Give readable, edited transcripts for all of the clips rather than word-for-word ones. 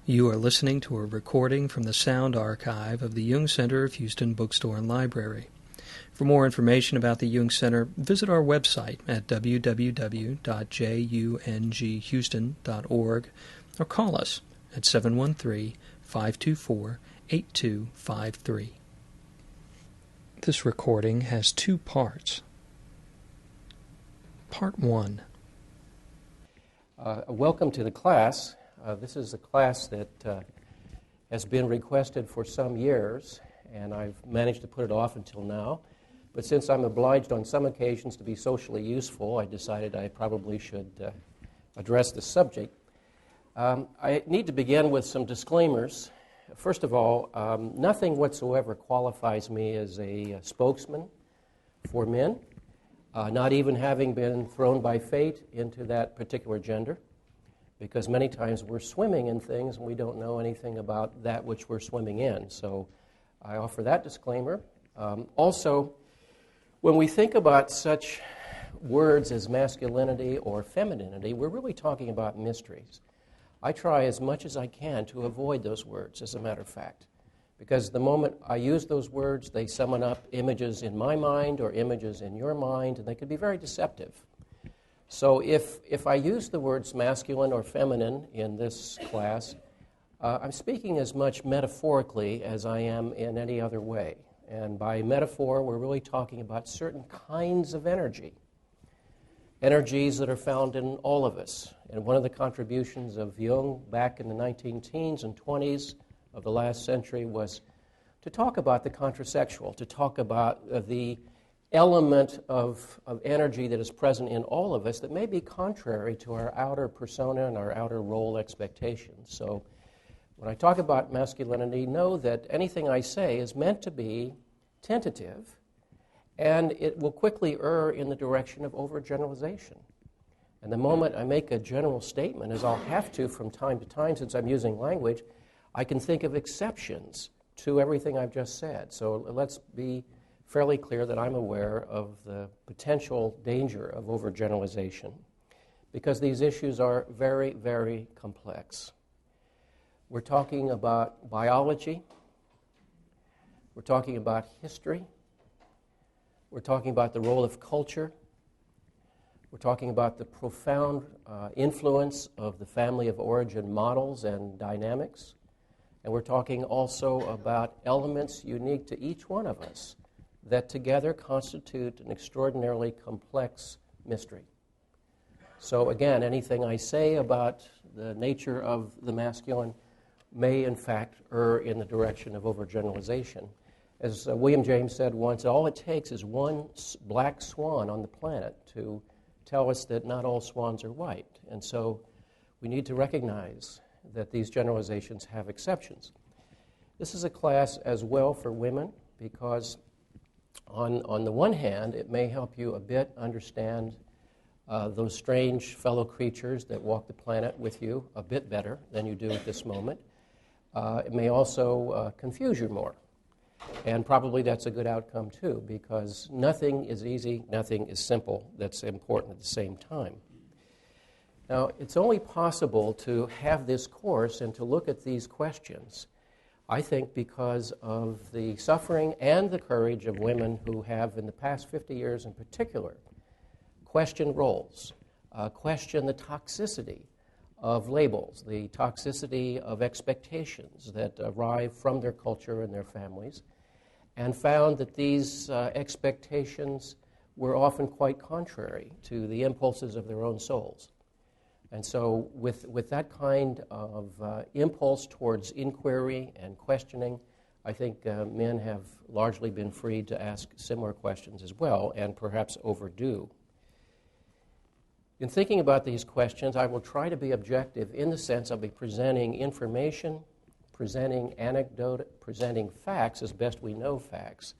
You are listening to a recording from the sound archive of the Jung Center of Houston Bookstore and Library. For more information about the Jung Center, visit our website at www.junghouston.org or call us at 713-524-8253. This recording has two parts. Part 1. Welcome to the class. This is a class that has been requested for some years, and I've managed to put it off until now. But since I'm obliged on some occasions to be socially useful, I decided I probably should address the subject. I need to begin with some disclaimers. First of all, nothing whatsoever qualifies me as a spokesman for men, not even having been thrown by fate into that particular gender, because many times we're swimming in things and we don't know anything about that which we're swimming in. So I offer that disclaimer. Also, when we think about such words as masculinity or femininity, we're really talking about mysteries. I try as much as I can to avoid those words, as a matter of fact, because the moment I use those words, they summon up images in my mind or images in your mind, and they can be very deceptive. So if I use the words masculine or feminine in this class, I'm speaking as much metaphorically as I am in any other way. And by metaphor, we're really talking about certain kinds of energy, energies that are found in all of us. And one of the contributions of Jung back in the 19-teens and 20s of the last century was to talk about the contrasexual, to talk about the element of energy that is present in all of us that may be contrary to our outer persona and our outer role expectations. So when I talk about masculinity, know that anything I say is meant to be tentative, and it will quickly err in the direction of overgeneralization. And the moment I make a general statement, as I'll have to from time to time since I'm using language, I can think of exceptions to everything I've just said. So let's be fairly clear that I'm aware of the potential danger of overgeneralization, because these issues are very, very complex. We're talking about biology. We're talking about history. We're talking about the role of culture. We're talking about the profound influence of the family of origin models and dynamics. And we're talking also about elements unique to each one of us that together constitute an extraordinarily complex mystery. So again, anything I say about the nature of the masculine may in fact err in the direction of overgeneralization. As William James said once, all it takes is one black swan on the planet to tell us that not all swans are white. And so we need to recognize that these generalizations have exceptions. This is a class as well for women because on the one hand, it may help you a bit understand those strange fellow creatures that walk the planet with you a bit better than you do at this moment. It may also confuse you more. And probably that's a good outcome too, because nothing is easy, nothing is simple. That's important at the same time. Now, it's only possible to have this course and to look at these questions, I think, because of the suffering and the courage of women who have, in the past 50 years in particular, questioned roles, questioned the toxicity of labels, the toxicity of expectations that arrive from their culture and their families, and found that these expectations were often quite contrary to the impulses of their own souls. And so with that kind of impulse towards inquiry and questioning, I think men have largely been freed to ask similar questions as well, and perhaps overdue. In thinking about these questions, I will try to be objective in the sense I'll be presenting information, presenting anecdote, presenting facts as best we know facts.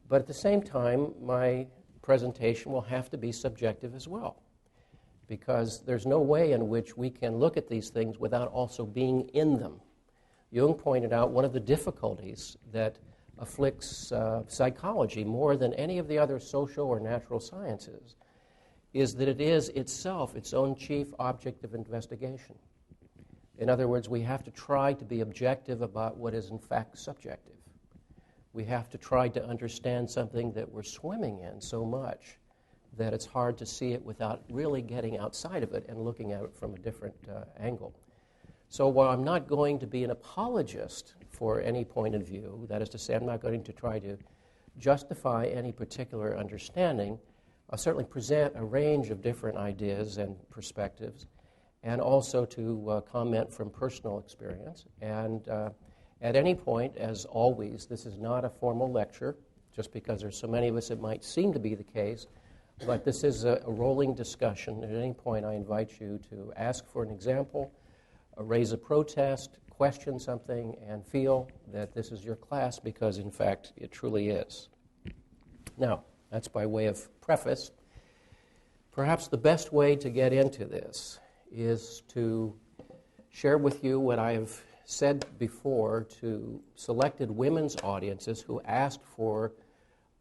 But at the same time, my presentation will have to be subjective as well, because there's no way in which we can look at these things without also being in them. Jung pointed out one of the difficulties that afflicts psychology more than any of the other social or natural sciences is that it is itself its own chief object of investigation. In other words, we have to try to be objective about what is in fact subjective. We have to try to understand something that we're swimming in so much that it's hard to see it without really getting outside of it and looking at it from a different angle. So while I'm not going to be an apologist for any point of view, that is to say, I'm not going to try to justify any particular understanding, I'll certainly present a range of different ideas and perspectives, and also to comment from personal experience. And at any point, as always, this is not a formal lecture, just because there's so many of us it might seem to be the case, but this is a rolling discussion. At any point, I invite you to ask for an example, raise a protest, question something, and feel that this is your class, because, in fact, it truly is. Now, that's by way of preface. Perhaps the best way to get into this is to share with you what I have said before to selected women's audiences who asked for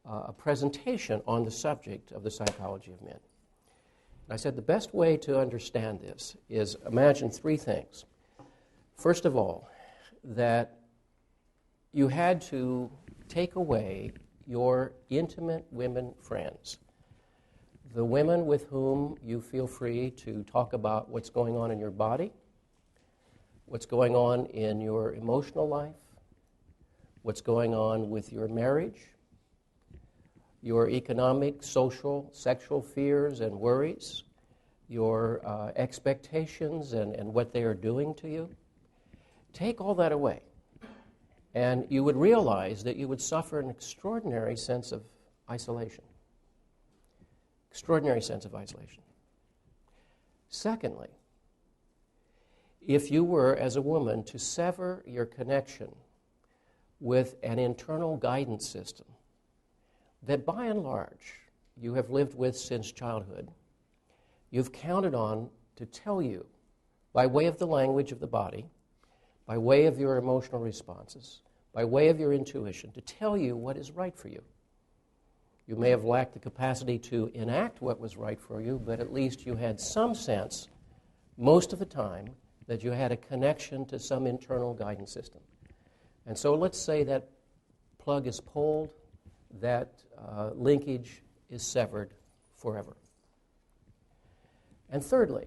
a presentation on the subject of the psychology of men. And I said the best way to understand this is imagine three things. First of all, that you had to take away your intimate women friends, the women with whom you feel free to talk about what's going on in your body, what's going on in your emotional life, what's going on with your marriage, your economic, social, sexual fears and worries, your expectations and what they are doing to you. Take all that away, and you would realize that you would suffer an extraordinary sense of isolation. Extraordinary sense of isolation. Secondly, if you were, as a woman, to sever your connection with an internal guidance system that, by and large, you have lived with since childhood, you've counted on to tell you, by way of the language of the body, by way of your emotional responses, by way of your intuition, to tell you what is right for you. You may have lacked the capacity to enact what was right for you, but at least you had some sense, most of the time, that you had a connection to some internal guidance system. And so let's say that plug is pulled, that linkage is severed forever. And thirdly,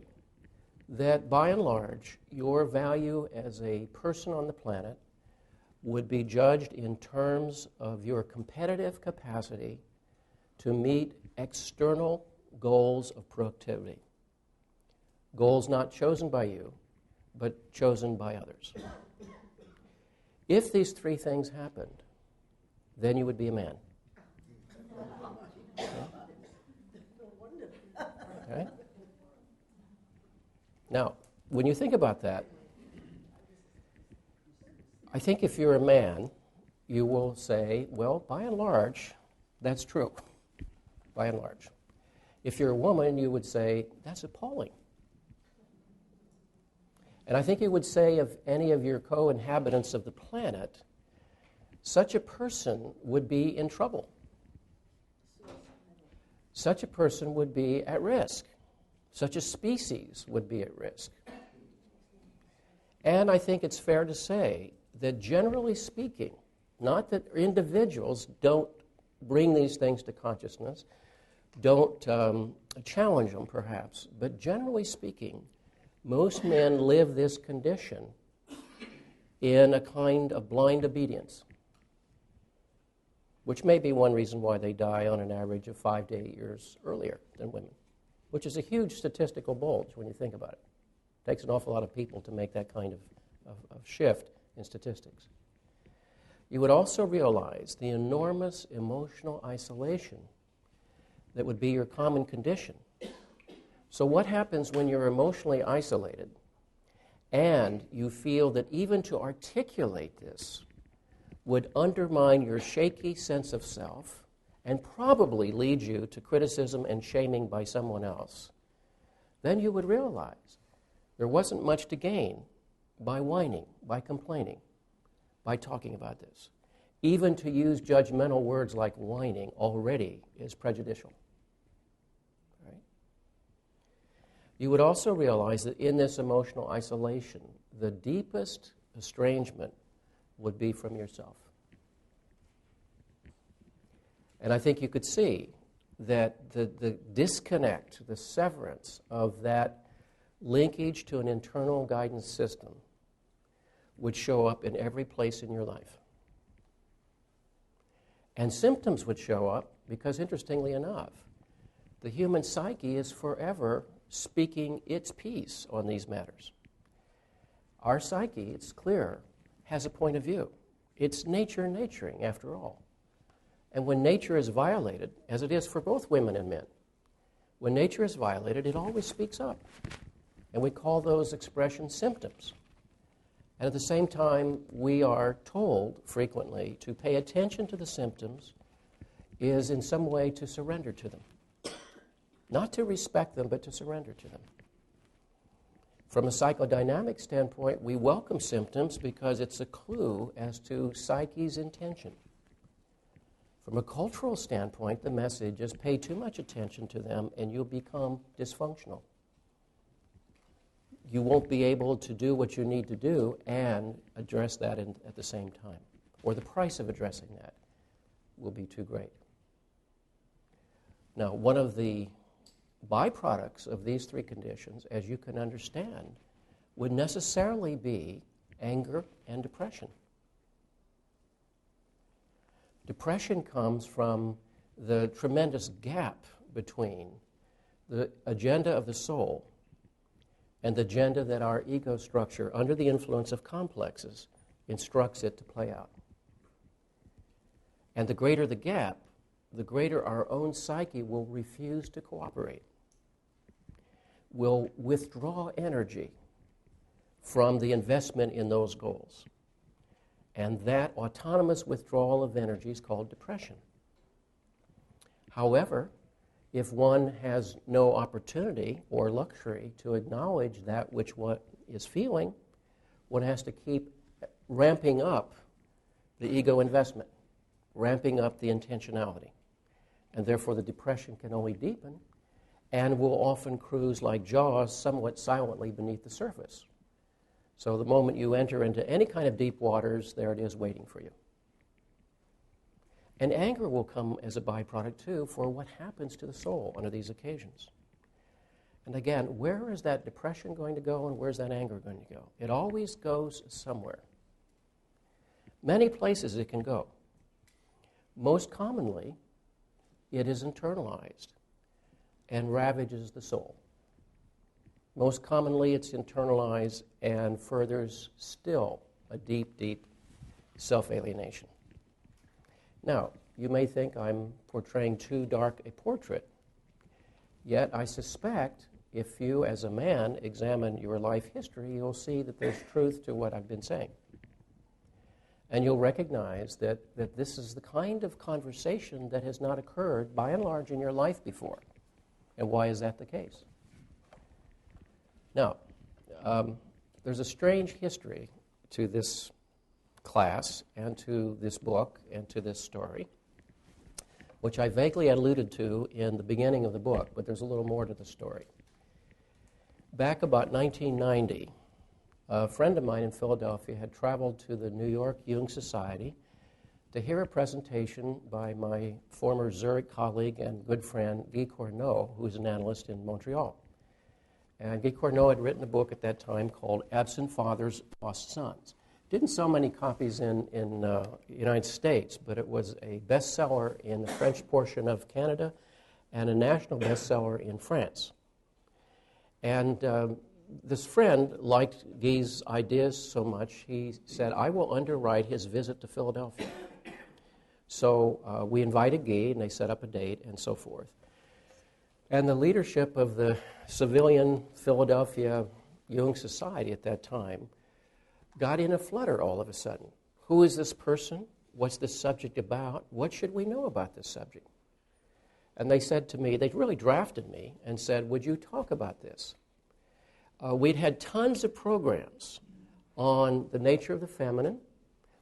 that by and large, your value as a person on the planet would be judged in terms of your competitive capacity to meet external goals of productivity. Goals not chosen by you, but chosen by others. If these three things happened, then you would be a man. Okay? Now, when you think about that, I think if you're a man, you will say, well, by and large, that's true. By and large. If you're a woman, you would say, that's appalling. And I think you would say of any of your co-inhabitants of the planet, such a person would be in trouble. Such a person would be at risk. Such a species would be at risk. And I think it's fair to say that generally speaking, not that individuals don't bring these things to consciousness, don't challenge them perhaps, but generally speaking, most men live this condition in a kind of blind obedience, which may be one reason why they die on an average of 5 to 8 years earlier than women, which is a huge statistical bulge when you think about it. It takes an awful lot of people to make that kind of shift in statistics. You would also realize the enormous emotional isolation that would be your common condition. So what happens when you're emotionally isolated and you feel that even to articulate this would undermine your shaky sense of self and probably lead you to criticism and shaming by someone else, then you would realize there wasn't much to gain by whining, by complaining, by talking about this. Even to use judgmental words like whining already is prejudicial. Right? You would also realize that in this emotional isolation, the deepest estrangement would be from yourself. And I think you could see that the disconnect, the severance of that linkage to an internal guidance system would show up in every place in your life. And symptoms would show up because, interestingly enough, the human psyche is forever speaking its piece on these matters. Our psyche, it's clear, has a point of view. It's nature naturing, after all. And when nature is violated, as it is for both women and men, when nature is violated, it always speaks up. And we call those expressions symptoms. And at the same time, we are told frequently to pay attention to the symptoms is in some way to surrender to them. Not to respect them, but to surrender to them. From a psychodynamic standpoint, we welcome symptoms because it's a clue as to psyche's intention. From a cultural standpoint, the message is pay too much attention to them and you'll become dysfunctional. You won't be able to do what you need to do and address that at the same time. Or the price of addressing that will be too great. Now, one of the byproducts of these three conditions, as you can understand, would necessarily be anger and depression. Depression comes from the tremendous gap between the agenda of the soul and the agenda that our ego structure, under the influence of complexes, instructs it to play out. And the greater the gap, the greater our own psyche will refuse to cooperate, will withdraw energy from the investment in those goals. And that autonomous withdrawal of energy is called depression. However, if one has no opportunity or luxury to acknowledge that which one is feeling, one has to keep ramping up the ego investment, ramping up the intentionality. And therefore the depression can only deepen and will often cruise like Jaws somewhat silently beneath the surface. So the moment you enter into any kind of deep waters, there it is waiting for you. And anger will come as a byproduct, too, for what happens to the soul under these occasions. And again, where is that depression going to go and where's that anger going to go? It always goes somewhere. Many places it can go. Most commonly, it is internalized and ravages the soul. Most commonly, it's internalized and furthers still a deep, deep self-alienation. Now, you may think I'm portraying too dark a portrait, yet I suspect if you, as a man, examine your life history, you'll see that there's truth to what I've been saying. And you'll recognize that this is the kind of conversation that has not occurred, by and large, in your life before. And why is that the case? Now, there's a strange history to this class and to this book and to this story, which I vaguely alluded to in the beginning of the book, but there's a little more to the story. Back about 1990, a friend of mine in Philadelphia had traveled to the New York Jung Society to hear a presentation by my former Zurich colleague and good friend Guy Corneau, who is an analyst in Montreal. And Guy Corneau had written a book at that time called Absent Fathers, Lost Sons. Didn't sell many copies in the United States, but it was a bestseller in the French portion of Canada and a national bestseller in France. And this friend liked Guy's ideas so much, he said, I will underwrite his visit to Philadelphia. So we invited Guy, and they set up a date, and so forth. And the leadership of the civilian Philadelphia Jung Society at that time got in a flutter all of a sudden. Who is this person? What's this subject about? What should we know about this subject? And they said to me, they really drafted me and said, would you talk about this? We'd had tons of programs on the nature of the feminine.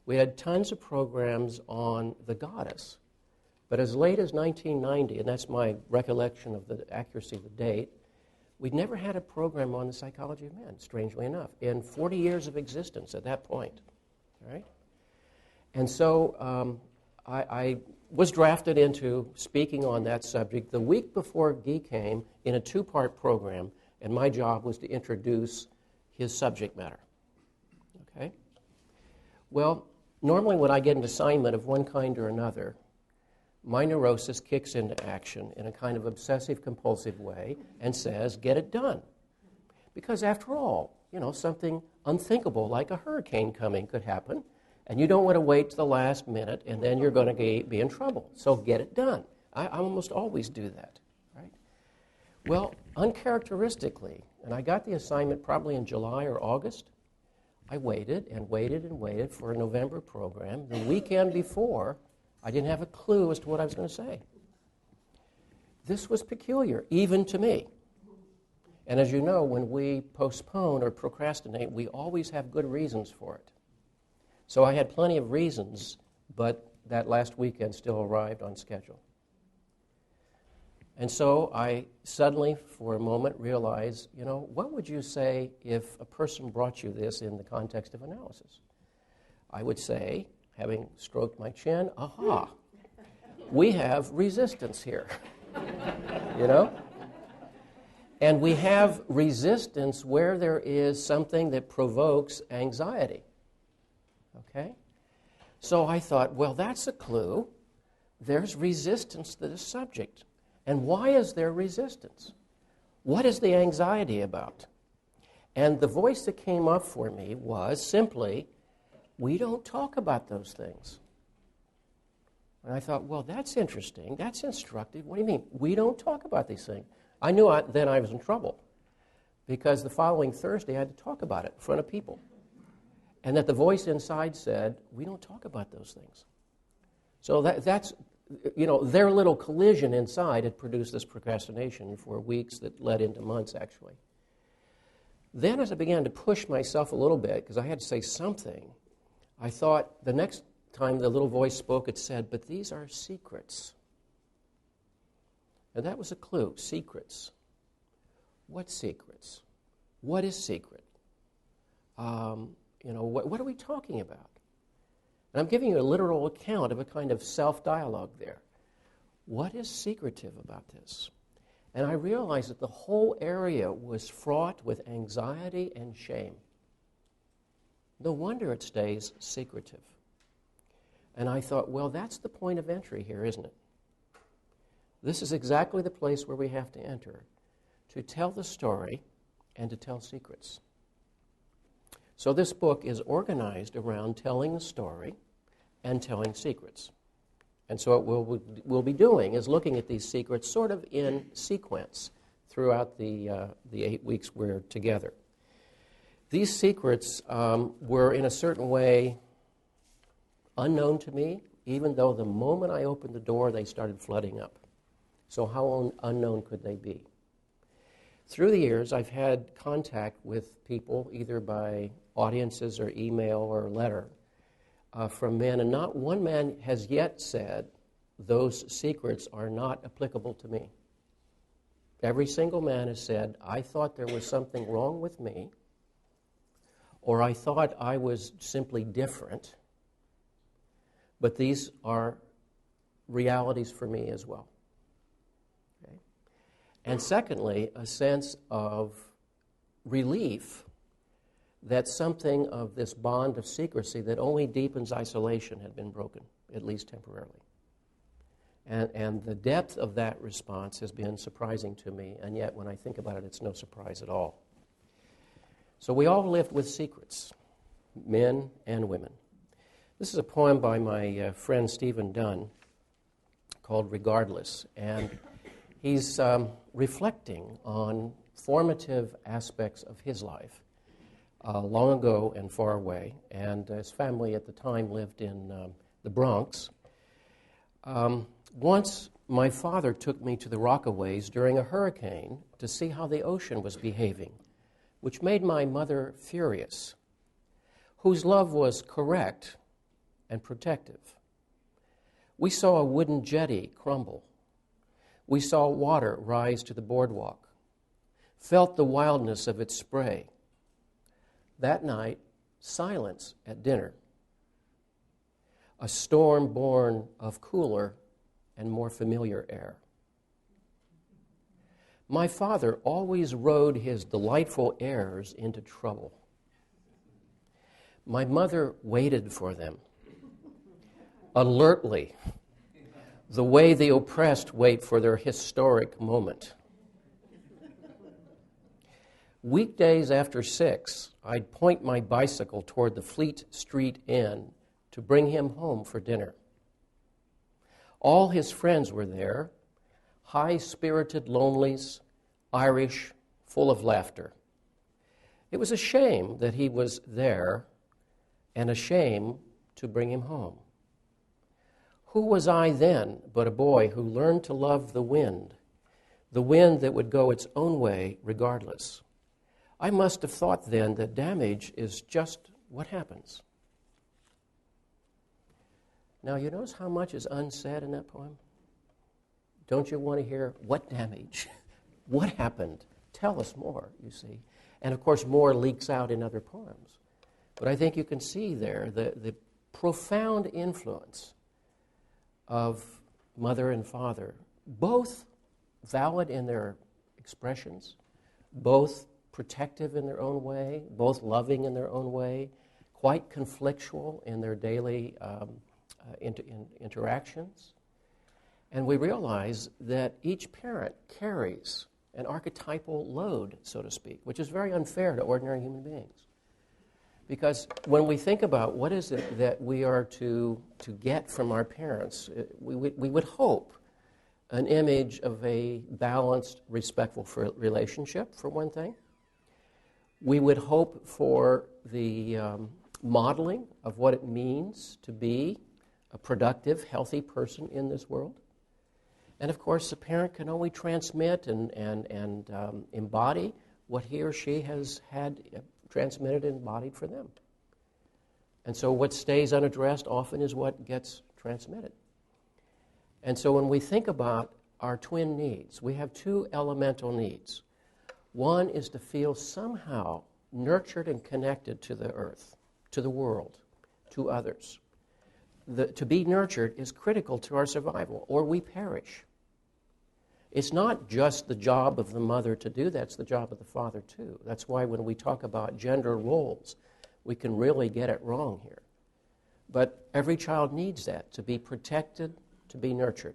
We had tons of programs on the goddess. But as late as 1990, and that's my recollection of the accuracy of the date, We'd never had a program on the psychology of men, strangely enough, in 40 years of existence at that point. Right? And so I was drafted into speaking on that subject the week before Guy came in a 2-part program, and my job was to introduce his subject matter. Okay? Well, normally when I get an assignment of one kind or another, my neurosis kicks into action in a kind of obsessive-compulsive way and says, get it done. Because after all, something unthinkable like a hurricane coming could happen, and you don't want to wait to the last minute, and then you're going to be in trouble. So get it done. I almost always do that. Right? Well, uncharacteristically, and I got the assignment probably in July or August, I waited and waited and waited for a November program. The weekend before, I didn't have a clue as to what I was going to say. This was peculiar, even to me. And as you know, when we postpone or procrastinate, we always have good reasons for it. So I had plenty of reasons, but that last weekend still arrived on schedule. And so I suddenly, for a moment, realized, what would you say if a person brought you this in the context of analysis? I would say, having stroked my chin, aha, we have resistance here, And we have resistance where there is something that provokes anxiety, okay? So I thought, well, that's a clue. There's resistance to the subject. And why is there resistance? What is the anxiety about? And the voice that came up for me was simply, we don't talk about those things. And I thought, well, that's interesting. That's instructive. What do you mean? We don't talk about these things. I knew then I was in trouble because the following Thursday I had to talk about it in front of people. And that the voice inside said, we don't talk about those things. So that's, their little collision inside had produced this procrastination for weeks that led into months, actually. Then as I began to push myself a little bit, because I had to say something, I thought the next time the little voice spoke, it said, but these are secrets. And that was a clue, secrets. What secrets? What is secret? What are we talking about? And I'm giving you a literal account of a kind of self-dialogue there. What is secretive about this? And I realized that the whole area was fraught with anxiety and shame. No wonder it stays secretive. And I thought, well, that's the point of entry here, isn't it? This is exactly the place where we have to enter, to tell the story and to tell secrets. So this book is organized around telling the story and telling secrets. And so what we'll be doing is looking at these secrets sort of in sequence throughout the 8 weeks we're together. These secrets were in a certain way unknown to me, even though the moment I opened the door, they started flooding up. So how unknown could they be? Through the years, I've had contact with people, either by audiences or email or letter, from men, and not one man has yet said, those secrets are not applicable to me. Every single man has said, I thought there was something wrong with me, or I thought I was simply different, but these are realities for me as well. Okay? And secondly, a sense of relief that something of this bond of secrecy that only deepens isolation had been broken, at least temporarily. And the depth of that response has been surprising to me, and yet when I think about it, it's no surprise at all. So we all lived with secrets, men and women. This is a poem by my friend Stephen Dunn called Regardless, and he's reflecting on formative aspects of his life long ago and far away, and his family at the time lived in the Bronx. Once my father took me to the Rockaways during a hurricane to see how the ocean was behaving, which made my mother furious, whose love was correct and protective. We saw a wooden jetty crumble. We saw water rise to the boardwalk. felt the wildness of its spray. That night, silence at dinner. A storm born of cooler and more familiar air. My father always rode his delightful airs into trouble. My mother waited for them, alertly, the way the oppressed wait for their historic moment. Weekdays after 6, I'd point my bicycle toward the Fleet Street Inn to bring him home for dinner. All his friends were there, high-spirited lonelies, Irish, full of laughter. It was a shame that he was there and a shame to bring him home. Who was I then but a boy who learned to love the wind that would go its own way regardless? I must have thought then that damage is just what happens. Now, you notice how much is unsaid in that poem? Don't you want to hear what damage? What happened? Tell us more, you see. And, of course, more leaks out in other poems. But I think you can see there the profound influence of mother and father, both valid in their expressions, both protective in their own way, both loving in their own way, quite conflictual in their daily interactions. And we realize that each parent carries an archetypal load, so to speak, which is very unfair to ordinary human beings. Because when we think about what is it that we are to get from our parents, we would hope an image of a balanced, respectful relationship, for one thing. We would hope for the modeling of what it means to be a productive, healthy person in this world. And of course, a parent can only transmit and embody what he or she has had transmitted and embodied for them. And so what stays unaddressed often is what gets transmitted. And so when we think about our twin needs, we have two elemental needs. One is to feel somehow nurtured and connected to the earth, to the world, to others. To be nurtured is critical to our survival, or we perish. It's not just the job of the mother to do that, it's the job of the father too. That's why when we talk about gender roles, we can really get it wrong here. But every child needs that, to be protected, to be nurtured,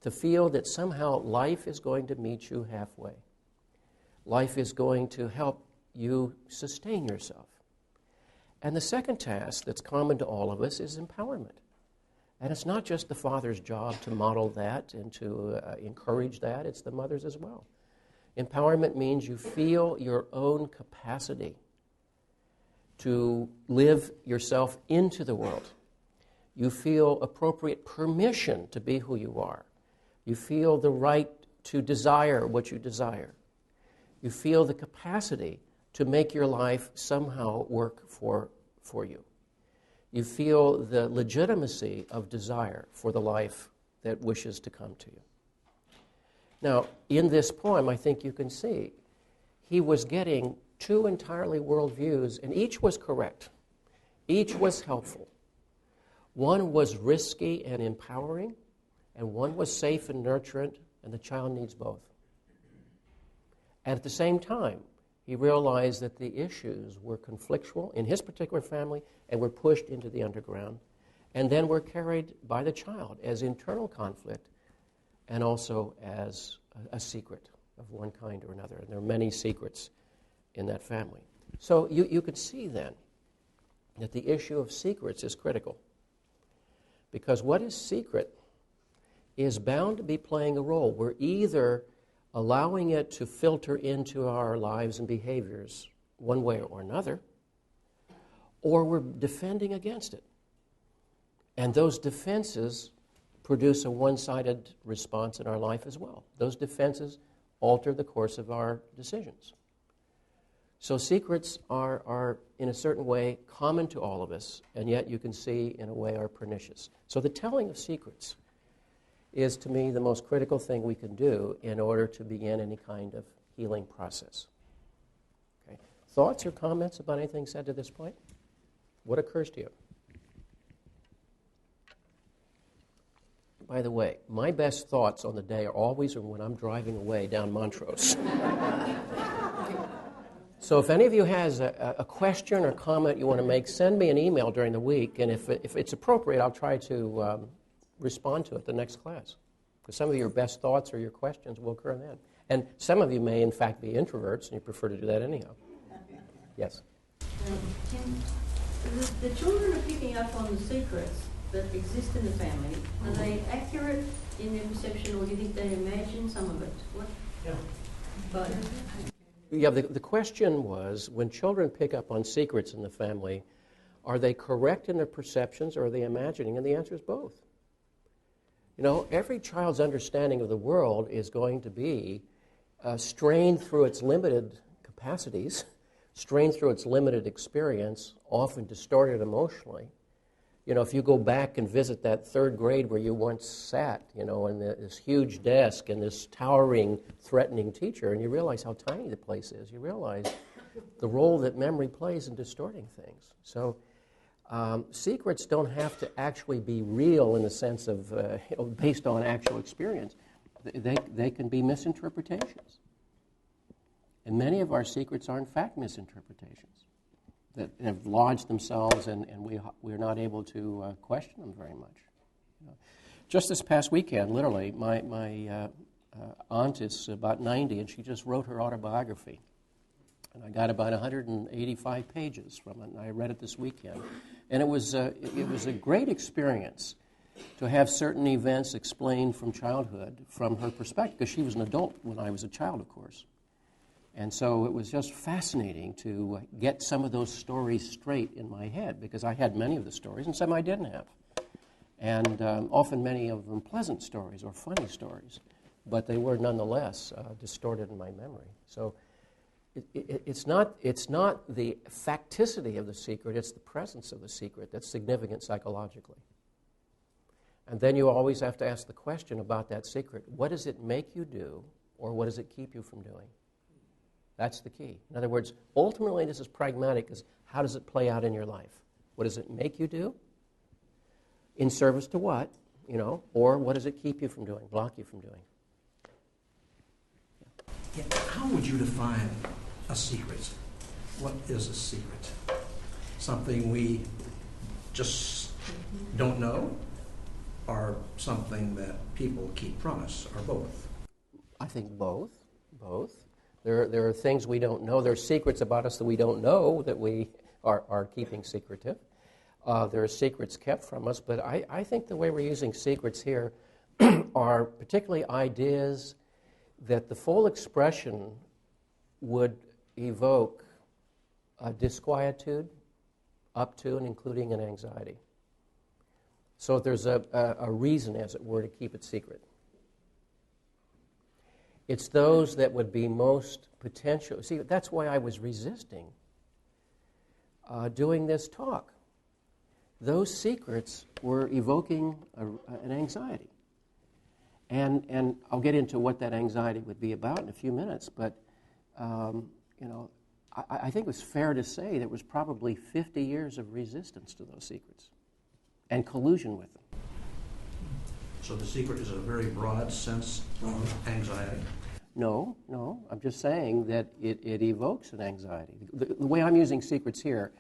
to feel that somehow life is going to meet you halfway. Life is going to help you sustain yourself. And the second task that's common to all of us is empowerment. And it's not just the father's job to model that and to encourage that, it's the mother's as well. Empowerment means you feel your own capacity to live yourself into the world. You feel appropriate permission to be who you are. You feel the right to desire what you desire. You feel the capacity to make your life somehow work for you. You feel the legitimacy of desire for the life that wishes to come to you. Now, in this poem, I think you can see he was getting two entirely worldviews, and each was correct. Each was helpful. One was risky and empowering, and one was safe and nurturant, and the child needs both. And at the same time, he realized that the issues were conflictual in his particular family and were pushed into the underground, and then were carried by the child as internal conflict and also as a secret of one kind or another. And there are many secrets in that family. So you could see then that the issue of secrets is critical. Because what is secret is bound to be playing a role. We're either allowing it to filter into our lives and behaviors one way or another, or we're defending against it. And those defenses produce a one-sided response in our life as well. Those defenses alter the course of our decisions. So secrets are, in a certain way, common to all of us, and yet you can see, in a way, are pernicious. So the telling of secrets is, to me, the most critical thing we can do in order to begin any kind of healing process. Okay. Thoughts or comments about anything said to this point? What occurs to you? By the way, my best thoughts on the day are always when I'm driving away down Montrose. So if any of you has a question or comment you want to make, send me an email during the week, and if it's appropriate, I'll try to respond to it the next class. Because some of your best thoughts or your questions will occur then. And some of you may, in fact, be introverts, and you prefer to do that anyhow. Yes? The children are picking up on the secrets that exist in the family. Are they accurate in their perception, or do you think they imagine some of it? What? Yeah. But Yeah, the question was, when children pick up on secrets in the family, are they correct in their perceptions or are they imagining? And the answer is both. You know, every child's understanding of the world is going to be strained through its limited capacities, strained through its limited experience, often distorted emotionally. You know, if you go back and visit that third grade where you once sat, you know, in this huge desk and this towering, threatening teacher, and you realize how tiny the place is, you realize the role that memory plays in distorting things. So secrets don't have to actually be real in the sense of, based on actual experience. They can be misinterpretations. And many of our secrets are, in fact, misinterpretations that have lodged themselves, and we're not able to question them very much. You know, just this past weekend, literally, my aunt is about 90, and she just wrote her autobiography. And I got about 185 pages from it, and I read it this weekend. And it was a great experience to have certain events explained from childhood from her perspective, because she was an adult when I was a child, of course. And so it was just fascinating to get some of those stories straight in my head, because I had many of the stories, and some I didn't have. And often many of them pleasant stories or funny stories, but they were nonetheless distorted in my memory. So it's not the facticity of the secret, it's the presence of the secret that's significant psychologically. And then you always have to ask the question about that secret. What does it make you do, or what does it keep you from doing? That's the key. In other words, ultimately this is pragmatic, because how does it play out in your life? What does it make you do? In service to what? You know, or what does it keep you from doing, block you from doing? Yeah. How would you define a secret? What is a secret? Something we just don't know, or something that people keep from us, or both? I think both. There are things we don't know. There are secrets about us that we don't know that we are keeping secretive. There are secrets kept from us, but I think the way we're using secrets here are particularly ideas that the full expression would evoke a disquietude up to and including an anxiety. So there's a reason, as it were, to keep it secret. It's those that would be most potential. See, that's why I was resisting doing this talk. Those secrets were evoking an anxiety. And I'll get into what that anxiety would be about in a few minutes, but I think it was fair to say there was probably 50 years of resistance to those secrets and collusion with them. So the secret is a very broad sense of anxiety? No. I'm just saying that it evokes an anxiety. The way I'm using secrets here,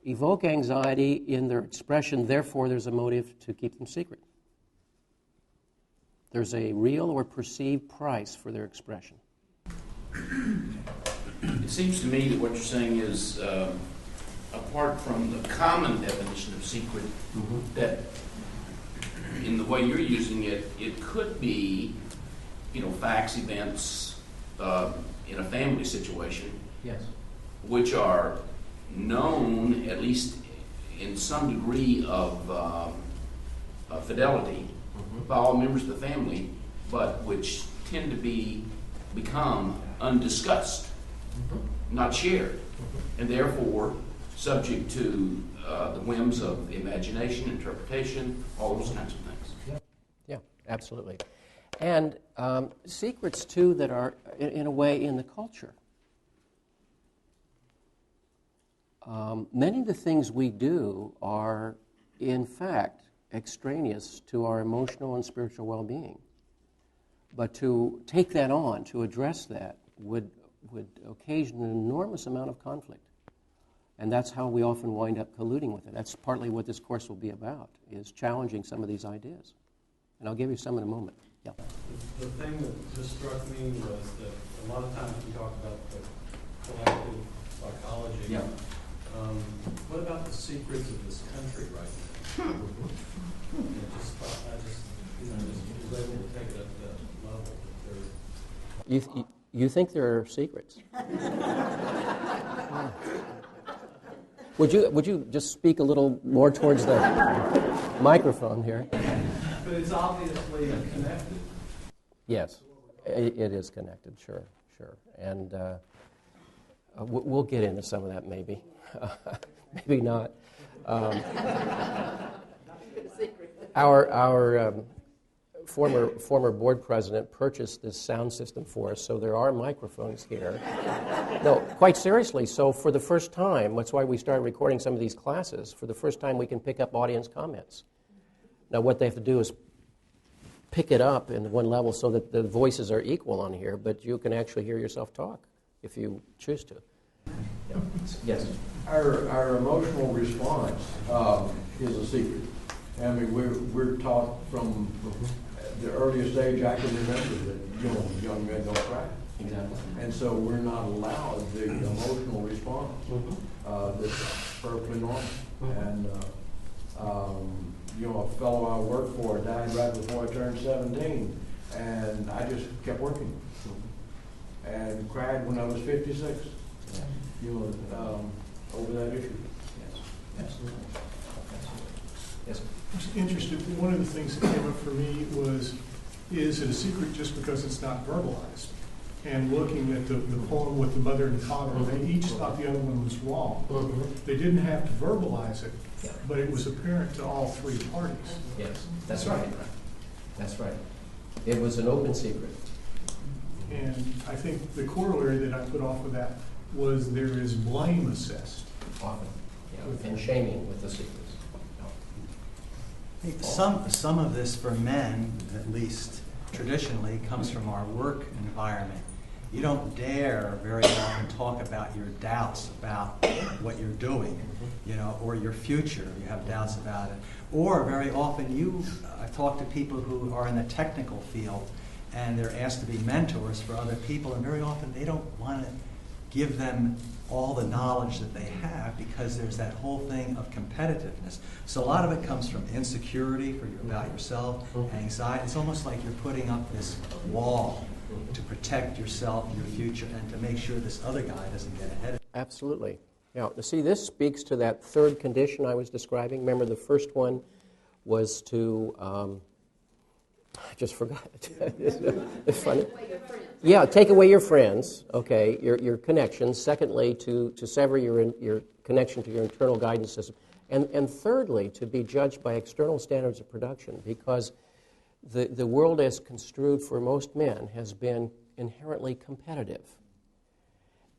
evoke anxiety in their expression, therefore there's a motive to keep them secret. There's a real or perceived price for their expression. It seems to me that what you're saying is, apart from the common definition of secret, that in the way you're using it, it could be, facts, events in a family situation, Yes. which are known, at least in some degree of fidelity, by all members of the family, but which tend to become undiscussed, not shared, and therefore subject to the whims of imagination, interpretation, all those kinds of things. Yeah, absolutely. And secrets, too, that are, in a way, in the culture. Many of the things we do are, in fact, extraneous to our emotional and spiritual well-being. But to take that on, to address that, would occasion an enormous amount of conflict. And that's how we often wind up colluding with it. That's partly what this course will be about, is challenging some of these ideas. And I'll give you some in a moment. Yeah. The thing that just struck me was that a lot of times we talk about the collective psychology. Yeah. What about the secrets of this country right now? I just was able to take it up to that level. That You think there are secrets? Would you just speak a little more towards the microphone here? But it's obviously connected. Yes, it is connected, sure. And we'll get into some of that maybe. Maybe not. Our former board president purchased this sound system for us, so there are microphones here. No, quite seriously, so for the first time, that's why we started recording some of these classes, for the first time we can pick up audience comments. Now what they have to do is pick it up in one level so that the voices are equal on here, but you can actually hear yourself talk if you choose to. Yeah. Yes? Our emotional response is a secret. I mean, we're taught from the earliest age I can remember that young men don't cry. Exactly. And so we're not allowed the emotional response that's perfectly normal. And a fellow I worked for died right before I turned 17, and I just kept working and cried when I was 56. Over that issue. Yes. Absolutely. Yes. I was interested. One of the things that came up for me is it a secret just because it's not verbalized? And looking at the poem with the mother and father, they each thought the other one was wrong. They didn't have to verbalize it, but it was apparent to all three parties. Yes, that's right. That's right. It was an open secret. And I think the corollary that I put off of that was there is blame assessed. Often. Yeah. And shaming with the secrets. Some of this for men, at least traditionally, comes from our work environment. You don't dare very often talk about your doubts about what you're doing, or your future. You have doubts about it. Or very often I talk to people who are in the technical field and they're asked to be mentors for other people, and very often they don't want to give them all the knowledge that they have because there's that whole thing of competitiveness. So a lot of it comes from insecurity about yourself, anxiety. It's almost like you're putting up this wall to protect yourself, your future, and to make sure this other guy doesn't get ahead of you. Absolutely. Now, see, this speaks to that third condition I was describing. Remember, the first one was to, I just forgot. It's funny. Yeah, take away your friends, okay, your connections. Secondly, to sever your connection to your internal guidance system. And thirdly, to be judged by external standards of production, because the world as construed for most men has been inherently competitive.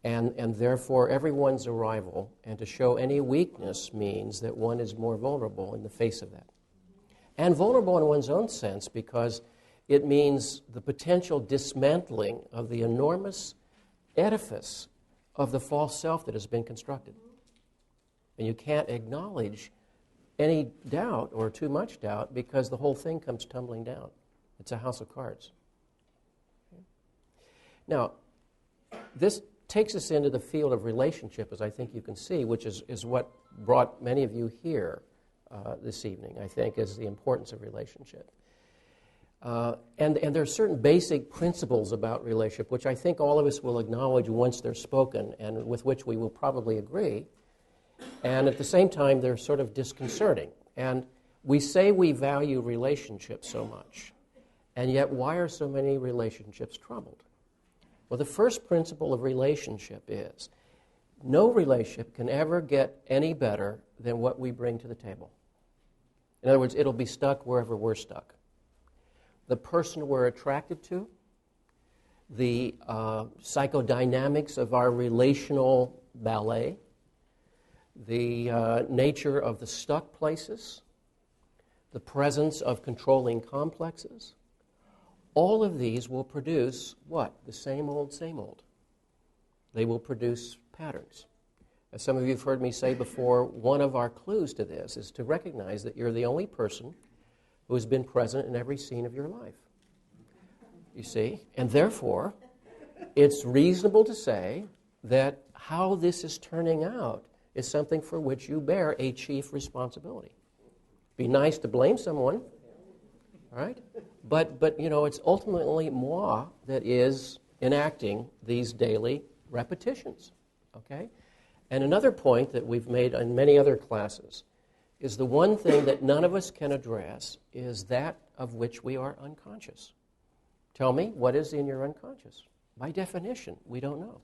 And therefore, everyone's arrival and to show any weakness means that one is more vulnerable in the face of that. And vulnerable in one's own sense because it means the potential dismantling of the enormous edifice of the false self that has been constructed. And you can't acknowledge any doubt or too much doubt because the whole thing comes tumbling down. It's a house of cards. Now, this takes us into the field of relationship, as I think you can see, which is what brought many of you here this evening, I think, is the importance of relationship. And there are certain basic principles about relationship, which I think all of us will acknowledge once they're spoken, and with which we will probably agree. And at the same time, they're sort of disconcerting. And we say we value relationships so much, and yet why are so many relationships troubled? Well, the first principle of relationship is no relationship can ever get any better than what we bring to the table. In other words, it'll be stuck wherever we're stuck. the person we're attracted to, the psychodynamics of our relational ballet, the nature of the stuck places, the presence of controlling complexes. All of these will produce what? The same old, same old. They will produce patterns. As some of you have heard me say before, one of our clues to this is to recognize that you're the only person who has been present in every scene of your life. You see? And therefore, it's reasonable to say that how this is turning out is something for which you bear a chief responsibility. Be nice to blame someone, all right? But you know, it's ultimately moi that is enacting these daily repetitions, okay? And another point that we've made in many other classes is the one thing that none of us can address is that of which we are unconscious. Tell me, what is in your unconscious? By definition, we don't know.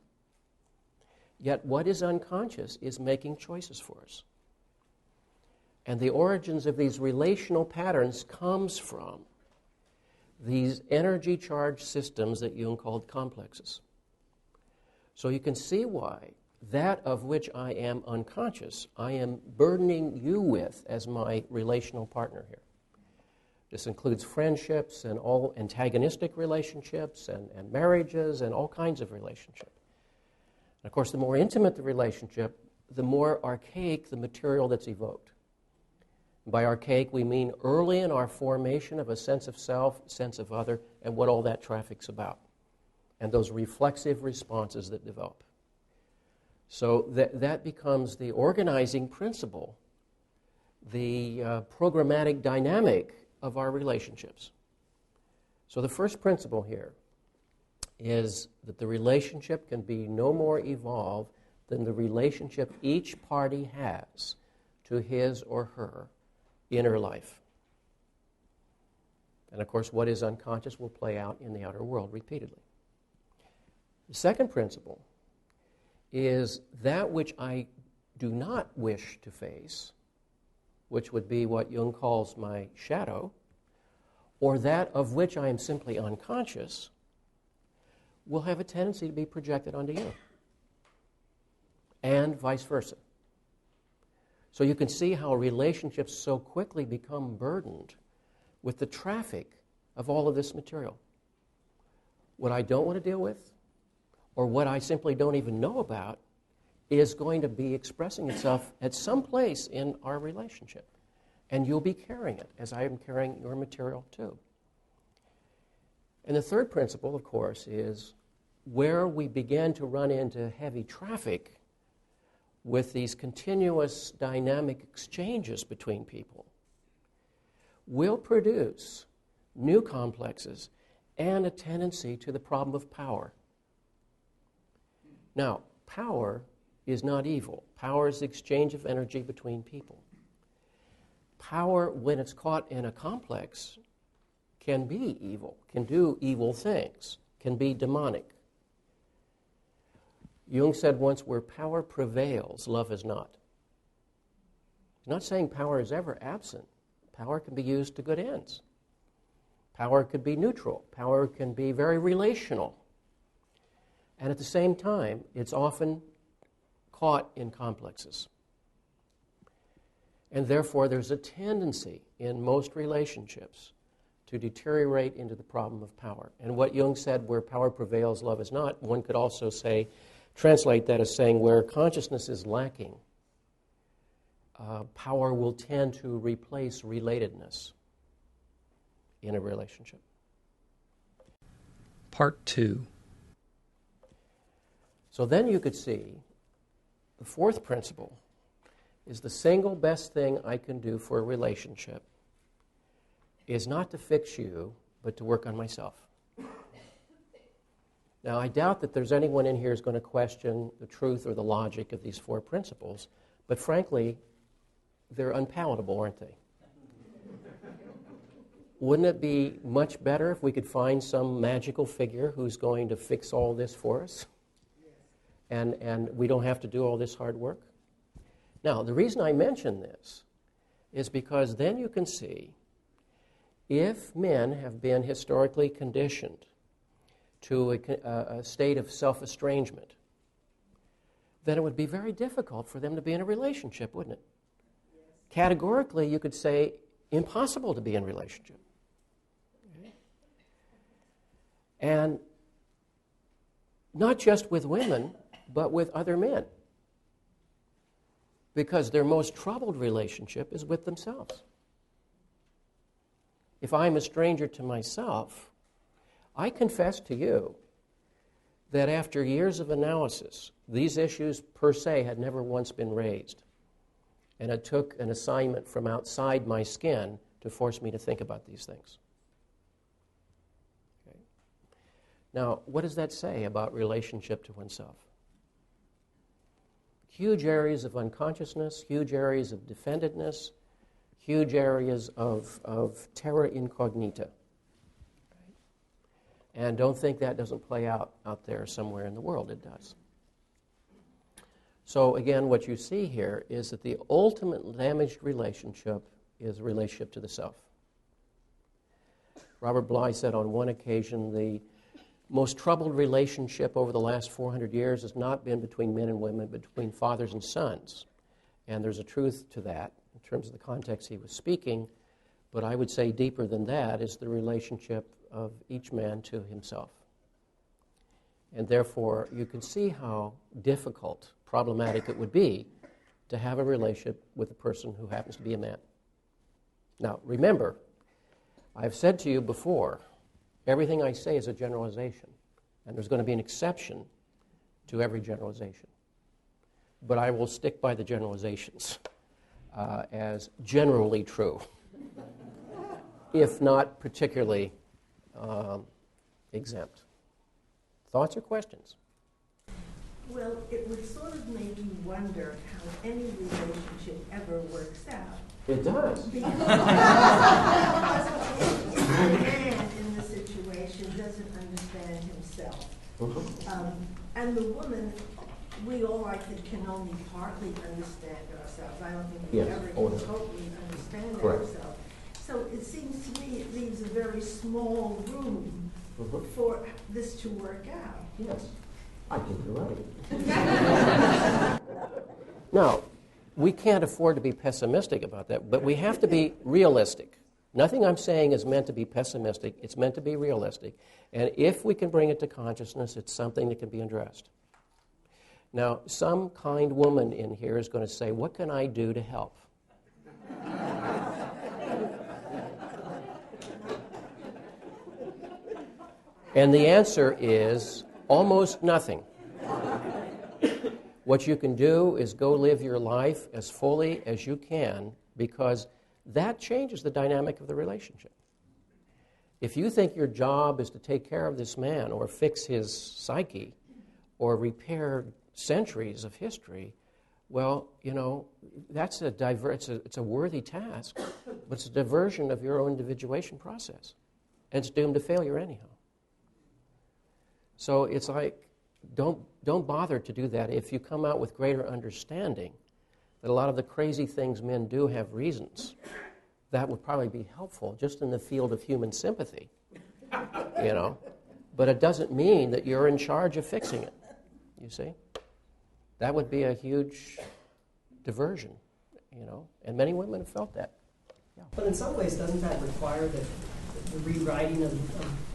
Yet what is unconscious is making choices for us. And the origins of these relational patterns comes from these energy-charged systems that Jung called complexes. So you can see why that of which I am unconscious, I am burdening you with as my relational partner here. This includes friendships and all antagonistic relationships and marriages and all kinds of relationships. And of course, the more intimate the relationship, the more archaic the material that's evoked. By archaic, we mean early in our formation of a sense of self, sense of other, and what all that traffic's about, and those reflexive responses that develop. So that becomes the organizing principle, the programmatic dynamic of our relationships. So the first principle here is that the relationship can be no more evolved than the relationship each party has to his or her inner life. And of course, what is unconscious will play out in the outer world repeatedly. The second principle is that which I do not wish to face, which would be what Jung calls my shadow, or that of which I am simply unconscious, will have a tendency to be projected onto you, and vice versa. So you can see how relationships so quickly become burdened with the traffic of all of this material. What I don't want to deal with, or what I simply don't even know about, is going to be expressing itself at some place in our relationship. And you'll be carrying it, as I am carrying your material too. And the third principle, of course, is where we begin to run into heavy traffic with these continuous dynamic exchanges between people will produce new complexes and a tendency to the problem of power. Now, power is not evil. Power is the exchange of energy between people. Power, when it's caught in a complex, can be evil, can do evil things, can be demonic. Jung said once, where power prevails, love is not. He's not saying power is ever absent. Power can be used to good ends. Power could be neutral. Power can be very relational. And at the same time, it's often caught in complexes. And therefore, there's a tendency in most relationships to deteriorate into the problem of power. And what Jung said, where power prevails, love is not, one could also say, translate that as saying where consciousness is lacking, power will tend to replace relatedness in a relationship. Part 2. So then you could see the fourth principle is the single best thing I can do for a relationship is not to fix you, but to work on myself. Now, I doubt that there's anyone in here who's going to question the truth or the logic of these four principles, but frankly, they're unpalatable, aren't they? Wouldn't it be much better if we could find some magical figure who's going to fix all this for us? And we don't have to do all this hard work? Now, the reason I mention this is because then you can see If men have been historically conditioned to a state of self-estrangement, then it would be very difficult for them to be in a relationship, wouldn't it? Yes. Categorically, you could say impossible to be in a relationship. Okay. And not just with women, but with other men. Because their most troubled relationship is with themselves. If I'm a stranger to myself, I confess to you that after years of analysis, these issues per se had never once been raised. And it took an assignment from outside my skin to force me to think about these things. Okay. Now, what does that say about relationship to oneself? Huge areas of unconsciousness, huge areas of defendedness, huge areas of terra incognita. Right? And don't think that doesn't play out there somewhere in the world. It does. So again, what you see here is that the ultimate damaged relationship is a relationship to the self. Robert Bly said on one occasion, the most troubled relationship over the last 400 years has not been between men and women, but between fathers and sons. And there's a truth to that in terms of the context he was speaking, but I would say deeper than that is the relationship of each man to himself. And therefore, you can see how difficult, problematic it would be to have a relationship with a person who happens to be a man. Now, remember, I've said to you before, everything I say is a generalization, and there's going to be an exception to every generalization. But I will stick by the generalizations as generally true, if not particularly exempt. Thoughts or questions? Well, it would sort of make you wonder how any relationship ever works out. It does. Because the man in the situation doesn't understand himself. And the woman, we all, I think, can only partly understand ourselves. I don't think we ever can totally understand ourselves. So it seems to me it leaves a very small room for this to work out. Yes, I think you're right. Now, we can't afford to be pessimistic about that, but we have to be realistic. Nothing I'm saying is meant to be pessimistic. It's meant to be realistic. And if we can bring it to consciousness, it's something that can be addressed. Now, some kind woman in here is going to say, what can I do to help? And the answer is almost nothing. What you can do is go live your life as fully as you can, because that changes the dynamic of the relationship. If you think your job is to take care of this man or fix his psyche or repair centuries of history, well, you know, that's it's a worthy task, but it's a diversion of your own individuation process. And it's doomed to failure anyhow. So it's like, don't bother to do that if you come out with greater understanding that a lot of the crazy things men do have reasons. That would probably be helpful just in the field of human sympathy, you know. But it doesn't mean that you're in charge of fixing it, you see. That would be a huge diversion, you know, and many women have felt that. Yeah. But in some ways, doesn't that require the rewriting of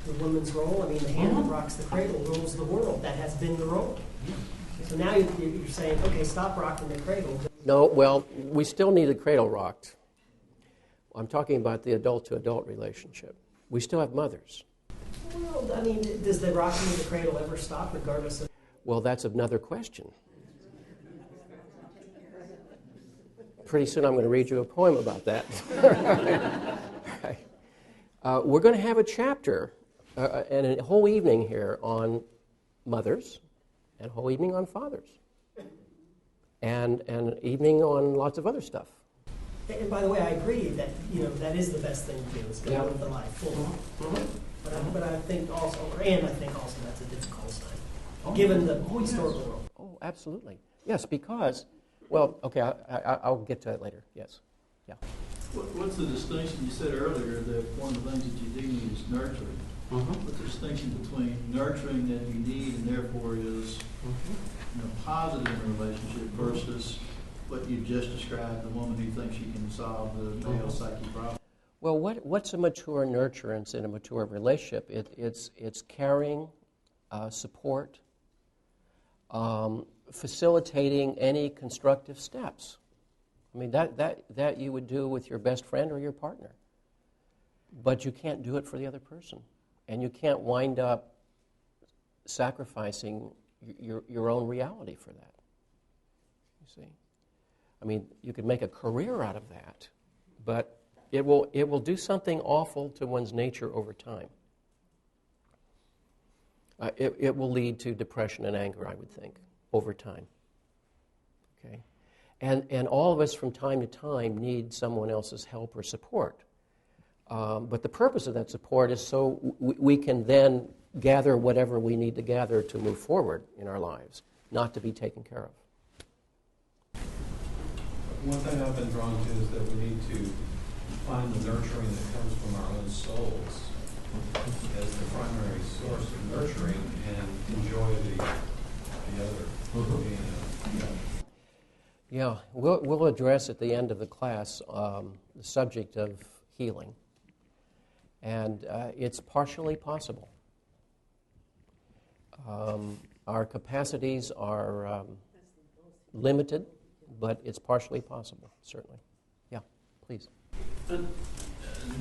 the woman's role? I mean, the hand that rocks the cradle rules the world. That has been the role. So now you're saying, okay, stop rocking the cradle. No, well, we still need the cradle rocked. I'm talking about the adult-to-adult relationship. We still have mothers. Well, I mean, does the rocking of the cradle ever stop, regardless of... Well, that's another question. Pretty soon I'm going to read you a poem about that. Right. We're going to have a chapter and a whole evening here on mothers and a whole evening on fathers and an evening on lots of other stuff. And by the way, I agree that, you know, that is the best thing to do, is go live the life full. But I think also, that's a difficult time, given the historical world. Oh, absolutely. Yes, because, well, okay, I'll get to that later. Yes. Yeah. What's the distinction? You said earlier that one of the things that you do need is nurturing. What's the distinction between nurturing that you need and therefore is positive in a relationship versus what you just described, the woman who thinks she can solve the male psyche problem? Well, what's a mature nurturance in a mature relationship? It's caring, support, facilitating any constructive steps. I mean, that you would do with your best friend or your partner. But you can't do it for the other person. And you can't wind up sacrificing your own reality for that. You see? I mean, you could make a career out of that, but it will do something awful to one's nature over time. It will lead to depression and anger, I would think, over time. Okay? And all of us from time to time need someone else's help or support. But the purpose of that support is so we can then gather whatever we need to gather to move forward in our lives, not to be taken care of. One thing I've been drawn to is that we need to find the nurturing that comes from our own souls as the primary source of nurturing and enjoy the other. Yeah, we'll address at the end of the class the subject of healing. And it's partially possible. Our capacities are limited, but it's partially possible, certainly. Yeah, please.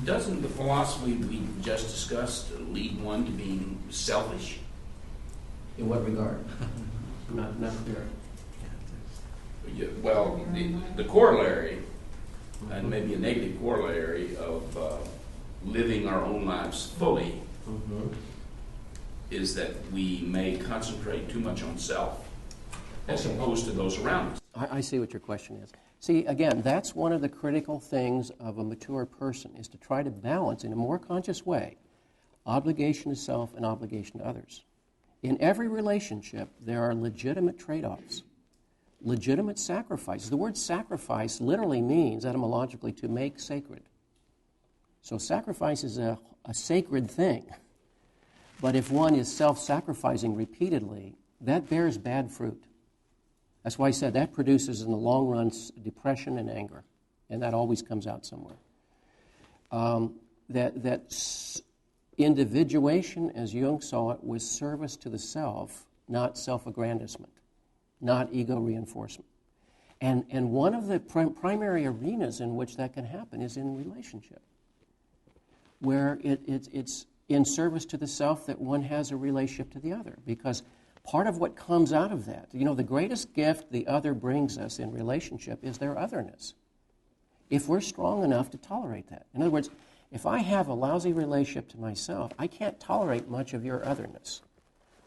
Doesn't the philosophy we just discussed lead one to being selfish? In what regard? Not clear. Yeah, well, the corollary, and maybe a negative corollary of living our own lives fully, is that we may concentrate too much on self as opposed to those around us. I see what your question is. See, again, that's one of the critical things of a mature person, is to try to balance in a more conscious way obligation to self and obligation to others. In every relationship, there are legitimate trade-offs, legitimate sacrifices. The word sacrifice literally means, etymologically, to make sacred. So sacrifice is a sacred thing. But if one is self-sacrificing repeatedly, that bears bad fruit. That's why I said that produces, in the long run, depression and anger. And that always comes out somewhere. Individuation, as Jung saw it, was service to the self, not self-aggrandizement, not ego reinforcement. And one of the primary arenas in which that can happen is in relationship, where it's in service to the self that one has a relationship to the other. Because part of what comes out of that, the greatest gift the other brings us in relationship is their otherness. If we're strong enough to tolerate that. In other words, if I have a lousy relationship to myself, I can't tolerate much of your otherness.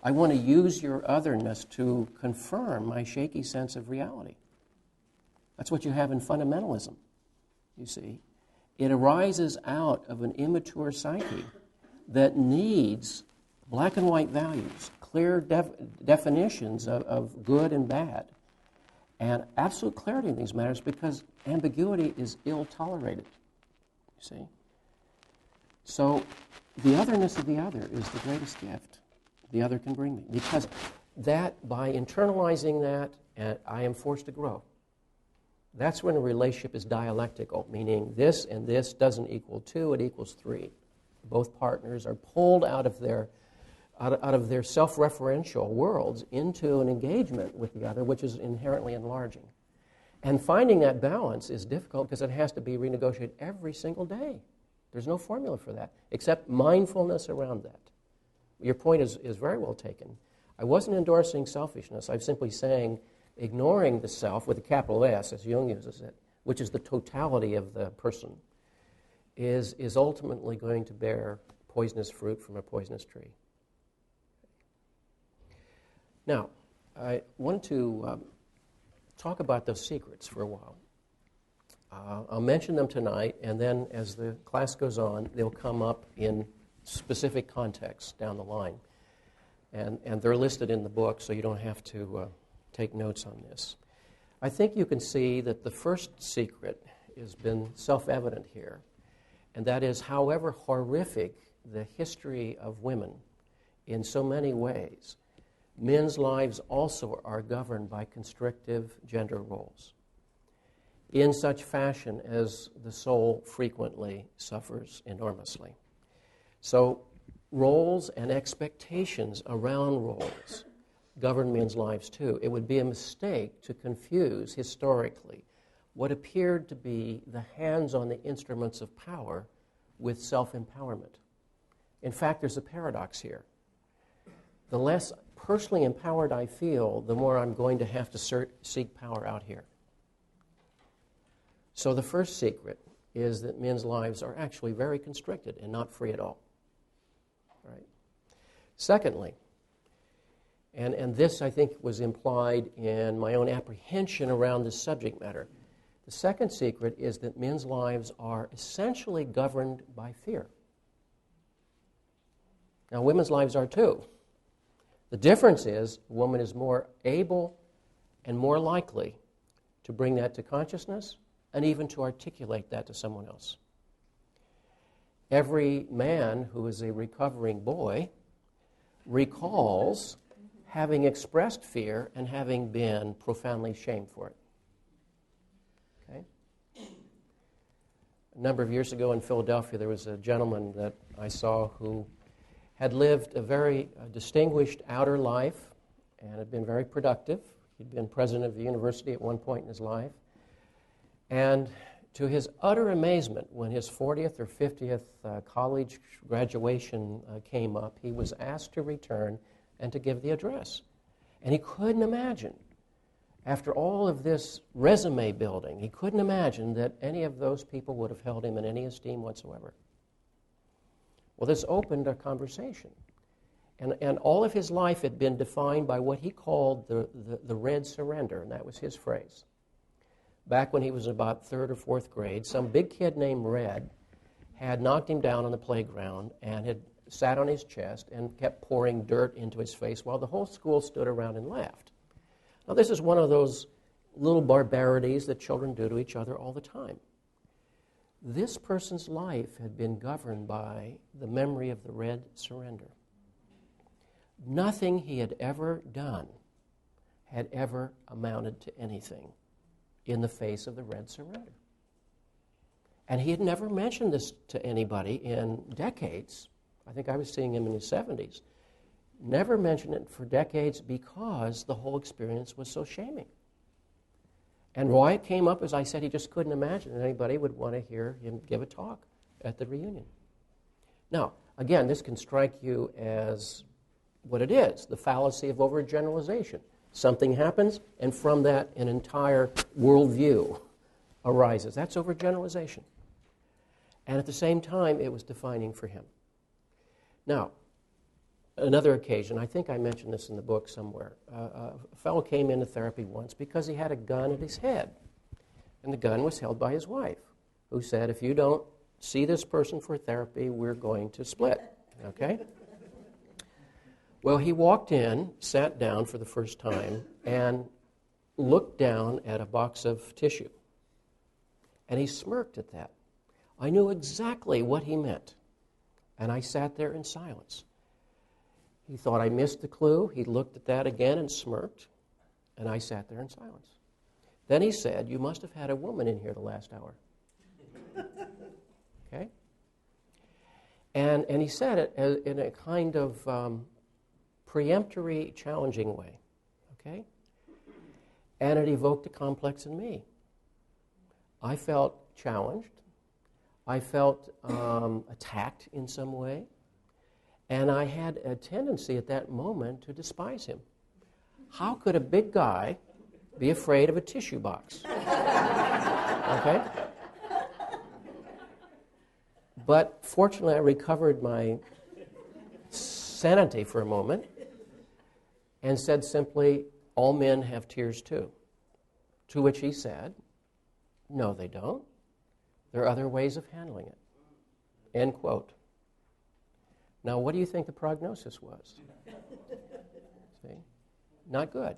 I want to use your otherness to confirm my shaky sense of reality. That's what you have in fundamentalism, you see. It arises out of an immature psyche that needs black and white values, clear definitions of good and bad, and absolute clarity in these matters, because ambiguity is ill-tolerated, you see. So the otherness of the other is the greatest gift the other can bring me, because that, by internalizing that, I am forced to grow. That's when a relationship is dialectical, meaning this and this doesn't equal 2, it equals 3. Both partners are pulled out of their self-referential worlds into an engagement with the other, which is inherently enlarging. And finding that balance is difficult because it has to be renegotiated every single day. There's no formula for that, except mindfulness around that. Your point is very well taken. I wasn't endorsing selfishness. I'm simply saying ignoring the self, with a capital S, as Jung uses it, which is the totality of the person, is ultimately going to bear poisonous fruit from a poisonous tree. Now, I want to talk about those secrets for a while. I'll mention them tonight, and then as the class goes on, they'll come up in specific contexts down the line. And they're listed in the book, so you don't have to take notes on this. I think you can see that the first secret has been self-evident here, and that is, however horrific the history of women in so many ways, men's lives also are governed by constrictive gender roles in such fashion as the soul frequently suffers enormously. So roles and expectations around roles govern men's lives too. It would be a mistake to confuse historically what appeared to be the hands on the instruments of power with self-empowerment. In fact, there's a paradox here. The less personally empowered I feel, the more I'm going to have to seek power out here. So the first secret is that men's lives are actually very constricted and not free at all. Right? Secondly, and this I think was implied in my own apprehension around this subject matter, the second secret is that men's lives are essentially governed by fear. Now, women's lives are too. The difference is a woman is more able and more likely to bring that to consciousness and even to articulate that to someone else. Every man who is a recovering boy recalls having expressed fear and having been profoundly shamed for it. Okay? A number of years ago in Philadelphia, there was a gentleman that I saw who had lived a very distinguished outer life and had been very productive. He'd been president of the university at one point in his life. And to his utter amazement, when his 40th or 50th college graduation came up, he was asked to return and to give the address. And he couldn't imagine, after all of this resume building, he couldn't imagine that any of those people would have held him in any esteem whatsoever. Well, this opened a conversation. And all of his life had been defined by what he called the red surrender, and that was his phrase. Back when he was about third or fourth grade, some big kid named Red had knocked him down on the playground and had sat on his chest and kept pouring dirt into his face while the whole school stood around and laughed. Now, this is one of those little barbarities that children do to each other all the time. This person's life had been governed by the memory of the red surrender. Nothing he had ever done had ever amounted to anything in the face of the red surrender. And he had never mentioned this to anybody in decades. I think I was seeing him in his 70s. Never mentioned it for decades because the whole experience was so shaming. And why it came up, as I said, he just couldn't imagine that anybody would want to hear him give a talk at the reunion. Now, again, this can strike you as what it is, the fallacy of overgeneralization. Something happens, and from that, an entire worldview arises. That's overgeneralization. And at the same time, it was defining for him. Now, another occasion, I think I mentioned this in the book somewhere, a fellow came into therapy once because he had a gun at his head. And the gun was held by his wife, who said, if you don't see this person for therapy, we're going to split. Okay? Well, he walked in, sat down for the first time, and looked down at a box of tissue. And he smirked at that. I knew exactly what he meant. And I sat there in silence. He thought I missed the clue. He looked at that again and smirked. And I sat there in silence. Then he said, you must have had a woman in here the last hour. Okay? And he said it in a kind of preemptory, challenging way. Okay? And it evoked a complex in me. I felt challenged. I felt attacked in some way. And I had a tendency at that moment to despise him. How could a big guy be afraid of a tissue box? Okay? But fortunately, I recovered my sanity for a moment and said simply, all men have tears too. To which he said, no, they don't. There are other ways of handling it. End quote. Now, what do you think the prognosis was? See? Not good.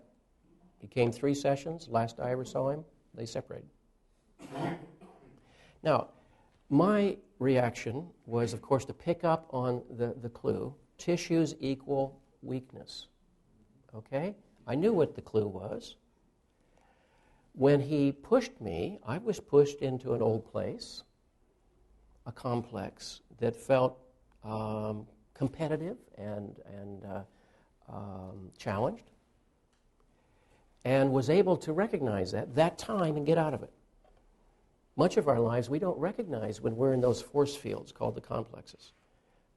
He came 3 sessions. Last I ever saw him, they separated. Now, my reaction was, of course, to pick up on the clue, tissues equal weakness. Okay? I knew what the clue was. When he pushed me, I was pushed into an old place, a complex that felt competitive and challenged, and was able to recognize that time and get out of it. Much of our lives we don't recognize when we're in those force fields called the complexes,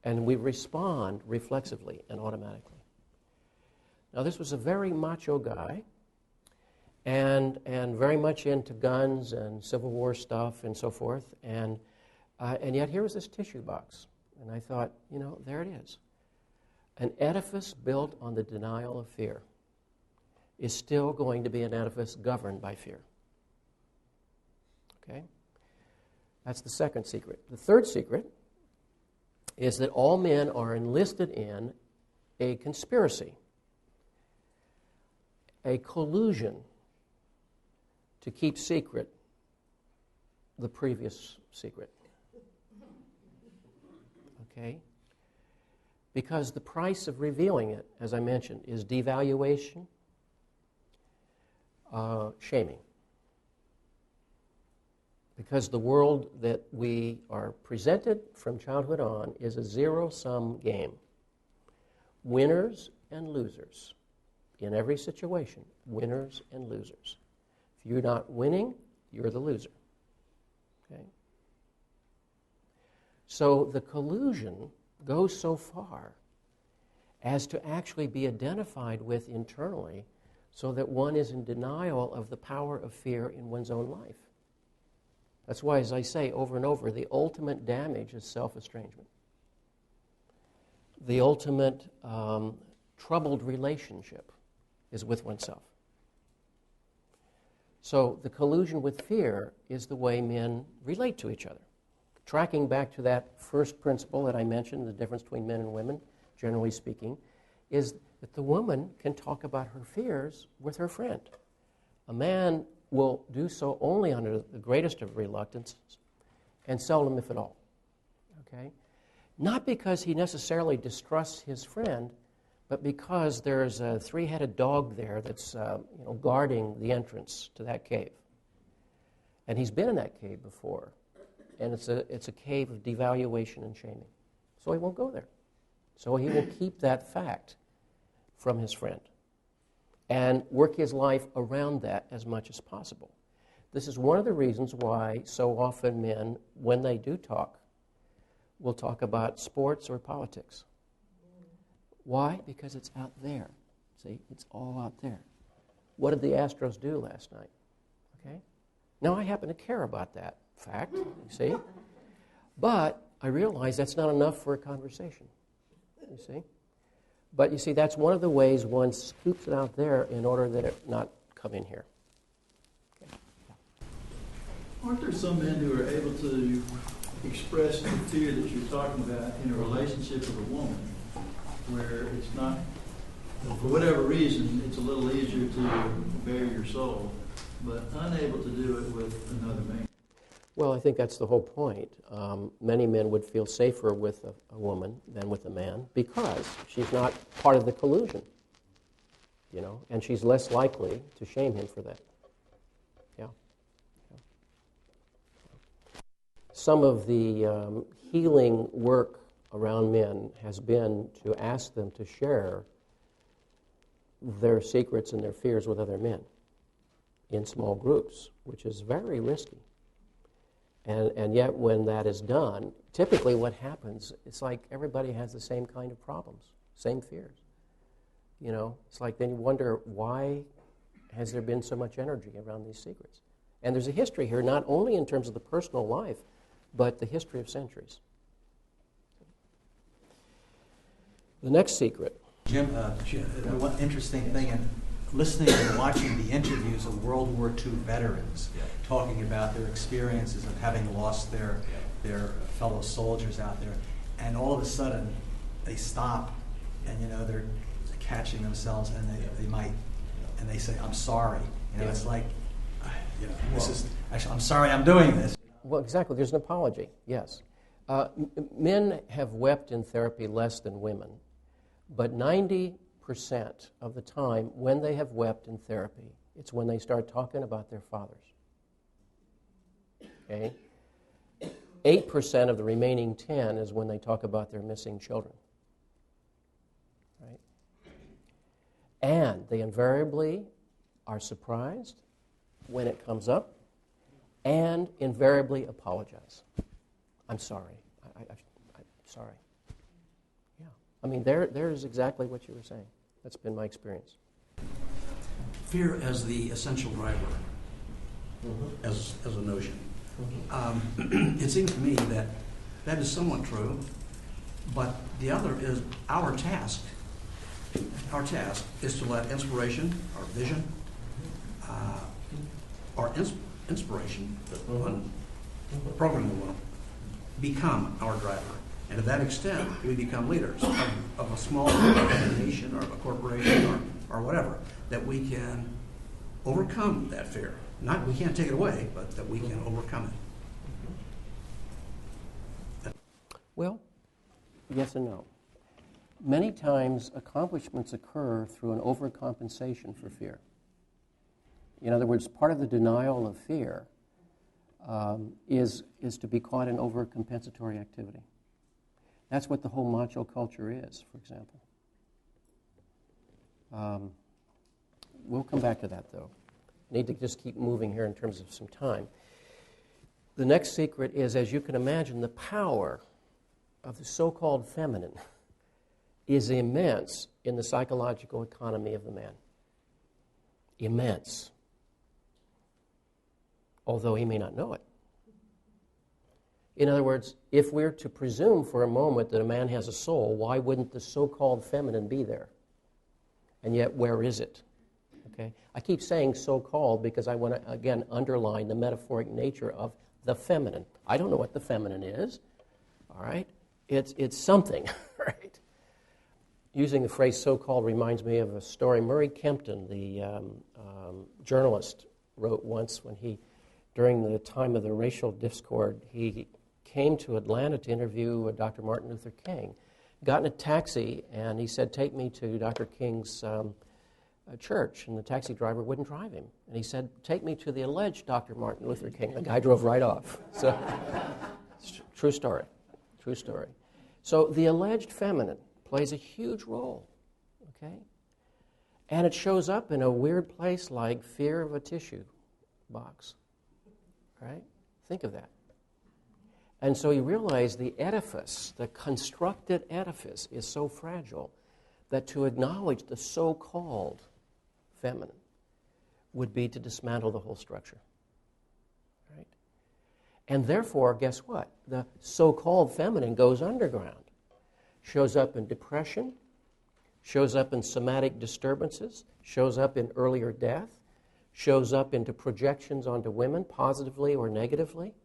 and we respond reflexively and automatically. Now, this was a very macho guy, and very much into guns and Civil War stuff and so forth, and yet here was this tissue box, and I thought, there it is. An edifice built on the denial of fear is still going to be an edifice governed by fear. Okay? That's the second secret. The third secret is that all men are enlisted in a conspiracy, a collusion to keep secret the previous secret. Okay? Because the price of revealing it, as I mentioned, is devaluation, shaming. Because the world that we are presented from childhood on is a zero-sum game. Winners and losers. In every situation, winners and losers. If you're not winning, you're the loser. Okay? So the collusion goes so far as to actually be identified with internally so that one is in denial of the power of fear in one's own life. That's why, as I say over and over, the ultimate damage is self-estrangement. The ultimate troubled relationship is with oneself. So the collusion with fear is the way men relate to each other. Tracking back to that first principle that I mentioned, the difference between men and women, generally speaking, is that the woman can talk about her fears with her friend. A man will do so only under the greatest of reluctances, and seldom if at all. Okay? Not because he necessarily distrusts his friend, but because there's a three-headed dog there that's guarding the entrance to that cave. And he's been in that cave before, and it's a cave of devaluation and shaming. So he won't go there. So he will keep that fact from his friend and work his life around that as much as possible. This is one of the reasons why so often men, when they do talk, will talk about sports or politics. Why? Because it's out there. See, it's all out there. What did the Astros do last night? Okay? Now, I happen to care about that fact, you see, but I realize that's not enough for a conversation, you see. But you see, that's one of the ways one scoops it out there in order that it not come in here. Okay. Aren't there some men who are able to express the fear that you're talking about in a relationship with a woman, where it's not, for whatever reason, it's a little easier to bare your soul, but unable to do it with another man? Well, I think that's the whole point. Many men would feel safer with a woman than with a man because she's not part of the collusion, and she's less likely to shame him for that. Yeah. Some of the healing work around men has been to ask them to share their secrets and their fears with other men in small groups, which is very risky. And yet when that is done, typically what happens, it's like everybody has the same kind of problems, same fears. It's like then you wonder, why has there been so much energy around these secrets? And there's a history here, not only in terms of the personal life, but the history of centuries. The next secret. Jim, one interesting thing, in listening and watching the interviews of World War II veterans talking about their experiences of having lost their fellow soldiers out there, and all of a sudden they stop and they're catching themselves and they say, "I'm sorry." It's like, this is actually, I'm sorry I'm doing this. Well, exactly. There's an apology, yes. Men have wept in therapy less than women, but 90% of the time when they have wept in therapy, it's when they start talking about their fathers. Okay? 8% of the remaining 10 is when they talk about their missing children. Right? And they invariably are surprised when it comes up and invariably apologize. I'm sorry. I'm sorry. Yeah. I mean, there is exactly what you were saying. That's been my experience. Fear as the essential driver, as a notion. It seems to me that that is somewhat true, but the other is our task. Our task is to let inspiration, or vision, or inspiration on programming will become our driver. And to that extent, we become leaders of a small group, of a nation, or of a corporation, or whatever, that we can overcome that fear. We can't take it away, but that we can overcome it. Well, yes and no. Many times, accomplishments occur through an overcompensation for fear. In other words, part of the denial of fear is to be caught in overcompensatory activity. That's what the whole macho culture is, for example. We'll come back to that, though. Need to just keep moving here in terms of some time. The next secret is, as you can imagine, the power of the so-called feminine is immense in the psychological economy of the man. Immense. Although he may not know it. In other words, if we're to presume for a moment that a man has a soul, why wouldn't the so-called feminine be there? And yet, where is it? Okay? I keep saying so-called because I want to, again, underline the metaphoric nature of the feminine. I don't know what the feminine is, all right? It's something, right? Using the phrase so-called reminds me of a story Murray Kempton, the journalist, wrote once when he, during the time of the racial discord, he came to Atlanta to interview Dr. Martin Luther King. Got in a taxi, and he said, "Take me to Dr. King's church." And the taxi driver wouldn't drive him. And he said, "Take me to the alleged Dr. Martin Luther King." The guy drove right off. So, true story. True story. So the alleged feminine plays a huge role, okay? And it shows up in a weird place like fear of a tissue box, right? Think of that. And so you realize the edifice, the constructed edifice, is so fragile that to acknowledge the so-called feminine would be to dismantle the whole structure, right? And therefore, guess what? The so-called feminine goes underground, shows up in depression, shows up in somatic disturbances, shows up in earlier death, shows up into projections onto women, positively or negatively,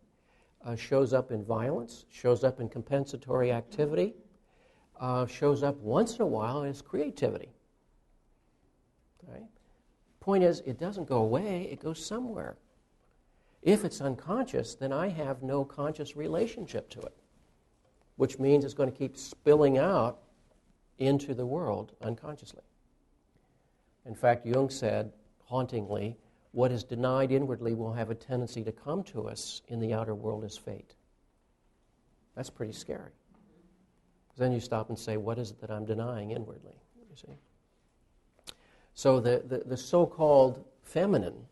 shows up in violence, shows up in compensatory activity, shows up once in a while as creativity. Right? Point is, it doesn't go away, it goes somewhere. If it's unconscious, then I have no conscious relationship to it, which means it's going to keep spilling out into the world unconsciously. In fact, Jung said, hauntingly, what is denied inwardly will have a tendency to come to us in the outer world as fate. That's pretty scary. Then you stop and say, what is it that I'm denying inwardly? You see? So the so-called feminine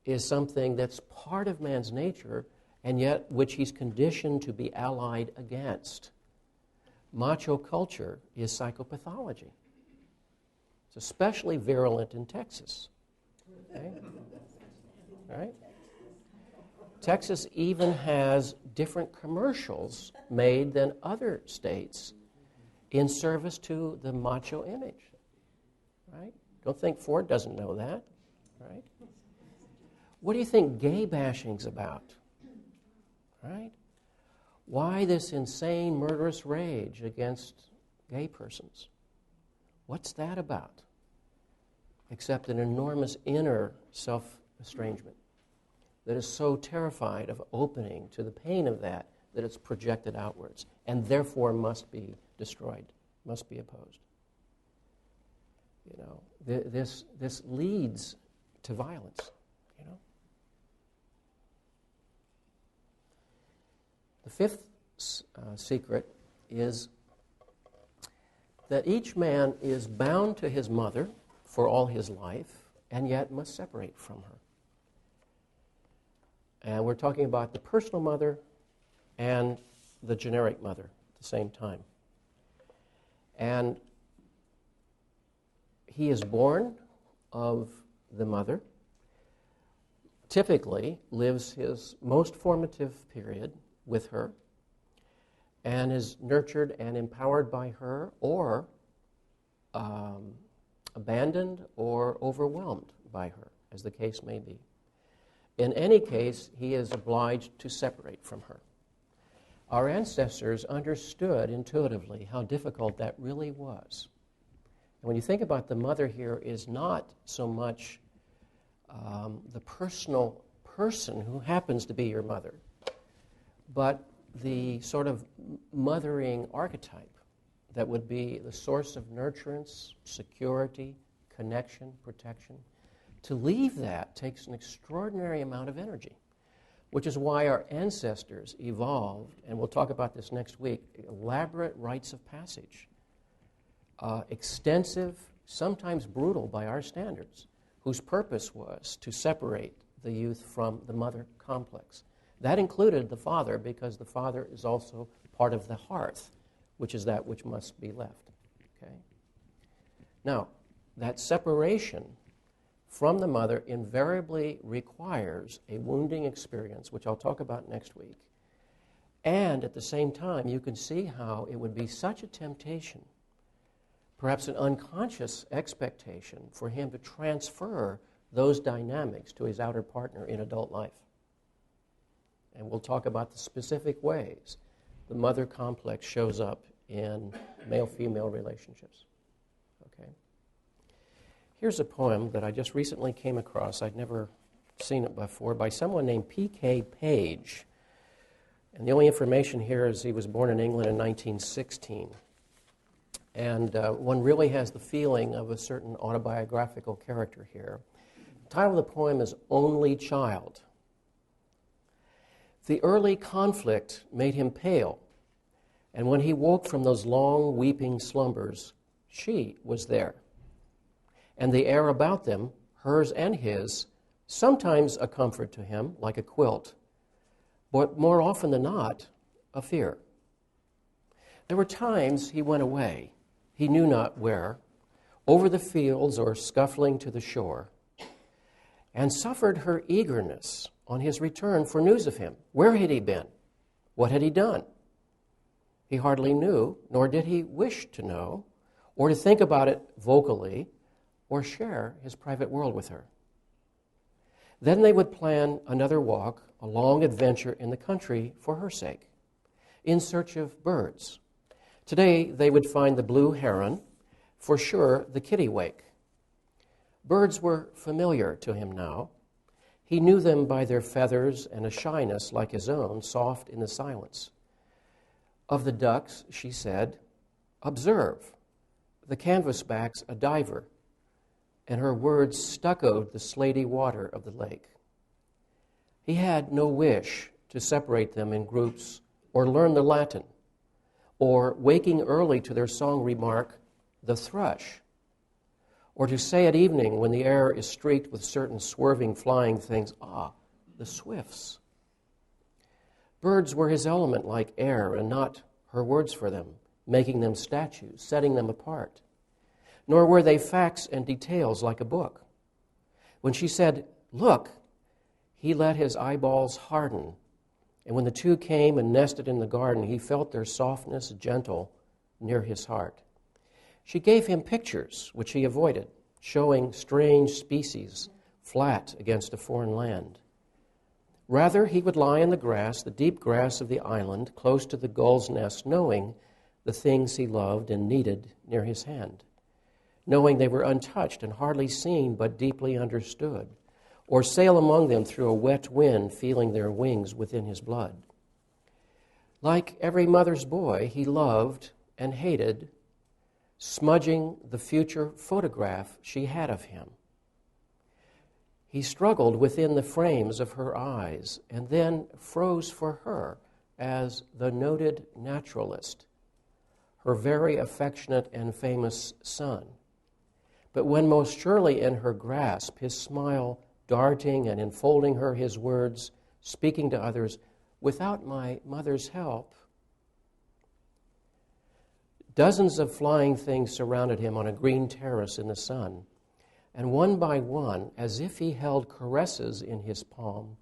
is something that's part of man's nature, and yet which he's conditioned to be allied against. Macho culture is psychopathology. It's especially virulent in Texas. Okay? Right? Texas even has different commercials made than other states in service to the macho image. Right? Don't think Ford doesn't know that. Right? What do you think gay bashing's about? Right? Why this insane, murderous rage against gay persons? What's that about? Except an enormous inner self-estrangement. that is so terrified of opening to the pain of that it's projected outwards, and therefore must be destroyed, must be opposed. You know, this leads to violence, you know. The fifth secret is that each man is bound to his mother for all his life, and yet must separate from her. And we're talking about the personal mother and the generic mother at the same time. And he is born of the mother, typically lives his most formative period with her, and is nurtured and empowered by her, or abandoned or overwhelmed by her, as the case may be. In any case, he is obliged to separate from her. Our ancestors understood intuitively how difficult that really was. And when you think about the mother here is not so much the personal person who happens to be your mother, but the sort of mothering archetype that would be the source of nurturance, security, connection, protection. To leave that takes an extraordinary amount of energy, which is why our ancestors evolved, and we'll talk about this next week, elaborate rites of passage, extensive, sometimes brutal by our standards, whose purpose was to separate the youth from the mother complex. That included the father, because the father is also part of the hearth, which is that which must be left. Okay? Now, that separation from the mother invariably requires a wounding experience, which I'll talk about next week. And at the same time, you can see how it would be such a temptation, perhaps an unconscious expectation, for him to transfer those dynamics to his outer partner in adult life. And we'll talk about the specific ways the mother complex shows up in male-female relationships. Okay? Here's a poem that I just recently came across. I'd never seen it before, by someone named P.K. Page. And the only information here is he was born in England in 1916. And one really has the feeling of a certain autobiographical character here. The title of the poem is Only Child. The early conflict made him pale, and when he woke from those long weeping slumbers, she was there. And the air about them, hers and his, sometimes a comfort to him, like a quilt, but more often than not, a fear. There were times he went away, he knew not where, over the fields or scuffling to the shore, and suffered her eagerness on his return for news of him. Where had he been? What had he done? He hardly knew, nor did he wish to know, or to think about it vocally, or share his private world with her. Then they would plan another walk, a long adventure in the country for her sake, in search of birds. Today they would find the blue heron, for sure the kittiwake. Birds were familiar to him now. He knew them by their feathers and a shyness like his own, soft in the silence. Of the ducks, she said, observe, the canvasback's a diver, and her words stuccoed the slaty water of the lake. He had no wish to separate them in groups or learn the Latin, or waking early to their song remark, the thrush, or to say at evening when the air is streaked with certain swerving flying things, the swifts. Birds were his element like air, and not her words for them, making them statues, setting them apart. Nor were they facts and details like a book. When she said, look, he let his eyeballs harden, and when the two came and nested in the garden, he felt their softness gentle near his heart. She gave him pictures, which he avoided, showing strange species flat against a foreign land. Rather, he would lie in the grass, the deep grass of the island, close to the gull's nest, knowing the things he loved and needed near his hand, knowing they were untouched and hardly seen but deeply understood, or sail among them through a wet wind, feeling their wings within his blood. Like every mother's boy, he loved and hated, smudging the future photograph she had of him. He struggled within the frames of her eyes and then froze for her as the noted naturalist, her very affectionate and famous son. But when most surely in her grasp, his smile darting and enfolding her, his words, speaking to others, without my mother's help. Dozens of flying things surrounded him on a green terrace in the sun, and one by one, as if he held caresses in his palm,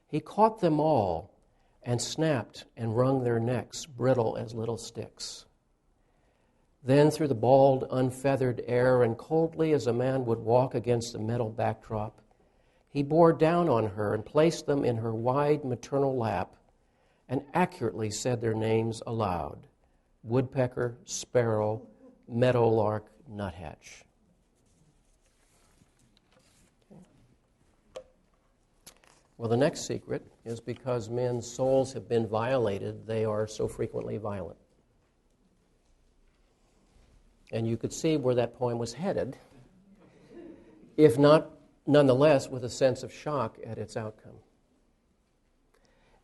he caught them all and snapped and wrung their necks, brittle as little sticks. Then through the bald, unfeathered air, and coldly as a man would walk against a metal backdrop, he bore down on her and placed them in her wide maternal lap and accurately said their names aloud: woodpecker, sparrow, meadowlark, nuthatch. Well, the next secret is because men's souls have been violated, they are so frequently violent. And you could see where that poem was headed, if not nonetheless with a sense of shock at its outcome.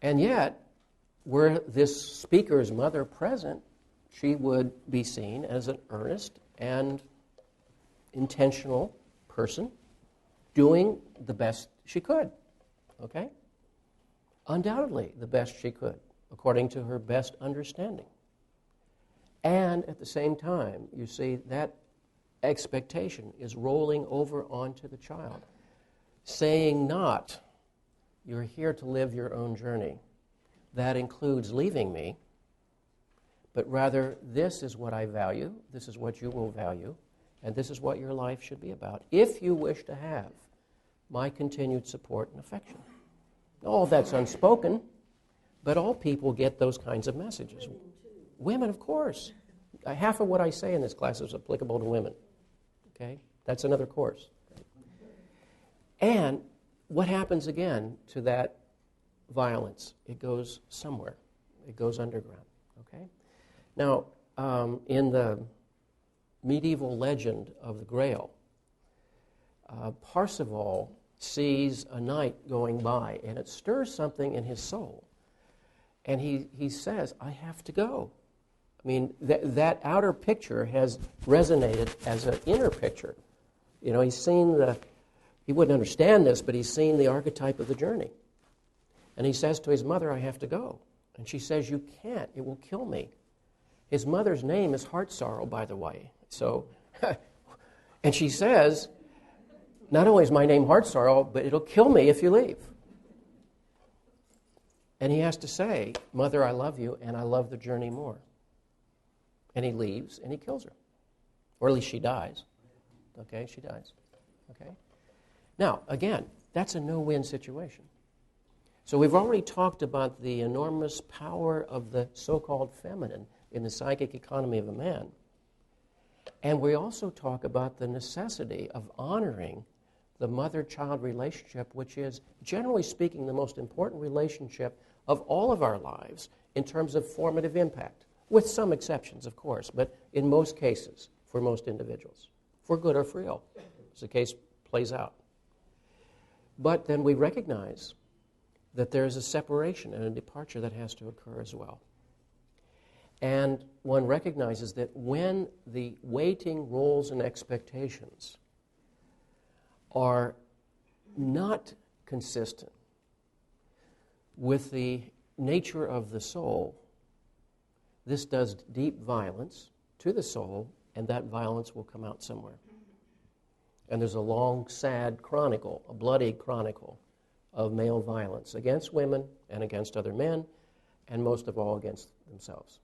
And yet, were this speaker's mother present, she would be seen as an earnest and intentional person doing the best she could. Okay? Undoubtedly the best she could, according to her best understanding. And at the same time, you see, that expectation is rolling over onto the child, saying not, you're here to live your own journey. That includes leaving me, but rather, this is what I value, this is what you will value, and this is what your life should be about, if you wish to have my continued support and affection. All that's unspoken, but all people get those kinds of messages. Women, of course. Half of what I say in this class is applicable to women. Okay? That's another course. And what happens again to that violence? It goes somewhere. It goes underground. Okay? Now, in the medieval legend of the Grail, Parsifal sees a knight going by, and it stirs something in his soul. And he says, I have to go. I mean, that outer picture has resonated as an inner picture. You know, he's seen he wouldn't understand this, but he's seen the archetype of the journey. And he says to his mother, I have to go. And she says, you can't, it will kill me. His mother's name is Heart Sorrow, by the way. So, and she says, not only is my name Heart Sorrow, but it'll kill me if you leave. And he has to say, Mother, I love you, and I love the journey more. And he leaves, and he kills her. Or at least she dies. Okay, she dies. Okay? Now, again, that's a no-win situation. So we've already talked about the enormous power of the so-called feminine in the psychic economy of a man. And we also talk about the necessity of honoring the mother-child relationship, which is, generally speaking, the most important relationship of all of our lives in terms of formative impact, with some exceptions, of course, but in most cases, for most individuals, for good or for ill, as the case plays out. But then we recognize that there's a separation and a departure that has to occur as well. And one recognizes that when the waiting roles and expectations are not consistent with the nature of the soul, this does deep violence to the soul, and that violence will come out somewhere. And there's a long, sad chronicle, a bloody chronicle of male violence against women and against other men, and most of all against themselves.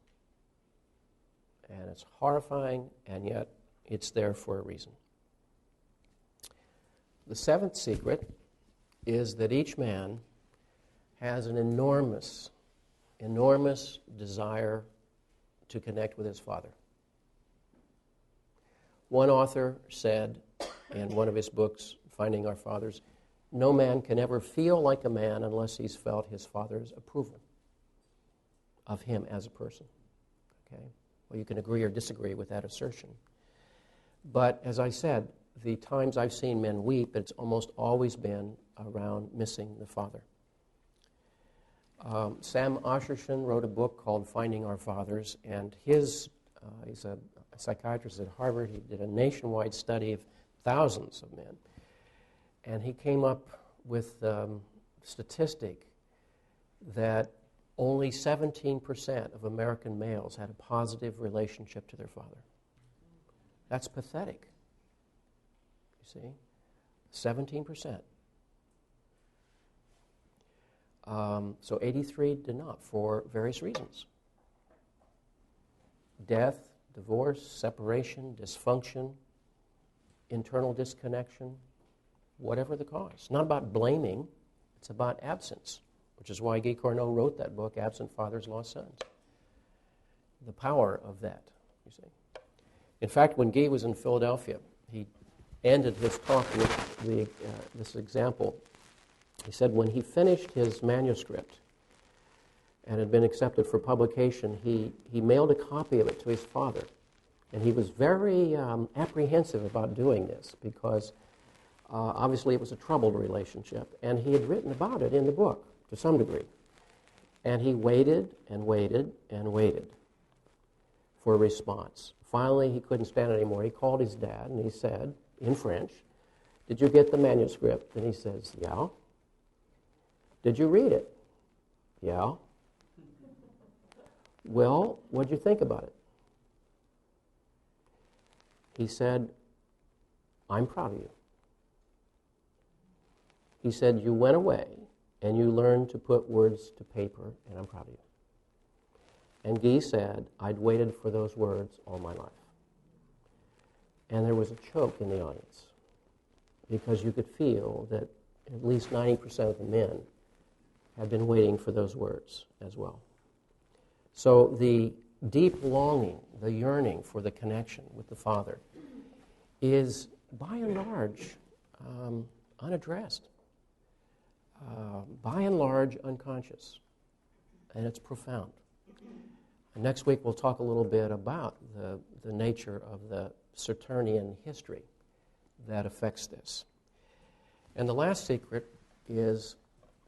And it's horrifying, and yet it's there for a reason. The seventh secret is that each man has an enormous, enormous desire to connect with his father. One author said in one of his books, Finding Our Fathers, no man can ever feel like a man unless he's felt his father's approval of him as a person. Okay? Well, you can agree or disagree with that assertion. But as I said, the times I've seen men weep, it's almost always been around missing the father. Sam Ashershin wrote a book called Finding Our Fathers, and he's a psychiatrist at Harvard. He did a nationwide study of thousands of men, and he came up with statistic that only 17% of American males had a positive relationship to their father. That's pathetic. You see? 17%. So 83 did not, for various reasons. Death, divorce, separation, dysfunction, internal disconnection, whatever the cause. It's not about blaming, it's about absence, which is why Guy Corneau wrote that book, Absent Fathers, Lost Sons. The power of that, you see. In fact, when Guy was in Philadelphia, he ended his talk with this example. He said when he finished his manuscript and had been accepted for publication, he mailed a copy of it to his father. And he was very apprehensive about doing this because obviously it was a troubled relationship. And he had written about it in the book to some degree. And he waited and waited and waited for a response. Finally, he couldn't stand it anymore. He called his dad and he said, in French, "Did you get the manuscript?" And he says, "Yeah." "Did you read it?" "Yeah." "Well, what'd you think about it?" He said, "I'm proud of you." He said, "You went away and you learned to put words to paper, and I'm proud of you." And Guy said, "I'd waited for those words all my life." And there was a choke in the audience because you could feel that at least 90% of the men had been waiting for those words as well. So the deep longing, the yearning for the connection with the Father is, by and large, unaddressed, by and large, unconscious, and it's profound. And next week we'll talk a little bit about the nature of the Saturnian history that affects this. And the last secret is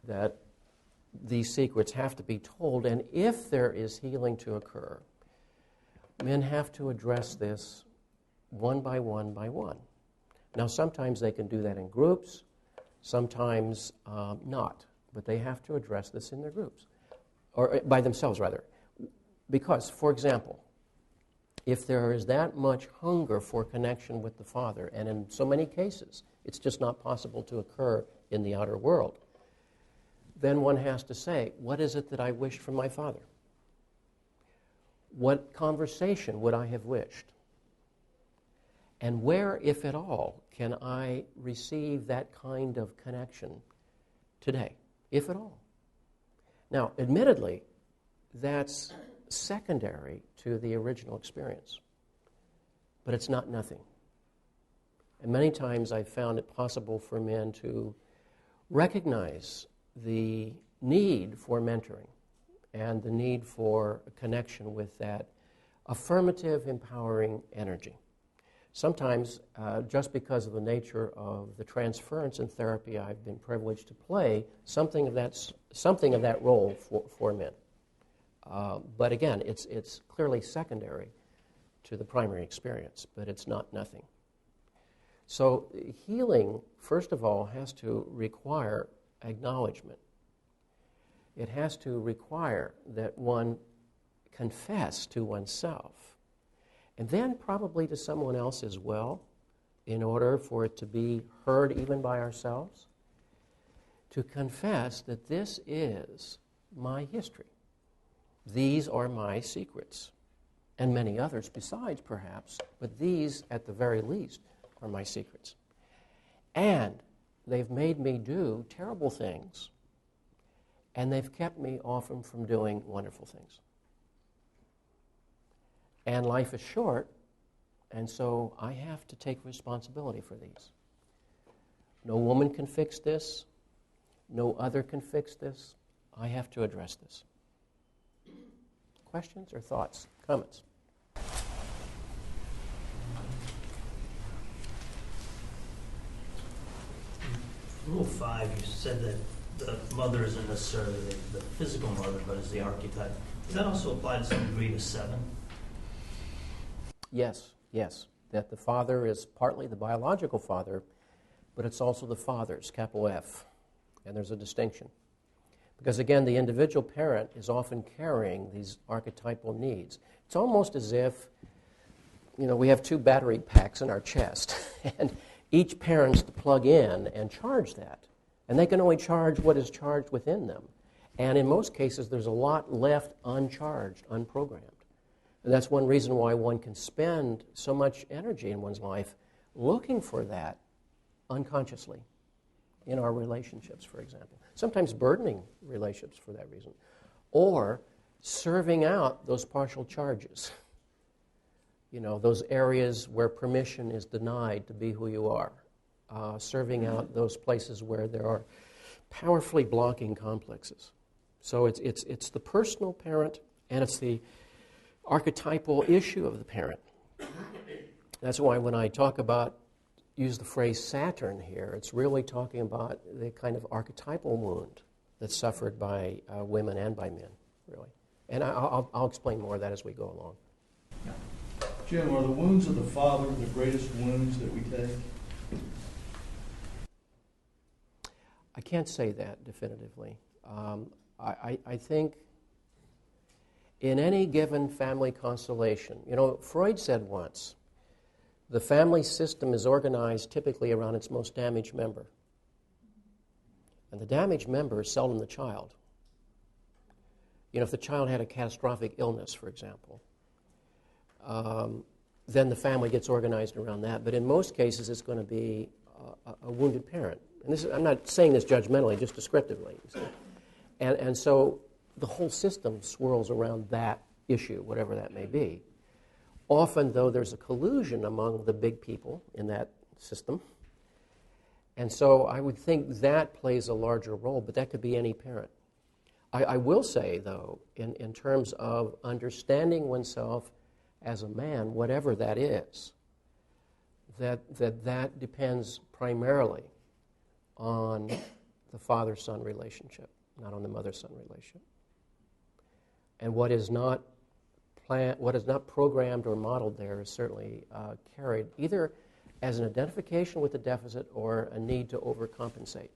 that these secrets have to be told, and if there is healing to occur, men have to address this one by one by one. Now, sometimes they can do that in groups, sometimes not, but they have to address this in their groups, or by themselves, rather. Because, for example, if there is that much hunger for connection with the Father, and in so many cases it's just not possible to occur in the outer world, then one has to say, what is it that I wished from my Father? What conversation would I have wished? And where, if at all, can I receive that kind of connection today, if at all? Now, admittedly, that's secondary to the original experience, but it's not nothing. And many times I've found it possible for men to recognize the need for mentoring and the need for a connection with that affirmative, empowering energy. Sometimes, just because of the nature of the transference in therapy I've been privileged to play, something of that role for men. But again, it's clearly secondary to the primary experience, but it's not nothing. So healing, first of all, has to require acknowledgement. It has to require that one confess to oneself, and then probably to someone else as well, in order for it to be heard even by ourselves, to confess that this is my history. These are my secrets, and many others besides, perhaps, but these, at the very least, are my secrets. And they've made me do terrible things, and they've kept me often from doing wonderful things. And life is short, and so I have to take responsibility for these. No woman can fix this. No other can fix this. I have to address this. Questions or thoughts? Comments? Rule 5, you said that the mother isn't necessarily the physical mother, but is the archetype. Does that also apply to some degree to 7? Yes, yes. That the father is partly the biological father, but it's also the fathers, capital F. And there's a distinction. Because again, the individual parent is often carrying these archetypal needs. It's almost as if, we have 2 battery packs in our chest, and each parent's to plug in and charge that. And they can only charge what is charged within them. And in most cases, there's a lot left uncharged, unprogrammed. And that's one reason why one can spend so much energy in one's life looking for that unconsciously in our relationships, for example. Sometimes burdening relationships for that reason. Or serving out those partial charges. Those areas where permission is denied to be who you are. Serving out those places where there are powerfully blocking complexes. So it's the personal parent, and it's the archetypal issue of the parent. That's why when I use the phrase Saturn here, it's really talking about the kind of archetypal wound that's suffered by women and by men, really. And I'll explain more of that as we go along. Jim, are the wounds of the father the greatest wounds that we take? I can't say that definitively. I think in any given family constellation, Freud said once, the family system is organized typically around its most damaged member. And the damaged member is seldom the child. If the child had a catastrophic illness, for example, then the family gets organized around that. But in most cases, it's going to be a wounded parent. And I'm not saying this judgmentally, just descriptively. And so the whole system swirls around that issue, whatever that may be. Often, though, there's a collusion among the big people in that system. And so I would think that plays a larger role, but that could be any parent. I will say, though, in terms of understanding oneself as a man, whatever that is, that depends primarily on the father-son relationship, not on the mother-son relationship. And what is not programmed or modeled there is certainly carried either as an identification with the deficit or a need to overcompensate,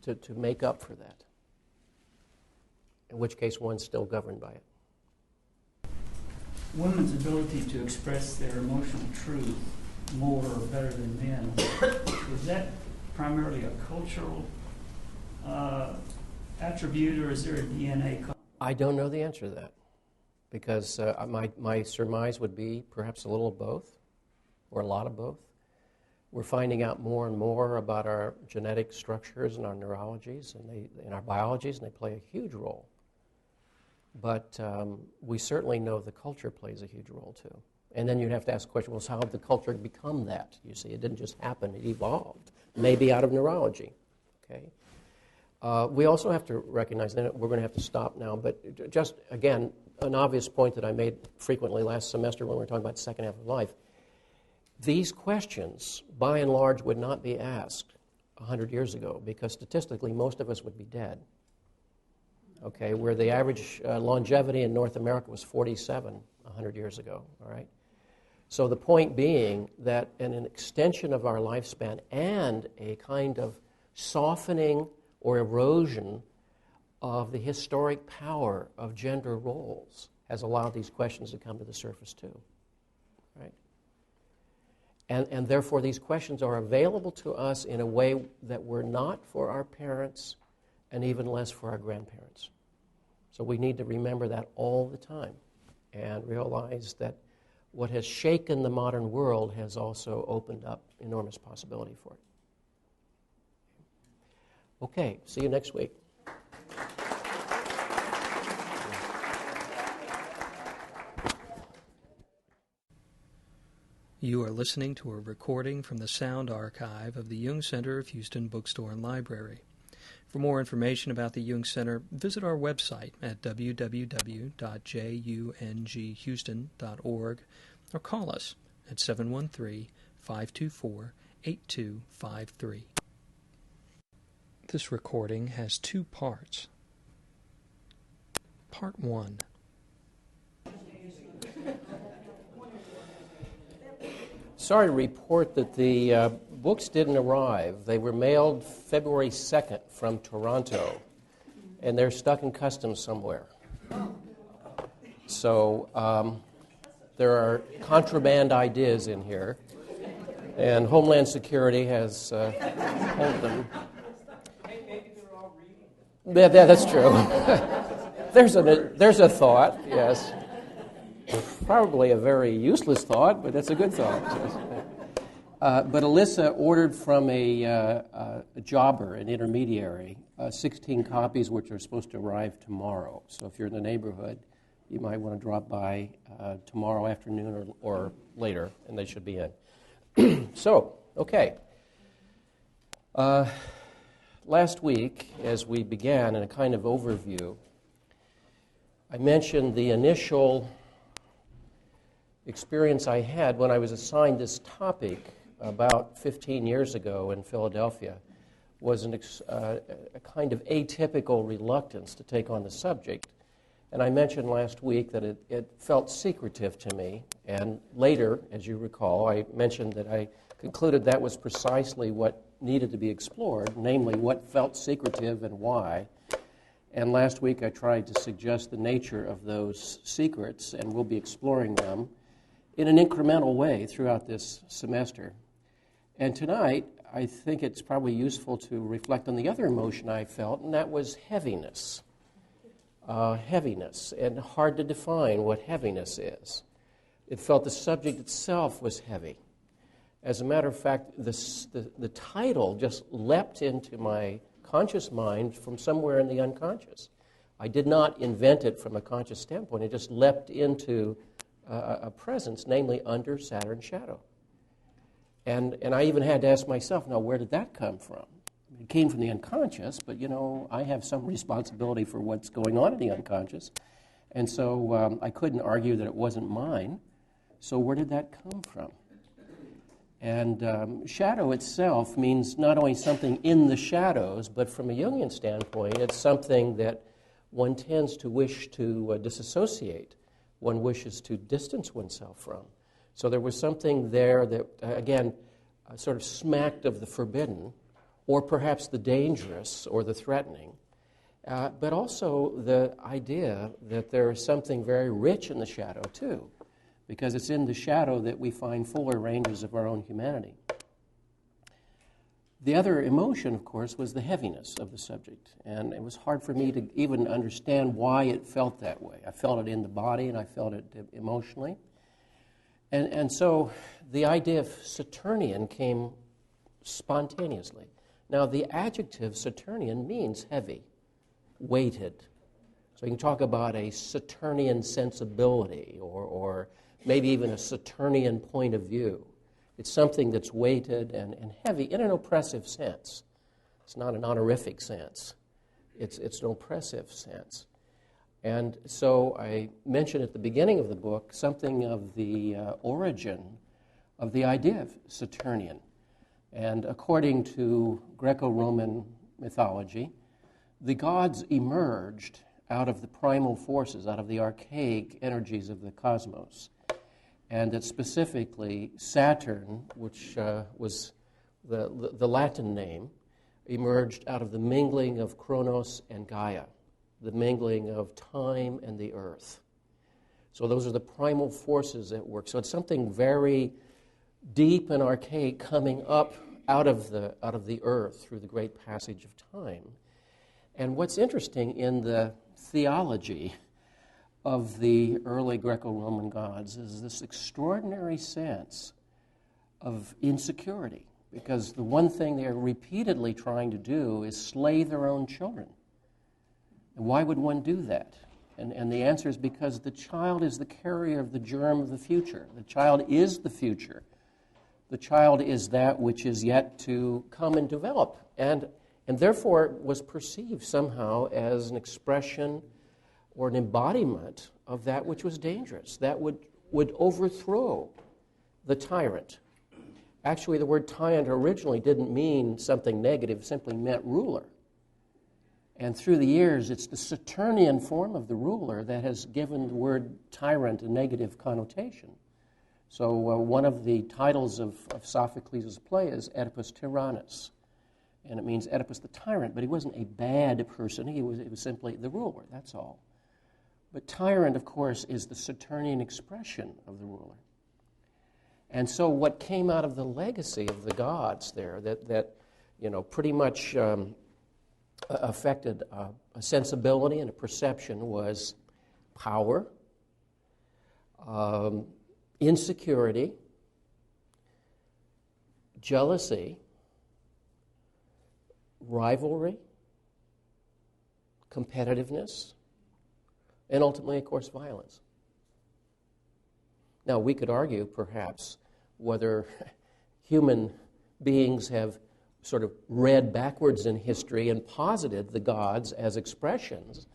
to make up for that, in which case one's still governed by it. Women's ability to express their emotional truth more or better than men, is that primarily a cultural attribute, or is there a DNA? I don't know the answer to that, because my surmise would be perhaps a little of both, or a lot of both. We're finding out more and more about our genetic structures and our neurologies and our biologies, and they play a huge role. But we certainly know the culture plays a huge role too. And then you'd have to ask the question, well, how did the culture become that? You see, it didn't just happen, it evolved, maybe out of neurology. Okay. We also have to recognize, and we're going to have to stop now, but just, again, an obvious point that I made frequently last semester when we were talking about the second half of life. These questions, by and large, would not be asked 100 years ago, because statistically, most of us would be dead. Okay, where the average longevity in North America was 47 100 years ago, all right? So the point being that an extension of our lifespan and a kind of softening or erosion of the historic power of gender roles has allowed these questions to come to the surface too, right? And therefore these questions are available to us in a way that were not for our parents and even less for our grandparents. So we need to remember that all the time and realize that what has shaken the modern world has also opened up enormous possibility for it. Okay, see you next week. You are listening to a recording from the sound archive of the Jung Center of Houston Bookstore and Library. For more information about the Jung Center, visit our website at www.junghouston.org or call us at 713-524-8253. This recording has two parts. Part 1. Sorry to report that the books didn't arrive. They were mailed February 2nd from Toronto, and they're stuck in customs somewhere. So there are contraband ideas in here, and Homeland Security has held them. Yeah, that's true. There's a thought, yes. Probably a very useless thought, but it's a good thought. But Alyssa ordered from a jobber, an intermediary, 16 copies which are supposed to arrive tomorrow. So if you're in the neighborhood, you might want to drop by tomorrow afternoon or later, and they should be in. So, okay. Last week, as we began in a kind of overview, I mentioned the initial experience I had when I was assigned this topic about 15 years ago in Philadelphia was a kind of atypical reluctance to take on the subject. And I mentioned last week that it felt secretive to me. And later, as you recall, I mentioned that I concluded that was precisely what needed to be explored, namely what felt secretive and why. And last week I tried to suggest the nature of those secrets, and we'll be exploring them in an incremental way throughout this semester. And tonight, I think it's probably useful to reflect on the other emotion I felt, and that was heaviness. Heaviness, and hard to define what heaviness is. It felt the subject itself was heavy. As a matter of fact, the title just leapt into my conscious mind from somewhere in the unconscious. I did not invent it from a conscious standpoint. It just leapt into a presence, namely under Saturn's shadow. And I even had to ask myself, now where did that come from? It came from the unconscious, but I have some responsibility for what's going on in the unconscious. And so I couldn't argue that it wasn't mine. So where did that come from? And shadow itself means not only something in the shadows, but from a Jungian standpoint, it's something that one tends to wish to disassociate. One wishes to distance oneself from. So there was something there that, again, sort of smacked of the forbidden, or perhaps the dangerous or the threatening, but also the idea that there is something very rich in the shadow, too, because it's in the shadow that we find fuller ranges of our own humanity. The other emotion, of course, was the heaviness of the subject, and it was hard for me to even understand why it felt that way. I felt it in the body, and I felt it emotionally. And so the idea of Saturnian came spontaneously. Now, the adjective Saturnian means heavy, weighted. So you can talk about a Saturnian sensibility or maybe even a Saturnian point of view. It's something that's weighted and heavy in an oppressive sense. It's not an honorific sense. It's an oppressive sense. And so I mentioned at the beginning of the book something of the origin of the idea of Saturnian. And according to Greco-Roman mythology, the gods emerged out of the primal forces, out of the archaic energies of the cosmos. And that specifically Saturn, which was the Latin name, emerged out of the mingling of Kronos and Gaia, the mingling of time and the earth. So those are the primal forces at work. So it's something very deep and archaic coming up out of the earth through the great passage of time. And what's interesting in the theology of the early Greco-Roman gods is this extraordinary sense of insecurity, because the one thing they're repeatedly trying to do is slay their own children. And why would one do that? And the answer is because the child is the carrier of the germ of the future. The child is the future. The child is that which is yet to come and develop, and therefore was perceived somehow as an expression or an embodiment of that which was dangerous, that would overthrow the tyrant. Actually, the word tyrant originally didn't mean something negative, simply meant ruler. And through the years, it's the Saturnian form of the ruler that has given the word tyrant a negative connotation. So one of the titles of Sophocles' play is Oedipus Tyrannus. And it means Oedipus the tyrant, but he wasn't a bad person. He was simply the ruler, that's all. But tyrant, of course, is the Saturnian expression of the ruler. And so what came out of the legacy of the gods there that pretty much affected a sensibility and a perception was power, insecurity, jealousy, rivalry, competitiveness, and ultimately, of course, violence. Now, we could argue, perhaps, whether human beings have sort of read backwards in history and posited the gods as expressions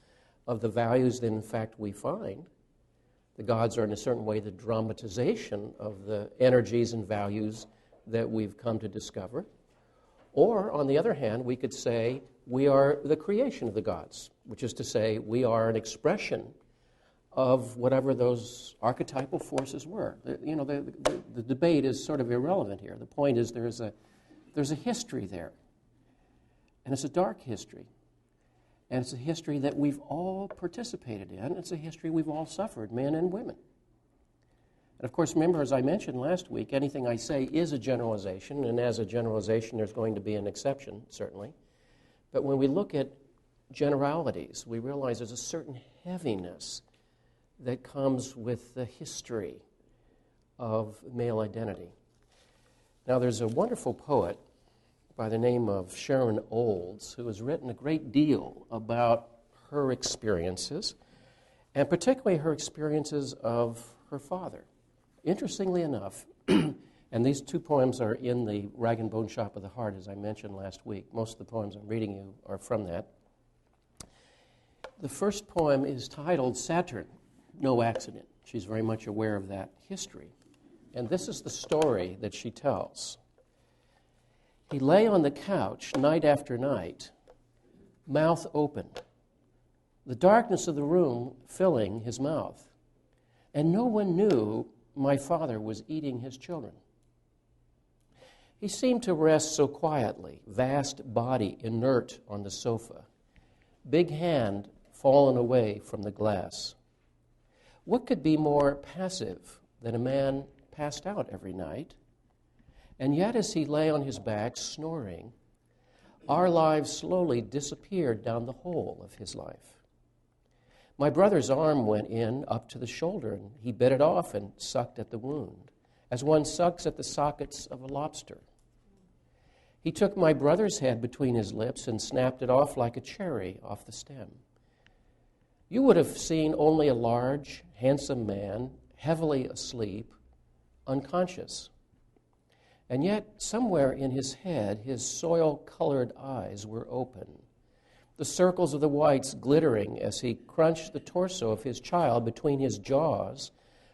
of the values that, in fact, we find. The gods are, in a certain way, the dramatization of the energies and values that we've come to discover. Or, on the other hand, we could say we are the creation of the gods, which is to say we are an expression of whatever those archetypal forces were. The debate is sort of irrelevant here. The point is there's a history there, and it's a dark history. And it's a history that we've all participated in. It's a history we've all suffered, men and women. And of course, remember, as I mentioned last week, anything I say is a generalization, and as a generalization, there's going to be an exception, certainly. But when we look at generalities, we realize there's a certain heaviness that comes with the history of male identity. Now, there's a wonderful poet by the name of Sharon Olds, who has written a great deal about her experiences, and particularly her experiences of her father. Interestingly enough, and these two poems are in the Rag and Bone Shop of the Heart, as I mentioned last week. Most of the poems I'm reading you are from that. The first poem is titled Saturn, No Accident. She's very much aware of that history. And this is the story that she tells. He lay on the couch night after night, mouth open, the darkness of the room filling his mouth. And no one knew my father was eating his children. He seemed to rest so quietly, vast body inert on the sofa, big hand fallen away from the glass. What could be more passive than a man passed out every night? And yet, as he lay on his back, snoring, our lives slowly disappeared down the hole of his life. My brother's arm went in up to the shoulder, and he bit it off and sucked at the wound, as one sucks at the sockets of a lobster. He took my brother's head between his lips and snapped it off like a cherry off the stem. You would have seen only a large, handsome man, heavily asleep, unconscious. And yet, somewhere in his head, his soil-colored eyes were open, the circles of the whites glittering as he crunched the torso of his child between his jaws,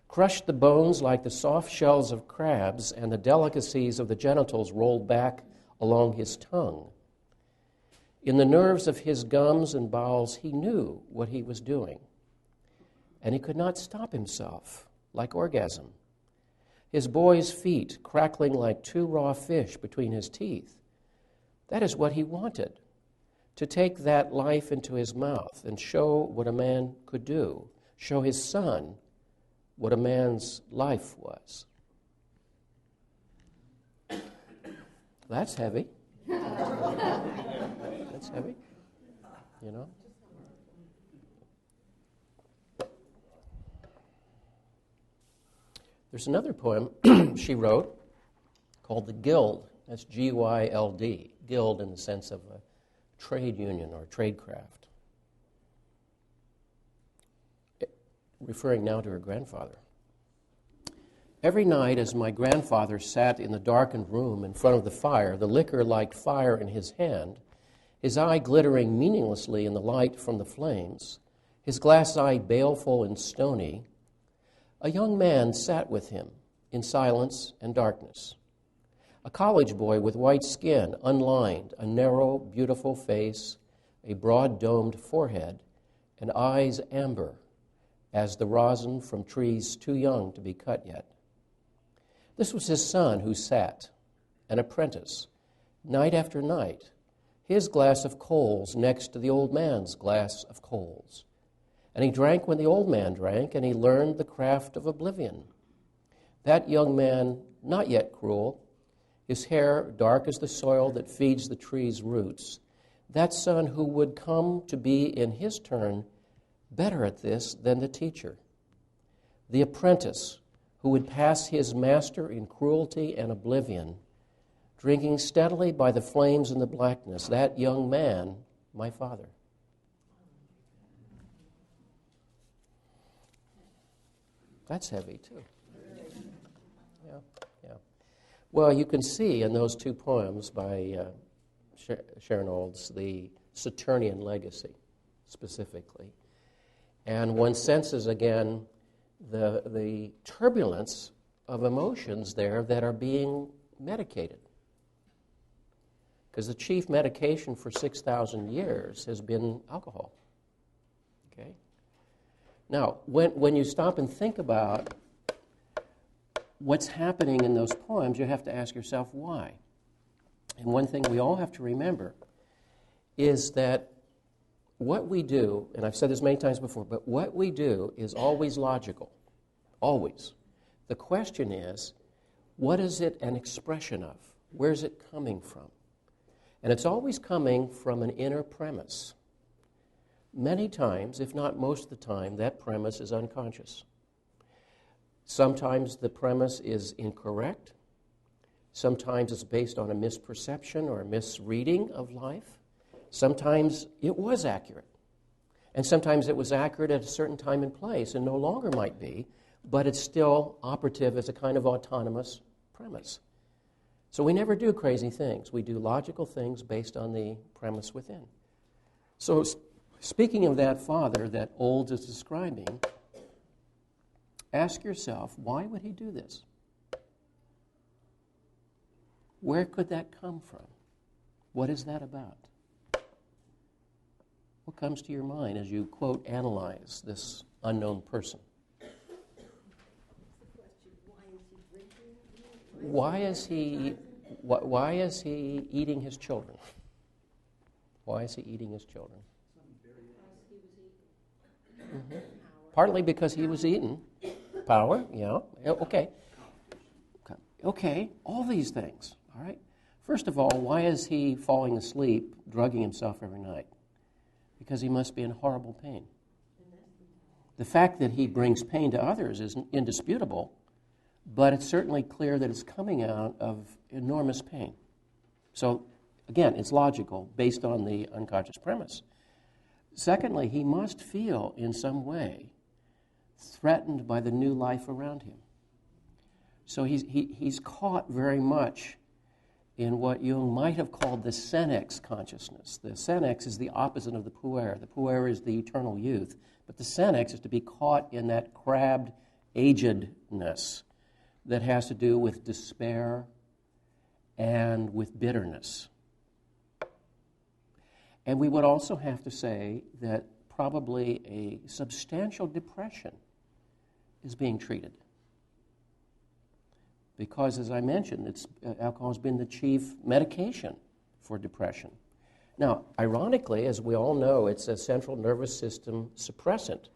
crushed the bones like the soft shells of crabs, and the delicacies of the genitals rolled back along his tongue. In the nerves of his gums and bowels, he knew what he was doing, and he could not stop himself, like orgasm. His boy's feet crackling like two raw fish between his teeth. That is what he wanted, to take that life into his mouth and show what a man could do, show his son what a man's life was. That's heavy. That's heavy, you know. There's another poem she wrote called The Guild. That's G-Y-L-D, guild in the sense of a trade union or trade craft. referring now to her grandfather. Every night as my grandfather sat in the darkened room in front of the fire, the liquor like fire in his hand, his eye glittering meaninglessly in the light from the flames, his glass eye baleful and stony, a young man sat with him in silence and darkness. A college boy with white skin, unlined, a narrow, beautiful face, a broad-domed forehead, and eyes amber as the rosin from trees too young to be cut yet. This was his son who sat, an apprentice, night after night, his glass of coals next to the old man's glass of coals. And he drank when the old man drank, and he learned the craft of oblivion. That young man, not yet cruel, his hair dark as the soil that feeds the tree's roots, that son who would come to be, in his turn, better at this than the teacher. The apprentice who would pass his master in cruelty and oblivion, drinking steadily by the flames in the blackness, that young man, my father. That's heavy, too. Yeah. Well, you can see in those two poems by Sharon Olds the Saturnian legacy, specifically. And one senses, again, the turbulence of emotions there that are being medicated. Because the chief medication for 6,000 years has been alcohol. Okay? Now, when you stop and think about what's happening in those poems, you have to ask yourself why. And one thing we all have to remember is that what we do, and I've said this many times before, but what we do is always logical. Always. The question is, what is it an expression of? Where's it coming from? And it's always coming from an inner premise. Many times, if not most of the time, that premise is unconscious. Sometimes the premise is incorrect. Sometimes it's based on a misperception or a misreading of life. Sometimes it was accurate. And sometimes it was accurate at a certain time and place and no longer might be, but it's still operative as a kind of autonomous premise. So we never do crazy things. We do logical things based on the premise within. So speaking of that father that Olds is describing, ask yourself, why would he do this? Where could that come from? What is that about? What comes to your mind as you, quote, analyze this unknown person? Why is he eating his children? Why is he eating his children? Mm-hmm. Partly because he was eaten. Power, yeah. Okay, all these things, all right? First of all, why is he falling asleep, drugging himself every night? Because he must be in horrible pain. The fact that he brings pain to others is indisputable, but it's certainly clear that it's coming out of enormous pain. So, again, it's logical, based on the unconscious premise. Secondly, he must feel in some way threatened by the new life around him. So he's caught very much in what Jung might have called the senex consciousness. The senex is the opposite of the puer. The puer is the eternal youth. But the senex is to be caught in that crabbed agedness that has to do with despair and with bitterness. And we would also have to say that probably a substantial depression is being treated. Because, as I mentioned, alcohol has been the chief medication for depression. Now, ironically, as we all know, it's a central nervous system suppressant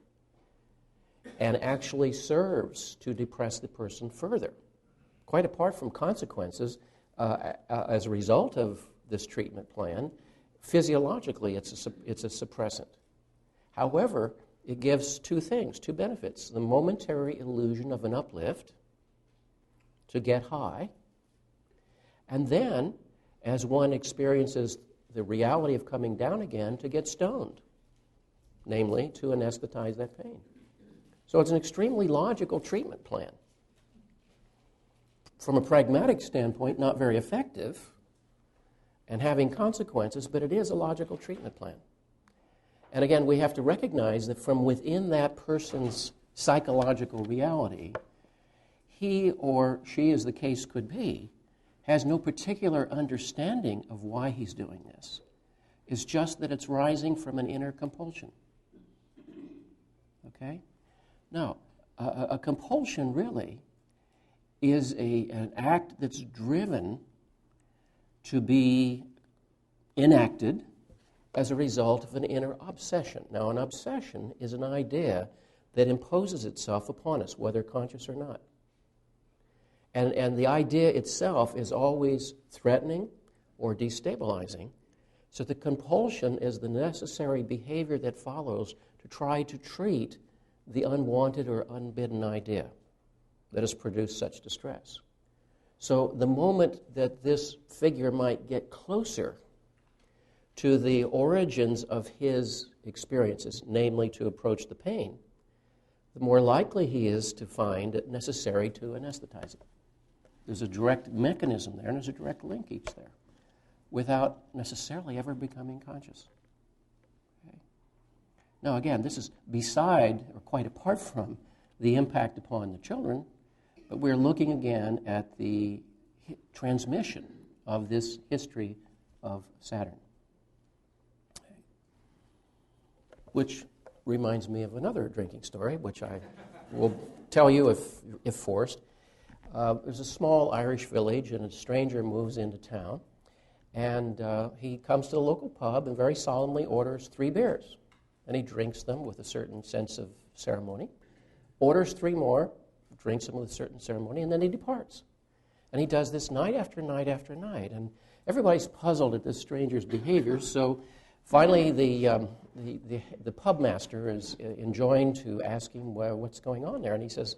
and actually serves to depress the person further. Quite apart from consequences as a result of this treatment plan, physiologically it's a suppressant. However, it gives two things, two benefits. The momentary illusion of an uplift to get high, and then, as one experiences the reality of coming down again, to get stoned, namely to anesthetize that pain. So it's an extremely logical treatment plan. From a pragmatic standpoint, not very effective and having consequences, but it is a logical treatment plan. And again, we have to recognize that from within that person's psychological reality, he or she, as the case could be, has no particular understanding of why he's doing this. It's just that it's rising from an inner compulsion. Okay? Now, a compulsion really is an act that's driven to be enacted as a result of an inner obsession. Now, an obsession is an idea that imposes itself upon us, whether conscious or not. And the idea itself is always threatening or destabilizing. So the compulsion is the necessary behavior that follows to try to treat the unwanted or unbidden idea that has produced such distress. So the moment that this figure might get closer to the origins of his experiences, namely to approach the pain, the more likely he is to find it necessary to anesthetize it. There's a direct mechanism there, and there's a direct linkage there, without necessarily ever becoming conscious. Okay? Now, again, this is beside, or quite apart from, the impact upon the children, but we're looking again at the transmission of this history of Saturn. Okay. Which reminds me of another drinking story, which I will tell you if forced. There's a small Irish village, and a stranger moves into town, and he comes to the local pub and very solemnly orders 3 beers, and he drinks them with a certain sense of ceremony, orders 3 more, drinks them with a certain ceremony, and then he departs. And he does this night after night after night, and everybody's puzzled at this stranger's behavior, so finally the pub master is enjoined to ask him, well, what's going on there, and he says,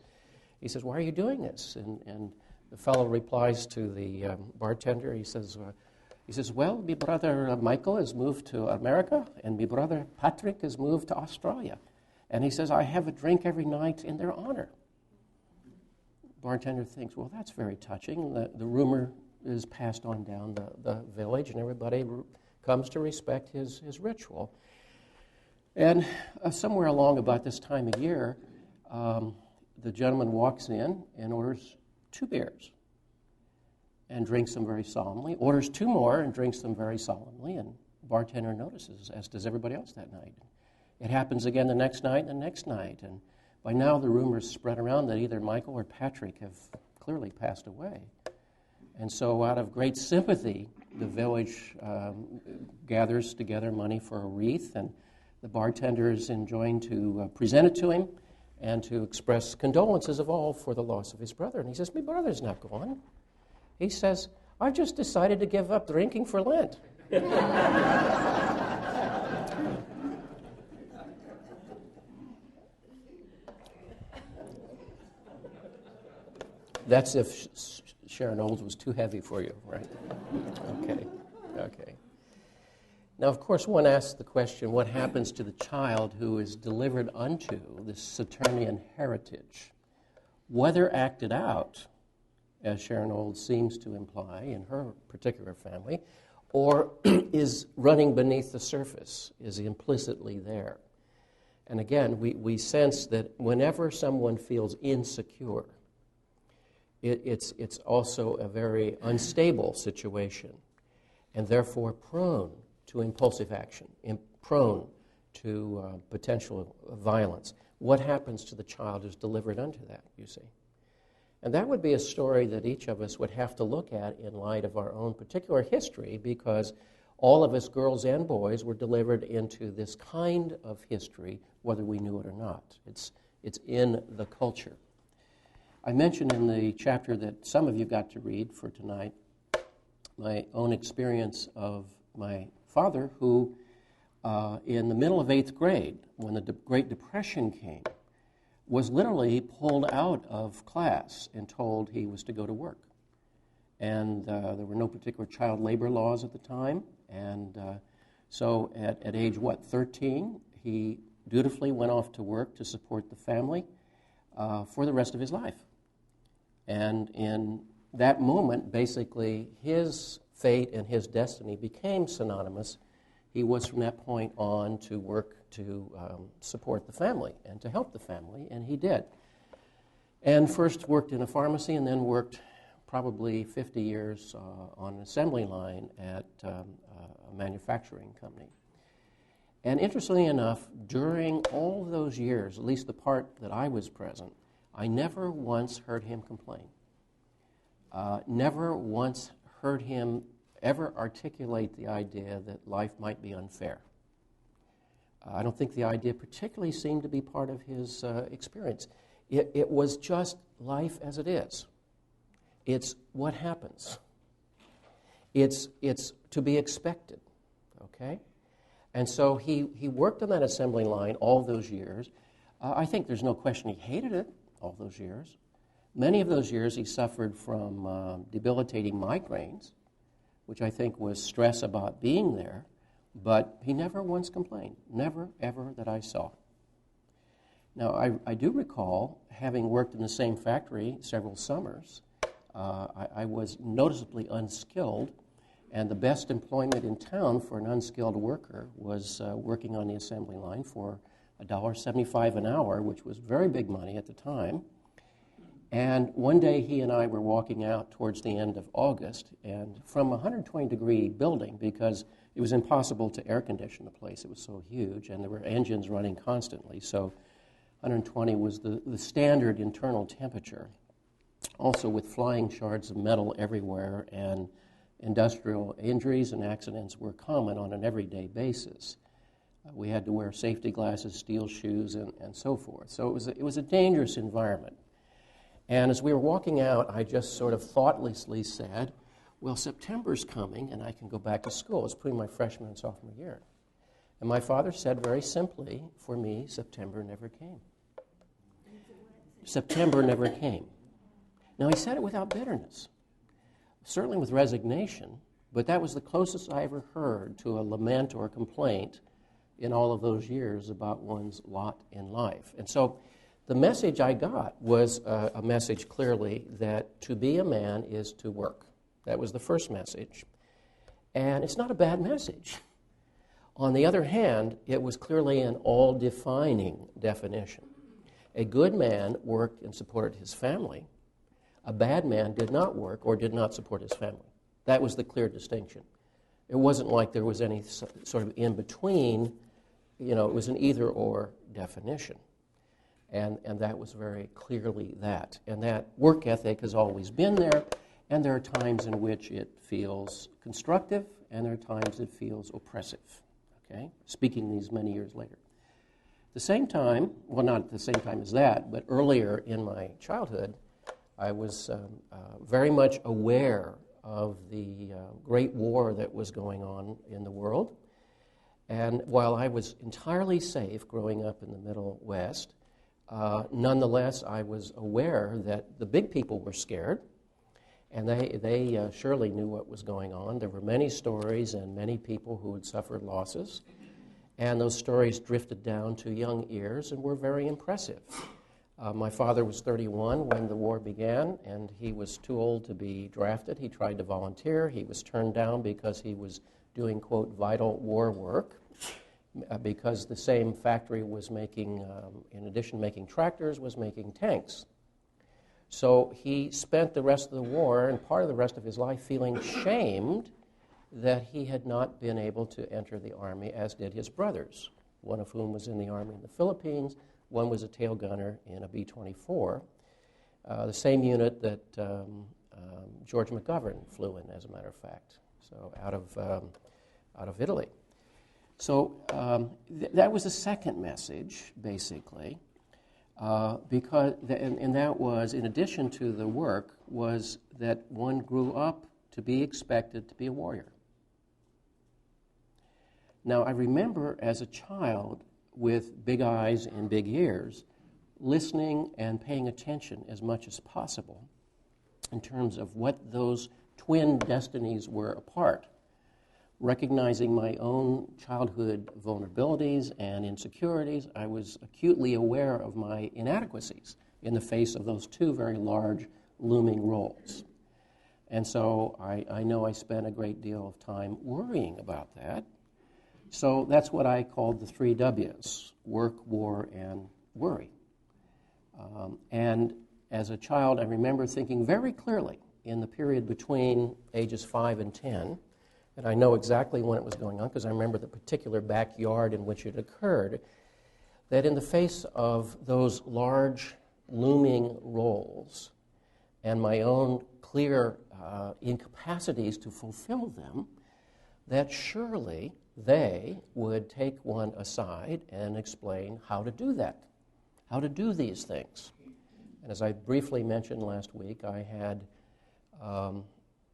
why are you doing this? And the fellow replies to the bartender, he says, well, my brother Michael has moved to America, and my brother Patrick has moved to Australia. And he says, I have a drink every night in their honor. Bartender thinks, well, that's very touching. The rumor is passed on down the village, and everybody comes to respect his ritual. And somewhere along about this time of year, the gentleman walks in and orders 2 beers and drinks them very solemnly, orders 2 more and drinks them very solemnly, and the bartender notices, as does everybody else that night. It happens again the next night and the next night, and by now the rumors spread around that either Michael or Patrick have clearly passed away. And so out of great sympathy, the village gathers together money for a wreath, and the bartender is enjoined to present it to him and to express condolences of all for the loss of his brother. And he says, my brother's not gone. He says, I've just decided to give up drinking for Lent. That's if Sharon Olds was too heavy for you, right? Okay. Now, of course, one asks the question, what happens to the child who is delivered unto this Saturnian heritage? Whether acted out, as Sharon Olds seems to imply in her particular family, or is running beneath the surface, is implicitly there. And again, we sense that whenever someone feels insecure, it's also a very unstable situation, and therefore prone to impulsive action, prone to potential violence. What happens to the child who's delivered unto that, you see? And that would be a story that each of us would have to look at in light of our own particular history, because all of us, girls and boys, were delivered into this kind of history, whether we knew it or not. It's in the culture. I mentioned in the chapter that some of you got to read for tonight my own experience of my father, who in the middle of 8th grade, when the Great Depression came, was literally pulled out of class and told he was to go to work. And there were no particular child labor laws at the time, and so at age, 13, he dutifully went off to work to support the family for the rest of his life. And in that moment, basically, his fate and his destiny became synonymous. He was from that point on to work to support the family and to help the family, and he did. And first worked in a pharmacy and then worked probably 50 years on an assembly line at a manufacturing company. And interestingly enough, during all of those years, at least the part that I was present, I never once heard him complain. Never once heard him ever articulate the idea that life might be unfair. I don't think the idea particularly seemed to be part of his experience. It was just life as it is. It's what happens. It's to be expected, okay? And so he worked on that assembly line all those years. I think there's no question he hated it all those years. Many of those years he suffered from debilitating migraines, which I think was stress about being there, but he never once complained, never, ever that I saw. Now, I do recall having worked in the same factory several summers. I was noticeably unskilled, and the best employment in town for an unskilled worker was working on the assembly line for $1.75 an hour, which was very big money at the time. And one day he and I were walking out towards the end of August, and from a 120-degree building, because it was impossible to air condition the place, it was so huge, and there were engines running constantly, so 120 was the standard internal temperature. Also with flying shards of metal everywhere, and industrial injuries and accidents were common on an everyday basis. We had to wear safety glasses, steel shoes, and so forth. So it was a dangerous environment. And as we were walking out, I just sort of thoughtlessly said, well, September's coming and I can go back to school. It's between my freshman and sophomore year. And my father said very simply, for me, September never came. September never came. Now, he said it without bitterness, certainly with resignation, but that was the closest I ever heard to a lament or a complaint in all of those years about one's lot in life. And so the message I got was a message clearly that to be a man is to work. That was the first message. And it's not a bad message. On the other hand, it was clearly an all-defining definition. A good man worked and supported his family. A bad man did not work or did not support his family. That was the clear distinction. It wasn't like there was any sort of in-between. It was an either-or definition. And that was very clearly that. And that work ethic has always been there, and there are times in which it feels constructive, and there are times it feels oppressive, okay? Speaking these many years later. At the same time, well, not at the same time as that, but earlier in my childhood, I was very much aware of the Great War that was going on in the world. And while I was entirely safe growing up in the Middle West, nonetheless, I was aware that the big people were scared, and they surely knew what was going on. There were many stories and many people who had suffered losses, and those stories drifted down to young ears and were very impressive. My father was 31 when the war began, and he was too old to be drafted. He tried to volunteer. He was turned down because he was doing, quote, vital war work, because the same factory was making, in addition to making tractors, was making tanks. So he spent the rest of the war and part of the rest of his life feeling shamed that he had not been able to enter the Army, as did his brothers, one of whom was in the Army in the Philippines, one was a tail gunner in a B-24, the same unit that George McGovern flew in, as a matter of fact, so out of Italy. So that was the second message, basically, because and that was, in addition to the work, was that one grew up to be expected to be a warrior. Now, I remember as a child with big eyes and big ears, listening and paying attention as much as possible in terms of what those twin destinies were apart. recognizing my own childhood vulnerabilities and insecurities, I was acutely aware of my inadequacies in the face of those two very large looming roles. And so I know I spent a great deal of time worrying about that. So that's what I called the 3 W's: work, war, and worry. And as a child, I remember thinking very clearly in the period between ages 5 and 10, and I know exactly when it was going on because I remember the particular backyard in which it occurred, that in the face of those large looming roles and my own clear incapacities to fulfill them, that surely they would take one aside and explain how to do that, how to do these things. And as I briefly mentioned last week, I had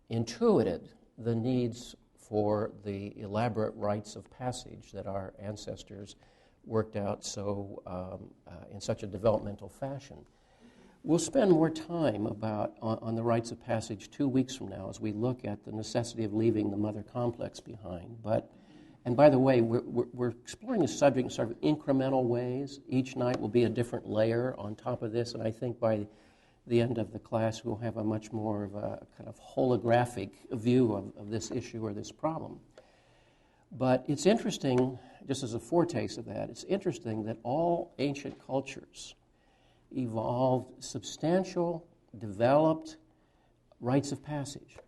intuited the needs for the elaborate rites of passage that our ancestors worked out in such a developmental fashion. We'll spend more time on the rites of passage 2 weeks from now as we look at the necessity of leaving the mother complex behind. And by the way, we're exploring the subject in sort of incremental ways. Each night will be a different layer on top of this, and I think by the end of the class we'll have a much more of a kind of holographic view of this issue or this problem. But it's interesting, just as a foretaste of that, it's interesting that all ancient cultures evolved substantial, developed rites of passage,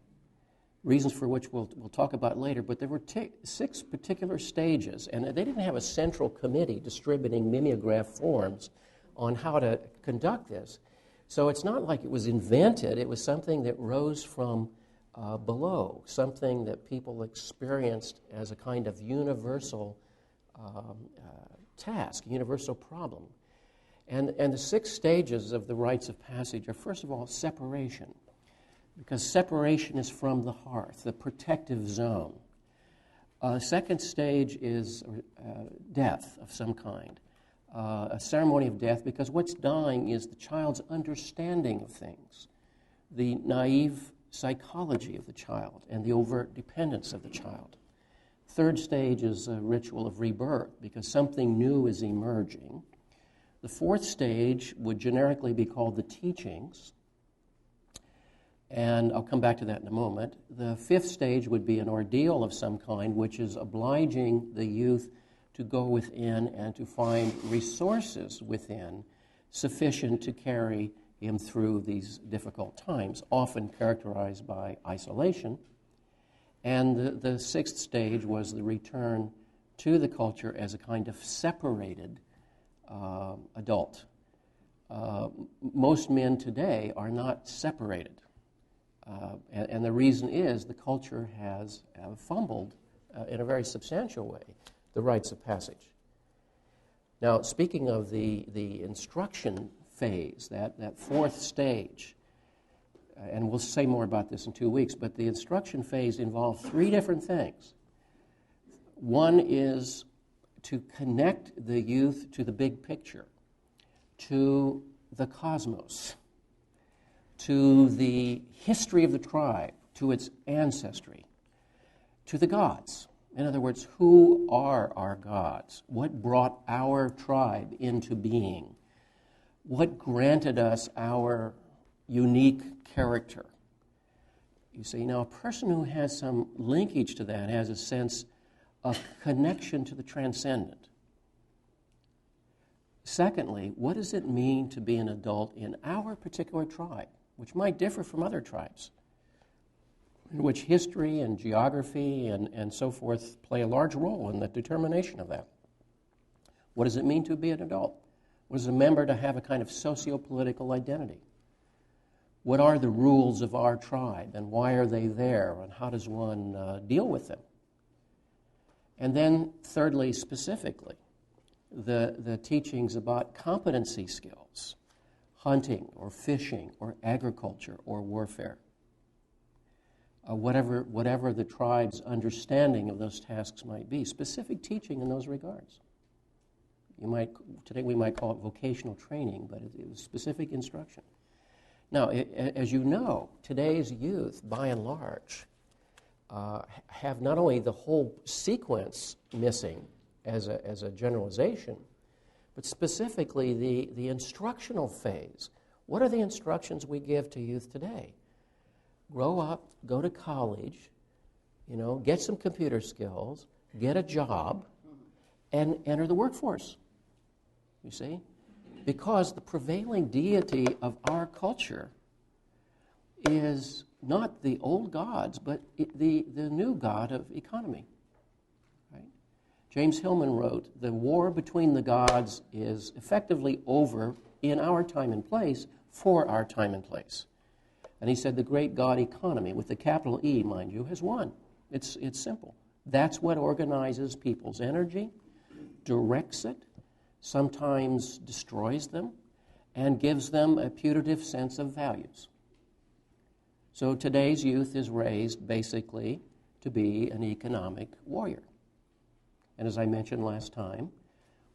reasons for which we'll talk about later, but there were 6 particular stages, and they didn't have a central committee distributing mimeograph forms on how to conduct this. So it's not like it was invented, it was something that rose from below, something that people experienced as a kind of universal task, universal problem. And the 6 stages of the rites of passage are, first of all, separation, because separation is from the hearth, the protective zone. Second stage is death of some kind, a ceremony of death, because what's dying is the child's understanding of things, the naive psychology of the child, and the overt dependence of the child. Third stage is a ritual of rebirth, because something new is emerging. The fourth stage would generically be called the teachings, and I'll come back to that in a moment. The fifth stage would be an ordeal of some kind, which is obliging the youth to go within and to find resources within sufficient to carry him through these difficult times, often characterized by isolation. And the sixth stage was the return to the culture as a kind of separated adult. Most men today are not separated. And the reason is the culture has fumbled in a very substantial way the rites of passage. Now, speaking of the instruction phase, that fourth stage, and we'll say more about this in 2 weeks, but the instruction phase involved 3 different things. One is to connect the youth to the big picture, to the cosmos, to the history of the tribe, to its ancestry, to the gods. In other words, who are our gods? What brought our tribe into being? What granted us our unique character? You see, now a person who has some linkage to that has a sense of connection to the transcendent. Secondly, what does it mean to be an adult in our particular tribe, which might differ from other tribes, in which history and geography and so forth play a large role in the determination of that? What does it mean to be an adult? What does a member to have a kind of socio-political identity? What are the rules of our tribe, and why are they there, and how does one deal with them? And then, thirdly, specifically, the teachings about competency skills, hunting or fishing or agriculture or warfare. Whatever the tribe's understanding of those tasks might be, specific teaching in those regards. Today we might call it vocational training, but it was specific instruction. Now, as you know, today's youth, by and large, have not only the whole sequence missing as a generalization, but specifically the instructional phase. What are the instructions we give to youth today? Grow up, go to college, get some computer skills, get a job, and enter the workforce. You see? Because the prevailing deity of our culture is not the old gods, but the new god of economy. Right? James Hillman wrote, "The war between the gods is effectively over in our time and place for our time and place." And he said the great god economy, with the capital E, mind you, has won. It's simple. That's what organizes people's energy, directs it, sometimes destroys them, and gives them a putative sense of values. So today's youth is raised basically to be an economic warrior. And as I mentioned last time,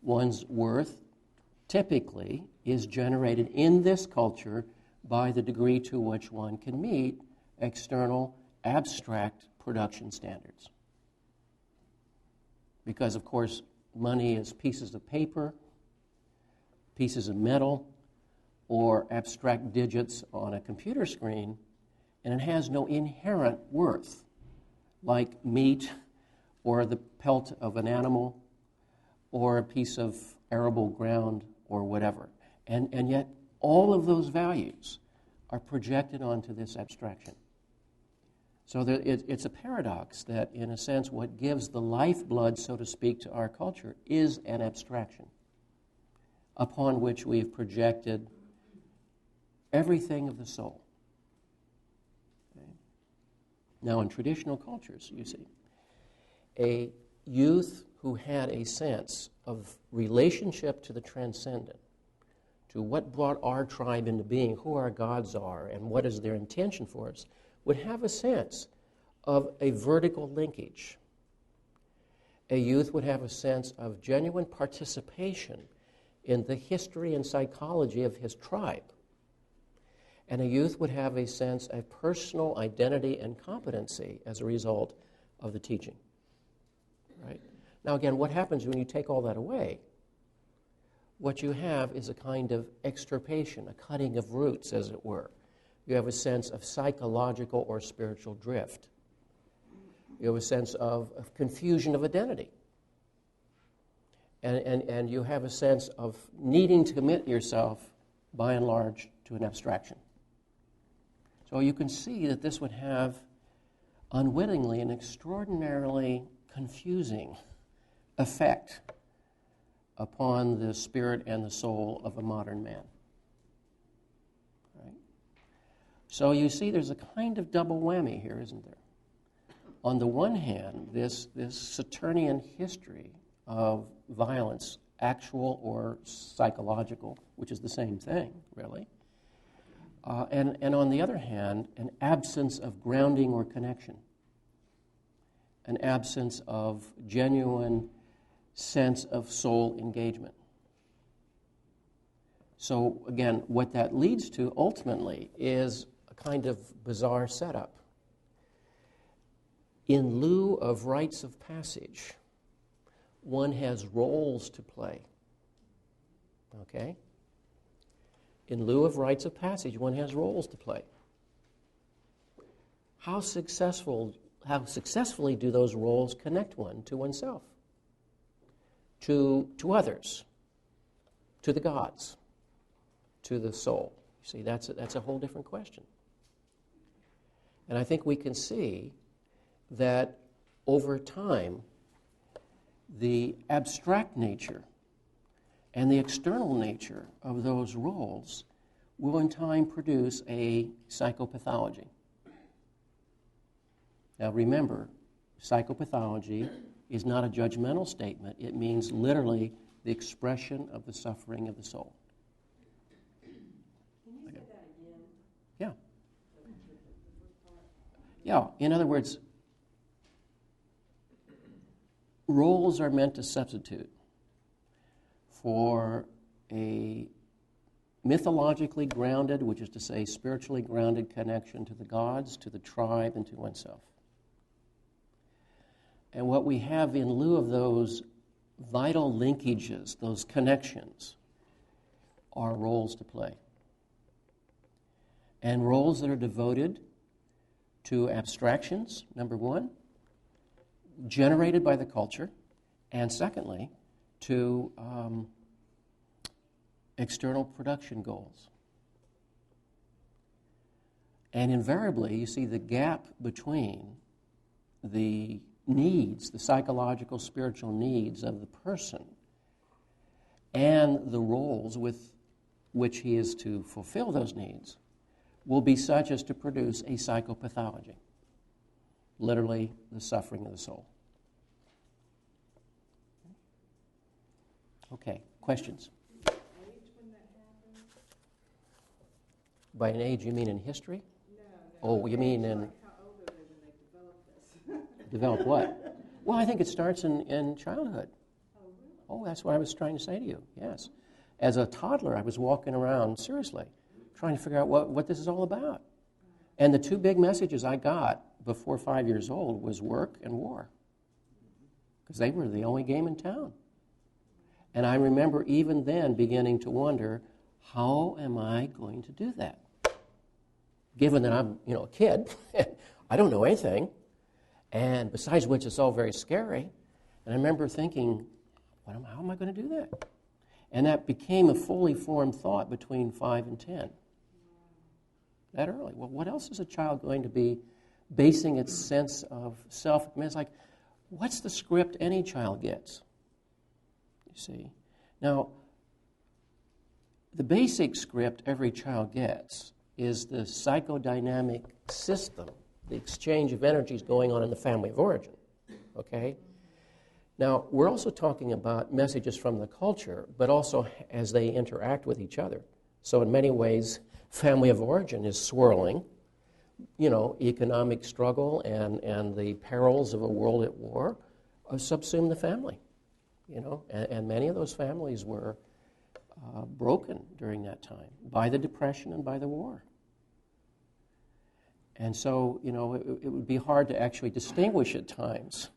one's worth typically is generated in this culture by the degree to which one can meet external, abstract production standards. Because, of course, money is pieces of paper, pieces of metal, or abstract digits on a computer screen, and it has no inherent worth, like meat or the pelt of an animal or a piece of arable ground or whatever. And yet all of those values are projected onto this abstraction. So it's a paradox that, in a sense, what gives the lifeblood, so to speak, to our culture is an abstraction upon which we've projected everything of the soul. Okay? Now, in traditional cultures, you see, a youth who had a sense of relationship to the transcendent, to what brought our tribe into being, who our gods are, and what is their intention for us, would have a sense of a vertical linkage. A youth would have a sense of genuine participation in the history and psychology of his tribe. And a youth would have a sense of personal identity and competency as a result of the teaching. Right? Now again, what happens when you take all that away? What you have is a kind of extirpation, a cutting of roots, as it were. You have a sense of psychological or spiritual drift. You have a sense of confusion of identity. And you have a sense of needing to commit yourself, by and large, to an abstraction. So you can see that this would have, unwittingly, an extraordinarily confusing effect upon the spirit and the soul of a modern man. Right? So you see there's a kind of double whammy here, isn't there? On the one hand, this Saturnian history of violence, actual or psychological, which is the same thing, really. And on the other hand, an absence of grounding or connection, an absence of genuine sense of soul engagement. So again, what that leads to ultimately is a kind of bizarre setup. In lieu of rites of passage, one has roles to play. Okay? In lieu of rites of passage, one has roles to play. How successfully do those roles connect one to oneself, to others, to the gods, to the soul? You see, that's a whole different question. And I think we can see that over time, the abstract nature and the external nature of those roles will in time produce a psychopathology. Now remember, psychopathology is not a judgmental statement. It means literally the expression of the suffering of the soul. Can you say that again? Yeah. Yeah, in other words, roles are meant to substitute for a mythologically grounded, which is to say spiritually grounded connection to the gods, to the tribe, and to oneself. And what we have in lieu of those vital linkages, those connections, are roles to play. And roles that are devoted to abstractions, number one, generated by the culture, and secondly, to external production goals. And invariably, you see the gap between the needs, the psychological, spiritual needs of the person, and the roles with which he is to fulfill those needs will be such as to produce a psychopathology, literally the suffering of the soul. Okay, questions? By an age, you mean in history? No. Oh, you mean in... How old are they when they develop this? Develop what? Well, I think it starts in childhood. Oh, really? Oh, that's what I was trying to say to you, yes. As a toddler, I was walking around, seriously, trying to figure out what this is all about. And the two big messages I got before 5 years old was work and war, because they were the only game in town. And I remember even then beginning to wonder, how am I going to do that? Given that I'm, a kid, I don't know anything, and besides which it's all very scary. And I remember thinking, how am I going to do that? And that became a fully formed thought between 5 and 10. That early. Well, what else is a child going to be basing its sense of self? I mean, it's like, what's the script any child gets? You see? Now, the basic script every child gets is the psychodynamic system, the exchange of energies going on in the family of origin. Okay? Now, we're also talking about messages from the culture, but also as they interact with each other. So in many ways, family of origin is swirling. Economic struggle and the perils of a world at war subsume the family. And many of those families were broken during that time by the Depression and by the war. And so, it would be hard to actually distinguish at times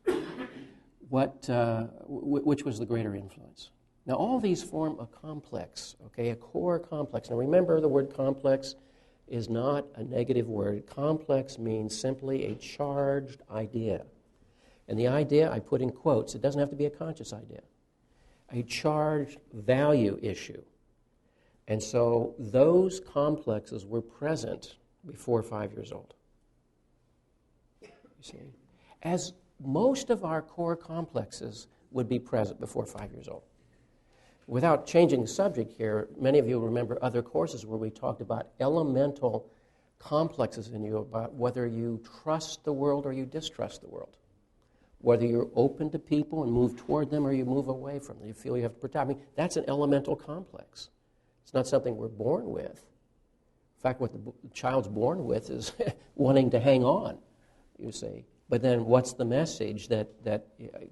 which was the greater influence. Now, all these form a complex, okay, a core complex. Now, remember, the word complex is not a negative word. Complex means simply a charged idea. And the idea I put in quotes. It doesn't have to be a conscious idea. A charged value issue. And so those complexes were present before 5 years old. You see? As most of our core complexes would be present before 5 years old. Without changing the subject here, many of you remember other courses where we talked about elemental complexes in you, about whether you trust the world or you distrust the world. Whether you're open to people and move toward them or you move away from them. You feel you have to protect. I mean, that's an elemental complex. It's not something we're born with. In fact, what the child's born with is wanting to hang on, you see. But then what's the message that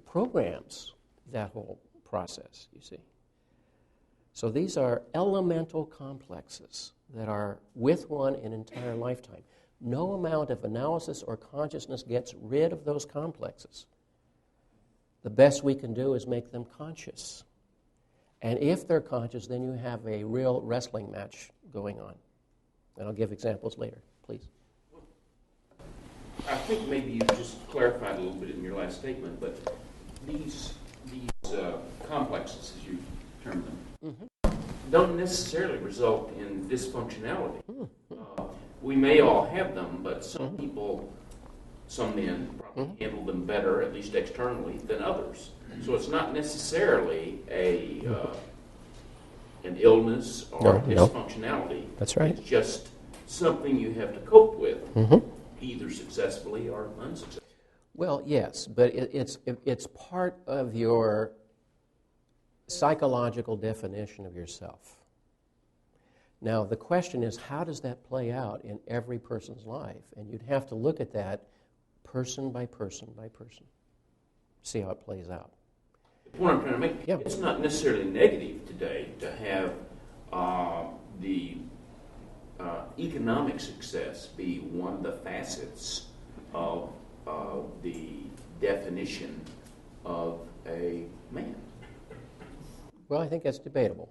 programs that whole process, you see? So these are elemental complexes that are with one an entire lifetime. No amount of analysis or consciousness gets rid of those complexes. The best we can do is make them conscious. And if they're conscious, then you have a real wrestling match going on. And I'll give examples later, please. I think maybe you just clarified a little bit in your last statement, but these complexes, as you term them, don't necessarily result in dysfunctionality. We may all have them, but some people, some men, probably handle them better, at least externally, than others. So it's not necessarily an illness or dysfunctionality. That's right. It's just something you have to cope with, either successfully or unsuccessfully. Well, yes, but it's part of your psychological definition of yourself. Now, the question is, how does that play out in every person's life? And you'd have to look at that person by person by person, see how it plays out. The point I'm trying to make, it's not necessarily negative today to have the economic success be one of the facets of the definition of a man? Well, I think that's debatable.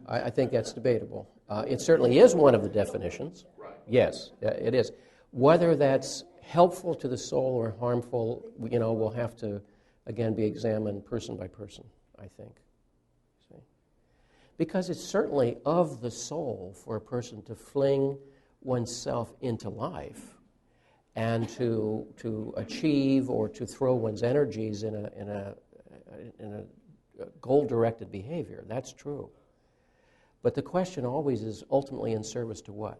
I think that's debatable. It certainly is one of the definitions. Right. Yes, it is. Whether that's helpful to the soul or harmful, will have to, again, be examined person by person, I think. See? Because it's certainly of the soul for a person to fling oneself into life and to achieve or to throw one's energies in a goal-directed behavior. That's true. But the question always is ultimately in service to what?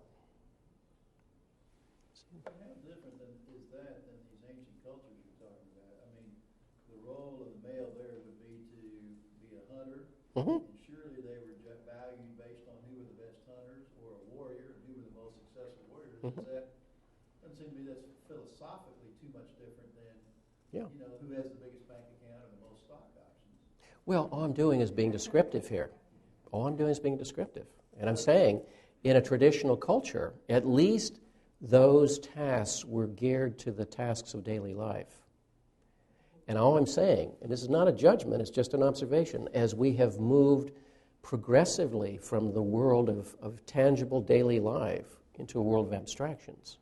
How different is that than these ancient cultures you're talking about? I mean, the role of the male there would be to be a hunter, Mm-hmm. and surely they were valued based on who were the best hunters, or a warrior, and who were the most successful warriors. Mm-hmm. Doesn't seem to me that's philosophically too much different than, Yeah. Who has the biggest bank account or the most stock options. Well, all I'm doing is being descriptive here. All I'm doing is being descriptive. And I'm saying, in a traditional culture, at least those tasks were geared to the tasks of daily life. And all I'm saying, and this is not a judgment, it's just an observation, as we have moved progressively from the world of tangible daily life into a world of abstractions,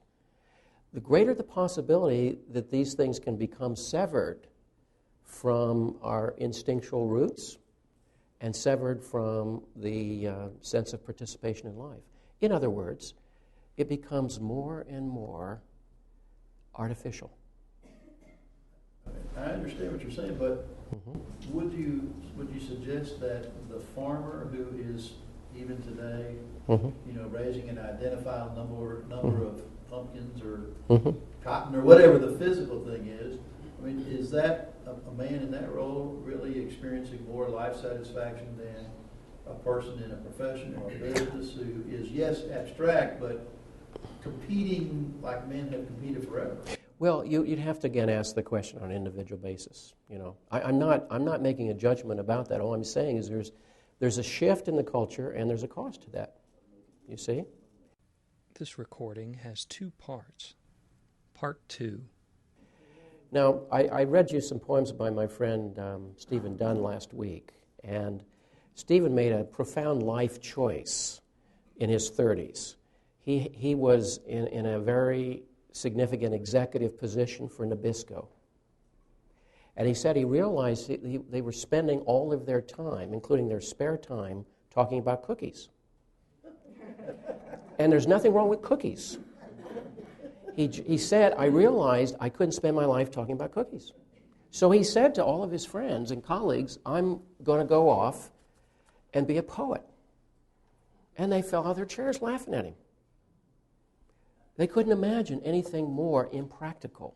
the greater the possibility that these things can become severed from our instinctual roots and severed from the sense of participation in life. In other words, it becomes more and more artificial. I understand what you're saying, but would you suggest that the farmer who is even today, raising an identifiable number of pumpkins or cotton or whatever the physical thing is, I mean, is that a man in that role really experiencing more life satisfaction than a person in a profession or a business who is, yes, abstract, but competing like men have competed forever? Well, you'd have to again ask the question on an individual basis. I'm not making a judgment about that. All I'm saying is there's a shift in the culture and there's a cost to that. You see? This recording has 2 parts. Part 2. Now, I read you some poems by my friend Stephen Dunn last week, and Stephen made a profound life choice in his 30s. He was in a very significant executive position for Nabisco. And he said he realized they were spending all of their time, including their spare time, talking about cookies. And there's nothing wrong with cookies. He said, I realized I couldn't spend my life talking about cookies. So he said to all of his friends and colleagues, I'm going to go off and be a poet. And they fell out of their chairs laughing at him. They couldn't imagine anything more impractical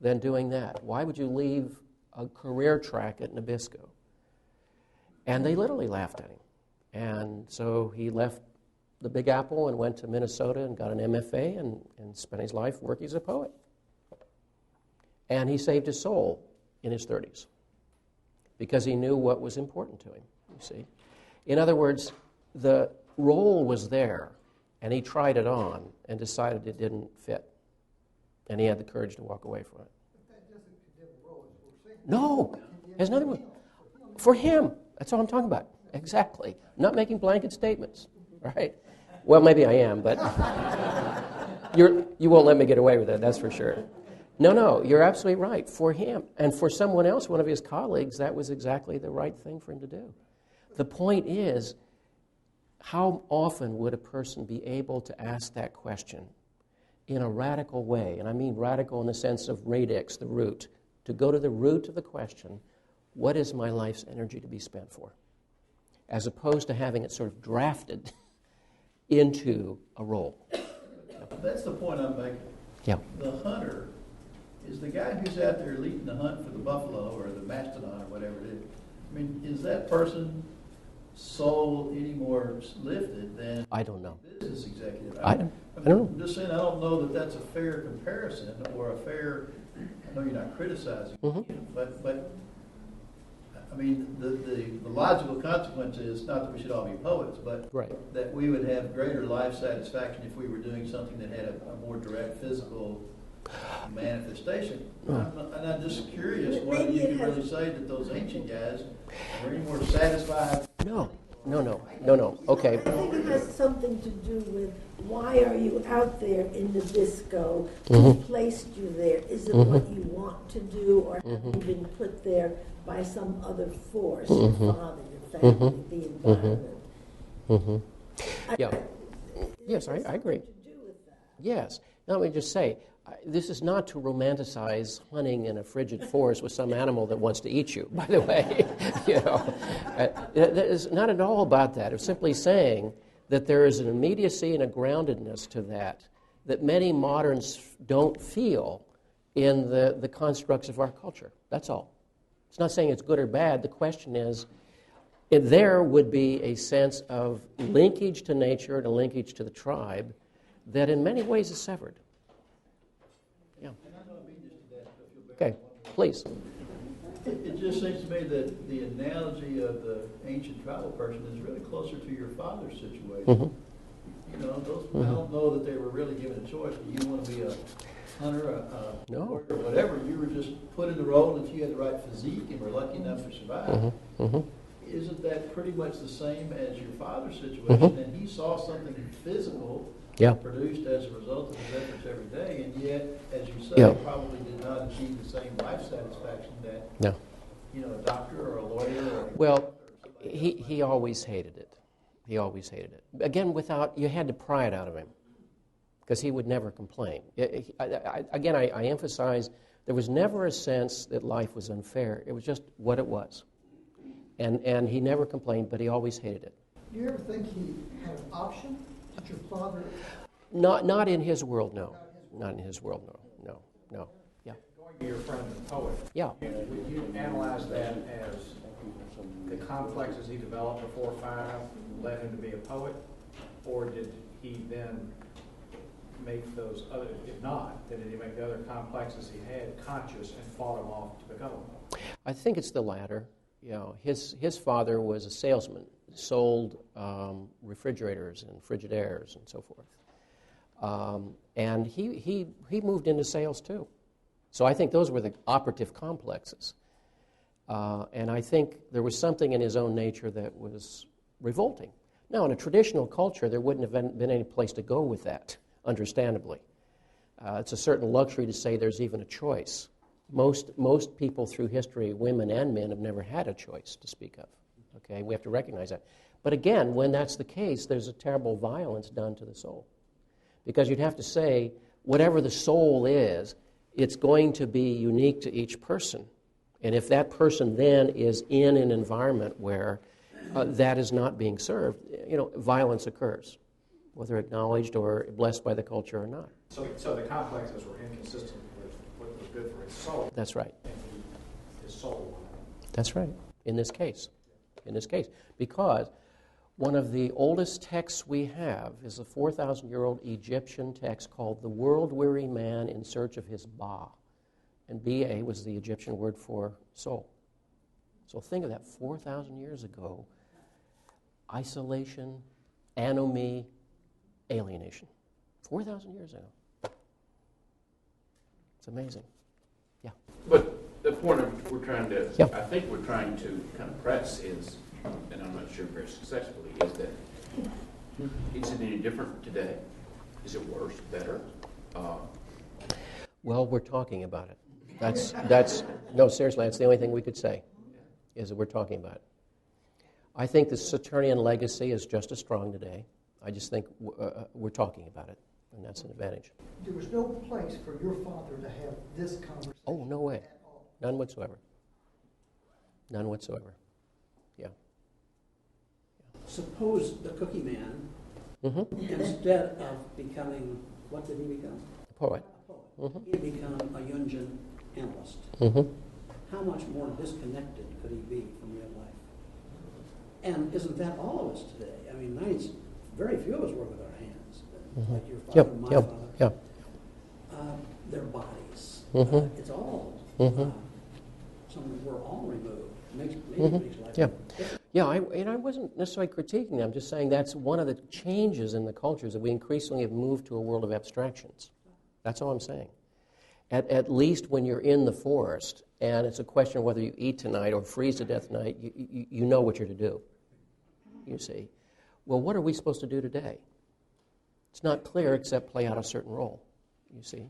than doing that. Why would you leave a career track at Nabisco? And they literally laughed at him. And so he left the Big Apple and went to Minnesota and got an MFA and spent his life working as a poet. And he saved his soul in his 30s because he knew what was important to him, you see. In other words, the role was there, and he tried it on and decided it didn't fit. And he had the courage to walk away from it. But that doesn't condemn the role, is what we're saying. No, there's nothing with for him. That's all I'm talking about. Exactly. I'm not making blanket statements, right? Well, maybe I am, but you won't let me get away with it, that's for sure. No, you're absolutely right. For him and for someone else, one of his colleagues, that was exactly the right thing for him to do. The point is, how often would a person be able to ask that question in a radical way? And I mean radical in the sense of radix, the root. To go to the root of the question, what is my life's energy to be spent for? As opposed to having it sort of drafted into a role. That's the point I'm making. Yeah. The hunter is the guy who's out there leading the hunt for the buffalo or the mastodon or whatever it is. I mean, is that person soul any more lifted than I don't know. Business executive? I don't know. I'm just saying I don't know that that's a fair comparison or a fair. I know you're not criticizing, but I mean the logical consequence is not that we should all be poets, but that we would have greater life satisfaction if we were doing something that had a more direct physical manifestation. And I'm just curious whether you can really say that those ancient guys were any more satisfied. No. Okay. I think it has something to do with why are you out there in the disco? Who Mm-hmm. placed you there? Is it what you want to do, or have you been put there by some other force? Your father, your family, the environment. Yeah. Yes, I agree. Yes. Now, let me just say, this is not to romanticize hunting in a frigid forest with some animal that wants to eat you, by the way. That is not at all about that. It's simply saying that there is an immediacy and a groundedness to that many moderns don't feel in the constructs of our culture. That's all. It's not saying it's good or bad. The question is, there would be a sense of linkage to nature and a linkage to the tribe that in many ways is severed. Yeah. Okay, please. It just seems to me that the analogy of the ancient tribal person is really closer to your father's situation. You know, I don't know that they were really given a choice. Do you want to be a hunter, a warrior, or whatever? You were just put in the role, and if you had the right physique and were lucky enough to survive. Isn't that pretty much the same as your father's situation? And he saw something physical produced as a result of his efforts every day, and yet, as you say, probably did not achieve the same life satisfaction that a doctor or a lawyer or he always hated it. He always hated it. Again, you had to pry it out of him, because he would never complain. I emphasize, there was never a sense that life was unfair. It was just what it was. And he never complained, but he always hated it. Do you ever think he had an option? Did your father? Not in his world, no. Not in his world, no. Yeah. Going to your friend the poet. Yeah. Would you analyze that as the complexes he developed before 5 led him to be a poet, or did he then make those other? If not, then did he make the other complexes he had conscious and fought them off to become a poet? I think it's the latter. His father was a salesman, sold refrigerators and Frigidaires and so forth. And he moved into sales too. So I think those were the operative complexes. And I think there was something in his own nature that was revolting. Now, in a traditional culture, there wouldn't have been any place to go with that, understandably. It's a certain luxury to say there's even a choice. Most people through history, women and men, have never had a choice to speak of. Okay, we have to recognize that. But again, when that's the case, there's a terrible violence done to the soul. Because you'd have to say, whatever the soul is, it's going to be unique to each person. And if that person then is in an environment where that is not being served, violence occurs, whether acknowledged or blessed by the culture or not. So the complexes were inconsistent with what was good for his soul. That's right. And his soul. That's right. In this case. Because one of the oldest texts we have is a 4,000-year-old Egyptian text called The World-Weary Man in Search of His Ba. And Ba was the Egyptian word for soul. So think of that, 4,000 years ago, isolation, anomie, alienation. 4,000 years ago. It's amazing. Yeah. But the point we're trying to, yeah. I think we're trying to kind of press is, and I'm not sure very successfully, is that is it any different today? Is it worse, better? Well, we're talking about it. That's no, seriously, that's the only thing we could say, is that we're talking about it. I think the Saturnian legacy is just as strong today. I just think we're talking about it, and that's an advantage. There was no place for your father to have this conversation. Oh, no way. None whatsoever. None whatsoever. Yeah. Suppose the Cookie Man, instead of becoming, what did he become? A poet. He become a Jungian analyst. How much more disconnected could he be from real life? And isn't that all of us today? I mean, very few of us work with our hands, like your father and my father. Yep. Their bodies. It's all. We're all removed. Makes life different. Yeah, I wasn't necessarily critiquing them. I'm just saying that's one of the changes in the cultures that we increasingly have moved to a world of abstractions. That's all I'm saying. at least when you're in the forest, and it's a question of whether you eat tonight or freeze to death tonight, you know what you're to do, you see. Well, what are we supposed to do today? It's not clear except play out a certain role, you see.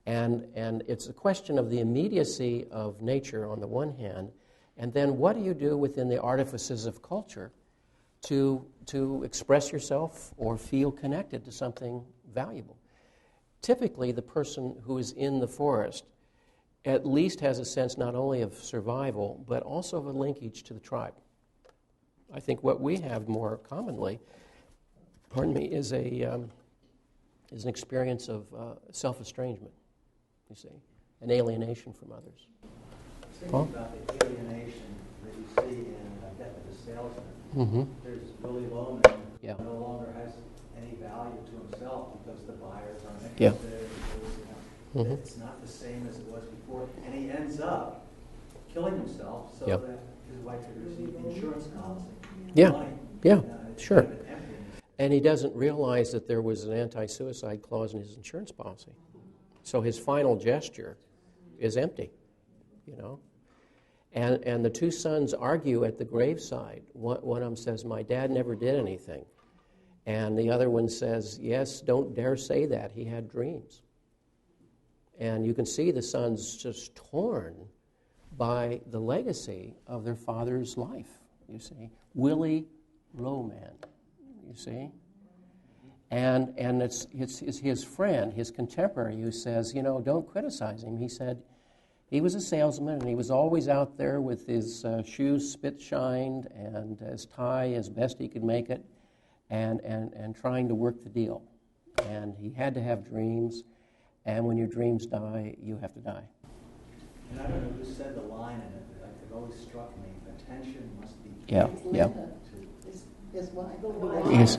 And it's a question of the immediacy of nature on the one hand, and then what do you do within the artifices of culture to express yourself or feel connected to something valuable? Typically, the person who is in the forest at least has a sense not only of survival, but also of a linkage to the tribe. I think what we have more commonly, is an experience of self-estrangement, you see, an alienation from others. Thinking about the alienation that you see in Death of the Salesman. Mm-hmm. There's Willie Loman Yeah. who no longer has any value to himself because the buyers aren't Yeah. interested. Mm-hmm. It's not the same as it was before. And he ends up killing himself so Yep. that his wife could receive insurance policy. Yeah. Money. Yeah, It's sure. kind of an emptiness. And he doesn't realize that there was an anti-suicide clause in his insurance policy. So his final gesture is empty, you know. And the two sons argue at the graveside. One of them says, "My dad never did anything." And the other one says, "Yes, don't dare say that. He had dreams." And you can see the sons just torn by the legacy of their father's life, you see. Willie Loman, you see. And it's his friend, his contemporary, who says, you know, don't criticize him. He said he was a salesman, and he was always out there with his shoes spit-shined and his tie as best he could make it, and trying to work the deal. And he had to have dreams, and when your dreams die, you have to die. And I don't know who said the line in it, but it always struck me. Attention must be paid. Yeah, yeah. His wife. Yes,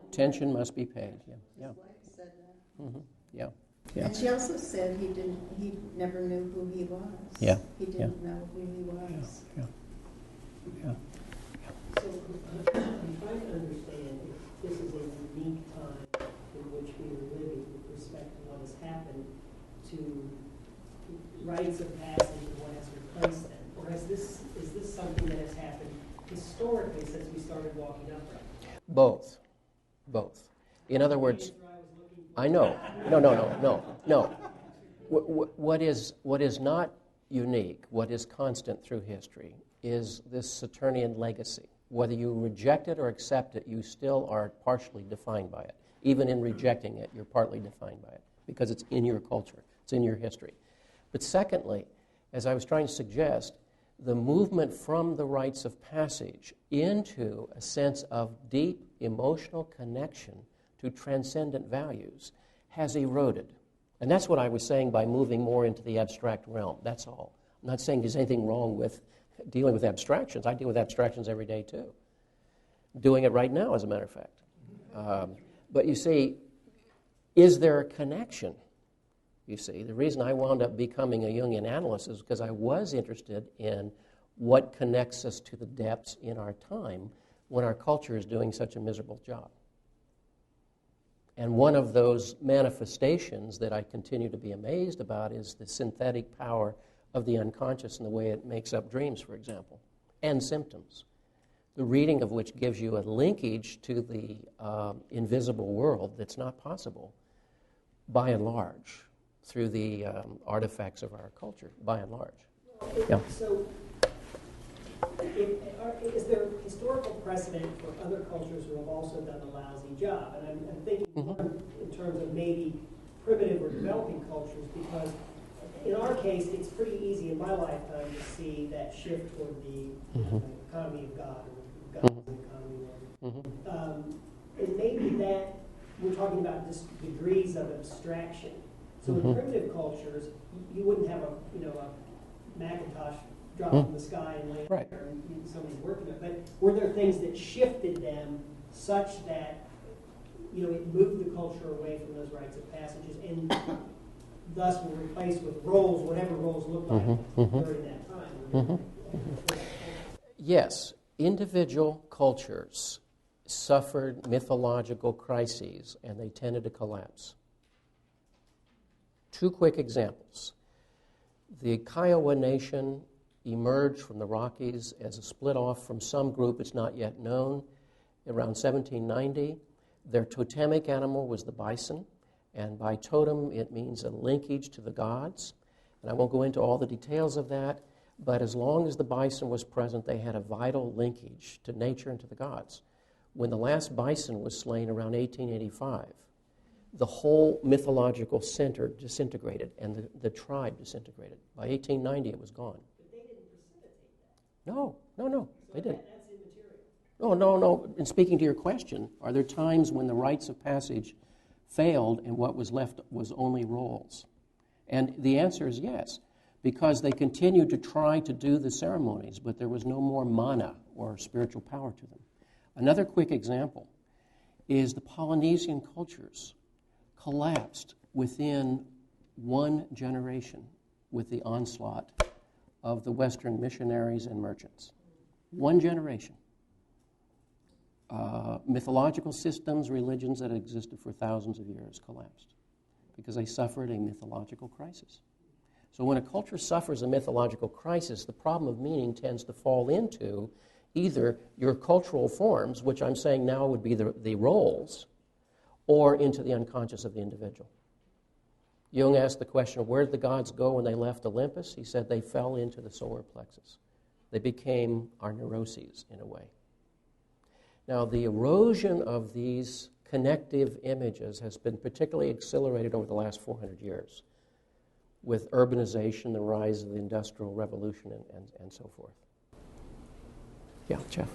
attention must be paid. Yeah, yeah. His wife said that. Mm-hmm. Yeah, yeah. And she also said he never knew who he was. Yeah, He didn't know who he was. Yeah, yeah. So I'm trying to understand if this is a unique time in which we are living with respect to what has happened to rites of passage and what has replaced them. Or is this something that has happened historically since we started walking upright? Both. In other words, I know. No. What is not unique, what is constant through history, is this Saturnian legacy. Whether you reject it or accept it, you still are partially defined by it. Even in rejecting it, you're partly defined by it, because it's in your culture, it's in your history. But secondly, as I was trying to suggest, the movement from the rites of passage into a sense of deep emotional connection to transcendent values has eroded. And that's what I was saying by moving more into the abstract realm. That's all. I'm not saying there's anything wrong with dealing with abstractions. I deal with abstractions every day, too. Doing it right now, as a matter of fact. But you see, is there a connection? You see, the reason I wound up becoming a Jungian analyst is because I was interested in what connects us to the depths in our time when our culture is doing such a miserable job. And one of those manifestations that I continue to be amazed about is the synthetic power of the unconscious and the way it makes up dreams, for example, and symptoms. The reading of which gives you a linkage to the invisible world that's not possible, by and large, through the artifacts of our culture, by and large. Yeah. So, is there historical precedent for other cultures who have also done a lousy job? And I'm thinking in terms of maybe primitive or developing cultures, because in our case, it's pretty easy in my lifetime to see that shift toward the economy of God, or God's economy. And maybe that, we're talking about just degrees of abstraction. So in primitive cultures, you wouldn't have a Macintosh drop from the sky and land there and somebody's working it. But were there things that shifted them such that it moved the culture away from those rites of passages and thus were replaced with roles, whatever roles looked like during that time? Yes, individual cultures suffered mythological crises and they tended to collapse. Two quick examples. The Kiowa Nation emerged from the Rockies as a split off from some group it's not yet known around 1790. Their totemic animal was the bison, and by totem it means a linkage to the gods. And I won't go into all the details of that, but as long as the bison was present, they had a vital linkage to nature and to the gods. When the last bison was slain around 1885, the whole mythological center disintegrated, and the tribe disintegrated. By 1890, it was gone. But they didn't precipitate that. No, they didn't. That's immaterial. No. In speaking to your question, are there times when the rites of passage failed and what was left was only rolls? And the answer is yes, because they continued to try to do the ceremonies, but there was no more mana or spiritual power to them. Another quick example is the Polynesian cultures collapsed within one generation with the onslaught of the Western missionaries and merchants. One generation. Mythological systems, religions that existed for thousands of years collapsed because they suffered a mythological crisis. So when a culture suffers a mythological crisis, the problem of meaning tends to fall into either your cultural forms, which I'm saying now would be the roles, or into the unconscious of the individual. Jung asked the question, where did the gods go when they left Olympus? He said they fell into the solar plexus. They became our neuroses in a way. Now, the erosion of these connective images has been particularly accelerated over the last 400 years with urbanization, the rise of the Industrial Revolution, and so forth. Yeah, Jeff.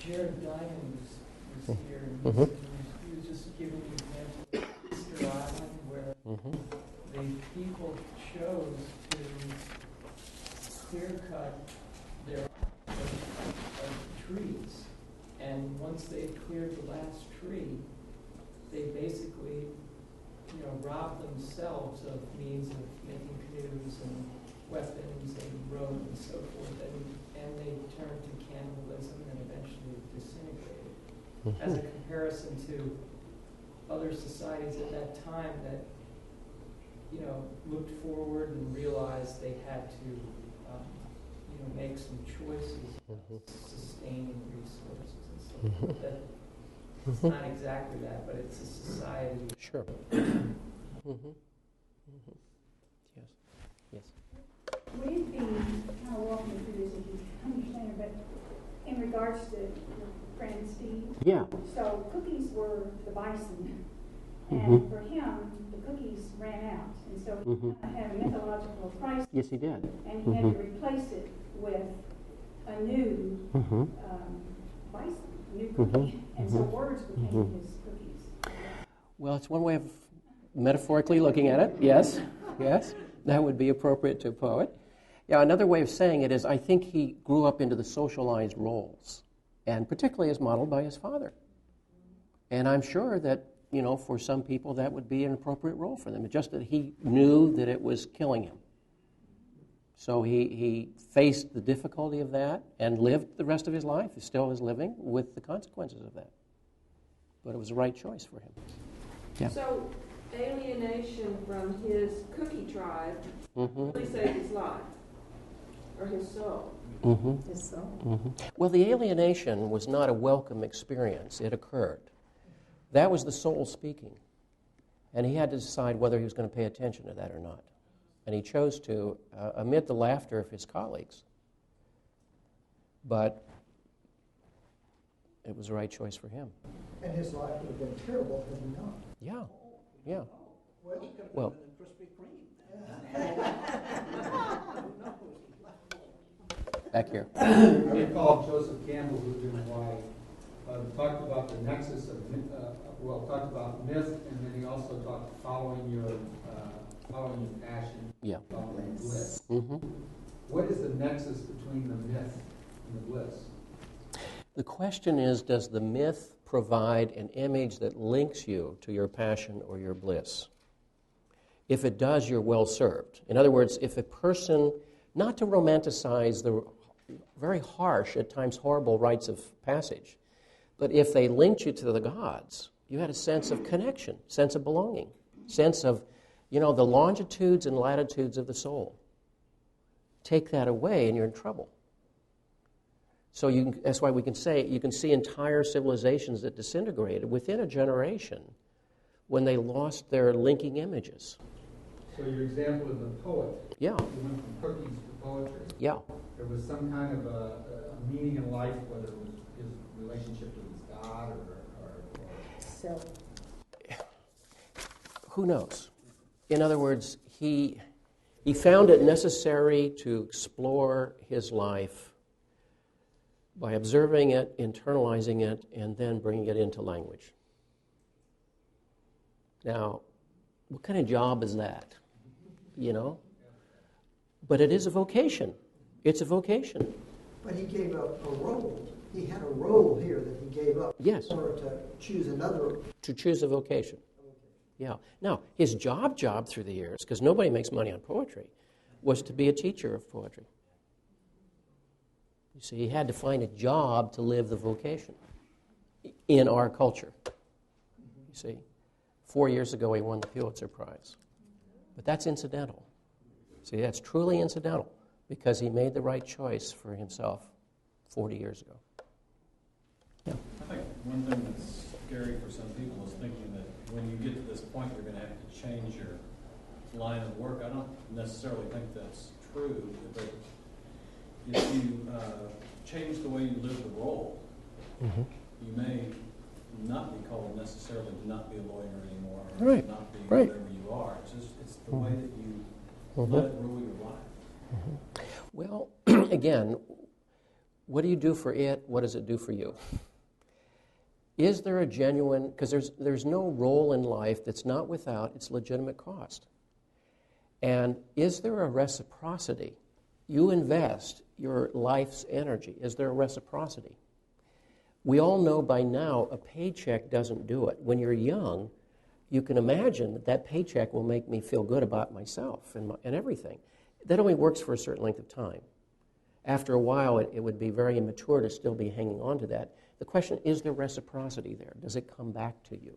Jared Diamond was here, and he was just giving the example of Easter Island, where the people chose to clear-cut their trees. And once they cleared the last tree, they basically, robbed themselves of means of making canoes and weapons and roads and so forth, and they turned to cannibalism and eventually disintegrated. As a comparison to other societies at that time that, looked forward and realized they had to, make some choices about sustaining resources and so forth. That it's not exactly that, but it's a society. Sure. Yes. We've been kind of walking through this, if you understand, but in regards to your friend Steve. Yeah. So cookies were the bison, and for him, the cookies ran out, and so he kind of had a mythological crisis. Yes, he did. And he had to replace it with a new bison, a new cookie, and so words became his cookies. Well, it's one way of metaphorically looking at it. Yes, that would be appropriate to a poet. Yeah, another way of saying it is I think he grew up into the socialized roles, and particularly as modeled by his father. And I'm sure that, for some people that would be an appropriate role for them. It's just that he knew that it was killing him. So he faced the difficulty of that and lived the rest of his life, he still is living, with the consequences of that. But it was the right choice for him. Yeah. So alienation from his cookie tribe really saved his life, or his soul. His soul. Well, the alienation was not a welcome experience. It occurred. That was the soul speaking. And he had to decide whether he was going to pay attention to that or not. And he chose to, amid the laughter of his colleagues. But it was the right choice for him. And his life would have been terrible had he not. Yeah. Well, back here. I recall Joseph Campbell, who's in Hawaii, talked about the nexus of, talked about myth, and then he also talked following your passion, following bliss. What is the nexus between the myth and the bliss? The question is, does the myth provide an image that links you to your passion or your bliss? If it does, you're well served. In other words, if a person, not to romanticize the very harsh, at times horrible rites of passage, but if they linked you to the gods, you had a sense of connection, sense of belonging, sense of You know, the longitudes and latitudes of the soul. Take that away and you're in trouble. So that's why we can say you can see entire civilizations that disintegrated within a generation when they lost their linking images. So your example of the poet. Yeah. You went from cookies to poetry. Yeah. There was some kind of a meaning in life, whether it was his relationship with his God or self. Who knows? In other words, he found it necessary to explore his life by observing it, internalizing it, and then bringing it into language. Now, what kind of job is that? You know? But it is a vocation. It's a vocation. But he gave up a role. He had a role here that he gave up Yes. in order to choose another. To choose a vocation. Yeah. Now, his job through the years, because nobody makes money on poetry, was to be a teacher of poetry. You see, he had to find a job to live the vocation in our culture. You see, 4 years ago he won the Pulitzer Prize. But that's incidental. See, that's truly incidental because he made the right choice for himself 40 years ago. Yeah. I think one thing that's scary for some people is thinking that when you get to this point, you're going to have to change your line of work. I don't necessarily think that's true, but if you change the way you live the role, you may not be called necessarily to not be a lawyer anymore, or Right. not be Right. whatever you are. It's the way that you let it rule your life. Well, again, what do you do for it? What does it do for you? Is there a genuine, because there's no role in life that's not without its legitimate cost. And is there a reciprocity? You invest your life's energy. Is there a reciprocity? We all know by now a paycheck doesn't do it. When you're young, you can imagine that paycheck will make me feel good about myself and everything. That only works for a certain length of time. After a while, it would be very immature to still be hanging on to that. The question, is there reciprocity there? Does it come back to you?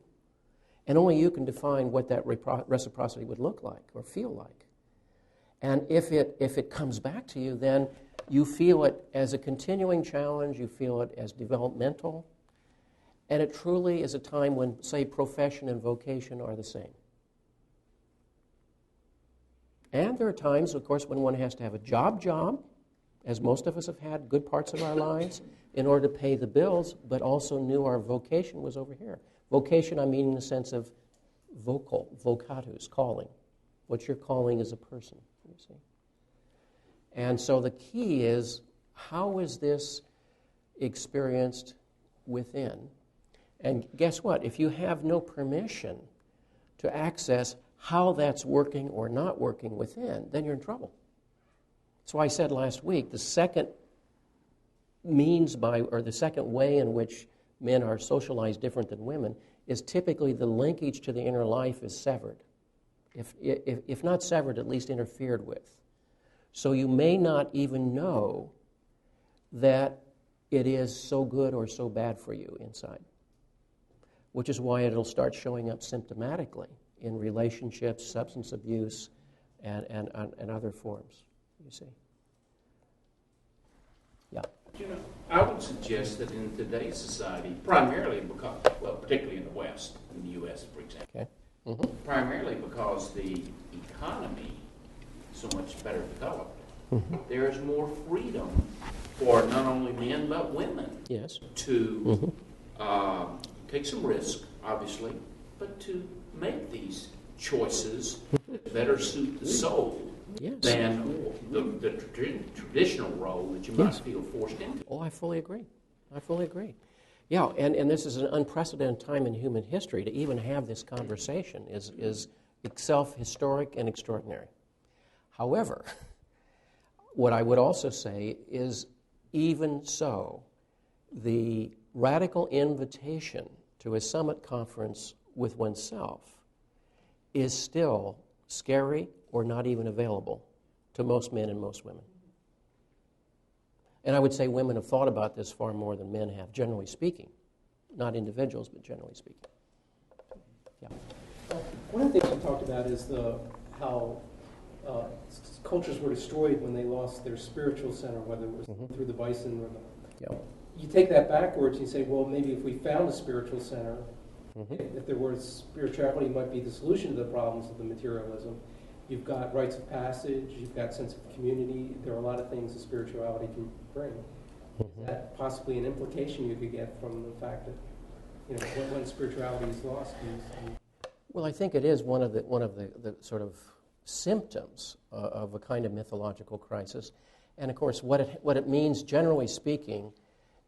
And only you can define what that reciprocity would look like or feel like. And if it comes back to you, then you feel it as a continuing challenge, you feel it as developmental, and it truly is a time when, say, profession and vocation are the same. And there are times, of course, when one has to have a job, as most of us have had good parts of our lives, in order to pay the bills, but also knew our vocation was over here. Vocation, I mean in the sense of vocatus, calling. What your calling as a person, you see. And so the key is, how is this experienced within? And guess what? If you have no permission to access how that's working or not working within, then you're in trouble. That's why I said last week, the second the second way in which men are socialized different than women is typically the linkage to the inner life is severed. If not severed, at least interfered with. So you may not even know that it is so good or so bad for you inside, which is why it'll start showing up symptomatically in relationships, substance abuse, and other forms, you see. Yeah. You know, I would suggest that in today's society, primarily because, well, particularly in the West, in the U.S., for example, okay. Primarily because the economy is so much better developed, there is more freedom for not only men but women to take some risk, obviously, but to make these choices that better suit the soul than the traditional role that you might feel forced into. Oh, I fully agree. Yeah, and this is an unprecedented time in human history. To even have this conversation is itself historic and extraordinary. However, what I would also say is, even so, the radical invitation to a summit conference with oneself is still scary or not even available to most men and most women. And I would say women have thought about this far more than men have, generally speaking. Not individuals, but generally speaking. Yeah. One of the things you talked about is how cultures were destroyed when they lost their spiritual center, whether it was through the bison or the... You take that backwards and you say, well, maybe if we found a spiritual center, if there were spirituality, might be the solution to the problems of the materialism. You've got rites of passage, you've got sense of community. There are a lot of things that spirituality can bring. Is that possibly an implication you could get from the fact that, when spirituality is lost? Well, I think it is one of the sort of symptoms of a kind of mythological crisis. And of course, what it means, generally speaking,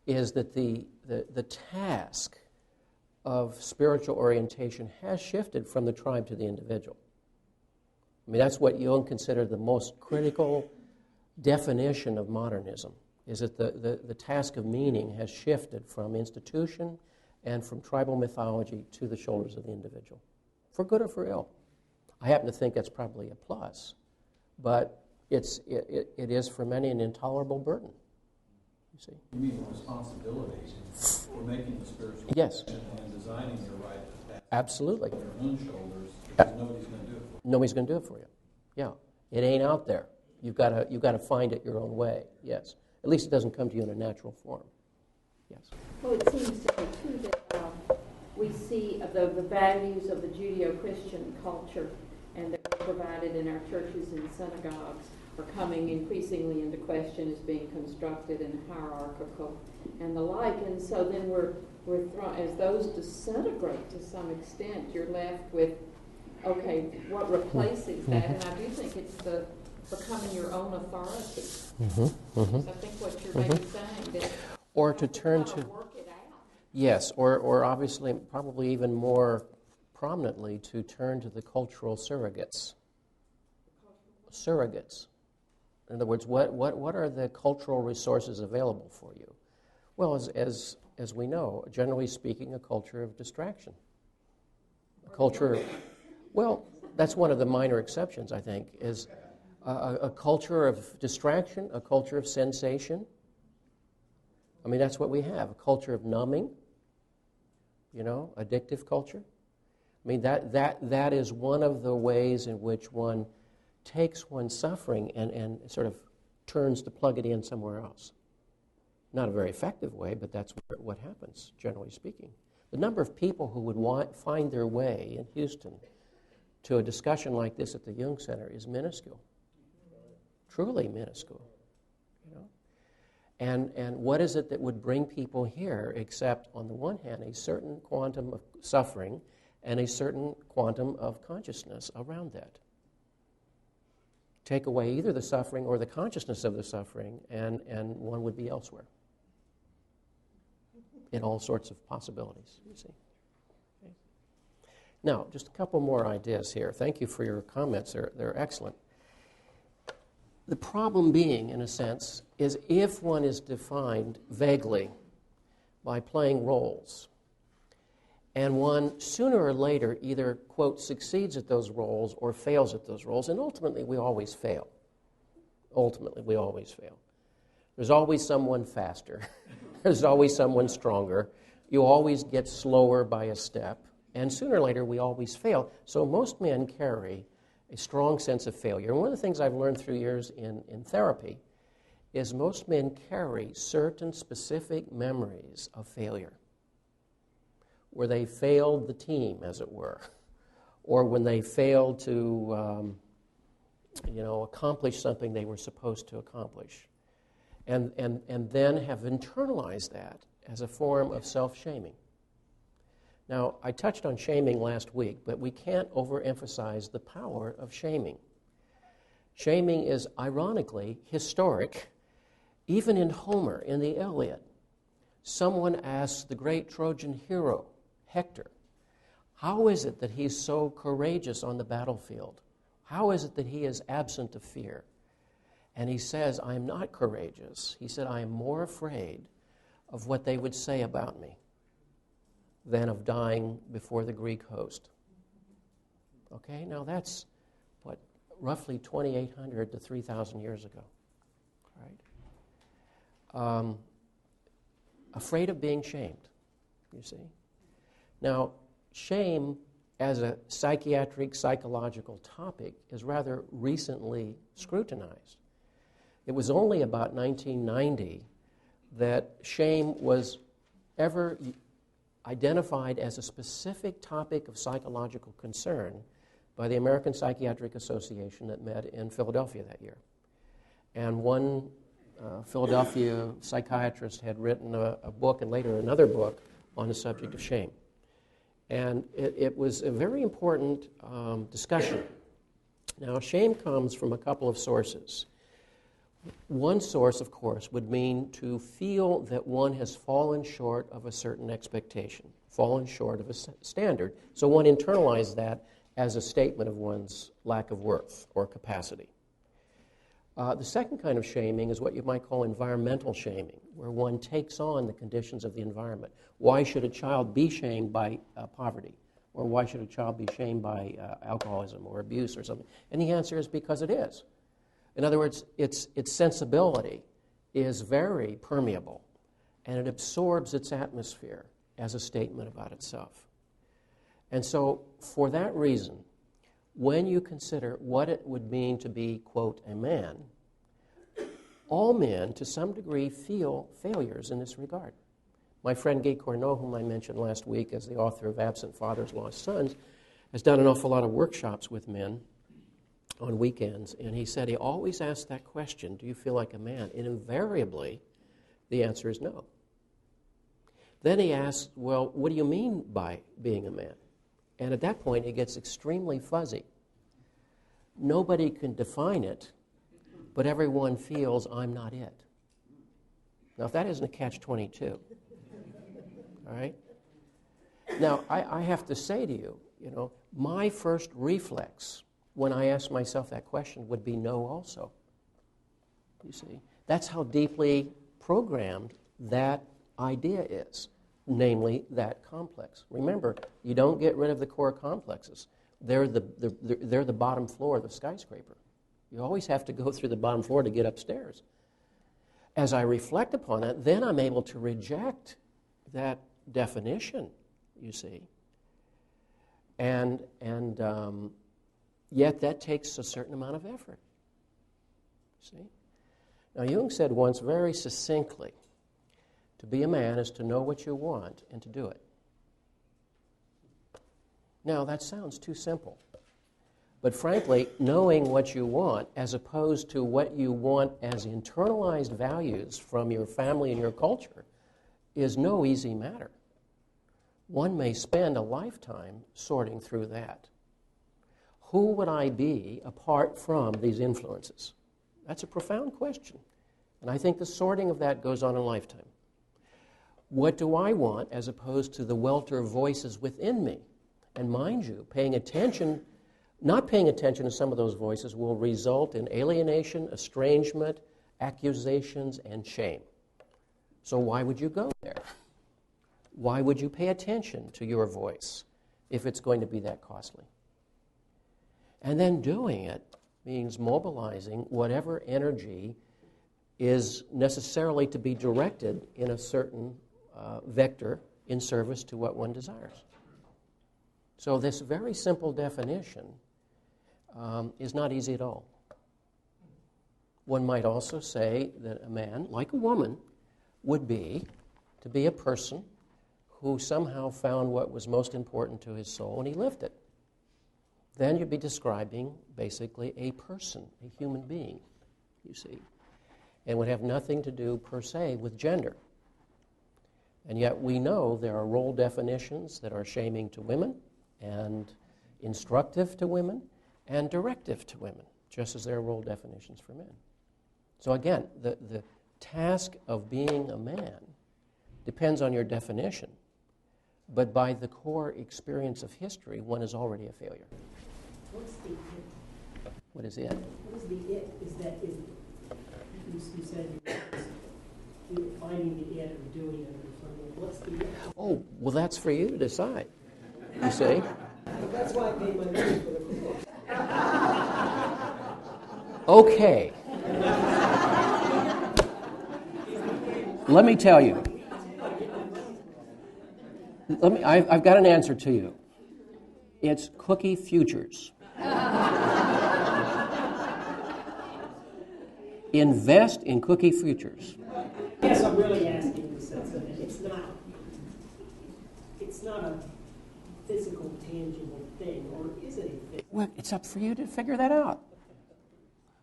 is that the task of spiritual orientation has shifted from the tribe to the individual. I mean, that's what Jung considered the most critical definition of modernism, is that the task of meaning has shifted from institution and from tribal mythology to the shoulders of the individual, for good or for ill. I happen to think that's probably a plus, but it is for many an intolerable burden. You see? You mean the responsibility for making the spiritual yes. and designing your right path. Absolutely. On your own shoulders, because nobody's going to do it for you. Nobody's going to do it for you. Yeah. It ain't out there. You've got to find it your own way. Yes. At least it doesn't come to you in a natural form. Yes. Well, it seems to me, too, that we see the values of the Judeo-Christian culture and that are provided in our churches and synagogues are coming increasingly into question as being constructed and hierarchical and the like. And so then we're thrown, as those disintegrate to some extent, you're left with, okay, what replaces that? And I do think it's the becoming your own authority. I think what you're maybe saying that or to turn to work it out. Yes, or obviously, probably even more prominently, to turn to the cultural surrogates. Surrogates. In other words, what are the cultural resources available for you? Well, as we know, generally speaking, a culture of distraction. A culture, well, that's one of the minor exceptions, I think, is a culture of distraction, a culture of sensation. I mean, that's what we have, a culture of numbing, addictive culture. I mean, that is one of the ways in which one takes one's suffering and sort of turns to plug it in somewhere else. Not a very effective way, but that's what happens, generally speaking. The number of people who would find their way in Houston to a discussion like this at the Jung Center is minuscule. Truly minuscule. And what is it that would bring people here except, on the one hand, a certain quantum of suffering and a certain quantum of consciousness around that? Take away either the suffering or the consciousness of the suffering, and one would be elsewhere in all sorts of possibilities, you see. Okay. Now, just a couple more ideas here. Thank you for your comments. They're excellent. The problem being, in a sense, is if one is defined vaguely by playing roles, and one sooner or later either, quote, succeeds at those roles or fails at those roles, and ultimately we always fail. Ultimately, we always fail. There's always someone faster. There's always someone stronger. You always get slower by a step, and sooner or later we always fail. So most men carry a strong sense of failure. And one of the things I've learned through years in therapy is most men carry certain specific memories of failure, where they failed the team, as it were, or when they failed to accomplish something they were supposed to accomplish, and then have internalized that as a form of self-shaming. Now, I touched on shaming last week, but we can't overemphasize the power of shaming. Shaming is, ironically, historic. Even in Homer, in the Iliad, someone asks the great Trojan hero, Hector, how is it that he's so courageous on the battlefield? How is it that he is absent of fear? And he says, I am not courageous. He said, I am more afraid of what they would say about me than of dying before the Greek host. Okay, now that's, roughly 2,800 to 3,000 years ago. Right? Afraid of being shamed, you see. Now, shame as a psychiatric, psychological topic is rather recently scrutinized. It was only about 1990 that shame was ever identified as a specific topic of psychological concern by the American Psychiatric Association that met in Philadelphia that year. And one Philadelphia psychiatrist had written a book and later another book on the subject of shame. And it was a very important discussion. Now, shame comes from a couple of sources. One source, of course, would mean to feel that one has fallen short of a certain expectation, fallen short of a standard. So one internalizes that as a statement of one's lack of worth or capacity. The second kind of shaming is what you might call environmental shaming, where one takes on the conditions of the environment. Why should a child be shamed by poverty? Or why should a child be shamed by alcoholism or abuse or something? And the answer is because it is. In other words, its sensibility is very permeable, and it absorbs its atmosphere as a statement about itself. And so, for that reason, when you consider what it would mean to be, quote, a man, all men, to some degree, feel failures in this regard. My friend Guy Corneau, whom I mentioned last week as the author of Absent Fathers, Lost Sons, has done an awful lot of workshops with men on weekends, and he said he always asks that question, do you feel like a man? And invariably, the answer is no. Then he asks, well, what do you mean by being a man? And at that point, it gets extremely fuzzy. Nobody can define it, but everyone feels I'm not it. Now, if that isn't a catch-22, all right? Now, I have to say to you, my first reflex when I ask myself that question would be no also. You see, that's how deeply programmed that idea is, namely that complex. Remember, you don't get rid of the core complexes. They're the bottom floor of the skyscraper. You always have to go through the bottom floor to get upstairs. As I reflect upon that, then I'm able to reject that definition, you see. And yet that takes a certain amount of effort. See? Now, Jung said once very succinctly, to be a man is to know what you want and to do it. Now, that sounds too simple. But frankly, knowing what you want as opposed to what you want as internalized values from your family and your culture is no easy matter. One may spend a lifetime sorting through that. Who would I be apart from these influences? That's a profound question. And I think the sorting of that goes on a lifetime. What do I want as opposed to the welter of voices within me? And mind you, not paying attention to some of those voices will result in alienation, estrangement, accusations, and shame. So why would you go there? Why would you pay attention to your voice if it's going to be that costly? And then doing it means mobilizing whatever energy is necessarily to be directed in a certain vector in service to what one desires. So this very simple definition is not easy at all. One might also say that a man, like a woman, would be to be a person who somehow found what was most important to his soul and he lived it. Then you'd be describing basically a person, a human being, you see, and would have nothing to do per se with gender. And yet we know there are role definitions that are shaming to women and instructive to women and directive to women, just as there are role definitions for men. So again, the task of being a man depends on your definition, but by the core experience of history, one is already a failure. What's the it? What is it? What is the it? Is that is you said you were finding the it or doing it or something. What's the it? Oh, well, that's for you to decide. You see? That's why I paid my money for the course. Okay. Let me tell you. I've got an answer to you. It's Cookie Futures. Invest in Cookie Futures. Yes, I'm really asking in the sense that it's not a physical, tangible thing, or is it a physical? Well, it's up for you to figure that out.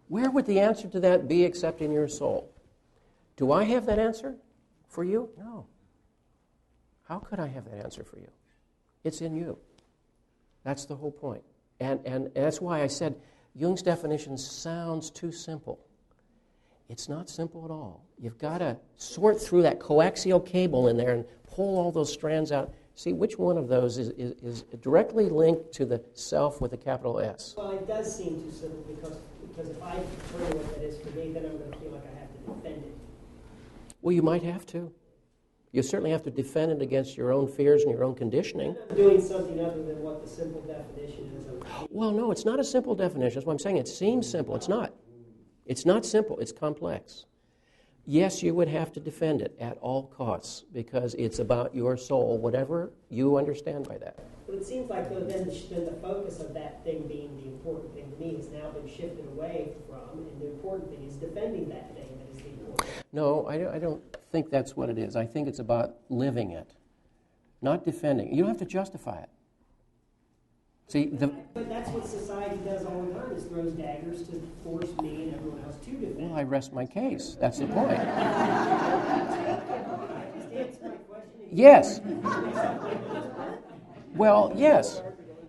Where would the answer to that be except in your soul? Do I have that answer for you? No. How could I have that answer for you? It's in you. That's the whole point. And that's why I said Jung's definition sounds too simple. It's not simple at all. You've got to sort through that coaxial cable in there and pull all those strands out. See which one of those is directly linked to the self with a capital S. Well, it does seem too simple because if I determine what that is for me, then I'm going to feel like I have to defend it. Well, you might have to. You certainly have to defend it against your own fears and your own conditioning. I'm doing something other than what the simple definition is. Well, no, it's not a simple definition. That's what I'm saying. It seems simple. It's not. It's not simple. It's complex. Yes, you would have to defend it at all costs because it's about your soul, whatever you understand by that. But it seems like, though, then the focus of that thing being the important thing to me has now been shifted away from, and the important thing is defending that thing that is the important thing. No, I don't think that's what it is. I think it's about living it, not defending. You don't have to justify it. See, but that's what society does all the time, is throws daggers to force me and everyone else to defend. Well, I rest my case. That's the point. Yes. Well, yes.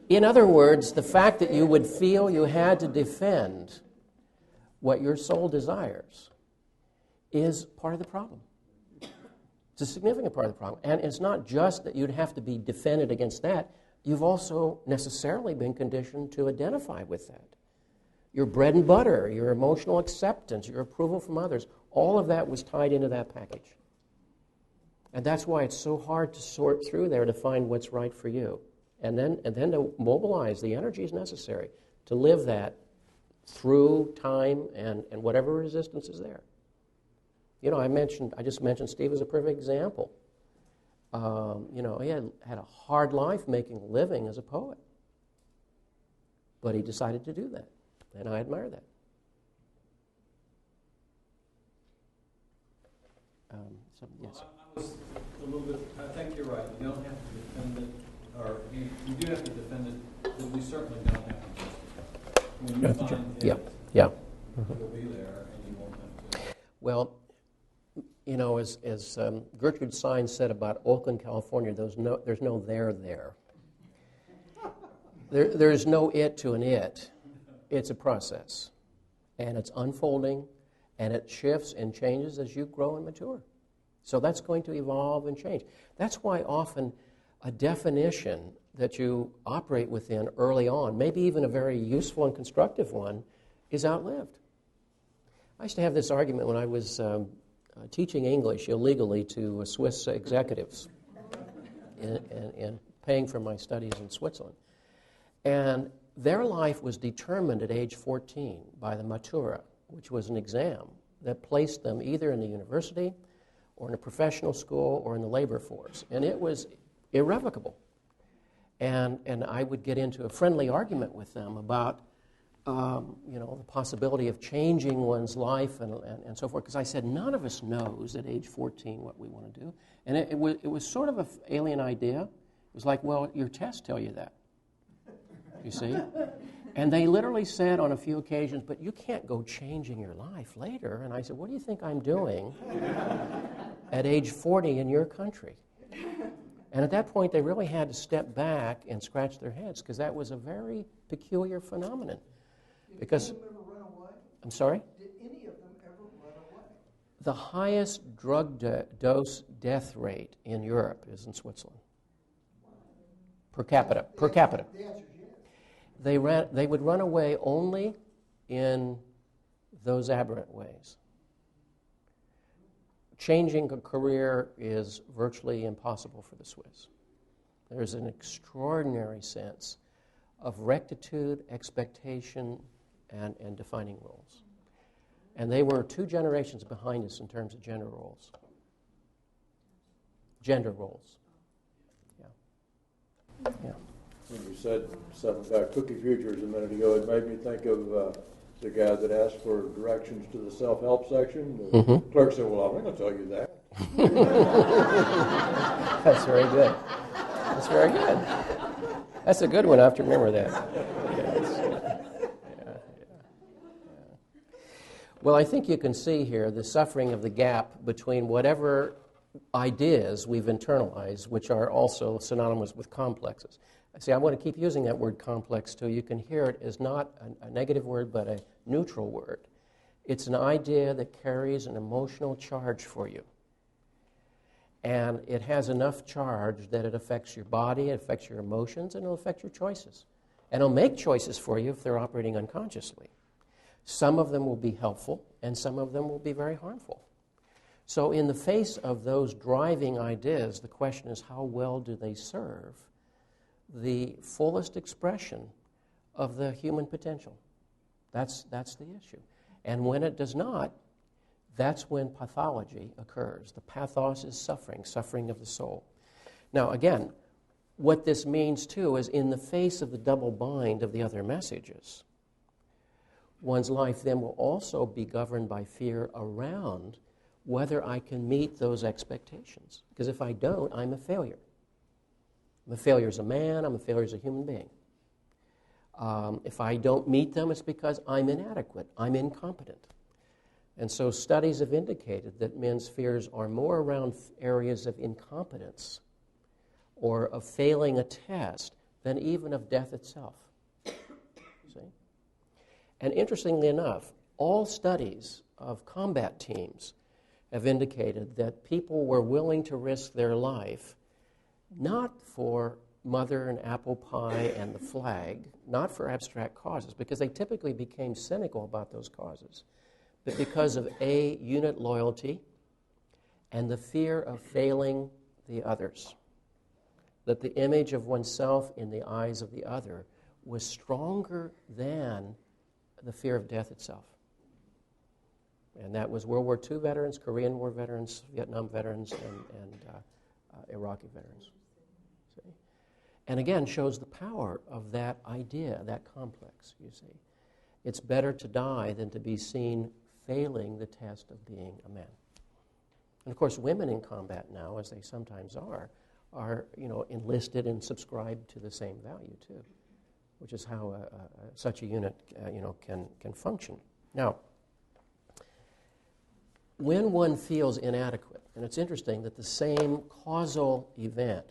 In other words, the fact that you would feel you had to defend what your soul desires is part of the problem. It's a significant part of the problem. And it's not just that you'd have to be defended against that. You've also necessarily been conditioned to identify with that. Your bread and butter, your emotional acceptance, your approval from others, all of that was tied into that package. And that's why it's so hard to sort through there to find what's right for you. And then to mobilize the energies necessary to live that through time and whatever resistance is there. You know, I just mentioned Steve as a perfect example. He had a hard life making a living as a poet. But he decided to do that. And I admire that. Yes. I was a little bit, I think you're right. You don't have to defend it, or you do have to defend it, but you certainly don't have to justify it. When you find it, it'll be there and you won't have to. Well, you know, as Gertrude Stein said about Oakland, California, there's no there there. There's no it to an it. It's a process. And it's unfolding, and it shifts and changes as you grow and mature. So that's going to evolve and change. That's why often a definition that you operate within early on, maybe even a very useful and constructive one, is outlived. I used to have this argument when I was teaching English illegally to Swiss executives and paying for my studies in Switzerland. And their life was determined at age 14 by the Matura, which was an exam that placed them either in the university or in a professional school or in the labor force. And it was irrevocable. And I would get into a friendly argument with them about the possibility of changing one's life and so forth. Because I said, none of us knows at age 14 what we want to do. And it was sort of an alien idea. It was like, well, your tests tell you that. You see? And they literally said on a few occasions, but you can't go changing your life later. And I said, what do you think I'm doing at age 40 in your country? And at that point, they really had to step back and scratch their heads, because that was a very peculiar phenomenon. Because, did any of them ever run away? I'm sorry? Did any of them ever run away? The highest drug dose death rate in Europe is in Switzerland. Per capita. Per capita. The answer is yes. They would run away only in those aberrant ways. Changing a career is virtually impossible for the Swiss. There's an extraordinary sense of rectitude, expectation, and defining roles. And they were 2 generations behind us in terms of gender roles. Gender roles. Yeah. when you said something about cookie futures a minute ago, it made me think of the guy that asked for directions to the self-help section. The clerk said, well, I'm going to tell you that. That's very good. That's very good. That's a good one. I have to remember that. Well, I think you can see here the suffering of the gap between whatever ideas we've internalized, which are also synonymous with complexes. See, I want to keep using that word complex too. You can hear it as not a negative word, but a neutral word. It's an idea that carries an emotional charge for you. And it has enough charge that it affects your body, it affects your emotions, and it'll affect your choices. And it'll make choices for you if they're operating unconsciously. Some of them will be helpful, and some of them will be very harmful. So in the face of those driving ideas, the question is, how well do they serve the fullest expression of the human potential? That's the issue. And when it does not, that's when pathology occurs. The pathos is suffering of the soul. Now, again, what this means, too, is in the face of the double bind of the other messages, one's life then will also be governed by fear around whether I can meet those expectations. Because if I don't, I'm a failure. I'm a failure as a man, I'm a failure as a human being. If I don't meet them, it's because I'm inadequate, I'm incompetent. And so studies have indicated that men's fears are more around areas of incompetence or of failing a test than even of death itself. See? And interestingly enough, all studies of combat teams have indicated that people were willing to risk their life not for mother and apple pie and the flag, not for abstract causes, because they typically became cynical about those causes, but because of A, unit loyalty, and the fear of failing the others. That the image of oneself in the eyes of the other was stronger than the fear of death itself. And that was World War II veterans, Korean War veterans, Vietnam veterans, and Iraqi veterans. See? And again, shows the power of that idea, that complex, you see. It's better to die than to be seen failing the test of being a man. And of course, women in combat now, as they sometimes are enlisted and subscribed to the same value too, which is how such a unit can function. Now, when one feels inadequate, and it's interesting that the same causal event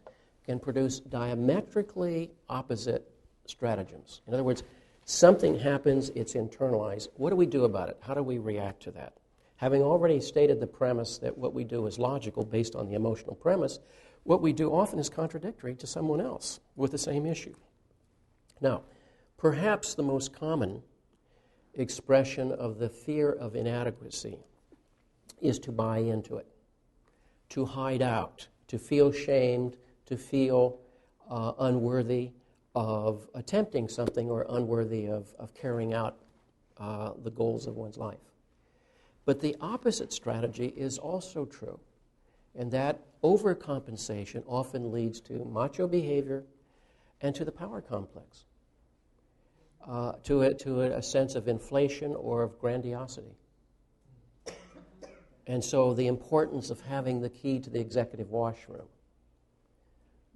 can produce diametrically opposite stratagems. In other words, something happens, it's internalized. What do we do about it? How do we react to that? Having already stated the premise that what we do is logical based on the emotional premise, what we do often is contradictory to someone else with the same issue. Now, perhaps the most common expression of the fear of inadequacy is to buy into it, to hide out, to feel shamed, to feel unworthy of attempting something or unworthy of carrying out the goals of one's life. But the opposite strategy is also true, and that overcompensation often leads to macho behavior and to the power complex, to a sense of inflation or of grandiosity. And so the importance of having the key to the executive washroom,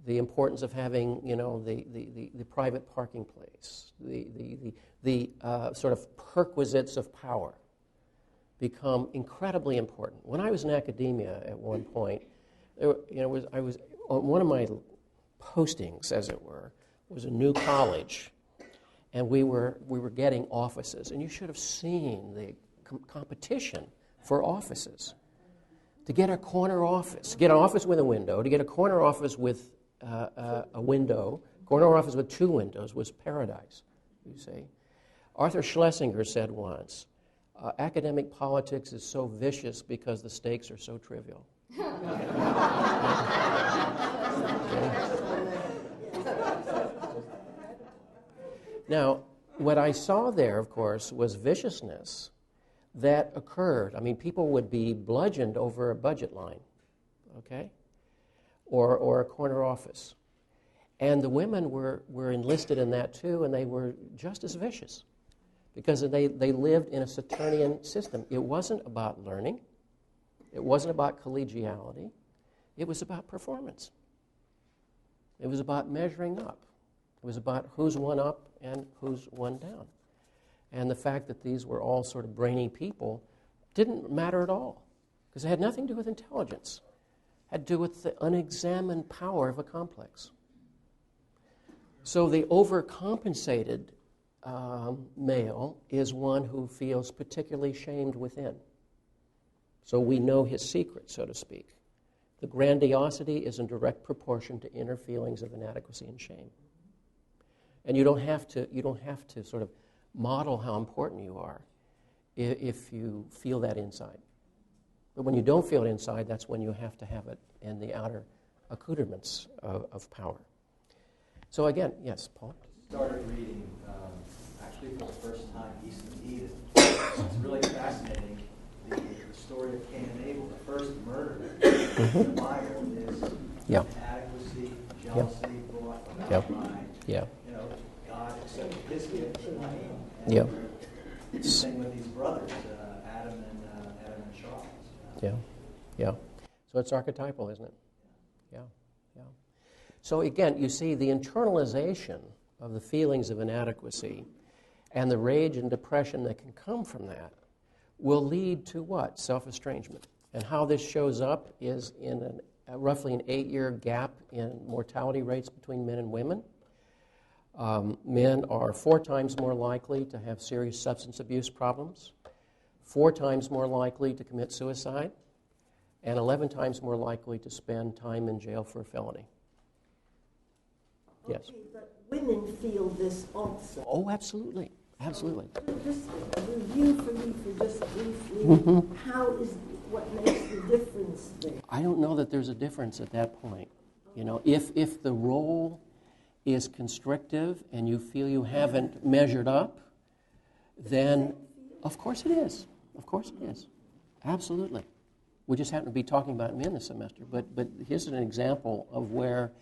the importance of having, the private parking place, the sort of perquisites of power become incredibly important. When I was in academia at one point, I was on one of my postings, as it were, was a new college, and we were getting offices, and you should have seen the competition for offices. To get a corner office, get an office with a window, to get a corner office with a window, corner office with two windows was paradise, you see. Arthur Schlesinger said once, academic politics is so vicious because the stakes are so trivial. Now, what I saw there, of course, was viciousness that occurred. I mean, people would be bludgeoned over a budget line, okay, or a corner office. And the women were enlisted in that too, and they were just as vicious because they lived in a Saturnian system. It wasn't about learning. It wasn't about collegiality. It was about performance. It was about measuring up. It was about who's one up and who's one down. And the fact that these were all sort of brainy people didn't matter at all because it had nothing to do with intelligence. It had to do with the unexamined power of a complex. So the overcompensated male is one who feels particularly shamed within. So we know his secret, so to speak. The grandiosity is in direct proportion to inner feelings of inadequacy and shame. And you don't have to sort of model how important you are if you feel that inside. But when you don't feel it inside, that's when you have to have it in the outer accoutrements of power. So again, yes, Paul? I started reading, actually for the first time, East of Eden. It's really fascinating. The story of Cain and Abel, the first murder in the Bible is inadequacy, jealousy, brought about by, God accepted his gift for Cain. And same with these brothers, Adam and Charles. Yeah. So it's archetypal, isn't it? Yeah. So again, you see the internalization of the feelings of inadequacy and the rage and depression that can come from that will lead to what? Self-estrangement. And how this shows up is in roughly an 8-year gap in mortality rates between men and women. Men are 4 times more likely to have serious substance abuse problems, 4 times more likely to commit suicide, and 11 times more likely to spend time in jail for a felony. Yes? Okay, but women feel this also. Oh, absolutely. Absolutely. Just review for me for just briefly, what makes the difference there? I don't know that there's a difference at that point. If the role is constrictive and you feel you haven't measured up, then of course it is. Of course it is. Absolutely. We just happen to be talking about men this semester, but here's an example of where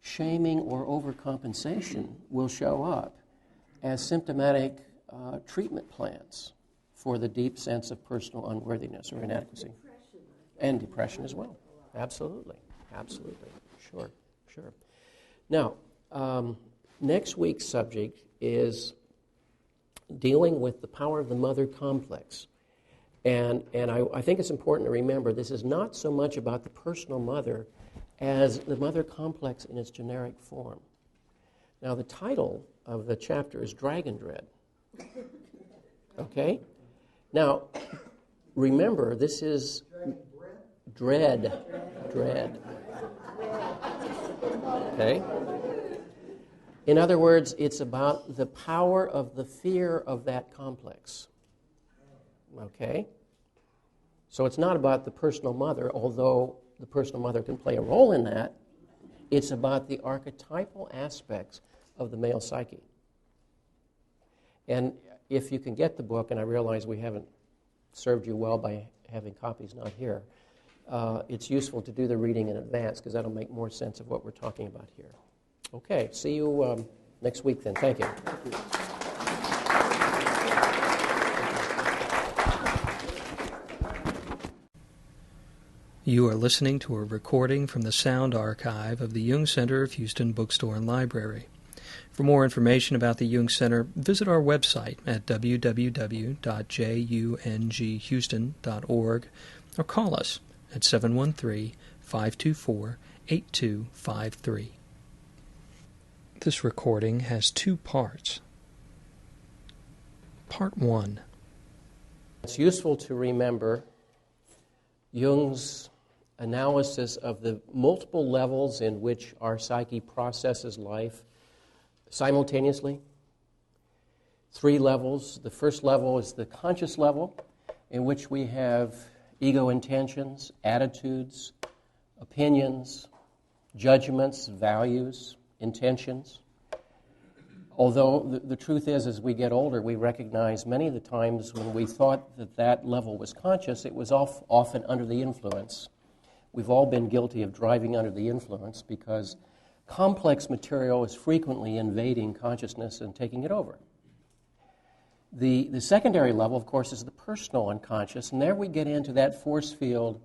shaming or overcompensation will show up as symptomatic treatment plans for the deep sense of personal unworthiness or inadequacy. And depression as well. Absolutely. Sure. Now, next week's subject is dealing with the power of the mother complex. And I think it's important to remember this is not so much about the personal mother as the mother complex in its generic form. Now, the title of the chapter is Dragon Dread. Okay? Now, remember, this is dread. Okay? In other words, it's about the power of the fear of that complex. Okay? So it's not about the personal mother, although the personal mother can play a role in that. It's about the archetypal aspects of the male psyche. And if you can get the book, and I realize we haven't served you well by having copies not here, it's useful to do the reading in advance because that'll make more sense of what we're talking about here. Okay, see you next week then. Thank you. You are listening to a recording from the sound archive of the Jung Center of Houston Bookstore and Library. For more information about the Jung Center, visit our website at www.junghouston.org or call us at 713-524-8253. This recording has 2 parts. Part 1. It's useful to remember Jung's analysis of the multiple levels in which our psyche processes life simultaneously. 3 levels. The first level is the conscious level, in which we have ego intentions, attitudes, opinions, judgments, values, intentions. Although the truth is, as we get older, we recognize many of the times when we thought that level was conscious, it was often under the influence. We've all been guilty of driving under the influence because complex material is frequently invading consciousness and taking it over. The secondary level, of course, is the personal unconscious, and there we get into that force field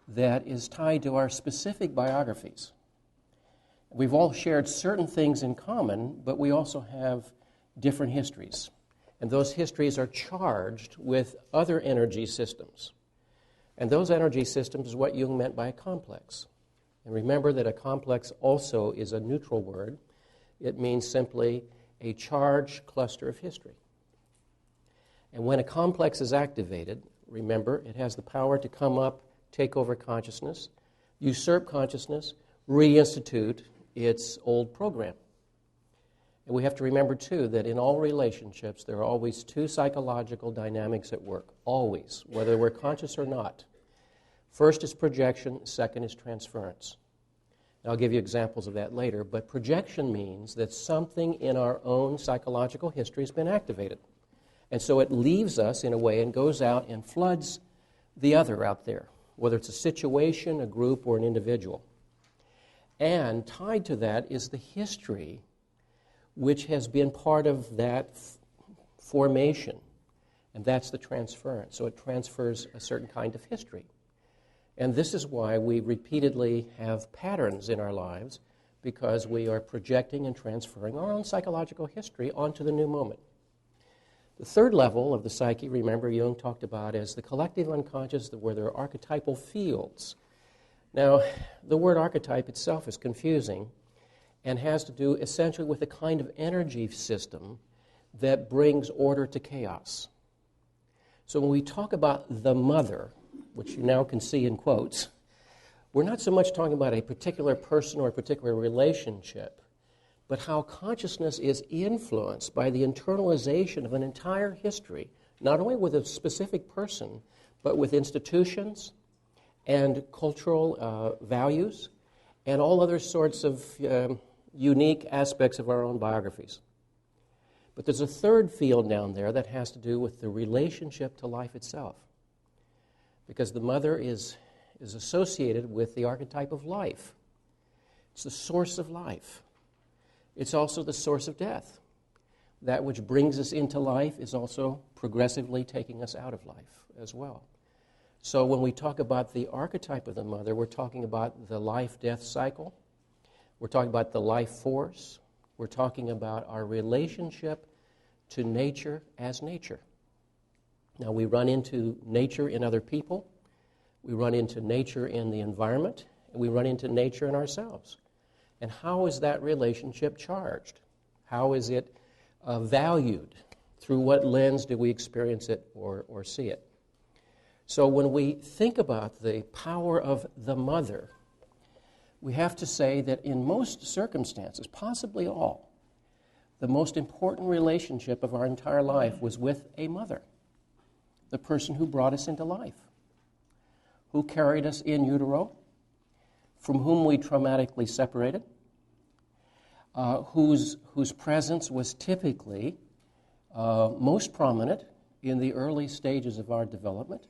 that is tied to our specific biographies. We've all shared certain things in common, but we also have different histories. And those histories are charged with other energy systems. And those energy systems is what Jung meant by a complex. And remember that a complex also is a neutral word. It means simply a charged cluster of history. And when a complex is activated, remember, it has the power to come up, take over consciousness, usurp consciousness, reinstitute its old program. And we have to remember, too, that in all relationships, there are always two psychological dynamics at work, always, whether we're conscious or not. First is projection, second is transference. And I'll give you examples of that later, but projection means that something in our own psychological history has been activated. And so it leaves us in a way and goes out and floods the other out there, whether it's a situation, a group, or an individual. And tied to that is the history which has been part of that formation, and that's the transference. So it transfers a certain kind of history. And this is why we repeatedly have patterns in our lives, because we are projecting and transferring our own psychological history onto the new moment. The third level of the psyche, remember, Jung talked about as the collective unconscious, where there are archetypal fields. Now, the word archetype itself is confusing and has to do essentially with a kind of energy system that brings order to chaos. So when we talk about the mother, which you now can see in quotes, we're not so much talking about a particular person or a particular relationship, but how consciousness is influenced by the internalization of an entire history, not only with a specific person, but with institutions and cultural values and all other sorts of unique aspects of our own biographies. But there's a third field down there that has to do with the relationship to life itself, because the mother is associated with the archetype of life. It's the source of life. It's also the source of death. That which brings us into life is also progressively taking us out of life as well. So when we talk about the archetype of the mother, we're talking about the life-death cycle. We're talking about the life force. We're talking about our relationship to nature as nature. Now, we run into nature in other people. We run into nature in the environment. And we run into nature in ourselves. And how is that relationship charged? How is it valued? Through what lens do we experience it or see it? So when we think about the power of the mother, we have to say that in most circumstances, possibly all, the most important relationship of our entire life was with a mother, the person who brought us into life, who carried us in utero, from whom we traumatically separated, whose presence was typically most prominent in the early stages of our development,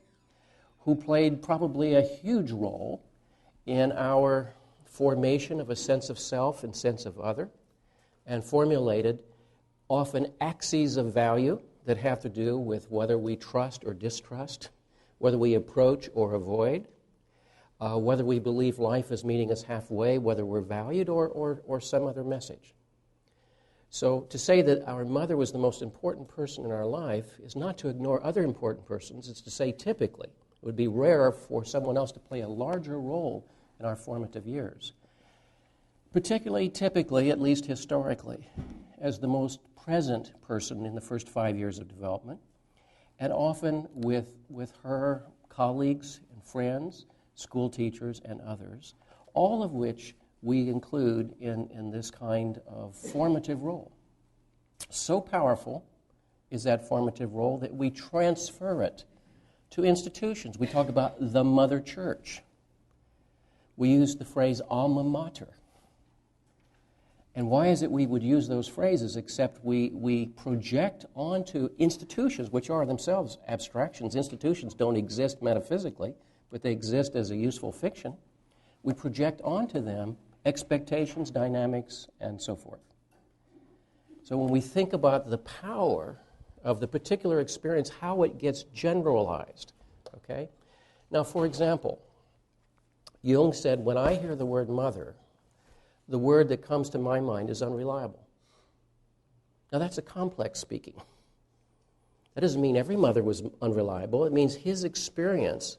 who played probably a huge role in our formation of a sense of self and sense of other, and formulated often axes of value that have to do with whether we trust or distrust, whether we approach or avoid, whether we believe life is meeting us halfway, whether we're valued or some other message. So to say that our mother was the most important person in our life is not to ignore other important persons. It's to say typically it would be rare for someone else to play a larger role in our formative years. Particularly, typically, at least historically, as the most present person in the first 5 years of development, and often with her colleagues and friends, school teachers, and others, all of which we include in this kind of formative role. So powerful is that formative role that we transfer it to institutions. We talk about the mother church. We use the phrase alma mater. And why is it we would use those phrases except we project onto institutions, which are themselves abstractions. Institutions don't exist metaphysically, but they exist as a useful fiction. We project onto them expectations, dynamics, and so forth. So when we think about the power of the particular experience, how it gets generalized, okay? Now, for example, Jung said, when I hear the word mother, the word that comes to my mind is unreliable. Now, that's a complex speaking. That doesn't mean every mother was unreliable. It means his experience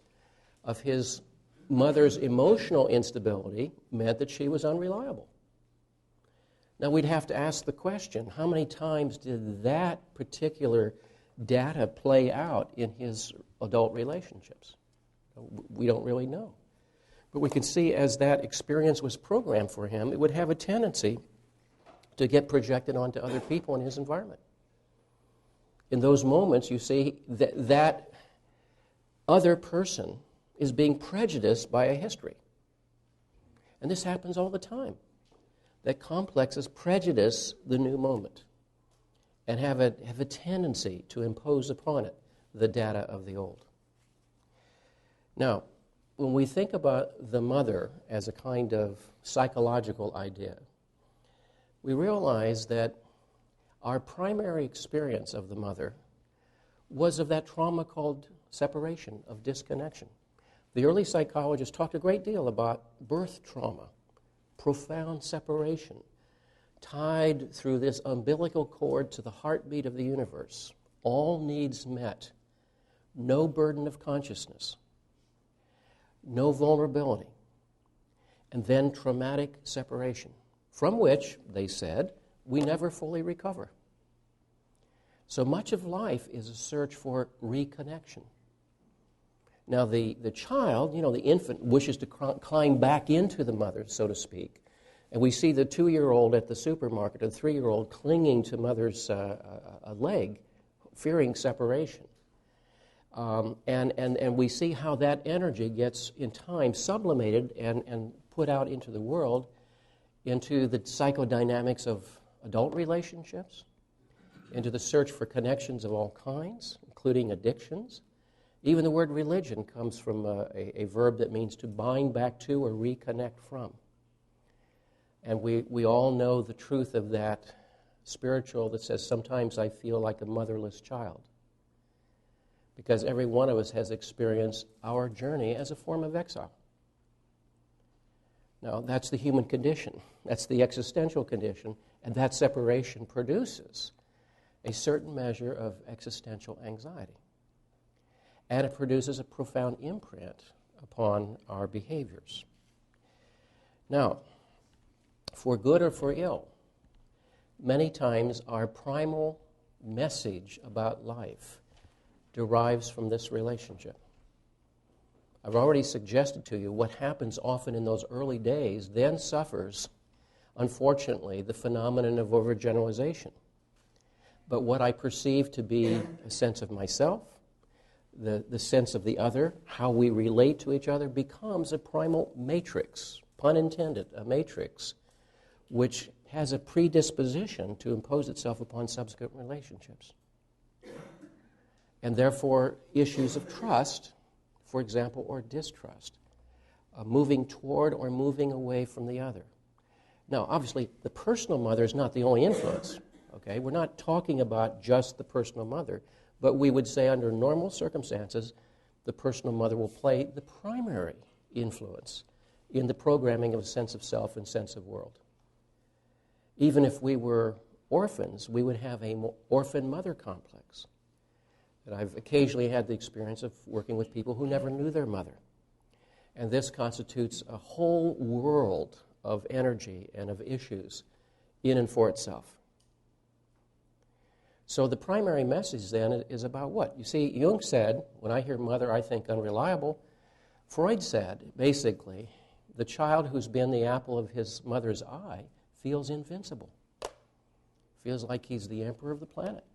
of his mother's emotional instability meant that she was unreliable. Now, we'd have to ask the question, how many times did that particular data play out in his adult relationships? We don't really know. But we can see as that experience was programmed for him, it would have a tendency to get projected onto other people in his environment. In those moments, you see that other person is being prejudiced by a history. And this happens all the time. That complexes prejudice the new moment and have a tendency to impose upon it the data of the old. Now, when we think about the mother as a kind of psychological idea, we realize that our primary experience of the mother was of that trauma called separation, of disconnection. The early psychologists talked a great deal about birth trauma, profound separation, tied through this umbilical cord to the heartbeat of the universe, all needs met, no burden of consciousness, no vulnerability, and then traumatic separation, from which, they said, we never fully recover. So much of life is a search for reconnection. Now, the child, the infant, wishes to climb back into the mother, so to speak. And we see the 2-year-old at the supermarket, a 3-year-old clinging to mother's leg, fearing separation. And we see how that energy gets, in time, sublimated and put out into the world, into the psychodynamics of adult relationships, into the search for connections of all kinds, including addictions. Even the word religion comes from a verb that means to bind back to or reconnect from. And we all know the truth of that spiritual that says, sometimes I feel like a motherless child. Because every one of us has experienced our journey as a form of exile. Now, that's the human condition. That's the existential condition. And that separation produces a certain measure of existential anxiety. And it produces a profound imprint upon our behaviors. Now, for good or for ill, many times our primal message about life derives from this relationship. I've already suggested to you what happens often in those early days then suffers, unfortunately, the phenomenon of overgeneralization. But what I perceive to be a sense of myself, the sense of the other, how we relate to each other, becomes a primal matrix, pun intended, a matrix, which has a predisposition to impose itself upon subsequent relationships. And therefore, issues of trust, for example, or distrust, moving toward or moving away from the other. Now, obviously, the personal mother is not the only influence, okay? We're not talking about just the personal mother, but we would say under normal circumstances, the personal mother will play the primary influence in the programming of a sense of self and sense of world. Even if we were orphans, we would have an orphan mother complex. And I've occasionally had the experience of working with people who never knew their mother. And this constitutes a whole world of energy and of issues in and for itself. So the primary message then is about what? You see, Jung said, when I hear mother, I think unreliable. Freud said, basically, the child who's been the apple of his mother's eye feels invincible. Feels like he's the emperor of the planet.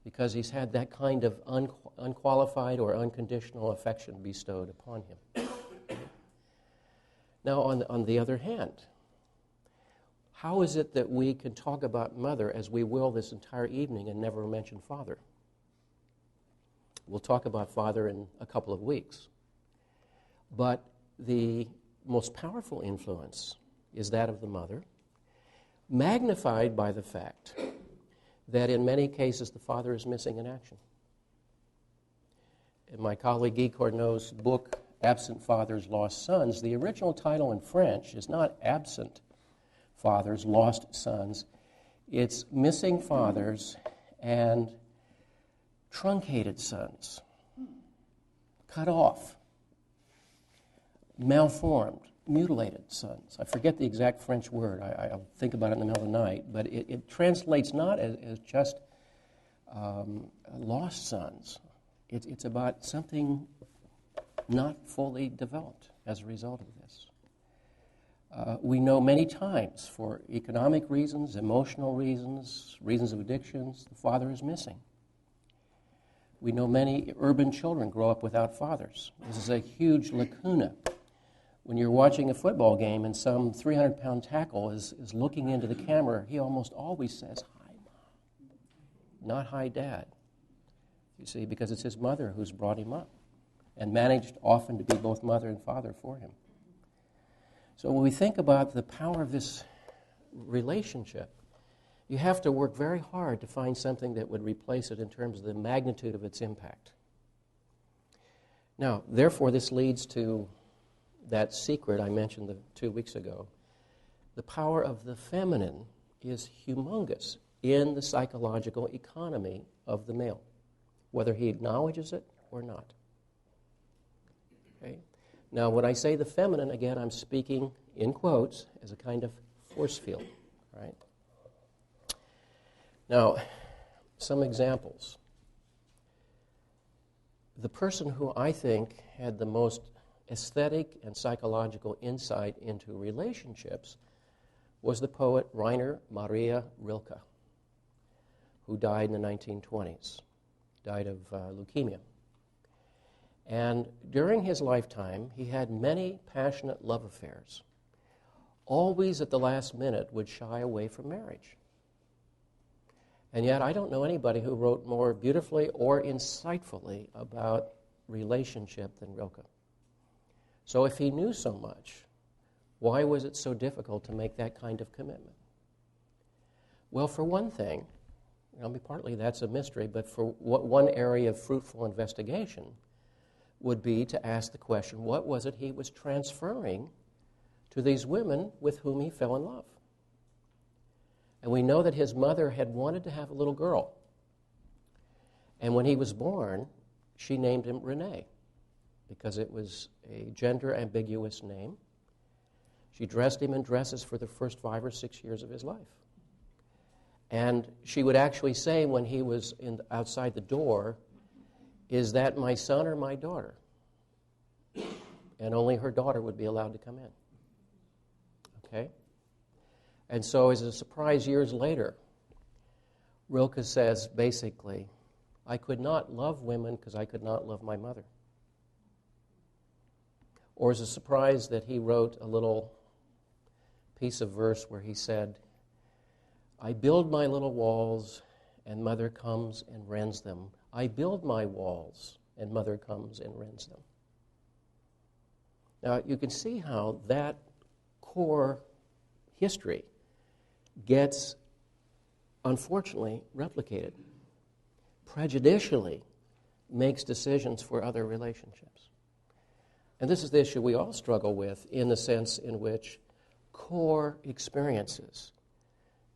Because he's had that kind of unqualified or unconditional affection bestowed upon him. Now, on the other hand, how is it that we can talk about mother as we will this entire evening and never mention father? We'll talk about father in a couple of weeks. But the most powerful influence is that of the mother, magnified by the fact that in many cases the father is missing in action. In my colleague Guy Corneau's book, Absent Fathers, Lost Sons, the original title in French is not Absent Fathers, Lost Sons. It's Missing Fathers and Truncated Sons, cut off, malformed, mutilated sons. I forget the exact French word. I'll think about it in the middle of the night. But it translates not as just lost sons. It's about something not fully developed as a result of this. We know many times, for economic reasons, emotional reasons, reasons of addictions, the father is missing. We know many urban children grow up without fathers. This is a huge lacuna. When you're watching a football game and some 300-pound tackle is looking into the camera, he almost always says, "Hi, Mom," not "Hi, Dad." You see, because it's his mother who's brought him up and managed often to be both mother and father for him. So when we think about the power of this relationship, you have to work very hard to find something that would replace it in terms of the magnitude of its impact. Now, therefore, this leads to that secret I mentioned 2 weeks ago. The power of the feminine is humongous in the psychological economy of the male, whether he acknowledges it or not. Okay? Now, when I say the feminine, again, I'm speaking in quotes as a kind of force field. Right? Now, some examples. The person who I think had the most aesthetic and psychological insight into relationships was the poet Rainer Maria Rilke, who died in the 1920s, died of leukemia. And during his lifetime, he had many passionate love affairs, always at the last minute would shy away from marriage. And yet I don't know anybody who wrote more beautifully or insightfully about relationship than Rilke. So if he knew so much, why was it so difficult to make that kind of commitment? Well, for one thing, partly that's a mystery, but for one area of fruitful investigation would be to ask the question, what was it he was transferring to these women with whom he fell in love? And we know that his mother had wanted to have a little girl. And when he was born, she named him Renee, because it was a gender-ambiguous name. She dressed him in dresses for the first 5 or 6 years of his life. And she would actually say when he was outside the door, "Is that my son or my daughter?" And only her daughter would be allowed to come in. Okay? And so as a surprise years later, Rilke says basically, "I could not love women because I could not love my mother." Or as a surprise that he wrote a little piece of verse where he said, "I build my little walls and mother comes and rends them. I build my walls and mother comes and rends them." Now you can see how that core history gets, unfortunately, replicated, prejudicially makes decisions for other relationships. And this is the issue we all struggle with in the sense in which core experiences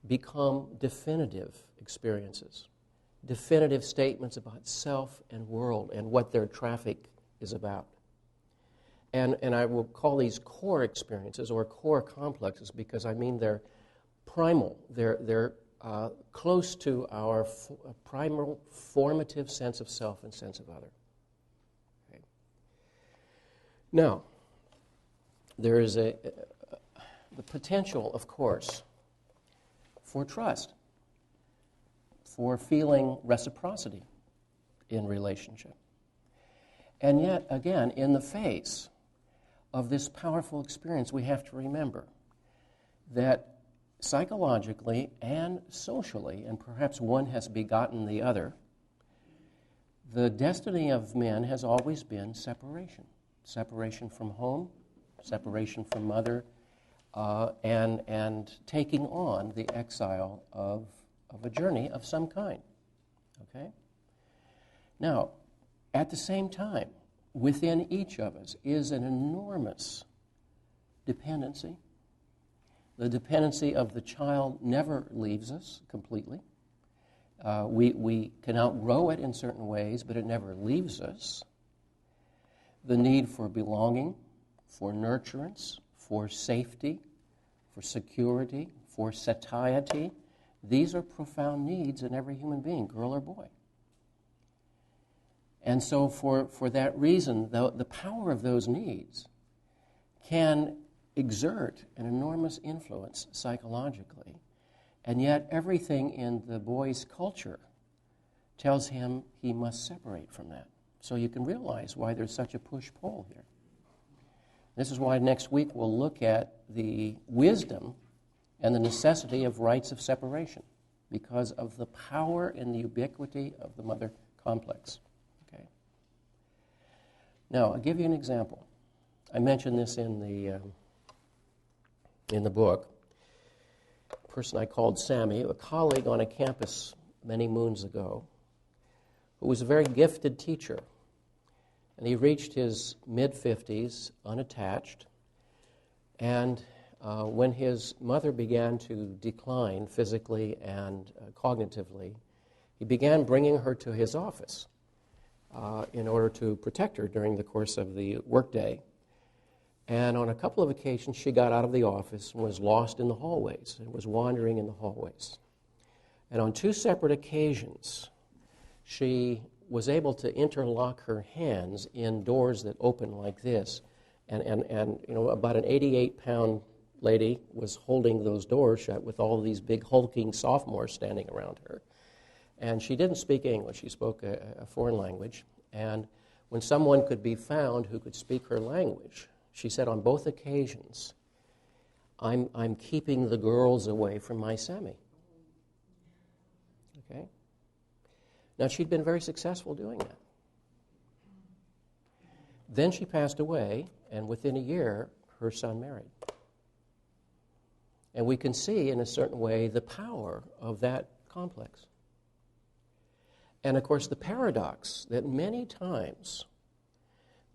become definitive experiences, definitive statements about self and world and what their traffic is about. And I will call these core experiences or core complexes because I mean they're primal. They're close to our primal formative sense of self and sense of other. Okay. Now, there is the potential, of course, for trust, for feeling reciprocity in relationship. And yet, again, in the face of this powerful experience, we have to remember that psychologically and socially, and perhaps one has begotten the other, the destiny of men has always been separation. Separation from home, separation from mother, and taking on the exile of a journey of some kind. Okay? Now, at the same time, within each of us is an enormous dependency. The dependency of the child never leaves us completely. We can outgrow it in certain ways, but it never leaves us. The need for belonging, for nurturance, for safety, for security, for satiety, these are profound needs in every human being, girl or boy. And so for that reason, the power of those needs can exert an enormous influence psychologically, and yet everything in the boy's culture tells him he must separate from that. So you can realize why there's such a push-pull here. This is why next week we'll look at the wisdom and the necessity of rites of separation, because of the power and the ubiquity of the mother complex. Okay. Now, I'll give you an example. I mentioned this in the book. A person I called Sammy, a colleague on a campus many moons ago, who was a very gifted teacher. And he reached his mid-50s, unattached, and when his mother began to decline physically and cognitively, he began bringing her to his office in order to protect her during the course of the workday. And on a couple of occasions, she got out of the office and was lost in the hallways and was wandering in the hallways. And on 2 separate occasions, she was able to interlock her hands in doors that open like this. And you know, about an 88-pound lady was holding those doors shut with all of these big hulking sophomores standing around her. And she didn't speak English. She spoke a foreign language. And when someone could be found who could speak her language, she said on both occasions, I'm keeping the girls away from my Sammy. Okay? Now, she'd been very successful doing that. Then she passed away, and within a year, her son married. And we can see, in a certain way, the power of that complex. And, of course, the paradox that many times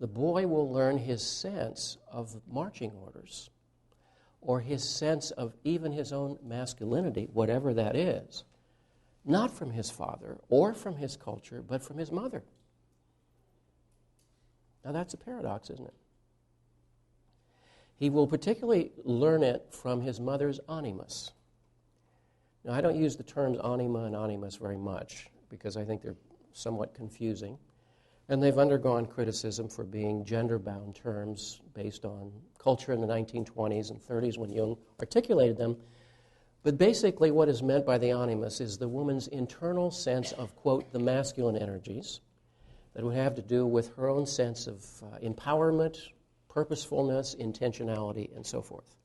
the boy will learn his sense of marching orders or his sense of even his own masculinity, whatever that is, not from his father or from his culture, but from his mother. Now, that's a paradox, isn't it? He will particularly learn it from his mother's animus. Now, I don't use the terms anima and animus very much because I think they're somewhat confusing. And they've undergone criticism for being gender-bound terms based on culture in the 1920s and 30s when Jung articulated them. But basically what is meant by the animus is the woman's internal sense of, quote, the masculine energies that would have to do with her own sense of empowerment, purposefulness, intentionality, and so forth.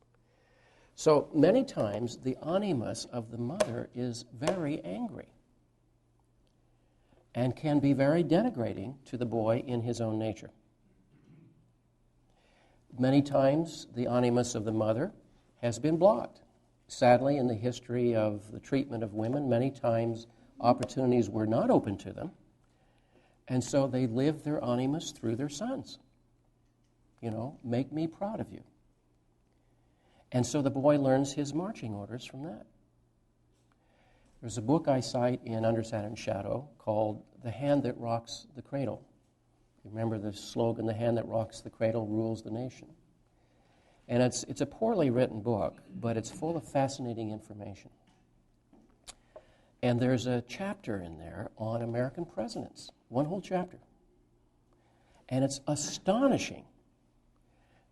So many times the animus of the mother is very angry and can be very denigrating to the boy in his own nature. Many times the animus of the mother has been blocked. Sadly, in the history of the treatment of women, many times opportunities were not open to them, and so they lived their animus through their sons. You know, make me proud of you. And so the boy learns his marching orders from that. There's a book I cite in Under Saturn's Shadow called The Hand That Rocks the Cradle. You remember the slogan, the hand that rocks the cradle rules the nation. And it's a poorly written book, but it's full of fascinating information. And there's a chapter in there on American presidents, one whole chapter. And it's astonishing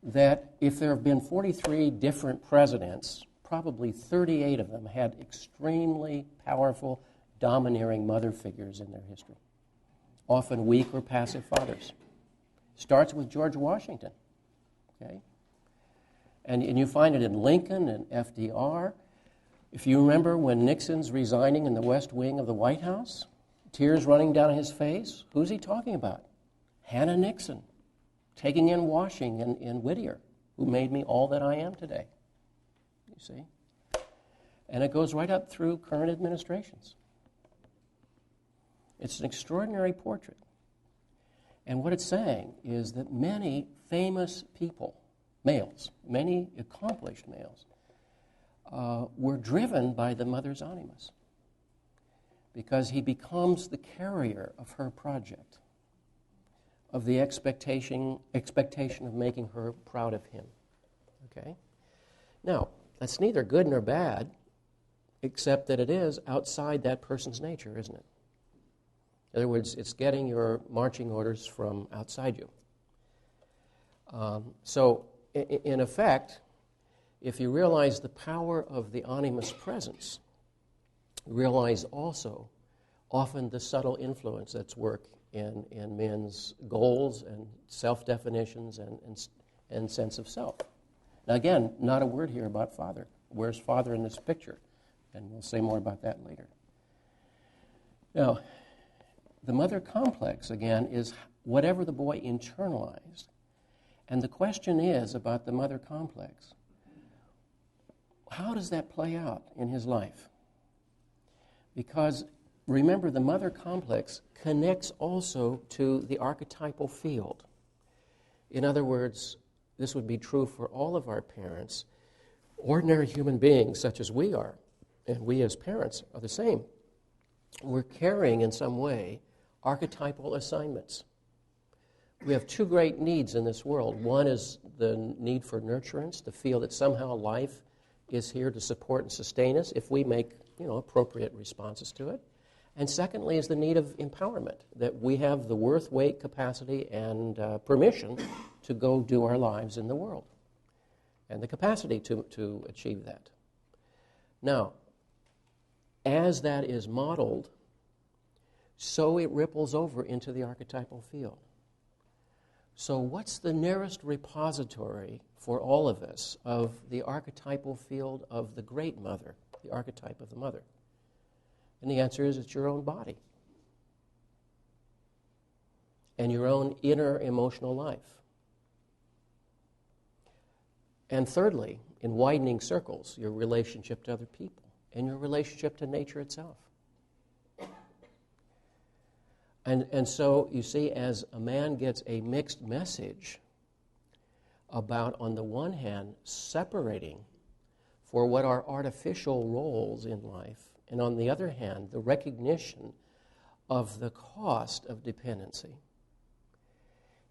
that if there have been 43 different presidents, probably 38 of them had extremely powerful, domineering mother figures in their history, often weak or passive fathers. Starts with George Washington, okay? And you find it in Lincoln and FDR. If you remember when Nixon's resigning in the West Wing of the White House, tears running down his face, who's he talking about? Hannah Nixon, taking in washing in Whittier, who made me all that I am today. You see? And it goes right up through current administrations. It's an extraordinary portrait. And what it's saying is that many famous people, males, many accomplished males, were driven by the mother's animus, because he becomes the carrier of her project, of the expectation of making her proud of him. Okay? Now, that's neither good nor bad, except that it is outside that person's nature, isn't it? In other words, it's getting your marching orders from outside you. So, in effect, if you realize the power of the animus presence, realize also often the subtle influence that's work in men's goals and self-definitions and sense of self. Now again, not a word here about father. Where's father in this picture? And we'll say more about that later. Now, the mother complex, again, is whatever the boy internalized. And the question is about the mother complex. How does that play out in his life? Because, remember, the mother complex connects also to the archetypal field. In other words, this would be true for all of our parents. Ordinary human beings, such as we are, and we as parents are the same. We're carrying, in some way, archetypal assignments. We have two great needs in this world. One is the need for nurturance, to feel that somehow life is here to support and sustain us if we make, appropriate responses to it. And secondly is the need of empowerment, that we have the worth, weight, capacity, and permission to go do our lives in the world, and the capacity to achieve that. Now, as that is modeled, so it ripples over into the archetypal field. So what's the nearest repository for all of us of the archetypal field of the great mother, the archetype of the mother? And the answer is it's your own body and your own inner emotional life. And thirdly, in widening circles, your relationship to other people and your relationship to nature itself. And so, you see, as a man gets a mixed message about, on the one hand, separating for what are artificial roles in life, and on the other hand, the recognition of the cost of dependency,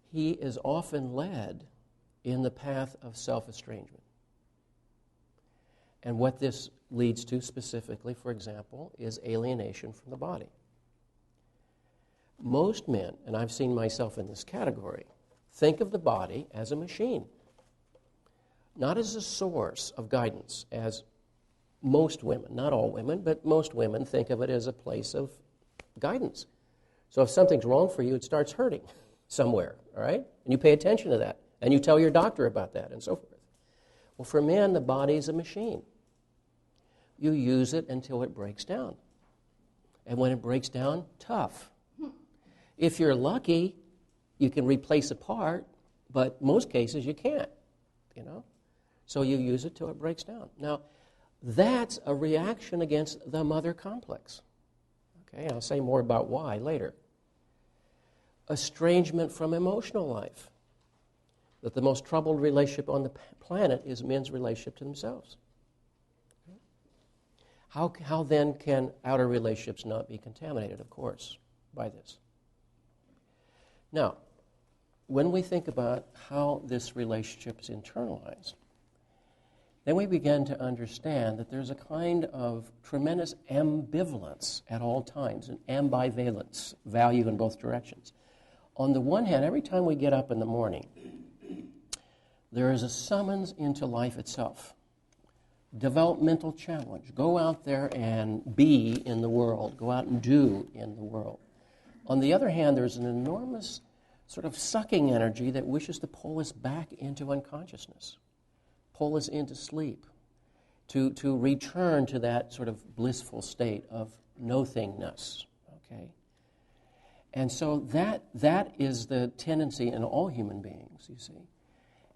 he is often led in the path of self-estrangement. And what this leads to specifically, for example, is alienation from the body. Most men, and I've seen myself in this category, think of the body as a machine, not as a source of guidance, as most women, not all women, but most women think of it as a place of guidance. So if something's wrong for you, it starts hurting somewhere, all right? And you pay attention to that, and you tell your doctor about that, and so forth. Well, for men, the body is a machine. You use it until it breaks down. And when it breaks down, tough. If you're lucky, you can replace a part, but most cases you can't, So you use it till it breaks down. Now, that's a reaction against the mother complex. Okay, I'll say more about why later. Estrangement from emotional life. That the most troubled relationship on the planet is men's relationship to themselves. How then can outer relationships not be contaminated, of course, by this? Now, when we think about how this relationship is internalized, then we begin to understand that there's a kind of tremendous ambivalence at all times, an ambivalence, value in both directions. On the one hand, every time we get up in the morning, there is a summons into life itself. Developmental challenge. Go out there and be in the world. Go out and do in the world. On the other hand, there's an enormous sort of sucking energy that wishes to pull us back into unconsciousness, pull us into sleep, to return to that sort of blissful state of no-thingness, okay? And so that is the tendency in all human beings, you see.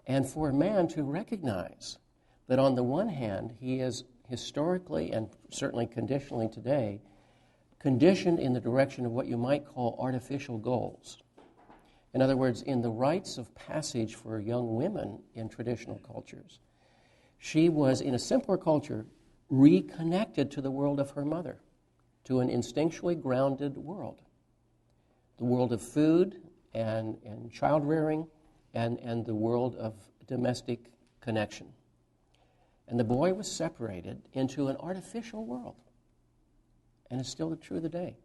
And for a man to recognize that on the one hand, he is historically and certainly conditionally today conditioned in the direction of what you might call artificial goals. In other words, in the rites of passage for young women in traditional cultures, she was, in a simpler culture, reconnected to the world of her mother, to an instinctually grounded world. The world of food and child rearing and the world of domestic connection. And the boy was separated into an artificial world. And it's still true today.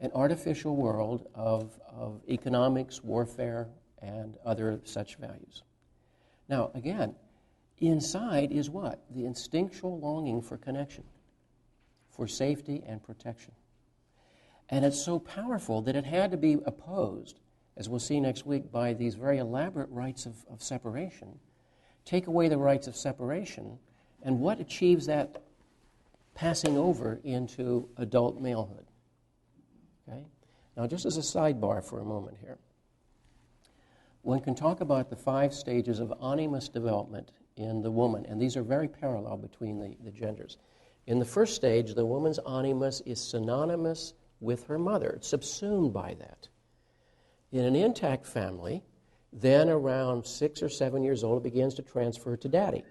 An artificial world of economics, warfare, and other such values. Now, again, inside is what? The instinctual longing for connection, for safety and protection. And it's so powerful that it had to be opposed, as we'll see next week, by these very elaborate rites of separation. Take away the rites of separation, and what achieves that passing over into adult malehood? Okay? Now, just as a sidebar for a moment here, one can talk about the 5 stages of animus development in the woman, and these are very parallel between the genders. In the first stage, the woman's animus is synonymous with her mother. It's subsumed by that. In an intact family, then around 6 or 7 years old, it begins to transfer to daddy.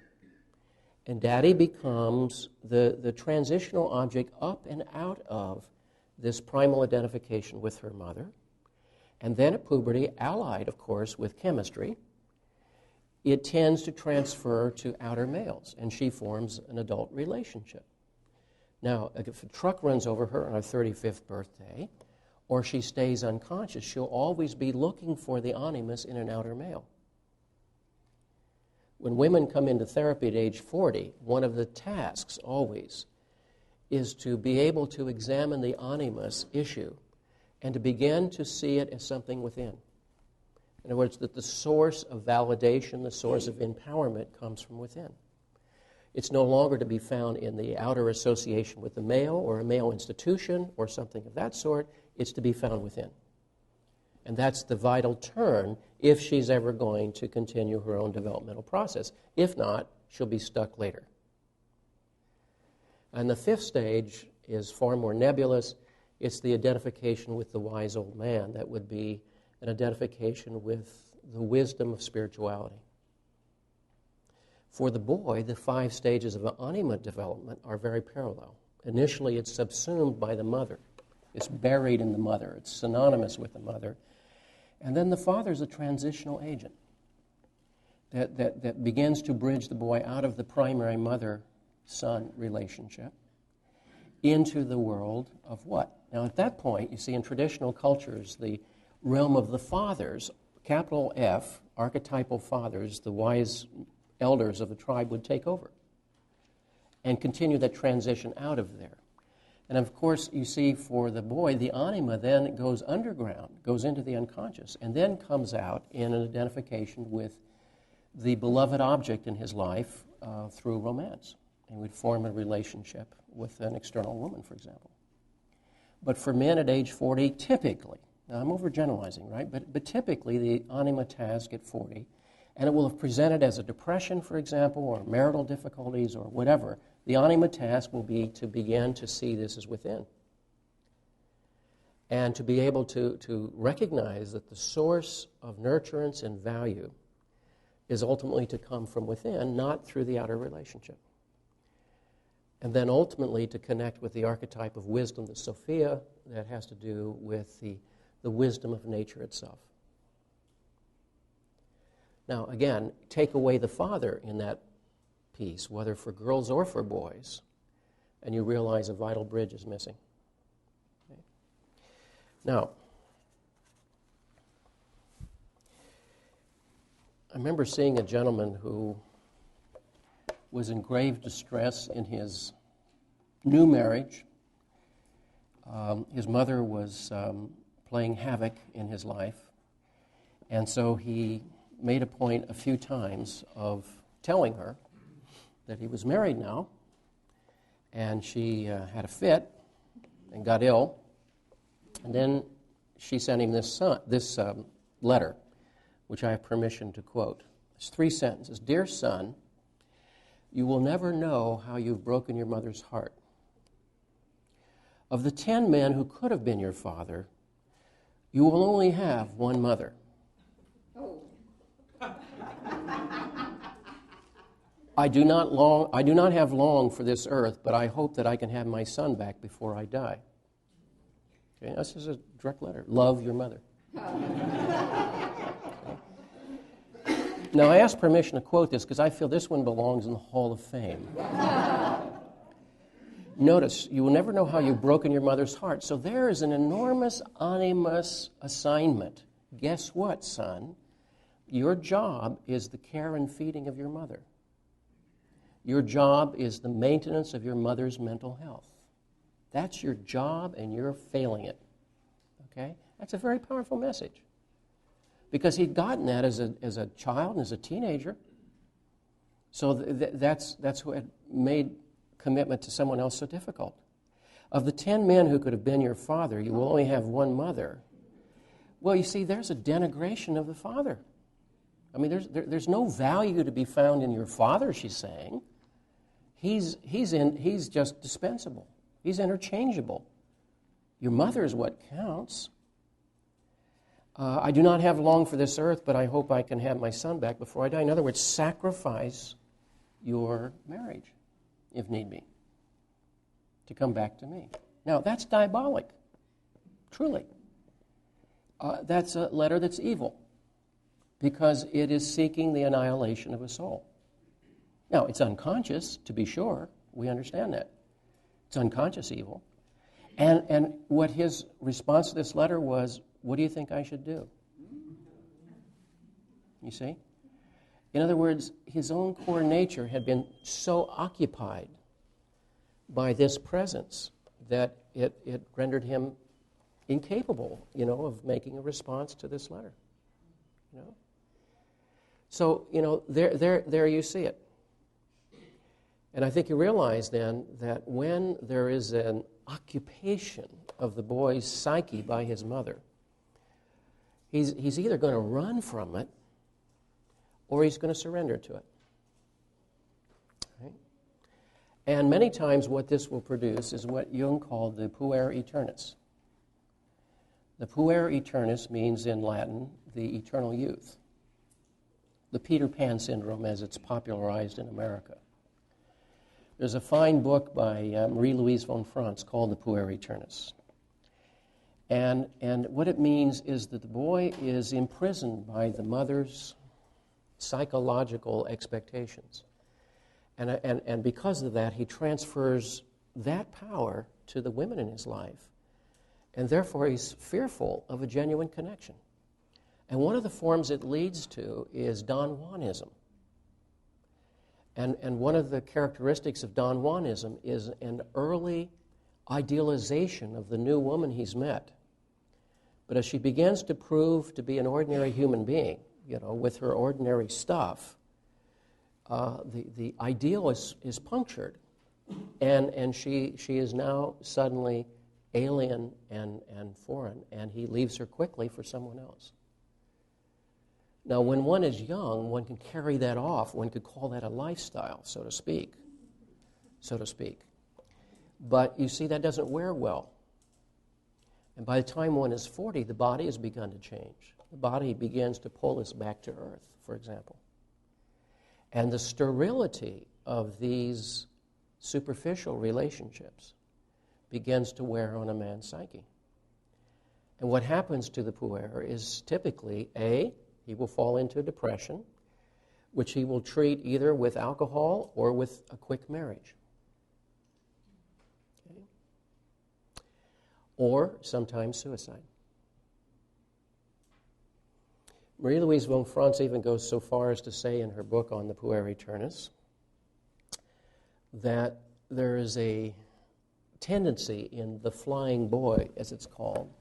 And daddy becomes the transitional object up and out of this primal identification with her mother. And then at puberty, allied, of course, with chemistry, it tends to transfer to outer males, and she forms an adult relationship. Now, if a truck runs over her on her 35th birthday, or she stays unconscious, she'll always be looking for the animus in an outer male. When women come into therapy at age 40, one of the tasks always is to be able to examine the animus issue and to begin to see it as something within. In other words, that the source of validation, the source of empowerment comes from within. It's no longer to be found in the outer association with the male or a male institution or something of that sort. It's to be found within. And that's the vital turn if she's ever going to continue her own developmental process. If not, she'll be stuck later. And the 5th stage is far more nebulous. It's the identification with the wise old man. That would be an identification with the wisdom of spirituality. For the boy, the 5 stages of anima development are very parallel. Initially, it's subsumed by the mother. It's buried in the mother. It's synonymous with the mother. And then the father is a transitional agent that begins to bridge the boy out of the primary mother-son relationship into the world of what? Now, at that point, you see, in traditional cultures, the realm of the fathers, capital F, archetypal fathers, the wise elders of the tribe would take over and continue that transition out of there. And of course, you see, for the boy, the anima then goes underground, goes into the unconscious, and then comes out in an identification with the beloved object in his life through romance. And would form a relationship with an external woman, for example. But for men at age 40, typically, now I'm overgeneralizing, right? But typically the anima task at 40, and it will have presented as a depression, for example, or marital difficulties or whatever, the anima task will be to begin to see this as within. And to be able to recognize that the source of nurturance and value is ultimately to come from within, not through the outer relationship. And then ultimately to connect with the archetype of wisdom, the Sophia, that has to do with the wisdom of nature itself. Now, again, take away the father in that piece, whether for girls or for boys, and you realize a vital bridge is missing. Okay. Now, I remember seeing a gentleman who was in grave distress in his new marriage. His mother was playing havoc in his life, and so he made a point a few times of telling her that he was married now, and she had a fit and got ill, and then she sent him this letter, which I have permission to quote. It's 3 sentences. Dear son, you will never know how you've broken your mother's heart. Of the 10 men who could have been your father, you will only have one mother. Oh. I do not have long for this earth, but I hope that I can have my son back before I die. Okay, this is a direct letter. Love your mother. Now, I asked permission to quote this because I feel this one belongs in the Hall of Fame. Notice, you will never know how you've broken your mother's heart. So there is an enormous, onerous assignment. Guess what, son? Your job is the care and feeding of your mother. Your job is the maintenance of your mother's mental health. That's your job, and you're failing it. Okay? That's a very powerful message. Because he'd gotten that as a child and as a teenager. So that's what had made commitment to someone else so difficult. Of the 10 men who could have been your father, you will only have one mother. Well, you see, there's a denigration of the father. I mean, there's no value to be found in your father, she's saying. He's just dispensable. He's interchangeable. Your mother is what counts. I do not have long for this earth, but I hope I can have my son back before I die. In other words, sacrifice your marriage, if need be, to come back to me. Now, that's diabolic, truly. That's a letter that's evil, because it is seeking the annihilation of a soul. Now, it's unconscious, to be sure. We understand that. It's unconscious evil. And what his response to this letter was, what do you think I should do? You see? In other words, his own core nature had been so occupied by this presence that it rendered him incapable, of making a response to this letter. So, there you see it. And I think you realize then that when there is an occupation of the boy's psyche by his mother, he's either going to run from it or he's going to surrender to it. Right? And many times what this will produce is what Jung called the puer aeternus. The puer aeternus means in Latin the eternal youth. The Peter Pan syndrome as it's popularized in America. There's a fine book by Marie-Louise von Franz called The Puer Aeternus. And what it means is that the boy is imprisoned by the mother's psychological expectations. And because of that, he transfers that power to the women in his life. And therefore, he's fearful of a genuine connection. And one of the forms it leads to is Don Juanism. And one of the characteristics of Don Juanism is an early idealization of the new woman he's met. But as she begins to prove to be an ordinary human being, with her ordinary stuff, the ideal is punctured. And she is now suddenly alien and foreign, and he leaves her quickly for someone else. Now, when one is young, one can carry that off. One could call that a lifestyle, so to speak. But you see, that doesn't wear well. And by the time one is 40, the body has begun to change. The body begins to pull us back to earth, for example. And the sterility of these superficial relationships begins to wear on a man's psyche. And what happens to the puer is typically, he will fall into depression, which he will treat either with alcohol or with a quick marriage. Okay? Or sometimes suicide. Marie-Louise von Franz even goes so far as to say in her book on the puer aeternus that there is a tendency in the flying boy, as it's called,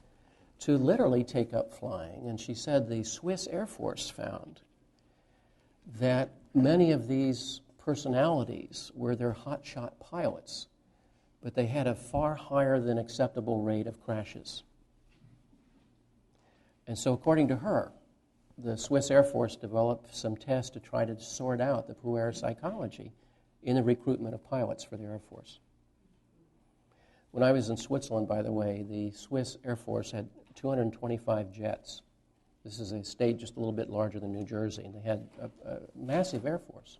to literally take up flying. And she said the Swiss Air Force found that many of these personalities were their hotshot pilots, but they had a far higher than acceptable rate of crashes. And so according to her, the Swiss Air Force developed some tests to try to sort out the puer psychology in the recruitment of pilots for the Air Force. When I was in Switzerland, by the way, the Swiss Air Force had 225 jets. This is a state just a little bit larger than New Jersey, and they had a massive Air Force.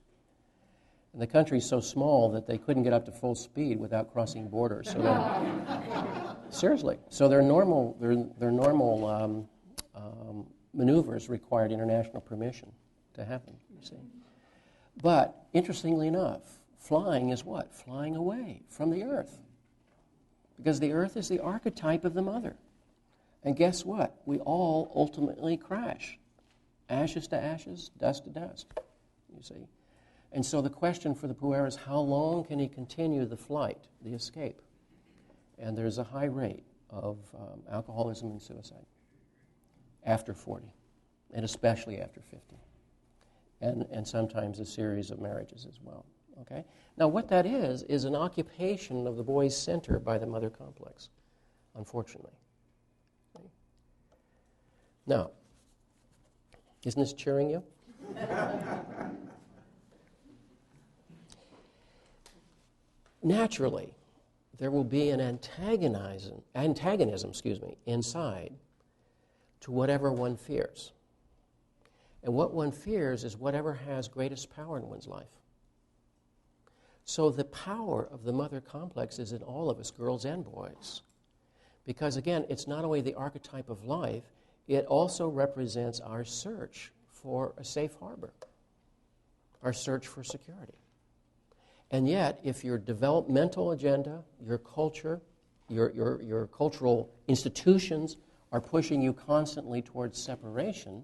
And the country's so small that they couldn't get up to full speed without crossing borders. So seriously. So their normal maneuvers required international permission to happen, you see. But interestingly enough, flying is what? Flying away from the earth. Because the earth is the archetype of the mother. And guess what? We all ultimately crash. Ashes to ashes, dust to dust, you see. And so the question for the puer is, how long can he continue the flight, the escape? And there's a high rate of alcoholism and suicide after 40, and especially after 50. And sometimes a series of marriages as well. Okay? Now what that is an occupation of the boy's center by the mother complex, unfortunately. Okay? Now, isn't this cheering you? Naturally, there will be an antagonism, inside to whatever one fears. And what one fears is whatever has greatest power in one's life. So the power of the mother complex is in all of us, girls and boys. Because again, it's not only the archetype of life, it also represents our search for a safe harbor, our search for security. And yet, if your developmental agenda, your culture, your cultural institutions are pushing you constantly towards separation,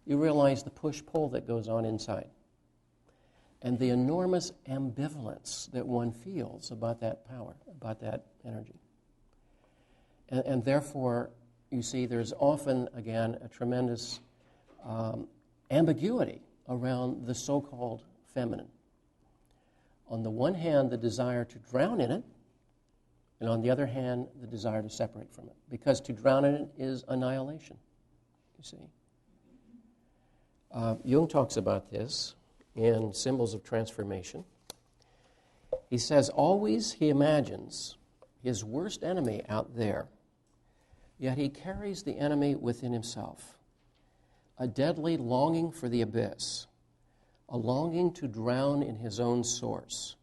you realize the push-pull that goes on inside and the enormous ambivalence that one feels about that power, about that energy. And therefore, you see, there's often, again, a tremendous ambiguity around the so-called feminine. On the one hand, the desire to drown in it, and on the other hand, the desire to separate from it. Because to drown in it is annihilation, you see. Jung talks about this in Symbols of Transformation. He says, always he imagines his worst enemy out there, yet he carries the enemy within himself, a deadly longing for the abyss, a longing to drown in his own source,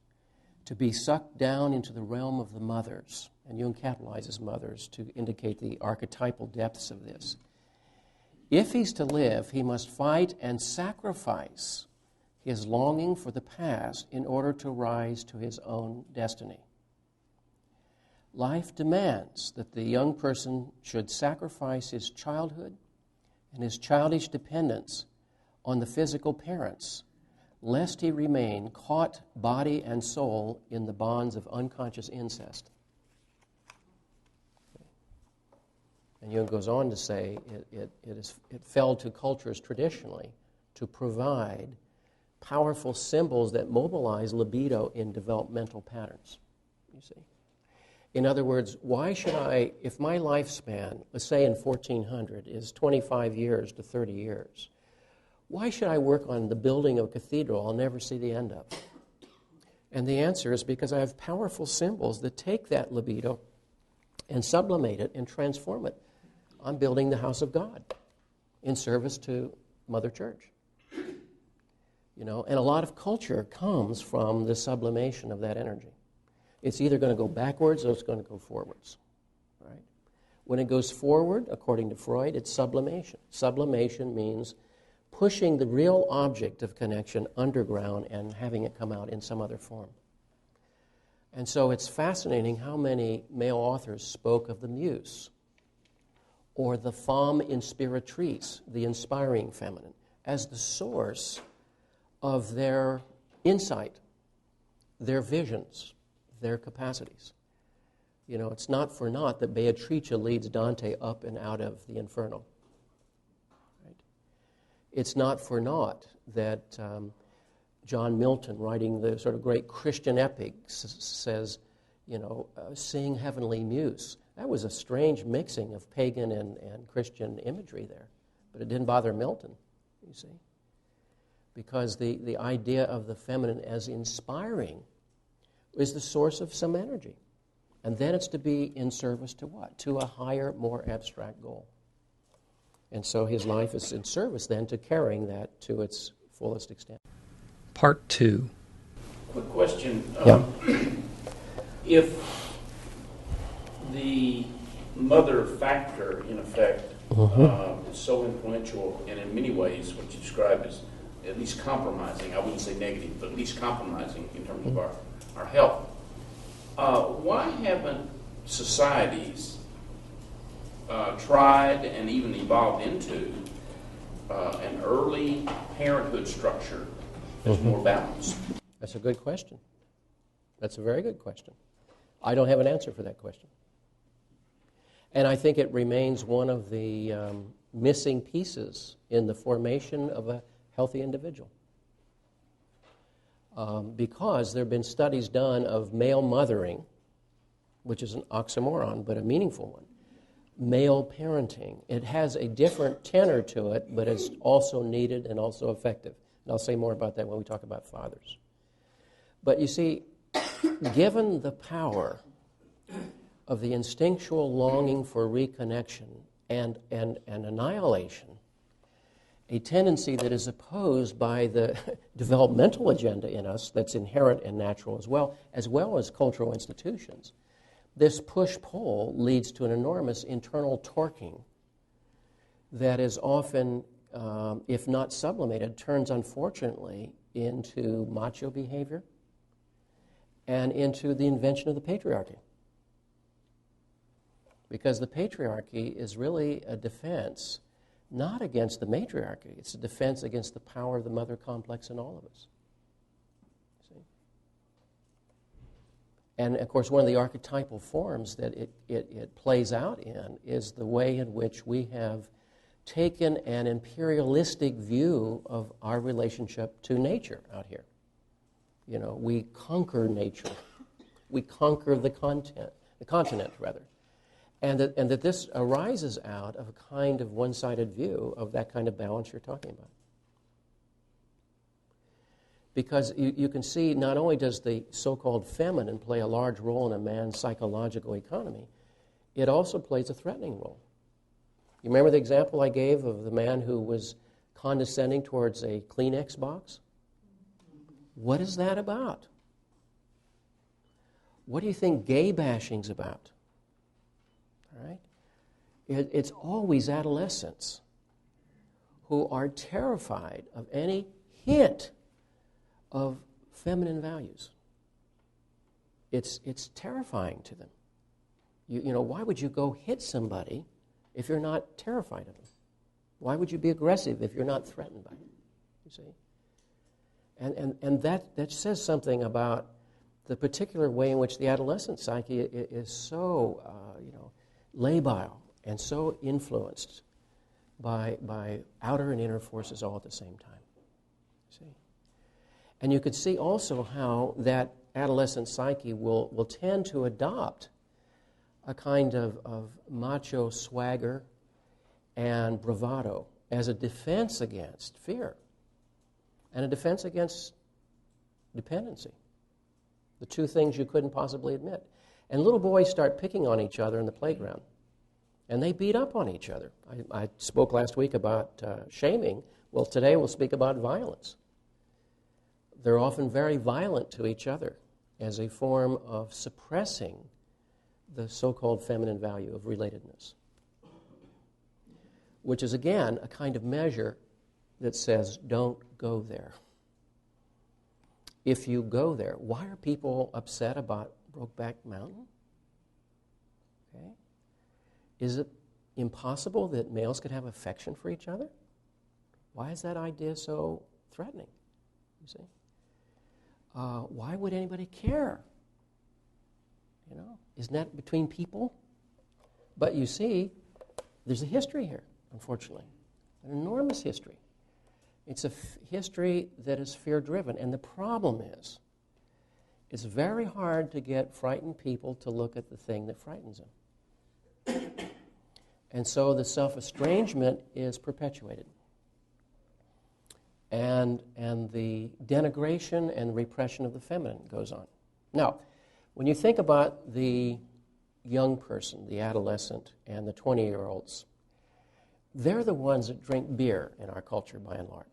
to be sucked down into the realm of the mothers. And Jung capitalizes mothers to indicate the archetypal depths of this. If he's to live, he must fight and sacrifice his longing for the past in order to rise to his own destiny. Life demands that the young person should sacrifice his childhood and his childish dependence on the physical parents, lest he remain caught body and soul in the bonds of unconscious incest. And Jung goes on to say it fell to cultures traditionally to provide powerful symbols that mobilize libido in developmental patterns, you see. In other words, why should I, if my lifespan, let's say in 1400, is 25 years to 30 years, why should I work on the building of a cathedral I'll never see the end of? And the answer is because I have powerful symbols that take that libido and sublimate it and transform it. I'm building the house of God in service to Mother Church. You know, and a lot of culture comes from the sublimation of that energy. It's either going to go backwards or it's going to go forwards, right? When it goes forward, according to Freud, it's sublimation. Sublimation means pushing the real object of connection underground and having it come out in some other form. And so it's fascinating how many male authors spoke of the muse or the femme inspiratrice, the inspiring feminine, as the source of their insight, their visions, their capacities. You know, it's not for naught that Beatrice leads Dante up and out of the Inferno. Right? It's not for naught that John Milton, writing the sort of great Christian epic, says, you know, sing heavenly muse. That was a strange mixing of pagan and Christian imagery there. But it didn't bother Milton, you see, because the idea of the feminine as inspiring is the source of some energy. And then it's to be in service to what? To a higher, more abstract goal. And so his life is in service then to carrying that to its fullest extent. Part 2. Quick question. Yeah. If the mother factor, in effect, is so influential, and in many ways what you described as at least compromising, I wouldn't say negative, but at least compromising in terms of our health, why haven't societies tried and even evolved into an early parenthood structure that's more balanced? That's a good question. That's a very good question. I don't have an answer for that question. And I think it remains one of the missing pieces in the formation of a healthy individual. Because there have been studies done of male mothering, which is an oxymoron, but a meaningful one. Male parenting. It has a different tenor to it, but it's also needed and also effective. And I'll say more about that when we talk about fathers. But you see, given the power of the instinctual longing for reconnection and annihilation, a tendency that is opposed by the developmental agenda in us that's inherent and natural as well as cultural institutions, this push-pull leads to an enormous internal torquing that is often, if not sublimated, turns unfortunately into macho behavior and into the invention of the patriarchy. Because the patriarchy is really a defense not against the matriarchy, it's a defense against the power of the mother complex in all of us. See? And of course, one of the archetypal forms that it plays out in is the way in which we have taken an imperialistic view of our relationship to nature out here. You know, we conquer nature. We conquer the continent, rather. And that this arises out of a kind of one-sided view of that kind of balance you're talking about. Because you can see not only does the so-called feminine play a large role in a man's psychological economy, it also plays a threatening role. You remember the example I gave of the man who was condescending towards a Kleenex box? What is that about? What do you think gay bashing's about? All right? It's always adolescents who are terrified of any hint of feminine values. It's terrifying to them. You know, why would you go hit somebody if you're not terrified of them? Why would you be aggressive if you're not threatened by it? You see? And that says something about the particular way in which the adolescent psyche is so, labile and so influenced by outer and inner forces all at the same time. See? And you could see also how that adolescent psyche will tend to adopt a kind of macho swagger and bravado as a defense against fear and a defense against dependency. The two things you couldn't possibly admit. And little boys start picking on each other in the playground. And they beat up on each other. I spoke last week about shaming. Well, today we'll speak about violence. They're often very violent to each other as a form of suppressing the so-called feminine value of relatedness, which is, again, a kind of measure that says, don't go there. If you go there, why are people upset about Brokeback Mountain? Okay. Is it impossible that males could have affection for each other? Why is that idea so threatening? You see? Why would anybody care? You know, isn't that between people? But you see, there's a history here, unfortunately, an enormous history. It's a history that is fear-driven, and the problem is, it's very hard to get frightened people to look at the thing that frightens them. And so the self-estrangement is perpetuated. And the denigration and repression of the feminine goes on. Now, when you think about the young person, the adolescent, and the 20-year-olds, they're the ones that drink beer in our culture by and large.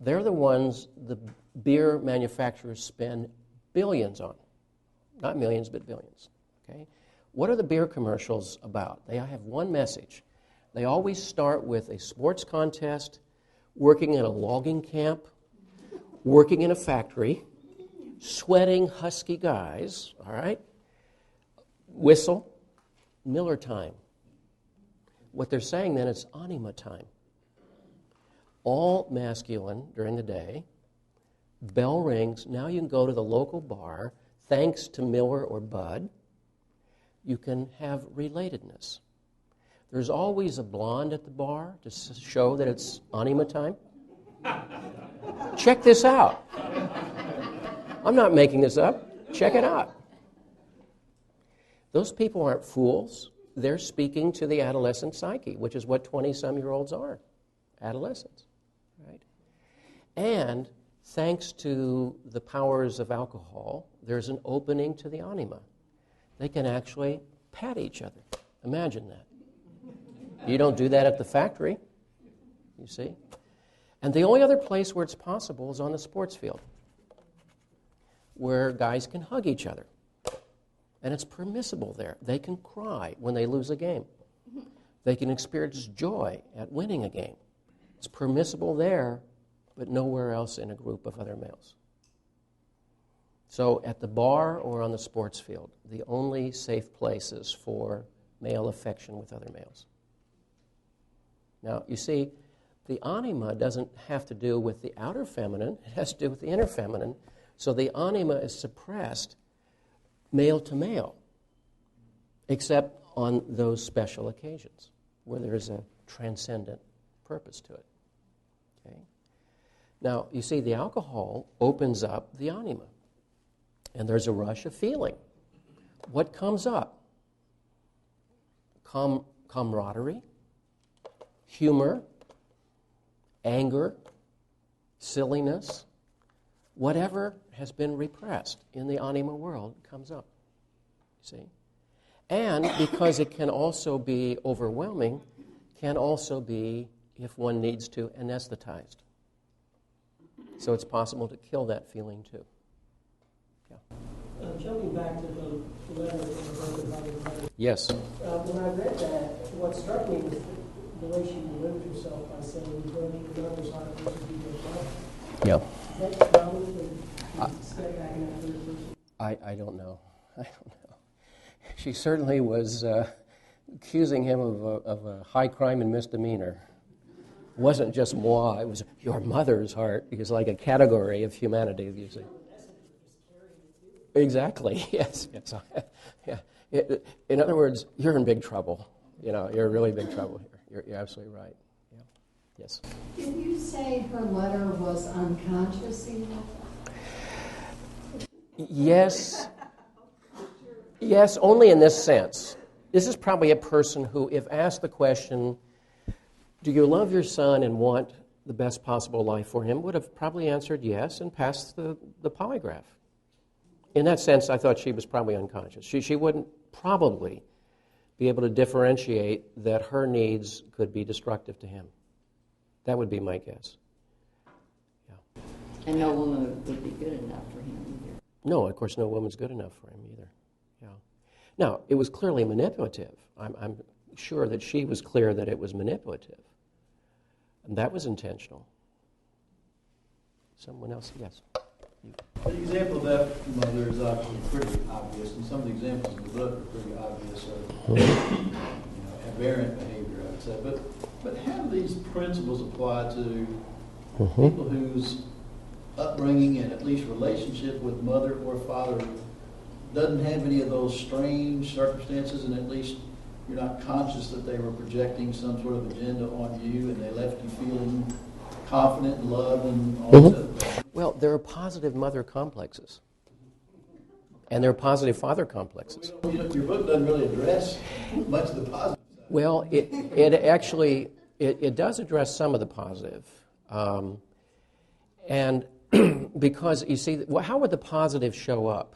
They're the ones the beer manufacturers spend billions on. Not millions, but billions. Okay? What are the beer commercials about? They have one message. They always start with a sports contest, working in a logging camp, working in a factory, sweating husky guys, all right? Whistle, Miller time. What they're saying then is anima time. All masculine during the day, bell rings, now you can go to the local bar, thanks to Miller or Bud, you can have relatedness. There's always a blonde at the bar to show that it's anima time. Check this out. I'm not making this up. Check it out. Those people aren't fools. They're speaking to the adolescent psyche, which is what 20-some-year-olds are, adolescents, right? And thanks to the powers of alcohol, there's an opening to the anima. They can actually pat each other. Imagine that. You don't do that at the factory, you see. And the only other place where it's possible is on the sports field, where guys can hug each other. And it's permissible there. They can cry when they lose a game. They can experience joy at winning a game. It's permissible there, but nowhere else in a group of other males. So at the bar or on the sports field, the only safe places for male affection with other males. Now, you see, the anima doesn't have to do with the outer feminine. It has to do with the inner feminine. So the anima is suppressed male to male, except on those special occasions where there is a transcendent purpose to it. Okay? Now, you see, the alcohol opens up the anima, and there's a rush of feeling. What comes up? Camaraderie, humor, anger, silliness, whatever has been repressed in the anima world comes up, you see. And because it can also be overwhelming, can also be, if one needs to, anesthetized. So it's possible to kill that feeling too. Yeah. Jumping back to the letter that was wrote about the Yes. When I read that, what struck me was the way she delivered herself by saying, "You're going to be the mother's heart versus be your father." Yeah. That probably step back in that third person. I don't know. I don't know. She certainly was accusing him of a high crime and misdemeanor. It wasn't just moi, it was your mother's heart. It was like a category of humanity, you see. Exactly, yes. Yeah. In other words, you're in big trouble. You know, you're in really big trouble here. You're absolutely right. Yeah. Yes. Did you say her letter was unconscious enough? Yes. Yes, only in this sense. This is probably a person who, if asked the question, do you love your son and want the best possible life for him, would have probably answered yes and passed the polygraph. In that sense, I thought she was probably unconscious. She wouldn't probably be able to differentiate that her needs could be destructive to him. That would be my guess. Yeah. And no woman would be good enough for him either. No, of course, no woman's good enough for him either. Yeah. Now, it was clearly manipulative. I'm sure that she was clear that it was manipulative. And that was intentional. Someone else? Yes. You. The example of that mother is actually pretty obvious, and some of the examples in the book are pretty obvious of aberrant behavior, I would say. But how do these principles apply to people whose upbringing and at least relationship with mother or father doesn't have any of those strange circumstances, and at least you're not conscious that they were projecting some sort of agenda on you, and they left you feeling confident and loved and all this other stuff? Well, there are positive mother complexes. And there are positive father complexes. Your book doesn't really address much of the positive side. Well, it actually, it does address some of the positive. And because, you see, how would the positive show up?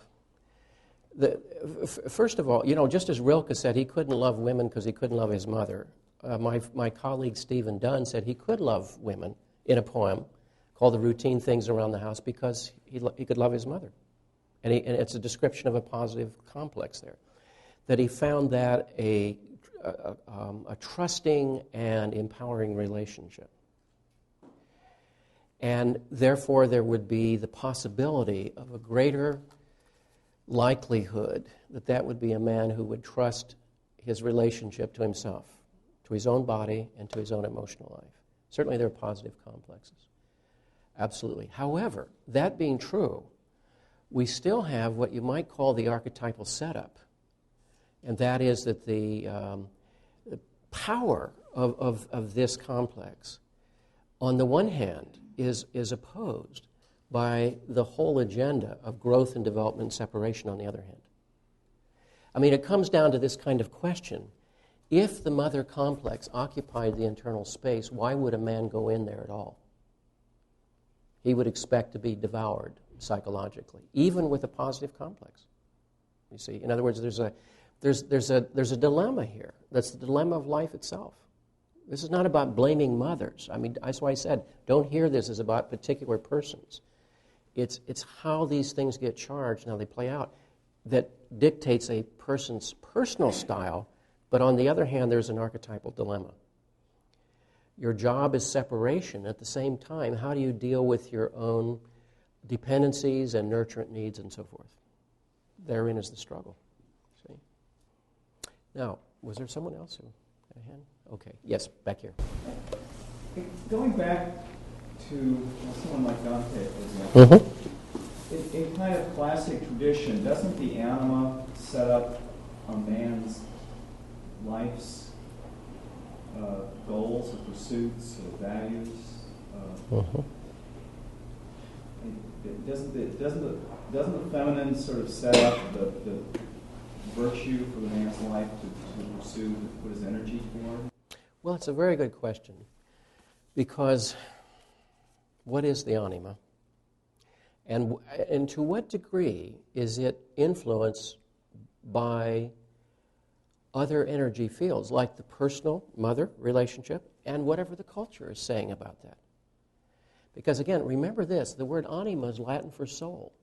First of all, just as Rilke said he couldn't love women because he couldn't love his mother, my colleague Stephen Dunn said he could love women in a poem called The Routine Things Around the House because he could love his mother. And it's a description of a positive complex there. That he found that a trusting and empowering relationship. And therefore there would be the possibility of a greater likelihood that would be a man who would trust his relationship to himself, to his own body, and to his own emotional life. Certainly there are positive complexes. Absolutely. However, that being true, we still have what you might call the archetypal setup. And that is that the power of this complex, on the one hand, is opposed by the whole agenda of growth and development and separation on the other hand. I mean, it comes down to this kind of question. If the mother complex occupied the internal space, why would a man go in there at all? He would expect to be devoured psychologically, even with a positive complex. You see, in other words, there's a dilemma here. That's the dilemma of life itself. This is not about blaming mothers. I mean, that's why I said, don't hear this as about particular persons. It's how these things get charged and how they play out that dictates a person's personal style, but on the other hand, there's an archetypal dilemma. Your job is separation. At the same time, how do you deal with your own dependencies and nurturant needs and so forth? Therein is the struggle. See? Now, was there someone else who had a hand? Okay. Yes, back here. Going back to someone like Dante, for example, in kind of classic tradition, doesn't the anima set up a man's life's goals or pursuits or values? Doesn't the feminine sort of set up the virtue for the man's life to pursue, to put his energy toward? Well, it's a very good question, because what is the anima? And to what degree is it influenced by other energy fields, like the personal mother relationship and whatever the culture is saying about that? Because again, remember this, the word anima is Latin for soul.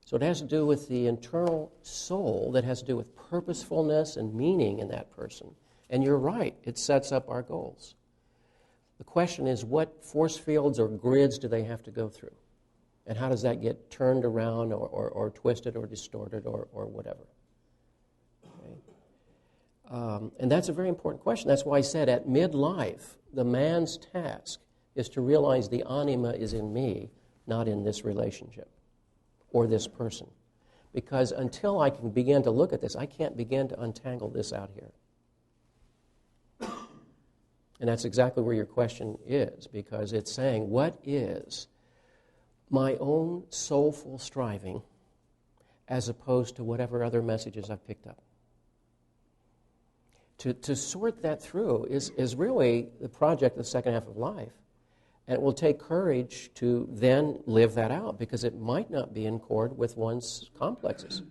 So it has to do with the internal soul that has to do with purposefulness and meaning in that person. And you're right, it sets up our goals. The question is, what force fields or grids do they have to go through? And how does that get turned around or twisted or distorted or whatever? Okay. And that's a very important question. That's why I said at midlife, the man's task is to realize the anima is in me, not in this relationship or this person. Because until I can begin to look at this, I can't begin to untangle this out here. And that's exactly where your question is, because it's saying, what is my own soulful striving as opposed to whatever other messages I've picked up? To sort that through is really the project of the second half of life. And it will take courage to then live that out, because it might not be in accord with one's complexes.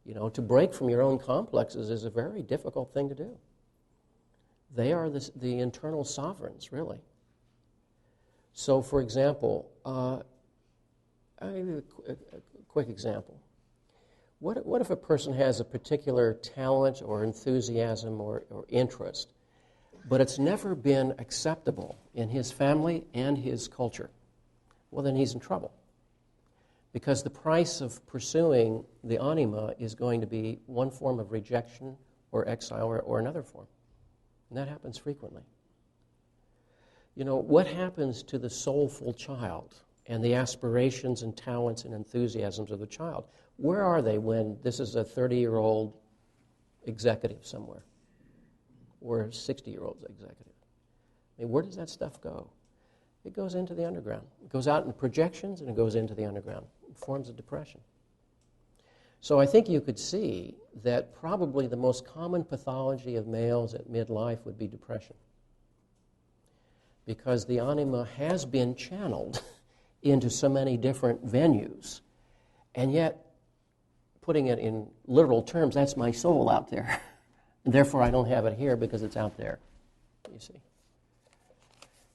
You know, to break from your own complexes is a very difficult thing to do. They are the internal sovereigns, really. So, for example, I'll give you a quick example. What if a person has a particular talent or enthusiasm or interest, but it's never been acceptable in his family and his culture? Well, then he's in trouble. Because the price of pursuing the anima is going to be one form of rejection or exile or another form. And that happens frequently. You know, what happens to the soulful child and the aspirations and talents and enthusiasms of the child? Where are they when this is a 30-year-old executive somewhere or a 60-year-old executive? I mean, where does that stuff go? It goes into the underground. It goes out in projections and it goes into the underground. It forms a depression. So I think you could see that probably the most common pathology of males at midlife would be depression, because the anima has been channeled into so many different venues, and yet, putting it in literal terms, that's my soul out there. And therefore, I don't have it here because it's out there, you see.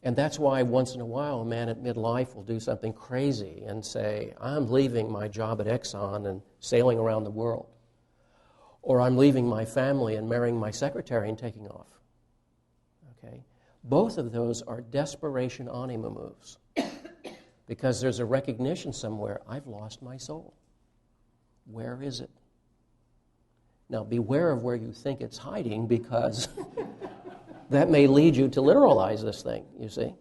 And that's why once in a while a man at midlife will do something crazy and say, I'm leaving my job at Exxon and sailing around the world. Or I'm leaving my family and marrying my secretary and taking off. Okay? Both of those are desperation anima moves. Because there's a recognition somewhere, I've lost my soul. Where is it? Now beware of where you think it's hiding, because that may lead you to literalize this thing, you see.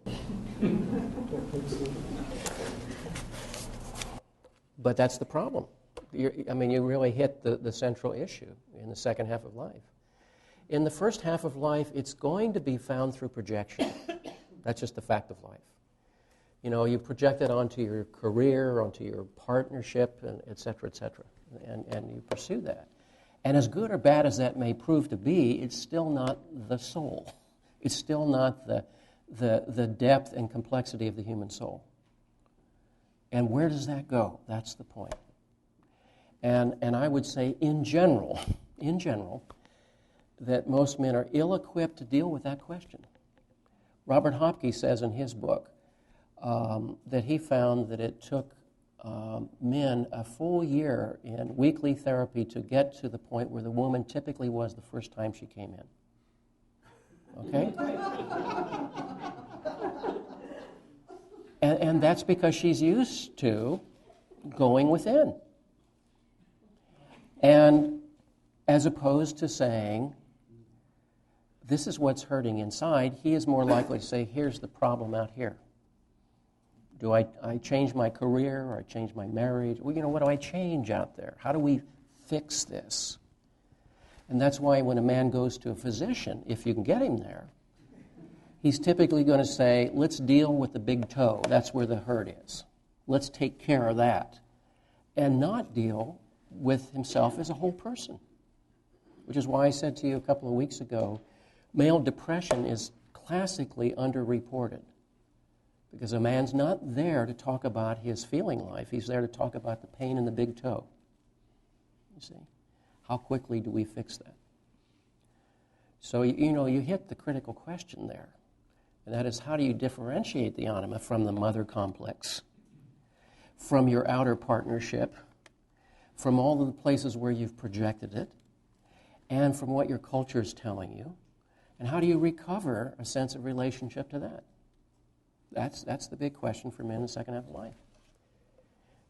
But that's the problem. You really hit the central issue in the second half of life. In the first half of life, it's going to be found through projection. That's just the fact of life. You know, you project it onto your career, onto your partnership, and et cetera, and you pursue that. And as good or bad as that may prove to be, it's still not the soul. It's still not the depth and complexity of the human soul. And where does that go? That's the point. And I would say, in general, that most men are ill-equipped to deal with that question. Robert Hopke says in his book that he found that it took men a full year in weekly therapy to get to the point where the woman typically was the first time she came in. Okay? And that's because she's used to going within. And as opposed to saying, this is what's hurting inside, he is more likely to say, here's the problem out here. Do I change my career, or I change my marriage? Well, you know, what do I change out there? How do we fix this? And that's why when a man goes to a physician, if you can get him there, he's typically going to say, let's deal with the big toe. That's where the hurt is. Let's take care of that. And not deal with himself as a whole person. Which is why I said to you a couple of weeks ago, male depression is classically underreported. Because a man's not there to talk about his feeling life. He's there to talk about the pain in the big toe. You see? How quickly do we fix that? So, you hit the critical question there. And that is, how do you differentiate the anima from the mother complex, from your outer partnership, from all of the places where you've projected it, and from what your culture is telling you? And how do you recover a sense of relationship to that? That's the big question for men in the second half of life.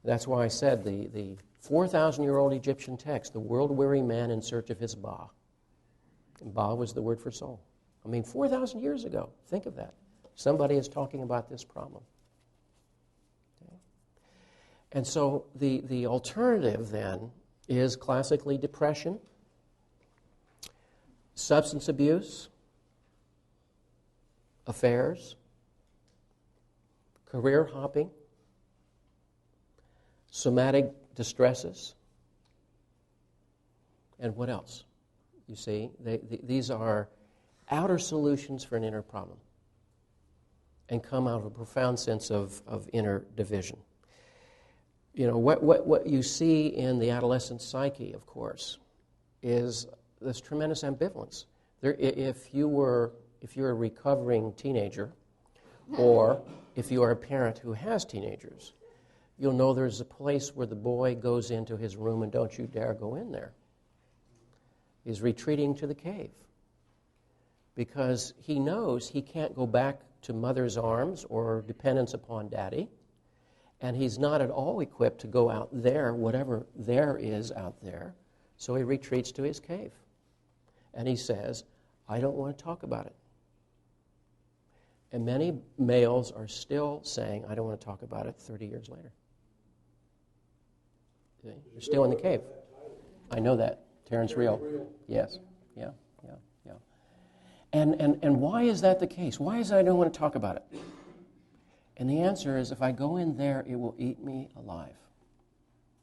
That's why I said the 4,000-year-old Egyptian text, the world-weary man in search of his Ba. And Ba was the word for soul. 4,000 years ago. Think of that. Somebody is talking about this problem. Okay? And so the alternative then is classically depression, substance abuse, affairs, career hopping, somatic distresses, and what else? You see, these are outer solutions for an inner problem and come out of a profound sense of inner division. You know, what you see in the adolescent psyche, of course, is this tremendous ambivalence. If you're a recovering teenager, or if you are a parent who has teenagers, you'll know there's a place where the boy goes into his room and don't you dare go in there. He's retreating to the cave because he knows he can't go back to mother's arms or dependence upon daddy, and he's not at all equipped to go out there, whatever there is out there, so he retreats to his cave. And he says, I don't want to talk about it. And many males are still saying, I don't want to talk about it 30 years later. They're still in the cave. I know that. Terrence Real. Yes. Yeah. And why is that the case? Why is it I don't want to talk about it? And the answer is, if I go in there, it will eat me alive.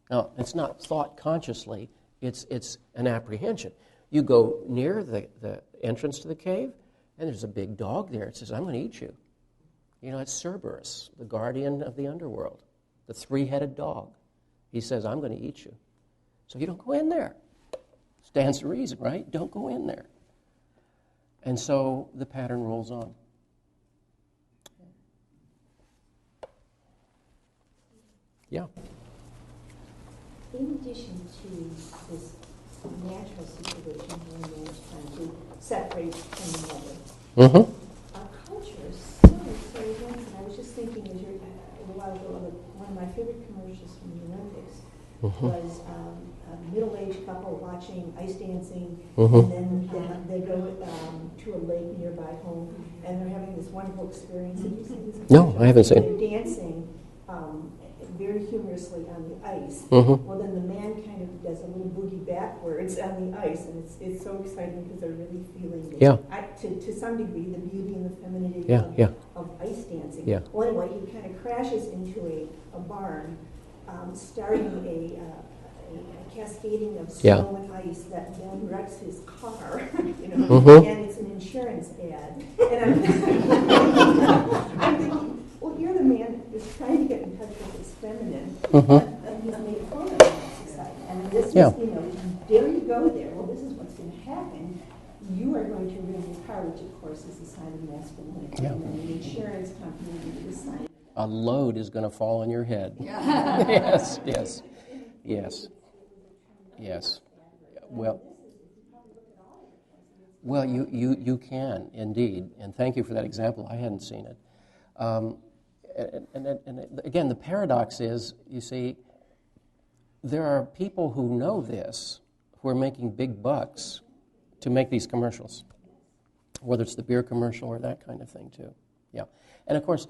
Now, it's not thought consciously, it's an apprehension. You go near the entrance to the cave, and there's a big dog there. It says, I'm going to eat you. You know, it's Cerberus, the guardian of the underworld, the three-headed dog. He says, I'm going to eat you. So you don't go in there. Stands to reason, right? Don't go in there. And so the pattern rolls on. Yeah. In addition to this natural situation where a man is trying to separate from the mother, our culture is so dense. And I was just thinking a while ago, one of my favorite commercials from the Olympics was a middle-aged couple watching ice dancing, and then they go to a lake nearby home, and they're having this wonderful experience. Did you see this? No, I haven't seen it. They're dancing very humorously on the ice. Well, then the man kind of does a little boogie backwards on the ice, and it's so exciting because they're really feeling it. To some degree, the beauty and the femininity of ice dancing. Well, anyway, he kind of crashes into a barn, starting a cascading of snow and ice that then wrecks his car, and it's an insurance ad. And I'm thinking, well, you're the man who's trying to get in touch with his feminine, and he's made fun of in society. And this is, there you go there. Well, this is what's going to happen. You are going to ruin your car, which, of course, is a sign of masculinity. And then the insurance company is a sign. A load is going to fall on your head. Yes. Well, you can indeed, and thank you for that example. I hadn't seen it. And again, the paradox is, you see, there are people who know this, who are making big bucks to make these commercials, whether it's the beer commercial or that kind of thing too. Yeah, and of course,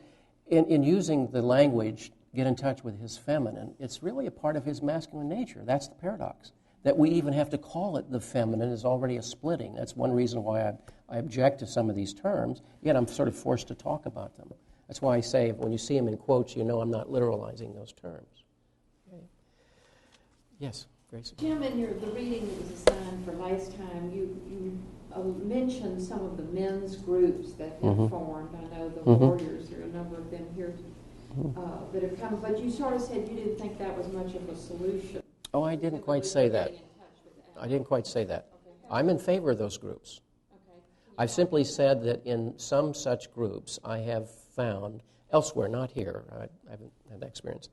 in using the language, get in touch with his feminine, it's really a part of his masculine nature. That's the paradox. That we even have to call it the feminine is already a splitting. That's one reason why I object to some of these terms, yet I'm sort of forced to talk about them. That's why I say when you see them in quotes, you know I'm not literalizing those terms. Okay. Yes, Gracie. Jim, in the reading that was assigned for last time, you mentioned some of the men's groups that have formed. I know the Warriors, there are a number of them here that have come, but you sort of said you didn't think that was much of a solution. Oh, I didn't quite say that. I didn't quite say that. I'm in favor of those groups. I've simply said that in some such groups I have found, elsewhere, not here, I haven't had that experience,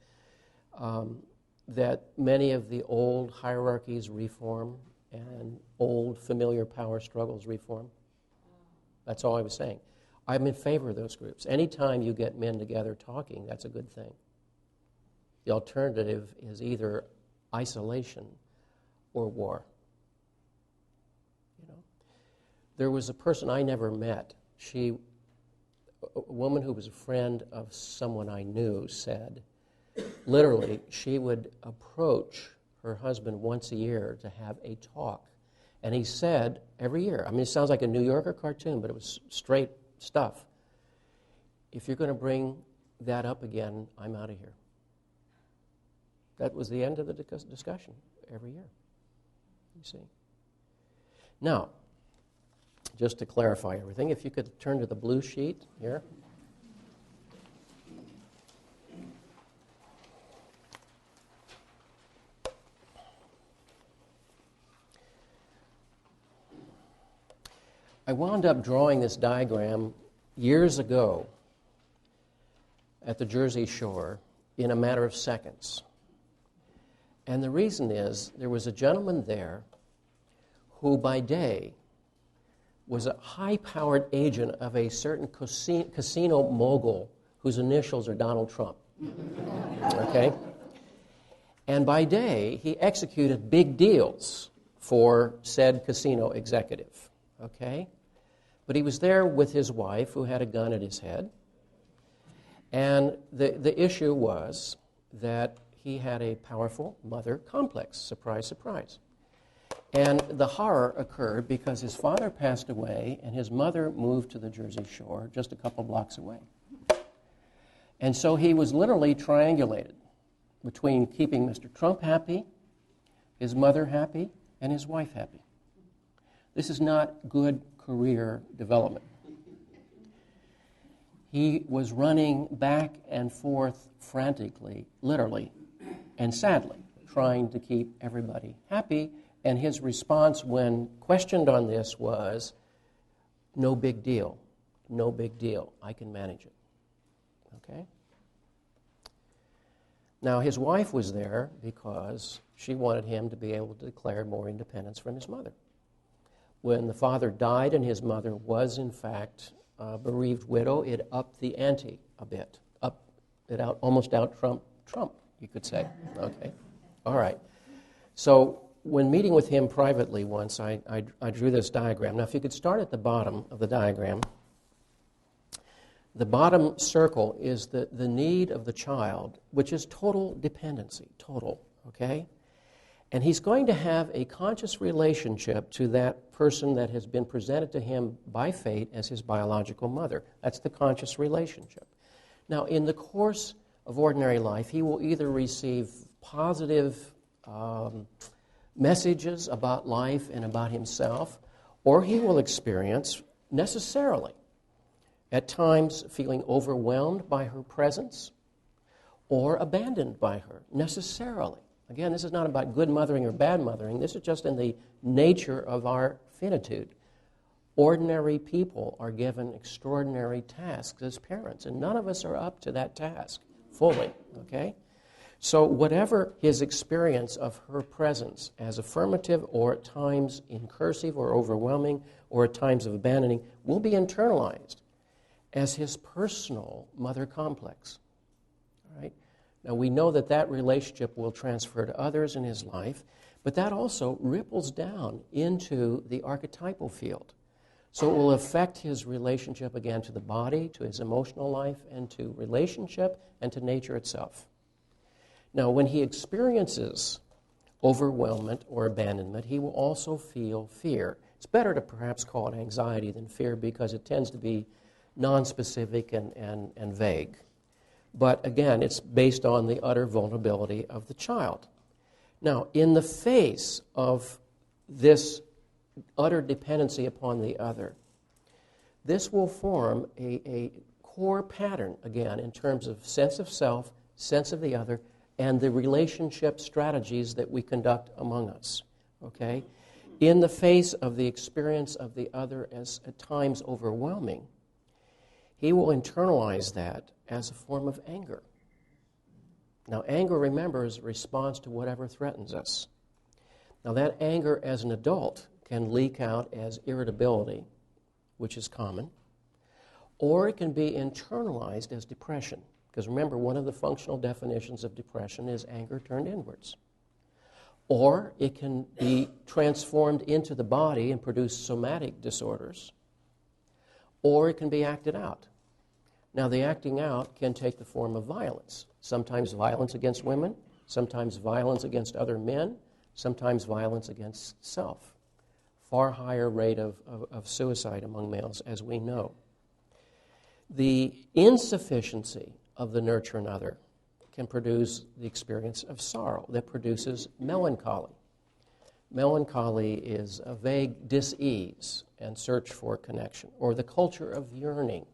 that many of the old hierarchies reform and old familiar power struggles reform. That's all I was saying. I'm in favor of those groups. Anytime you get men together talking, that's a good thing. The alternative is either isolation or war. You know, there was a person I never met. A woman who was a friend of someone I knew said, literally, she would approach her husband once a year to have a talk. And he said every year, I mean, it sounds like a New Yorker cartoon, but it was straight stuff. If you're going to bring that up again, I'm out of here. That was the end of the discussion every year, you see. Now, just to clarify everything, if you could turn to the blue sheet here. I wound up drawing this diagram years ago at the Jersey Shore in a matter of seconds. And the reason is there was a gentleman there who by day was a high-powered agent of a certain casino mogul whose initials are Donald Trump. Okay? And by day, he executed big deals for said casino executive. Okay? But he was there with his wife, who had a gun at his head. And the issue was that he had a powerful mother complex. Surprise, surprise. And the horror occurred because his father passed away and his mother moved to the Jersey Shore just a couple blocks away. And so he was literally triangulated between keeping Mr. Trump happy, his mother happy, and his wife happy. This is not good career development. He was running back and forth frantically, literally, and sadly, trying to keep everybody happy, and his response when questioned on this was, no big deal, no big deal, I can manage it. Okay? Now, his wife was there because she wanted him to be able to declare more independence from his mother. When the father died and his mother was, in fact, a bereaved widow, it upped the ante a bit. Almost out-Trump, you could say. Okay, all right. So when meeting with him privately once, I drew this diagram. Now, if you could start at the bottom of the diagram, the bottom circle is the need of the child, which is total dependency, total, okay? And he's going to have a conscious relationship to that person that has been presented to him by fate as his biological mother. That's the conscious relationship. Now, in the course of ordinary life, he will either receive positive messages about life and about himself, or he will experience, necessarily, at times feeling overwhelmed by her presence or abandoned by her, necessarily. Again, this is not about good mothering or bad mothering. This is just in the nature of our finitude. Ordinary people are given extraordinary tasks as parents, and none of us are up to that task fully, okay? So whatever his experience of her presence as affirmative or at times incursive or overwhelming or at times of abandoning will be internalized as his personal mother complex, all right? Now, we know that that relationship will transfer to others in his life, but that also ripples down into the archetypal field. So it will affect his relationship again to the body, to his emotional life, and to relationship, and to nature itself. Now, when he experiences overwhelmment or abandonment, he will also feel fear. It's better to perhaps call it anxiety than fear because it tends to be nonspecific and vague. But again, it's based on the utter vulnerability of the child. Now, in the face of this utter dependency upon the other, this will form a core pattern, again, in terms of sense of self, sense of the other, and the relationship strategies that we conduct among us, okay? In the face of the experience of the other as at times overwhelming, he will internalize that as a form of anger. Now, anger, remember, is a response to whatever threatens us. Now, that anger as an adult can leak out as irritability, which is common, or it can be internalized as depression. Because remember, one of the functional definitions of depression is anger turned inwards. Or it can be transformed into the body and produce somatic disorders, or it can be acted out. Now, the acting out can take the form of violence. Sometimes violence against women, sometimes violence against other men, sometimes violence against self. Far higher rate of suicide among males, as we know. The insufficiency of the nurture another can produce the experience of sorrow that produces melancholy. Melancholy is a vague dis-ease and search for connection, or the culture of yearning.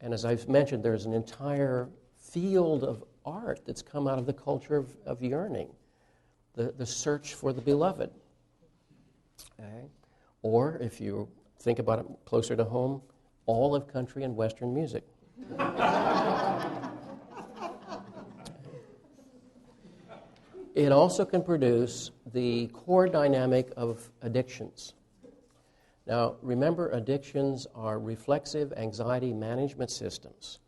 And as I've mentioned, there's an entire field of art that's come out of the culture of yearning, the search for the beloved. Okay? Or, if you think about it closer to home, all of country and Western music. It also can produce the core dynamic of addictions. Now, remember, addictions are reflexive anxiety management systems.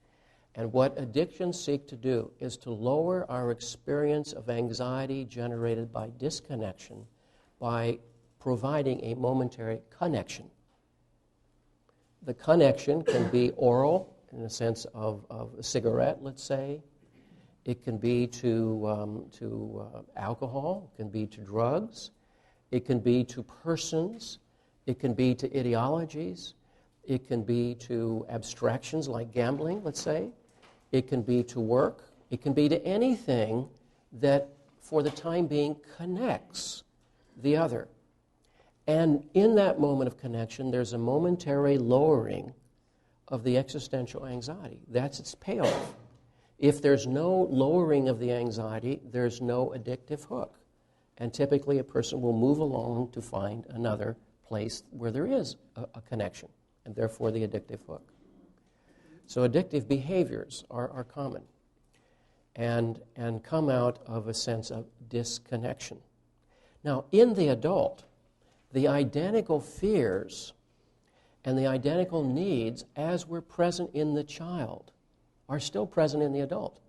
And what addictions seek to do is to lower our experience of anxiety generated by disconnection by providing a momentary connection. The connection can be oral, in the sense of a cigarette, let's say. It can be to alcohol. It can be to drugs. It can be to persons. It can be to ideologies. It can be to abstractions like gambling, let's say. It can be to work. It can be to anything that, for the time being, connects the other. And in that moment of connection, there's a momentary lowering of the existential anxiety. That's its payoff. If there's no lowering of the anxiety, there's no addictive hook. And typically a person will move along to find another place where there is a connection, and therefore the addictive hook. So addictive behaviors are common and come out of a sense of disconnection. Now, in the adult, the identical fears and the identical needs as were present in the child are still present in the adult.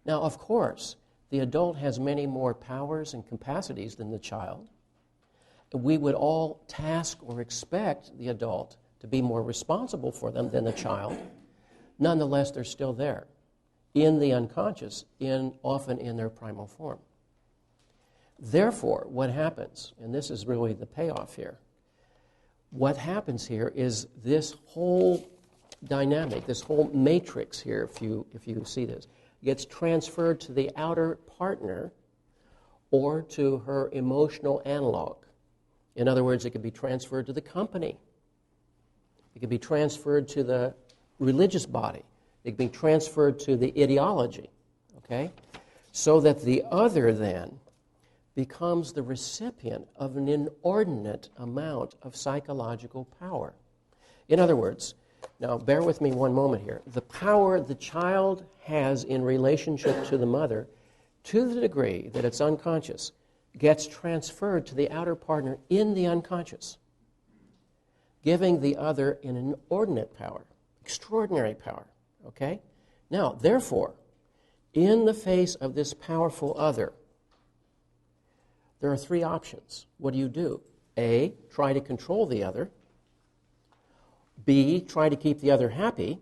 Now, of course, the adult has many more powers and capacities than the child. We would all task or expect the adult to be more responsible for them than the child. Nonetheless, they're still there in the unconscious, often in their primal form. Therefore, what happens, and this is really the payoff here, what happens here is this whole dynamic, this whole matrix here, if you see this, gets transferred to the outer partner or to her emotional analog. In other words, it could be transferred to the company. It could be transferred to the religious body. It could be transferred to the ideology, okay? So that the other then becomes the recipient of an inordinate amount of psychological power. In other words, now bear with me one moment here, the power the child has in relationship to the mother, to the degree that it's unconscious, gets transferred to the outer partner in the unconscious, giving the other an inordinate power, extraordinary power, okay? Now, therefore, in the face of this powerful other, there are three options. What do? A, try to control the other. B, try to keep the other happy.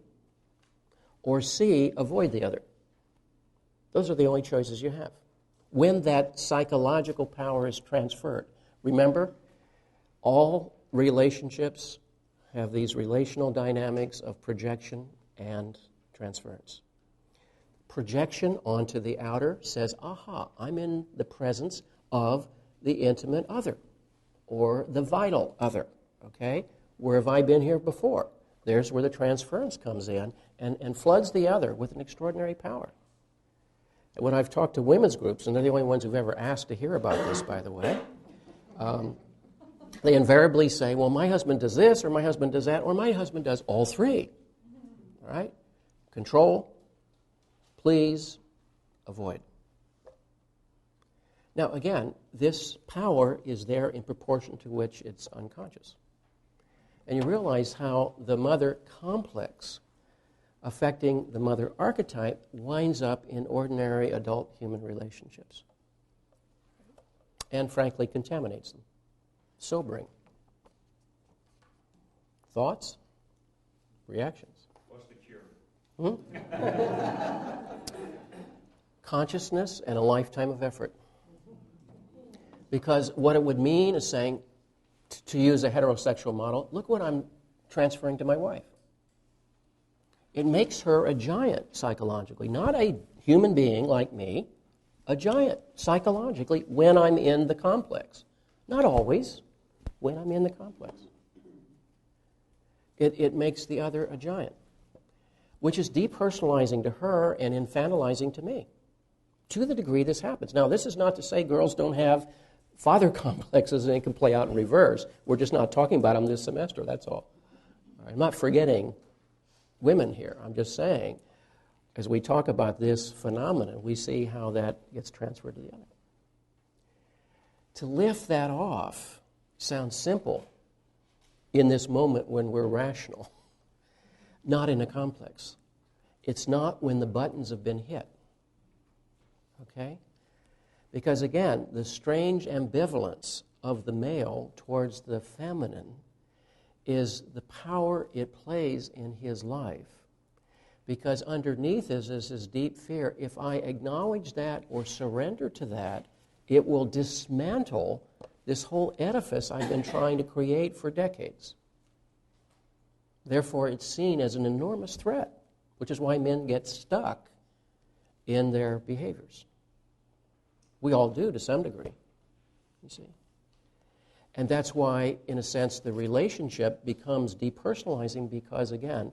Or C, avoid the other. Those are the only choices you have when that psychological power is transferred. Remember, all relationships have these relational dynamics of projection and transference. Projection onto the outer says, aha, I'm in the presence of the intimate other or the vital other, okay? Where have I been here before? There's where the transference comes in and floods the other with an extraordinary power. And when I've talked to women's groups, and they're the only ones who've ever asked to hear about this, by the way, they invariably say, well, my husband does this, or my husband does that, or my husband does all three. All right? Control, please, avoid. Now, again, this power is there in proportion to which it's unconscious. And you realize how the mother complex affecting the mother archetype winds up in ordinary adult human relationships. And frankly, contaminates them. Sobering. Thoughts? Reactions? What's the cure? Consciousness and a lifetime of effort. Because what it would mean is saying, to use a heterosexual model, look what I'm transferring to my wife. It makes her a giant psychologically, not a human being like me, a giant psychologically when I'm in the complex. Not always, when I'm in the complex. It makes the other a giant, which is depersonalizing to her and infantilizing to me, to the degree this happens. Now, this is not to say girls don't have father complexes and it can play out in reverse. We're just not talking about them this semester, that's all. I'm not forgetting women here. I'm just saying, as we talk about this phenomenon, we see how that gets transferred to the other. To lift that off sounds simple in this moment when we're rational, not in a complex. It's not when the buttons have been hit. Okay? Because again, the strange ambivalence of the male towards the feminine is the power it plays in his life. Because underneath is his deep fear. If I acknowledge that or surrender to that, it will dismantle this whole edifice I've been trying to create for decades. Therefore, it's seen as an enormous threat, which is why men get stuck in their behaviors. We all do to some degree, you see. And that's why, in a sense, the relationship becomes depersonalizing because, again,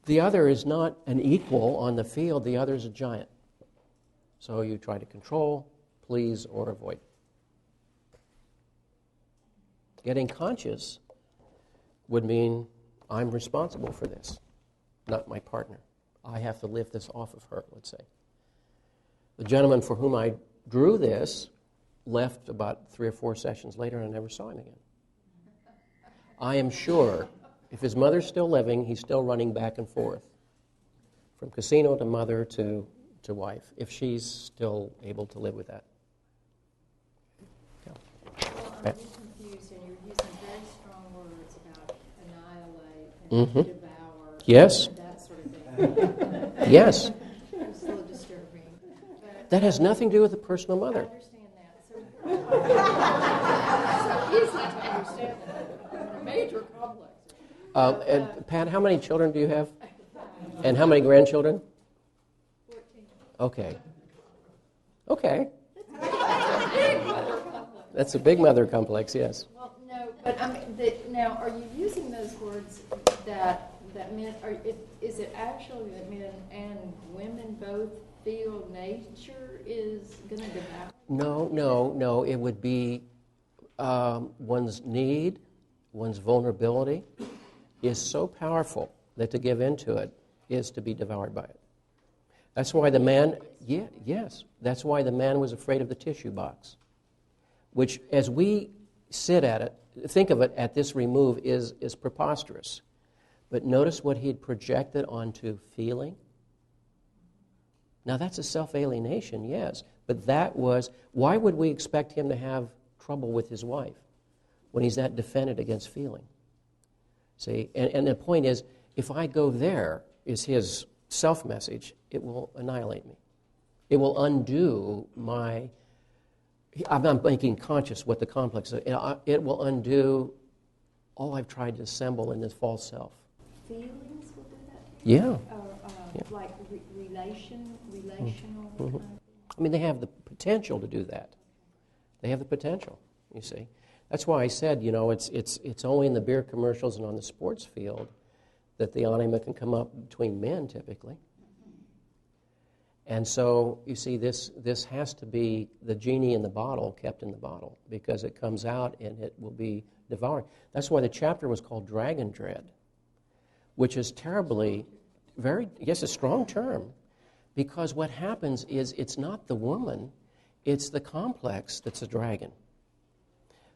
the other is not an equal on the field, the other is a giant. So you try to control, please, or avoid. Getting conscious would mean I'm responsible for this, not my partner. I have to lift this off of her, let's say. The gentleman for whom I drew this left about 3 or 4 sessions later, and I never saw him again. I am sure if his mother's still living, he's still running back and forth from casino to mother to wife, if she's still able to live with that. Well, I'm a little confused, and you're using very strong words about annihilate and devour Yes. and that sort of thing. Yes. It's a little disturbing. That has nothing to do with the personal mother. I understand that. So easy to understand that. A major complex. And Pat, how many children do you have? And how many grandchildren? 14. Okay. Okay. That's a big mother complex, yes. Well, no, but I mean, now, are you using those words that men, is it actually that men and women both feel nature is going to devour? No. It would be one's need, one's vulnerability is so powerful that to give into it is to be devoured by it. That's why the man, yes, that's why the man was afraid of the tissue box, which as we sit at it, think of it at this remove is preposterous. But notice what he'd projected onto feeling. Now that's a self-alienation, yes, but that was, why would we expect him to have trouble with his wife when he's that defended against feeling? See, and the point is, if I go there, is his self-message, it will annihilate me. It will undo my, I'm not making conscious what the complex is. It will undo all I've tried to assemble in this false self. Feelings will do that? Yeah. Like relational kind of thing? I mean, they have the potential to do that. They have the potential, you see. That's why I said, it's only in the beer commercials and on the sports field that the anima can come up between men, typically. And so, you see, this has to be the genie in the bottle kept in the bottle, because it comes out and it will be devoured. That's why the chapter was called Dragon Dread, which is terribly, a strong term, because what happens is it's not the woman, it's the complex that's a dragon.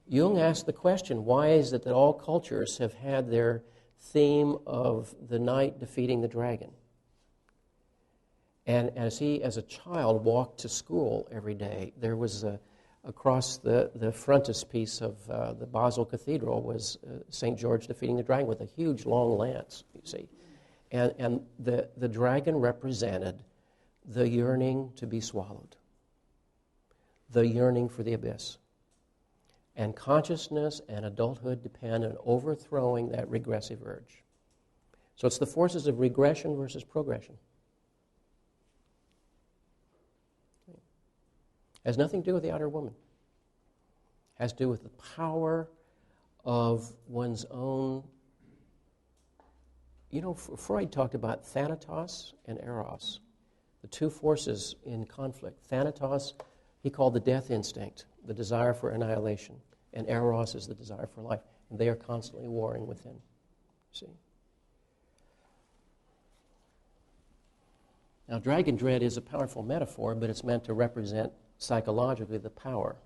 Jung asked the question, why is it that all cultures have had their theme of the knight defeating the dragon? And as he, as a child, walked to school every day, there was across the frontispiece of the Basel Cathedral was St. George defeating the dragon with a huge long lance, you see. And the dragon represented the yearning to be swallowed, the yearning for the abyss. And consciousness and adulthood depend on overthrowing that regressive urge. So it's the forces of regression versus progression. Has nothing to do with the outer woman. Has to do with the power of one's own. Freud talked about thanatos and eros, the two forces in conflict. Thanatos, he called the death instinct, the desire for annihilation, and eros is the desire for life. And they are constantly warring within. See? Now, dragon dread is a powerful metaphor, but it's meant to represent psychologically the power.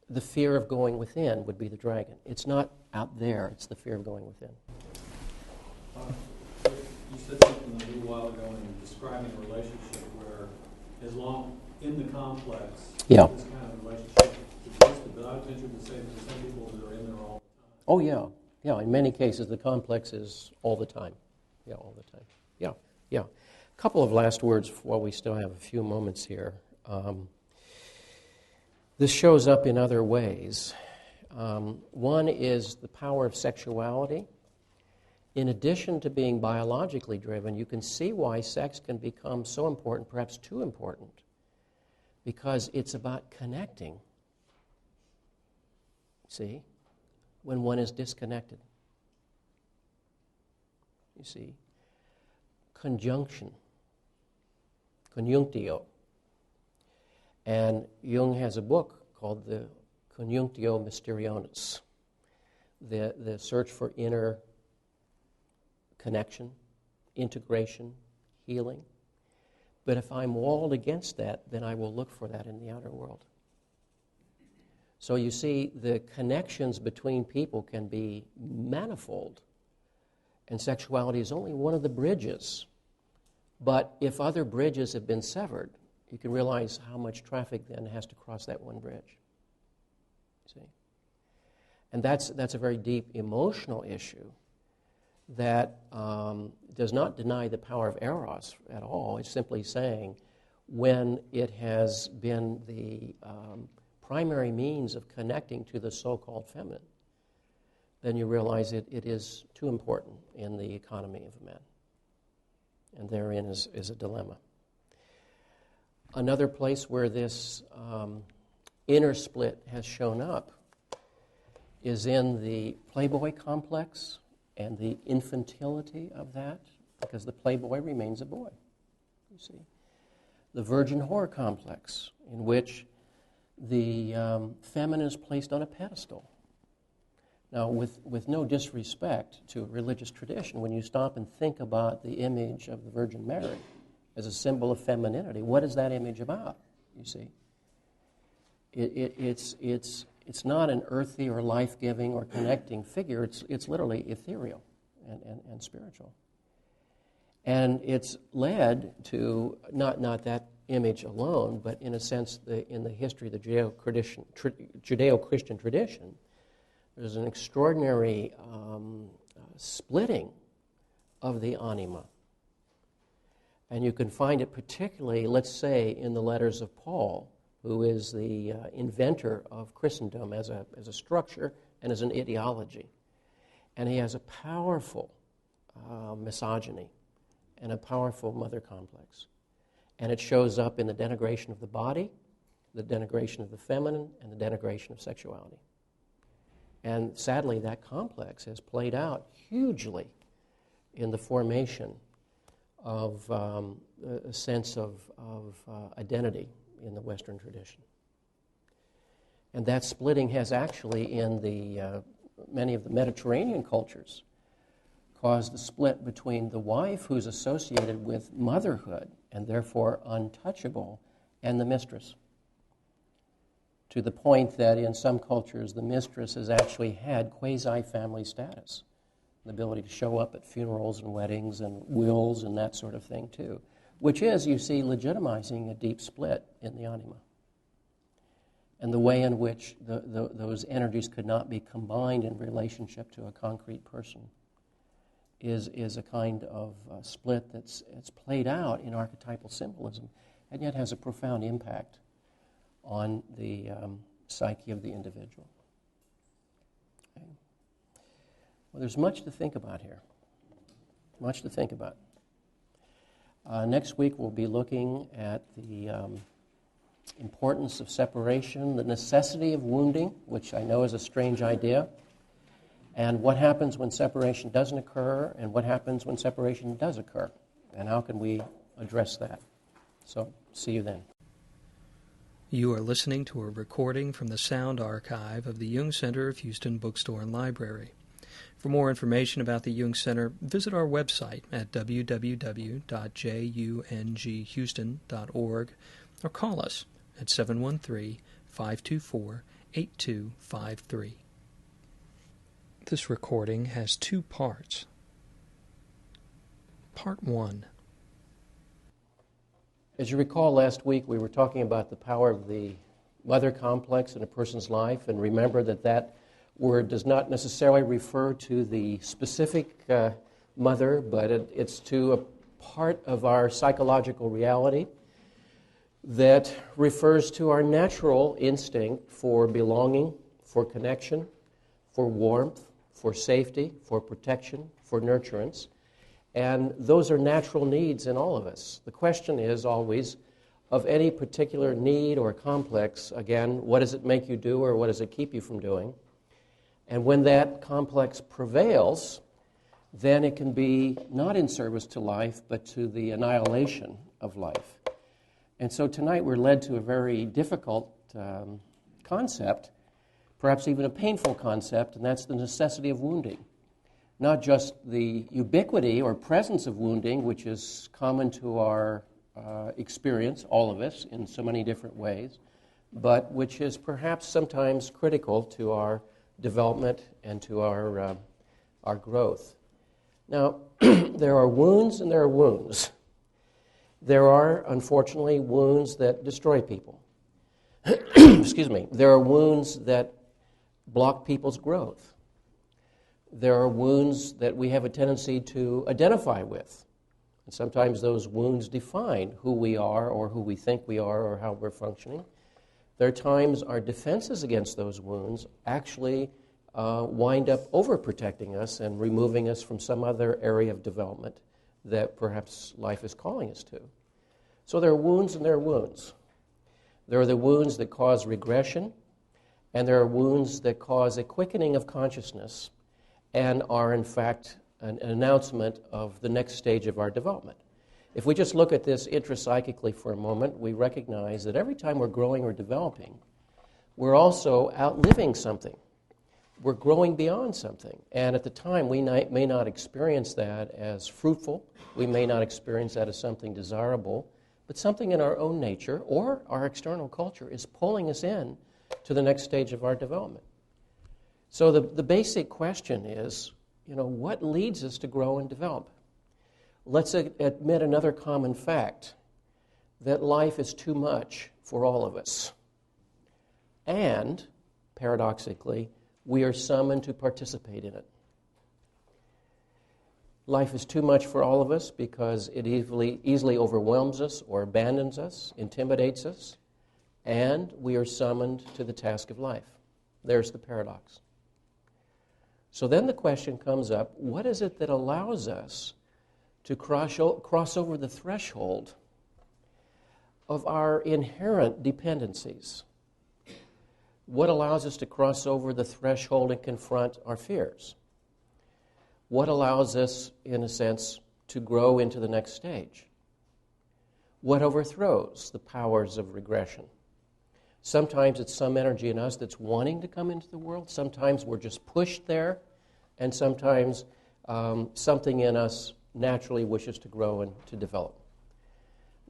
The fear of going within would be the dragon. It's not out there, it's the fear of going within. You said something a little while ago in describing a relationship where, as long in the complex, this kind of relationship existed, but I was interested to say that there's some people that are in there all the time. Oh, yeah. Yeah, in many cases, the complex is all the time. Yeah, all the time. Yeah. A couple of last words while we still have a few moments here. This shows up in other ways. One is the power of sexuality in addition to being biologically driven, you can see why sex can become so important, perhaps too important, because it's about connecting. See? When one is disconnected. You see? Conjunction. Conjunctio. And Jung has a book called the Conjunctio Mysterionis, the search for inner connection, integration, healing. But if I'm walled against that, then I will look for that in the outer world. So you see, the connections between people can be manifold, and sexuality is only one of the bridges. But if other bridges have been severed, you can realize how much traffic then has to cross that one bridge. See? And that's a very deep emotional issue that does not deny the power of eros at all. It's simply saying when it has been the primary means of connecting to the so-called feminine, then you realize it is too important in the economy of man. And therein is a dilemma. Another place where this inner split has shown up is in the Playboy complex and the infantility of that, because the Playboy remains a boy, you see. The virgin whore complex, in which the feminine is placed on a pedestal. Now, with no disrespect to religious tradition, when you stop and think about the image of the Virgin Mary as a symbol of femininity, what is that image about, you see? It's not an earthy or life-giving or connecting figure. It's literally ethereal and spiritual. And it's led to, not that image alone, but in a sense, in the history of the Judeo-Christian tradition, there's an extraordinary splitting of the anima. And you can find it particularly, let's say, in the letters of Paul, who is the inventor of Christendom as a structure and as an ideology. And he has a powerful misogyny and a powerful mother complex. And it shows up in the denigration of the body, the denigration of the feminine, and the denigration of sexuality. And sadly, that complex has played out hugely in the formation of a sense of identity in the Western tradition. And that splitting has actually, in the many of the Mediterranean cultures, caused the split between the wife, who's associated with motherhood and therefore untouchable, and the mistress, to the point that in some cultures the mistress has actually had quasi-family status, the ability to show up at funerals and weddings and wills and that sort of thing too, which is, you see, legitimizing a deep split in the anima. And the way in which those energies could not be combined in relationship to a concrete person is a kind of split it's played out in archetypal symbolism and yet has a profound impact on the psyche of the individual. Okay. Well, there's much to think about here. Much to think about. Next week we'll be looking at the importance of separation, the necessity of wounding, which I know is a strange idea, and what happens when separation doesn't occur, and what happens when separation does occur, and how can we address that. So, see you then. You are listening to a recording from the sound archive of the Jung Center of Houston Bookstore and Library. For more information about the Jung Center, visit our website at www.junghouston.org or call us at 713-524-8253. This recording has two parts. Part 1. As you recall, last week we were talking about the power of the mother complex in a person's life, and remember that word does not necessarily refer to the specific mother, but it's to a part of our psychological reality that refers to our natural instinct for belonging, for connection, for warmth, for safety, for protection, for nurturance. And those are natural needs in all of us. The question is always, of any particular need or complex, again, what does it make you do or what does it keep you from doing? And when that complex prevails, then it can be not in service to life, but to the annihilation of life. And so tonight we're led to a very difficult concept, perhaps even a painful concept, and that's the necessity of wounding. Not just the ubiquity or presence of wounding, which is common to our experience, all of us, in so many different ways, but which is perhaps sometimes critical to our development and to our growth. Now, there are wounds and there are wounds. There are, unfortunately, wounds that destroy people. Excuse me. There are wounds that block people's growth. There are wounds that we have a tendency to identify with. And sometimes those wounds define who we are or who we think we are or how we're functioning. There are times our defenses against those wounds actually wind up overprotecting us and removing us from some other area of development that perhaps life is calling us to. So there are wounds and there are wounds. There are the wounds that cause regression, and there are wounds that cause a quickening of consciousness and are, in fact, an announcement of the next stage of our development. If we just look at this intrapsychically for a moment, we recognize that every time we're growing or developing, we're also outliving something. We're growing beyond something. And at the time, we may not experience that as fruitful. We may not experience that as something desirable. But something in our own nature or our external culture is pulling us in to the next stage of our development. So the basic question is, what leads us to grow and develop? Let's admit another common fact, that life is too much for all of us. And, paradoxically, we are summoned to participate in it. Life is too much for all of us because it easily overwhelms us or abandons us, intimidates us, and we are summoned to the task of life. There's the paradox. So then the question comes up, what is it that allows us to cross over the threshold of our inherent dependencies? What allows us to cross over the threshold and confront our fears? What allows us, in a sense, to grow into the next stage? What overthrows the powers of regression? Sometimes it's some energy in us that's wanting to come into the world. Sometimes we're just pushed there. And sometimes something in us naturally wishes to grow and to develop.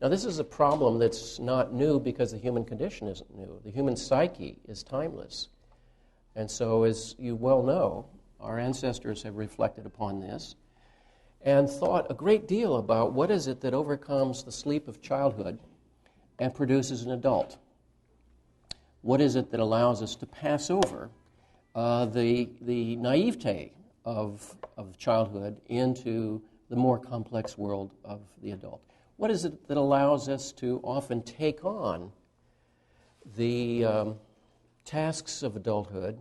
Now, this is a problem that's not new because the human condition isn't new. The human psyche is timeless. And so, as you well know, our ancestors have reflected upon this and thought a great deal about what is it that overcomes the sleep of childhood and produces an adult. What is it that allows us to pass over the naivete of childhood into the more complex world of the adult? What is it that allows us to often take on the tasks of adulthood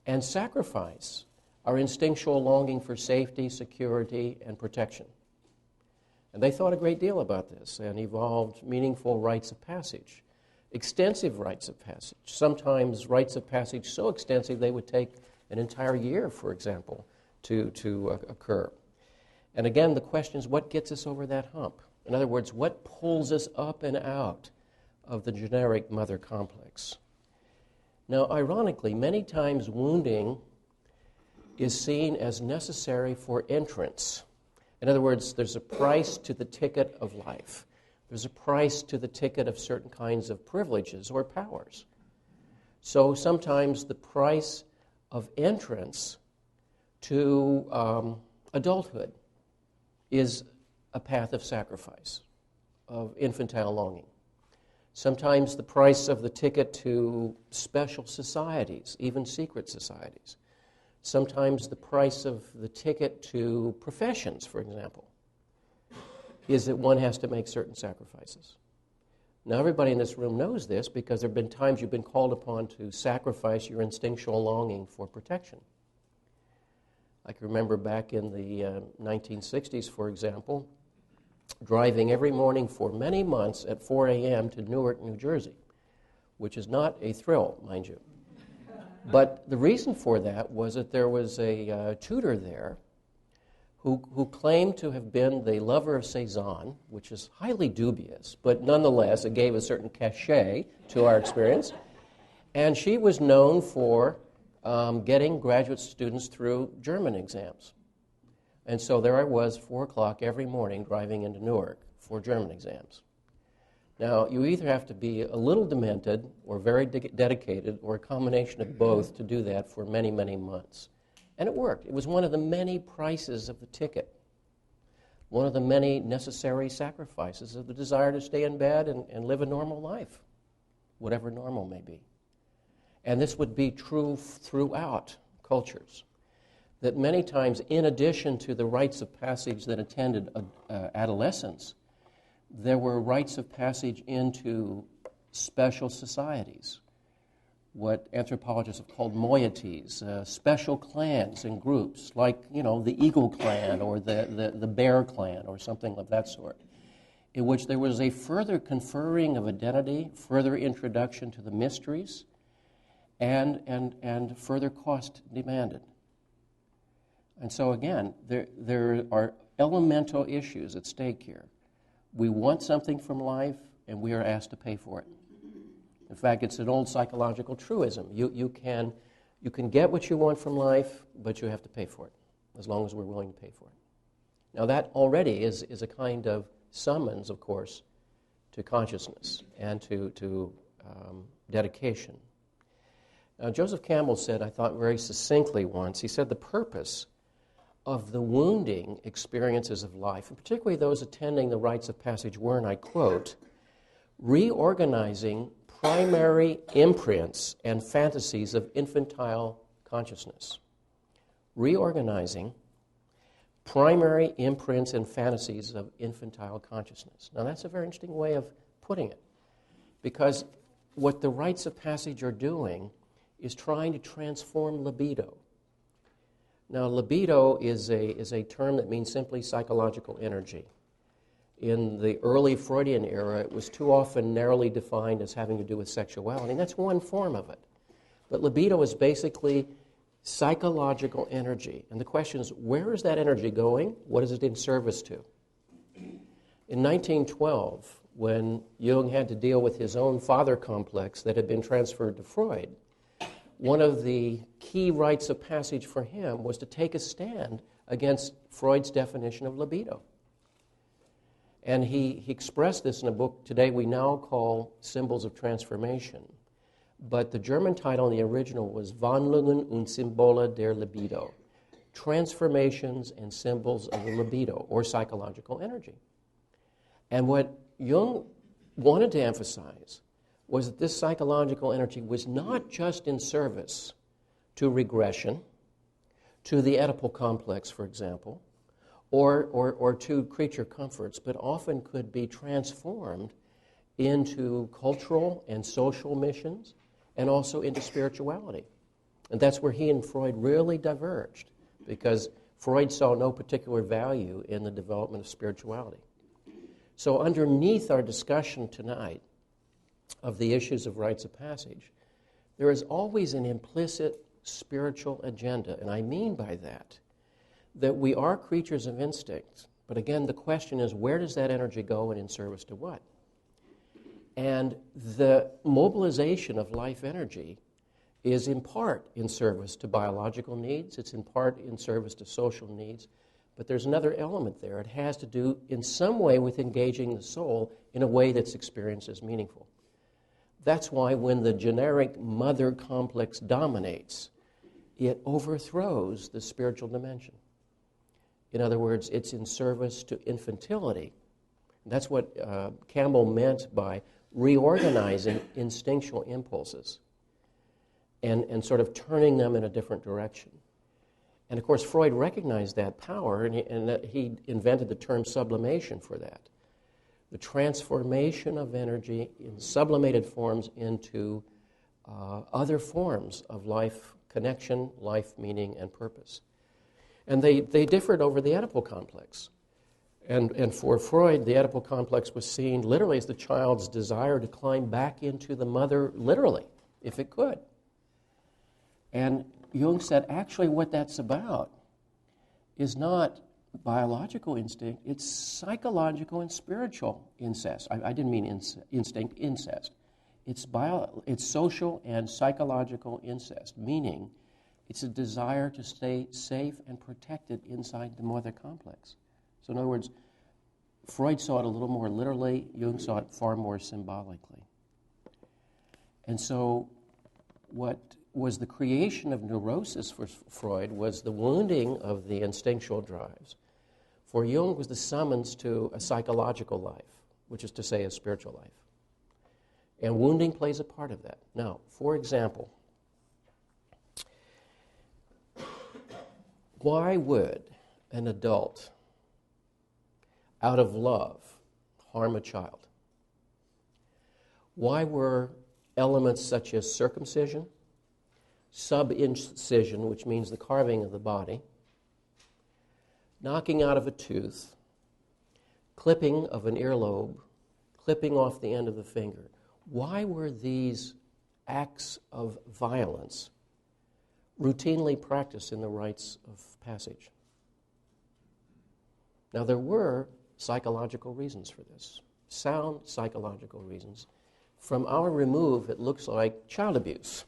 and sacrifice our instinctual longing for safety, security, and protection? And they thought a great deal about this and evolved meaningful rites of passage, extensive rites of passage, sometimes rites of passage so extensive they would take an entire year, for example, to occur. And again, the question is, what gets us over that hump? In other words, what pulls us up and out of the generic mother complex? Now, ironically, many times wounding is seen as necessary for entrance. In other words, there's a price to the ticket of life. There's a price to the ticket of certain kinds of privileges or powers. So sometimes the price of entrance to adulthood is a path of sacrifice, of infantile longing. Sometimes the price of the ticket to special societies, even secret societies. Sometimes the price of the ticket to professions, for example, is that one has to make certain sacrifices. Now, everybody in this room knows this because there have been times you've been called upon to sacrifice your instinctual longing for protection. I can remember back in the 1960s, for example, driving every morning for many months at 4 a.m. to Newark, New Jersey, which is not a thrill, mind you. But the reason for that was that there was a tutor there who claimed to have been the lover of Cézanne, which is highly dubious, but nonetheless it gave a certain cachet to our experience. And she was known for getting graduate students through German exams. And so there I was, 4 o'clock every morning, driving into Newark for German exams. Now, you either have to be a little demented or very dedicated or a combination of both to do that for many, many months. And it worked. It was one of the many prices of the ticket, one of the many necessary sacrifices of the desire to stay in bed and live a normal life, whatever normal may be. And this would be true throughout cultures, that many times, in addition to the rites of passage that attended adolescence, there were rites of passage into special societies, what anthropologists have called moieties, special clans and groups, like, the Eagle Clan or the Bear Clan or something of that sort, in which there was a further conferring of identity, further introduction to the mysteries, and further cost demanded. And so again, there are elemental issues at stake here. We want something from life, and we are asked to pay for it. In fact, it's an old psychological truism. You can get what you want from life, but you have to pay for it, as long as we're willing to pay for it. Now that already is a kind of summons, of course, to consciousness and to dedication. Now, Joseph Campbell said, I thought very succinctly once, he said the purpose of the wounding experiences of life, and particularly those attending the rites of passage, were, and I quote, reorganizing primary imprints and fantasies of infantile consciousness. Reorganizing primary imprints and fantasies of infantile consciousness. Now that's a very interesting way of putting it, because what the rites of passage are doing is trying to transform libido. Now, libido is a term that means simply psychological energy. In the early Freudian era, it was too often narrowly defined as having to do with sexuality, and that's one form of it. But libido is basically psychological energy. And the question is, where is that energy going? What is it in service to? In 1912, when Jung had to deal with his own father complex that had been transferred to Freud, one of the key rites of passage for him was to take a stand against Freud's definition of libido. And he expressed this in a book today we now call Symbols of Transformation. But the German title in the original was Wandlungen und Symbole der Libido, Transformations and Symbols of the Libido, or psychological energy. And what Jung wanted to emphasize was that this psychological energy was not just in service to regression, to the Oedipal complex, for example, or to creature comforts, but often could be transformed into cultural and social missions and also into spirituality. And that's where he and Freud really diverged, because Freud saw no particular value in the development of spirituality. So underneath our discussion tonight of the issues of rites of passage, there is always an implicit spiritual agenda. And I mean by that we are creatures of instinct. But again, the question is, where does that energy go and in service to what? And the mobilization of life energy is in part in service to biological needs, it's in part in service to social needs, but there's another element there. It has to do in some way with engaging the soul in a way that's experienced as meaningful. That's why when the generic mother complex dominates, it overthrows the spiritual dimension. In other words, it's in service to infantility. That's what Campbell meant by reorganizing instinctual impulses and sort of turning them in a different direction. And of course, Freud recognized that power, and he invented the term sublimation for that. The transformation of energy in sublimated forms into other forms of life connection, life meaning, and purpose. And they differed over the Oedipal complex. And for Freud, the Oedipal complex was seen literally as the child's desire to climb back into the mother, literally, if it could. And Jung said, actually, what that's about is not biological instinct, it's psychological and spiritual incest. I didn't mean instinct, incest. It's social and psychological incest, meaning it's a desire to stay safe and protected inside the mother complex. So in other words, Freud saw it a little more literally, Jung saw it far more symbolically. And so what was the creation of neurosis for Freud was the wounding of the instinctual drives. For Jung was the summons to a psychological life, which is to say a spiritual life. And wounding plays a part of that. Now, for example, why would an adult, out of love, harm a child? Why were elements such as circumcision, subincision, which means the carving of the body, knocking out of a tooth, clipping of an earlobe, clipping off the end of the finger, why were these acts of violence routinely practiced in the rites of passage? Now, there were psychological reasons for this, sound psychological reasons. From our remove, it looks like child abuse,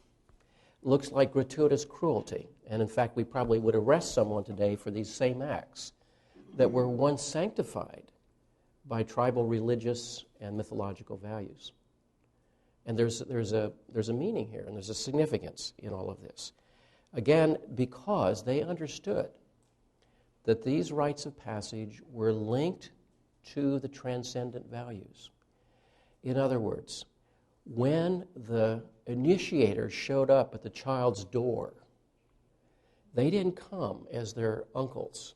looks like gratuitous cruelty, and in fact, we probably would arrest someone today for these same acts that were once sanctified by tribal, religious, and mythological values. And there's a meaning here, and there's a significance in all of this. Again, because they understood that these rites of passage were linked to the transcendent values. In other words, when the initiator showed up at the child's door, they didn't come as their uncles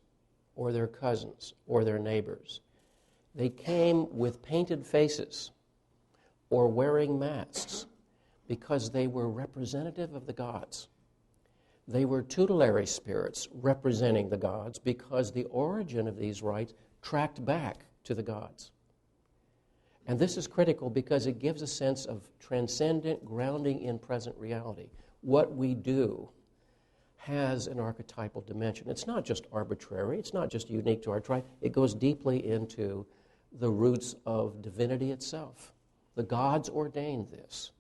or their cousins or their neighbors. They came with painted faces or wearing masks because they were representative of the gods. They were tutelary spirits representing the gods because the origin of these rites tracked back to the gods. And this is critical because it gives a sense of transcendent grounding in present reality. What we do has an archetypal dimension. It's not just arbitrary. It's not just unique to our tribe. It goes deeply into the roots of divinity itself. The gods ordained this.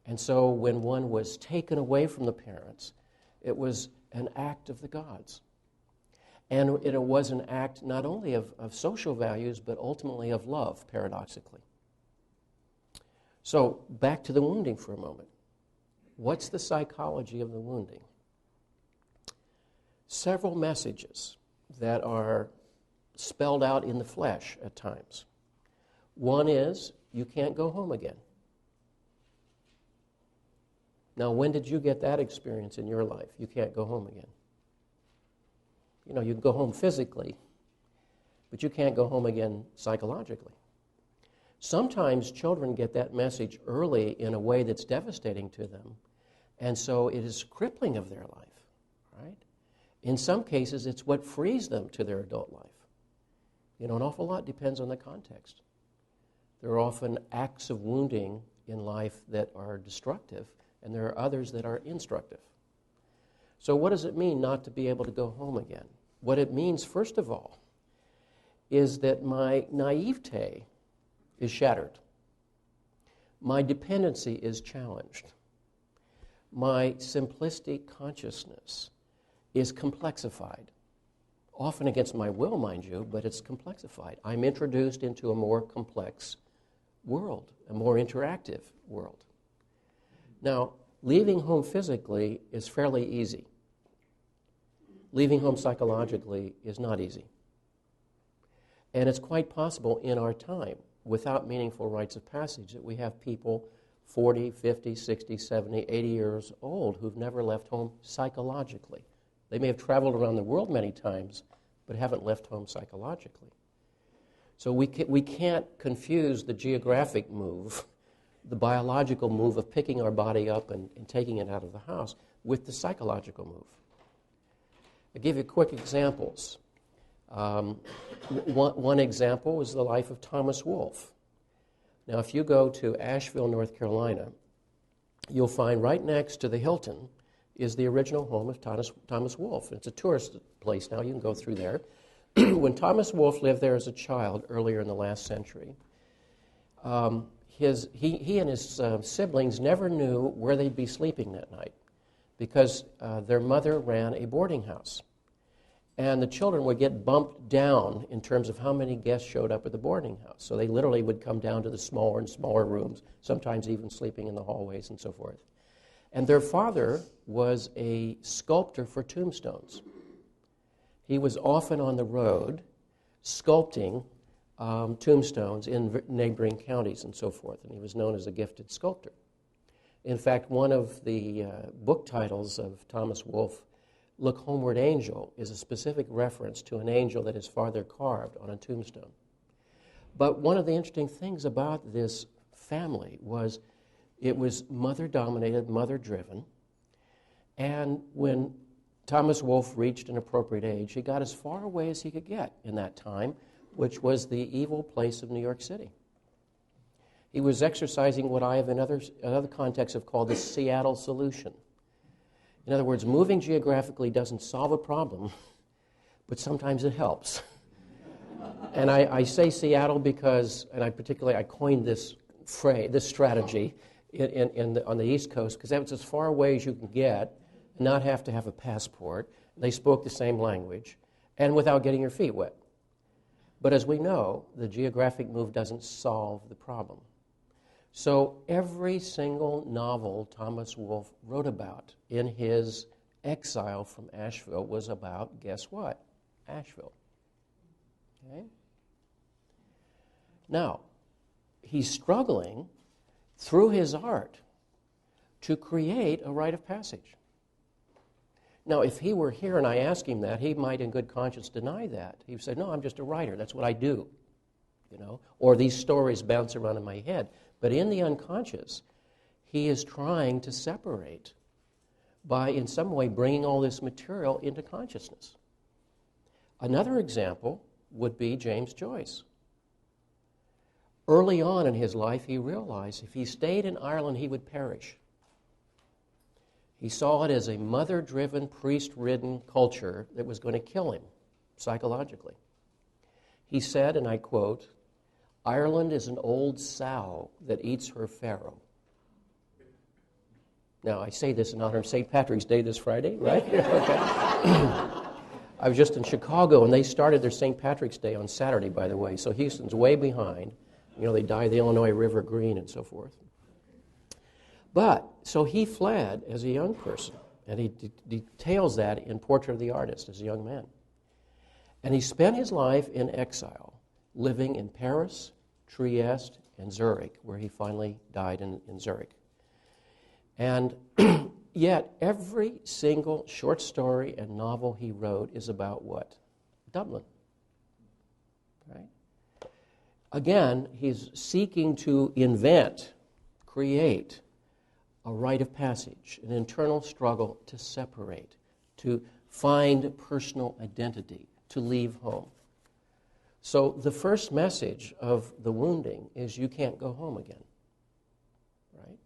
And so when one was taken away from the parents, it was an act of the gods. And it was an act not only of social values, but ultimately of love, paradoxically. So back to the wounding for a moment. What's the psychology of the wounding? Several messages that are spelled out in the flesh at times. One is, you can't go home again. Now, when did you get that experience in your life? You can't go home again. You know, you can go home physically, but you can't go home again psychologically. Sometimes children get that message early in a way that's devastating to them, and so it is crippling of their life, right? In some cases, it's what frees them to their adult life. You know, an awful lot depends on the context. There are often acts of wounding in life that are destructive, and there are others that are instructive. So what does it mean not to be able to go home again? What it means, first of all, is that my naivete is shattered. My dependency is challenged. My simplistic consciousness is complexified. Often against my will, mind you, but it's complexified. I'm introduced into a more complex world, a more interactive world. Now, leaving home physically is fairly easy. Leaving home psychologically is not easy. And it's quite possible in our time, without meaningful rites of passage, that we have people 40, 50, 60, 70, 80 years old who've never left home psychologically. They may have traveled around the world many times, but haven't left home psychologically. So we can't confuse the geographic move, the biological move of picking our body up and taking it out of the house, with the psychological move. I'll give you quick examples. One example is the life of Thomas Wolfe. Now, if you go to Asheville, North Carolina, you'll find right next to the Hilton is the original home of Thomas Wolfe. It's a tourist place now. You can go through there. When Thomas Wolfe lived there as a child earlier in the last century, he and his siblings never knew where they'd be sleeping that night because their mother ran a boarding house. And the children would get bumped down in terms of how many guests showed up at the boarding house. So they literally would come down to the smaller and smaller rooms, sometimes even sleeping in the hallways and so forth. And their father was a sculptor for tombstones. He was often on the road sculpting tombstones in neighboring counties and so forth, and he was known as a gifted sculptor. In fact, one of the book titles of Thomas Wolfe, Look Homeward Angel, is a specific reference to an angel that his father carved on a tombstone. But one of the interesting things about this family was it was mother-dominated, mother-driven, and when Thomas Wolfe reached an appropriate age, he got as far away as he could get in that time, which was the evil place of New York City. He was exercising what I have in other contexts have called the Seattle solution. In other words, moving geographically doesn't solve a problem, but sometimes it helps. And I say Seattle because, and I coined this phrase, this strategy on the East Coast, because that was as far away as you can get, and not have to have a passport. They spoke the same language, and without getting your feet wet. But as we know, the geographic move doesn't solve the problem. So every single novel Thomas Wolfe wrote about in his exile from Asheville was about, guess what? Asheville. Okay? Now, he's struggling through his art to create a rite of passage. Now, if he were here and I asked him that, he might in good conscience deny that. He would say, no, I'm just a writer. That's what I do. Or these stories bounce around in my head. But in the unconscious, he is trying to separate by, in some way, bringing all this material into consciousness. Another example would be James Joyce. Early on in his life, he realized if he stayed in Ireland, he would perish. He saw it as a mother-driven, priest-ridden culture that was going to kill him psychologically. He said, and I quote, "Ireland is an old sow that eats her farrow." Now, I say this in honor of St. Patrick's Day this Friday, right? Okay. I was just in Chicago, and they started their St. Patrick's Day on Saturday, by the way, so Houston's way behind. They dye the Illinois River green and so forth. But, so he fled as a young person, and he details that in Portrait of the Artist as a young man. And he spent his life in exile, living in Paris, Trieste, and Zurich, where he finally died in Zurich. And yet, every single short story and novel he wrote is about what? Dublin. Right? Again, he's seeking to invent, create a rite of passage, an internal struggle to separate, to find personal identity, to leave home. So the first message of the wounding is you can't go home again, right?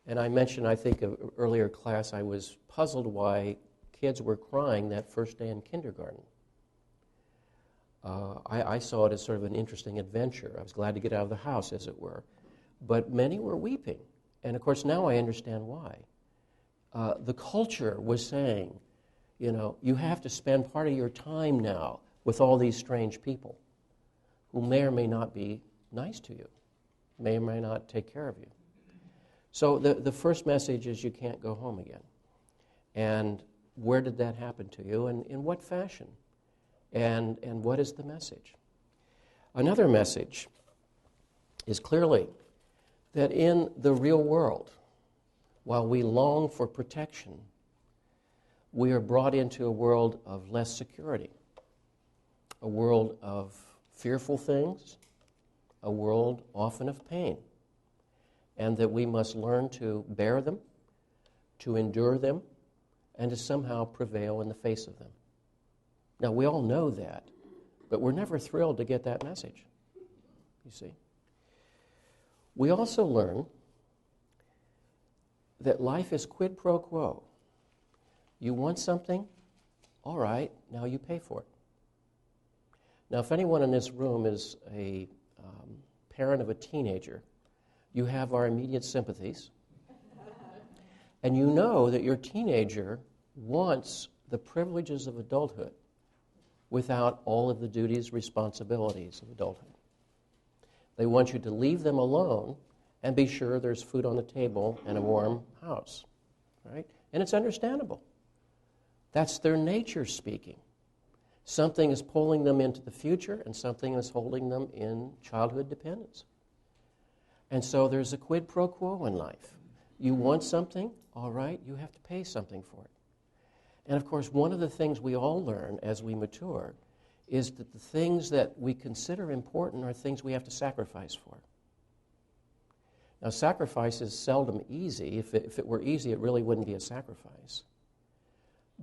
And I mentioned, I think, in an earlier class, I was puzzled why kids were crying that first day in kindergarten. I saw it as sort of an interesting adventure. I was glad to get out of the house, as it were. But many were weeping. And, of course, now I understand why. The culture was saying, you have to spend part of your time now with all these strange people who may or may not be nice to you, may or may not take care of you. So the first message is you can't go home again. And where did that happen to you, and in what fashion? And what is the message? Another message is clearly that in the real world, while we long for protection, we are brought into a world of less security, a world of fearful things, a world often of pain, and that we must learn to bear them, to endure them, and to somehow prevail in the face of them. Now, we all know that, but we're never thrilled to get that message, you see. We also learn that life is quid pro quo. You want something? All right, now you pay for it. Now, if anyone in this room is a parent of a teenager, you have our immediate sympathies. And you know that your teenager wants the privileges of adulthood without all of the duties, responsibilities of adulthood. They want you to leave them alone and be sure there's food on the table and a warm house, right? And it's understandable. That's their nature speaking. Something is pulling them into the future, and something is holding them in childhood dependence. And so there's a quid pro quo in life. You want something, all right, you have to pay something for it. And of course, one of the things we all learn as we mature is that the things that we consider important are things we have to sacrifice for. Now, sacrifice is seldom easy. If it were easy, it really wouldn't be a sacrifice.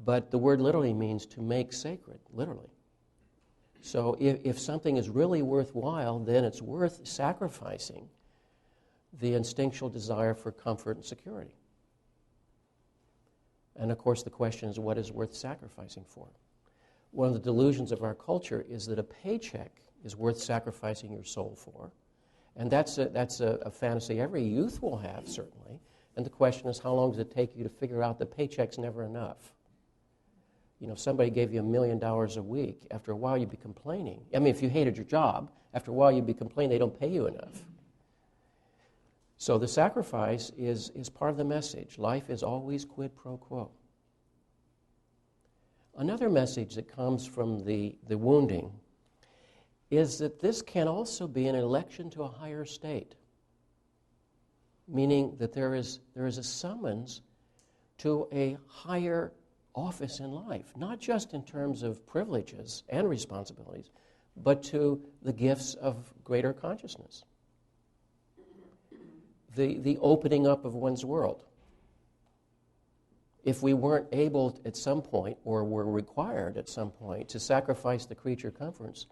But the word literally means to make sacred, literally. So if something is really worthwhile, then it's worth sacrificing the instinctual desire for comfort and security. And of course, the question is, what is worth sacrificing for? One of the delusions of our culture is that a paycheck is worth sacrificing your soul for. And that's a fantasy every youth will have, certainly. And the question is, how long does it take you to figure out that paycheck's never enough? You know, if somebody gave you $1 million a week, after a while you'd be complaining. I mean, if you hated your job, after a while you'd be complaining they don't pay you enough. So the sacrifice is part of the message. Life is always quid pro quo. Another message that comes from the wounding is that this can also be an election to a higher state, meaning that there is a summons to a higher office in life, not just in terms of privileges and responsibilities, but to the gifts of greater consciousness. The opening up of one's world. If we weren't able at some point, or were required at some point, to sacrifice the creature comforts,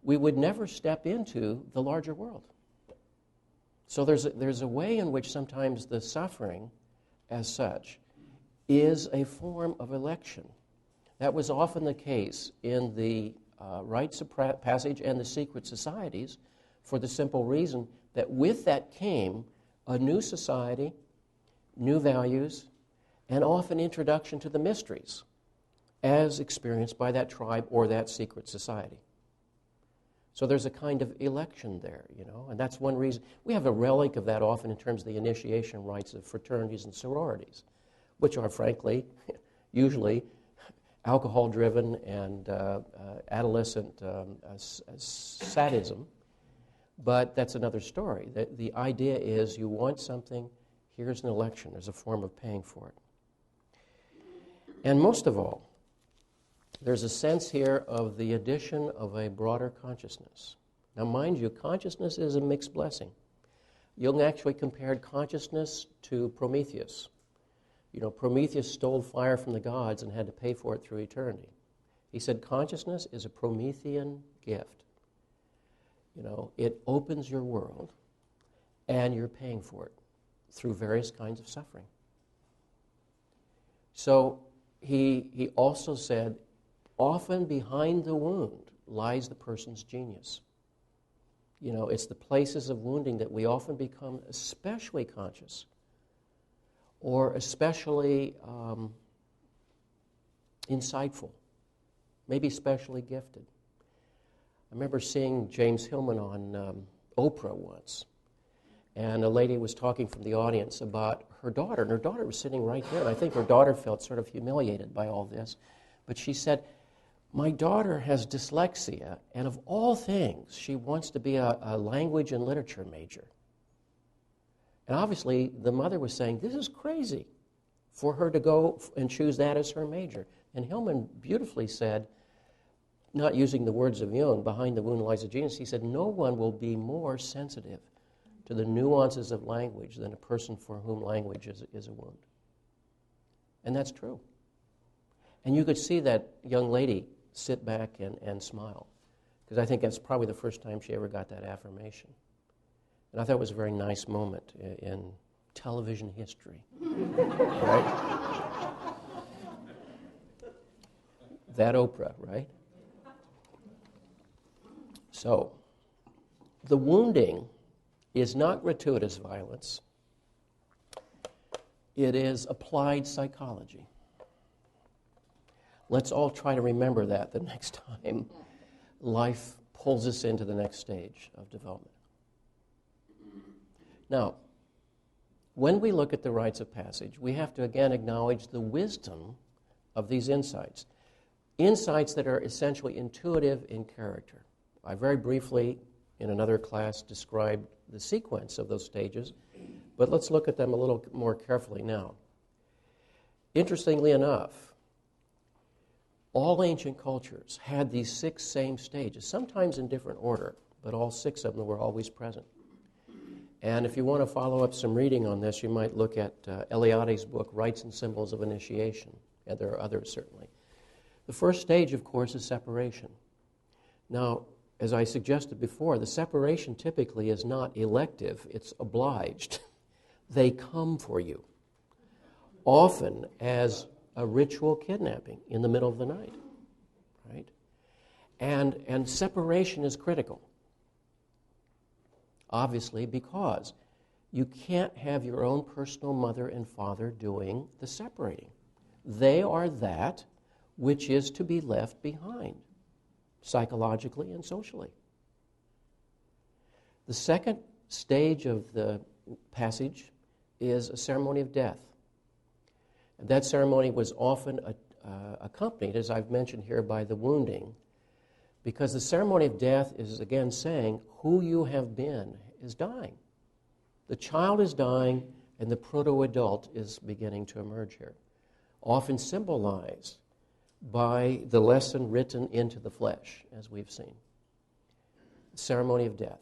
we would never step into the larger world. So there's a way in which sometimes the suffering, as such, is a form of election. That was often the case in the rites of passage and the secret societies, for the simple reason that with that came a new society, new values, and often introduction to the mysteries as experienced by that tribe or that secret society. So there's a kind of election there, you know, and that's one reason. We have a relic of that often in terms of the initiation rites of fraternities and sororities, which are, frankly, usually alcohol-driven and adolescent sadism. But that's another story. The idea is you want something, here's an election. There's a form of paying for it. And most of all, there's a sense here of the addition of a broader consciousness. Now, mind you, consciousness is a mixed blessing. Jung actually compared consciousness to Prometheus. You know, Prometheus stole fire from the gods and had to pay for it through eternity. He said consciousness is a Promethean gift. You know, it opens your world, and you're paying for it through various kinds of suffering. So he also said, often behind the wound lies the person's genius. You know, it's the places of wounding that we often become especially conscious or especially insightful, maybe especially gifted. I remember seeing James Hillman on Oprah once, and a lady was talking from the audience about her daughter, and her daughter was sitting right there, and I think her daughter felt sort of humiliated by all this, but she said, my daughter has dyslexia, and of all things, she wants to be a language and literature major. And obviously, the mother was saying, this is crazy for her to go and choose that as her major. And Hillman beautifully said, not using the words of Jung, behind the wound lies a genius, he said, no one will be more sensitive to the nuances of language than a person for whom language is a wound. And that's true. And you could see that young lady sit back and smile. Because I think that's probably the first time she ever got that affirmation. And I thought it was a very nice moment in television history. Right? That Oprah, right? So, the wounding is not gratuitous violence. It is applied psychology. Let's all try to remember that the next time life pulls us into the next stage of development. Now, when we look at the rites of passage, we have to again acknowledge the wisdom of these insights. Insights that are essentially intuitive in character. I very briefly, in another class, described the sequence of those stages, but let's look at them a little more carefully now. Interestingly enough, all ancient cultures had these 6 same stages, sometimes in different order, but all 6 of them were always present. And if you want to follow up some reading on this, you might look at Eliade's book, Rites and Symbols of Initiation, and there are others certainly. The first stage, of course, is separation. Now, as I suggested before, the separation typically is not elective, it's obliged. They come for you, often as a ritual kidnapping in the middle of the night, right? And separation is critical, obviously, because you can't have your own personal mother and father doing the separating. They are that which is to be left behind, psychologically and socially. The second stage of the passage is a ceremony of death. And that ceremony was often accompanied, as I've mentioned here, by the wounding, because the ceremony of death is again saying who you have been is dying. The child is dying, and the proto-adult is beginning to emerge here, often symbolized by the lesson written into the flesh, as we've seen. The ceremony of death.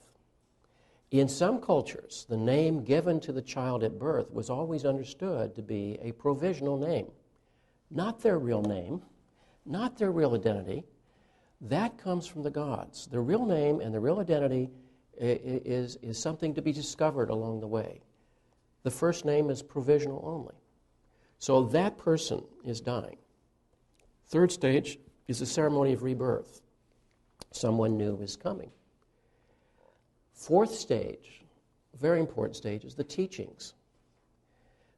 In some cultures, the name given to the child at birth was always understood to be a provisional name, not their real name, not their real identity. That comes from the gods. The real name and the real identity is something to be discovered along the way. The first name is provisional only. So that person is dying. Third stage is the ceremony of rebirth. Someone new is coming. Fourth stage, very important stage, is the teachings.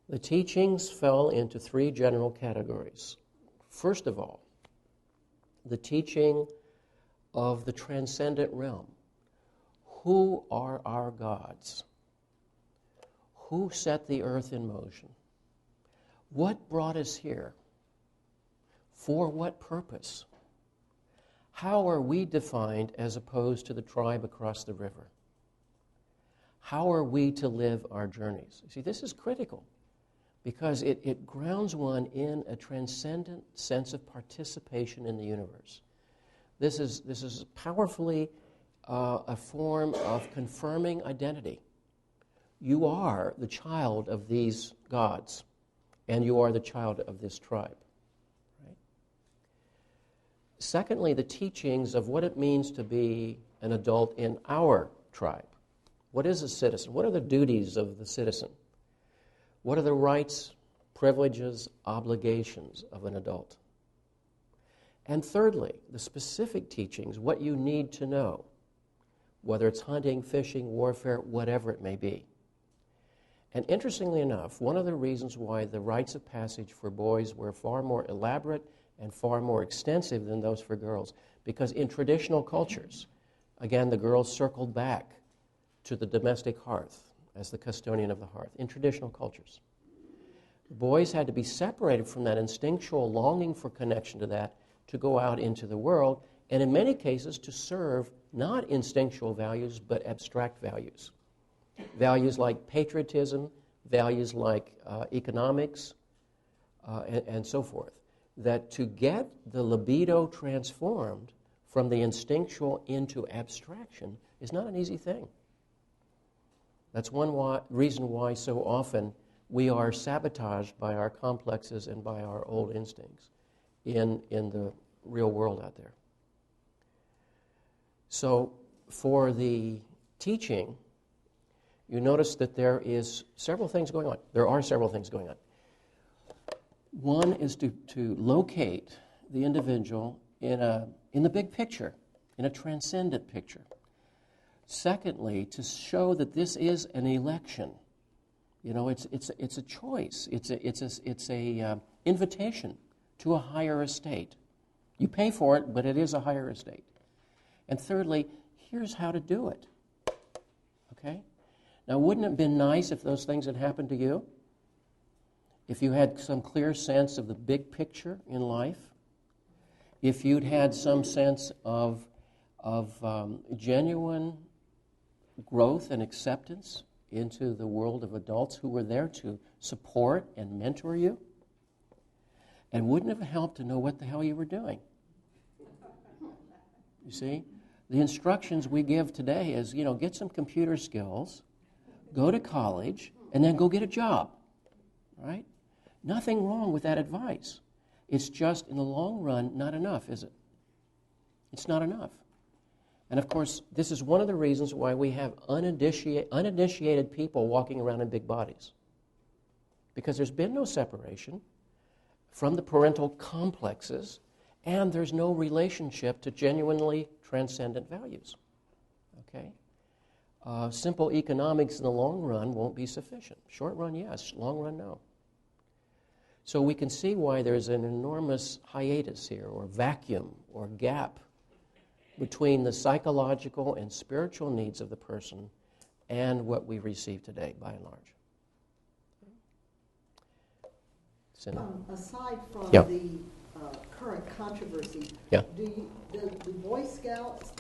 The teachings fell into 3 general categories. First of all, the teaching of the transcendent realm. Who are our gods? Who set the earth in motion? What brought us here? For what purpose? How are we defined as opposed to the tribe across the river? How are we to live our journeys? See, this is critical because it grounds one in a transcendent sense of participation in the universe. This is powerfully a form of confirming identity. You are the child of these gods, and you are the child of this tribe. Right? Secondly, the teachings of what it means to be an adult in our tribe. What is a citizen? What are the duties of the citizen? What are the rights, privileges, obligations of an adult? And thirdly, the specific teachings, what you need to know, whether it's hunting, fishing, warfare, whatever it may be. And interestingly enough, one of the reasons why the rites of passage for boys were far more elaborate and far more extensive than those for girls, because in traditional cultures, again, the girls circled back to the domestic hearth as the custodian of the hearth, in traditional cultures. The boys had to be separated from that instinctual longing for connection to that to go out into the world, and in many cases to serve not instinctual values, but abstract values. Values like patriotism, values like economics, and so forth. That to get the libido transformed from the instinctual into abstraction is not an easy thing. That's one reason why so often we are sabotaged by our complexes and by our old instincts in the real world out there. So for the teaching, you notice that there is several things going on. There are several things going on. One is to locate the individual in the big picture, in a transcendent picture. Secondly, to show that this is an election. You know, it's a choice. It's a invitation to a higher estate. You pay for it, but it is a higher estate. And thirdly, here's how to do it. Okay? Now, wouldn't it have been nice if those things had happened to you? If you had some clear sense of the big picture in life? If you'd had some sense of genuine growth and acceptance into the world of adults who were there to support and mentor you? And wouldn't it have helped to know what the hell you were doing? You see? The instructions we give today is, you know, get some computer skills, go to college, and then go get a job. Right? Nothing wrong with that advice. It's just, in the long run, not enough, is it? It's not enough. And of course, this is one of the reasons why we have uninitiated people walking around in big bodies. Because there's been no separation from the parental complexes, and there's no relationship to genuinely transcendent values. Okay? Simple economics in the long run won't be sufficient. Short run, yes. Long run, no. So we can see why there's an enormous hiatus here, or vacuum, or gap between the psychological and spiritual needs of the person and what we receive today, by and large. Aside from Yeah. the current controversy, Yeah. do Boy Scouts,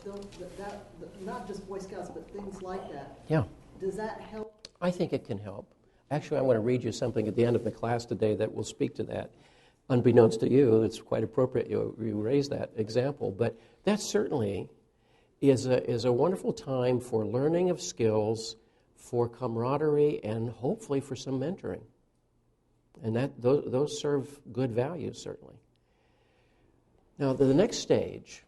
not just Boy Scouts, but things like that, Yeah. does that help? I think it can help. Actually, I want to read you something at the end of the class today that will speak to that. Unbeknownst to you, it's quite appropriate you raise that example, but that certainly is a wonderful time for learning of skills, for camaraderie, and hopefully for some mentoring. And those serve good values, certainly. Now, the next stage,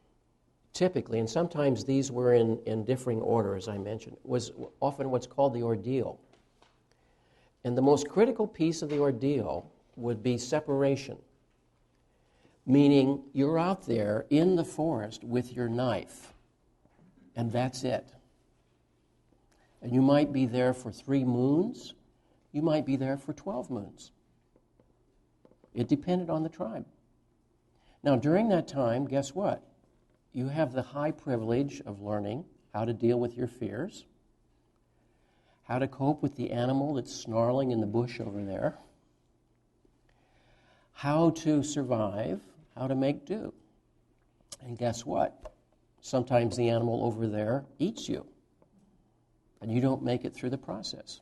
typically, and sometimes these were in differing order, as I mentioned, was often what's called the ordeal. And the most critical piece of the ordeal would be separation, meaning you're out there in the forest with your knife, and that's it. And you might be there for 3 moons, you might be there for 12 moons. It depended on the tribe. Now, during that time, guess what? You have the high privilege of learning how to deal with your fears, how to cope with the animal that's snarling in the bush over there, how to survive, how to make do. And guess what? Sometimes the animal over there eats you, and you don't make it through the process.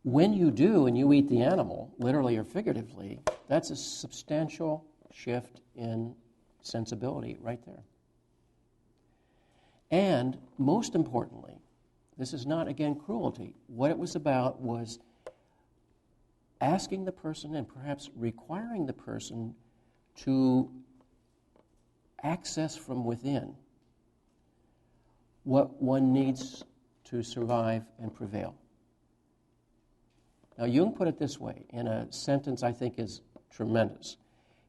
When you do and you eat the animal, literally or figuratively, that's a substantial shift in sensibility right there. And most importantly, this is not, again, cruelty. What it was about was asking the person and perhaps requiring the person to access from within what one needs to survive and prevail. Now, Jung put it this way in a sentence I think is tremendous.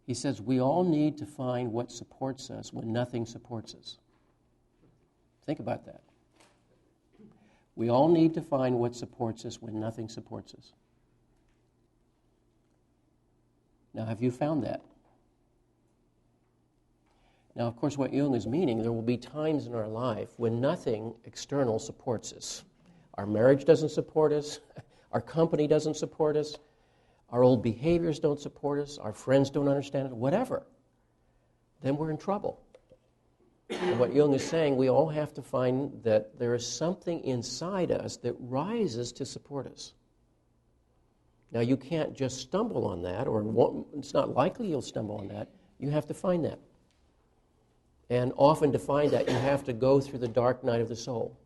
He says, we all need to find what supports us when nothing supports us. Think about that. We all need to find what supports us when nothing supports us. Now, have you found that? Now, of course, what Jung is meaning, there will be times in our life when nothing external supports us. Our marriage doesn't support us. Our company doesn't support us. Our old behaviors don't support us. Our friends don't understand it. Whatever. Then we're in trouble. And what Jung is saying, we all have to find that there is something inside us that rises to support us. Now, you can't just stumble on that, or it's not likely you'll stumble on that. You have to find that. And often to find that, you have to go through the dark night of the soul.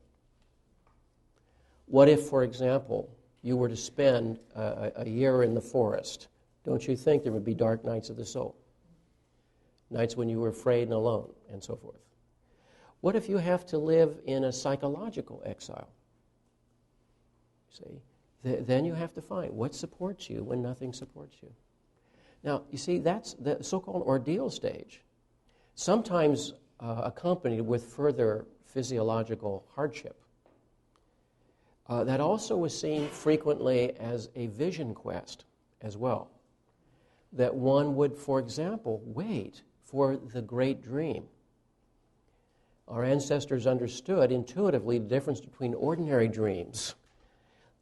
What if, for example, you were to spend a year in the forest? Don't you think there would be dark nights of the soul? nights when you were afraid and alone, and so forth. What if you have to live in a psychological exile? See, then you have to find what supports you when nothing supports you. Now, you see, that's the so-called ordeal stage, sometimes accompanied with further physiological hardship. That also was seen frequently as a vision quest as well. That one would, for example, wait for the great dream. Our ancestors understood intuitively the difference between ordinary dreams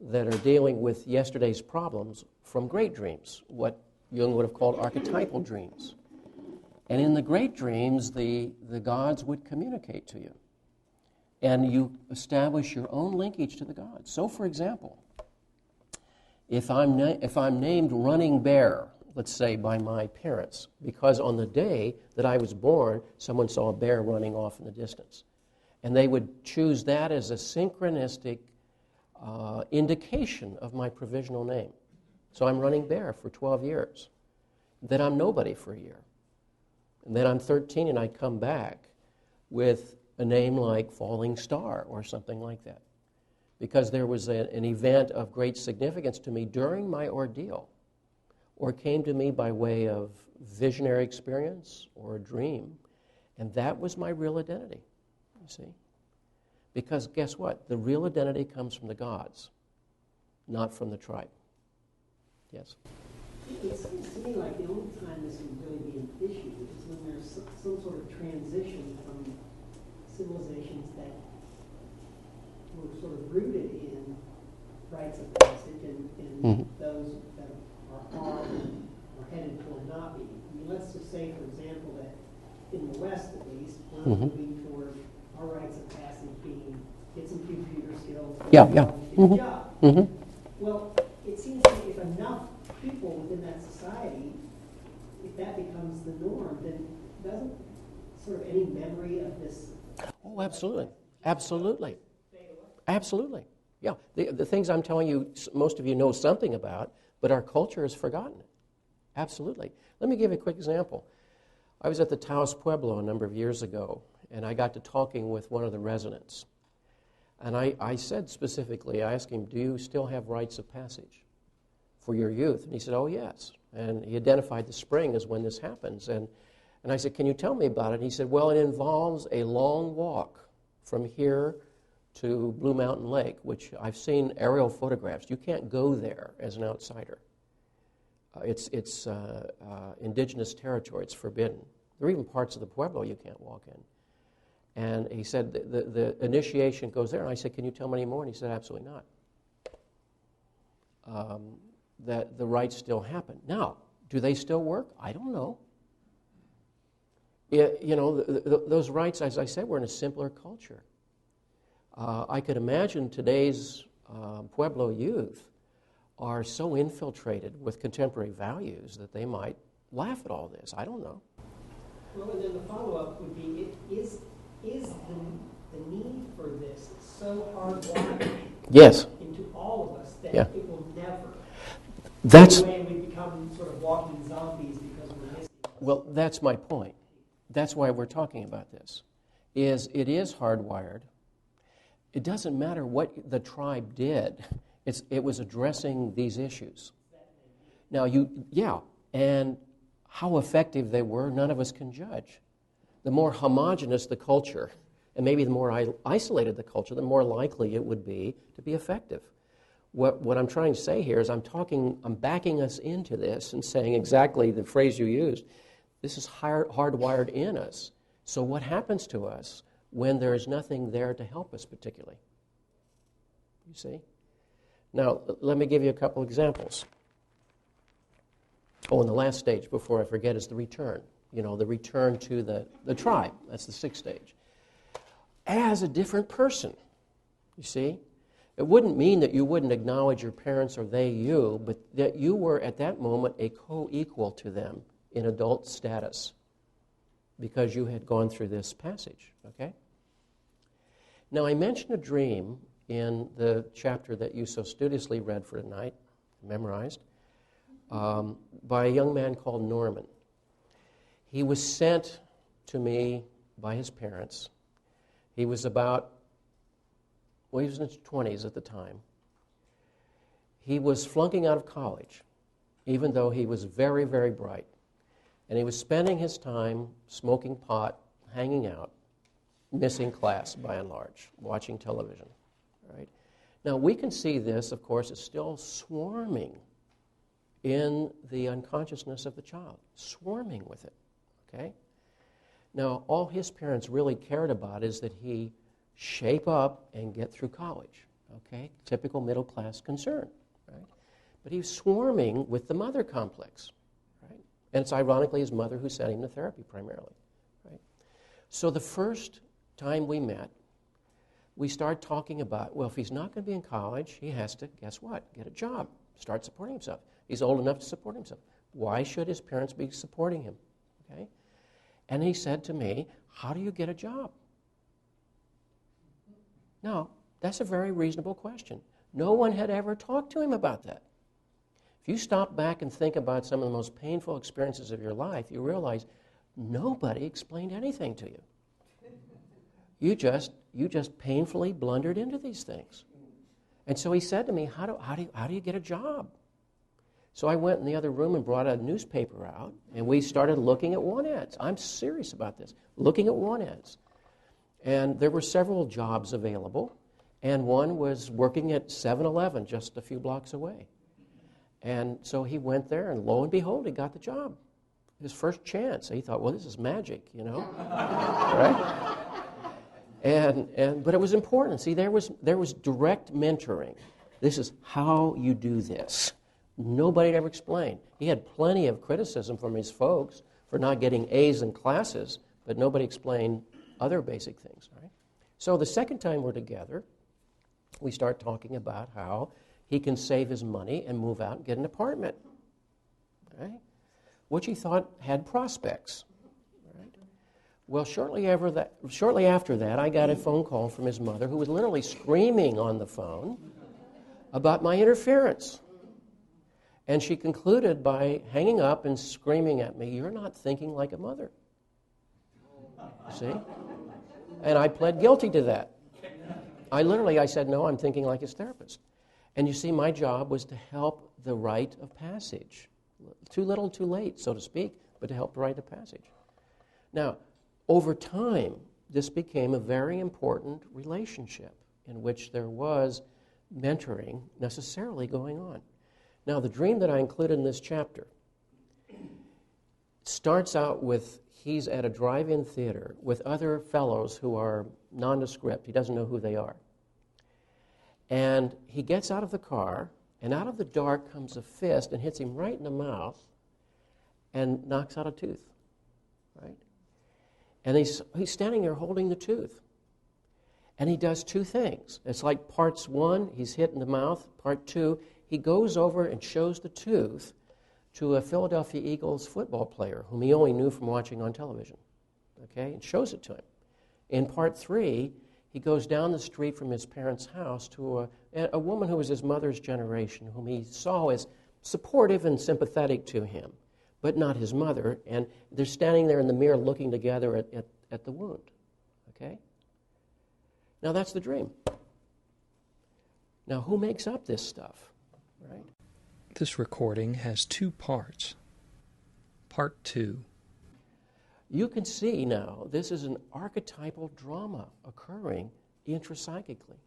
that are dealing with yesterday's problems from great dreams, what Jung would have called archetypal dreams. And in the great dreams, the gods would communicate to you. And you establish your own linkage to the gods. So, for example, if I'm named Running Bear, let's say by my parents, because on the day that I was born, someone saw a bear running off in the distance. And they would choose that as a synchronistic indication of my provisional name. So I'm Running Bear for 12 years. Then I'm nobody for a year. And then I'm 13 and I come back with a name like Falling Star or something like that. Because there was an event of great significance to me during my ordeal, or came to me by way of visionary experience or a dream. And that was my real identity, you see. Because guess what? The real identity comes from the gods, not from the tribe. Yes? It seems to me like the only time this would really be an issue is when there's some sort of transition from civilizations that were sort of rooted in rites of passage and those that are headed toward not being. I mean, let's just say, for example, that in the West, at least, we're moving toward our rites of passage being get some computer skills, get a job. Well, it seems to me if enough people within that society, if that becomes the norm, then doesn't sort of any memory of this? Oh, absolutely. Absolutely. Absolutely. Yeah. The things I'm telling you, most of you know something about, but our culture has forgotten it. Absolutely. Let me give you a quick example. I was at the Taos Pueblo a number of years ago, and I got to talking with one of the residents. And I said specifically, I asked him, do you still have rites of passage for your youth? And he said, oh, yes. And he identified the spring as when this happens. And I said, can you tell me about it? And he said, well, it involves a long walk from here to Blue Mountain Lake, which I've seen aerial photographs. You can't go there as an outsider. It's indigenous territory. It's forbidden. There are even parts of the Pueblo you can't walk in. And he said the initiation goes there. And I said, can you tell me any more? And he said, absolutely not. That the rites still happen. Now, do they still work? I don't know. Those rites, as I said, were in a simpler culture. I could imagine today's Pueblo youth are so infiltrated with contemporary values that they might laugh at all this. I don't know. Well, and then the follow-up would be, is the need for this so hardwired into all of us that it will never... That's the way we become sort of walking zombies because we're missing. Well, that's my point. That's why we're talking about this. It is hardwired. It doesn't matter what the tribe did. It was addressing these issues. Now, and how effective they were, none of us can judge. The more homogeneous the culture, and maybe the more isolated the culture, the more likely it would be to be effective. What I'm trying to say here is I'm backing us into this and saying exactly the phrase you used. This is hardwired in us. So what happens to us when there is nothing there to help us particularly? You see? Now, let me give you a couple examples. Oh, and the last stage, before I forget, is the return. The return to the tribe. That's the sixth stage. As a different person, you see? It wouldn't mean that you wouldn't acknowledge your parents or they you, but that you were at that moment a co-equal to them in adult status because you had gone through this passage, okay? Now, I mentioned a dream in the chapter that you so studiously read for tonight, memorized, by a young man called Norman. He was sent to me by his parents. He was about, well, he was in his 20s at the time. He was flunking out of college, even though he was very, very bright. And he was spending his time smoking pot, hanging out, missing class by and large, watching television. Right? Now, we can see this, of course, is still swarming in the unconsciousness of the child, swarming with it. Okay? Now, all his parents really cared about is that he shape up and get through college. Okay? Typical middle-class concern. Right? But he was swarming with the mother complex. Right? And it's ironically his mother who sent him to therapy primarily. Right? So the first time we met, we started talking about, well, if he's not going to be in college, he has to, guess what, get a job, start supporting himself. He's old enough to support himself. Why should his parents be supporting him? Okay? And he said to me, how do you get a job? Now, that's a very reasonable question. No one had ever talked to him about that. If you stop back and think about some of the most painful experiences of your life, you realize nobody explained anything to you. You just painfully blundered into these things. And so he said to me, how do you get a job? So I went in the other room and brought a newspaper out, and we started looking at want ads. I'm serious about this, looking at want ads. And there were several jobs available, and one was working at 7-Eleven just a few blocks away. And so he went there, and lo and behold, he got the job. His first chance. He thought, well, this is magic, you know, right? But it was important. See, there was direct mentoring. This is how you do this. Nobody had ever explained. He had plenty of criticism from his folks for not getting A's in classes, but nobody explained other basic things, right? So the second time we're together, we start talking about how he can save his money and move out and get an apartment, right? Which he thought had prospects. Well, shortly after that, I got a phone call from his mother, who was literally screaming on the phone about my interference. And she concluded by hanging up and screaming at me, "You're not thinking like a mother." See? And I pled guilty to that. I said, no, I'm thinking like his therapist. And you see, my job was to help the rite of passage. Too little, too late, so to speak, but to help the rite of passage. Now, over time, this became a very important relationship in which there was mentoring necessarily going on. Now, the dream that I included in this chapter starts out with he's at a drive-in theater with other fellows who are nondescript. He doesn't know who they are. And he gets out of the car, and out of the dark comes a fist and hits him right in the mouth and knocks out a tooth, right? And he's standing there holding the tooth. And he does two things. It's like parts one, he's hit in the mouth. Part two, he goes over and shows the tooth to a Philadelphia Eagles football player whom he only knew from watching on television, okay, and shows it to him. In part three, he goes down the street from his parents' house to a woman who was his mother's generation, whom he saw as supportive and sympathetic to him, but not his mother, and they're standing there in the mirror looking together at the wound, okay? Now that's the dream. Now who makes up this stuff, right? This recording has two parts. Part 2. You can see now this is an archetypal drama occurring intrapsychically.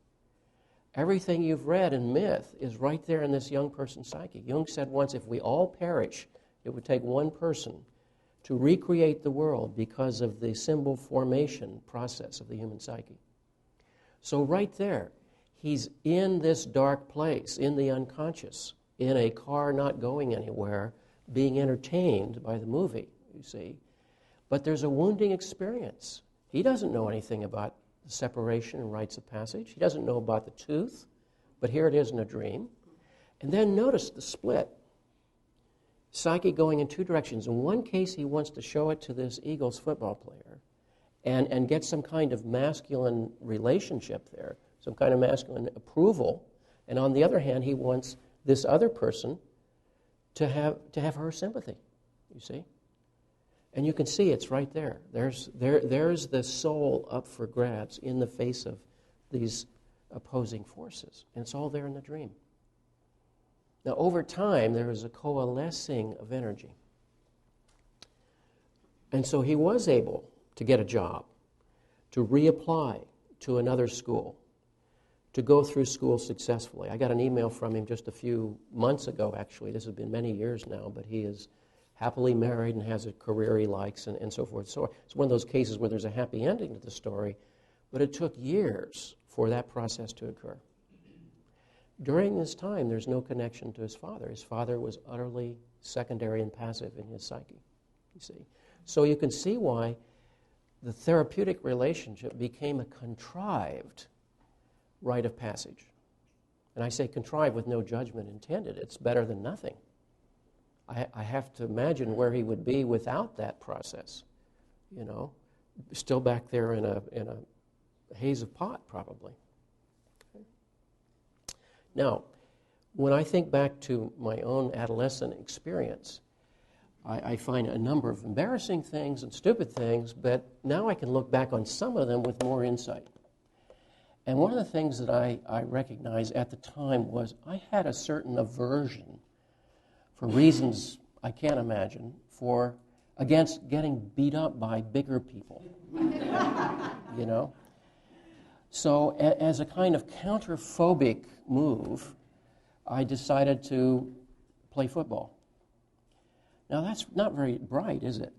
Everything you've read in myth is right there in this young person's psyche. Jung said once, if we all perish, it would take one person to recreate the world because of the symbol formation process of the human psyche. So right there, he's in this dark place, in the unconscious, in a car not going anywhere, being entertained by the movie, you see. But there's a wounding experience. He doesn't know anything about the separation and rites of passage. He doesn't know about the tooth, but here it is in a dream. And then notice the split. Psyche going in two directions. In one case, he wants to show it to this Eagles football player and get some kind of masculine relationship there, some kind of masculine approval. And on the other hand, he wants this other person to have her sympathy, you see. And you can see it's right there. There's the soul up for grabs in the face of these opposing forces. And it's all there in the dream. Now, over time, there is a coalescing of energy. And so he was able to get a job, to reapply to another school, to go through school successfully. I got an email from him just a few months ago, actually. This has been many years now, but he is happily married and has a career he likes and so forth. So it's one of those cases where there's a happy ending to the story, but it took years for that process to occur. During this time, there's no connection to his father. His father was utterly secondary and passive in his psyche, you see. So you can see why the therapeutic relationship became a contrived rite of passage. And I say contrived with no judgment intended. It's better than nothing. I have to imagine where he would be without that process, you know, still back there in a haze of pot, probably. Okay. Now, when I think back to my own adolescent experience, I find a number of embarrassing things and stupid things, but now I can look back on some of them with more insight. And one of the things that I recognized at the time was I had a certain aversion, for reasons I can't imagine, against getting beat up by bigger people, you know? So as a kind of counterphobic move, I decided to play football. Now, that's not very bright, is it?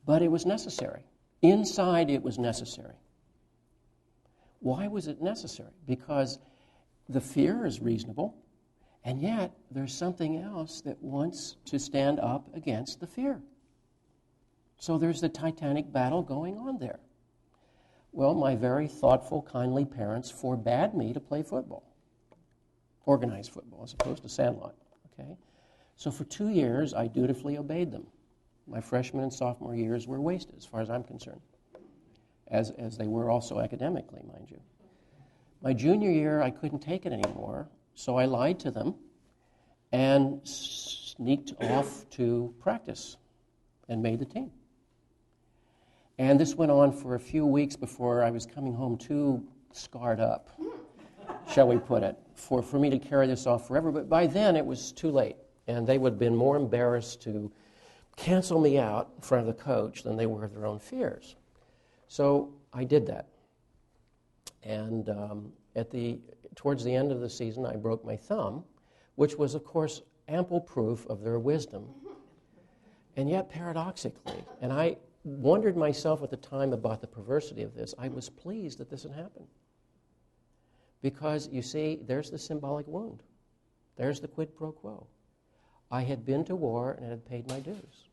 But it was necessary. Inside, it was necessary. Why was it necessary? Because the fear is reasonable, and yet there's something else that wants to stand up against the fear. So there's the titanic battle going on there. Well, my very thoughtful, kindly parents forbade me to play football, organized football, as opposed to sandlot, okay? So for 2 years, I dutifully obeyed them. My freshman and sophomore years were wasted, as far as I'm concerned, as they were also academically, mind you. My junior year, I couldn't take it anymore, so I lied to them and sneaked off to practice and made the team. And this went on for a few weeks before I was coming home too scarred up, shall we put it, for me to carry this off forever. But by then, it was too late. And they would have been more embarrassed to cancel me out in front of the coach than they were of their own fears. So I did that. And towards the end of the season, I broke my thumb, which was, of course, ample proof of their wisdom. And yet, paradoxically, and I wondered myself at the time about the perversity of this, I was pleased that this had happened. Because, you see, there's the symbolic wound. There's the quid pro quo. I had been to war and had paid my dues,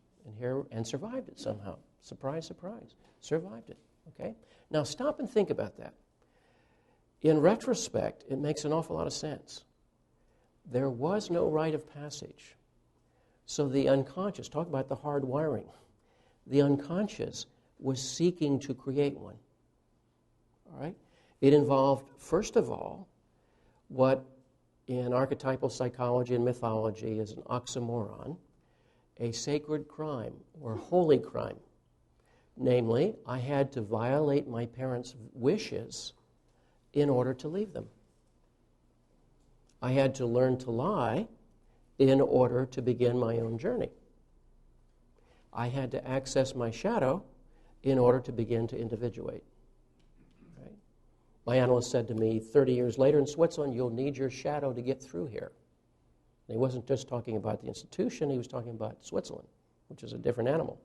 and survived it somehow. Surprise, surprise. Survived it, okay? Now stop and think about that. In retrospect, it makes an awful lot of sense. There was no rite of passage. So the unconscious, talk about the hard wiring, the unconscious was seeking to create one, all right? It involved, first of all, what in archetypal psychology and mythology is an oxymoron, a sacred crime or holy crime. Namely, I had to violate my parents' wishes in order to leave them. I had to learn to lie in order to begin my own journey. I had to access my shadow in order to begin to individuate. My analyst said to me 30 years later, in Switzerland, you'll need your shadow to get through here. And he wasn't just talking about the institution, he was talking about Switzerland, which is a different animal.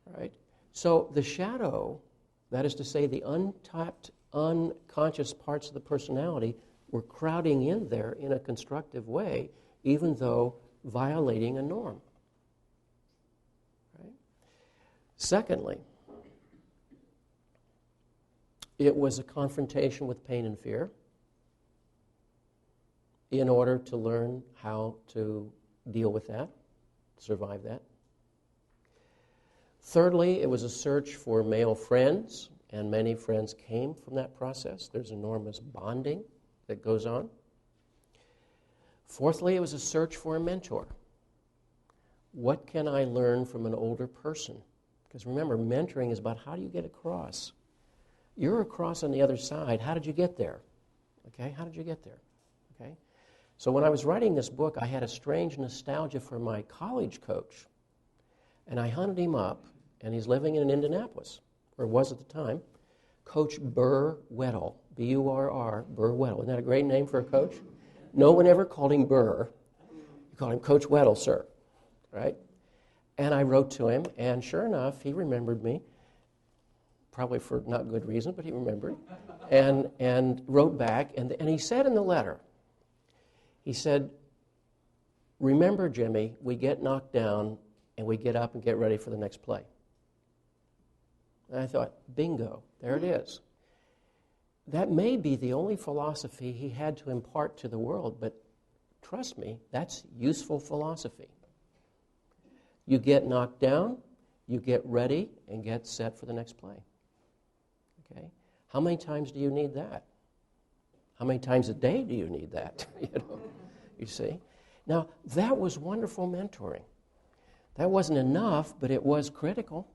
All right? So the shadow, that is to say the untapped, unconscious parts of the personality, were crowding in there in a constructive way, even though violating a norm. Right? Secondly, it was a confrontation with pain and fear in order to learn how to deal with that, survive that. Thirdly, it was a search for male friends, and many friends came from that process. There's enormous bonding that goes on. Fourthly, it was a search for a mentor, What can I learn from an older person? Because remember, mentoring is about how do you get across. You're across on the other side. How did you get there? Okay, how did you get there? Okay, so when I was writing this book, I had a strange nostalgia for my college coach. And I hunted him up, and he's living in Indianapolis, or was at the time, Coach Burr Weddle, B-U-R-R, Burr Weddle. Isn't that a great name for a coach? No one ever called him Burr. You called him Coach Weddle, sir, right? And I wrote to him, and sure enough, he remembered me, probably for not good reason, but he remembered, and wrote back, and he said in the letter, he said, remember, Jimmy, we get knocked down, and we get up and get ready for the next play. And I thought, bingo, there it is. That may be the only philosophy he had to impart to the world, but trust me, that's useful philosophy. You get knocked down, you get ready, and get set for the next play. Okay? How many times do you need that? How many times a day do you need that? You see? Now, that was wonderful mentoring. That wasn't enough, but it was critical.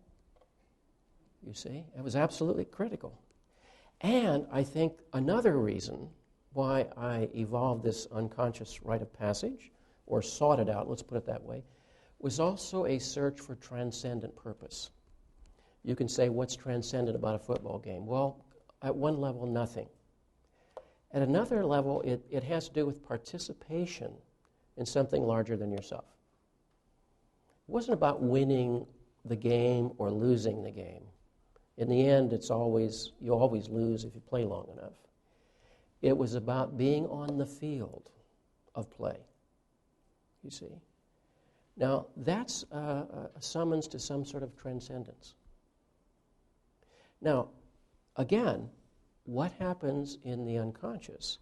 You see? It was absolutely critical. And I think another reason why I evolved this unconscious rite of passage, or sought it out, let's put it that way, was also a search for transcendent purpose. You can say, what's transcendent about a football game? Well, at one level, nothing. At another level, it has to do with participation in something larger than yourself. It wasn't about winning the game or losing the game. In the end, you always lose if you play long enough. It was about being on the field of play, you see. Now, that's a summons to some sort of transcendence. Now, again, what happens in the unconscious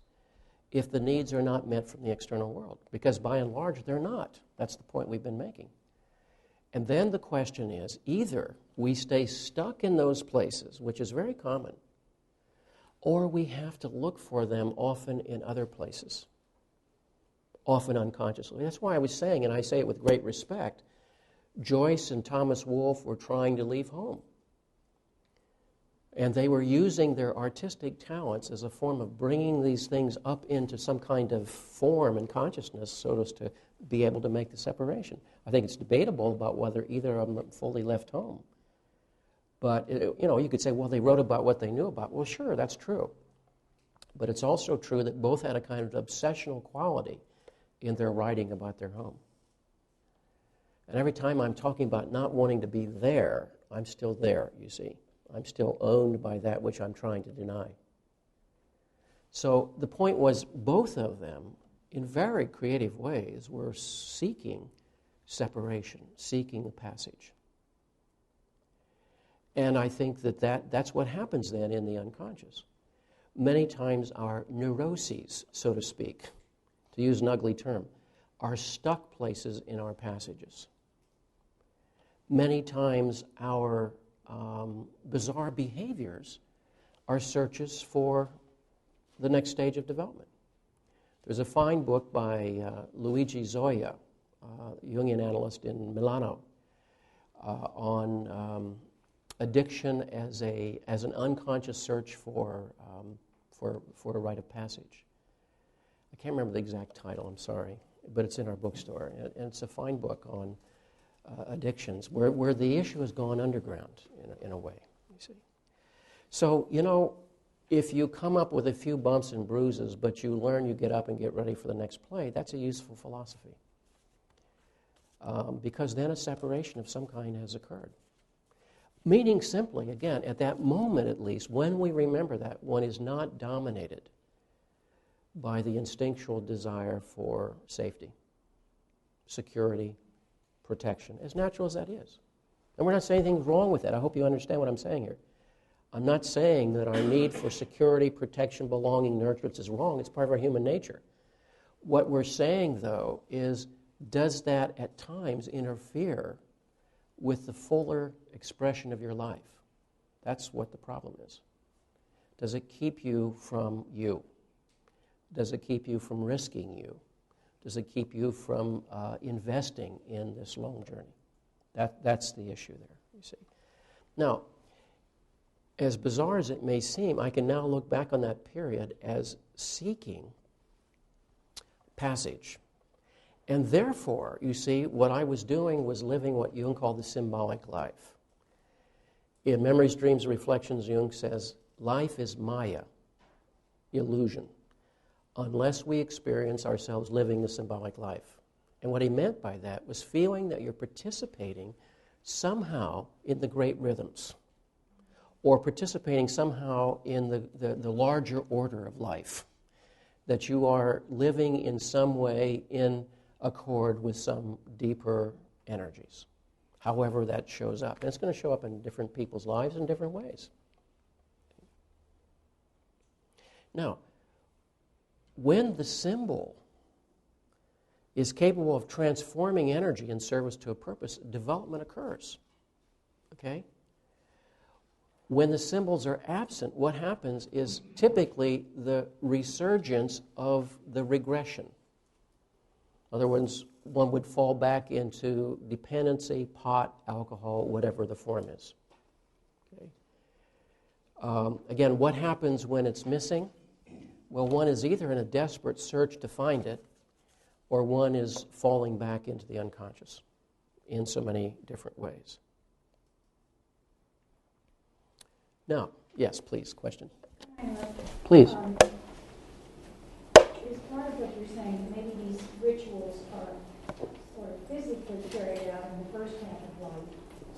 if the needs are not met from the external world? Because by and large, they're not. That's the point we've been making. And then the question is, either we stay stuck in those places, which is very common, or we have to look for them often in other places, often unconsciously. That's why I was saying, and I say it with great respect, Joyce and Thomas Wolfe were trying to leave home. And they were using their artistic talents as a form of bringing these things up into some kind of form and consciousness so as to be able to make the separation. I think it's debatable about whether either of them fully left home. But, you could say, well, they wrote about what they knew about. Well, sure, that's true. But it's also true that both had a kind of obsessional quality in their writing about their home. And every time I'm talking about not wanting to be there, I'm still there, you see. I'm still owned by that which I'm trying to deny. So the point was, both of them, in very creative ways, were seeking separation, seeking a passage. And I think that's what happens then in the unconscious. Many times our neuroses, so to speak, to use an ugly term, are stuck places in our passages. Many times our bizarre behaviors are searches for the next stage of development. There's a fine book by Luigi Zoya, Jungian analyst in Milano, on addiction as an unconscious search for a rite of passage. I can't remember the exact title, I'm sorry, but it's in our bookstore. And it's a fine book on addictions where the issue has gone underground in a way, you see. So, if you come up with a few bumps and bruises, but you learn, you get up and get ready for the next play, that's a useful philosophy. Because then a separation of some kind has occurred. Meaning simply, again, at that moment at least, when we remember that, one is not dominated by the instinctual desire for safety, security, protection, as natural as that is. And we're not saying anything wrong with that. I hope you understand what I'm saying here. I'm not saying that our need for security, protection, belonging, nurturance is wrong. It's part of our human nature. What we're saying, though, is does that at times interfere with the fuller expression of your life? That's what the problem is. Does it keep you from you? Does it keep you from risking you? Does it keep you from investing in this long journey? That's the issue there, you see. Now, as bizarre as it may seem, I can now look back on that period as seeking passage. And therefore, you see, what I was doing was living what Jung called the symbolic life. In Memories, Dreams, Reflections, Jung says, life is Maya, illusion, unless we experience ourselves living the symbolic life. And what he meant by that was feeling that you're participating somehow in the great rhythms, or participating somehow in the larger order of life, that you are living in some way in accord with some deeper energies, however that shows up. And it's going to show up in different people's lives in different ways. Now, when the symbol is capable of transforming energy in service to a purpose, development occurs. Okay? When the symbols are absent, what happens is typically the resurgence of the regression. In other words, one would fall back into dependency, pot, alcohol, whatever the form is. Okay? Again, what happens when it's missing? Well, one is either in a desperate search to find it, or one is falling back into the unconscious in so many different ways. Now, yes, please, question. Please. Is part of what you're saying, maybe these rituals are sort of physically carried out in the first half of life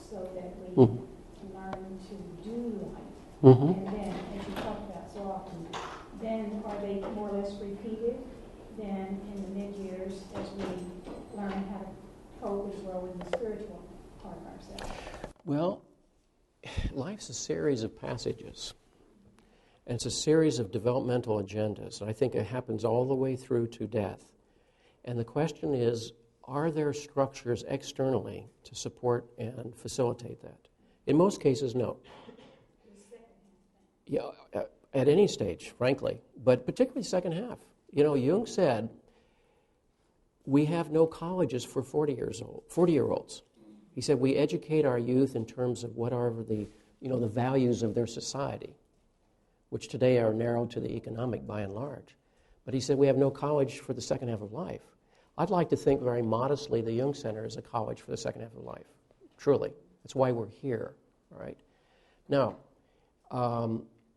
so that we learn to do life. And then, as you talk about so often, then are they more or less repeated then in the mid-years as we learn how to cope and grow in the spiritual part of ourselves? Well, life's a series of passages. And it's a series of developmental agendas. And I think it happens all the way through to death. And the question is, are there structures externally to support and facilitate that? In most cases, no. Yeah, at any stage, frankly, but particularly second half. You know, Jung said, we have no colleges for 40-year-olds. He said, we educate our youth in terms of what are the values of their society, which today are narrowed to the economic by and large. But he said, we have no college for the second half of life. I'd like to think very modestly the Jung Center is a college for the second half of life. Truly. That's why we're here. All right? Now,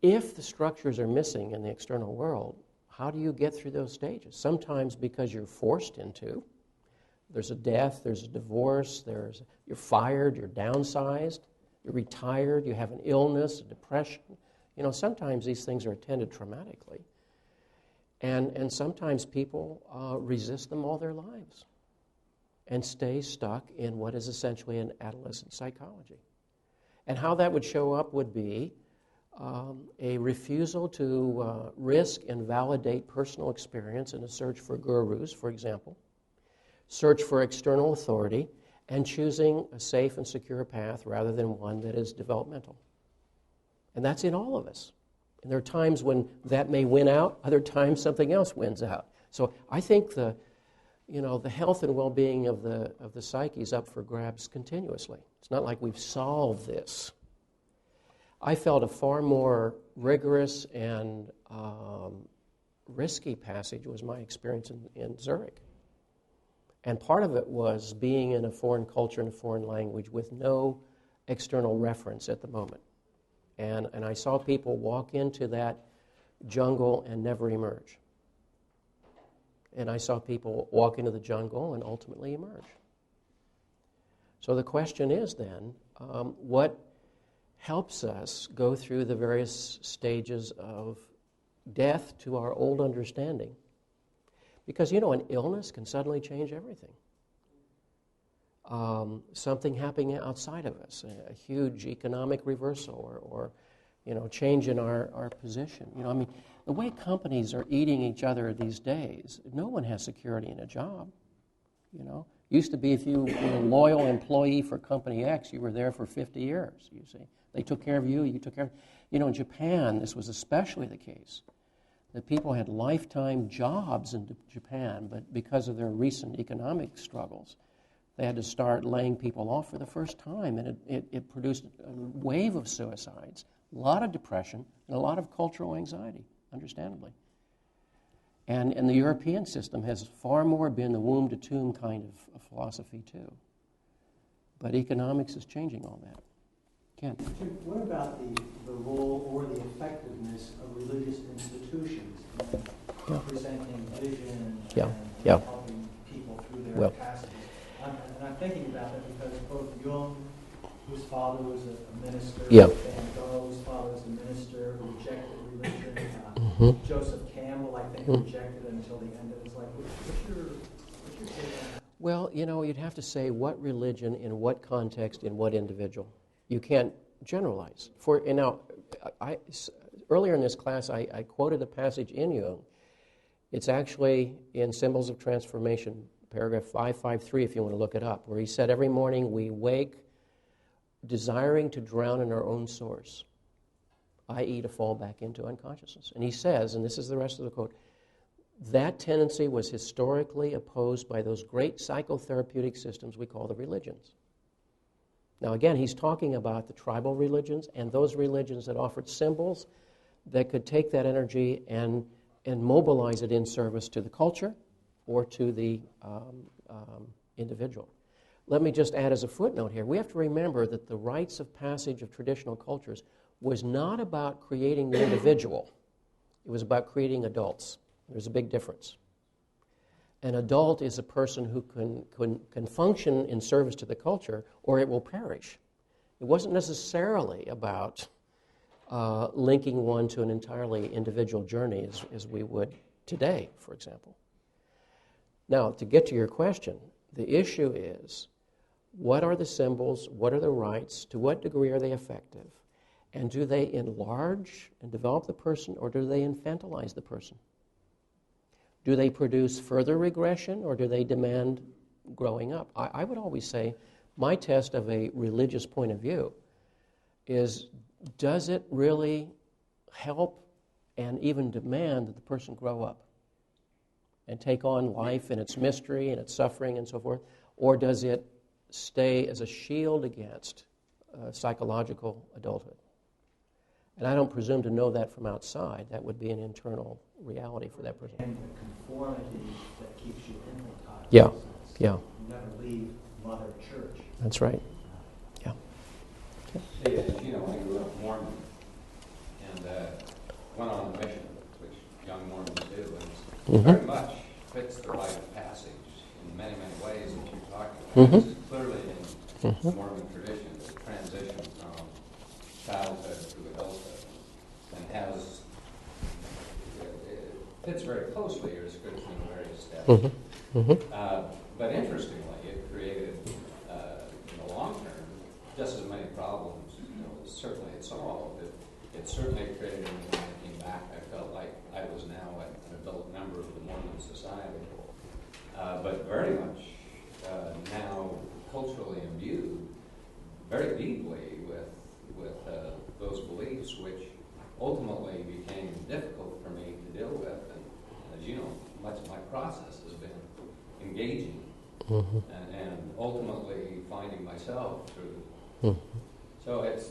if the structures are missing in the external world, how do you get through those stages? Sometimes because you're forced into. There's a death, there's a divorce, you're fired, you're downsized, you're retired, you have an illness, a depression. You know, sometimes these things are attended traumatically. And sometimes people resist them all their lives and stay stuck in what is essentially an adolescent psychology. And how that would show up would be a refusal to risk and validate personal experience in a search for gurus, for example, search for external authority, and choosing a safe and secure path rather than one that is developmental. And that's in all of us. And there are times when that may win out, other times something else wins out. So I think the health and well-being of the psyche is up for grabs continuously. It's not like we've solved this. I felt a far more rigorous and risky passage was my experience in Zurich. And part of it was being in a foreign culture and a foreign language with no external reference at the moment. And I saw people walk into that jungle and never emerge. And I saw people walk into the jungle and ultimately emerge. So the question is then, what helps us go through the various stages of death to our old understanding? Because, an illness can suddenly change everything. Something happening outside of us, a huge economic reversal or change in our position. The way companies are eating each other these days, no one has security in a job. Used to be if you were a loyal employee for company X, you were there for 50 years, you see. They took care of you, you took care of... in Japan, this was especially the case. that people had lifetime jobs in Japan, but because of their recent economic struggles, they had to start laying people off for the first time, and it produced a wave of suicides, a lot of depression, and a lot of cultural anxiety, understandably. And the European system has far more been the womb-to-tomb kind of philosophy, too. But economics is changing all that. Ken? What about the role or the effectiveness of religious institutions in presenting vision and helping people through their capacities? And I'm thinking about that because both Jung, whose father was a minister, Van Gogh, whose father was a minister, who rejected religion, Joseph Campbell, I think, rejected it until the end of his life. What's your take on that? Well, you'd have to say what religion, in what context, in what individual. You can't generalize. Earlier in this class, I quoted a passage in Jung. It's actually in Symbols of Transformation, paragraph 553, if you want to look it up, where he said, every morning we wake desiring to drown in our own source, i.e. to fall back into unconsciousness. And he says, and this is the rest of the quote, that tendency was historically opposed by those great psychotherapeutic systems we call the religions. Now again, he's talking about the tribal religions and those religions that offered symbols that could take that energy and mobilize it in service to the culture or to the individual. Let me just add as a footnote here, we have to remember that the rites of passage of traditional cultures was not about creating the individual. It was about creating adults. There's a big difference. An adult is a person who can function in service to the culture, or it will perish. It wasn't necessarily about linking one to an entirely individual journey as we would today, for example. Now, to get to your question, the issue is, what are the symbols, what are the rites, to what degree are they effective, and do they enlarge and develop the person, or do they infantilize the person? Do they produce further regression, or do they demand growing up? I would always say my test of a religious point of view is, does it really help and even demand that the person grow up and take on life and its mystery and its suffering and so forth, or does it stay as a shield against psychological adulthood? And I don't presume to know that from outside. That would be an internal reality for that person. And the conformity that keeps you infantile. Yeah. You never leave Mother Church. That's right. Yeah. Hey, as you know, I grew up Mormon and went on a mission, which young Mormons do, and very much fits the rite of passage in many, many ways that you're talking about. This is clearly in the Mormon tradition, the transition from childhood to adulthood, and it fits very closely your description of various steps. But interestingly, it created, in the long term, just as many problems. Certainly it solved. It certainly created, when I came back, I felt like I was now an adult member of the Mormon society. But very much now culturally imbued very deeply with those beliefs, which ultimately became difficult for me to deal with. And as you know, much of my process has been engaging and ultimately finding myself through. So it's,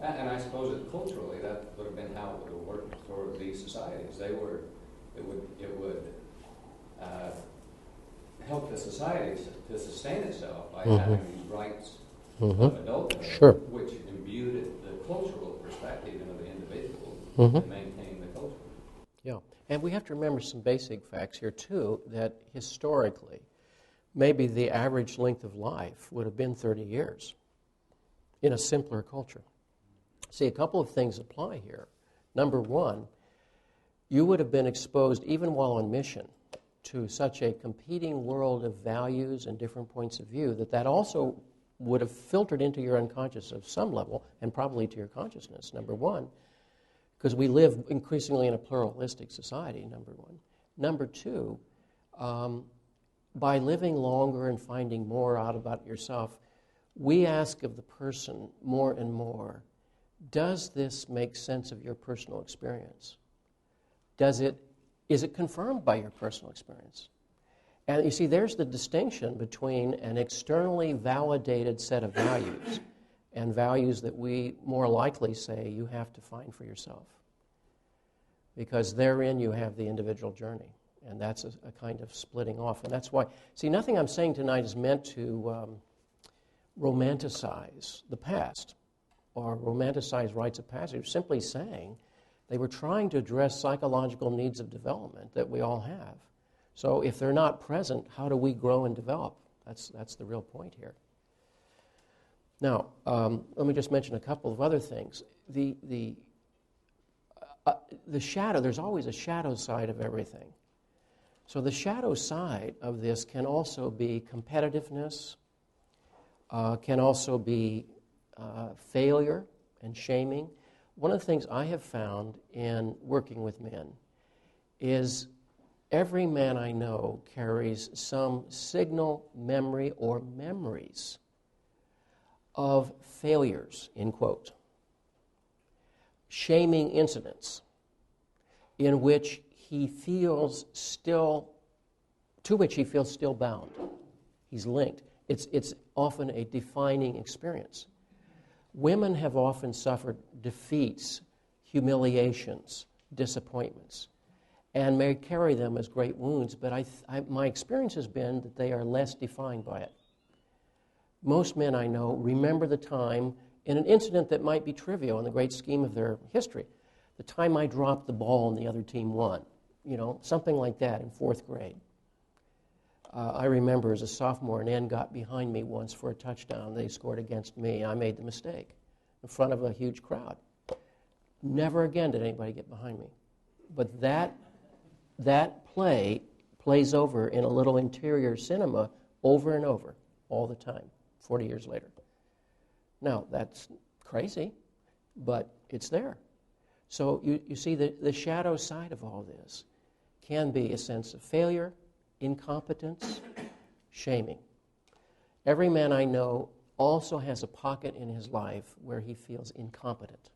and I suppose that culturally that would have been how it would have worked for these societies. It would help the society to sustain itself by having these rights of adulthood, which imbued the cultural perspective into the individual and maintain the culture. Yeah, and we have to remember some basic facts here too, that historically, maybe the average length of life would have been 30 years in a simpler culture. See, a couple of things apply here. Number one, you would have been exposed, even while on mission, to such a competing world of values and different points of view that also would have filtered into your unconscious of some level, and probably to your consciousness, number one, because we live increasingly in a pluralistic society, number one. Number two, by living longer and finding more out about yourself, we ask of the person more and more, does this make sense of your personal experience? is it confirmed by your personal experience? And you see, there's the distinction between an externally validated set of values and values that we more likely say you have to find for yourself. Because therein you have the individual journey. And that's a kind of splitting off. And that's why, see, nothing I'm saying tonight is meant to romanticize the past or romanticize rites of passage. We're simply saying they were trying to address psychological needs of development that we all have. So if they're not present, how do we grow and develop? That's the real point here. Now, let me just mention a couple of other things. The shadow, there's always a shadow side of everything. So the shadow side of this can also be competitiveness, can also be failure and shaming. One of the things I have found in working with men is every man I know carries some signal, memory, or memories of failures, in quote, shaming incidents in which he feels still, to which he feels still bound. He's linked. It's often a defining experience. Women have often suffered defeats, humiliations, disappointments, and may carry them as great wounds, but my experience has been that they are less defined by it. Most men I know remember the time in an incident that might be trivial in the great scheme of their history. The time I dropped the ball and the other team won. Something like that in 4th grade. I remember as a sophomore, an end got behind me once for a touchdown. They scored against me. I made the mistake in front of a huge crowd. Never again did anybody get behind me. But that play plays over in a little interior cinema over and over all the time, 40 years later. Now, that's crazy, but it's there. So you see the shadow side of all this can be a sense of failure, incompetence, shaming. Every man I know also has a pocket in his life where he feels incompetent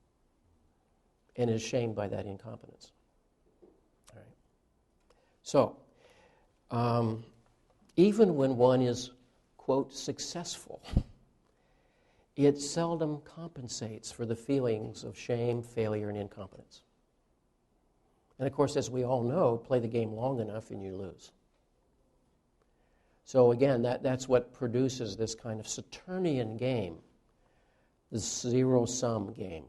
and is shamed by that incompetence. All right. So, even when one is, quote, successful, it seldom compensates for the feelings of shame, failure, and incompetence. And of course, as we all know, play the game long enough and you lose. So again, that's what produces this kind of Saturnian game, this zero-sum game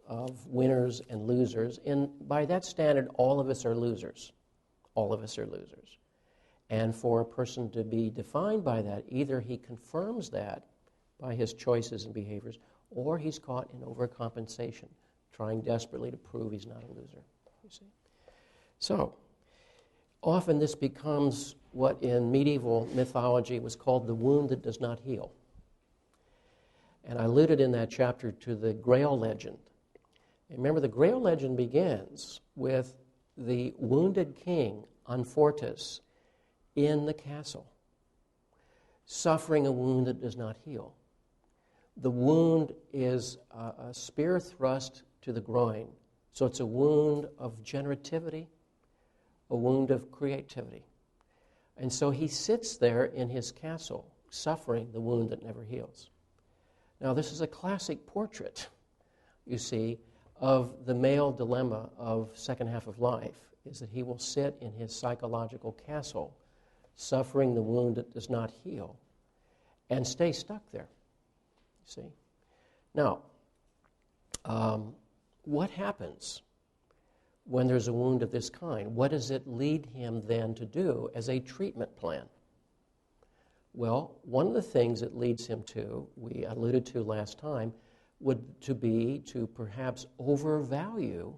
of winners and losers. And by that standard, all of us are losers. All of us are losers. And for a person to be defined by that, either he confirms that by his choices and behaviors, or he's caught in overcompensation, trying desperately to prove he's not a loser. You see? So, often this becomes what in medieval mythology was called the wound that does not heal. And I alluded in that chapter to the Grail legend. And remember, the Grail legend begins with the wounded king, Anfortas, in the castle, suffering a wound that does not heal. The wound is a spear thrust to the groin. So it's a wound of generativity, a wound of creativity. And so he sits there in his castle, suffering the wound that never heals. Now, this is a classic portrait, you see, of the male dilemma of second half of life, is that he will sit in his psychological castle, suffering the wound that does not heal, and stay stuck there. See? Now, what happens when there's a wound of this kind? What does it lead him then to do as a treatment plan? Well, one of the things it leads him to, we alluded to last time, would to be to perhaps overvalue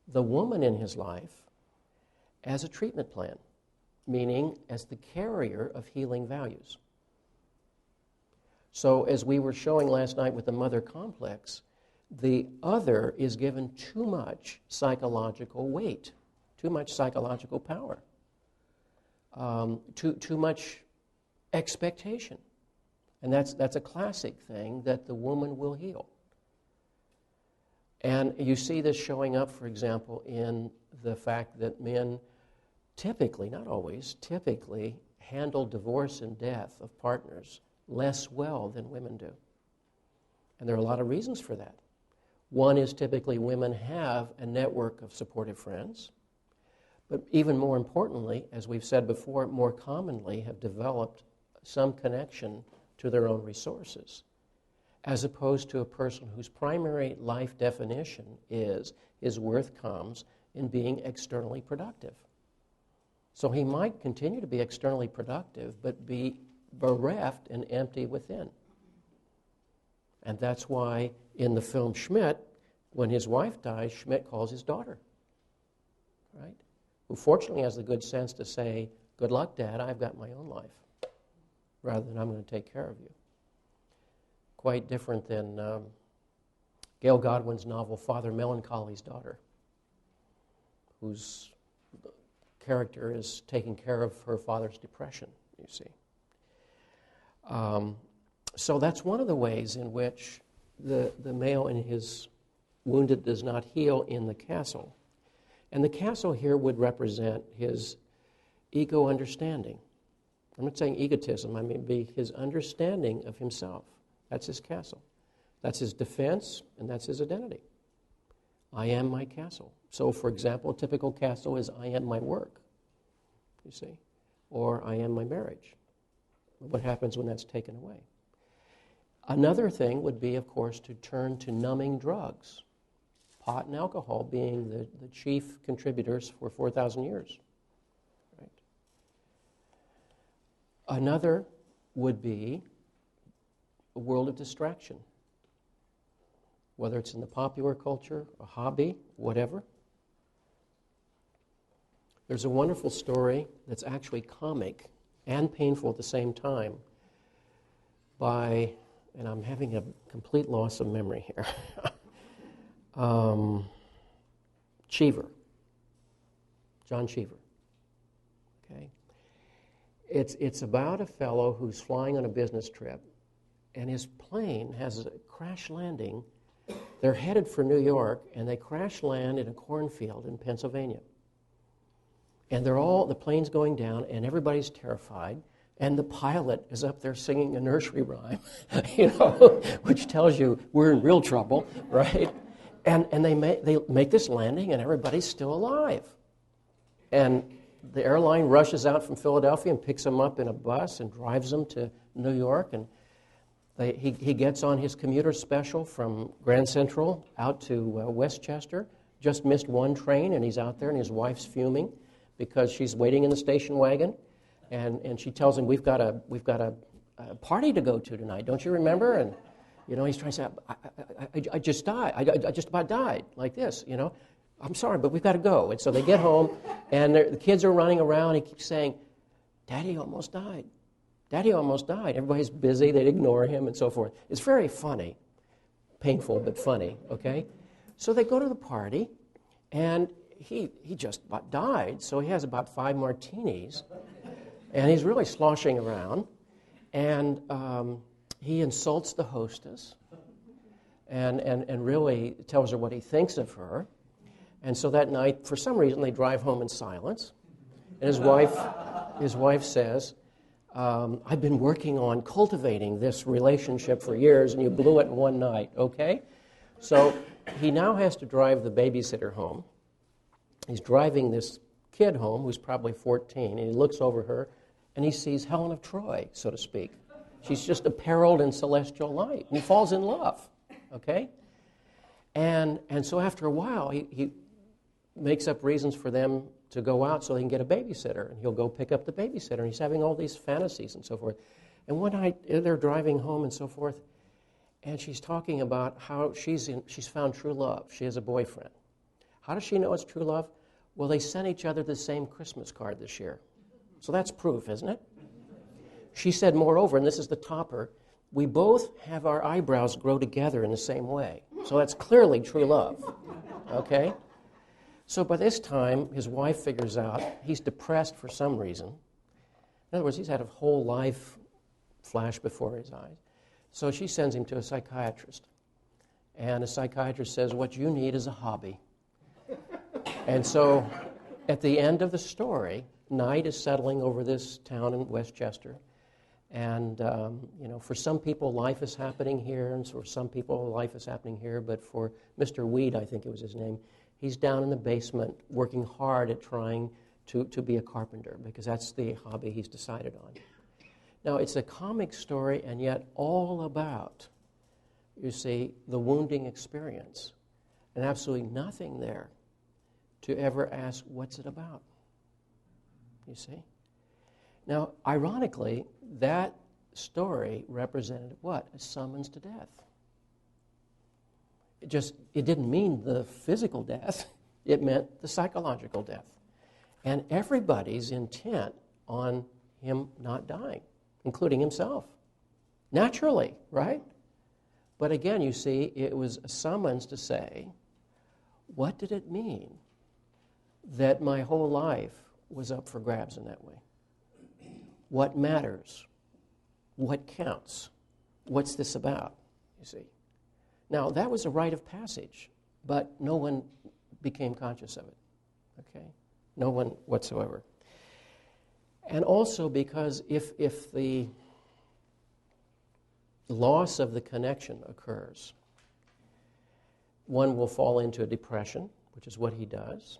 the woman in his life as a treatment plan, meaning as the carrier of healing values. So as we were showing last night with the mother complex, the other is given too much psychological weight, too much psychological power, too much expectation. And that's a classic thing that the woman will heal. And you see this showing up, for example, in the fact that men typically, not always, typically handle divorce and death of partners less well than women do. And there are a lot of reasons for that. One is typically women have a network of supportive friends, but even more importantly, as we've said before, more commonly have developed some connection to their own resources, as opposed to a person whose primary life definition is his worth comes in being externally productive. So he might continue to be externally productive, but be bereft and empty within. And that's why in the film Schmidt, when his wife dies, Schmidt calls his daughter, right? Who fortunately has the good sense to say, "Good luck, Dad, I've got my own life," rather than "I'm going to take care of you." Quite different than Gail Godwin's novel Father Melancholy's Daughter, whose character is taking care of her father's depression, you see. So that's one of the ways in which the male in his wounded does not heal in the castle. And the castle here would represent his ego understanding. I'm not saying egotism, I mean be his understanding of himself. That's his castle. That's his defense, and that's his identity. I am my castle. So, for example, a typical castle is I am my work, you see, or I am my marriage. What happens when that's taken away? Another thing would be, of course, to turn to numbing drugs, pot and alcohol being the chief contributors for 4,000 years. Right? Another would be a world of distraction, whether it's in the popular culture, a hobby, whatever. There's a wonderful story that's actually comic and painful at the same time by, and I'm having a complete loss of memory here, Cheever, John Cheever. Okay, it's about a fellow who's flying on a business trip, and his plane has a crash landing. They're headed for New York, and they crash land in a cornfield in Pennsylvania. And the plane's going down, and everybody's terrified. And the pilot is up there singing a nursery rhyme, which tells you we're in real trouble, right? And they make this landing, and everybody's still alive. And the airline rushes out from Philadelphia and picks them up in a bus and drives them to New York. And he gets on his commuter special from Grand Central out to Westchester. Just missed one train, and he's out there, and his wife's fuming because she's waiting in the station wagon. And she tells him, we've got a party to go to tonight, don't you remember? And, he's trying to say, I just died. I just about died, like this, I'm sorry, but we've got to go. And so they get home, and the kids are running around, and he keeps saying, Daddy almost died. Daddy almost died. Everybody's busy, they ignore him, and so forth. It's very funny. Painful, but funny, okay? So they go to the party, and he just about died, so he has about 5 martinis. And he's really sloshing around, and he insults the hostess and really tells her what he thinks of her. And so that night, for some reason, they drive home in silence. And his wife says, I've been working on cultivating this relationship for years, and you blew it in one night, okay? So he now has to drive the babysitter home. He's driving this kid home who's probably 14, and he looks over her, and he sees Helen of Troy, so to speak. She's just appareled in celestial light, and he falls in love, okay? And so after a while, he makes up reasons for them to go out so they can get a babysitter, and he'll go pick up the babysitter, and he's having all these fantasies and so forth. And one night, they're driving home and so forth, and she's talking about how she's found true love. She has a boyfriend. How does she know it's true love? Well, they sent each other the same Christmas card this year. So that's proof, isn't it? She said, moreover, and this is the topper, we both have our eyebrows grow together in the same way. So that's clearly true love, okay? So by this time, his wife figures out he's depressed for some reason. In other words, he's had a whole life flash before his eyes. So she sends him to a psychiatrist. And a psychiatrist says, what you need is a hobby. And so at the end of the story, night is settling over this town in Westchester. And, for some people, life is happening here, and for some people, life is happening here. But for Mr. Weed, I think it was his name, he's down in the basement working hard at trying to be a carpenter, because that's the hobby he's decided on. Now, it's a comic story, and yet all about, you see, the wounding experience, and absolutely nothing there to ever ask, what's it about? You see? Now, ironically, that story represented what? A summons to death. It didn't mean the physical death. It meant the psychological death. And everybody's intent on him not dying, including himself. Naturally, right? But again, you see, it was a summons to say, what did it mean that my whole life was up for grabs in that way? What matters? What counts? What's this about, you see? Now, that was a rite of passage, but no one became conscious of it, okay? No one whatsoever. And also because if the loss of the connection occurs, one will fall into a depression, which is what he does.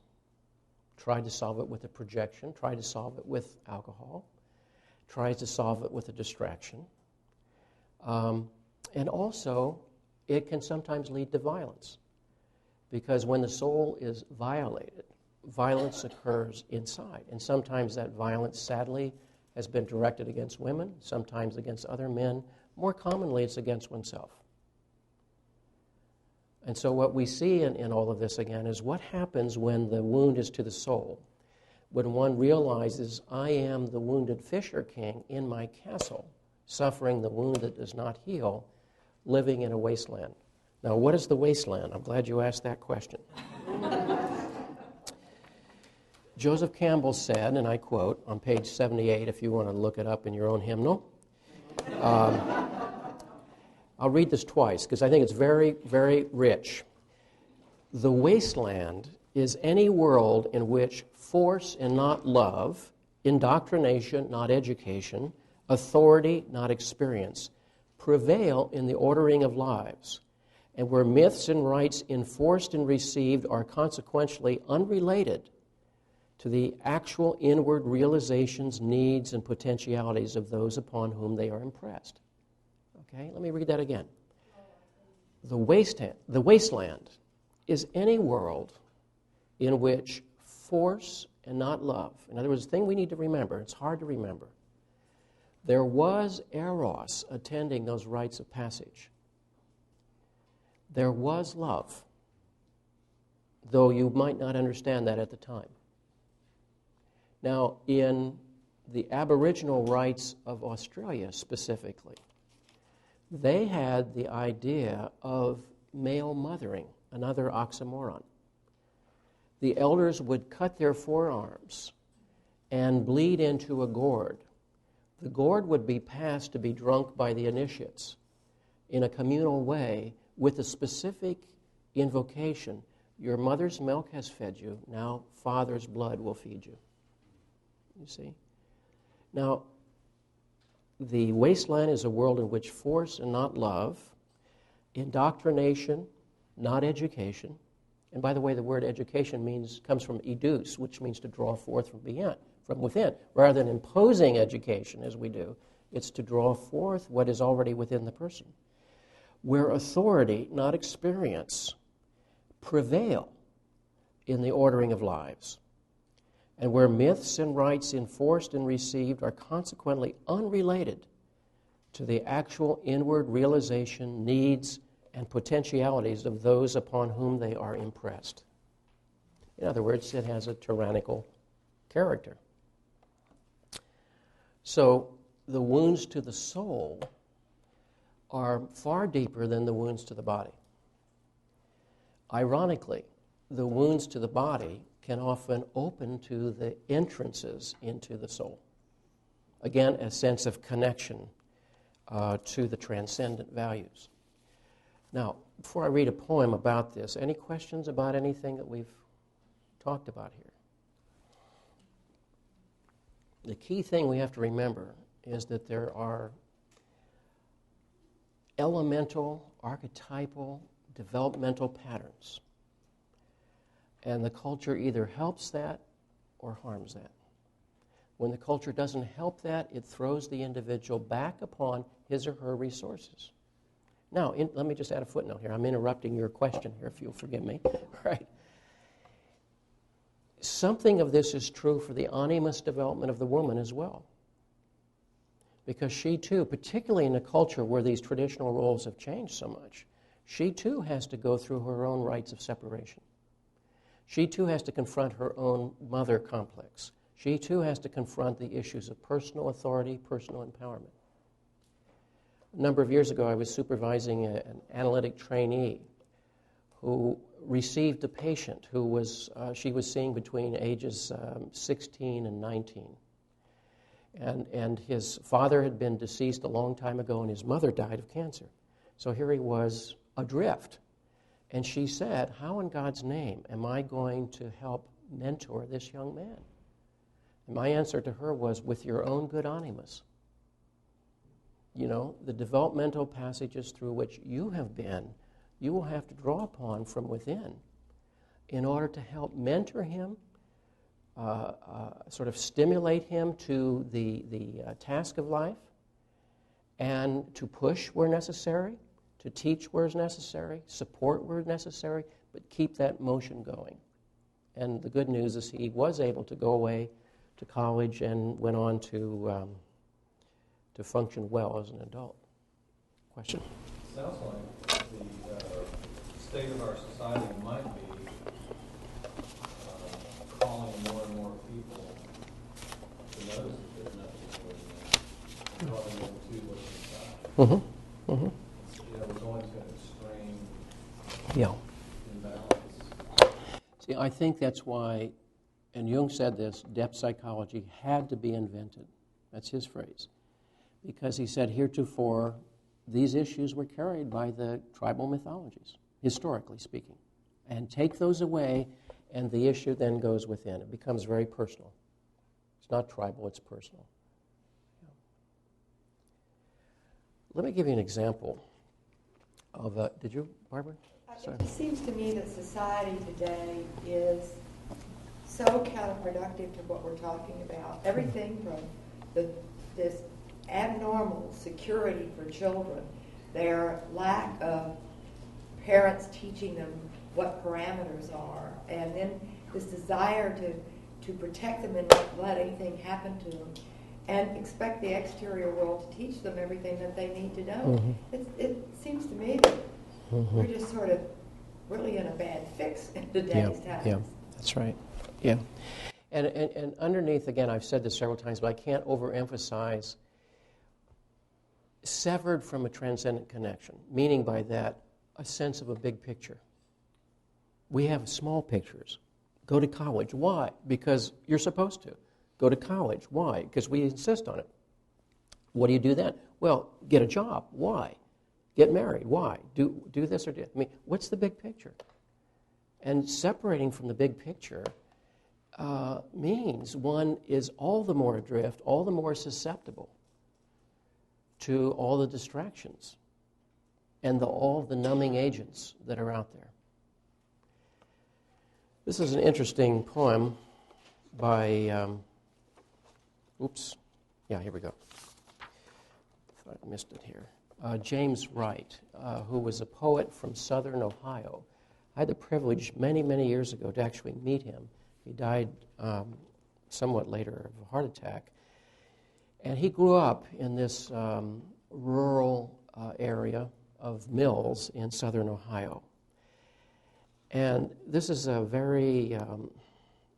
Tried to solve it with a projection, tried to solve it with alcohol, tries to solve it with a distraction. And also, it can sometimes lead to violence, because when the soul is violated, violence occurs inside. And sometimes that violence, sadly, has been directed against women, sometimes against other men. More commonly, it's against oneself. And so what we see in all of this, again, is what happens when the wound is to the soul, when one realizes, I am the wounded fisher king in my castle, suffering the wound that does not heal, living in a wasteland. Now, what is the wasteland? I'm glad you asked that question. Joseph Campbell said, and I quote on page 78, if you want to look it up in your own hymnal. I'll read this twice because I think it's very, very rich. The wasteland is any world in which force and not love, indoctrination, not education, authority, not experience, prevail in the ordering of lives, and where myths and rites enforced and received are consequentially unrelated to the actual inward realizations, needs, and potentialities of those upon whom they are impressed. Okay, let me read that again. The wasteland is any world in which force and not love, in other words, the thing we need to remember, it's hard to remember, there was eros attending those rites of passage. There was love, though you might not understand that at the time. Now, in the Aboriginal rites of Australia specifically, they had the idea of male mothering, another oxymoron. The elders would cut their forearms and bleed into a gourd. The gourd would be passed to be drunk by the initiates in a communal way with a specific invocation. Your mother's milk has fed you, now father's blood will feed you. You see? Now, the wasteland is a world in which force and not love, indoctrination, not education, and by the way, the word education comes from educe, which means to draw forth from within. Rather than imposing education as we do, it's to draw forth what is already within the person. Where authority, not experience, prevail in the ordering of lives, and where myths and rites enforced and received are consequently unrelated to the actual inward realization, needs, and potentialities of those upon whom they are impressed. In other words, it has a tyrannical character. So the wounds to the soul are far deeper than the wounds to the body. Ironically, the wounds to the body can often open to the entrances into the soul. Again, a sense of connection to the transcendent values. Now, before I read a poem about this, any questions about anything that we've talked about here? The key thing we have to remember is that there are elemental, archetypal, developmental patterns. And the culture either helps that or harms that. When the culture doesn't help that, it throws the individual back upon his or her resources. Now, let me just add a footnote here. I'm interrupting your question here, if you'll forgive me. Right. Something of this is true for the animus development of the woman as well. Because she too, particularly in a culture where these traditional roles have changed so much, she too has to go through her own rites of separation. She too has to confront her own mother complex. She too has to confront the issues of personal authority, personal empowerment. A number of years ago, I was supervising an analytic trainee who received a patient who was she was seeing between ages 16 and 19. And his father had been deceased a long time ago, and his mother died of cancer. So here he was adrift. And she said, how in God's name am I going to help mentor this young man? And my answer to her was, with your own good animus. You know, the developmental passages through which you have been, you will have to draw upon from within in order to help mentor him, sort of stimulate him to the task of life, and to push where necessary, to teach where is necessary, support where necessary, but keep that motion going. And the good news is he was able to go away to college and went on to function well as an adult. Question? Sounds like the state of our society might be calling more and more people to notice that there's nothing more than drawing into what's inside. Mm-hmm. Mm-hmm. You know, we're going to an extreme imbalance. See, I think that's why, and Jung said this, depth psychology had to be invented. That's his phrase. Because he said, heretofore, these issues were carried by the tribal mythologies, historically speaking. And take those away, and the issue then goes within. It becomes very personal. It's not tribal, it's personal. Let me give you an example of a... Did you, Barbara? Sorry. It seems to me that society today is so counterproductive to what we're talking about. Everything from this abnormal security for children, their lack of parents teaching them what parameters are, and then this desire to protect them and not let anything happen to them, and expect the exterior world to teach them everything that they need to know. Mm-hmm. It seems to me that we're just sort of really in a bad fix in today's times. Yeah, that's right. Yeah. And underneath, again, I've said this several times, but I can't overemphasize severed from a transcendent connection, meaning by that a sense of a big picture. We have small pictures. Go to college. Why? Because you're supposed to. Go to college. Why? Because we insist on it. What do you do then? Well, get a job. Why? Get married. Why? Do this or do that. I mean, what's the big picture? And separating from the big picture means one is all the more adrift, all the more susceptible to all the distractions and all the numbing agents that are out there. This is an interesting poem by, here we go. Thought I missed it here. James Wright, who was a poet from southern Ohio. I had the privilege many, many years ago to actually meet him. He died somewhat later of a heart attack. And he grew up in this rural area of Mills in southern Ohio. And this is a very,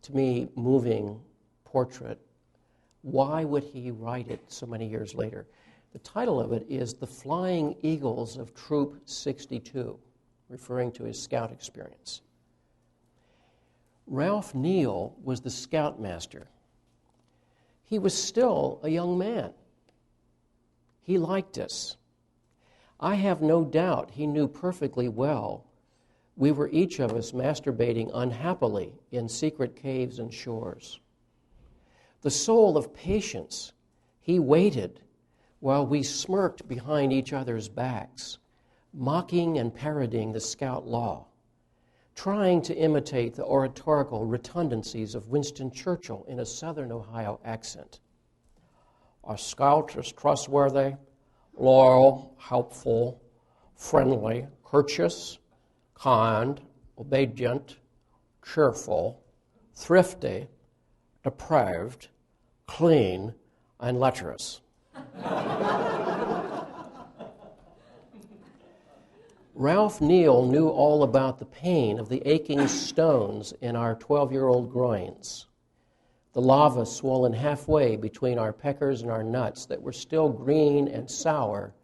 to me, moving portrait. Why would he write it so many years later? The title of it is The Flying Eagles of Troop 62, referring to his scout experience. Ralph Neal was the scoutmaster. He was still a young man. He liked us. I have no doubt he knew perfectly well we were each of us masturbating unhappily in secret caves and shores. The soul of patience, he waited while we smirked behind each other's backs, mocking and parodying the Scout law, trying to imitate the oratorical rotundities of Winston Churchill in a Southern Ohio accent. A Scout is trustworthy, loyal, helpful, friendly, courteous, kind, obedient, cheerful, thrifty, depraved, clean, and lecherous. Ralph Neal knew all about the pain of the aching stones in our 12-year-old groins, the lava swollen halfway between our peckers and our nuts that were still green and sour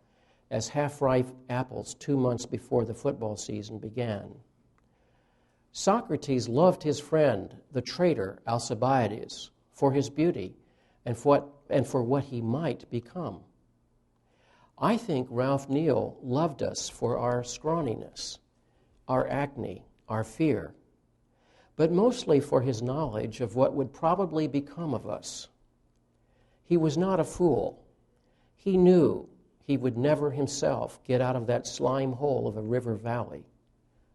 as half-ripe apples 2 months before the football season began. Socrates loved his friend, the traitor Alcibiades, for his beauty and for what he might become. I think Ralph Neal loved us for our scrawniness, our acne, our fear, but mostly for his knowledge of what would probably become of us. He was not a fool. He knew he would never himself get out of that slime hole of a river valley,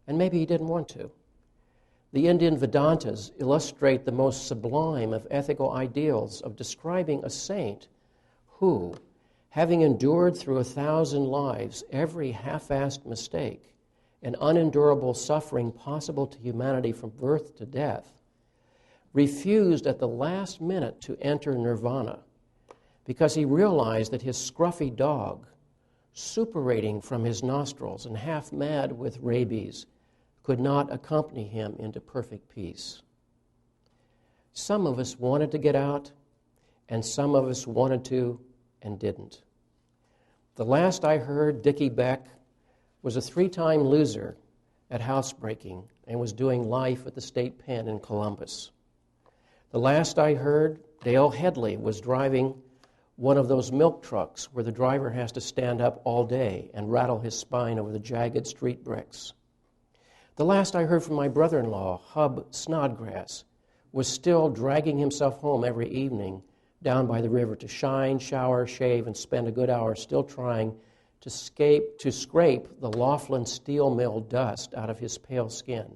and maybe he didn't want to. The Indian Vedantas illustrate the most sublime of ethical ideals of describing a saint who, having endured through 1,000 lives every half-assed mistake and unendurable suffering possible to humanity from birth to death, refused at the last minute to enter nirvana because he realized that his scruffy dog, suppurating from his nostrils and half mad with rabies, could not accompany him into perfect peace. Some of us wanted to get out, and some of us wanted to and didn't. The last I heard, Dickie Beck was a 3-time loser at housebreaking and was doing life at the state pen in Columbus. The last I heard, Dale Headley was driving one of those milk trucks where the driver has to stand up all day and rattle his spine over the jagged street bricks. The last I heard from my brother-in-law, Hub Snodgrass, was still dragging himself home every evening down by the river to shine, shower, shave, and spend a good hour still trying to scrape the Laughlin steel mill dust out of his pale skin.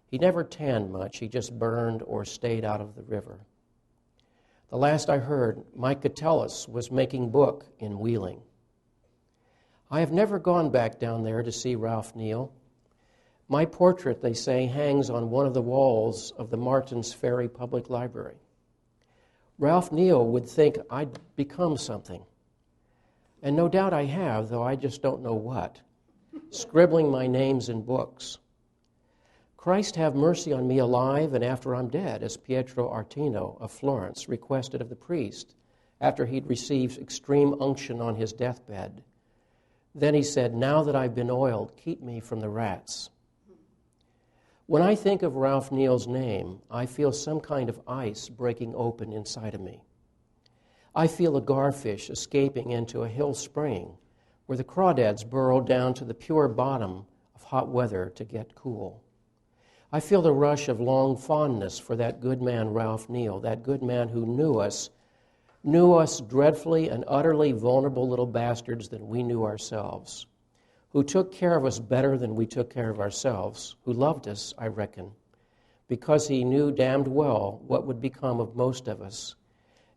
He never tanned much, he just burned or stayed out of the river. The last I heard, Mike Catellis was making book in Wheeling. I have never gone back down there to see Ralph Neal. My portrait, they say, hangs on one of the walls of the Martins Ferry Public Library. Ralph Neal would think I'd become something. And no doubt I have, though I just don't know what. Scribbling my names in books. Christ have mercy on me alive and after I'm dead, as Pietro Artino of Florence requested of the priest after he'd received extreme unction on his deathbed. Then he said, now that I've been oiled, keep me from the rats. When I think of Ralph Neal's name, I feel some kind of ice breaking open inside of me. I feel a garfish escaping into a hill spring where the crawdads burrow down to the pure bottom of hot weather to get cool. I feel the rush of long fondness for that good man Ralph Neal, that good man who knew us dreadfully and utterly vulnerable little bastards than we knew ourselves, who took care of us better than we took care of ourselves, who loved us, I reckon, because he knew damned well what would become of most of us,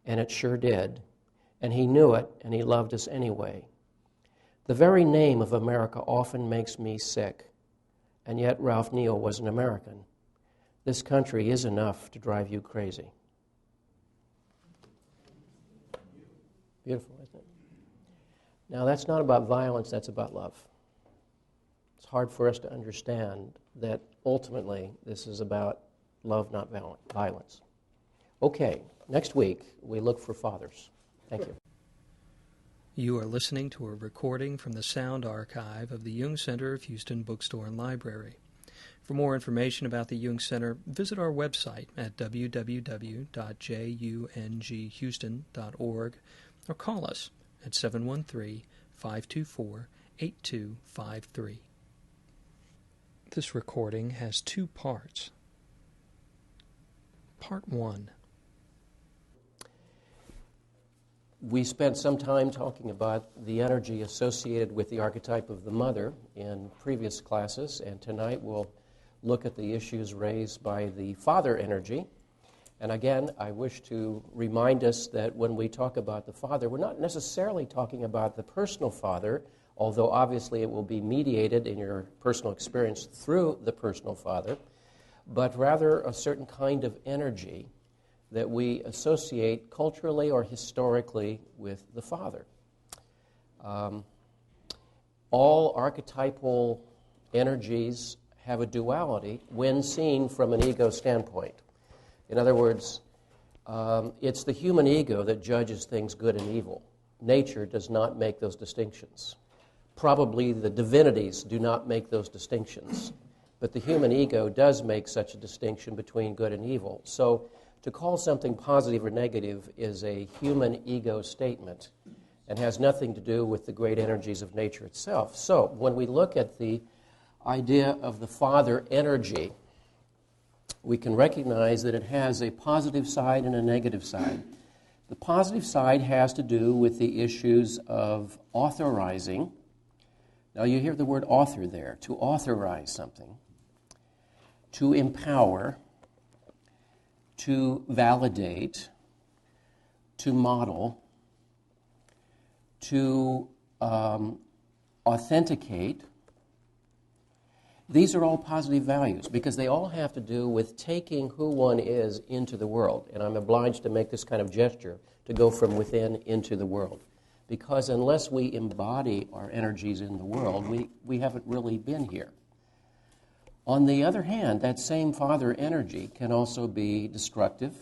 and it sure did, and he knew it, and he loved us anyway. The very name of America often makes me sick, and yet Ralph Neal was an American. This country is enough to drive you crazy. Beautiful, isn't it? Now, that's not about violence, that's about love. It's hard for us to understand that ultimately this is about love, not violence. Okay, next week we look for fathers. Thank you. You are listening to a recording from the sound archive of the Jung Center of Houston Bookstore and Library. For more information about the Jung Center, visit our website at www.junghouston.org or call us at 713-524-8888. 8253. This recording has two parts. Part 1. We spent some time talking about the energy associated with the archetype of the mother in previous classes, and tonight we'll look at the issues raised by the father energy. And again, I wish to remind us that when we talk about the father, we're not necessarily talking about the personal father, although obviously it will be mediated in your personal experience through the personal father, but rather a certain kind of energy that we associate culturally or historically with the father. All archetypal energies have a duality when seen from an ego standpoint. In other words, it's the human ego that judges things good and evil. Nature does not make those distinctions. Probably the divinities do not make those distinctions. But the human ego does make such a distinction between good and evil. So to call something positive or negative is a human ego statement and has nothing to do with the great energies of nature itself. So when we look at the idea of the father energy, we can recognize that it has a positive side and a negative side. The positive side has to do with the issues of authorizing. Now you hear the word author there, to authorize something, to empower, to validate, to model, to authenticate. These are all positive values because they all have to do with taking who one is into the world. And I'm obliged to make this kind of gesture to go from within into the world. Because unless we embody our energies in the world, we haven't really been here. On the other hand, that same father energy can also be destructive,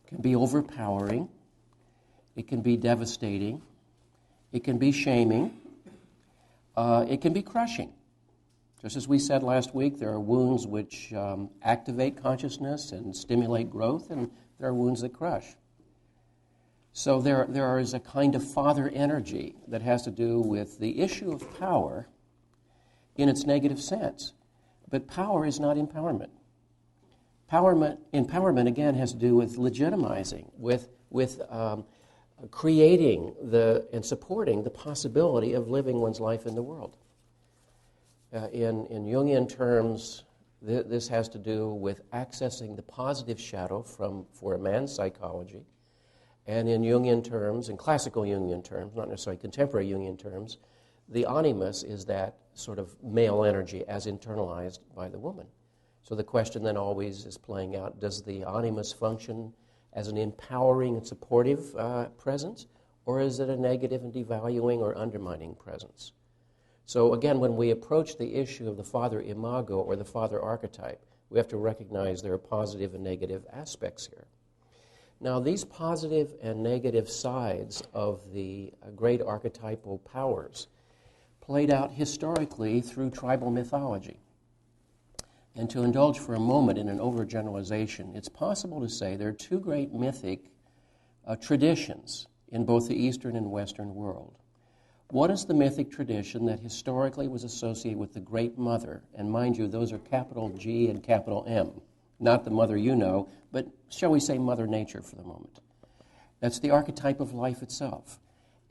can be overpowering, it can be devastating, it can be shaming, it can be crushing. Just as we said last week, there are wounds which activate consciousness and stimulate growth, and there are wounds that crush. So there is a kind of father energy that has to do with the issue of power in its negative sense. But power is not empowerment. Empowerment, again, has to do with legitimizing, with creating and supporting the possibility of living one's life in the world. In Jungian terms, this has to do with accessing the positive shadow for a man's psychology. And in Jungian terms, in classical Jungian terms, not necessarily contemporary Jungian terms, the animus is that sort of male energy as internalized by the woman. So the question then always is playing out, does the animus function as an empowering and supportive presence, or is it a negative and devaluing or undermining presence? So again, when we approach the issue of the father imago or the father archetype, we have to recognize there are positive and negative aspects here. Now, these positive and negative sides of the great archetypal powers played out historically through tribal mythology. And to indulge for a moment in an overgeneralization, it's possible to say there are two great mythic traditions in both the Eastern and Western world. One is the mythic tradition that historically was associated with the Great Mother, and mind you, those are capital G and capital M, not the mother you know, but shall we say Mother Nature for the moment. That's the archetype of life itself.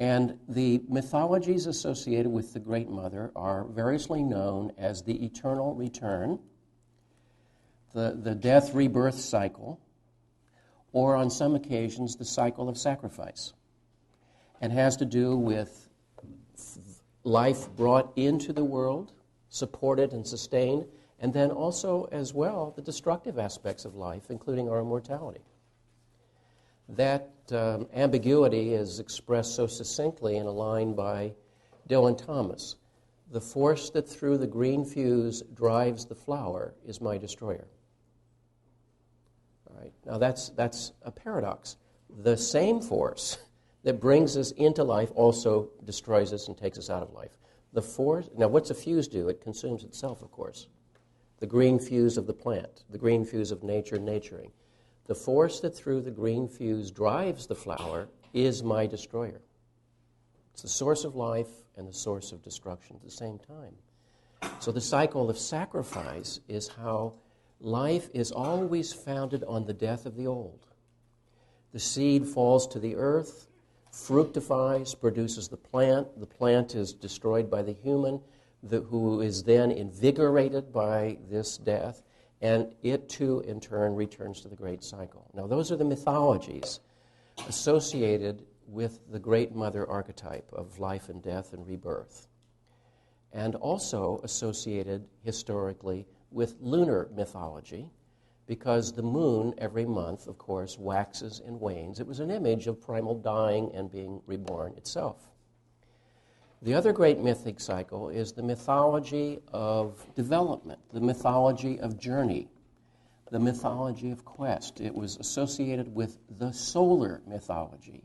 And the mythologies associated with the Great Mother are variously known as the eternal return, the death-rebirth cycle, or on some occasions the cycle of sacrifice, and has to do with life brought into the world, supported and sustained, and then also as well the destructive aspects of life, including our immortality. That ambiguity is expressed so succinctly in a line by Dylan Thomas. The force that through the green fuse drives the flower is my destroyer. All right. Now that's a paradox. The same force that brings us into life also destroys us and takes us out of life. The force. Now, what's a fuse do? It consumes itself, of course. The green fuse of the plant, the green fuse of nature naturing. The force that through the green fuse drives the flower is my destroyer. It's the source of life and the source of destruction at the same time. So the cycle of sacrifice is how life is always founded on the death of the old. The seed falls to the earth, fructifies, produces the plant is destroyed by the human, who is then invigorated by this death, and it too, in turn, returns to the great cycle. Now, those are the mythologies associated with the great mother archetype of life and death and rebirth, and also associated historically with lunar mythology, because the moon every month, of course, waxes and wanes. It was an image of primal dying and being reborn itself. The other great mythic cycle is the mythology of development, the mythology of journey, the mythology of quest. It was associated with the solar mythology.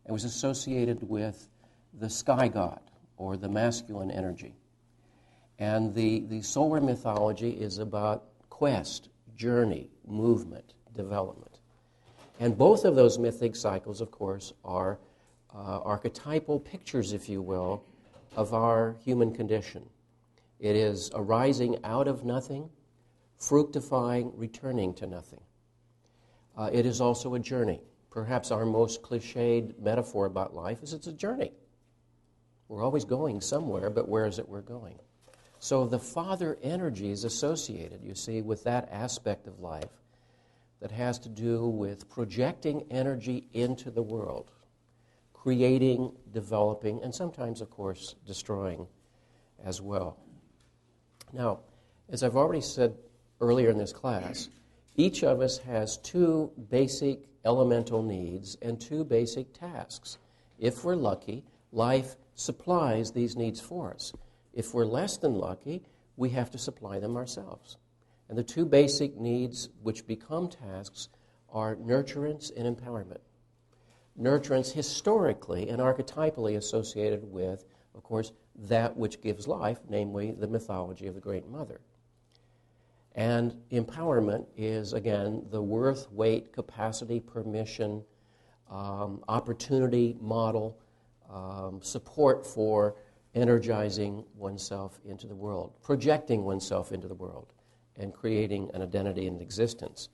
It was associated with the sky god, or the masculine energy. And the solar mythology is about quest, journey, movement, development. And both of those mythic cycles, of course, are archetypal pictures, if you will, of our human condition. It is arising out of nothing, fructifying, returning to nothing. It is also a journey. Perhaps our most cliched metaphor about life is it's a journey. We're always going somewhere, but where is it we're going? So the father energy is associated, you see, with that aspect of life that has to do with projecting energy into the world, creating, developing, and sometimes, of course, destroying as well. Now, as I've already said earlier in this class, each of us has two basic elemental needs and two basic tasks. If we're lucky, life supplies these needs for us. If we're less than lucky, we have to supply them ourselves. And the two basic needs which become tasks are nurturance and empowerment. Nurturance historically and archetypally associated with, of course, that which gives life, namely the mythology of the Great Mother. And empowerment is, again, the worth, weight, capacity, permission, opportunity, model, support for energizing oneself into the world, projecting oneself into the world, and creating an identity and existence.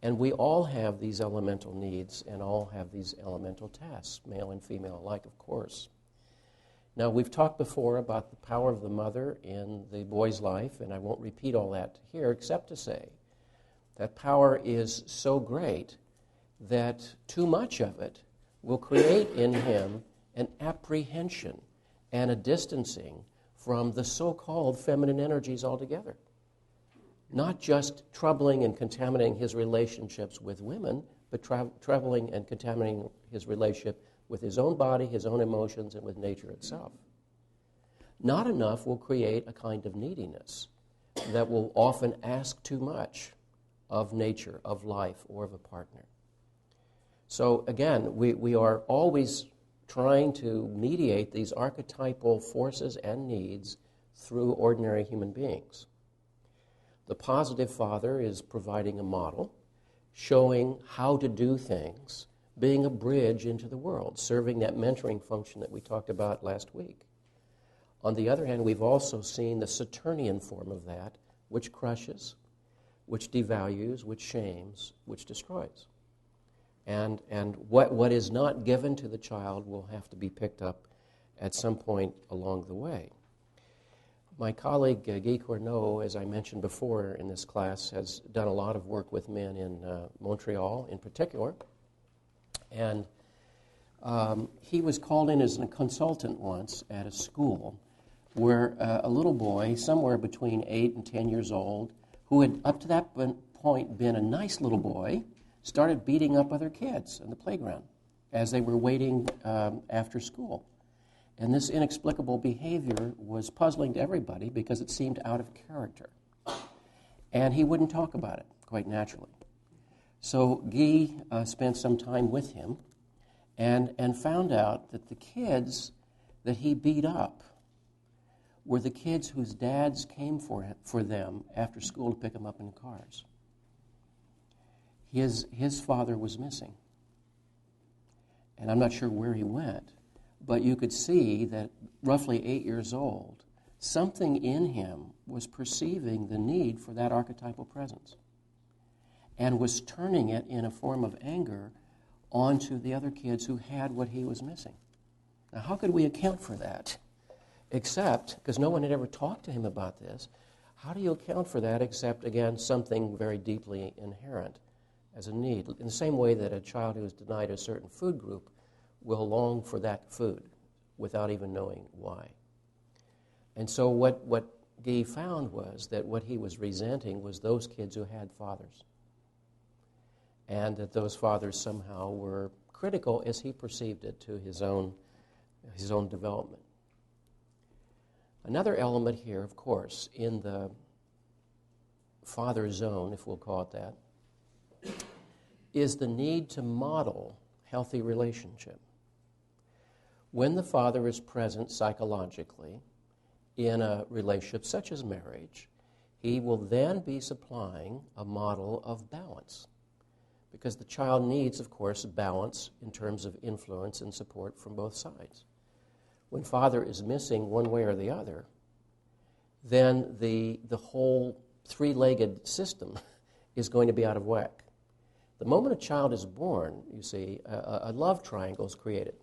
And we all have these elemental needs and all have these elemental tasks, male and female alike, of course. Now, we've talked before about the power of the mother in the boy's life, and I won't repeat all that here except to say that power is so great that too much of it will create in him an apprehension and a distancing from the so-called feminine energies altogether. Not just troubling and contaminating his relationships with women, but troubling and contaminating his relationship with his own body, his own emotions, and with nature itself. Not enough will create a kind of neediness that will often ask too much of nature, of life, or of a partner. So again, we are always trying to mediate these archetypal forces and needs through ordinary human beings. The positive father is providing a model, showing how to do things, being a bridge into the world, serving that mentoring function that we talked about last week. On the other hand, we've also seen the Saturnian form of that, which crushes, which devalues, which shames, which destroys. And what is not given to the child will have to be picked up at some point along the way. My colleague, Guy Corneau, as I mentioned before in this class, has done a lot of work with men in Montreal in particular. And he was called in as a consultant once at a school where a little boy, somewhere between 8 and 10 years old, who had up to that point been a nice little boy, started beating up other kids in the playground as they were waiting after school. And this inexplicable behavior was puzzling to everybody because it seemed out of character. And he wouldn't talk about it, quite naturally. So Guy spent some time with him and found out that the kids that he beat up were the kids whose dads came for them after school to pick them up in cars. His father was missing. And I'm not sure where he went, But you could see that roughly 8 years old, something in him was perceiving the need for that archetypal presence and was turning it in a form of anger onto the other kids who had what he was missing. Now, how could we account for that? Except, because no one had ever talked to him about this, how do you account for that except, again, something very deeply inherent as a need? In the same way that a child who is denied a certain food group will long for that food without even knowing why. And so what Guy found was that what he was resenting was those kids who had fathers, and that those fathers somehow were critical, as he perceived it, to his own development. Another element here, of course, in the father zone, if we'll call it that, is the need to model healthy relationship. When the father is present psychologically in a relationship such as marriage, he will then be supplying a model of balance. Because the child needs, of course, balance in terms of influence and support from both sides. When father is missing one way or the other, then the whole three-legged system is going to be out of whack. The moment a child is born, you see, a love triangle is created.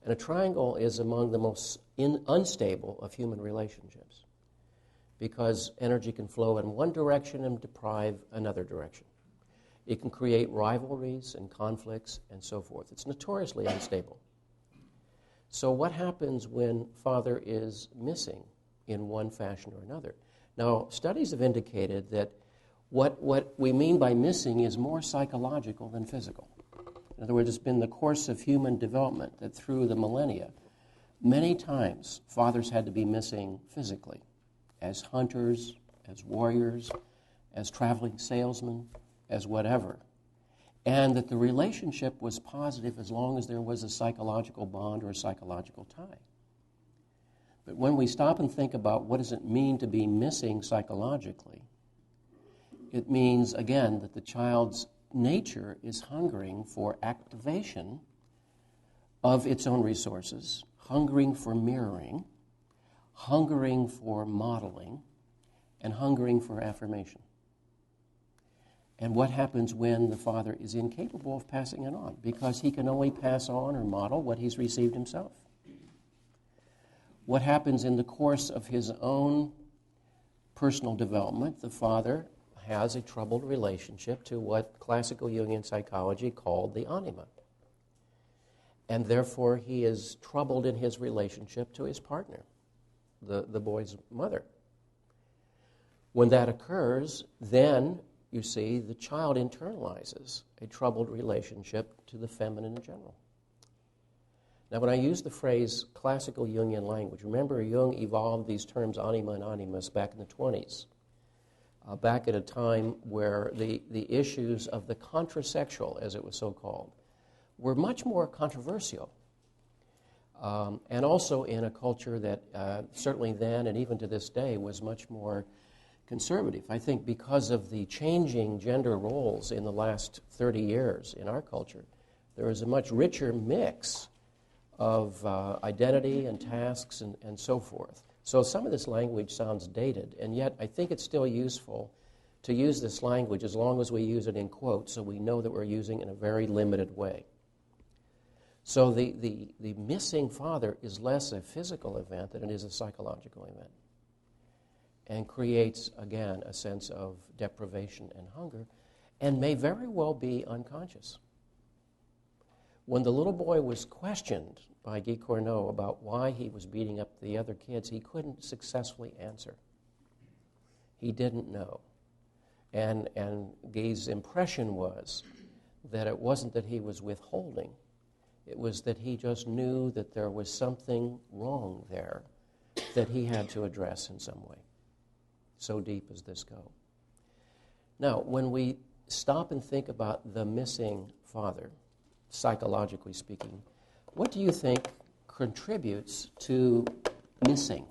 And a triangle is among the most unstable of human relationships because energy can flow in one direction and deprive another direction. It can create rivalries and conflicts and so forth. It's notoriously unstable. So what happens when father is missing in one fashion or another? Now, studies have indicated that what we mean by missing is more psychological than physical. In other words, it's been the course of human development that through the millennia, many times fathers had to be missing physically, as hunters, as warriors, as traveling salesmen, as whatever, and that the relationship was positive as long as there was a psychological bond or a psychological tie. But when we stop and think about what does it mean to be missing psychologically, it means, again, that the child's nature is hungering for activation of its own resources, hungering for mirroring, hungering for modeling, and hungering for affirmation. And what happens when the father is incapable of passing it on? Because he can only pass on or model what he's received himself. What happens in the course of his own personal development? The father has a troubled relationship to what classical Jungian psychology called the anima. And therefore he is troubled in his relationship to his partner, the boy's mother. When that occurs, then you see, the child internalizes a troubled relationship to the feminine in general. Now, when I use the phrase classical Jungian language, remember Jung evolved these terms anima and animus back in the 20s, back at a time where the issues of the contrasexual, as it was so called, were much more controversial. And also in a culture that certainly then and even to this day was much more conservative. I think because of the changing gender roles in the last 30 years in our culture, there is a much richer mix of identity and tasks and so forth. So some of this language sounds dated, and yet I think it's still useful to use this language as long as we use it in quotes so we know that we're using it in a very limited way. So the missing father is less a physical event than it is a psychological event, and creates, again, a sense of deprivation and hunger, and may very well be unconscious. When the little boy was questioned by Guy Corneau about why he was beating up the other kids, he couldn't successfully answer. He didn't know. And Guy's impression was that it wasn't that he was withholding, it was that he just knew that there was something wrong there that he had to address in some way. So deep as this go. Now, when we stop and think about the missing father, psychologically speaking, what do you think contributes to missing?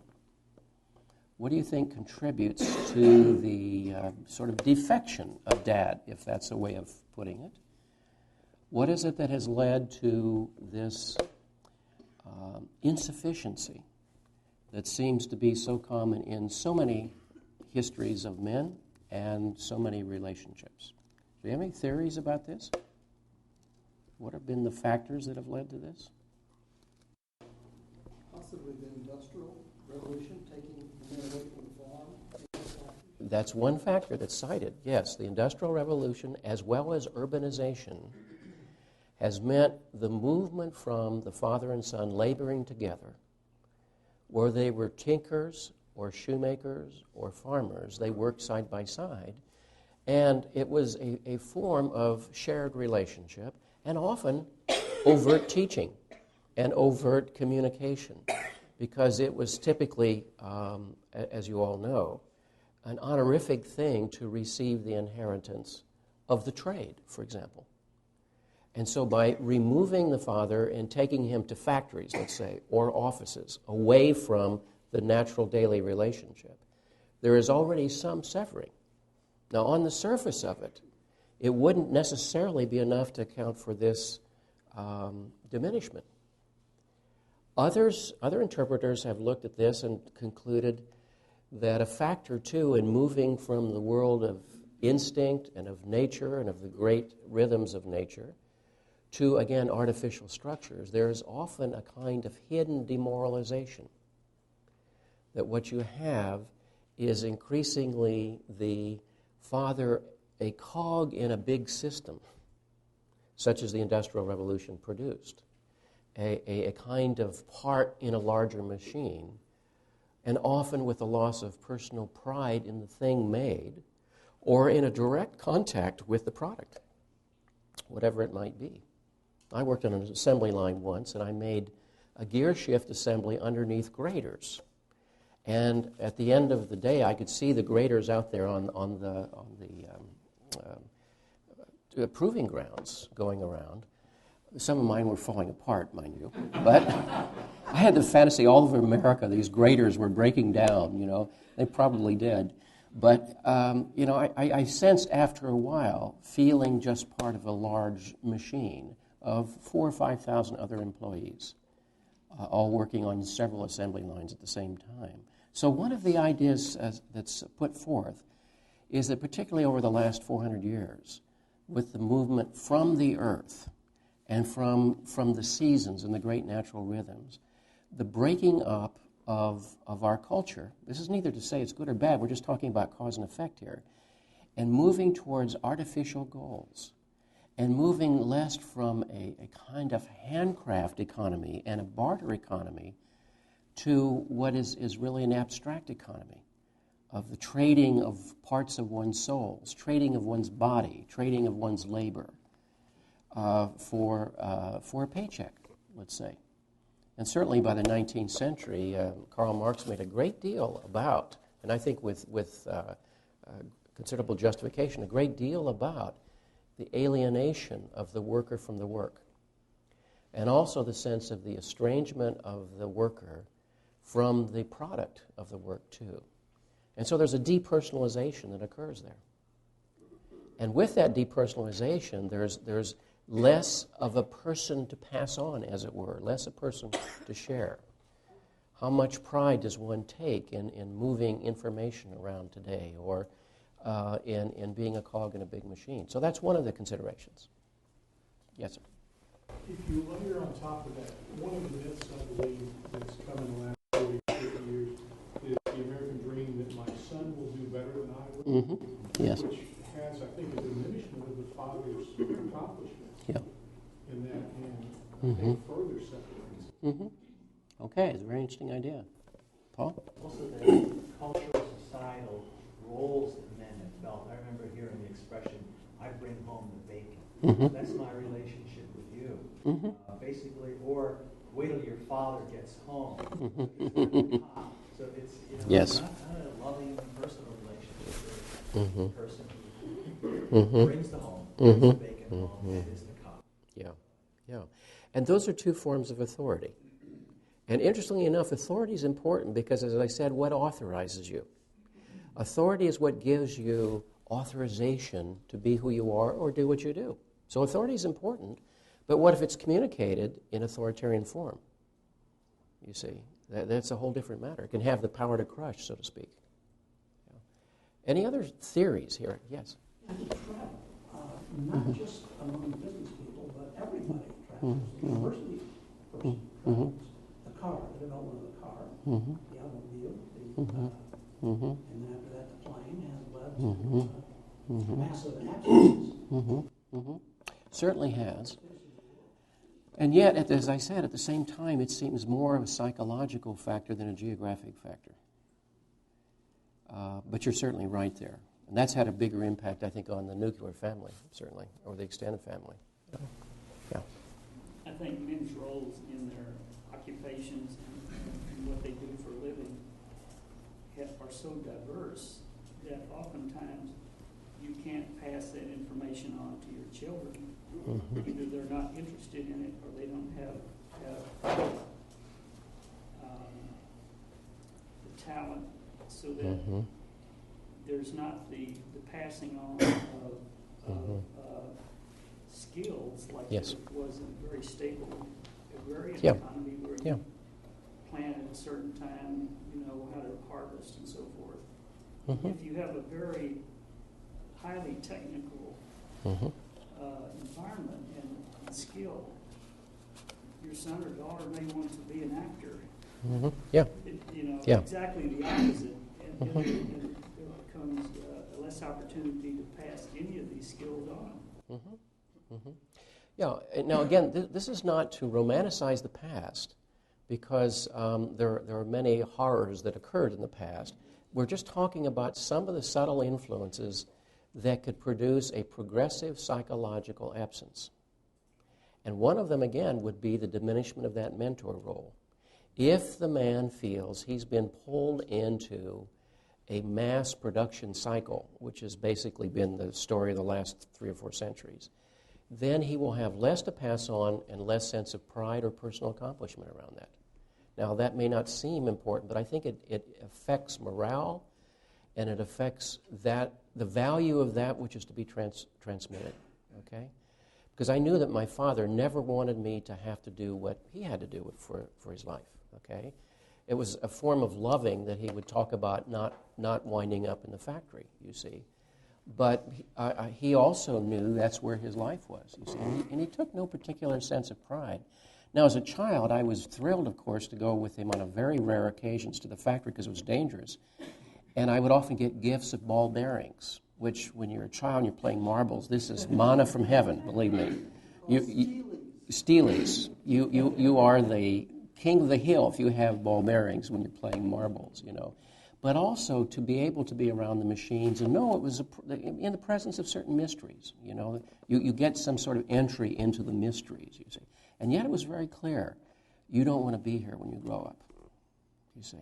What do you think contributes to the sort of defection of dad, if that's a way of putting it? What is it that has led to this insufficiency that seems to be so common in so many histories of men and so many relationships. Do you have any theories about this? What have been the factors that have led to this? Possibly the Industrial Revolution, taking the men away from the farm. That's one factor that's cited. Yes, the Industrial Revolution, as well as urbanization, has meant the movement from the father and son laboring together, where they were tinkers or shoemakers or farmers. They worked side by side, and it was a form of shared relationship and often overt teaching and overt communication, because it was typically, as you all know, an honorific thing to receive the inheritance of the trade, for example. And so by removing the father and taking him to factories, let's say, or offices, away from the natural daily relationship, there is already some severing. Now, on the surface of it, it wouldn't necessarily be enough to account for this diminishment. Other interpreters have looked at this and concluded that a factor, too, in moving from the world of instinct and of nature and of the great rhythms of nature to, again, artificial structures, there is often a kind of hidden demoralization. That what you have is increasingly the father a cog in a big system, such as the Industrial Revolution produced, a kind of part in a larger machine, and often with a loss of personal pride in the thing made, or in a direct contact with the product, whatever it might be. I worked on an assembly line once, and I made a gear shift assembly underneath graders. And at the end of the day, I could see the graders out there on the proving grounds going around. Some of mine were falling apart, mind you. But I had the fantasy all over America these graders were breaking down, you know. They probably did. But, you know, I sensed after a while feeling just part of a large machine of 4,000 or 5,000 other employees, all working on several assembly lines at the same time. So one of the ideas that's put forth is that particularly over the last 400 years, with the movement from the earth and from the seasons and the great natural rhythms, the breaking up of our culture, this is neither to say it's good or bad, we're just talking about cause and effect here, and moving towards artificial goals, and moving less from a kind of handcraft economy and a barter economy to what is really an abstract economy of the trading of parts of one's souls, trading of one's body, trading of one's labor for a paycheck, let's say. And certainly by the 19th century, Karl Marx made a great deal about, and I think with considerable justification, a great deal about the alienation of the worker from the work, and also the sense of the estrangement of the worker from the product of the work, too. And so there's a depersonalization that occurs there. And with that depersonalization, there's less of a person to pass on, as it were, less a person to share. How much pride does one take in moving information around today, or in being a cog in a big machine? So that's one of the considerations. Yes, sir. If you layer on top of that, one of the myths, I believe, that's come in the last 40, 50 years is the American dream that my son will do better than I will. Mm-hmm. Yes. Which has, I think, a diminishment of the father's accomplishments. Yeah. In that, and Mm-hmm. I think further separates. Mm-hmm. Okay, it's a very interesting idea. Paul? Also, the cultural, societal roles that men have felt. I remember hearing the expression, I bring home the bacon. Mm-hmm. That's my relationship with you. Mm-hmm. Basically, or wait till your father gets home. Mm-hmm. So it's, you know, yes. not a loving personal relationship with Mm-hmm. the person who Mm-hmm. brings the home, brings Mm-hmm. the bacon home, Mm-hmm. and is the cop. Yeah, yeah. And those are two forms of authority. And interestingly enough, authority is important because, as I said, what authorizes you? Authority is what gives you authorization to be who you are or do what you do. So authority is important, but what if it's communicated in authoritarian form? you see. That's a whole different matter. It can have the power to crush, so to speak. Yeah. Any other theories here? Yes? Not just among business people, but everybody travels. The university person travels. The car, the development of the car, the automobile, and then after that the plane has led to massive accidents. Certainly has. And yet, as I said, at the same time, it seems more of a psychological factor than a geographic factor. But you're certainly right there. And that's had a bigger impact, I think, on the nuclear family, certainly, or the extended family. Yeah. I think men's roles in their occupations and what they do for a living are so diverse that oftentimes you can't pass that information on to your children. Either they're not interested in it or they don't have the talent so that there's not the passing on of skills like there was in a very stable agrarian economy where you plant at a certain time, you know, how to harvest and so forth. If you have a very highly technical environment and skill, your son or daughter may want to be an actor. You know, exactly the opposite. And there becomes less opportunity to pass any of these skills on. Yeah. Now, again, this is not to romanticize the past, because there are many horrors that occurred in the past. We're just talking about some of the subtle influences that could produce a progressive psychological absence. And one of them, again, would be the diminishment of that mentor role. If the man feels he's been pulled into a mass production cycle, which has basically been the story of the last 3 or 4 centuries, then he will have less to pass on and less sense of pride or personal accomplishment around that. Now, that may not seem important, but I think it affects morale, and it affects the value of that which is to be transmitted, okay? Because I knew that my father never wanted me to have to do what he had to do for his life, okay? It was a form of loving that he would talk about not winding up in the factory, you see. But he also knew that's where his life was, you see, and he took no particular sense of pride. Now, as a child, I was thrilled, of course, to go with him on a very rare occasions to the factory because it was dangerous. And I would often get gifts of ball bearings, which, when you're a child and you're playing marbles, this is manna from heaven, believe me. Steelies. You are the king of the hill if you have ball bearings when you're playing marbles, you know. But also to be able to be around the machines and know it was in the presence of certain mysteries, you know. You get some sort of entry into the mysteries, you see. And yet it was very clear, you don't want to be here when you grow up, you see.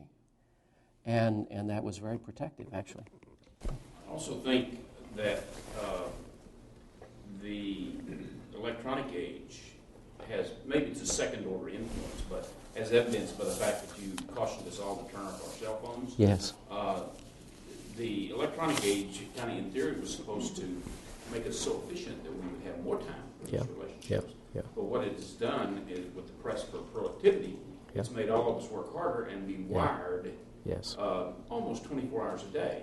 And that was very protective, actually. I also think that the electronic age has, maybe it's a second-order influence, but as evidenced by the fact that you cautioned us all to turn off our cell phones. Yes. The electronic age, kind of in theory, was supposed to make us so efficient that we would have more time for these relationships. But what it has done is, with the press for productivity, it's made all of us work harder and be wired almost 24 hours a day.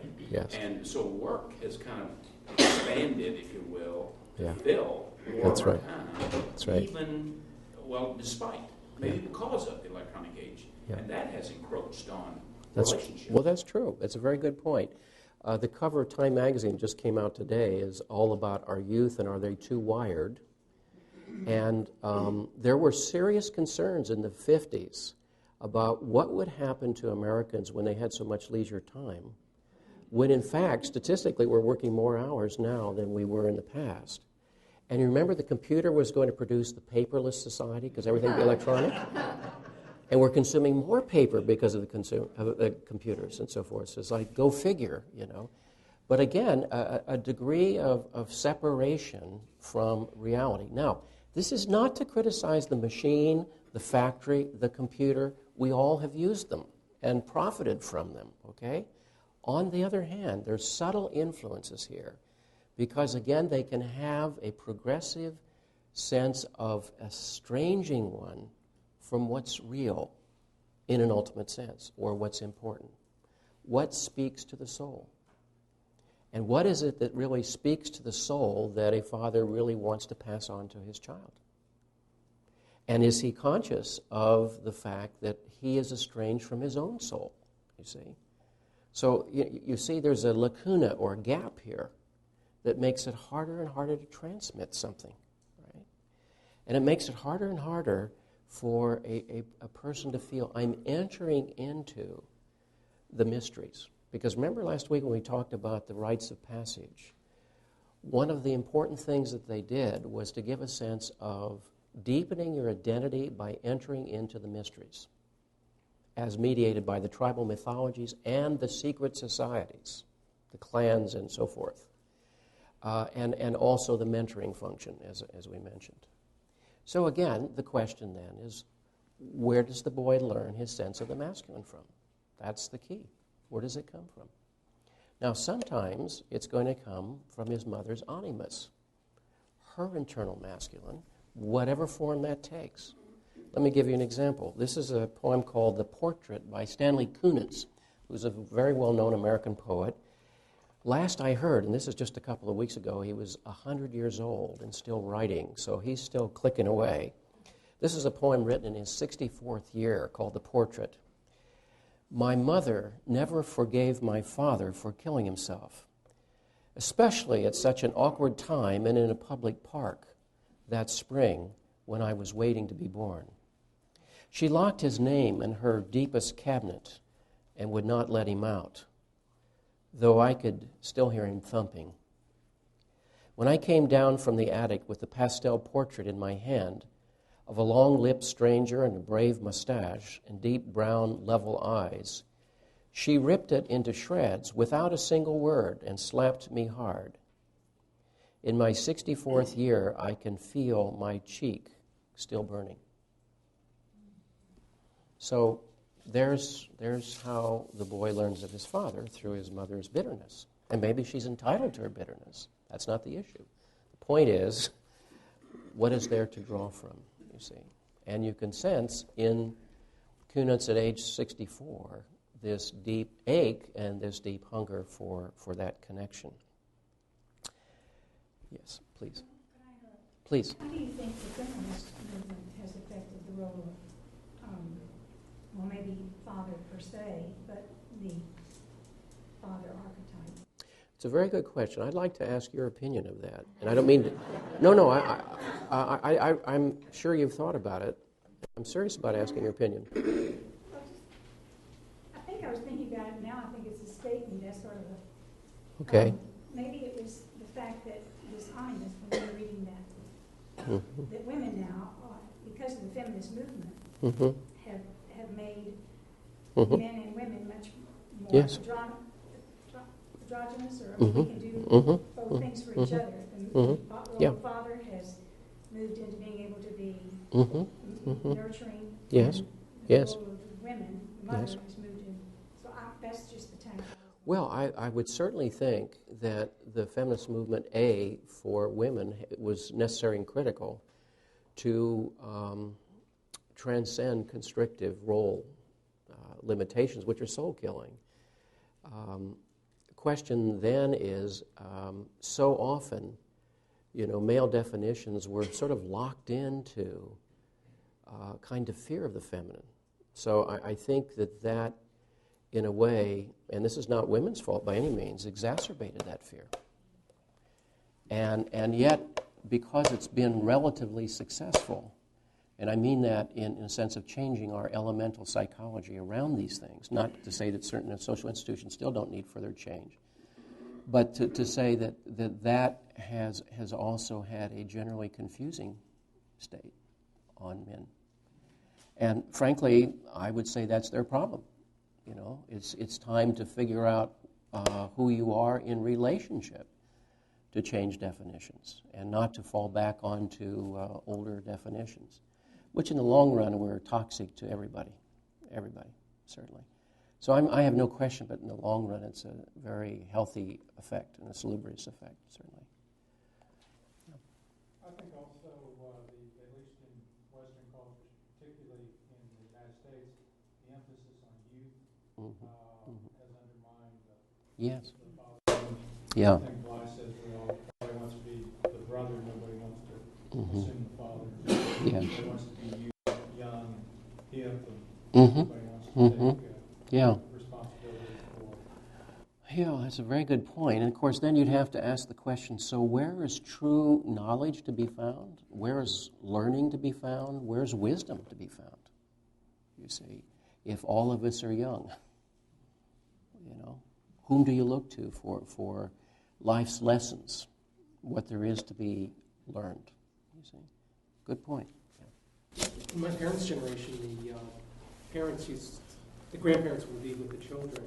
And so work has kind of expanded, if you will, to fill more of our time. Even, well, despite, maybe because of the electronic age. And that has encroached on relationships. Well, that's true. That's a very good point. The cover of Time magazine just came out today is all about our youth and are they too wired? And there were serious concerns in the 50s about what would happen to Americans when they had so much leisure time, when in fact, statistically, we're working more hours now than we were in the past. And you remember the computer was going to produce the paperless society because everything would be electronic? And we're consuming more paper because of the computers and so forth. So it's like, go figure, you know. But again, a degree of separation from reality. Now, this is not to criticize the machine, the factory, the computer. We all have used them and profited from them, okay? On the other hand, there's subtle influences here because, again, they can have a progressive sense of estranging one from what's real, in an ultimate sense, or what's important? What speaks to the soul? And what is it that really speaks to the soul that a father really wants to pass on to his child? And is he conscious of the fact that he is estranged from his own soul, you see? So you see there's a lacuna or a gap here that makes it harder and harder to transmit something, right? And it makes it harder and harder for a person to feel, I'm entering into the mysteries. Because remember last week when we talked about the rites of passage, one of the important things that they did was to give a sense of deepening your identity by entering into the mysteries, as mediated by the tribal mythologies and the secret societies, the clans and so forth, and also the mentoring function, as we mentioned. So again, the question then is, where does the boy learn his sense of the masculine from? That's the key. Where does it come from? Now, sometimes it's going to come from his mother's animus, her internal masculine, whatever form that takes. Let me give you an example. This is a poem called The Portrait by Stanley Kunitz, who's a very well-known American poet. Last I heard, and this is just a couple of weeks ago, he was 100 years old and still writing, so he's still clicking away. This is a poem written in his 64th year called The Portrait. My mother never forgave my father for killing himself, especially at such an awkward time and in a public park that spring when I was waiting to be born. She locked his name in her deepest cabinet and would not let him out, though I could still hear him thumping. When I came down from the attic with the pastel portrait in my hand of a long-lipped stranger and a brave mustache and deep brown level eyes, she ripped it into shreds without a single word and slapped me hard. In my 64th year, I can feel my cheek still burning. So there's how the boy learns of his father, through his mother's bitterness. And maybe she's entitled to her bitterness. That's not the issue. The point is, what is there to draw from, you see? And you can sense in Kunitz at age 64 this deep ache and this deep hunger for that connection. Yes, please. Please. How do you think the feminist movement has affected the role of, well, maybe father per se, but the father archetype? It's a very good question. I'd like to ask your opinion of that. And I don't mean to... No, I'm sure you've thought about it. I'm serious about asking your opinion. I think I was thinking about it now. I think it's a statement as sort of a... Okay. Maybe it was the fact that this honest, when we were reading that, that women now, because of the feminist movement, have made men and women much more androgynous, or we can do both things for each other. The father has moved into being able to be nurturing. Yes. Yes. The role of women, the mother has moved in. So that's just the time. Well, I would certainly think that the feminist movement, for women, was necessary and critical to transcend constrictive role limitations, which are soul-killing. The question then is, so often, male definitions were sort of locked into kind of fear of the feminine. So I think that in a way, and this is not women's fault by any means, exacerbated that fear. And yet, because it's been relatively successful, and I mean that in a sense of changing our elemental psychology around these things, not to say that certain social institutions still don't need further change, but to say that has also had a generally confusing state on men. And frankly, I would say that's their problem. It's time to figure out who you are in relationship to change definitions and not to fall back onto older definitions, which in the long run were toxic to everybody, certainly. So I have no question, but in the long run it's a very healthy effect and a salubrious effect, certainly. I think also, at least in Western cultures, particularly in the United States, the Yes. I Yeah. think Bly says, well, everybody wants to be the brother, nobody wants to Mhm. assume the father. Yeah. Everybody wants to be young, hip, and Mhm. everybody wants to Mhm. take Yeah. responsibility for. Yeah, that's a very good point. And of course, then you'd have to ask the question, so where is true knowledge to be found? Where is learning to be found? Where's wisdom to be found? You see, if all of us are young, whom do you look to for life's lessons, what there is to be learned? You see, good point. Yeah. In my parents' generation, the grandparents would be with the children.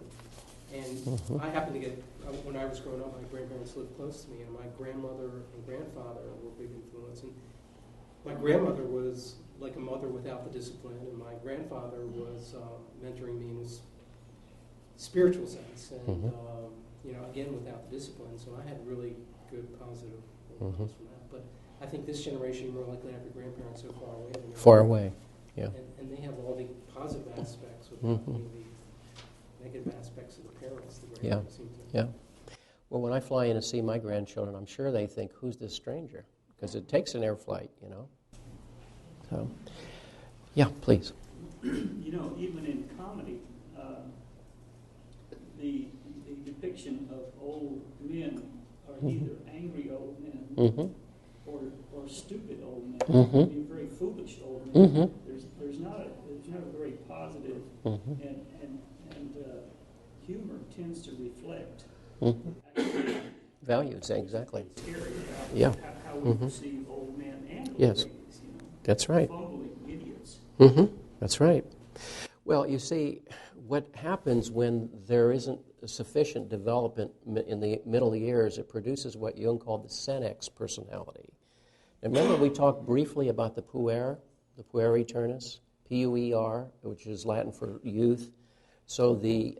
And I happened to get, when I was growing up, my grandparents lived close to me, and my grandmother and grandfather were a big influence. And my grandmother was like a mother without the discipline, and my grandfather was mentoring me in his spiritual sense, and again, without the discipline. So I had really good positive influence from that. But I think this generation more likely to have your grandparents so far away. Far away, yeah. And they have all the positive aspects without the negative aspects of the parents. The grandparents seem to. Yeah. Well, when I fly in to see my grandchildren, I'm sure they think, who's this stranger? Because it takes an air flight, So, yeah, please. Even in comedy, the depiction of old men are either angry old men or stupid old men, very foolish old men. There's not a very positive, and humor tends to reflect values, exactly. Scary about how we perceive old men and old ladies. That's right. Fumbling idiots. That's right. Well, you see, what happens when there isn't sufficient development in the middle years, it produces what Jung called the senex personality. Now, remember we talked briefly about the puer aeternus, P-U-E-R, which is Latin for youth. So the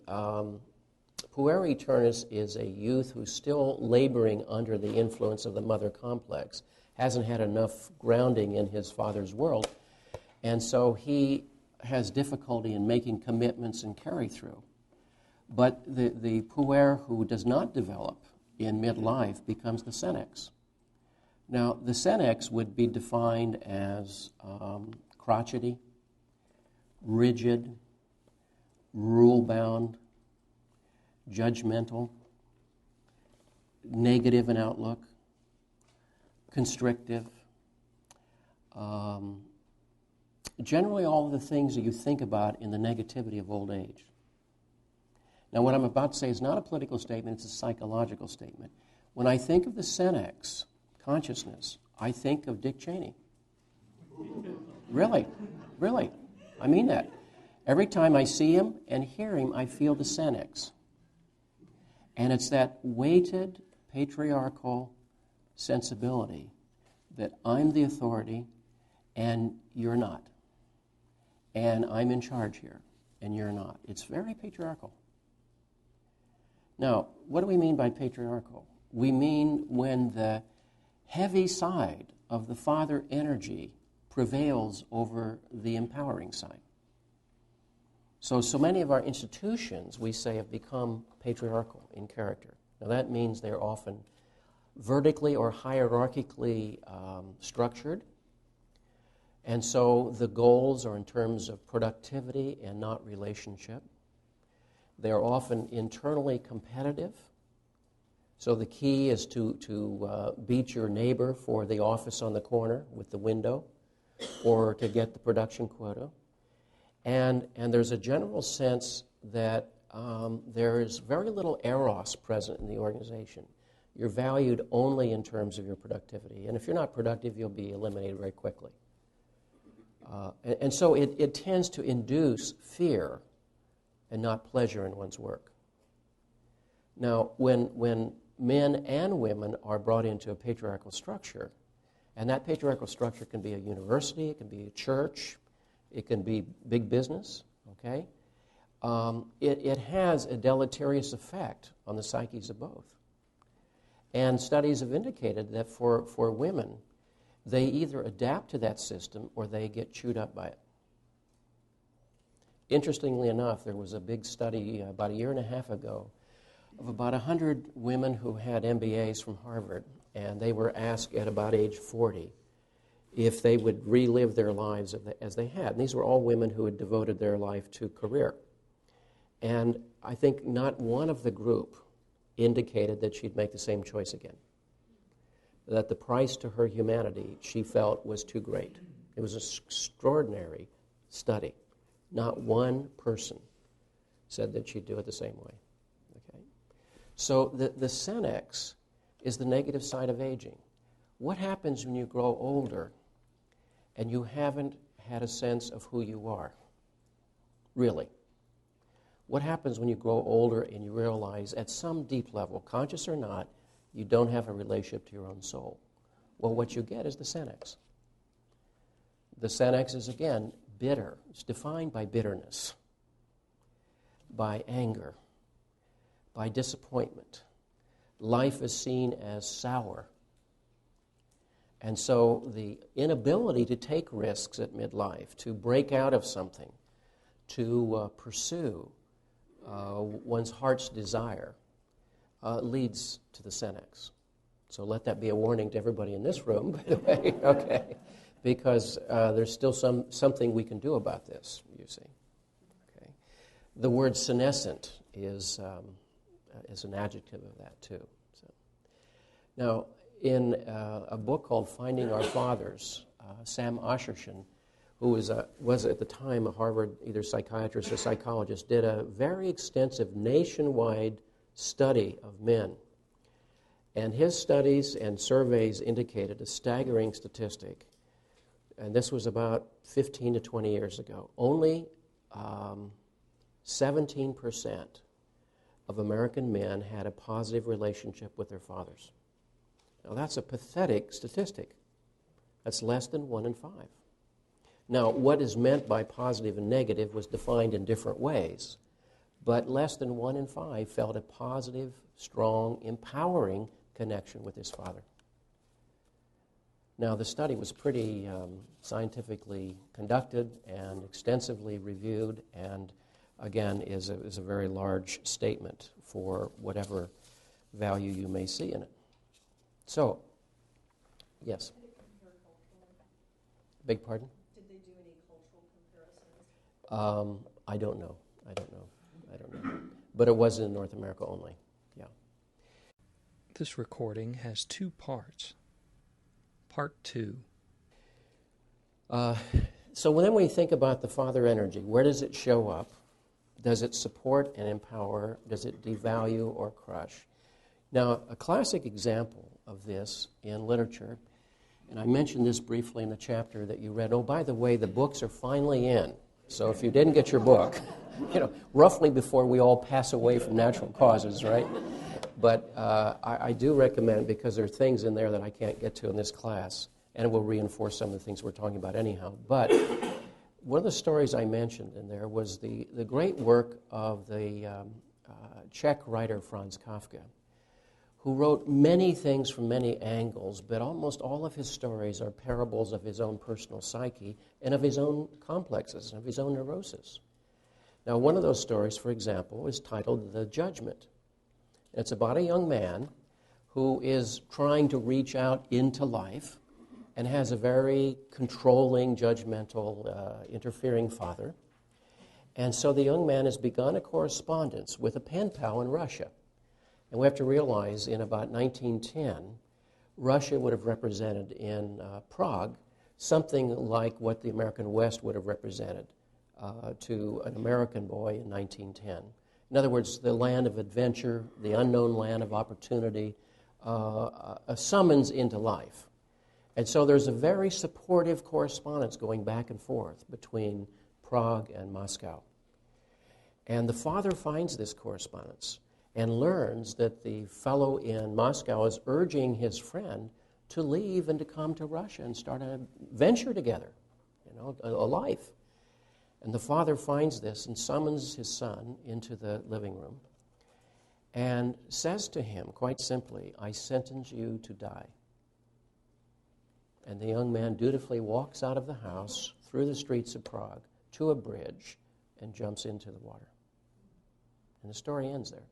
puer aeternus is a youth who's still laboring under the influence of the mother complex, hasn't had enough grounding in his father's world, and so he has difficulty in making commitments and carry through. But the puer who does not develop in midlife becomes the senex. Now, the senex would be defined as crotchety, rigid, rule-bound, judgmental, negative in outlook, constrictive, generally all of the things that you think about in the negativity of old age. Now, what I'm about to say is not a political statement, it's a psychological statement. When I think of the senex consciousness, I think of Dick Cheney. Really. I mean that. Every time I see him and hear him, I feel the senex. And it's that weighted, patriarchal sensibility that I'm the authority and you're not. And I'm in charge here and you're not. It's very patriarchal. Now, what do we mean by patriarchal? We mean when the heavy side of the father energy prevails over the empowering side. So many of our institutions, we say, have become patriarchal in character. Now that means they're often vertically or hierarchically structured. And so the goals are in terms of productivity and not relationship. They're often internally competitive. So the key is to beat your neighbor for the office on the corner with the window or to get the production quota. And there's a general sense that there is very little eros present in the organization. You're valued only in terms of your productivity. And if you're not productive, you'll be eliminated very quickly. And so it tends to induce fear and not pleasure in one's work. Now, when men and women are brought into a patriarchal structure, and that patriarchal structure can be a university, it can be a church, it can be big business, okay? It has a deleterious effect on the psyches of both. And studies have indicated that for women, they either adapt to that system or they get chewed up by it. Interestingly enough, there was a big study about a year and a half ago of about 100 women who had MBAs from Harvard, and they were asked at about age 40 if they would relive their lives as they had. And these were all women who had devoted their life to career. And I think not one of the group indicated that she'd make the same choice again. That the price to her humanity, she felt, was too great. It was an extraordinary study. Not one person said that she'd do it the same way. Okay? So the senex is the negative side of aging. What happens when you grow older and you haven't had a sense of who you are? Really? What happens when you grow older and you realize at some deep level, conscious or not, you don't have a relationship to your own soul? Well, what you get is the senex. The senex is, again, bitter. It's defined by bitterness, by anger, by disappointment. Life is seen as sour. And so the inability to take risks at midlife, to break out of something, to pursue one's heart's desire, leads to the senex. So let that be a warning to everybody in this room, by the way, okay? Because there's still something we can do about this, you see. Okay? The word senescent is an adjective of that, too. So. Now, in a book called Finding Our Fathers, Sam Ashershin, who was at the time a Harvard either psychiatrist or psychologist, did a very extensive nationwide study of men. And his studies and surveys indicated a staggering statistic, and this was about 15 to 20 years ago. Only 17% of American men had a positive relationship with their fathers. Now, that's a pathetic statistic. That's less than 1 in 5. Now, what is meant by positive and negative was defined in different ways, but less than 1 in 5 felt a positive, strong, empowering connection with his father. Now, the study was pretty scientifically conducted and extensively reviewed, and again, is a very large statement for whatever value you may see in it. So, yes? Beg pardon? Did they do any cultural comparisons? I don't know. But it was in North America only, yeah. This recording has 2 parts. Part 2. So then we think about the father energy. Where does it show up? Does it support and empower? Does it devalue or crush? Now, a classic example of this in literature, and I mentioned this briefly in the chapter that you read. Oh, by the way, the books are finally in. So if you didn't get your book, roughly before we all pass away from natural causes, right? But I do recommend, because there are things in there that I can't get to in this class, and it will reinforce some of the things we're talking about anyhow. But one of the stories I mentioned in there was the great work of the Czech writer Franz Kafka, who wrote many things from many angles, but almost all of his stories are parables of his own personal psyche and of his own complexes and of his own neurosis. Now, one of those stories, for example, is titled The Judgment. It's about a young man who is trying to reach out into life and has a very controlling, judgmental, interfering father. And so the young man has begun a correspondence with a pen pal in Russia. And we have to realize in about 1910, Russia would have represented in Prague something like what the American West would have represented to an American boy in 1910. In other words, the land of adventure, the unknown land of opportunity, a summons into life. And so there's a very supportive correspondence going back and forth between Prague and Moscow. And the father finds this correspondence and learns that the fellow in Moscow is urging his friend to leave and to come to Russia and start a venture together, a life. And the father finds this and summons his son into the living room and says to him, quite simply, "I sentence you to die." And the young man dutifully walks out of the house, through the streets of Prague, to a bridge, and jumps into the water. And the story ends there.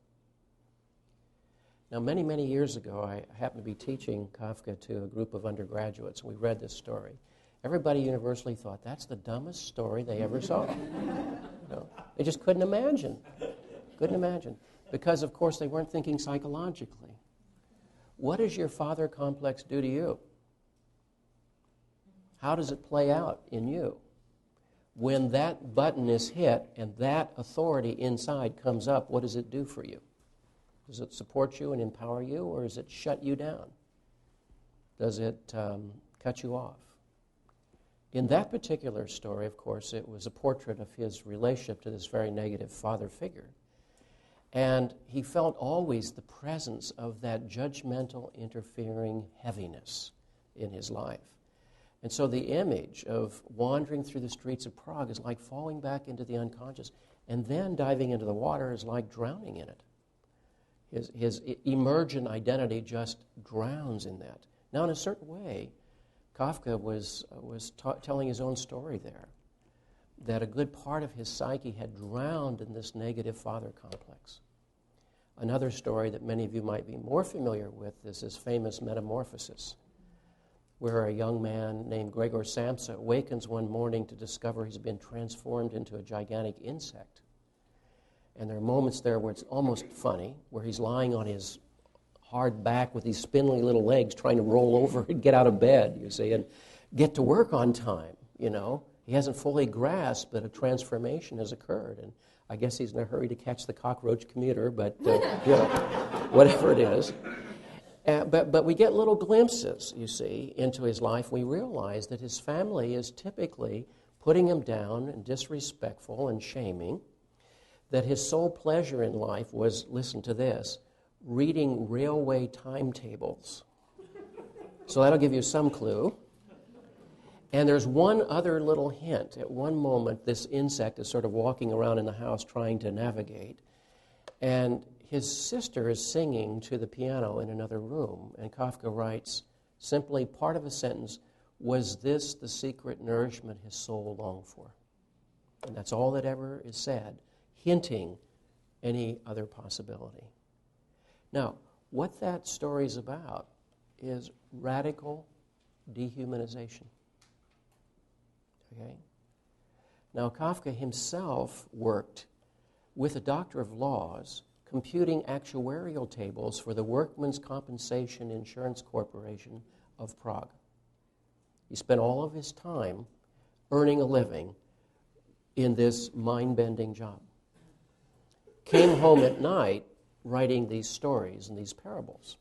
Now, many, many years ago, I happened to be teaching Kafka to a group of undergraduates. We read this story. Everybody universally thought, that's the dumbest story they ever saw. They just couldn't imagine. Couldn't imagine. Because, of course, they weren't thinking psychologically. What does your father complex do to you? How does it play out in you? When that button is hit and that authority inside comes up, what does it do for you? Does it support you and empower you, or does it shut you down? Does it cut you off? In that particular story, of course, it was a portrait of his relationship to this very negative father figure. And he felt always the presence of that judgmental, interfering heaviness in his life. And so the image of wandering through the streets of Prague is like falling back into the unconscious, and then diving into the water is like drowning in it. His emergent identity just drowns in that. Now, in a certain way, Kafka was telling his own story there, that a good part of his psyche had drowned in this negative father complex. Another story that many of you might be more familiar with is his famous Metamorphosis, where a young man named Gregor Samsa awakens one morning to discover he's been transformed into a gigantic insect. And there are moments there where it's almost funny, where he's lying on his hard back with these spindly little legs trying to roll over and get out of bed, you see, and get to work on time, you know. He hasn't fully grasped that a transformation has occurred, and I guess he's in a hurry to catch the cockroach commuter, but, whatever it is. But we get little glimpses, you see, into his life. We realize that his family is typically putting him down and disrespectful and shaming, that his sole pleasure in life was, listen to this, reading railway timetables. So that'll give you some clue. And there's one other little hint. At one moment, this insect is sort of walking around in the house trying to navigate, and his sister is singing to the piano in another room, and Kafka writes simply part of a sentence, was this the secret nourishment his soul longed for? And that's all that ever is said, hinting any other possibility. Now, what that story is about is radical dehumanization. Okay? Now, Kafka himself worked with a doctor of laws computing actuarial tables for the Workmen's Compensation Insurance Corporation of Prague. He spent all of his time earning a living in this mind-bending job. Came home at night writing these stories and these parables.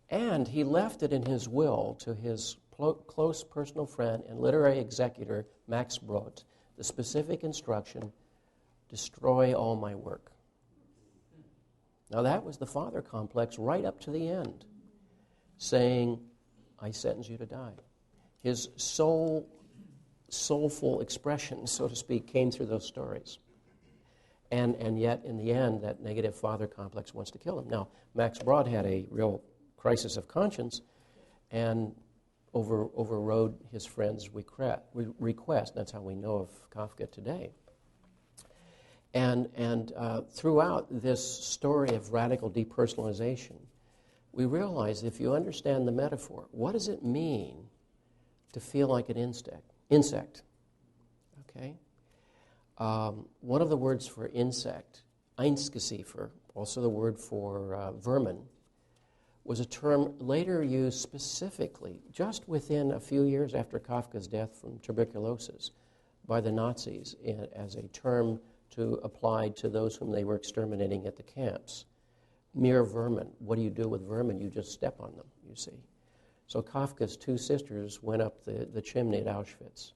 And he left it in his will to his close personal friend and literary executor, Max Brod, the specific instruction, destroy all my work. Now that was the father complex right up to the end, saying, I sentence you to die. His soulful expression, so to speak, came through those stories. And yet, in the end, that negative father complex wants to kill him. Now, Max Brod had a real crisis of conscience and overrode his friend's request. That's how we know of Kafka today. And throughout this story of radical depersonalization, we realize if you understand the metaphor, what does it mean to feel like an insect? Okay? One of the words for insect, Eingesiefer, also the word for vermin, was a term later used specifically, just within a few years after Kafka's death from tuberculosis, by the Nazis as a term to apply to those whom they were exterminating at the camps. Mere vermin. What do you do with vermin? You just step on them, you see. So Kafka's two sisters went up the chimney at Auschwitz.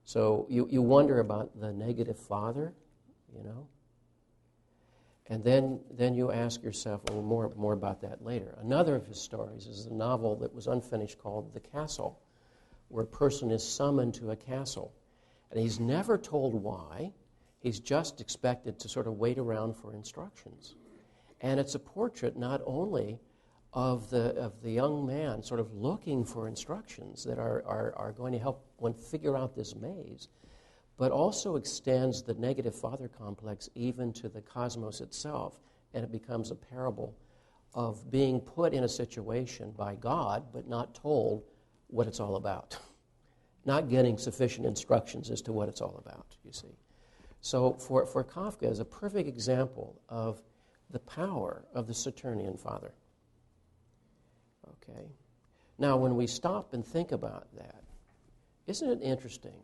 So you wonder about the negative father, you know. And then you ask yourself, well, more about that later. Another of his stories is a novel that was unfinished called The Castle, where a person is summoned to a castle. And he's never told why. He's just expected to sort of wait around for instructions. And it's a portrait not only of the young man sort of looking for instructions that are going to help one figure out this maze, but also extends the negative father complex even to the cosmos itself, and it becomes a parable of being put in a situation by God but not told what it's all about, not getting sufficient instructions as to what it's all about, you see. So for Kafka is a perfect example of the power of the Saturnian father. Okay. Now, when we stop and think about that, isn't it interesting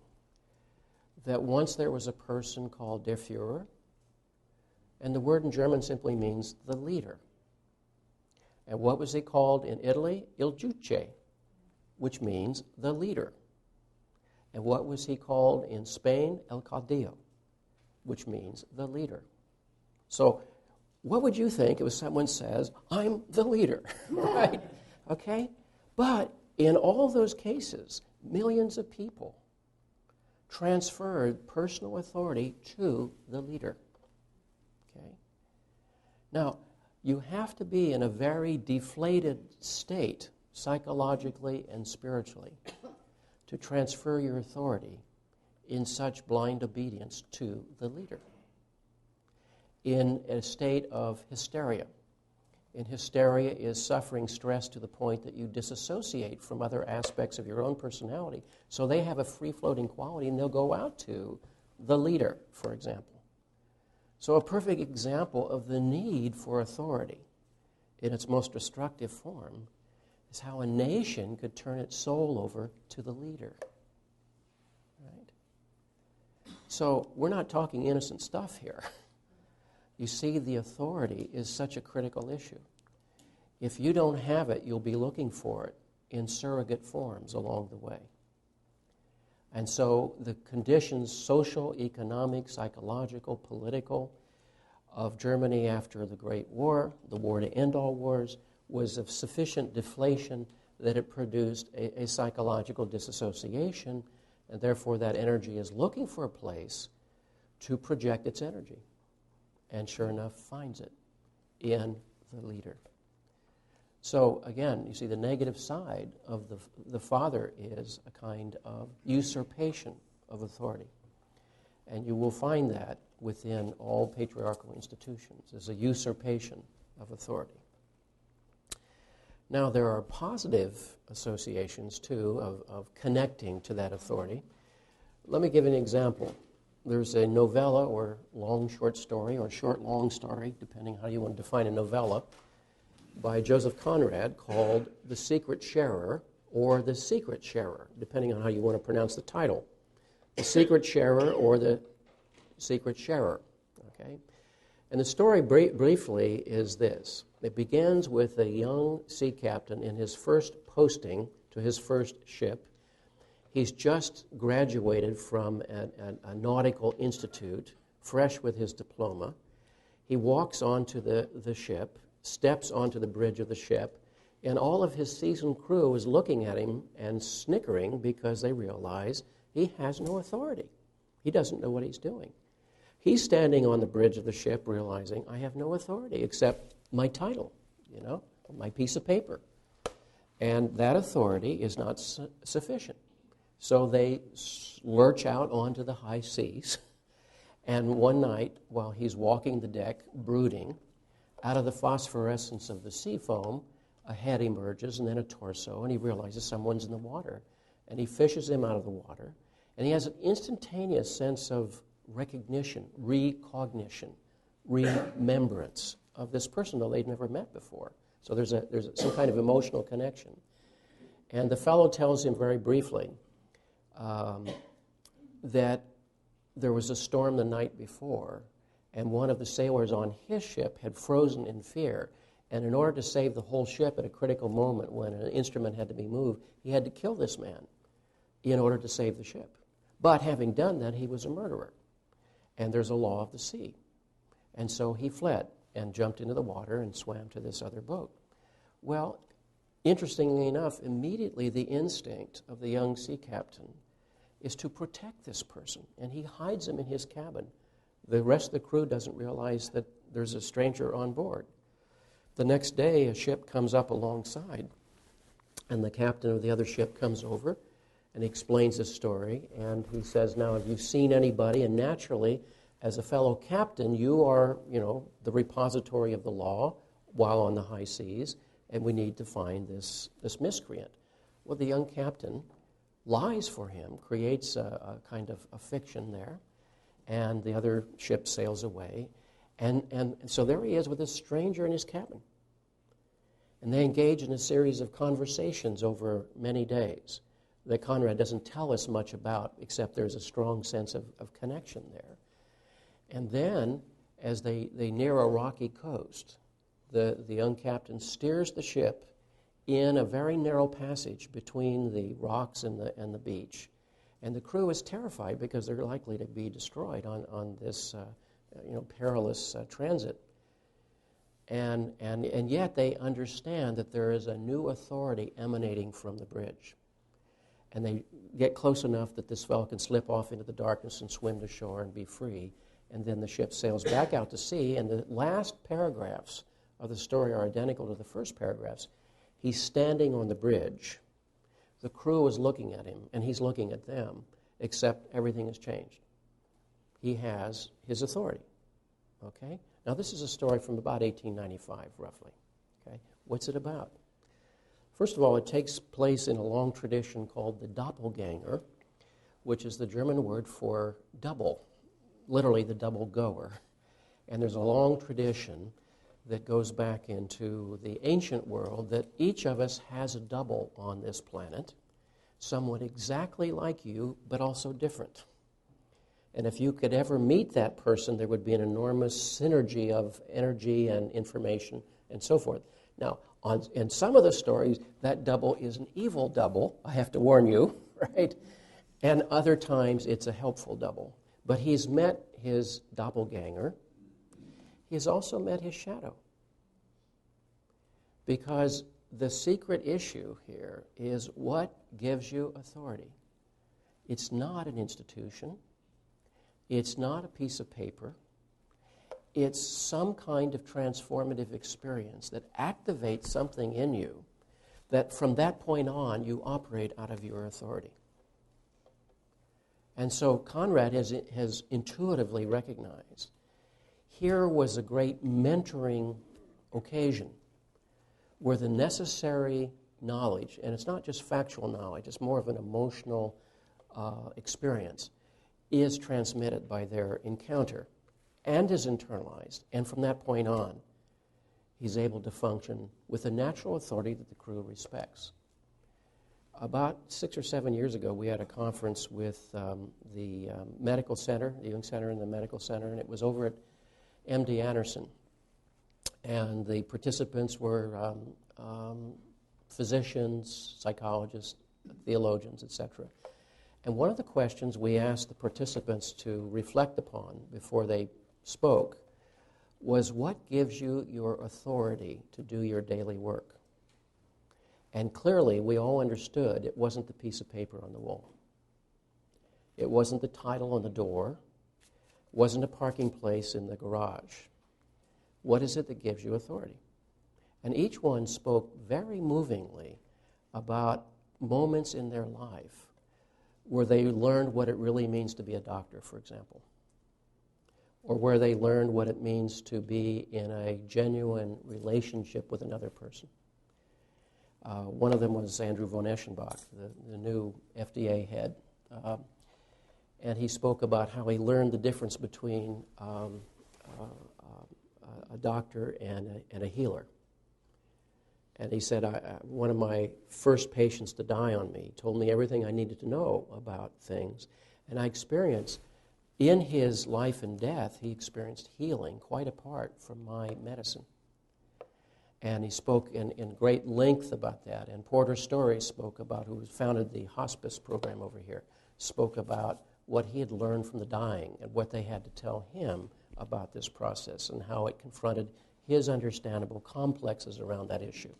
that once there was a person called Der Führer, and the word in German simply means the leader. And what was he called in Italy? Il Giudice, which means the leader. And what was he called in Spain? El Caudillo, which means the leader. So what would you think if someone says, I'm the leader, right? Okay? But in all those cases, millions of people transferred personal authority to the leader. Okay? Now, you have to be in a very deflated state, psychologically and spiritually, to transfer your authority in such blind obedience to the leader. In a state of hysteria. And hysteria is suffering stress to the point that you disassociate from other aspects of your own personality. So they have a free-floating quality, and they'll go out to the leader, for example. So a perfect example of the need for authority in its most destructive form is how a nation could turn its soul over to the leader. Right? So we're not talking innocent stuff here. You see, the authority is such a critical issue. If you don't have it, you'll be looking for it in surrogate forms along the way. And so the conditions, social, economic, psychological, political, of Germany after the Great War, the war to end all wars, was of sufficient deflation that it produced a psychological disassociation, and therefore that energy is looking for a place to project its energy. And sure enough, finds it in the leader. So again, you see the negative side of the father is a kind of usurpation of authority. And you will find that within all patriarchal institutions, as a usurpation of authority. Now, there are positive associations, too, of connecting to that authority. Let me give an example. There's a novella or long short story or short long story, depending how you want to define a novella, by Joseph Conrad called The Secret Sharer or The Secret Sharer, depending on how you want to pronounce the title. The Secret Sharer or The Secret Sharer. Okay? And the story briefly is this. It begins with a young sea captain in his first posting to his first ship. He's just graduated from a nautical institute, fresh with his diploma. He walks onto the ship, steps onto the bridge of the ship, and all of his seasoned crew is looking at him and snickering because they realize he has no authority. He doesn't know what he's doing. He's standing on the bridge of the ship realizing, I have no authority except my title, my piece of paper. And that authority is not sufficient. So they lurch out onto the high seas, and one night, while he's walking the deck, brooding, out of the phosphorescence of the sea foam, a head emerges and then a torso, and he realizes someone's in the water. And he fishes him out of the water, and he has an instantaneous sense of recognition, recognition, remembrance of this person, though they'd never met before. So there's some kind of emotional connection. And the fellow tells him very briefly that there was a storm the night before, and one of the sailors on his ship had frozen in fear. And in order to save the whole ship at a critical moment when an instrument had to be moved, he had to kill this man in order to save the ship. But having done that, he was a murderer. And there's a law of the sea. And so he fled and jumped into the water and swam to this other boat. Well, interestingly enough, immediately the instinct of the young sea captain is to protect this person, and he hides him in his cabin. The rest of the crew doesn't realize that there's a stranger on board. The next day, a ship comes up alongside, and the captain of the other ship comes over and he explains his story, and he says, now, have you seen anybody? And naturally, as a fellow captain, you are, the repository of the law. while on the high seas, and we need to find this miscreant. Well, the young captain lies for him, creates a kind of a fiction there, and the other ship sails away. And so there he is with this stranger in his cabin. And they engage in a series of conversations over many days that Conrad doesn't tell us much about, except there's a strong sense of connection there. And then, as they near a rocky coast, the young captain steers the ship in a very narrow passage between the rocks and the beach. And the crew is terrified because they're likely to be destroyed on this perilous transit. And yet they understand that there is a new authority emanating from the bridge. And they get close enough that this fellow can slip off into the darkness and swim to shore and be free. And then the ship sails back out to sea, and the last paragraphs of the story are identical to the first paragraphs. He's standing on the bridge. The crew is looking at him, and he's looking at them, except everything has changed. He has his authority. Okay? Now, this is a story from about 1895, roughly. Okay? What's it about? First of all, it takes place in a long tradition called the doppelganger, which is the German word for double, literally the double goer. And there's a long tradition that goes back into the ancient world that each of us has a double on this planet, someone exactly like you, but also different. And if you could ever meet that person, there would be an enormous synergy of energy and information and so forth. Now, in some of the stories, that double is an evil double, I have to warn you, right? And other times, it's a helpful double. But he's met his doppelganger. He's also met his shadow. Because the secret issue here is what gives you authority. It's not an institution. It's not a piece of paper. It's some kind of transformative experience that activates something in you that from that point on you operate out of your authority. And so Conrad has intuitively recognized here was a great mentoring occasion where the necessary knowledge, and it's not just factual knowledge, it's more of an emotional experience, is transmitted by their encounter and is internalized. And from that point on, he's able to function with a natural authority that the crew respects. About 6 or 7 years ago, we had a conference with the medical center, the Jung Center and the medical center, and it was over at MD Anderson. And the participants were physicians, psychologists, theologians, etc. And one of the questions we asked the participants to reflect upon before they spoke was, what gives you your authority to do your daily work? And clearly, we all understood it wasn't the piece of paper on the wall. It wasn't the title on the door. It wasn't a parking place in the garage. What is it that gives you authority? And each one spoke very movingly about moments in their life where they learned what it really means to be a doctor, for example, or where they learned what it means to be in a genuine relationship with another person. One of them was Andrew von Eschenbach, the new FDA head. And he spoke about how he learned the difference between a doctor and a healer. And he said, one of my first patients to die on me told me everything I needed to know about things. And I experienced, in his life and death, he experienced healing quite apart from my medicine. And he spoke in great length about that. And Porter Story spoke about, who founded the hospice program over here, spoke about what he had learned from the dying and what they had to tell him about this process and how it confronted his understandable complexes around that issue.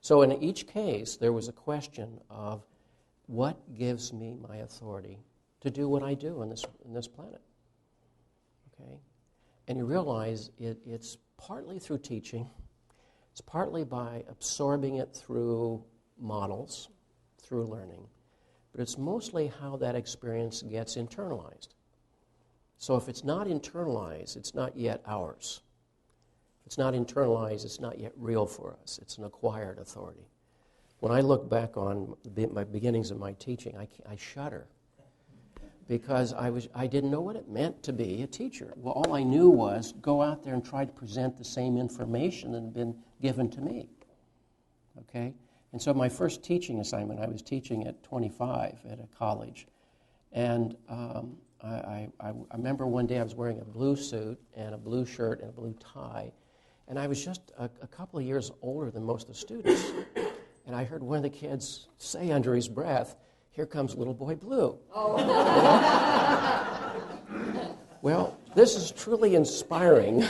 So in each case, there was a question of what gives me my authority to do what I do on this planet. Okay? And you realize it's partly through teaching. It's partly by absorbing it through models, through learning. But it's mostly how that experience gets internalized. So if it's not internalized, it's not yet ours. It's not internalized. It's not yet real for us. It's an acquired authority. When I look back on my beginnings of my teaching, I shudder because I didn't know what it meant to be a teacher. Well, all I knew was go out there and try to present the same information that had been given to me. Okay? And so my first teaching assignment, I was teaching at 25 at a college. And I remember one day I was wearing a blue suit and a blue shirt and a blue tie. And I was just a couple of years older than most of the students. And I heard one of the kids say under his breath, "Here comes little boy blue." Oh. Well, this is truly inspiring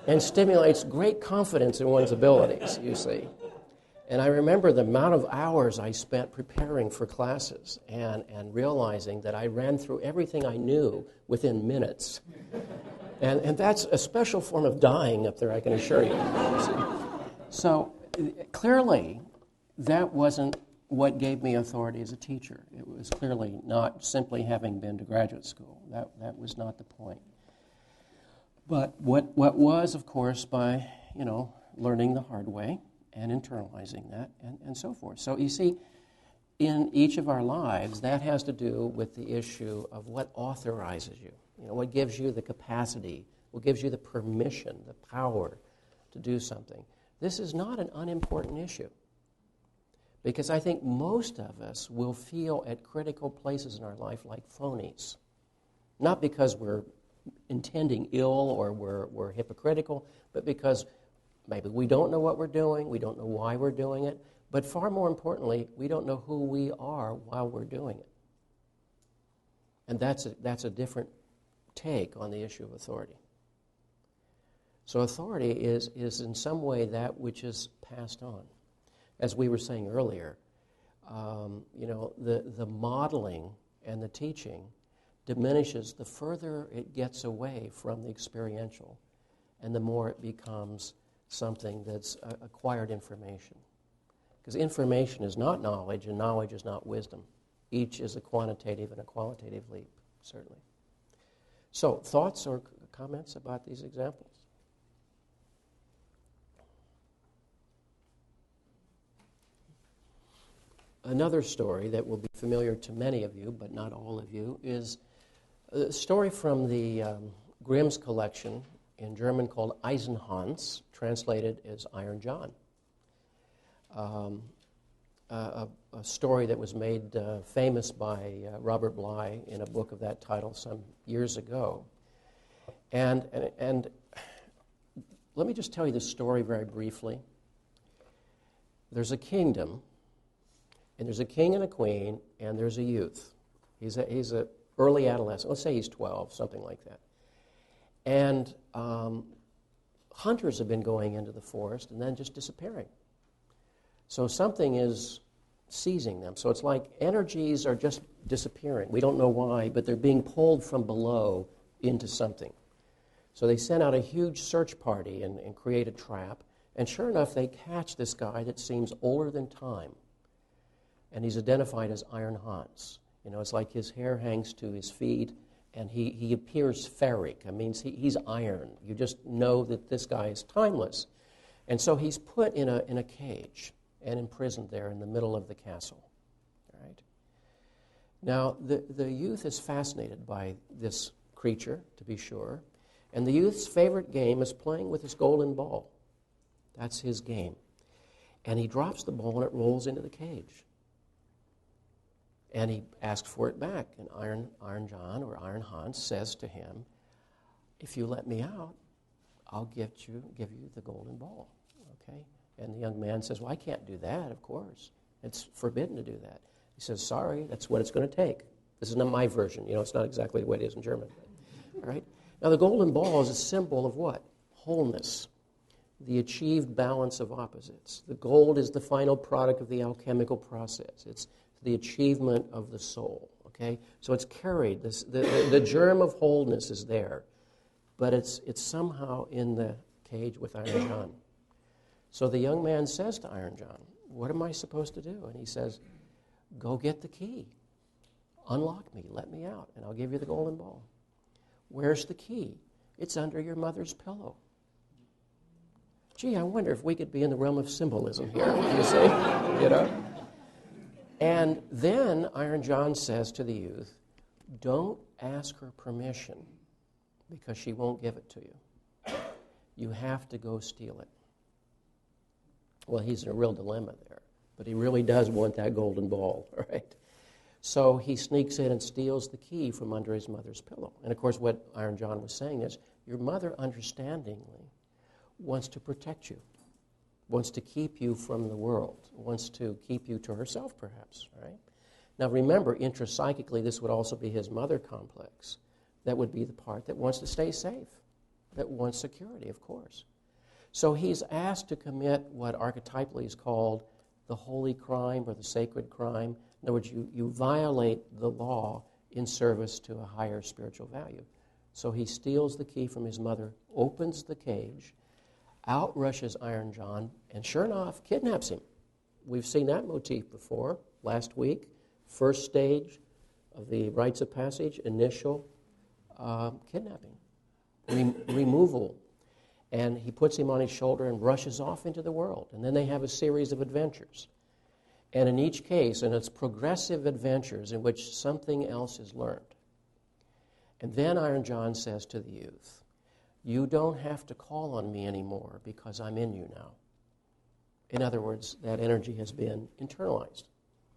and stimulates great confidence in one's abilities, you see. And I remember the amount of hours I spent preparing for classes and realizing that I ran through everything I knew within minutes. And that's a special form of dying up there, I can assure you. So clearly, that wasn't what gave me authority as a teacher. It was clearly not simply having been to graduate school. That was not the point. But what was, of course, by, learning the hard way and internalizing that and so forth. So you see, in each of our lives, that has to do with the issue of what authorizes you. What gives you the capacity, what gives you the permission, the power to do something. This is not an unimportant issue. Because I think most of us will feel at critical places in our life like phonies. Not because we're intending ill or we're hypocritical, but because maybe we don't know what we're doing, we don't know why we're doing it, but far more importantly, we don't know who we are while we're doing it. And that's a different take on the issue of authority. So authority is in some way that which is passed on. As we were saying earlier, the modeling and the teaching diminishes the further it gets away from the experiential and the more it becomes something that's acquired information. Because information is not knowledge and knowledge is not wisdom. Each is a quantitative and a qualitative leap, certainly. So, thoughts or comments about these examples? Another story that will be familiar to many of you, but not all of you, is a story from the Grimm's collection in German called Eisenhans, translated as Iron John. A story that was made famous by Robert Bly in a book of that title some years ago. And let me just tell you the story very briefly. There's a kingdom, and there's a king and a queen, and there's a youth. He's a early adolescent. Let's say he's 12, something like that. And hunters have been going into the forest and then just disappearing. So something is seizing them. So it's like energies are just disappearing. We don't know why, but they're being pulled from below into something. So they send out a huge search party and create a trap. And sure enough, they catch this guy that seems older than time. And he's identified as Iron Hans. It's like his hair hangs to his feet, and he appears ferric. It means he's iron. You just know that this guy is timeless. And so he's put in a cage and imprisoned there in the middle of the castle. All right. Now, the youth is fascinated by this creature, to be sure, and the youth's favorite game is playing with his golden ball. That's his game. And he drops the ball, and it rolls into the cage. And he asks for it back, and Iron John or Iron Hans says to him, "If you let me out, I'll give you the golden ball." Okay? And the young man says, "Well, I can't do that, of course. It's forbidden to do that." He says, "Sorry, that's what it's going to take." This is not my version. It's not exactly the way it is in German. All right? Now, the golden ball is a symbol of what? Wholeness, the achieved balance of opposites. The gold is the final product of the alchemical process. It's the achievement of the soul, okay? So it's carried. The germ of wholeness is there, but it's somehow in the cage with Iron John. So the young man says to Iron John, "What am I supposed to do?" And he says, "Go get the key. Unlock me, let me out, and I'll give you the golden ball." "Where's the key?" It's under your mother's pillow. Gee, I wonder if we could be in the realm of symbolism here, you see, you know? And then Iron John says to the youth, don't ask her permission because she won't give it to you. You have to go steal it. Well, he's in a real dilemma there, but he really does want that golden ball, right? So he sneaks in and steals the key from under his mother's pillow. And of course, what Iron John was saying is, your mother understandingly wants to protect you, wants to keep you from the world, wants to keep you to herself, perhaps, right? Now remember, intrapsychically, this would also be his mother complex. That would be the part that wants to stay safe, that wants security, of course. So he's asked to commit what archetypally is called the holy crime or the sacred crime. In other words, you violate the law in service to a higher spiritual value. So he steals the key from his mother, opens the cage, outrushes Iron John, and sure enough, kidnaps him. We've seen that motif before, last week. First stage of the rites of passage, initial kidnapping, removal. And he puts him on his shoulder and rushes off into the world. And then they have a series of adventures. And in each case, and it's progressive adventures in which something else is learned. And then Iron John says to the youth, you don't have to call on me anymore because I'm in you now. In other words, that energy has been internalized,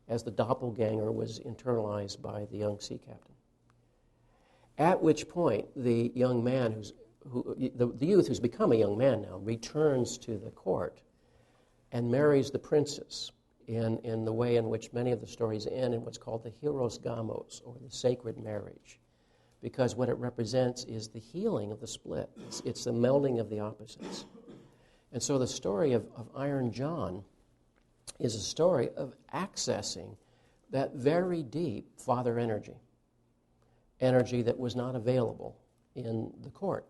as the doppelganger was internalized by the young sea captain. At which point, the young man the youth who's become a young man now returns to the court and marries the princess in the way in which many of the stories end in what's called the hieros gamos, or the sacred marriage, because what it represents is the healing of the split. It's the melding of the opposites. And so the story of Iron John is a story of accessing that very deep father energy that was not available in the court.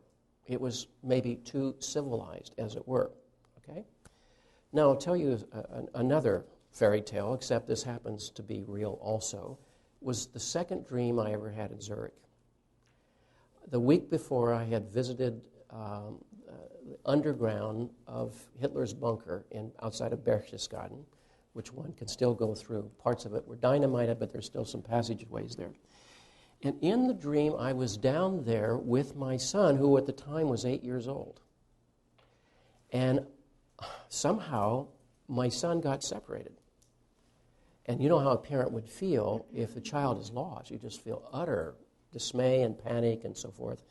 It was maybe too civilized, as it were. Okay? Now, I'll tell you another fairy tale, except this happens to be real also, was the second dream I ever had in Zurich. The week before, I had visited the underground of Hitler's bunker outside of Berchtesgaden, which one can still go through. Parts of it were dynamited, but there's still some passageways there. And in the dream, I was down there with my son, who at the time was 8 years old. And somehow, my son got separated. And you know how a parent would feel if the child is lost. You just feel utter dismay and panic and so forth.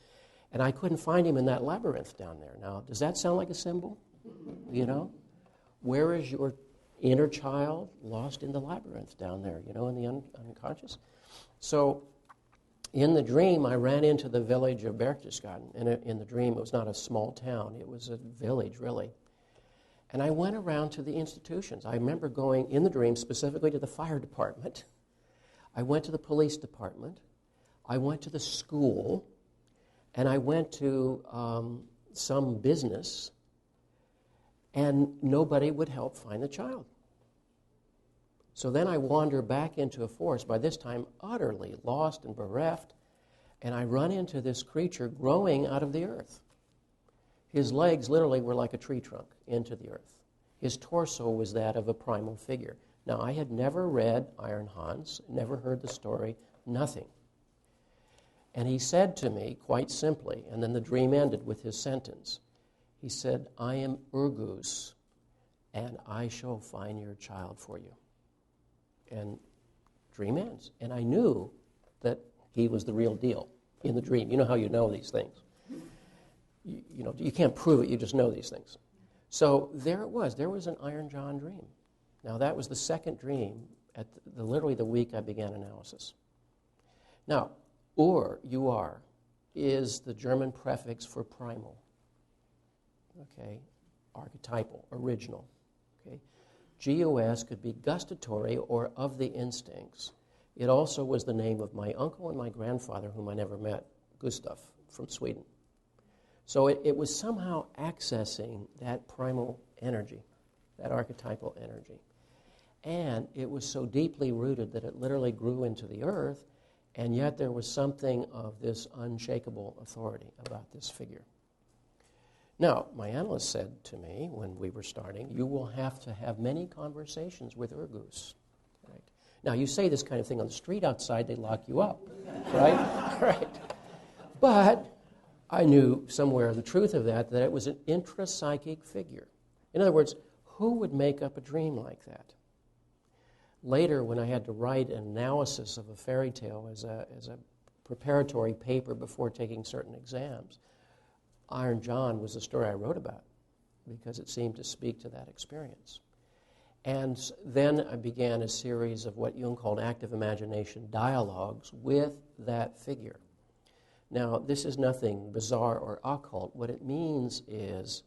And I couldn't find him in that labyrinth down there. Now, does that sound like a symbol? You know? Where is your inner child? Lost in the labyrinth down there, you know, in the unconscious? So, in the dream, I ran into the village of Berchtesgaden. And in the dream, it was not a small town. It was a village, really. And I went around to the institutions. I remember going in the dream specifically to the fire department. I went to the police department. I went to the school. And I went to some business. And nobody would help find the child. So then I wander back into a forest, by this time utterly lost and bereft, and I run into this creature growing out of the earth. His legs literally were like a tree trunk into the earth. His torso was that of a primal figure. Now, I had never read Iron Hans, never heard the story, nothing. And he said to me, quite simply, and then the dream ended with his sentence. He said, I am Urgus, and I shall find your child for you. And dream ends. And I knew that he was the real deal in the dream. You know how you know these things. You know, you can't prove it, you just know these things. So there it was. There was an Iron John dream. Now, that was the second dream at literally the week I began analysis. Now, you are, is the German prefix for primal. Okay? Archetypal, original. Okay? GOS could be gustatory or of the instincts. It also was the name of my uncle and my grandfather, whom I never met, Gustav, from Sweden. So it was somehow accessing that primal energy, that archetypal energy. And it was so deeply rooted that it literally grew into the earth, And yet there was something of this unshakable authority about this figure. Now, my analyst said to me when we were starting, you will have to have many conversations with Urgus. Right? Now, you say this kind of thing on the street outside, they lock you up, right? Right. But I knew somewhere the truth of that it was an intrapsychic figure. In other words, who would make up a dream like that? Later, when I had to write an analysis of a fairy tale as a preparatory paper before taking certain exams, Iron John was the story I wrote about because it seemed to speak to that experience. And then I began a series of what Jung called active imagination dialogues with that figure. Now, this is nothing bizarre or occult. What it means is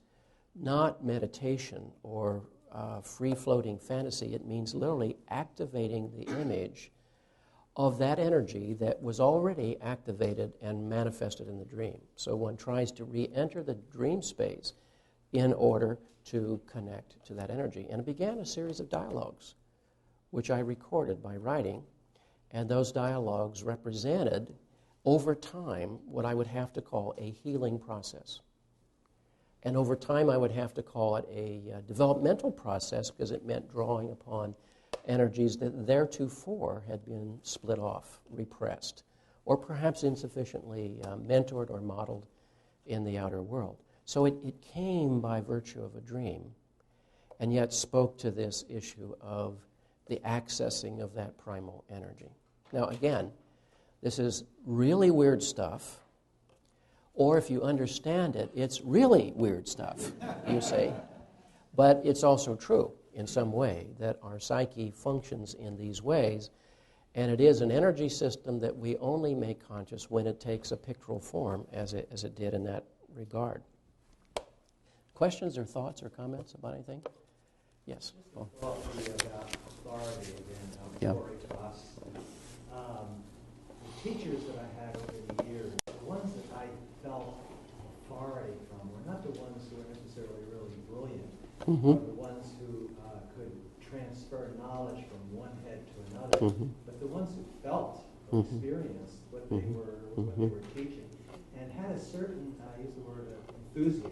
not meditation or free-floating fantasy. It means literally activating the image of that energy that was already activated and manifested in the dream. So one tries to re-enter the dream space in order to connect to that energy. And it began a series of dialogues, which I recorded by writing, and those dialogues represented, over time, what I would have to call a healing process. And over time, I would have to call it a developmental process because it meant drawing upon energies that theretofore had been split off, repressed, or perhaps insufficiently mentored or modeled in the outer world. So it came by virtue of a dream, and yet spoke to this issue of the accessing of that primal energy. Now, again, this is really weird stuff. Or if you understand it, it's really weird stuff, you see. But it's also true in some way that our psyche functions in these ways, and it is an energy system that we only make conscious when it takes a pictorial form, as it did in that regard. Questions or thoughts or comments about anything? Yes. Just a thought about authority again, Yeah. authority to us. The teachers that I had over the years, the ones that I felt authority from were not the ones who were necessarily really brilliant, or the ones who could transfer knowledge from one head to another, but the ones who felt, or experienced what they were teaching, and had a certain, I use the word enthusiasm.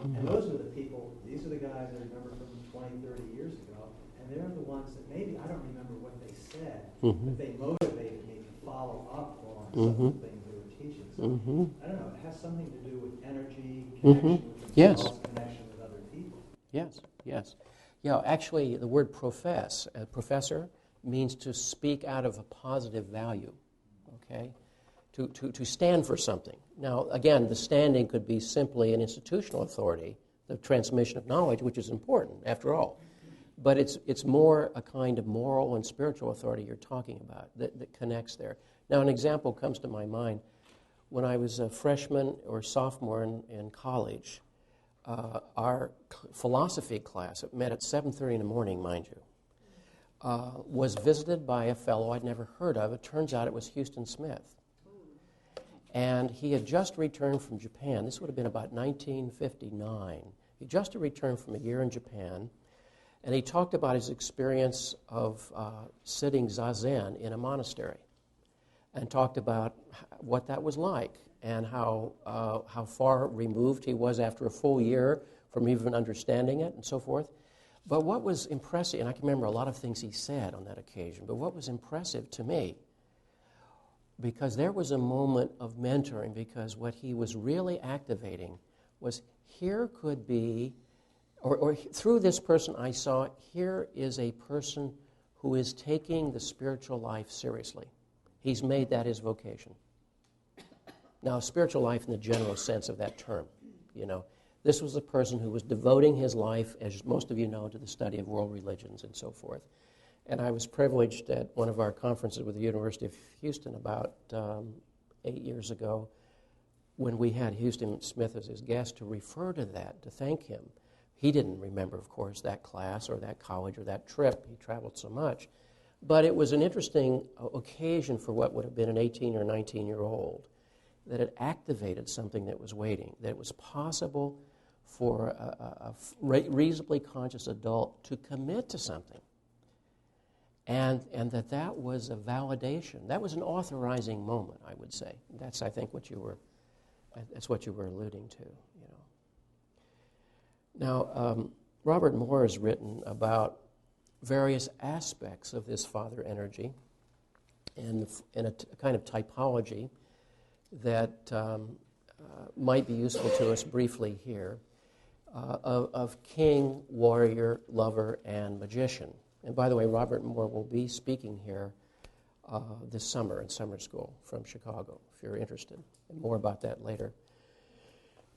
And those are the people, these are the guys I remember from 20, 30 years ago, and they're the ones that maybe I don't remember what they said, but they motivated me to follow up on some of the things they were teaching. So, I don't know, it has something to do with energy, connection with themselves, connection with other people. Yes, yes. Yeah, actually, the word professor, means to speak out of a positive value, okay? To stand for something. Now, again, the standing could be simply an institutional authority, the transmission of knowledge, which is important, after all. But it's more a kind of moral and spiritual authority you're talking about that connects there. Now, an example comes to my mind. When I was a freshman or sophomore in college, our philosophy class, it met at 7:30 in the morning, mind you, was visited by a fellow I'd never heard of. It turns out it was Houston Smith. And he had just returned from Japan. This would have been about 1959. He just returned from a year in Japan, and he talked about his experience of sitting zazen in a monastery, and talked about what that was like and how far removed he was after a full year from even understanding it and so forth. But what was impressive, and I can remember a lot of things he said on that occasion, but what was impressive to me, because there was a moment of mentoring, because what he was really activating was here could be, or through this person I saw, here is a person who is taking the spiritual life seriously. He's made that his vocation. Now, spiritual life in the general sense of that term, you know. This was a person who was devoting his life, as most of you know, to the study of world religions and so forth. And I was privileged at one of our conferences with the University of Houston about 8 years ago, when we had Houston Smith as his guest, to refer to that, to thank him. He didn't remember, of course, that class or that college or that trip. He traveled so much. But it was an interesting occasion for what would have been an 18 or 19-year-old, that it activated something that was waiting, that it was possible for a reasonably conscious adult to commit to something. And that was a validation. That was an authorizing moment, I would say. That's, I think, what you were alluding to. Now, Robert Moore has written about various aspects of this father energy and in a kind of typology that might be useful to us briefly here, of king, warrior, lover, and magician. And by the way, Robert Moore will be speaking here this summer in summer school from Chicago, if you're interested. And more about that later.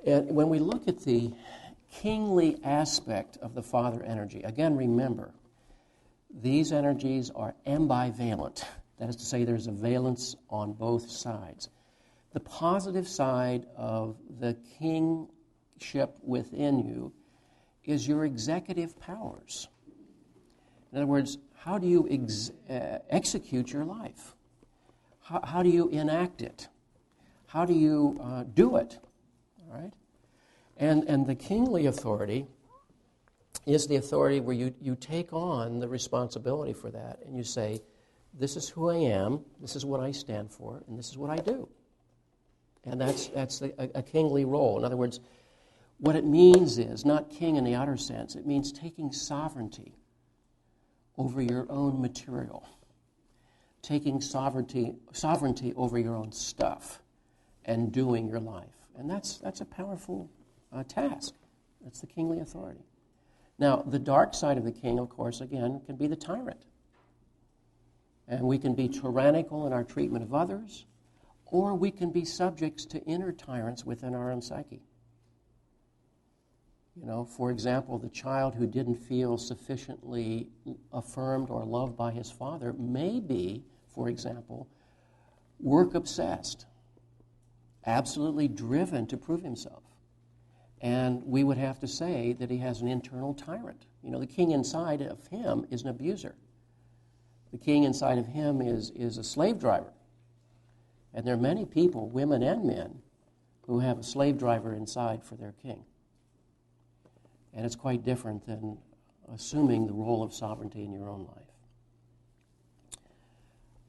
And when we look at the kingly aspect of the father energy, again, remember, these energies are ambivalent. That is to say, there's a valence on both sides. The positive side of the kingship within you is your executive powers. In other words, how do you execute your life? How do you enact it? How do you do it? All right? And the kingly authority is the authority where you take on the responsibility for that and you say, this is who I am, this is what I stand for, and this is what I do. And that's a kingly role. In other words, what it means is, not king in the outer sense, it means taking sovereignty over your own material, taking sovereignty over your own stuff, and doing your life. And that's a powerful task. That's the kingly authority. Now, the dark side of the king, of course, again, can be the tyrant. And we can be tyrannical in our treatment of others, or we can be subjects to inner tyrants within our own psyche. For example, the child who didn't feel sufficiently affirmed or loved by his father may be, for example, work-obsessed, absolutely driven to prove himself. And we would have to say that he has an internal tyrant. The king inside of him is an abuser. The king inside of him is a slave driver. And there are many people, women and men, who have a slave driver inside for their king. And it's quite different than assuming the role of sovereignty in your own life.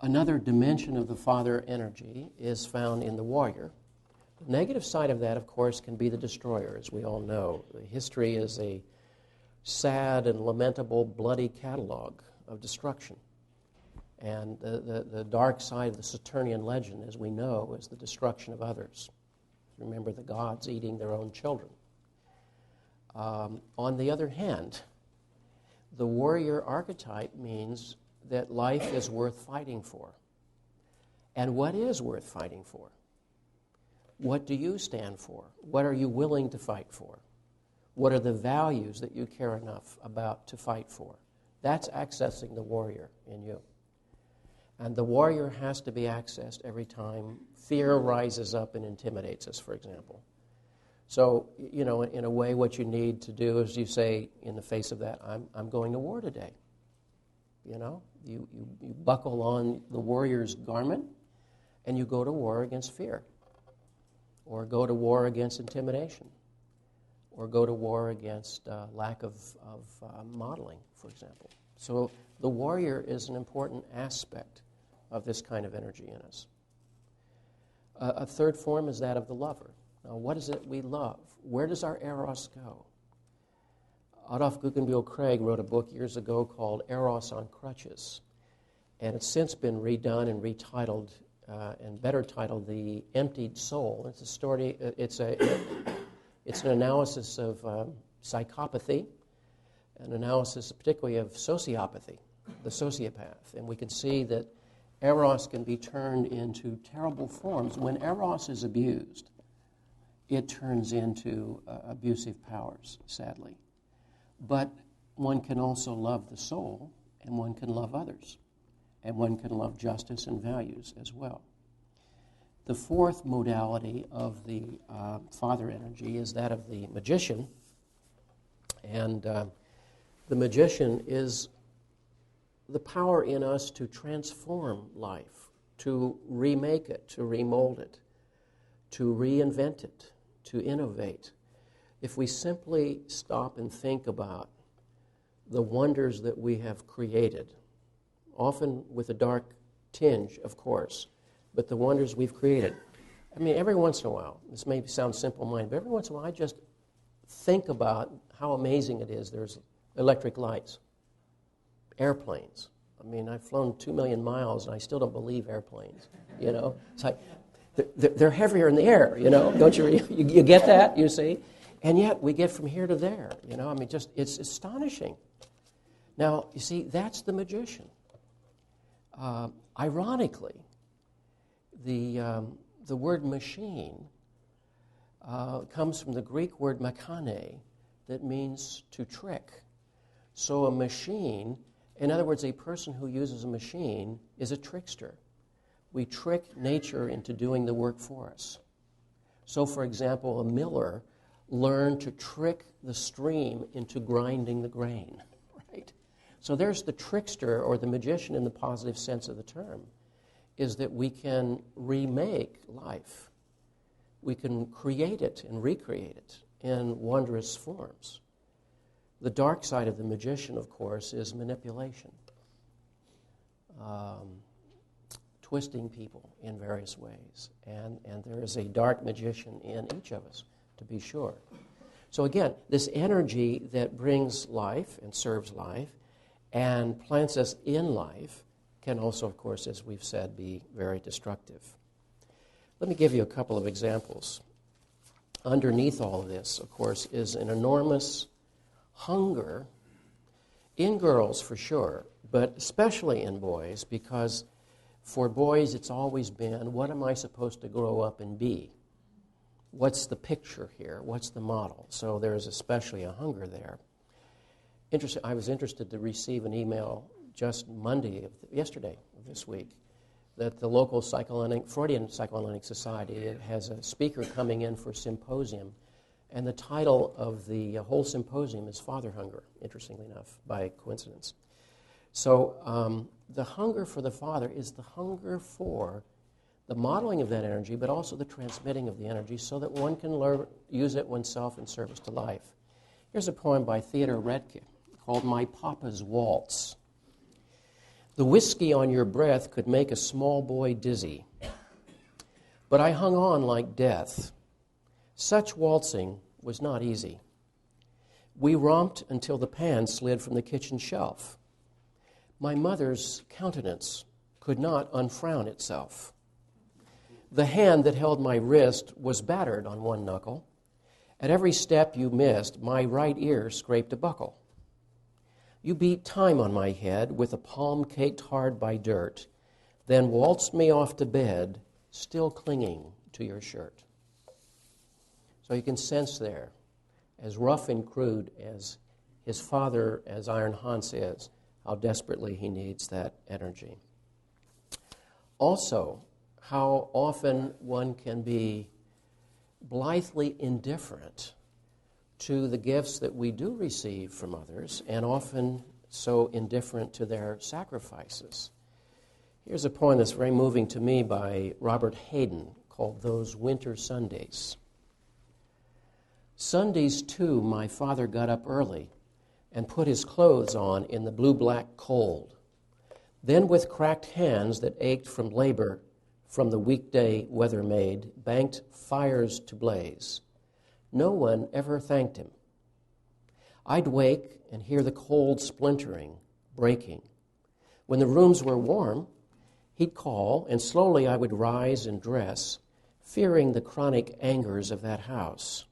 Another dimension of the father energy is found in the warrior. The negative side of that, of course, can be the destroyer, as we all know. History is a sad and lamentable, bloody catalog of destruction. And the dark side of the Saturnian legend, as we know, is the destruction of others. Remember the gods eating their own children. On the other hand, the warrior archetype means that life is worth fighting for. And what is worth fighting for? What do you stand for? What are you willing to fight for? What are the values that you care enough about to fight for? That's accessing the warrior in you. And the warrior has to be accessed every time fear rises up and intimidates us, for example. So, in a way, what you need to do is you say, in the face of that, I'm going to war today. You buckle on the warrior's garment and you go to war against fear, or go to war against intimidation, or go to war against lack of modeling, for example. So the warrior is an important aspect of this kind of energy in us. A third form is that of the lover. Now, what is it we love? Where does our eros go? Adolf Guggenbiel Craig wrote a book years ago called Eros on Crutches, and it's since been redone and retitled and better titled The Emptied Soul. It's a story. It's an analysis of psychopathy, an analysis particularly of sociopathy, the sociopath, and we can see that eros can be turned into terrible forms. When eros is abused, it turns into abusive powers, sadly. But one can also love the soul, and one can love others, and one can love justice and values as well. The fourth modality of the father energy is that of the magician, and the magician is the power in us to transform life, to remake it, to remold it, to reinvent it, to innovate. If we simply stop and think about the wonders that we have created often with a dark tinge, of course, but the wonders we've created. I mean, every once in a while, this may sound simple-minded, but every once in a while I just think about how amazing it is there's electric lights, airplanes. I mean, I've flown 2 million miles and I still don't believe airplanes, you know. It's like, they're heavier in the air, you know. Don't you get that, you see? And yet we get from here to there, you know. I mean, just, it's astonishing. Now, you see, that's the magician. Ironically, the word machine comes from the Greek word mechane that means to trick. So a machine, in other words, a person who uses a machine is a trickster. We trick nature into doing the work for us. So, for example, a miller learned to trick the stream into grinding the grain, right? So there's the trickster or the magician in the positive sense of the term, is that we can remake life. We can create it and recreate it in wondrous forms. The dark side of the magician, of course, is manipulation. Twisting people in various ways. And there is a dark magician in each of us, to be sure. So again, this energy that brings life and serves life and plants us in life can also, of course, as we've said, be very destructive. Let me give you a couple of examples. Underneath all of this, of course, is an enormous hunger in girls for sure, but especially in boys, because for boys, it's always been, what am I supposed to grow up and be? What's the picture here? What's the model? So there's especially a hunger there. I was interested to receive an email just yesterday of this week, that the local Freudian Psychoanalytic Society has a speaker coming in for a symposium, and the title of the whole symposium is Father Hunger, interestingly enough, by coincidence. So the hunger for the Father is the hunger for the modeling of that energy, but also the transmitting of the energy so that one can use it oneself in service to life. Here's a poem by Theodor Redke called My Papa's Waltz. The whiskey on your breath could make a small boy dizzy, but I hung on like death. Such waltzing was not easy. We romped until the pan slid from the kitchen shelf. My mother's countenance could not unfrown itself. The hand that held my wrist was battered on one knuckle. At every step you missed, my right ear scraped a buckle. You beat time on my head with a palm caked hard by dirt, then waltzed me off to bed, still clinging to your shirt. So you can sense there, as rough and crude as his father, as Iron Hans is, how desperately he needs that energy. Also, how often one can be blithely indifferent to the gifts that we do receive from others, and often so indifferent to their sacrifices. Here's a poem that's very moving to me by Robert Hayden called Those Winter Sundays. Sundays, too, my father got up early and put his clothes on in the blue-black cold. Then with cracked hands that ached from labor from the weekday weather made, banked fires to blaze. No one ever thanked him. I'd wake and hear the cold splintering, breaking. When the rooms were warm, he'd call, and slowly I would rise and dress, fearing the chronic angers of that house.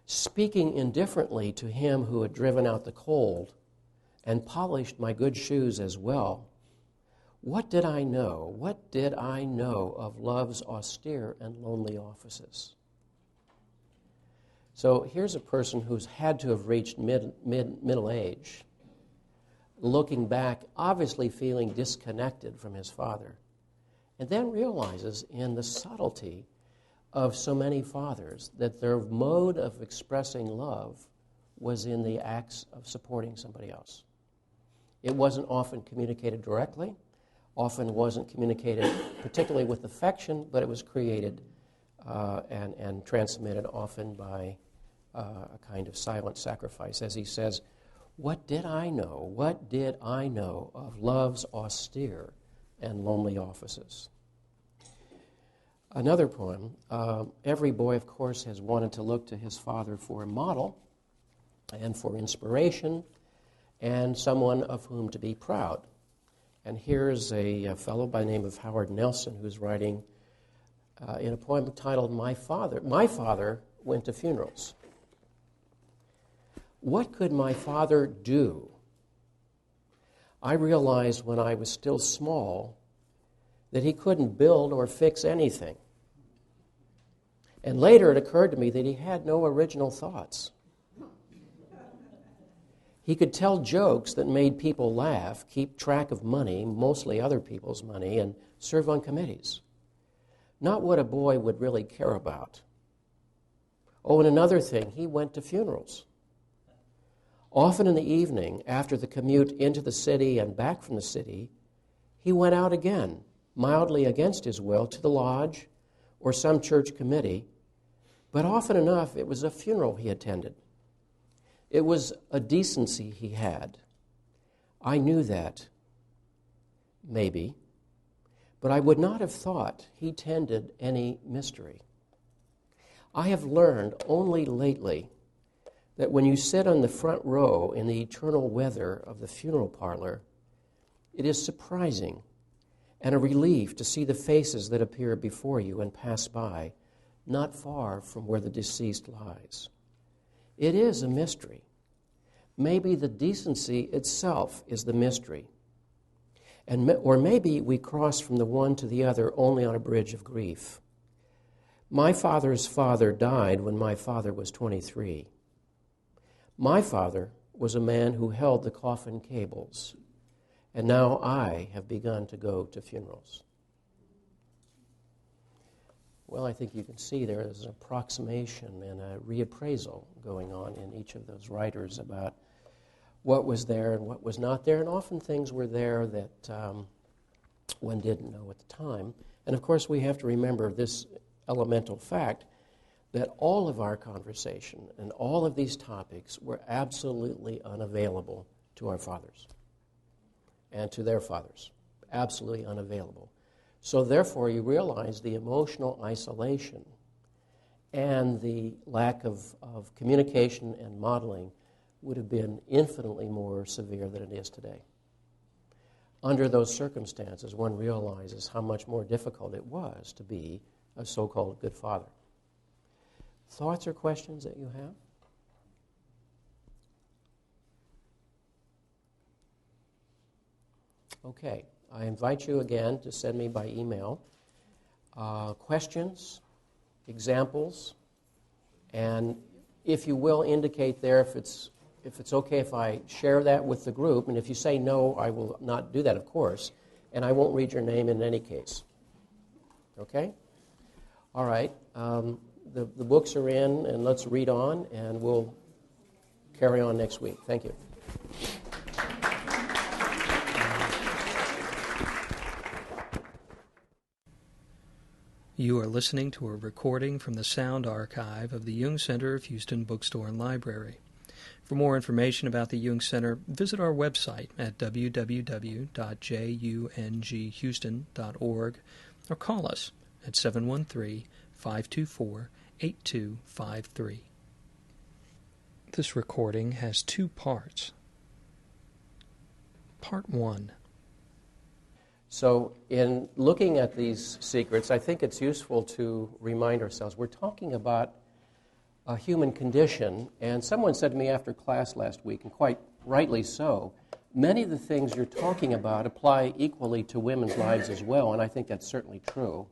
Speaking indifferently to him who had driven out the cold and polished my good shoes as well, what did I know? What did I know of love's austere and lonely offices? So here's a person who's had to have reached middle age, looking back, obviously feeling disconnected from his father, and then realizes in the subtlety of so many fathers that their mode of expressing love was in the acts of supporting somebody else. It wasn't often communicated directly, often wasn't communicated particularly with affection, but it was created and transmitted often by a kind of silent sacrifice. As he says, What did I know? What did I know of love's austere and lonely offices? Another poem, every boy, of course, has wanted to look to his father for a model and for inspiration and someone of whom to be proud. And here's a fellow by the name of Howard Nelson who's writing in a poem titled My Father Went to Funerals. What could my father do? I realized when I was still small that he couldn't build or fix anything. And later it occurred to me that he had no original thoughts. He could tell jokes that made people laugh, keep track of money, mostly other people's money, and serve on committees. Not what a boy would really care about. Oh, and another thing, he went to funerals. Often in the evening, after the commute into the city and back from the city, he went out again, mildly against his will, to the lodge or some church committee, but often enough it was a funeral he attended. It was a decency he had. I knew that, maybe, but I would not have thought he tended any mystery. I have learned only lately that when you sit on the front row in the eternal weather of the funeral parlor, it is surprising and a relief to see the faces that appear before you and pass by, not far from where the deceased lies. It is a mystery. Maybe the decency itself is the mystery. Or maybe we cross from the one to the other only on a bridge of grief. My father's father died when my father was 23. My father was a man who held the coffin cables, and now I have begun to go to funerals. Well, I think you can see there is an approximation and a reappraisal going on in each of those writers about what was there and what was not there, and often things were there that one didn't know at the time. And of course, we have to remember this elemental fact that all of our conversation and all of these topics were absolutely unavailable to our fathers and to their fathers, absolutely unavailable. So therefore, you realize the emotional isolation and the lack of communication and modeling would have been infinitely more severe than it is today. Under those circumstances, one realizes how much more difficult it was to be a so-called good father. Thoughts or questions that you have? Okay, I invite you again to send me by email questions, examples, and if you will indicate there if it's okay if I share that with the group, and if you say no, I will not do that, of course, and I won't read your name in any case. Okay? All right. The books are in, and let's read on, and we'll carry on next week. Thank you. You are listening to a recording from the sound archive of the Jung Center of Houston Bookstore and Library. For more information about the Jung Center, visit our website at www.junghouston.org or call us at 713-524-8253. This recording has two parts. Part 1. So in looking at these secrets, I think it's useful to remind ourselves we're talking about a human condition, and someone said to me after class last week, and quite rightly so, many of the things you're talking about apply equally to women's lives as well, and I think that's certainly true.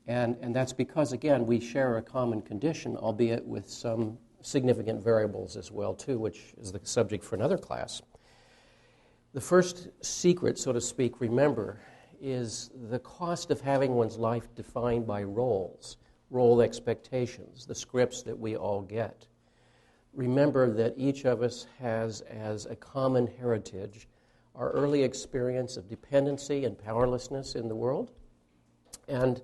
And that's because, again, we share a common condition, albeit with some significant variables as well, too, which is the subject for another class. The first secret, so to speak, remember, is the cost of having one's life defined by roles, role expectations, the scripts that we all get. Remember that each of us has as a common heritage our early experience of dependency and powerlessness in the world, and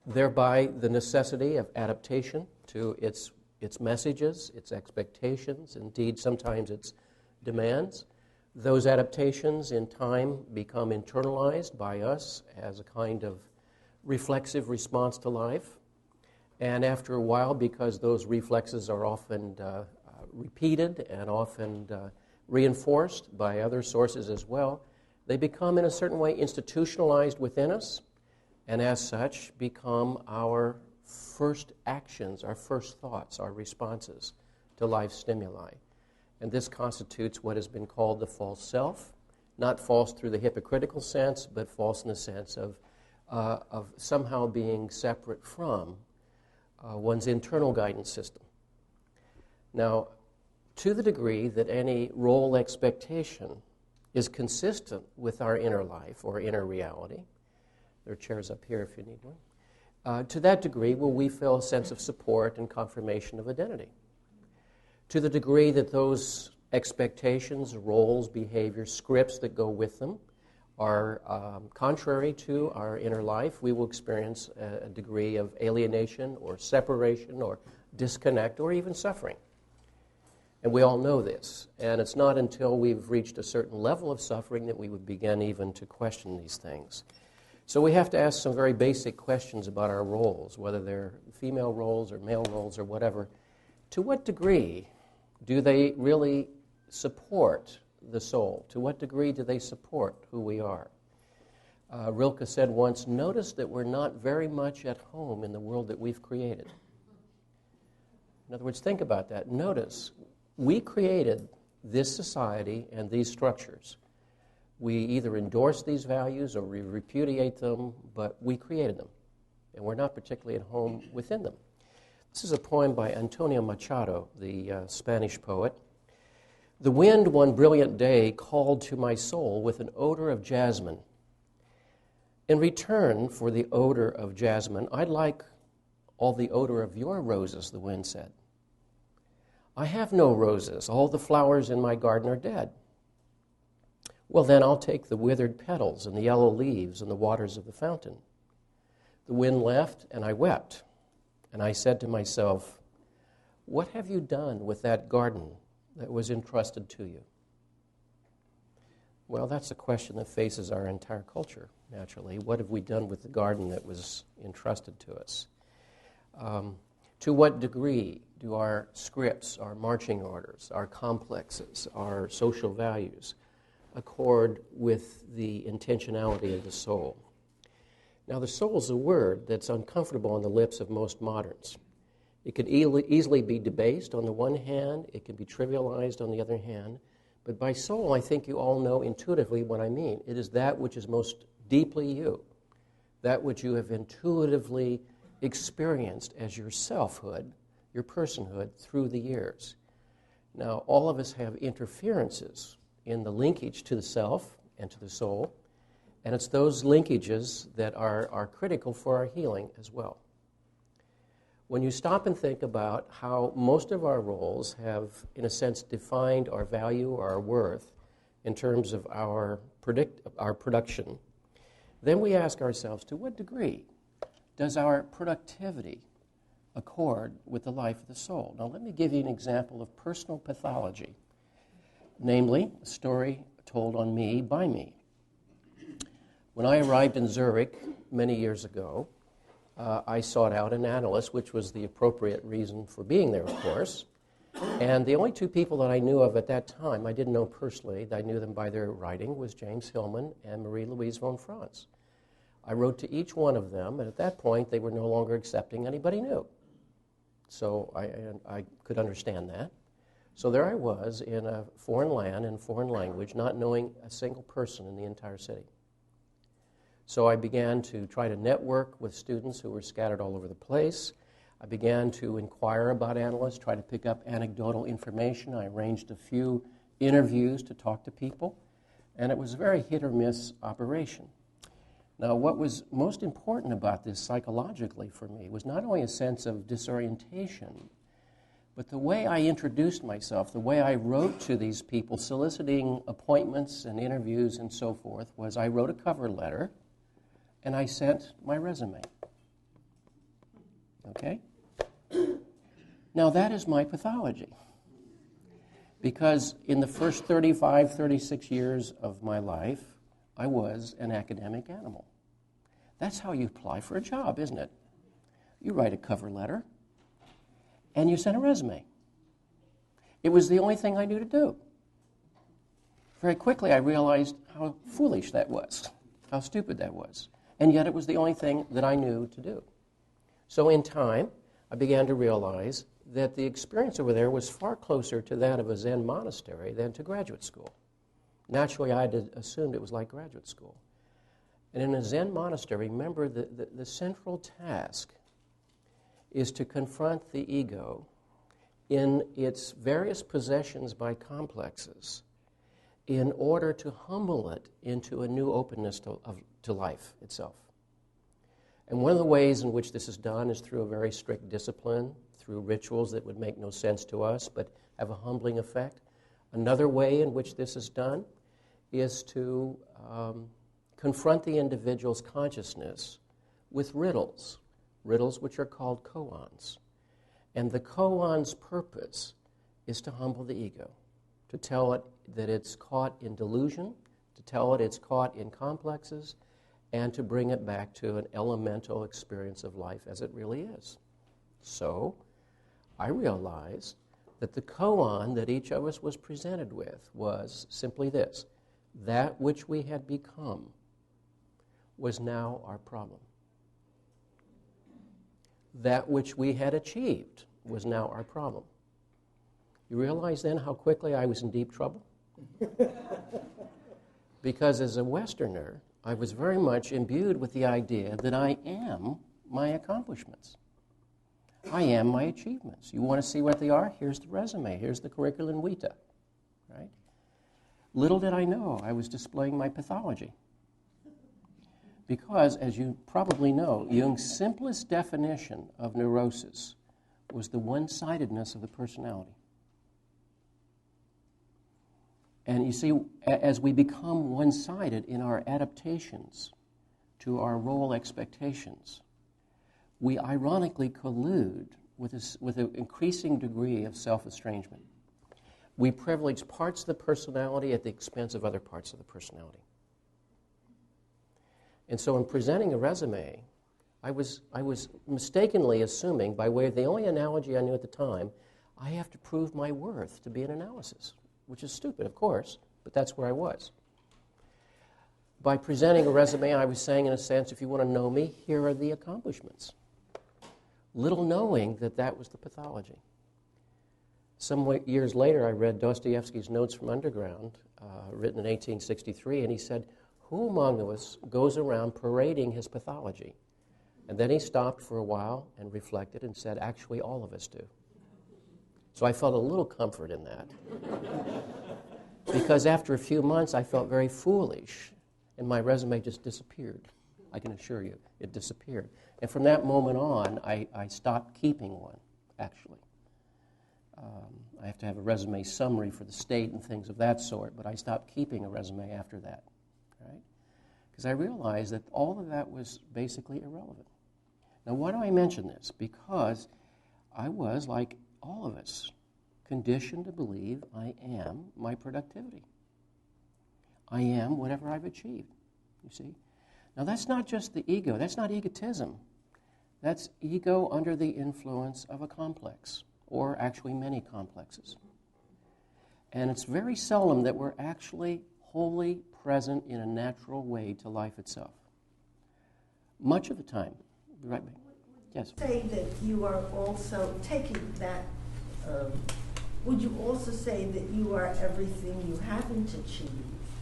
thereby the necessity of adaptation to its messages, its expectations, indeed sometimes its demands. Those adaptations in time become internalized by us as a kind of reflexive response to life. And after a while, because those reflexes are often repeated and often reinforced by other sources as well, they become in a certain way institutionalized within us, and as such become our first actions, our first thoughts, our responses to life stimuli. And this constitutes what has been called the false self, not false through the hypocritical sense, but false in the sense of somehow being separate from one's internal guidance system. Now, to the degree that any role expectation is consistent with our inner life or inner reality, there are chairs up here if you need one, to that degree will we feel a sense of support and confirmation of identity. To the degree that those expectations, roles, behaviors, scripts that go with them are contrary to our inner life, we will experience a degree of alienation or separation or disconnect or even suffering. And we all know this. And it's not until we've reached a certain level of suffering that we would begin even to question these things. So we have to ask some very basic questions about our roles, whether they're female roles or male roles or whatever. To what degree do they really support the soul? To what degree do they support who we are? Rilke said once, notice that we're not very much at home in the world that we've created. In other words, think about that. Notice, we created this society and these structures. We either endorse these values or we repudiate them, but we created them, and we're not particularly at home within them. This is a poem by Antonio Machado, the Spanish poet. The wind one brilliant day called to my soul with an odor of jasmine. In return for the odor of jasmine, I'd like all the odor of your roses, the wind said. I have no roses. All the flowers in my garden are dead. Well, then I'll take the withered petals and the yellow leaves and the waters of the fountain. The wind left, and I wept. And I said to myself, what have you done with that garden that was entrusted to you? Well, that's a question that faces our entire culture, naturally. What have we done with the garden that was entrusted to us? To what degree do our scripts, our marching orders, our complexes, our social values accord with the intentionality of the soul? Now, the soul is a word that's uncomfortable on the lips of most moderns. It could easily be debased on the one hand, it can be trivialized on the other hand, but by soul, I think you all know intuitively what I mean. It is that which is most deeply you, that which you have intuitively experienced as your selfhood, your personhood, through the years. Now, all of us have interferences in the linkage to the self and to the soul, and it's those linkages that are critical for our healing as well. When you stop and think about how most of our roles have, in a sense, defined our value or our worth in terms of our production, then we ask ourselves, to what degree does our productivity accord with the life of the soul? Now, let me give you an example of personal pathology, namely, a story told on me by me. When I arrived in Zurich many years ago, I sought out an analyst, which was the appropriate reason for being there, of course. And the only two people that I knew of at that time, I didn't know personally, I knew them by their writing, was James Hillman and Marie-Louise von Franz. I wrote to each one of them, and at that point, they were no longer accepting anybody new. So I could understand that. So there I was in a foreign land and foreign language, not knowing a single person in the entire city. So I began to try to network with students who were scattered all over the place. I began to inquire about analysts, try to pick up anecdotal information. I arranged a few interviews to talk to people, and it was a very hit-or-miss operation. Now, what was most important about this psychologically for me was not only a sense of disorientation, but the way I introduced myself, the way I wrote to these people, soliciting appointments and interviews and so forth, was I wrote a cover letter, and I sent my resume. Okay? Now, that is my pathology. Because in the first 35, 36 years of my life, I was an academic animal. That's how you apply for a job, isn't it? You write a cover letter, and you send a resume. It was the only thing I knew to do. Very quickly, I realized how foolish that was, how stupid that was. And yet it was the only thing that I knew to do. So in time, I began to realize that the experience over there was far closer to that of a Zen monastery than to graduate school. Naturally, I had assumed it was like graduate school. And in a Zen monastery, remember, the central task is to confront the ego in its various possessions by complexes in order to humble it into a new openness to life itself. And one of the ways in which this is done is through a very strict discipline, through rituals that would make no sense to us but have a humbling effect. Another way in which this is done is to confront the individual's consciousness with riddles which are called koans. And the koan's purpose is to humble the ego, to tell it that it's caught in delusion, to tell it it's caught in complexes, and to bring it back to an elemental experience of life as it really is. So, I realized that the koan that each of us was presented with was simply this: that which we had become was now our problem. That which we had achieved was now our problem. You realize then how quickly I was in deep trouble? Because as a Westerner, I was very much imbued with the idea that I am my accomplishments. I am my achievements. You want to see what they are? Here's the resume. Here's the curriculum vitae. Right? Little did I know I was displaying my pathology. Because, as you probably know, Jung's simplest definition of neurosis was the one-sidedness of the personality. And you see, as we become one-sided in our adaptations to our role expectations, we ironically collude with an increasing degree of self-estrangement. We privilege parts of the personality at the expense of other parts of the personality. And so in presenting a resume, I was mistakenly assuming, by way of the only analogy I knew at the time, I have to prove my worth to be an analysis, which is stupid, of course, but that's where I was. By presenting a resume, I was saying, in a sense, if you want to know me, here are the accomplishments. Little knowing that that was the pathology. Some years later, I read Dostoevsky's Notes from Underground, written in 1863, and he said, who among us goes around parading his pathology? And then he stopped for a while and reflected and said, actually, all of us do. So I felt a little comfort in that. Because after a few months, I felt very foolish, and my resume just disappeared. I can assure you, it disappeared. And from that moment on, I stopped keeping one, actually. I have to have a resume summary for the state and things of that sort, but I stopped keeping a resume after that, right? Because I realized that all of that was basically irrelevant. Now, why do I mention this? Because I was, like all of us, conditioned to believe I am my productivity. I am whatever I've achieved, you see? Now, that's not just the ego. That's not egotism. That's ego under the influence of a complex, or actually many complexes. And it's very seldom that we're actually wholly present in a natural way to life itself. Much of the time. Right, yes? Say that you are also taking that, would you also say that you are everything you haven't achieved?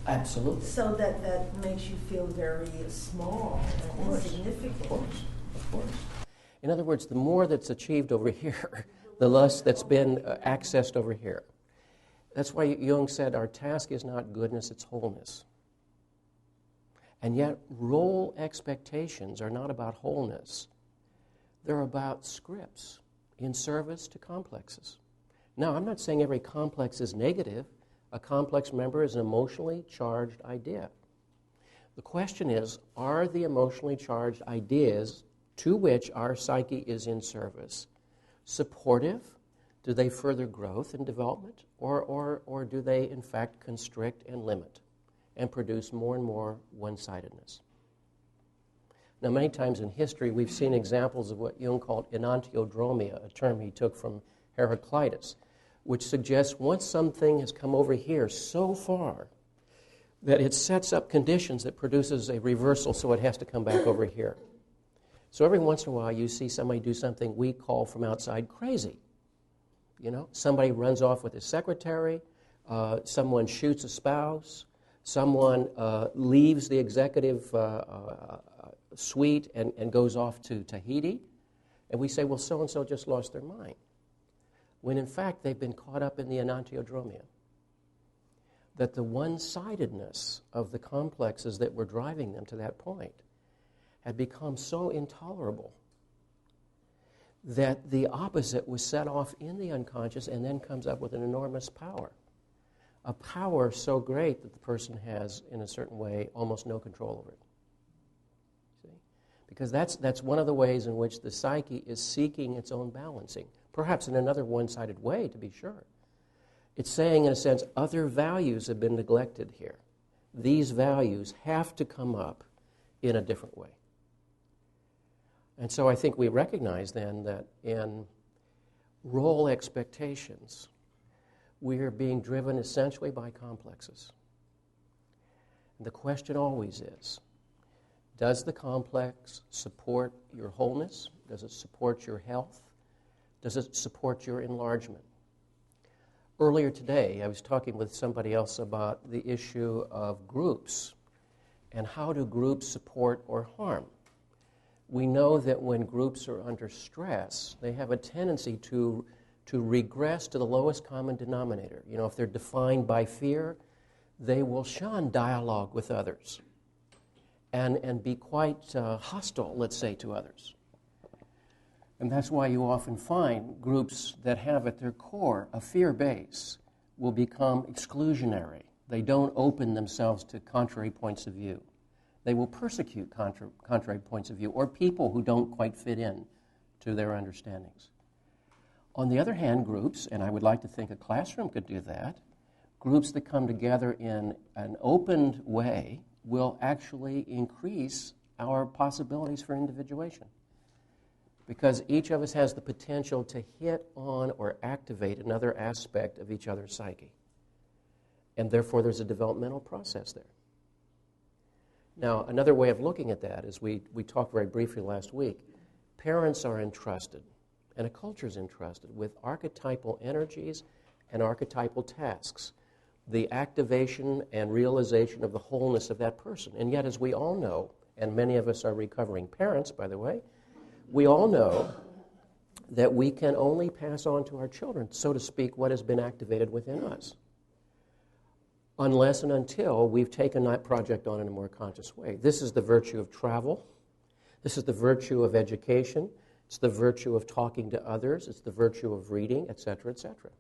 Absolutely. So that makes you feel very small and insignificant. Of course. In other words, the more that's achieved over here, the less that's been accessed over here. That's why Jung said our task is not goodness, it's wholeness. And yet, role expectations are not about wholeness. They're about scripts in service to complexes. Now, I'm not saying every complex is negative. A complex member is an emotionally charged idea. The question is, are the emotionally charged ideas to which our psyche is in service supportive? Do they further growth and development, or do they, in fact, constrict and limit and produce more and more one-sidedness? Now, many times in history, we've seen examples of what Jung called enantiodromia, a term he took from Heraclitus, which suggests once something has come over here so far that it sets up conditions that produces a reversal, so it has to come back over here. So every once in a while, you see somebody do something we call from outside crazy. You know, somebody runs off with his secretary, someone shoots a spouse, someone leaves the executive suite and goes off to Tahiti, and we say, well, so-and-so just lost their mind. When in fact, they've been caught up in the enantiodromia. That the one-sidedness of the complexes that were driving them to that point had become so intolerable that the opposite was set off in the unconscious and then comes up with an enormous power. A power so great that the person has, in a certain way, almost no control over it. See? Because that's one of the ways in which the psyche is seeking its own balancing, perhaps in another one-sided way, to be sure. It's saying, in a sense, other values have been neglected here. These values have to come up in a different way. And so I think we recognize then that in role expectations, we are being driven essentially by complexes. And the question always is, does the complex support your wholeness? Does it support your health? Does it support your enlargement? Earlier today, I was talking with somebody else about the issue of groups and how do groups support or harm. We know that when groups are under stress, they have a tendency to regress to the lowest common denominator. You know, if they're defined by fear, they will shun dialogue with others and be quite hostile, let's say, to others. And that's why you often find groups that have at their core a fear base will become exclusionary. They don't open themselves to contrary points of view. They will persecute contrary points of view or people who don't quite fit in to their understandings. On the other hand, groups, and I would like to think a classroom could do that, groups that come together in an open way will actually increase our possibilities for individuation. Because each of us has the potential to hit on or activate another aspect of each other's psyche. And therefore, there's a developmental process there. Now, another way of looking at that is we talked very briefly last week. Parents are entrusted, and a culture is entrusted with archetypal energies and archetypal tasks, the activation and realization of the wholeness of that person. And yet, as we all know, and many of us are recovering parents, by the way, we all know that we can only pass on to our children, so to speak, what has been activated within us, unless and until we've taken that project on in a more conscious way. This is the virtue of travel. This is the virtue of education. It's the virtue of talking to others. It's the virtue of reading, etc., etc.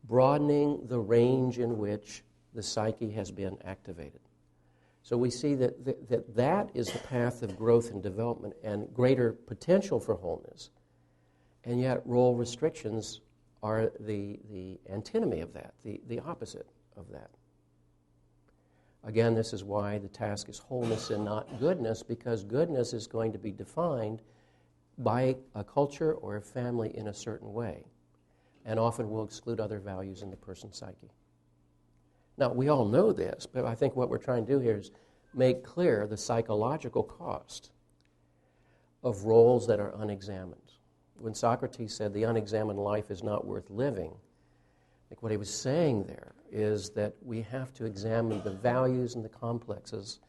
Broadening the range in which the psyche has been activated. So we see that is the path of growth and development and greater potential for wholeness. And yet role restrictions are the antinomy of that, the opposite of that. Again, this is why the task is wholeness and not goodness, because goodness is going to be defined by a culture or a family in a certain way, and often will exclude other values in the person's psyche. Now, we all know this, but I think what we're trying to do here is make clear the psychological cost of roles that are unexamined. When Socrates said the unexamined life is not worth living, I think what he was saying there is that we have to examine the values and the complexes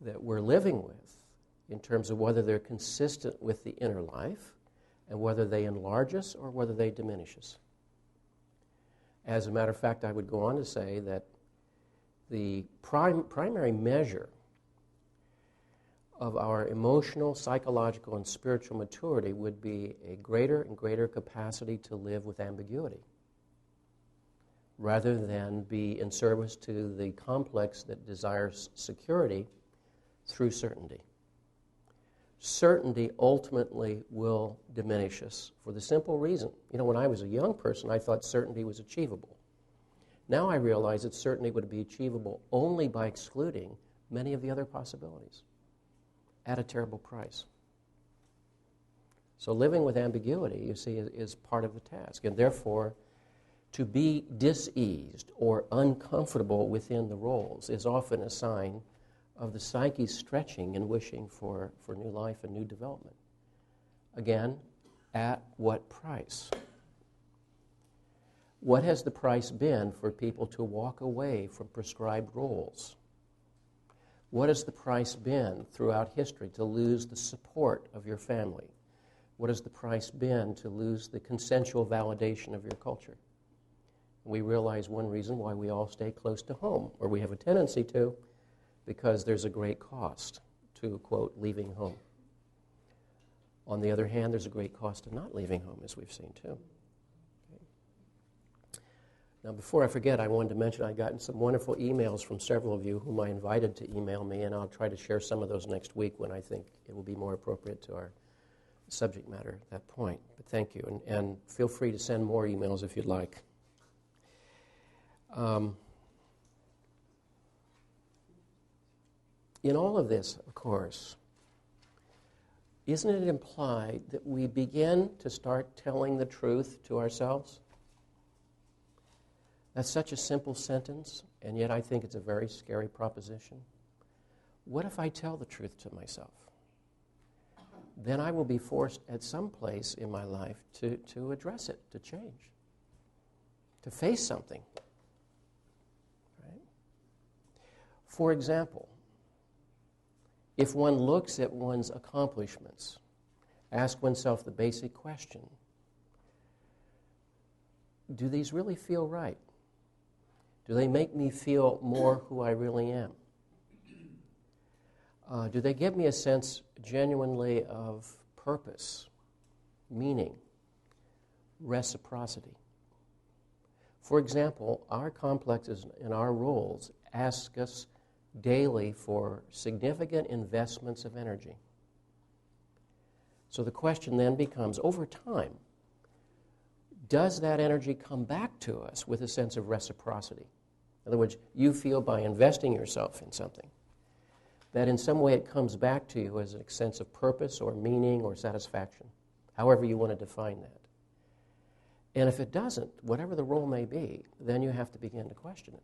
that we're living with in terms of whether they're consistent with the inner life and whether they enlarge us or whether they diminish us. As a matter of fact, I would go on to say that the primary measure of our emotional, psychological, and spiritual maturity would be a greater and greater capacity to live with ambiguity, rather than be in service to the complex that desires security through certainty. certainty ultimately will diminish us for the simple reason. When I was a young person, I thought certainty was achievable. Now I realize that certainty would be achievable only by excluding many of the other possibilities at a terrible price. So living with ambiguity, you see, is part of the task. And therefore, to be diseased or uncomfortable within the roles is often a sign of the psyche's stretching and wishing for new life and new development. Again, at what price? What has the price been for people to walk away from prescribed roles? What has the price been throughout history to lose the support of your family? What has the price been to lose the consensual validation of your culture? We realize one reason why we all stay close to home, or we have a tendency to, because there's a great cost to, quote, leaving home. On the other hand, there's a great cost to not leaving home, as we've seen too. Okay. Now, before I forget, I wanted to mention I've gotten some wonderful emails from several of you whom I invited to email me, and I'll try to share some of those next week when I think it will be more appropriate to our subject matter at that point. But thank you, and feel free to send more emails if you'd like. In all of this, of course, isn't it implied that we begin to start telling the truth to ourselves? That's such a simple sentence, and yet I think it's a very scary proposition. What if I tell the truth to myself? Then I will be forced at some place in my life to address it, to change, to face something. Right? For example, if one looks at one's accomplishments, ask oneself the basic question, do these really feel right? Do they make me feel more who I really am? Do they give me a sense genuinely of purpose, meaning, reciprocity? For example, our complexes and our roles ask us daily for significant investments of energy. So the question then becomes, over time, does that energy come back to us with a sense of reciprocity? In other words, you feel by investing yourself in something that in some way it comes back to you as a sense of purpose or meaning or satisfaction, however you want to define that. And if it doesn't, whatever the role may be, then you have to begin to question it.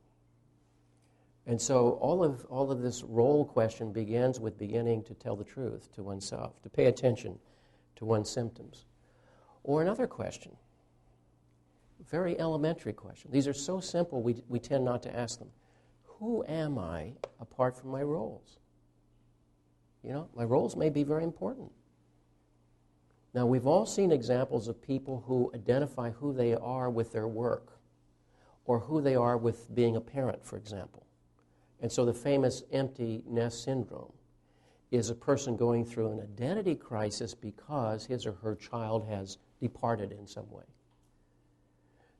And so all of this role question begins with beginning to tell the truth to oneself, to pay attention to one's symptoms. Or another question, very elementary question. These are so simple we tend not to ask them. Who am I apart from my roles? My roles may be very important. Now, we've all seen examples of people who identify who they are with their work or who they are with being a parent, for example. And so the famous empty nest syndrome is a person going through an identity crisis because his or her child has departed in some way.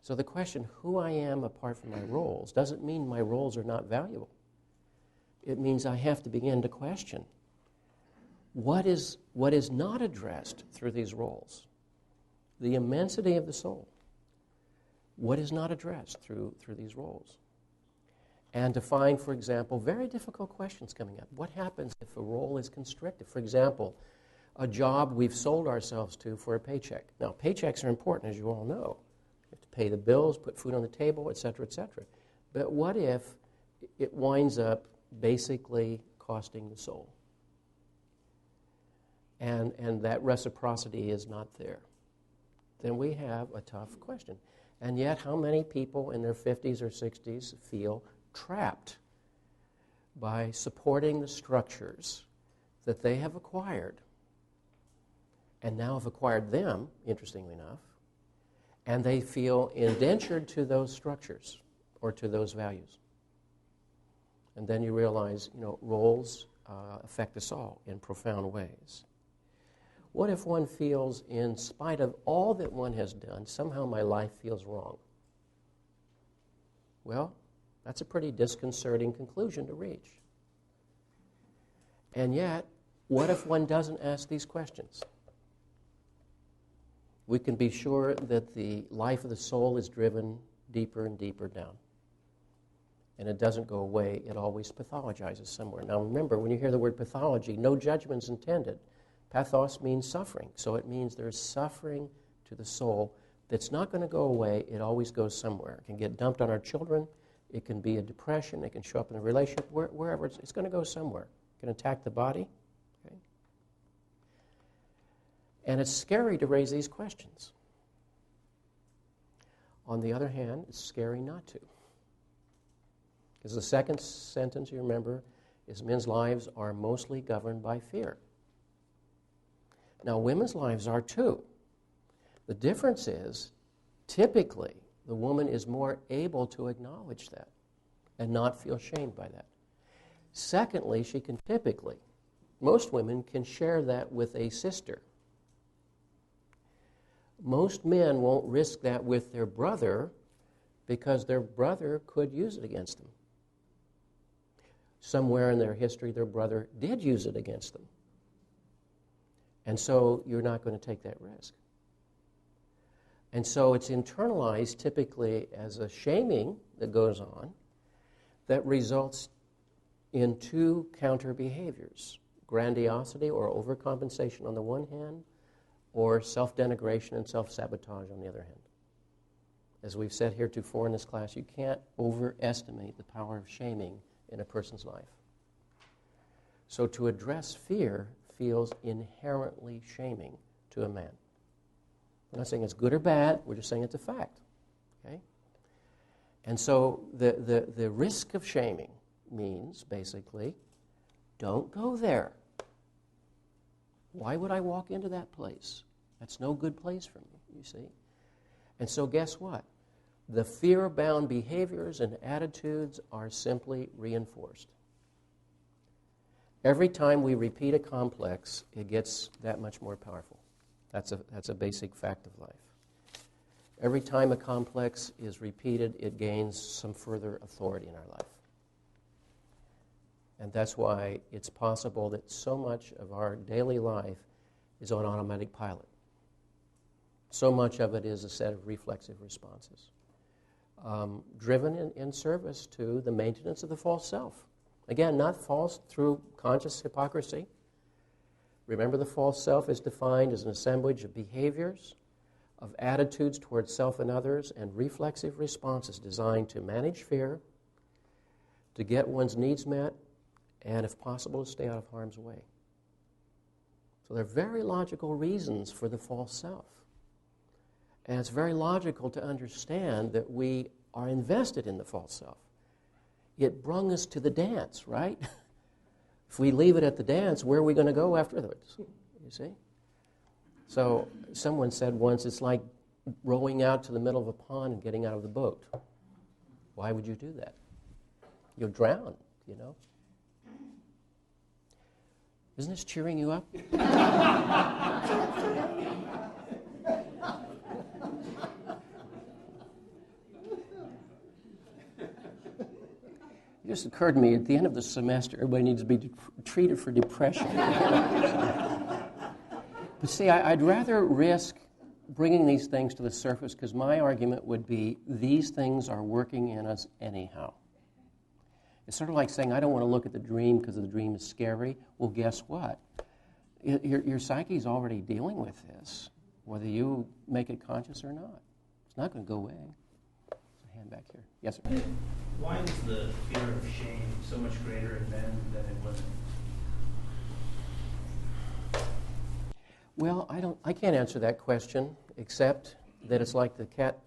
So the question, who I am apart from my roles, doesn't mean my roles are not valuable. It means I have to begin to question what is not addressed through these roles, the immensity of the soul. What is not addressed through these roles? And to find, for example, very difficult questions coming up. What happens if a role is constricted? For example, a job we've sold ourselves to for a paycheck. Now, paychecks are important, as you all know. You have to pay the bills, put food on the table, et cetera, et cetera. But what if it winds up basically costing the soul? And that reciprocity is not there. Then we have a tough question. And yet, how many people in their 50s or 60s feel trapped by supporting the structures that they have acquired and now have acquired them, interestingly enough, and they feel indentured to those structures or to those values? And then you realize, roles affect us all in profound ways. What if one feels, in spite of all that one has done, somehow my life feels wrong? Well, that's a pretty disconcerting conclusion to reach. And yet, What if one doesn't ask these questions? We can be sure that the life of the soul is driven deeper and deeper down. And it doesn't go away, it always pathologizes somewhere. Now remember, when you hear the word pathology, no judgment's intended. Pathos means suffering, so it means there's suffering to the soul that's not going to go away, it always goes somewhere. It can get dumped on our children, it can be a depression, it can show up in a relationship, wherever, it's going to go somewhere. It can attack the body. Okay? And it's scary to raise these questions. On the other hand, it's scary not to. Because the second sentence, you remember, is men's lives are mostly governed by fear. Now, women's lives are too. The difference is, typically, the woman is more able to acknowledge that and not feel shamed by that. Secondly, she can typically, most women can share that with a sister. Most men won't risk that with their brother because their brother could use it against them. Somewhere in their history, their brother did use it against them. And so you're not going to take that risk. And so it's internalized typically as a shaming that goes on that results in two counter behaviors: grandiosity or overcompensation on the one hand, or self-denigration and self-sabotage on the other hand. As we've said heretofore in this class, you can't overestimate the power of shaming in a person's life. So to address fear feels inherently shaming to a man. We're not saying it's good or bad, we're just saying it's a fact. Okay? And so the risk of shaming means, basically, don't go there. Why would I walk into that place? That's no good place for me, you see. And so guess what? The fear-bound behaviors and attitudes are simply reinforced. Every time we repeat a complex, it gets that much more powerful. That's a basic fact of life. Every time a complex is repeated, it gains some further authority in our life. And that's why it's possible that so much of our daily life is on automatic pilot. So much of it is a set of reflexive responses, driven in service to the maintenance of the false self. Again, not false through conscious hypocrisy. Remember, the false self is defined as an assemblage of behaviors, of attitudes towards self and others, and reflexive responses designed to manage fear, to get one's needs met, and, if possible, to stay out of harm's way. So there are very logical reasons for the false self. And it's very logical to understand that we are invested in the false self. It brung us to the dance, right? If we leave it at the dance, where are we going to go afterwards? You see? So someone said once, it's like rowing out to the middle of a pond and getting out of the boat. Why would you do that? You'll drown, you know? Isn't this cheering you up? It just occurred to me, at the end of the semester, everybody needs to be treated for depression. But see, I'd rather risk bringing these things to the surface, because my argument would be these things are working in us anyhow. It's sort of like saying, I don't want to look at the dream because the dream is scary. Well, guess what? Your psyche's already dealing with this, whether you make it conscious or not. It's not going to go away. There's a hand back here. Yes, sir. Why is the fear of shame so much greater in men than in women? Well, I can't answer that question, except that it's like the cat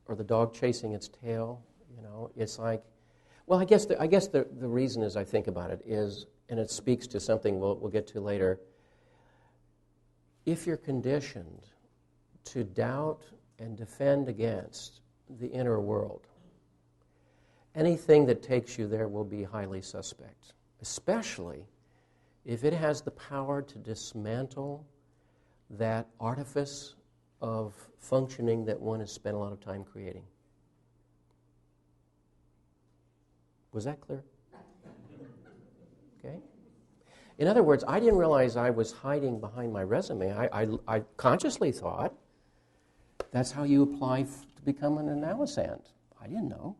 or the dog chasing its tail. You know, it's like, well, I guess the reason, as I think about it, is, and it speaks to something we'll get to later. If you're conditioned to doubt and defend against the inner world, anything that takes you there will be highly suspect, especially if it has the power to dismantle that artifice of functioning that one has spent a lot of time creating. Was that clear? Okay? In other words, I didn't realize I was hiding behind my resume. I consciously thought that's how you apply to become an analysand. I didn't know.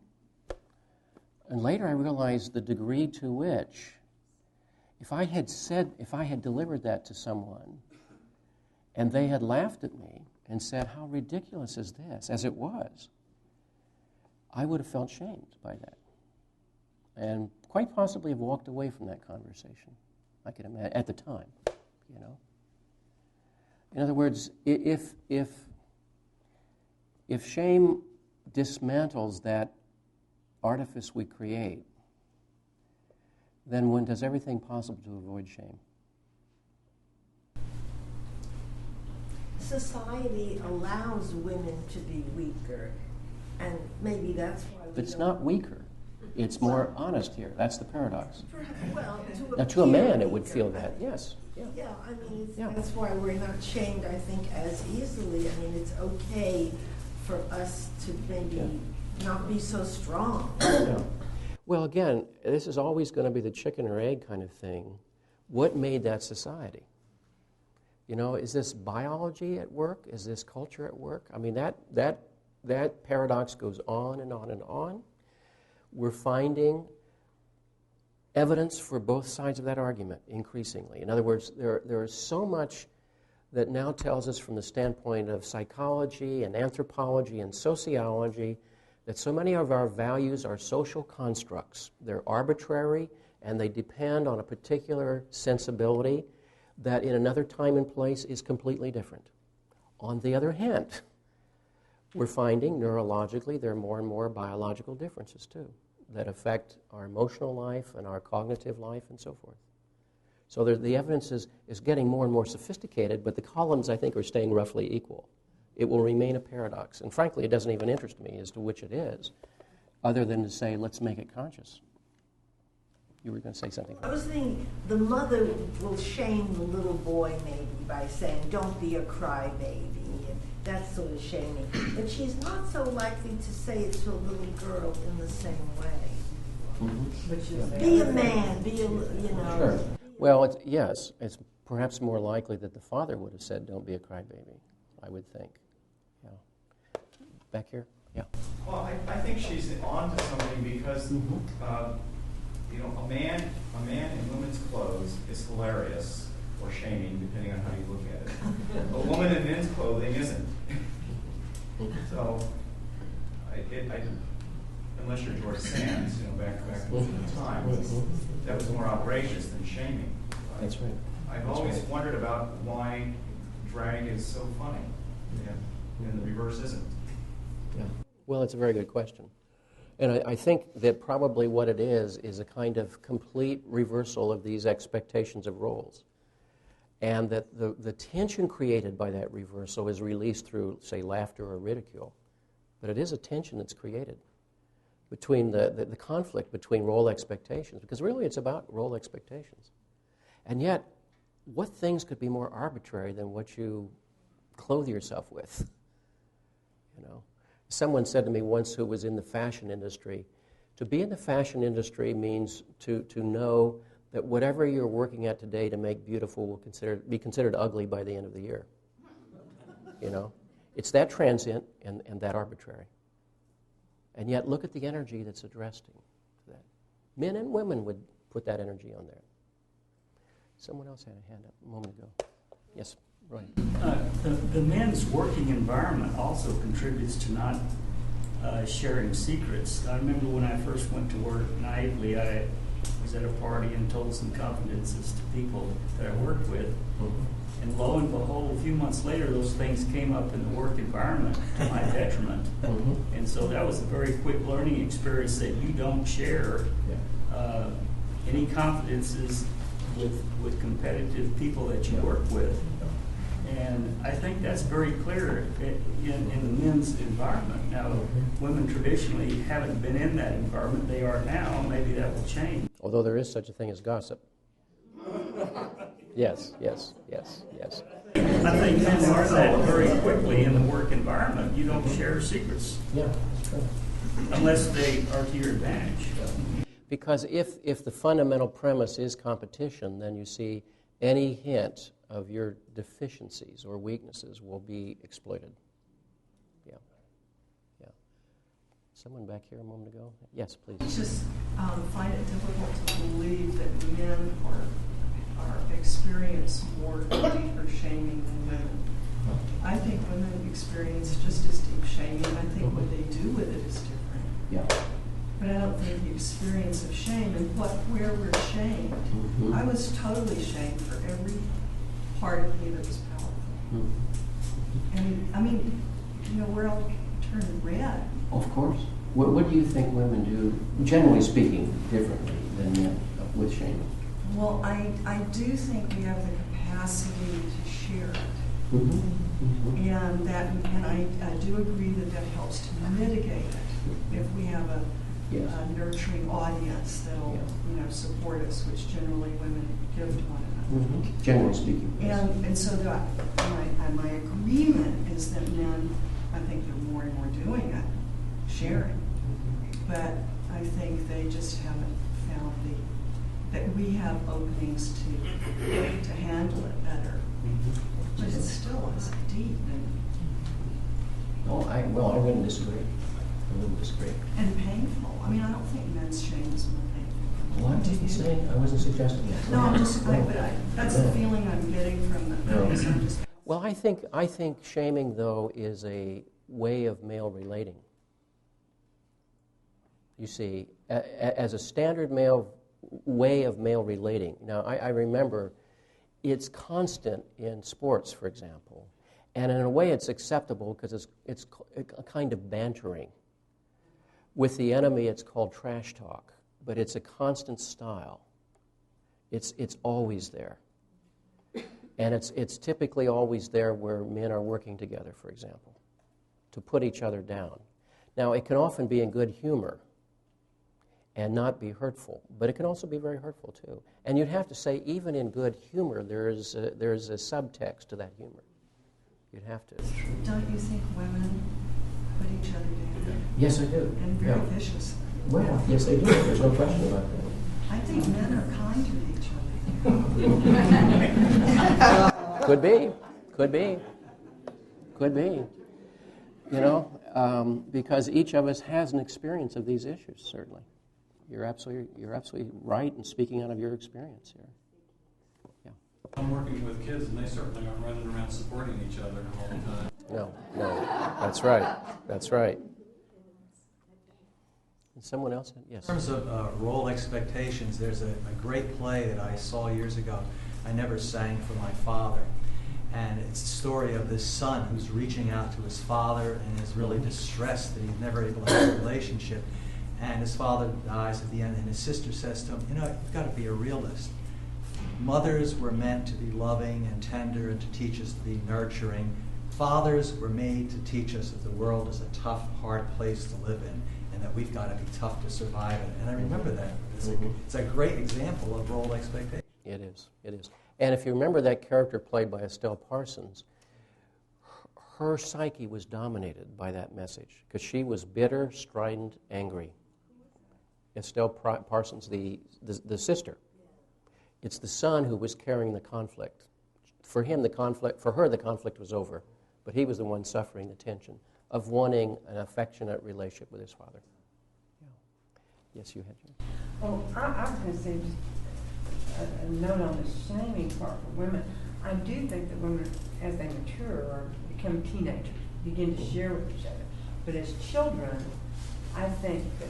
And later I realized the degree to which, if I had delivered that to someone, and they had laughed at me and said, how ridiculous is this, as it was, I would have felt shamed by that. And quite possibly have walked away from that conversation, I could imagine, at the time, you know. In other words, if shame dismantles that artifice we create, then one does everything possible to avoid shame. Society allows women to be weaker, and maybe that's why. But it's not weaker. It's more honest here. That's the paradox. Well, now, to a man, it would feel that, yes. Yeah, I mean, that's why we're not shamed, I think, as easily. I mean, it's okay for us to maybe not be so strong. Yeah. Well, again, this is always going to be the chicken or egg kind of thing. What made that society? You know, is this biology at work? Is this culture at work? I mean, that paradox goes on and on and on. We're finding evidence for both sides of that argument increasingly. In other words, there is so much that now tells us from the standpoint of psychology and anthropology and sociology that so many of our values are social constructs. They're arbitrary and they depend on a particular sensibility that in another time and place is completely different. On the other hand, we're finding neurologically there are more and more biological differences too that affect our emotional life and our cognitive life and so forth. So the evidence is getting more and more sophisticated, but the columns, I think, are staying roughly equal. It will remain a paradox. And frankly, it doesn't even interest me as to which it is, other than to say, let's make it conscious. You were going to say something. I was thinking the mother will shame the little boy maybe by saying, don't be a crybaby. That's sort of shaming. But she's not so likely to say it to a little girl in the same way. Mm-hmm. Be a man, be a, you know. Sure. Well, it's perhaps more likely that the father would have said, don't be a crybaby, I would think. Yeah. Back here? Yeah. Well, I think she's on to something because, you know, a man in women's clothes is hilarious or shaming, depending on how you look at it. A woman in men's clothing isn't. So, unless you're George Sands, you know, back in the time, that was more outrageous than shaming. That's right. I've always wondered about why drag is so funny, and the reverse isn't. Yeah. Well, it's a very good question. And I think that probably what it is a kind of complete reversal of these expectations of roles. And that the tension created by that reversal is released through, say, laughter or ridicule. But it is a tension that's created between the conflict between role expectations, because really it's about role expectations. And yet, what things could be more arbitrary than what you clothe yourself with? You know, someone said to me once who was in the fashion industry, to be in the fashion industry means to know that whatever you're working at today to make beautiful will be considered ugly by the end of the year. You know, it's that transient and that arbitrary. And yet, look at the energy that's addressed to that. Men and women would put that energy on there. Someone else had a hand up a moment ago. Yes, Ryan. The men's working environment also contributes to not sharing secrets. I remember when I first went to work, naively, I was at a party and told some confidences to people that I worked with. And lo and behold, a few months later, those things came up in the work environment to my detriment. And so that was a very quick learning experience that you don't share any confidences with competitive people that you work with. And I think that's very clear in the men's environment. Now, women traditionally haven't been in that environment. They are now. Maybe that will change. Although there is such a thing as gossip. Yes. I think men learn that very quickly in the work environment. You don't share secrets. Yeah, that's true. Unless they are to your advantage. Because if the fundamental premise is competition, then you see any hint of your deficiencies or weaknesses will be exploited. Yeah. Yeah. Someone back here a moment ago? Yes, please. I just find it difficult to believe that men are experience more deeper shaming than women. I think women experience just as deep shaming. I think what they do with it is different. Yeah. But I don't think the experience of shame and where we're shamed. Mm-hmm. I was totally shamed for every part of me that was powerful. Mm-hmm. And I mean, you know, where I'll turn red. Of course. What do you think women do, generally speaking, differently than men with shaming? Well, I do think we have the capacity to share it. Mm-hmm. Mm-hmm. And I do agree that helps to mitigate it if we have a nurturing audience that'll support us, which generally women give to one another. Mm-hmm. Generally speaking. Yes. And so my agreement is that men, I think they're more and more doing it, sharing. But I think they just haven't found that we have openings to handle it better. Mm-hmm. But it still is deep I wouldn't disagree. I wouldn't disagree. and painful. I mean, I don't think men's shame is more painful. Well, I wasn't saying, I wasn't suggesting that. No, I'm just, that's the feeling I'm getting from the things. I'm just. Well, I think shaming, though, is a way of male relating. You see, as a standard male way of male relating. Now, I remember it's constant in sports, for example, and in a way it's acceptable because it's a kind of bantering. With the enemy, it's called trash talk, but it's a constant style. It's always there. And it's typically always there where men are working together, for example, to put each other down. Now, it can often be in good humor and not be hurtful, but it can also be very hurtful, too. And you'd have to say, even in good humor, there's a subtext to that humor. You'd have to. Don't you think women put each other down? Yes, I do. And very viciously. Well, yes, they do. There's no question about that. I think men are kind to each other. Could be. Could be. Could be. You know, because each of us has an experience of these issues, certainly. You're absolutely right in speaking out of your experience here. Yeah. I'm working with kids, and they certainly aren't running around supporting each other all the time. No. That's right. That's right. And someone else? Yes. In terms of role expectations, there's a great play that I saw years ago. I never sang for my father. And it's the story of this son who's reaching out to his father and is really distressed that he's never able to have a relationship. And his father dies at the end, and his sister says to him, you know, you've got to be a realist. Mothers were meant to be loving and tender and to teach us to be nurturing. Fathers were made to teach us that the world is a tough, hard place to live in, and that we've got to be tough to survive it. And I remember that. It's a great example of role expectation. It is. It is. And if you remember that character played by Estelle Parsons, her psyche was dominated by that message because she was bitter, strident, angry. Estelle Parsons, the sister. It's the son who was carrying the conflict. For her, the conflict was over, but he was the one suffering the tension of wanting an affectionate relationship with his father. Yeah. Yes, you had. Well, I was going to say just a note on the shaming part for women. I do think that women, as they mature or become teenagers, begin to share with each other. But as children, I think that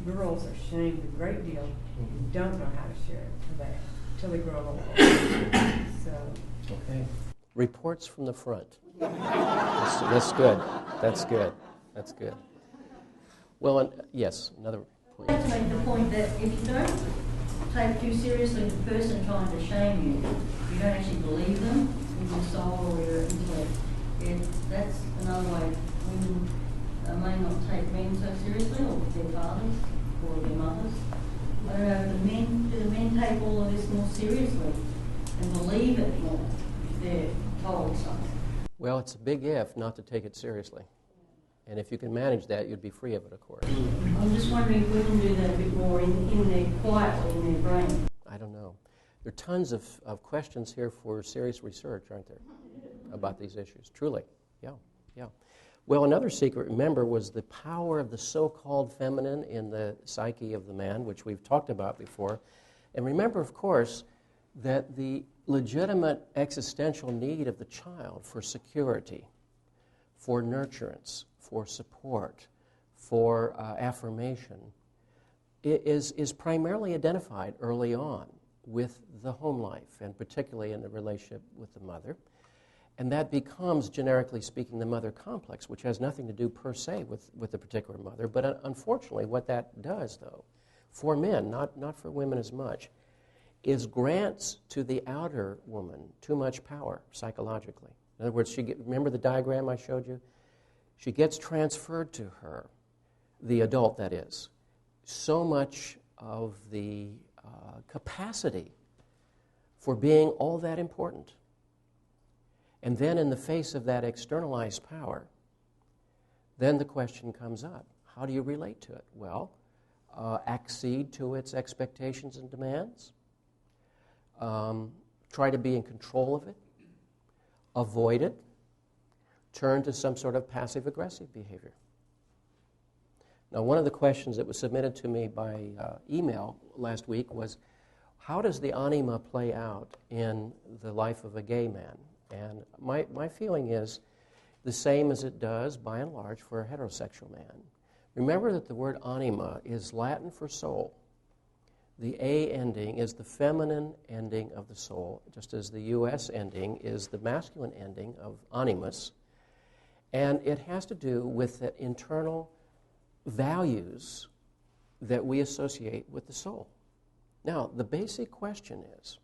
girls are shamed a great deal and don't know how to share it until they grow older. So. Okay. Reports from the front. That's good. That's good. That's good. Well, yes, another point. I'd like to make the point that if you don't take too seriously the person trying to shame you, you don't actually believe them in your soul or your intellect. That's another way women may not take men so seriously, or their fathers, or their mothers. I don't know, do the men take all of this more seriously and believe it more if they're told something? Well, it's a big if not to take it seriously. And if you can manage that, you'd be free of it, of course. I'm just wondering if we can do that a bit more in their, quietly in their brain. I don't know. There are tons of questions here for serious research, aren't there, about these issues? Truly, yeah. Well, another secret, remember, was the power of the so-called feminine in the psyche of the man, which we've talked about before. And remember, of course, that the legitimate existential need of the child for security, for nurturance, for support, for affirmation, is primarily identified early on with the home life, and particularly in the relationship with the mother. And that becomes, generically speaking, the mother complex, which has nothing to do per se with the particular mother. But unfortunately, what that does, though, for men, not for women as much, is grants to the outer woman too much power psychologically. In other words, remember the diagram I showed you? She gets transferred to her, the adult that is, so much of the capacity for being all that important. And then in the face of that externalized power, then the question comes up, how do you relate to it? Well, accede to its expectations and demands, try to be in control of it, avoid it, turn to some sort of passive-aggressive behavior. Now, one of the questions that was submitted to me by email last week was, how does the anima play out in the life of a gay man? And my feeling is the same as it does, by and large, for a heterosexual man. Remember that the word anima is Latin for soul. The A ending is the feminine ending of the soul, just as the US ending is the masculine ending of animus. And it has to do with the internal values that we associate with the soul. Now, the basic question is,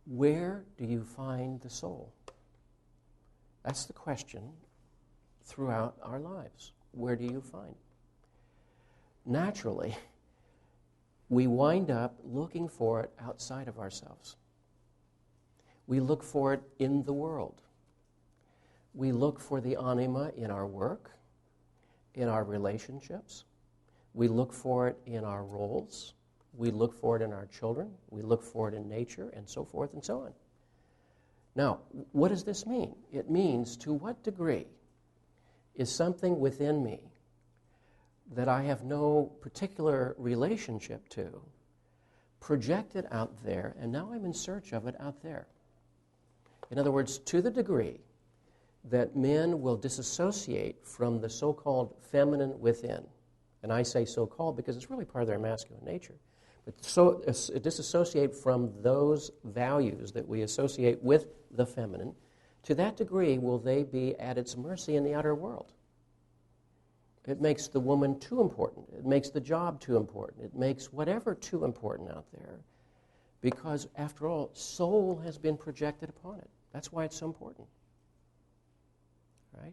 where do you find the soul? That's the question throughout our lives. Where do you find it? Naturally, we wind up looking for it outside of ourselves. We look for it in the world. We look for the anima in our work, in our relationships. We look for it in our roles. We look for it in our children. We look for it in nature, and so forth and so on. Now, what does this mean? It means, to what degree is something within me that I have no particular relationship to projected out there, and now I'm in search of it out there? In other words, to the degree that men will disassociate from the so-called feminine within, and I say so-called because it's really part of their masculine nature, but so disassociate from those values that we associate with the feminine, to that degree will they be at its mercy in the outer world. It makes the woman too important. It makes the job too important. It makes whatever too important out there, because, after all, soul has been projected upon it. That's why it's so important. Right?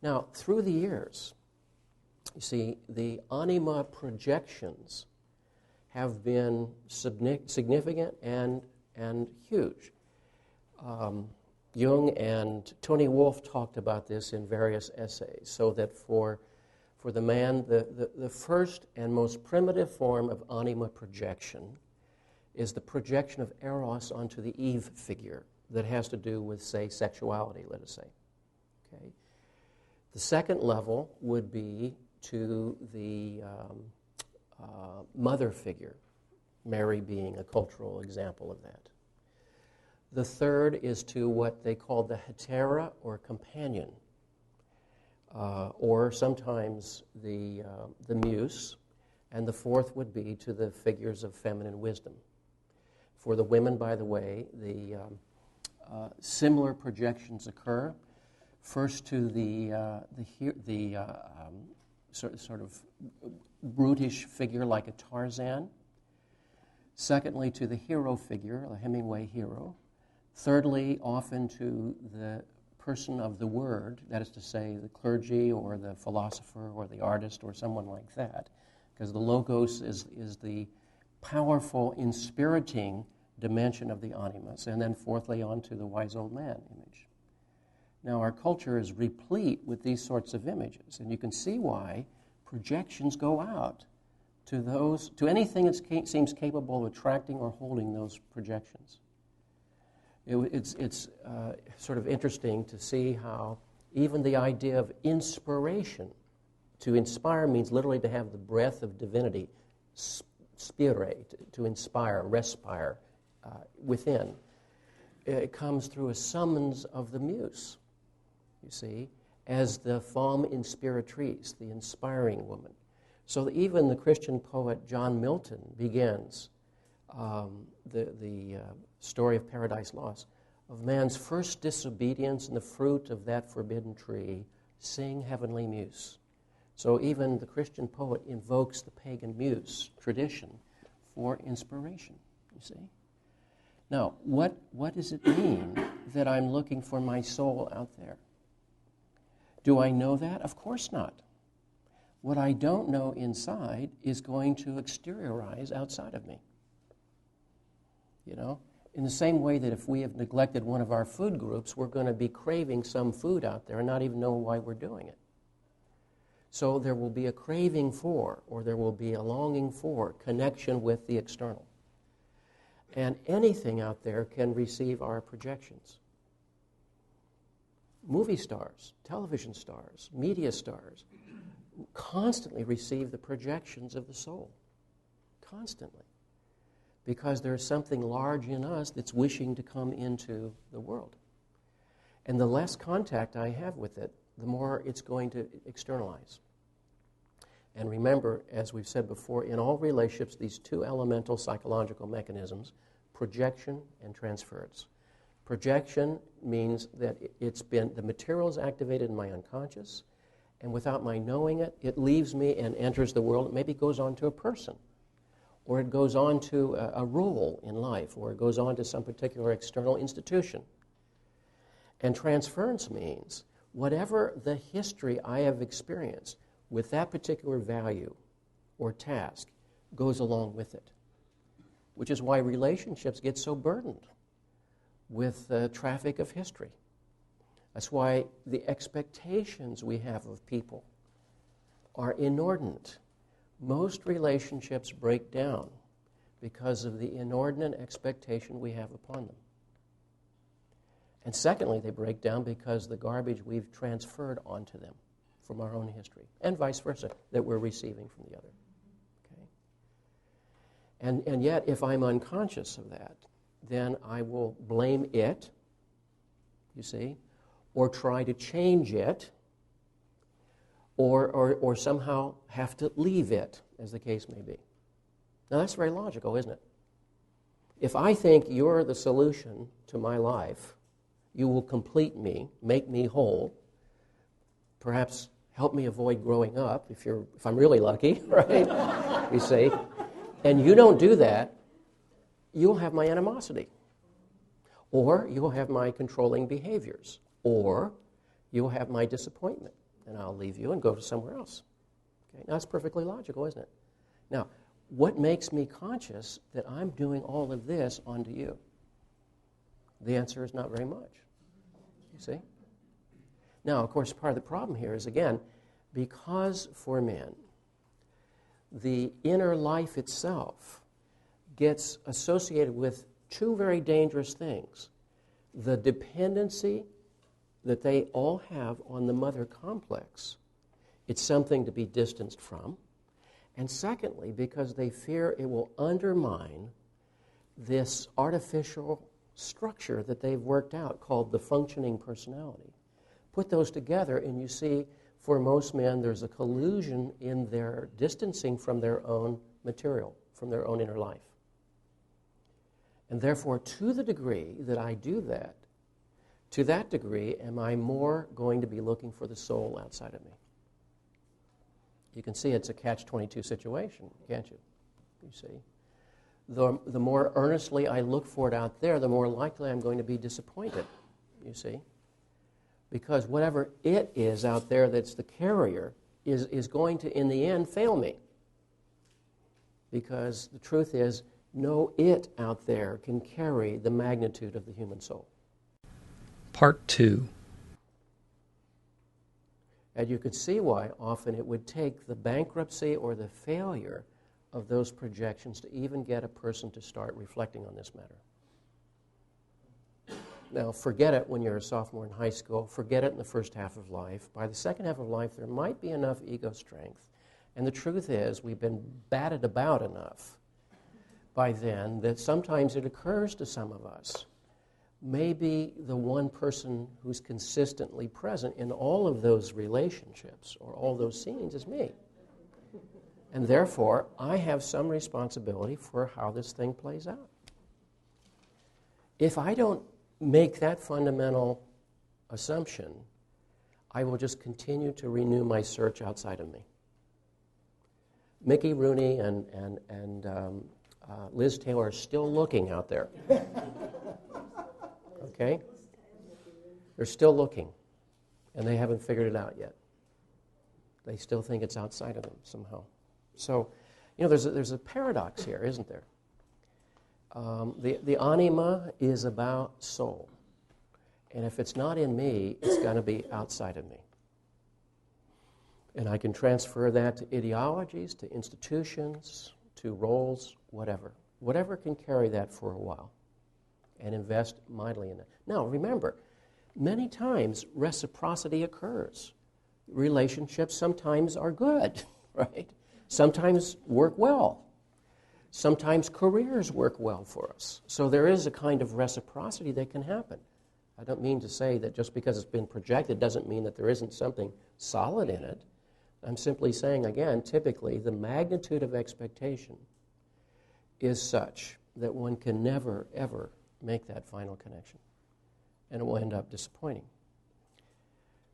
Now, through the years, you see, the anima projections have been significant and huge. Jung and Tony Wolff talked about this in various essays, so that for the man, the first and most primitive form of anima projection is the projection of eros onto the Eve figure that has to do with, say, sexuality, let us say. Okay? The second level would be to the mother figure, Mary being a cultural example of that. The third is to what they call the hetera, or companion, or sometimes the muse, and the fourth would be to the figures of feminine wisdom. For the women, by the way, the similar projections occur. First to the sort of brutish figure like a Tarzan. Secondly, to the hero figure, a Hemingway hero. Thirdly, often to the person of the word, that is to say, the clergy or the philosopher or the artist or someone like that, because the logos is the powerful, inspiriting dimension of the animus. And then fourthly, on to the wise old man image. Now, our culture is replete with these sorts of images, and you can see why projections go out to anything that seems capable of attracting or holding those projections. It's sort of interesting to see how even the idea of inspiration, to inspire means literally to have the breath of divinity, spire, to inspire, respire within. It comes through a summons of the muse, you see, as the femme inspiratrice, the inspiring woman. So that even the Christian poet John Milton begins the story of Paradise Lost, of man's first disobedience and the fruit of that forbidden tree, sing heavenly muse. So even the Christian poet invokes the pagan muse tradition for inspiration, you see. Now, what does it mean that I'm looking for my soul out there? Do I know that? Of course not. What I don't know inside is going to exteriorize outside of me. You know? In the same way that if we have neglected one of our food groups, we're going to be craving some food out there and not even know why we're doing it. So there will be a craving for, or there will be a longing for, connection with the external. And anything out there can receive our projections. Movie stars, television stars, media stars constantly receive the projections of the soul. Constantly. Because there's something large in us that's wishing to come into the world. And the less contact I have with it, the more it's going to externalize. And remember, as we've said before, in all relationships, these two elemental psychological mechanisms, projection and transference. Projection means that the material is activated in my unconscious, and without my knowing it, it leaves me and enters the world. It maybe goes on to a person, or it goes on to a role in life, or it goes on to some particular external institution. And transference means whatever the history I have experienced with that particular value or task goes along with it, which is why relationships get so burdened with the traffic of history. That's why the expectations we have of people are inordinate. Most relationships break down because of the inordinate expectation we have upon them. And secondly, they break down because the garbage we've transferred onto them from our own history, and vice versa, that we're receiving from the other. Okay? And yet, if I'm unconscious of that, then I will blame it, you see, or try to change it, or somehow have to leave it, as the case may be. Now, that's very logical, isn't it? If I think you're the solution to my life, you will complete me, make me whole, perhaps help me avoid growing up, if I'm really lucky, right? You see? And you don't do that, you'll have my animosity. Or you'll have my controlling behaviors. Or you'll have my disappointment. And I'll leave you and go to somewhere else. Okay? Now, that's perfectly logical, isn't it? Now, what makes me conscious that I'm doing all of this onto you? The answer is not very much. You see? Now, of course, part of the problem here is, again, because for men, the inner life itself gets associated with two very dangerous things. The dependency that they all have on the mother complex. It's something to be distanced from. And secondly, because they fear it will undermine this artificial structure that they've worked out called the functioning personality. Put those together and you see, for most men, there's a collusion in their distancing from their own material, from their own inner life. And therefore, to the degree that I do that, to that degree am I more going to be looking for the soul outside of me. You can see it's a catch-22 situation, can't you? You see. The more earnestly I look for it out there, the more likely I'm going to be disappointed, you see. Because whatever it is out there that's the carrier is going to, in the end, fail me. Because the truth is, no it out there can carry the magnitude of the human soul. Part 2. And you could see why often it would take the bankruptcy or the failure of those projections to even get a person to start reflecting on this matter. Now, forget it when you're a sophomore in high school. Forget it in the first half of life. By the second half of life, there might be enough ego strength. And the truth is, we've been batted about enough by then that sometimes it occurs to some of us, maybe the one person who's consistently present in all of those relationships or all those scenes is me. And therefore, I have some responsibility for how this thing plays out. If I don't make that fundamental assumption, I will just continue to renew my search outside of me. Mickey Rooney and Liz Taylor are still looking out there. Okay? They're still looking, and they haven't figured it out yet. They still think it's outside of them somehow. So, there's a paradox here, isn't there? The anima is about soul. And if it's not in me, it's going to be outside of me. And I can transfer that to ideologies, to institutions, to roles, whatever. Whatever can carry that for a while and invest mightily in it. Now, remember, many times reciprocity occurs. Relationships sometimes are good, right? Sometimes work well. Sometimes careers work well for us. So there is a kind of reciprocity that can happen. I don't mean to say that just because it's been projected doesn't mean that there isn't something solid in it. I'm simply saying, again, typically the magnitude of expectation is such that one can never, ever make that final connection. And it will end up disappointing.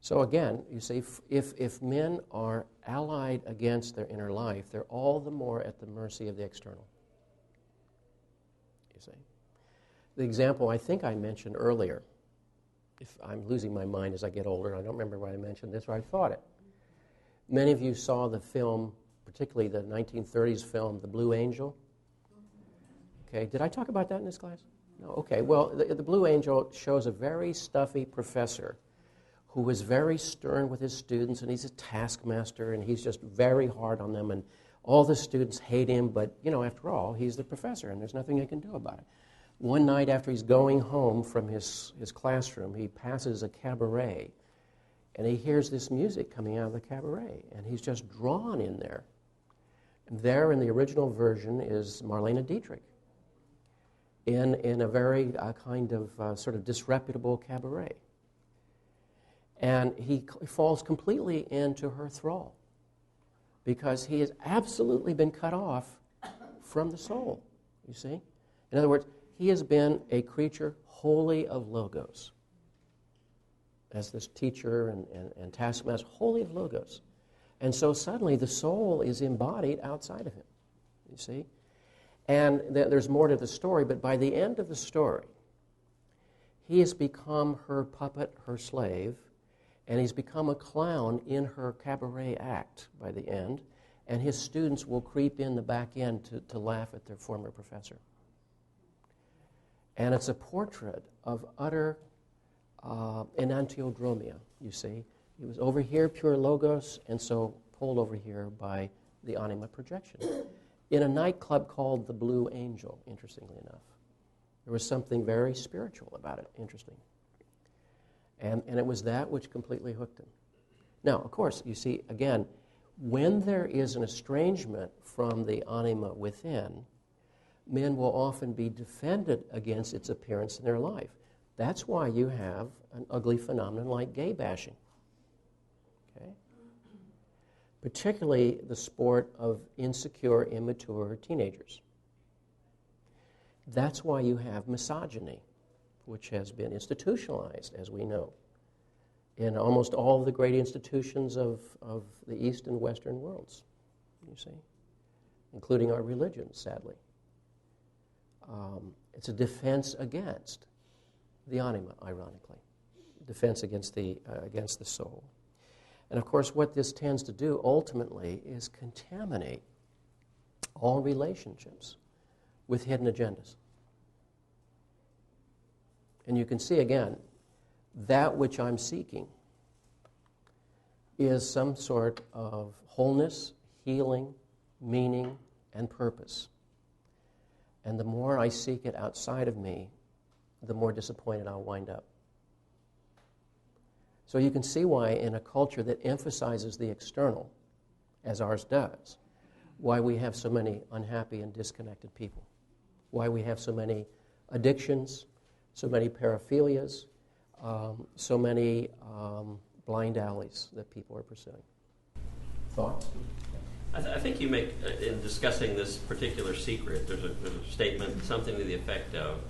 So again, you see, if men are allied against their inner life, they're all the more at the mercy of the external. You see? The example I think I mentioned earlier, if I'm losing my mind as I get older, I don't remember why I mentioned this or I thought it. Many of you saw the film, particularly the 1930s film, The Blue Angel. Okay, did I talk about that in this class? No, okay. Well, the Blue Angel shows a very stuffy professor who is very stern with his students, and he's a taskmaster, and he's just very hard on them, and all the students hate him, but, after all, he's the professor, and there's nothing they can do about it. One night after he's going home from his classroom, he passes a cabaret, and he hears this music coming out of the cabaret, and he's just drawn in there. And there in the original version is Marlene Dietrich in a very kind of sort of disreputable cabaret. And he falls completely into her thrall because he has absolutely been cut off from the soul, you see? In other words, he has been a creature wholly of logos. As this teacher and taskmaster, wholly of logos. And so suddenly the soul is embodied outside of him, you see? And there's more to the story, but by the end of the story, he has become her puppet, her slave, and he's become a clown in her cabaret act by the end, and his students will creep in the back end to laugh at their former professor. And it's a portrait of utter enantiodromia, you see. He was over here, pure logos, and so pulled over here by the anima projection. In a nightclub called the Blue Angel, interestingly enough. There was something very spiritual about it, interesting. And it was that which completely hooked him. Now, of course, you see, again, when there is an estrangement from the anima within, men will often be defended against its appearance in their life. That's why you have an ugly phenomenon like gay bashing. Okay? Particularly the sport of insecure, immature teenagers. That's why you have misogyny, which has been institutionalized, as we know, in almost all of the great institutions of the East and Western worlds, you see, including our religions, sadly. It's a defense against the anima, ironically, defense against the soul. And of course, what this tends to do ultimately is contaminate all relationships with hidden agendas. And you can see again, that which I'm seeking is some sort of wholeness, healing, meaning, and purpose. And the more I seek it outside of me, the more disappointed I'll wind up. So you can see why in a culture that emphasizes the external, as ours does, why we have so many unhappy and disconnected people, why we have so many addictions, so many paraphilias, so many blind alleys that people are pursuing. Thoughts? I think you make, in discussing this particular secret, there's a statement, something to the effect of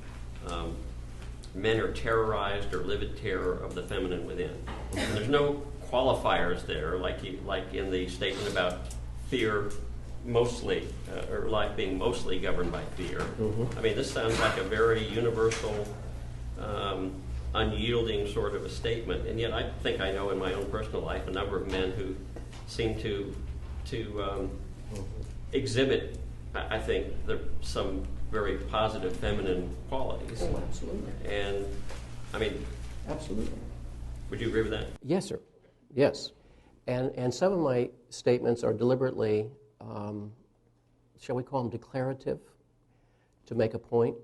men are terrorized or live in terror of the feminine within. And there's no qualifiers there, like in the statement about fear mostly, or life being mostly governed by fear. I mean, this sounds like a very universal, unyielding sort of a statement. And yet I think I know in my own personal life a number of men who seem to exhibit, I think, some very positive feminine qualities. Oh, absolutely. And, I mean... Absolutely. Would you agree with that? Yes, sir. Yes. And some of my statements are deliberately, shall we call them declarative, to make a point.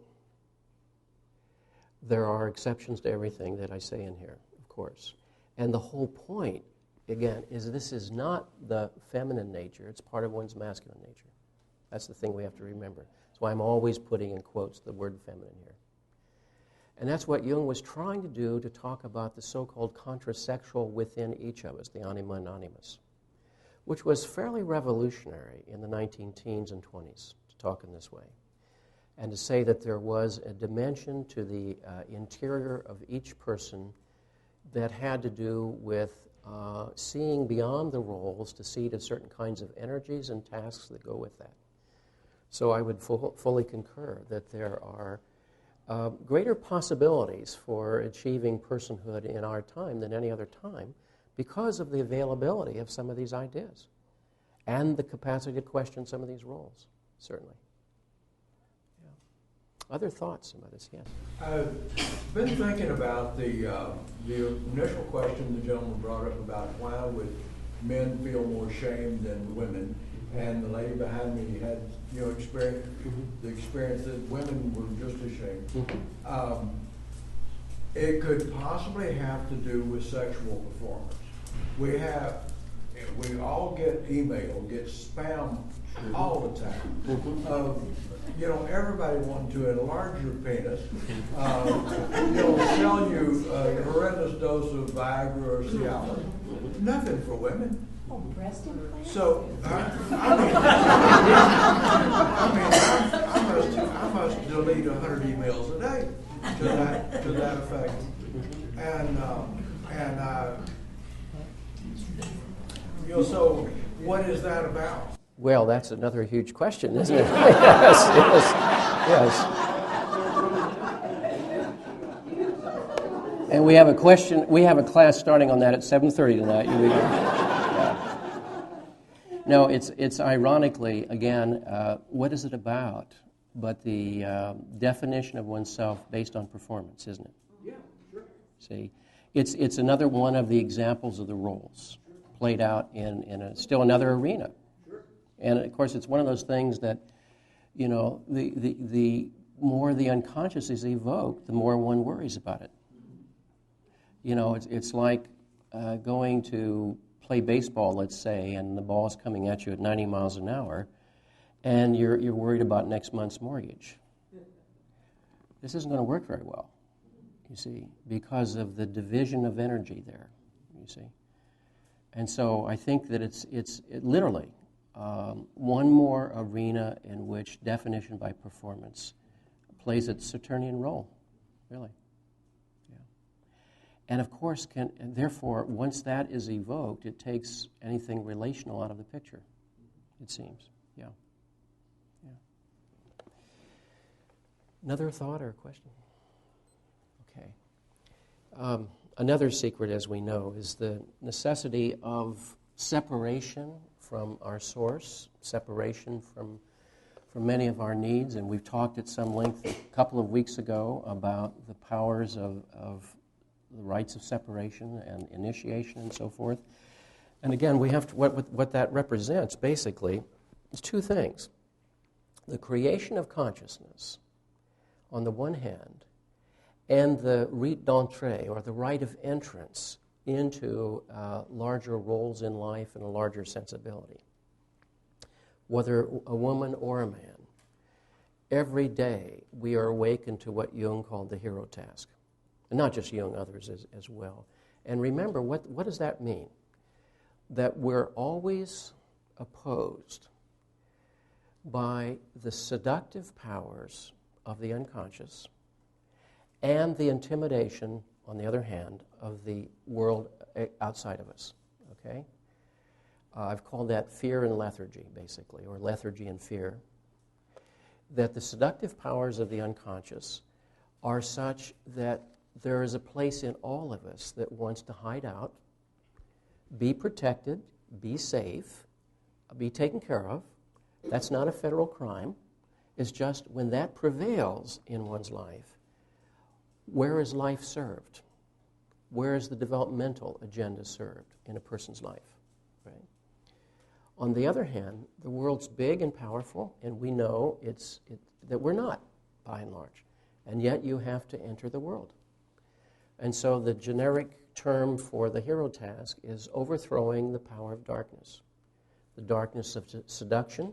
There are exceptions to everything that I say in here, of course. And the whole point, again, is this is not the feminine nature, it's part of one's masculine nature. That's the thing we have to remember. That's why I'm always putting in quotes the word feminine here. And that's what Jung was trying to do, to talk about the so-called contrasexual within each of us, the anima and animus, which was fairly revolutionary in the 19-teens and 20s to talk in this way, and to say that there was a dimension to the interior of each person that had to do with seeing beyond the roles to see to certain kinds of energies and tasks that go with that. So I would fully concur that there are greater possibilities for achieving personhood in our time than any other time because of the availability of some of these ideas and the capacity to question some of these roles, certainly. Yeah. Other thoughts about this? Yes. I've been thinking about the initial question the gentleman brought up about why would men feel more shame than women, and the lady behind me had the experience that women were just ashamed. It could possibly have to do with sexual performance. We all get email, get spam all the time. Everybody wanting to enlarge your penis. Sell you a horrendous dose of Viagra or Cialis. Nothing for women. Oh, breast implants? So, I must delete 100 emails a day to that effect. So what is that about? Well, that's another huge question, isn't it? yes. And we have a class starting on that at 7:30 tonight. Yeah. No, it's ironically, again, what is it about but the definition of oneself based on performance, isn't it? Yeah, sure. See, it's another one of the examples of the roles played out in still another arena. And of course, it's one of those things that, the more the unconscious is evoked, the more one worries about it. It's like going to play baseball, let's say, and the ball's coming at you at 90 miles an hour, and you're worried about next month's mortgage. This isn't going to work very well, you see, because of the division of energy there, you see. And so I think that it's literally one more arena in which definition by performance plays its Saturnian role, really. Yeah. And of course, therefore, once that is evoked, it takes anything relational out of the picture, it seems. Yeah. Yeah. Another thought or question? Okay. Another secret, as we know, is the necessity of separation from our source, separation from many of our needs, and we've talked at some length a couple of weeks ago about the powers of the rites of separation and initiation and so forth. And again, we have to, what that represents basically is two things. The creation of consciousness on the one hand, and the rite d'entrée, or the rite of entrance into larger roles in life and a larger sensibility. Whether a woman or a man, every day we are awakened to what Jung called the hero task. And not just Jung, others as well. And remember, what does that mean? That we're always opposed by the seductive powers of the unconscious and the intimidation, on the other hand, of the world outside of us, okay? I've called that fear and lethargy, basically, or lethargy and fear. That the seductive powers of the unconscious are such that there is a place in all of us that wants to hide out, be protected, be safe, be taken care of. That's not a federal crime. It's just when that prevails in one's life, where is life served? Where is the developmental agenda served in a person's life? Right? On the other hand, the world's big and powerful, and we know that we're not, by and large. And yet you have to enter the world. And so the generic term for the hero task is overthrowing the power of darkness. The darkness of seduction,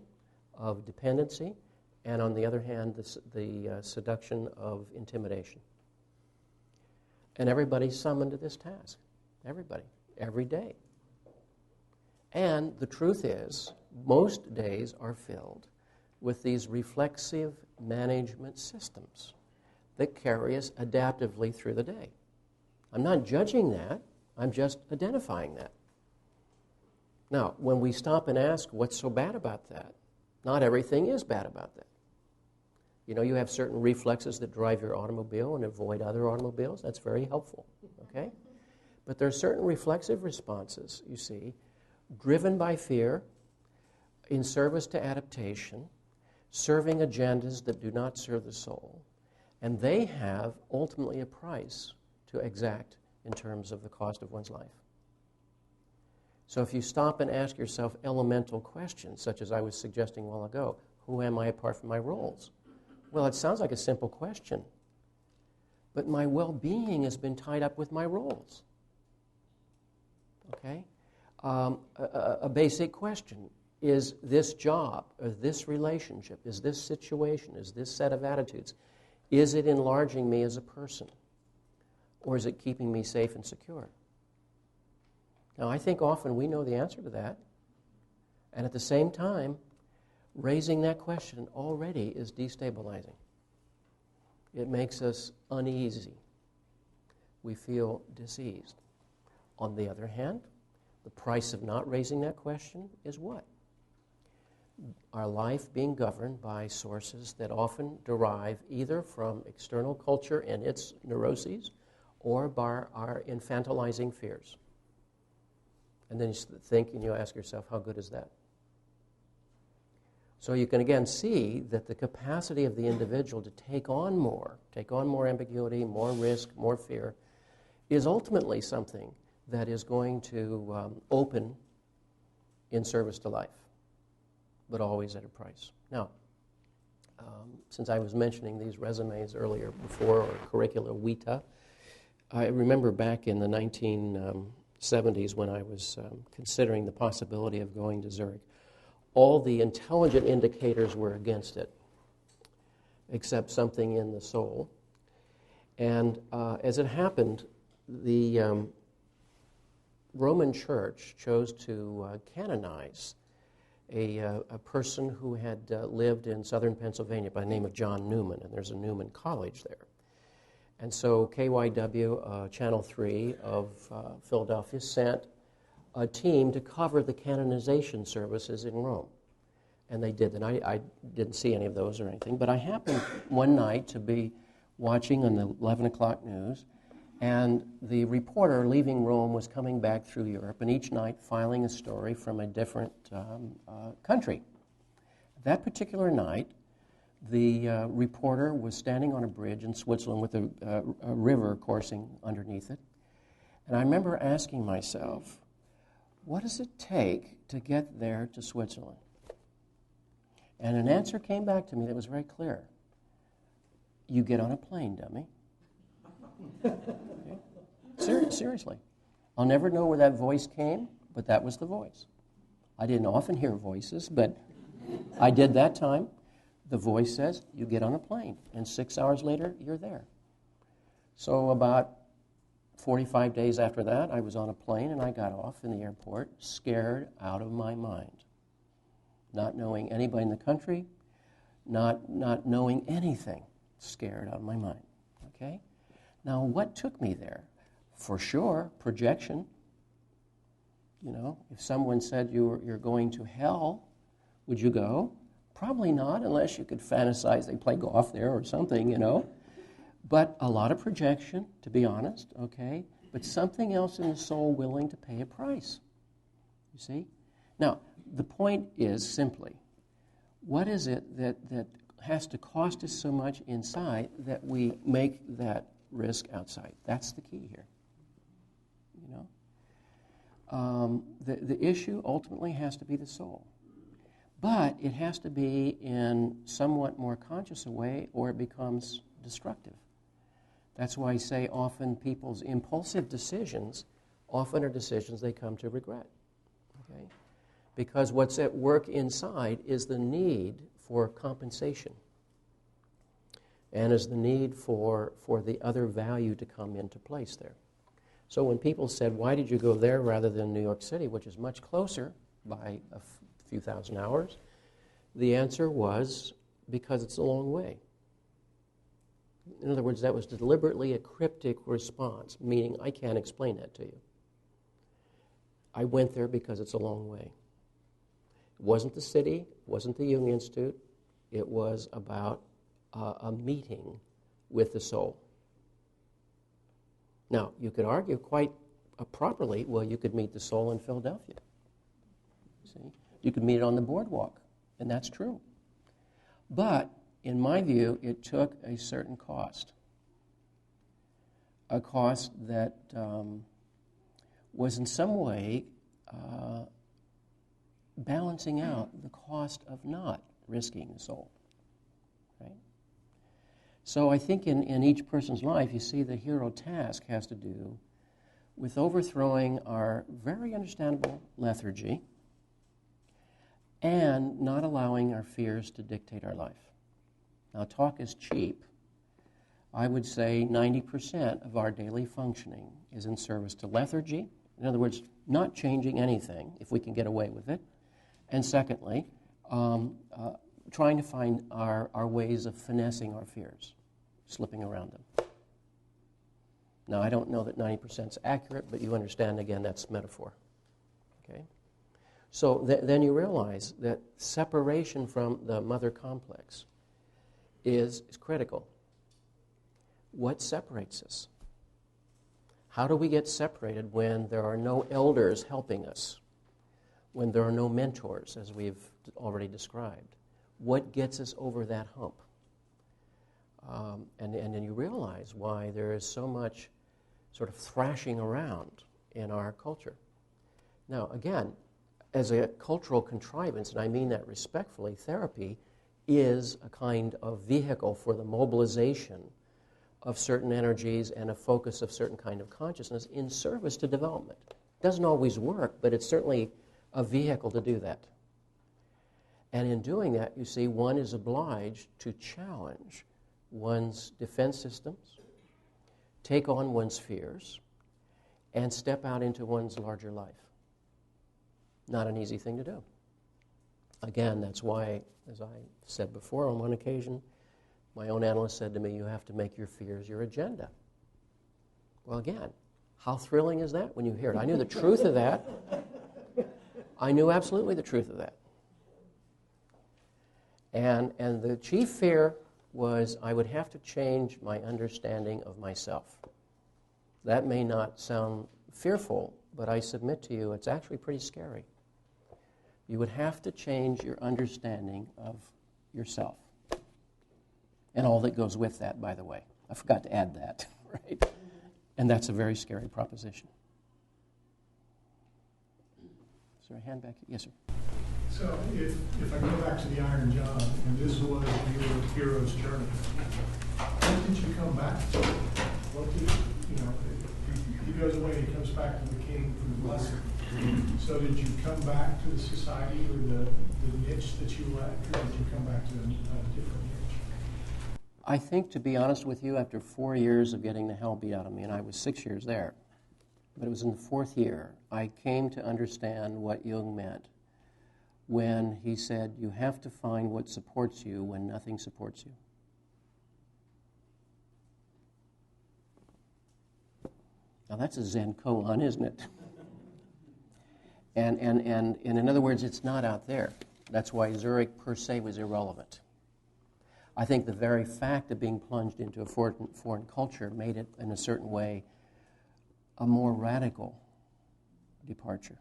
of dependency, and on the other hand, the seduction of intimidation. And everybody's summoned to this task. Everybody. Every day. And the truth is, most days are filled with these reflexive management systems that carry us adaptively through the day. I'm not judging that. I'm just identifying that. Now, when we stop and ask what's so bad about that, not everything is bad about that. You know, you have certain reflexes that drive your automobile and avoid other automobiles. That's very helpful, okay? But there are certain reflexive responses, you see, driven by fear, in service to adaptation, serving agendas that do not serve the soul. And they have ultimately a price to exact in terms of the cost of one's life. So if you stop and ask yourself elemental questions, such as I was suggesting a while ago, who am I apart from my roles? Well, it sounds like a simple question, but my well-being has been tied up with my roles. Okay? A basic question, is this job, or this relationship, is this situation, is this set of attitudes, is it enlarging me as a person? Or is it keeping me safe and secure? Now, I think often we know the answer to that. And at the same time, raising that question already is destabilizing. It makes us uneasy. We feel diseased. On the other hand, the price of not raising that question is what? Our life being governed by sources that often derive either from external culture and its neuroses or by our infantilizing fears. And then you think and you ask yourself, how good is that? So you can again see that the capacity of the individual to take on more ambiguity, more risk, more fear, is ultimately something that is going to open in service to life, but always at a price. Now, since I was mentioning these resumes earlier before, or curricula vitae, I remember back in the 1970s when I was considering the possibility of going to Zurich, all the intelligent indicators were against it, except something in the soul. And as it happened, the Roman Church chose to canonize a person who had lived in southern Pennsylvania by the name of John Newman, and there's a Newman College there. And so KYW, Channel 3 of Philadelphia, sent a team to cover the canonization services in Rome. And they did. And I didn't see any of those or anything, but I happened one night to be watching on the 11 o'clock news, and the reporter leaving Rome was coming back through Europe, and each night filing a story from a different country. That particular night, the reporter was standing on a bridge in Switzerland with a river coursing underneath it. And I remember asking myself, what does it take to get there to Switzerland? And an answer came back to me that was very clear. You get on a plane, dummy. Okay? Seriously. I'll never know where that voice came, but that was the voice. I didn't often hear voices, but I did that time. The voice says, you get on a plane, and 6 hours later, you're there. So about 45 days after that, I was on a plane, and I got off in the airport, scared out of my mind. Not knowing anybody in the country, not knowing anything, scared out of my mind. Okay? Now, what took me there? For sure, projection. You know, if someone said you're going to hell, would you go? Probably not, unless you could fantasize they play golf there or something, you know. But a lot of projection, to be honest, okay? But something else in the soul willing to pay a price, you see? Now, the point is simply, what is it that has to cost us so much inside that we make that risk outside? That's the key here, you know? The issue ultimately has to be the soul. But it has to be in somewhat more conscious a way or it becomes destructive. That's why I say often people's impulsive decisions often are decisions they come to regret. Okay? Because what's at work inside is the need for compensation and is the need for the other value to come into place there. So when people said, why did you go there rather than New York City, which is much closer by a few thousand hours, the answer was because it's a long way. In other words, that was deliberately a cryptic response, meaning I can't explain that to you. I went there because it's a long way. It wasn't the city, it wasn't the Jung Institute, it was about a meeting with the soul. Now, you could argue quite properly, well, you could meet the soul in Philadelphia. See? You could meet it on the boardwalk, and that's true. But, in my view, it took a certain cost. A cost that was in some way balancing out the cost of not risking the soul. Right? So I think in each person's life, you see the hero task has to do with overthrowing our very understandable lethargy and not allowing our fears to dictate our life. Now, talk is cheap. I would say 90% of our daily functioning is in service to lethargy. In other words, not changing anything, if we can get away with it. And secondly, trying to find our ways of finessing our fears, slipping around them. Now, I don't know that 90% is accurate, but you understand, again, that's metaphor. Okay? So then you realize that separation from the mother complex is critical. What separates us? How do we get separated when there are no elders helping us? When there are no mentors, as we've already described? What gets us over that hump? And then you realize why there is so much sort of thrashing around in our culture. Now, again, as a cultural contrivance, and I mean that respectfully, therapy is a kind of vehicle for the mobilization of certain energies and a focus of certain kind of consciousness in service to development. It doesn't always work, but it's certainly a vehicle to do that. And in doing that, you see, one is obliged to challenge one's defense systems, take on one's fears, and step out into one's larger life. Not an easy thing to do. Again, that's why, as I said before on one occasion, my own analyst said to me, you have to make your fears your agenda. Well, again, how thrilling is that when you hear it? I knew the truth of that. I knew absolutely the truth of that. And the chief fear was I would have to change my understanding of myself. That may not sound fearful, but I submit to you it's actually pretty scary. You would have to change your understanding of yourself. And all that goes with that, by the way. I forgot to add that, right? And that's a very scary proposition. there a hand back here? Yes, sir. So if I go back to the Iron John, and this was your hero's journey, what did you come back to? What did, he goes away, he comes back to the king for the blessing. So did you come back to the society or the niche that you left, or did you come back to a different niche? I think, to be honest with you, after 4 years of getting the hell beat out of me, and I was 6 years there, but it was in the 4th year, I came to understand what Jung meant when he said, you have to find what supports you when nothing supports you. Now that's a Zen koan, isn't it? And in other words, it's not out there. That's why Zurich per se was irrelevant. I think the very fact of being plunged into a foreign culture made it, in a certain way, a more radical departure.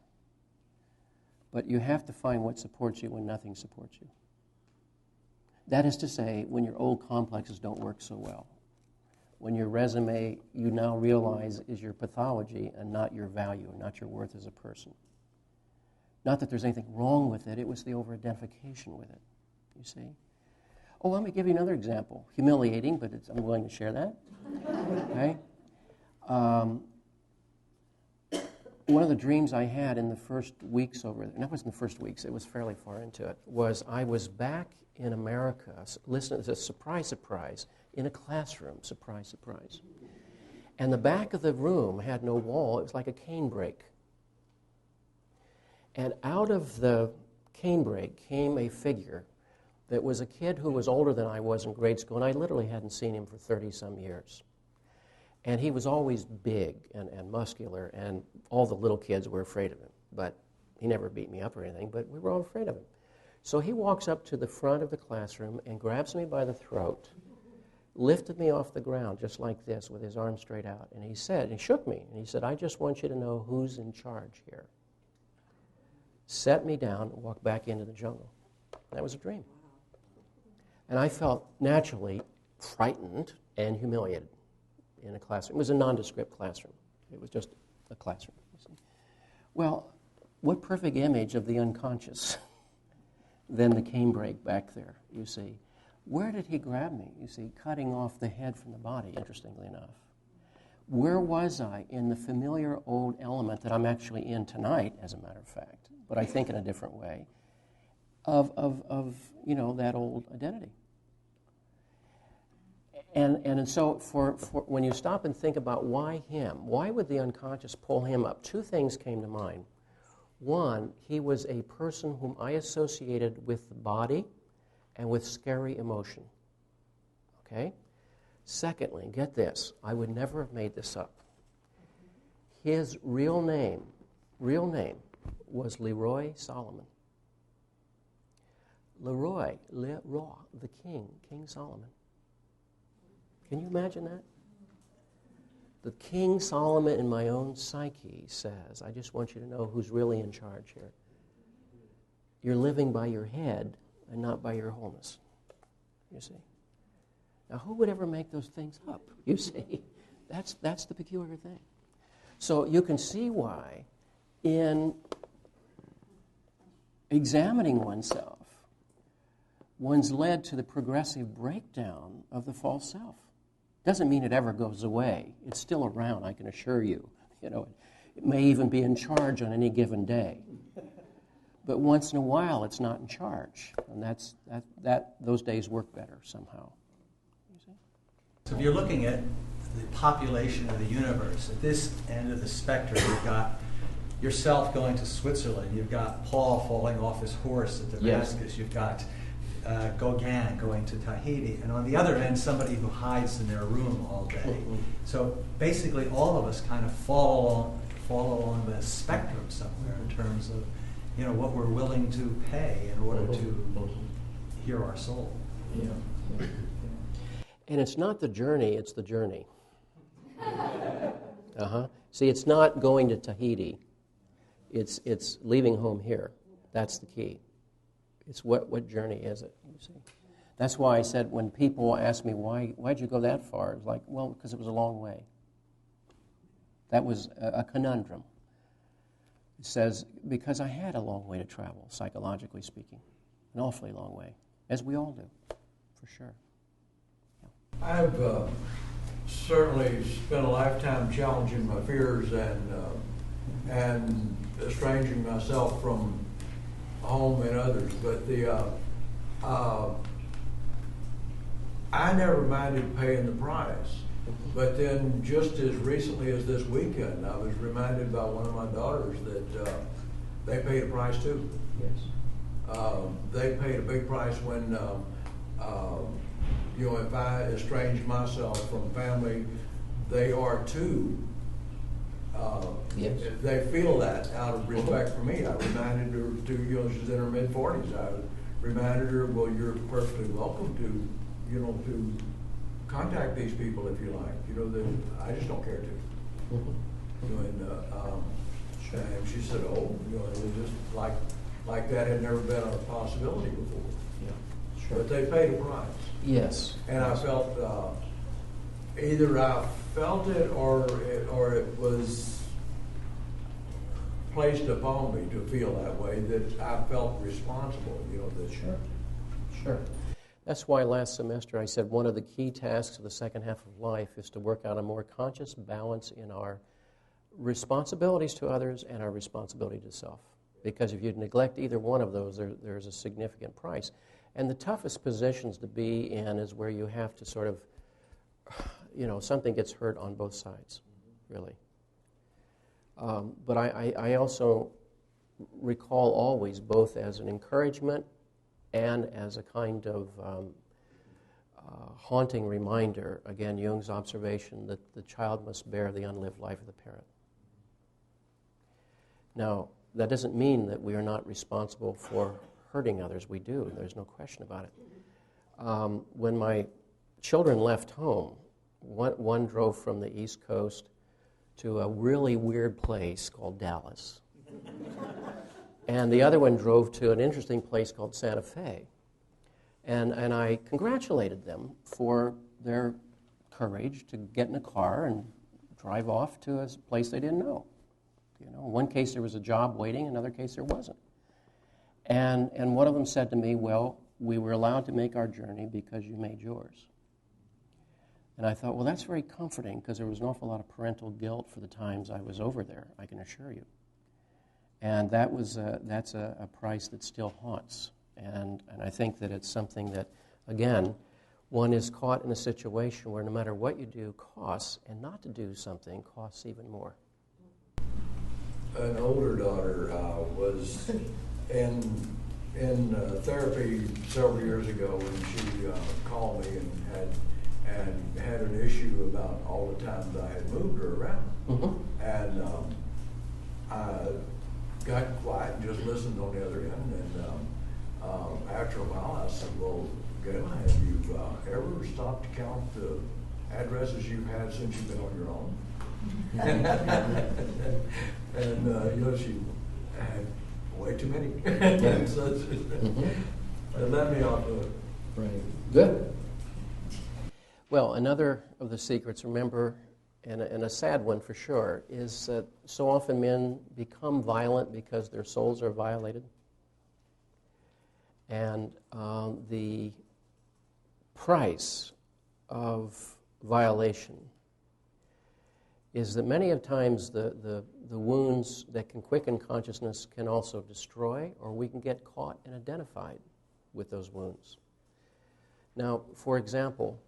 But you have to find what supports you when nothing supports you. That is to say, when your old complexes don't work so well. When your resume, you now realize, is your pathology and not your value, not your worth as a person. Not that there's anything wrong with it, it was the over-identification with it, you see. Oh, let me give you another example. Humiliating, but I'm willing to share that. Okay? One of the dreams I had in the first weeks over there, and that wasn't the first weeks, it was fairly far into it, was I was back in America, listen, it's a surprise, in a classroom, surprise. And the back of the room had no wall, it was like a cane brake. And out of the cane brake came a figure that was a kid who was older than I was in grade school, and I literally hadn't seen him for 30-some years. And he was always big and muscular, and all the little kids were afraid of him. But he never beat me up or anything, but we were all afraid of him. So he walks up to the front of the classroom and grabs me by the throat, lifted me off the ground just like this with his arm straight out, and he shook me, and he said, I just want you to know who's in charge here. Set me down and walked back into the jungle. That was a dream. And I felt naturally frightened and humiliated in a classroom. It was a nondescript classroom. It was just a classroom. Well, what perfect image of the unconscious than the cane brake back there, you see. Where did he grab me? You see, cutting off the head from the body, interestingly enough. Where was I in the familiar old element that I'm actually in tonight, as a matter of fact, but I think in a different way, of that old identity. And so for when you stop and think about why him, why would the unconscious pull him up? Two things came to mind. One, he was a person whom I associated with the body and with scary emotion. Okay? Secondly, get this, I would never have made this up. His real name was Leroy Solomon. Leroy, the king, King Solomon. Can you imagine that? The King Solomon in my own psyche says, I just want you to know who's really in charge here. You're living by your head and not by your wholeness, you see. Now, who would ever make those things up, you see? That's the peculiar thing. So you can see why in examining oneself, one's led to the progressive breakdown of the false self. Doesn't mean it ever goes away. It's still around, I can assure you. It may even be in charge on any given day. But once in a while, it's not in charge. And those days work better somehow. So if you're looking at the population of the universe, at this end of the spectrum, you've got yourself going to Switzerland. You've got Paul falling off his horse at Damascus. Yes. You've got Gauguin going to Tahiti, and on the other end, somebody who hides in their room all day. Mm-hmm. So basically, all of us kind of fall along the spectrum somewhere in terms of, what we're willing to pay in order to hear our soul. Yeah. And it's not the journey; it's the journey. See, it's not going to Tahiti; it's leaving home here. That's the key. It's what journey is it, you see. That's why I said when people ask me, why'd you go that far? It's like, well, because it was a long way. That was a conundrum. says, because I had a long way to travel, psychologically speaking, an awfully long way, as we all do, for sure. I've certainly spent a lifetime challenging my fears and estranging myself from home and others, but I never minded paying the price. But then, just as recently as this weekend, I was reminded by one of my daughters that they paid a price too. Yes. They paid a big price when, if I estrange myself from family, they are too. Yes. They feel that out of respect for me. I reminded her she's in her mid-40s. I reminded her, well, you're perfectly welcome to contact these people if you like. I just don't care to. And she said, oh, it was just like that had never been a possibility before. Yeah, sure. But they paid a price. Yes. And I felt either I felt it or it was placed upon me to feel that way, that I felt responsible. Sure. That's why last semester I said one of the key tasks of the second half of life is to work out a more conscious balance in our responsibilities to others and our responsibility to self. Because if you neglect either one of those, there's a significant price. And the toughest positions to be in is where you have to sort of, something gets hurt on both sides, really. But I also recall always, both as an encouragement and as a kind of haunting reminder, again, Jung's observation that the child must bear the unlived life of the parent. Now, that doesn't mean that we are not responsible for hurting others. We do. There's no question about it. When my children left home, one drove from the East Coast to a really weird place called Dallas. And the other one drove to an interesting place called Santa Fe. And I congratulated them for their courage to get in a car and drive off to a place they didn't know. In one case there was a job waiting, in another case there wasn't. And one of them said to me, well, we were allowed to make our journey because you made yours. And I thought, well, that's very comforting, because there was an awful lot of parental guilt for the times I was over there, I can assure you. And that's a price that still haunts. And I think that it's something that, again, one is caught in a situation where no matter what you do costs, and not to do something costs even more. An older daughter was in therapy several years ago, and she called me and had an issue about all the times I had moved her around. Mm-hmm. And I got quiet and just listened on the other end. And after a while, I said, well, Gail, have you ever stopped to count the addresses you've had since you've been on your own? And she had way too many. So it let me off the hook. Right. Good. Well, another of the secrets, remember, and a sad one for sure, is that so often men become violent because their souls are violated. And the price of violation is that many of times the wounds that can quicken consciousness can also destroy, or we can get caught and identified with those wounds. Now, for example,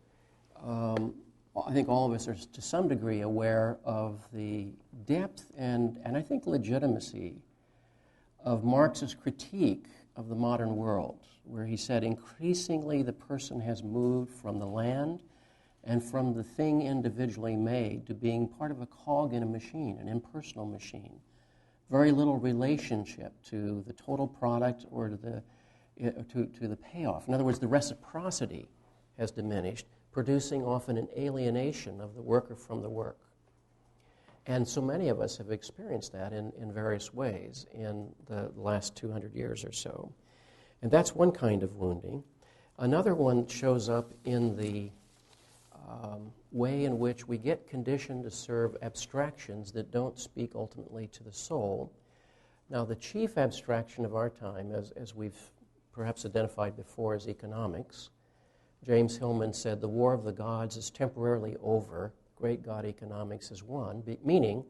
I think all of us are to some degree aware of the depth and I think legitimacy of Marx's critique of the modern world, where he said increasingly the person has moved from the land and from the thing individually made to being part of a cog in a machine, an impersonal machine. Very little relationship to the total product or to the payoff. In other words, the reciprocity has diminished, producing often an alienation of the worker from the work. And so many of us have experienced that in various ways in the last 200 years or so. And that's one kind of wounding. Another one shows up in the way in which we get conditioned to serve abstractions that don't speak ultimately to the soul, Now, the chief abstraction of our time, as we've perhaps identified before, is economics. James Hillman said, the war of the gods is temporarily over. Great God economics is won, meaning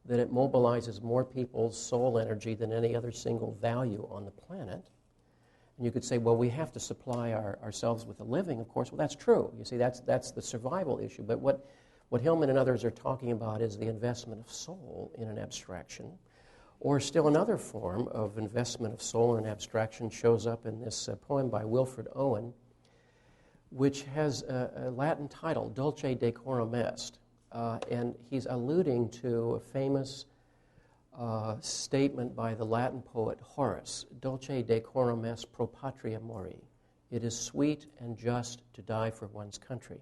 that it mobilizes more people's soul energy than any other single value on the planet. And you could say, well, we have to supply ourselves with a living, of course. Well, that's true. You see, that's the survival issue. But what Hillman and others are talking about is the investment of soul in an abstraction. Or still another form of investment of soul in an abstraction shows up in this poem by Wilfred Owen, which has a Latin title, Dulce Decorum Est. And he's alluding to a famous statement by the Latin poet Horace, Dulce decorum est pro patria mori. It is sweet and just to die for one's country.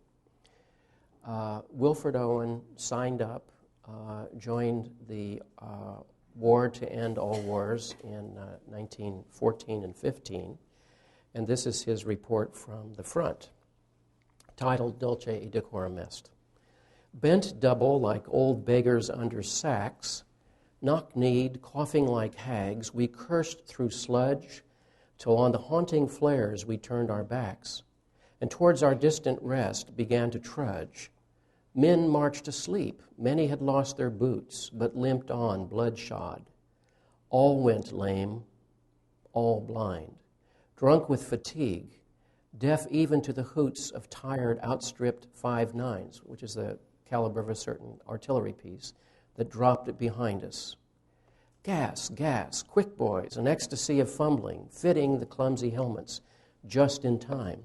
Wilfred Owen signed up, joined the War to End All Wars in 1914 and 15, and this is his report from the front, titled Dulce et decorum est. Bent double like old beggars under sacks, knock-kneed, coughing like hags, we cursed through sludge, till on the haunting flares we turned our backs, and towards our distant rest began to trudge. Men marched asleep, many had lost their boots, but limped on bloodshod. All went lame, all blind, drunk with fatigue, deaf even to the hoots of tired, outstripped 5.9s, which is the caliber of a certain artillery piece, that dropped it behind us. Gas, gas, quick boys, an ecstasy of fumbling, fitting the clumsy helmets, just in time.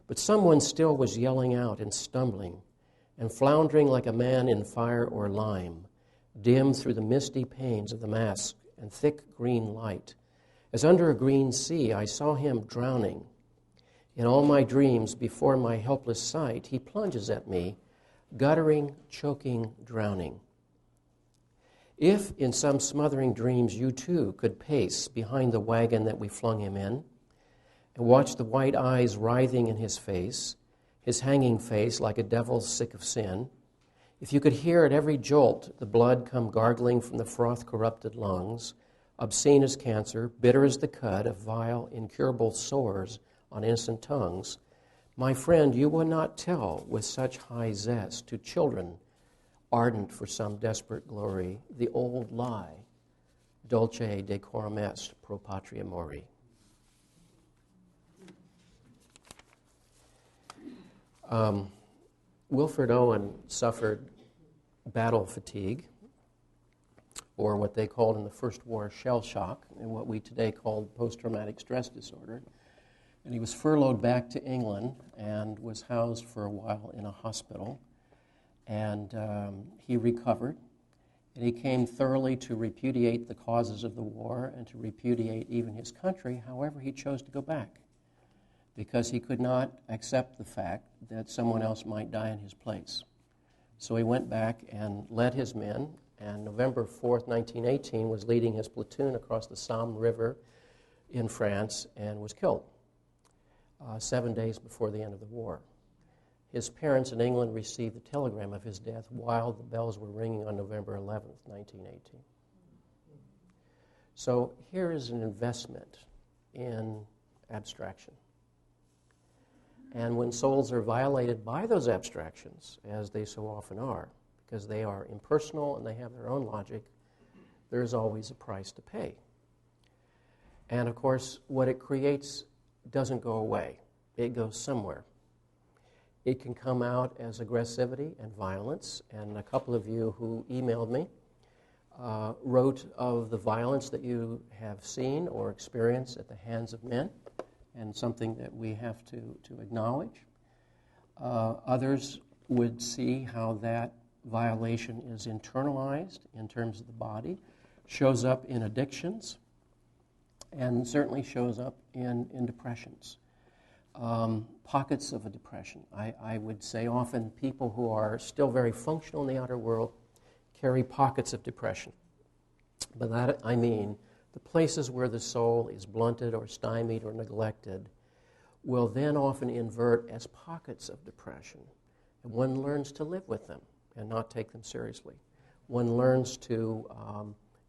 But someone still was yelling out and stumbling, and floundering like a man in fire or lime, dim through the misty panes of the mask and thick green light. As under a green sea, I saw him drowning. In all my dreams, before my helpless sight, he plunges at me, guttering, choking, drowning. If in some smothering dreams you too could pace behind the wagon that we flung him in, and watch the white eyes writhing in his face, his hanging face like a devil sick of sin, if you could hear at every jolt the blood come gargling from the froth-corrupted lungs, obscene as cancer, bitter as the cud of vile, incurable sores on innocent tongues, my friend, you will not tell with such high zest to children ardent for some desperate glory the old lie, Dulce decorum est pro patria mori. Wilfred Owen suffered battle fatigue, or what they called in the First War shell shock, and what we today call post-traumatic stress disorder. And he was furloughed back to England and was housed for a while in a hospital. And he recovered, and he came thoroughly to repudiate the causes of the war and to repudiate even his country. However, he chose to go back because he could not accept the fact that someone else might die in his place. So he went back and led his men, and November 4th, 1918, was leading his platoon across the Somme River in France and was killed 7 days before the end of the war. His parents in England received a telegram of his death while the bells were ringing on November 11th, 1918. So here is an investment in abstraction. And when souls are violated by those abstractions, as they so often are, because they are impersonal and they have their own logic, there is always a price to pay. And of course, what it creates doesn't go away. It goes somewhere. It can come out as aggressivity and violence, and a couple of you who emailed me wrote of the violence that you have seen or experienced at the hands of men, and something that we have to acknowledge. Others would see how that violation is internalized in terms of the body, shows up in addictions, and certainly shows up in depressions. Pockets of a depression. I would say often people who are still very functional in the outer world carry pockets of depression. By that I mean the places where the soul is blunted or stymied or neglected will then often invert as pockets of depression. And one learns to live with them and not take them seriously. One learns to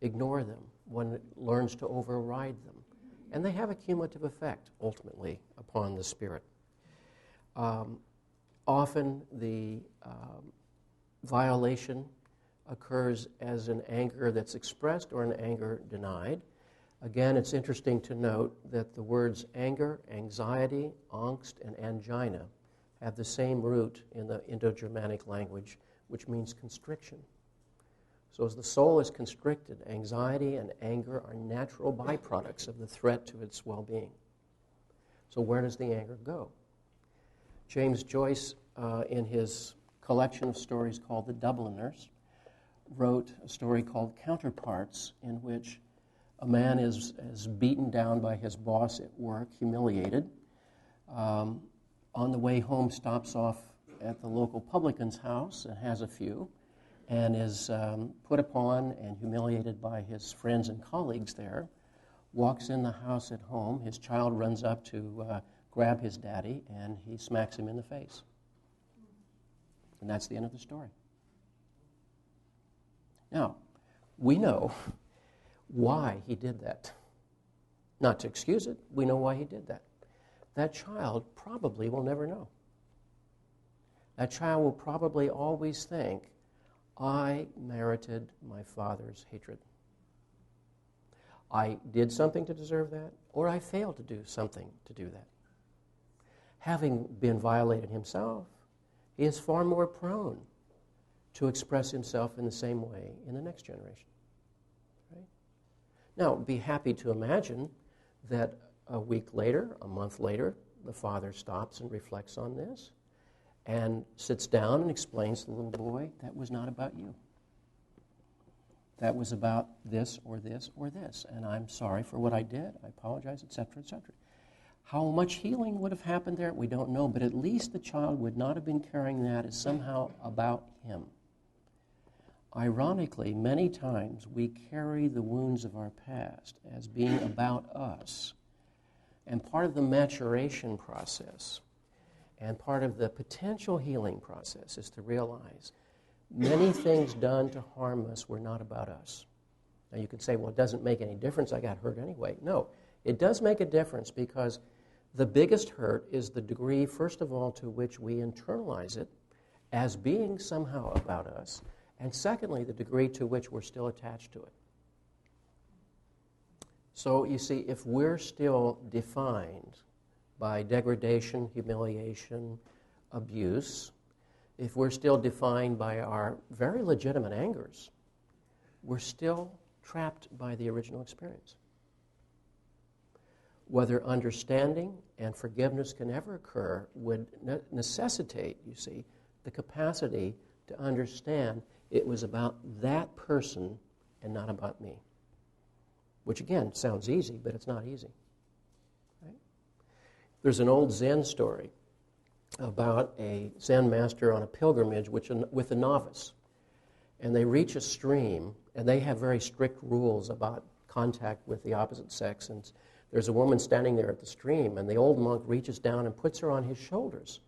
ignore them one learns to override them. And they have a cumulative effect, ultimately, upon the spirit. Often the violation occurs as an anger that's expressed or an anger denied. Again, it's interesting to note that the words anger, anxiety, angst, and angina have the same root in the Indo-Germanic language, which means constriction. So as the soul is constricted, anxiety and anger are natural byproducts of the threat to its well-being. So where does the anger go? James Joyce, in his collection of stories called The Dubliners, wrote a story called Counterparts, in which a man is beaten down by his boss at work, humiliated. On the way home, stops off at the local publican's house and has a few, and is put upon and humiliated by his friends and colleagues there. Walks in the house at home. His child runs up to grab his daddy, and he smacks him in the face. And that's the end of the story. Now, we know why he did that. Not to excuse it, we know why he did that. That child probably will never know. That child will probably always think, I merited my father's hatred. I did something to deserve that, or I failed to do something to do that. Having been violated himself, he is far more prone to express himself in the same way in the next generation. Right? Now, be happy to imagine that a week later, a month later, the father stops and reflects on this and sits down and explains to the little boy, that was not about you. That was about this or this or this, and I'm sorry for what I did. I apologize, etc., etc. How much healing would have happened there, we don't know, but at least the child would not have been carrying that as somehow about him. Ironically, many times we carry the wounds of our past as being about us. And part of the maturation process and part of the potential healing process is to realize many things done to harm us were not about us. Now you could say, well, it doesn't make any difference, I got hurt anyway. No, it does make a difference because the biggest hurt is the degree, first of all, to which we internalize it as being somehow about us, and secondly, the degree to which we're still attached to it. So you see, if we're still defined by degradation, humiliation, abuse, if we're still defined by our very legitimate angers, we're still trapped by the original experience. Whether understanding and forgiveness can ever occur would necessitate, you see, the capacity to understand it was about that person and not about me. Which again, sounds easy, but it's not easy. Right? There's an old Zen story about a Zen master on a pilgrimage with a novice. And they reach a stream, and they have very strict rules about contact with the opposite sex. And there's a woman standing there at the stream, and the old monk reaches down and puts her on his shoulders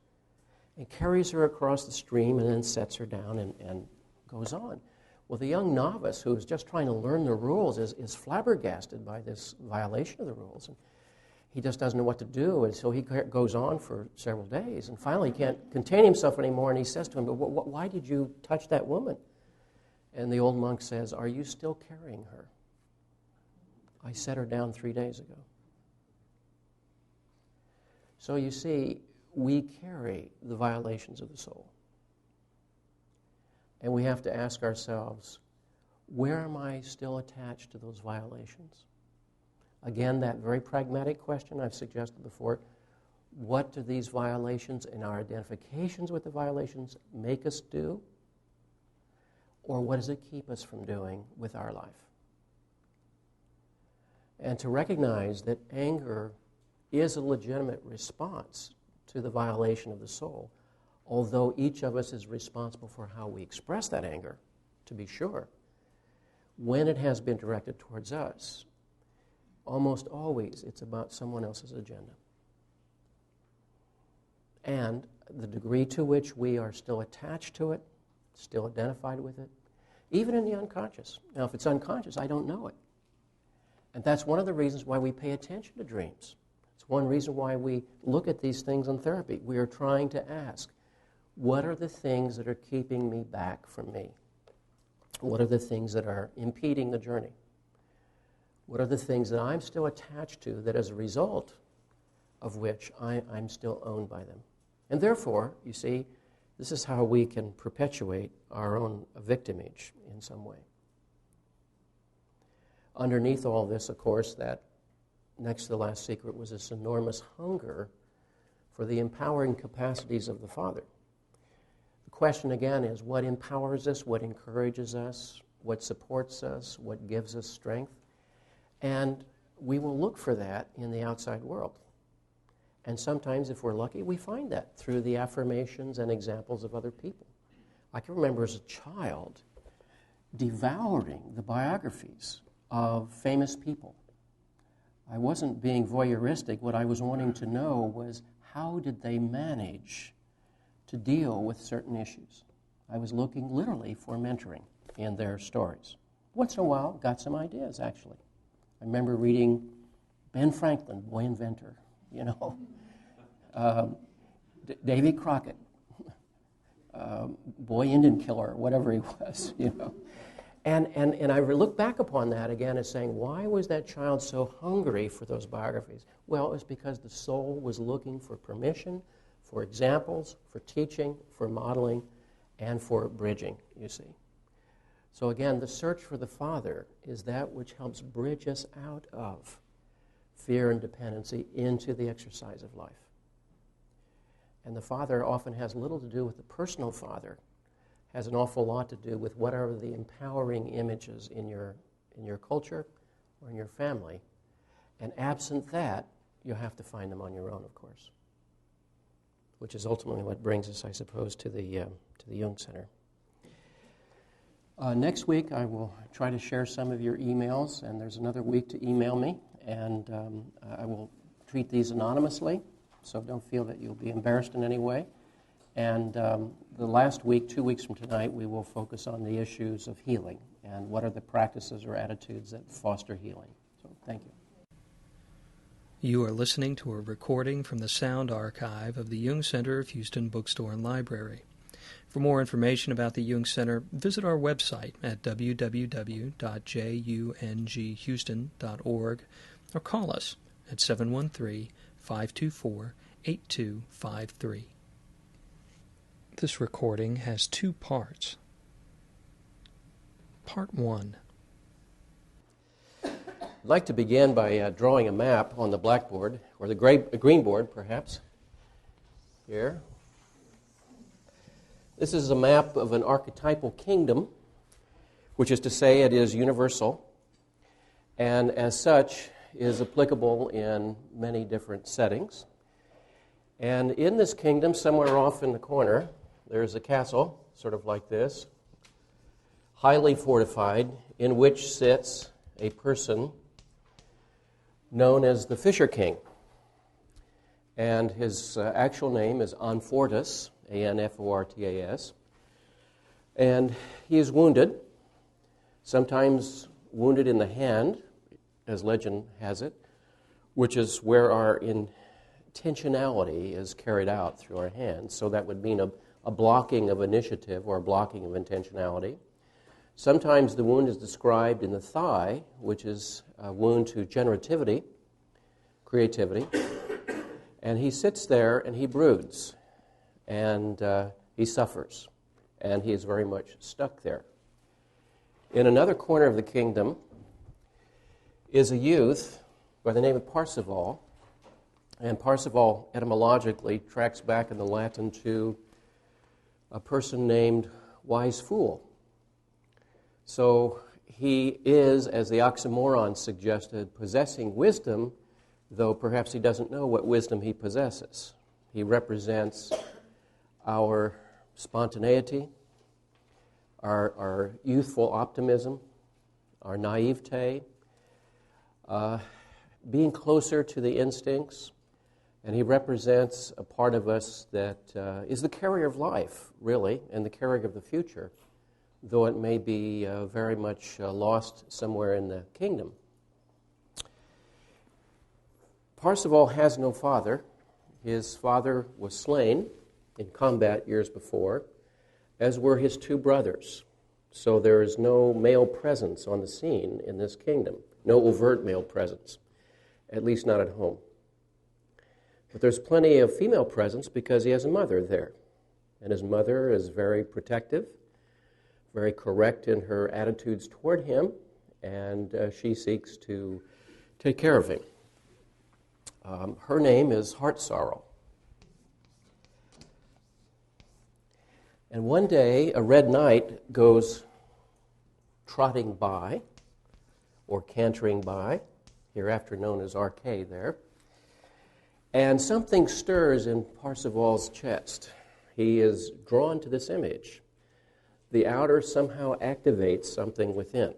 and carries her across the stream and then sets her down and goes on. Well, the young novice who is just trying to learn the rules is flabbergasted by this violation of the rules. And he just doesn't know what to do, and so he goes on for several days. And finally, he can't contain himself anymore, and he says to him, why did you touch that woman? And the old monk says, are you still carrying her? I set her down 3 days ago. So you see, we carry the violations of the soul. And we have to ask ourselves, where am I still attached to those violations? Again, that very pragmatic question I've suggested before, what do these violations and our identifications with the violations make us do? Or what does it keep us from doing with our life? And to recognize that anger is a legitimate response to the violation of the soul, although each of us is responsible for how we express that anger, to be sure. When it has been directed towards us, almost always it's about someone else's agenda. And the degree to which we are still attached to it, still identified with it, even in the unconscious. Now, if it's unconscious, I don't know it. And that's one of the reasons why we pay attention to dreams. It's one reason why we look at these things in therapy. We are trying to ask, what are the things that are keeping me back from me? What are the things that are impeding the journey? What are the things that I'm still attached to that as a result of which I'm still owned by them? And therefore, you see, this is how we can perpetuate our own victimage in some way. Underneath all this, of course, that next to the last secret was this enormous hunger for the empowering capacities of the Father. The question again is, what empowers us, what encourages us, what supports us, what gives us strength? And we will look for that in the outside world. And sometimes, if we're lucky, we find that through the affirmations and examples of other people. I can remember as a child devouring the biographies of famous people. I wasn't being voyeuristic. What I was wanting to know was, how did they manage to deal with certain issues? I was looking literally for mentoring in their stories. Once in a while, got some ideas, actually. I remember reading Ben Franklin, Boy Inventor, Davy Crockett, Boy Indian Killer, whatever he was, And I look back upon that again as saying, why was that child so hungry for those biographies? Well, it was because the soul was looking for permission, for examples, for teaching, for modeling, and for bridging, you see. So again, the search for the Father is that which helps bridge us out of fear and dependency into the exercise of life. And the Father often has little to do with the personal Father, has an awful lot to do with whatever the empowering images in your culture or in your family. And absent that, you'll have to find them on your own, of course, which is ultimately what brings us, I suppose, to the Jung Center. Next week, I will try to share some of your emails, and there's another week to email me, and I will treat these anonymously, so don't feel that you'll be embarrassed in any way. And the last week, 2 weeks from tonight, we will focus on the issues of healing and what are the practices or attitudes that foster healing. So thank you. You are listening to a recording from the sound archive of the Jung Center of Houston Bookstore and Library. For more information about the Jung Center, visit our website at www.junghouston.org or call us at 713-524-8253. This recording has 2 parts. Part 1. I'd like to begin by drawing a map on the blackboard, or the green board, perhaps, here. This is a map of an archetypal kingdom, which is to say it is universal, and as such is applicable in many different settings. And in this kingdom, somewhere off in the corner, there's a castle, sort of like this, highly fortified, in which sits a person known as the Fisher King. And his actual name is Anfortas, Anfortas. And he is wounded, sometimes wounded in the hand, as legend has it, which is where our intentionality is carried out through our hands. So that would mean a blocking of initiative or a blocking of intentionality. Sometimes the wound is described in the thigh, which is a wound to generativity, creativity. And he sits there and he broods, and he suffers, and he is very much stuck there. In another corner of the kingdom is a youth by the name of Parzival, and Parzival etymologically tracks back in the Latin to a person named Wise Fool. So he is, as the oxymoron suggested, possessing wisdom, though perhaps he doesn't know what wisdom he possesses. He represents our spontaneity, our youthful optimism, our naivete, being closer to the instincts, and he represents a part of us that is the carrier of life, really, and the carrier of the future, though it may be very much lost somewhere in the kingdom. Parsifal has no father. His father was slain in combat years before, as were his two brothers. So there is no male presence on the scene in this kingdom, no overt male presence, at least not at home. But there's plenty of female presence because he has a mother there. And his mother is very protective, very correct in her attitudes toward him, and she seeks to take care of him. Her name is Heart Sorrow. And one day, a red knight goes trotting by, or cantering by, hereafter known as RK there, and something stirs in Parsifal's chest. He is drawn to this image. The outer somehow activates something within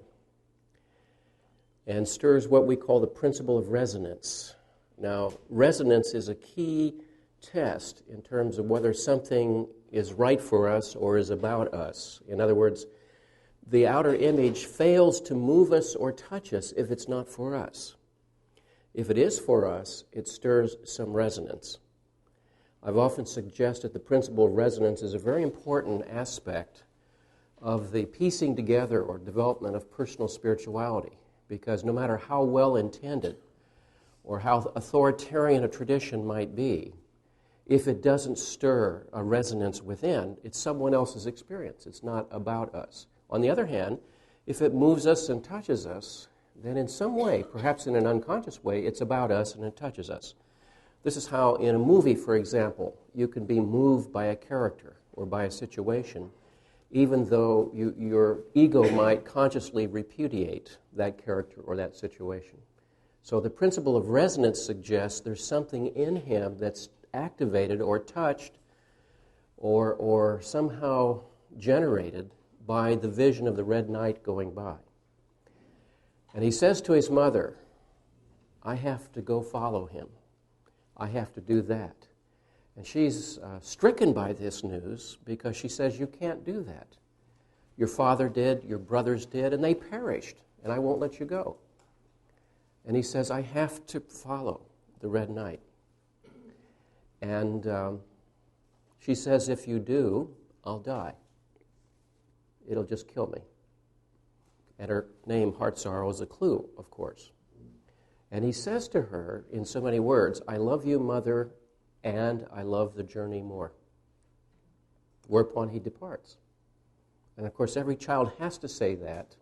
and stirs what we call the principle of resonance. Now, resonance is a key test in terms of whether something is right for us or is about us. In other words, the outer image fails to move us or touch us if it's not for us. If it is for us, it stirs some resonance. I've often suggested the principle of resonance is a very important aspect of the piecing together or development of personal spirituality, because no matter how well intended or how authoritarian a tradition might be, if it doesn't stir a resonance within, it's someone else's experience. It's not about us. On the other hand, if it moves us and touches us, then in some way, perhaps in an unconscious way, it's about us and it touches us. This is how, in a movie, for example, you can be moved by a character or by a situation, even though your ego might consciously repudiate that character or that situation. So the principle of resonance suggests there's something in him that's activated or touched or somehow generated by the vision of the red knight going by. And he says to his mother, I have to go follow him. I have to do that. And she's stricken by this news because she says, you can't do that. Your father did, your brothers did, and they perished, and I won't let you go. And he says, I have to follow the red knight. And she says, if you do, I'll die. It'll just kill me. And her name, Heart Sorrow, is a clue, of course. And he says to her, in so many words, I love you, mother, and I love the journey more. Whereupon he departs. And of course, every child has to say that,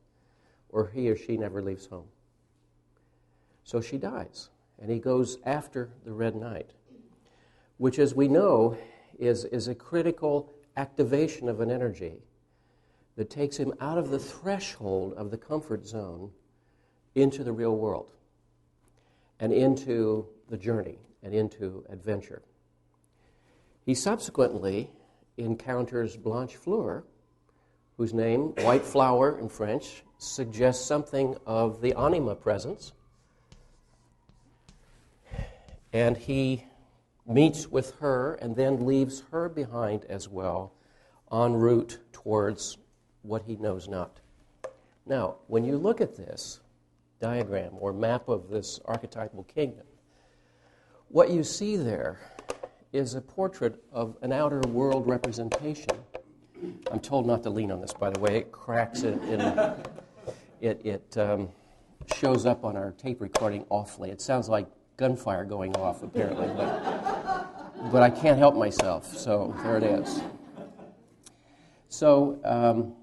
or he or she never leaves home. So she dies, and he goes after the red knight, which, as we know, is a critical activation of an energy that takes him out of the threshold of the comfort zone into the real world and into the journey and into adventure. He subsequently encounters Blanche Fleur, whose name, white flower in French, suggests something of the anima presence. And he meets with her and then leaves her behind as well, en route towards what he knows not. Now, when you look at this diagram or map of this archetypal kingdom, what you see there is a portrait of an outer world representation. I'm told not to lean on this, by the way. It cracks it. It shows up on our tape recording awfully. It sounds like gunfire going off, apparently. But I can't help myself, so there it is. So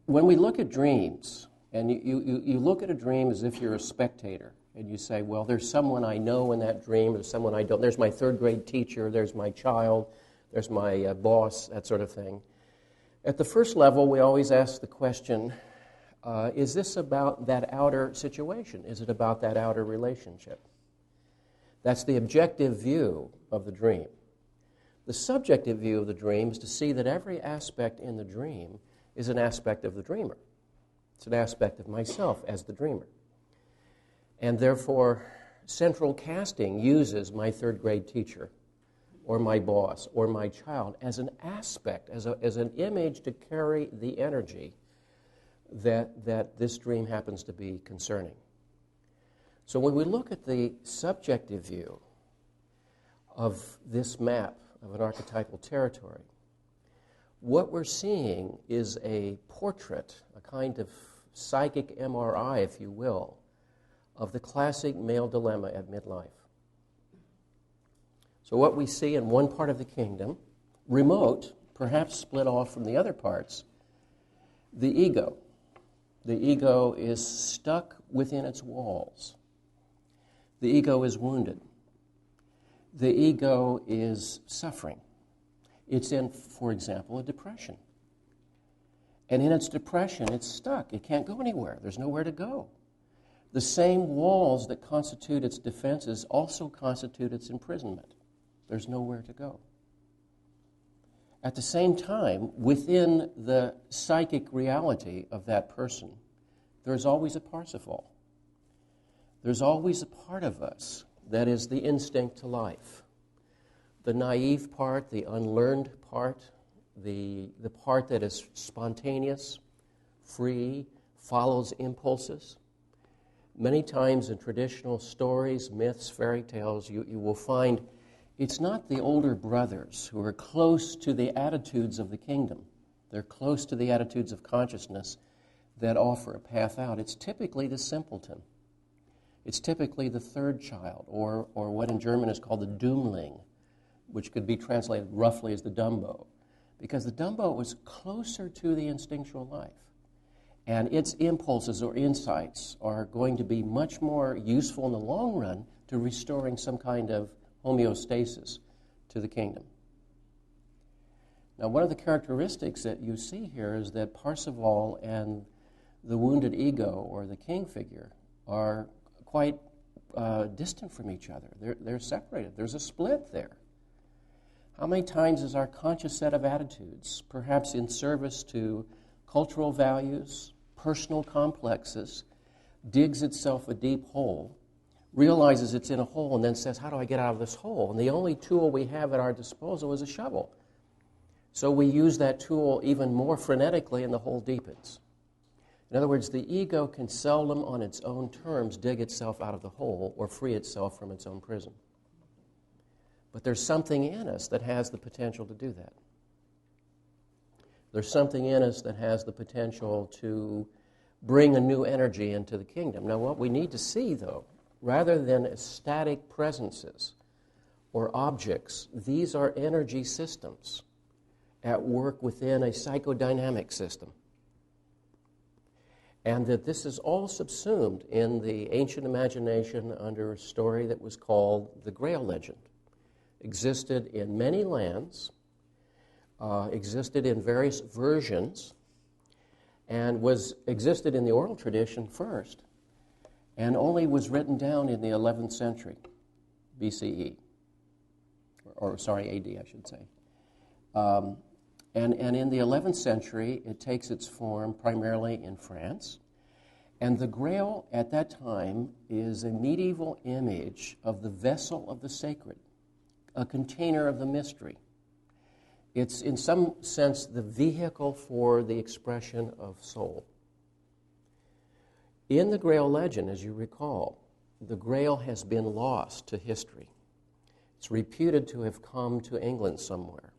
when we look at dreams, and you look at a dream as if you're a spectator, and you say, well, there's someone I know in that dream, there's someone I don't. There's my third grade teacher, there's my child, there's my boss, that sort of thing. At the first level, we always ask the question, is this about that outer situation? Is it about that outer relationship? That's the objective view of the dream. The subjective view of the dream is to see that every aspect in the dream is an aspect of the dreamer. It's an aspect of myself as the dreamer. And therefore, central casting uses my third grade teacher or my boss or my child as an aspect, as an image to carry the energy that this dream happens to be concerning. So when we look at the subjective view of this map of an archetypal territory, what we're seeing is a portrait, a kind of psychic MRI, if you will, of the classic male dilemma at midlife. So what we see in one part of the kingdom, remote, perhaps split off from the other parts, the ego. The ego is stuck within its walls. The ego is wounded. The ego is suffering. It's in, for example, a depression. And in its depression, it's stuck. It can't go anywhere. There's nowhere to go. The same walls that constitute its defenses also constitute its imprisonment. There's nowhere to go. At the same time, within the psychic reality of that person, there's always a Parsifal. There's always a part of us that is the instinct to life. The naive part, the unlearned part, the part that is spontaneous, free, follows impulses. Many times in traditional stories, myths, fairy tales, you will find it's not the older brothers who are close to the attitudes of the kingdom. They're close to the attitudes of consciousness that offer a path out. It's typically the simpleton. It's typically the third child, or what in German is called the Dummling, which could be translated roughly as the Dumbo, because the Dumbo was closer to the instinctual life. And its impulses or insights are going to be much more useful in the long run to restoring some kind of homeostasis to the kingdom. Now, one of the characteristics that you see here is that Parsifal and the wounded ego, or the king figure, are quite distant from each other. They're separated. There's a split there. How many times is our conscious set of attitudes, perhaps in service to cultural values, personal complexes, digs itself a deep hole, realizes it's in a hole, and then says, how do I get out of this hole? And the only tool we have at our disposal is a shovel. So we use that tool even more frenetically, and the hole deepens. In other words, the ego can seldom on its own terms dig itself out of the hole or free itself from its own prison. But there's something in us that has the potential to do that. There's something in us that has the potential to bring a new energy into the kingdom. Now, what we need to see, though, rather than static presences or objects, these are energy systems at work within a psychodynamic system. And that this is all subsumed in the ancient imagination under a story that was called the Grail legend. Existed in many lands, existed in various versions, and existed in the oral tradition first, and only was written down in the 11th century BCE, or AD, I should say. And in the 11th century, it takes its form primarily in France. And the Grail at that time is a medieval image of the vessel of the sacred, a container of the mystery. It's, in some sense, the vehicle for the expression of soul. In the Grail legend, as you recall, the Grail has been lost to history. It's reputed to have come to England somewhere.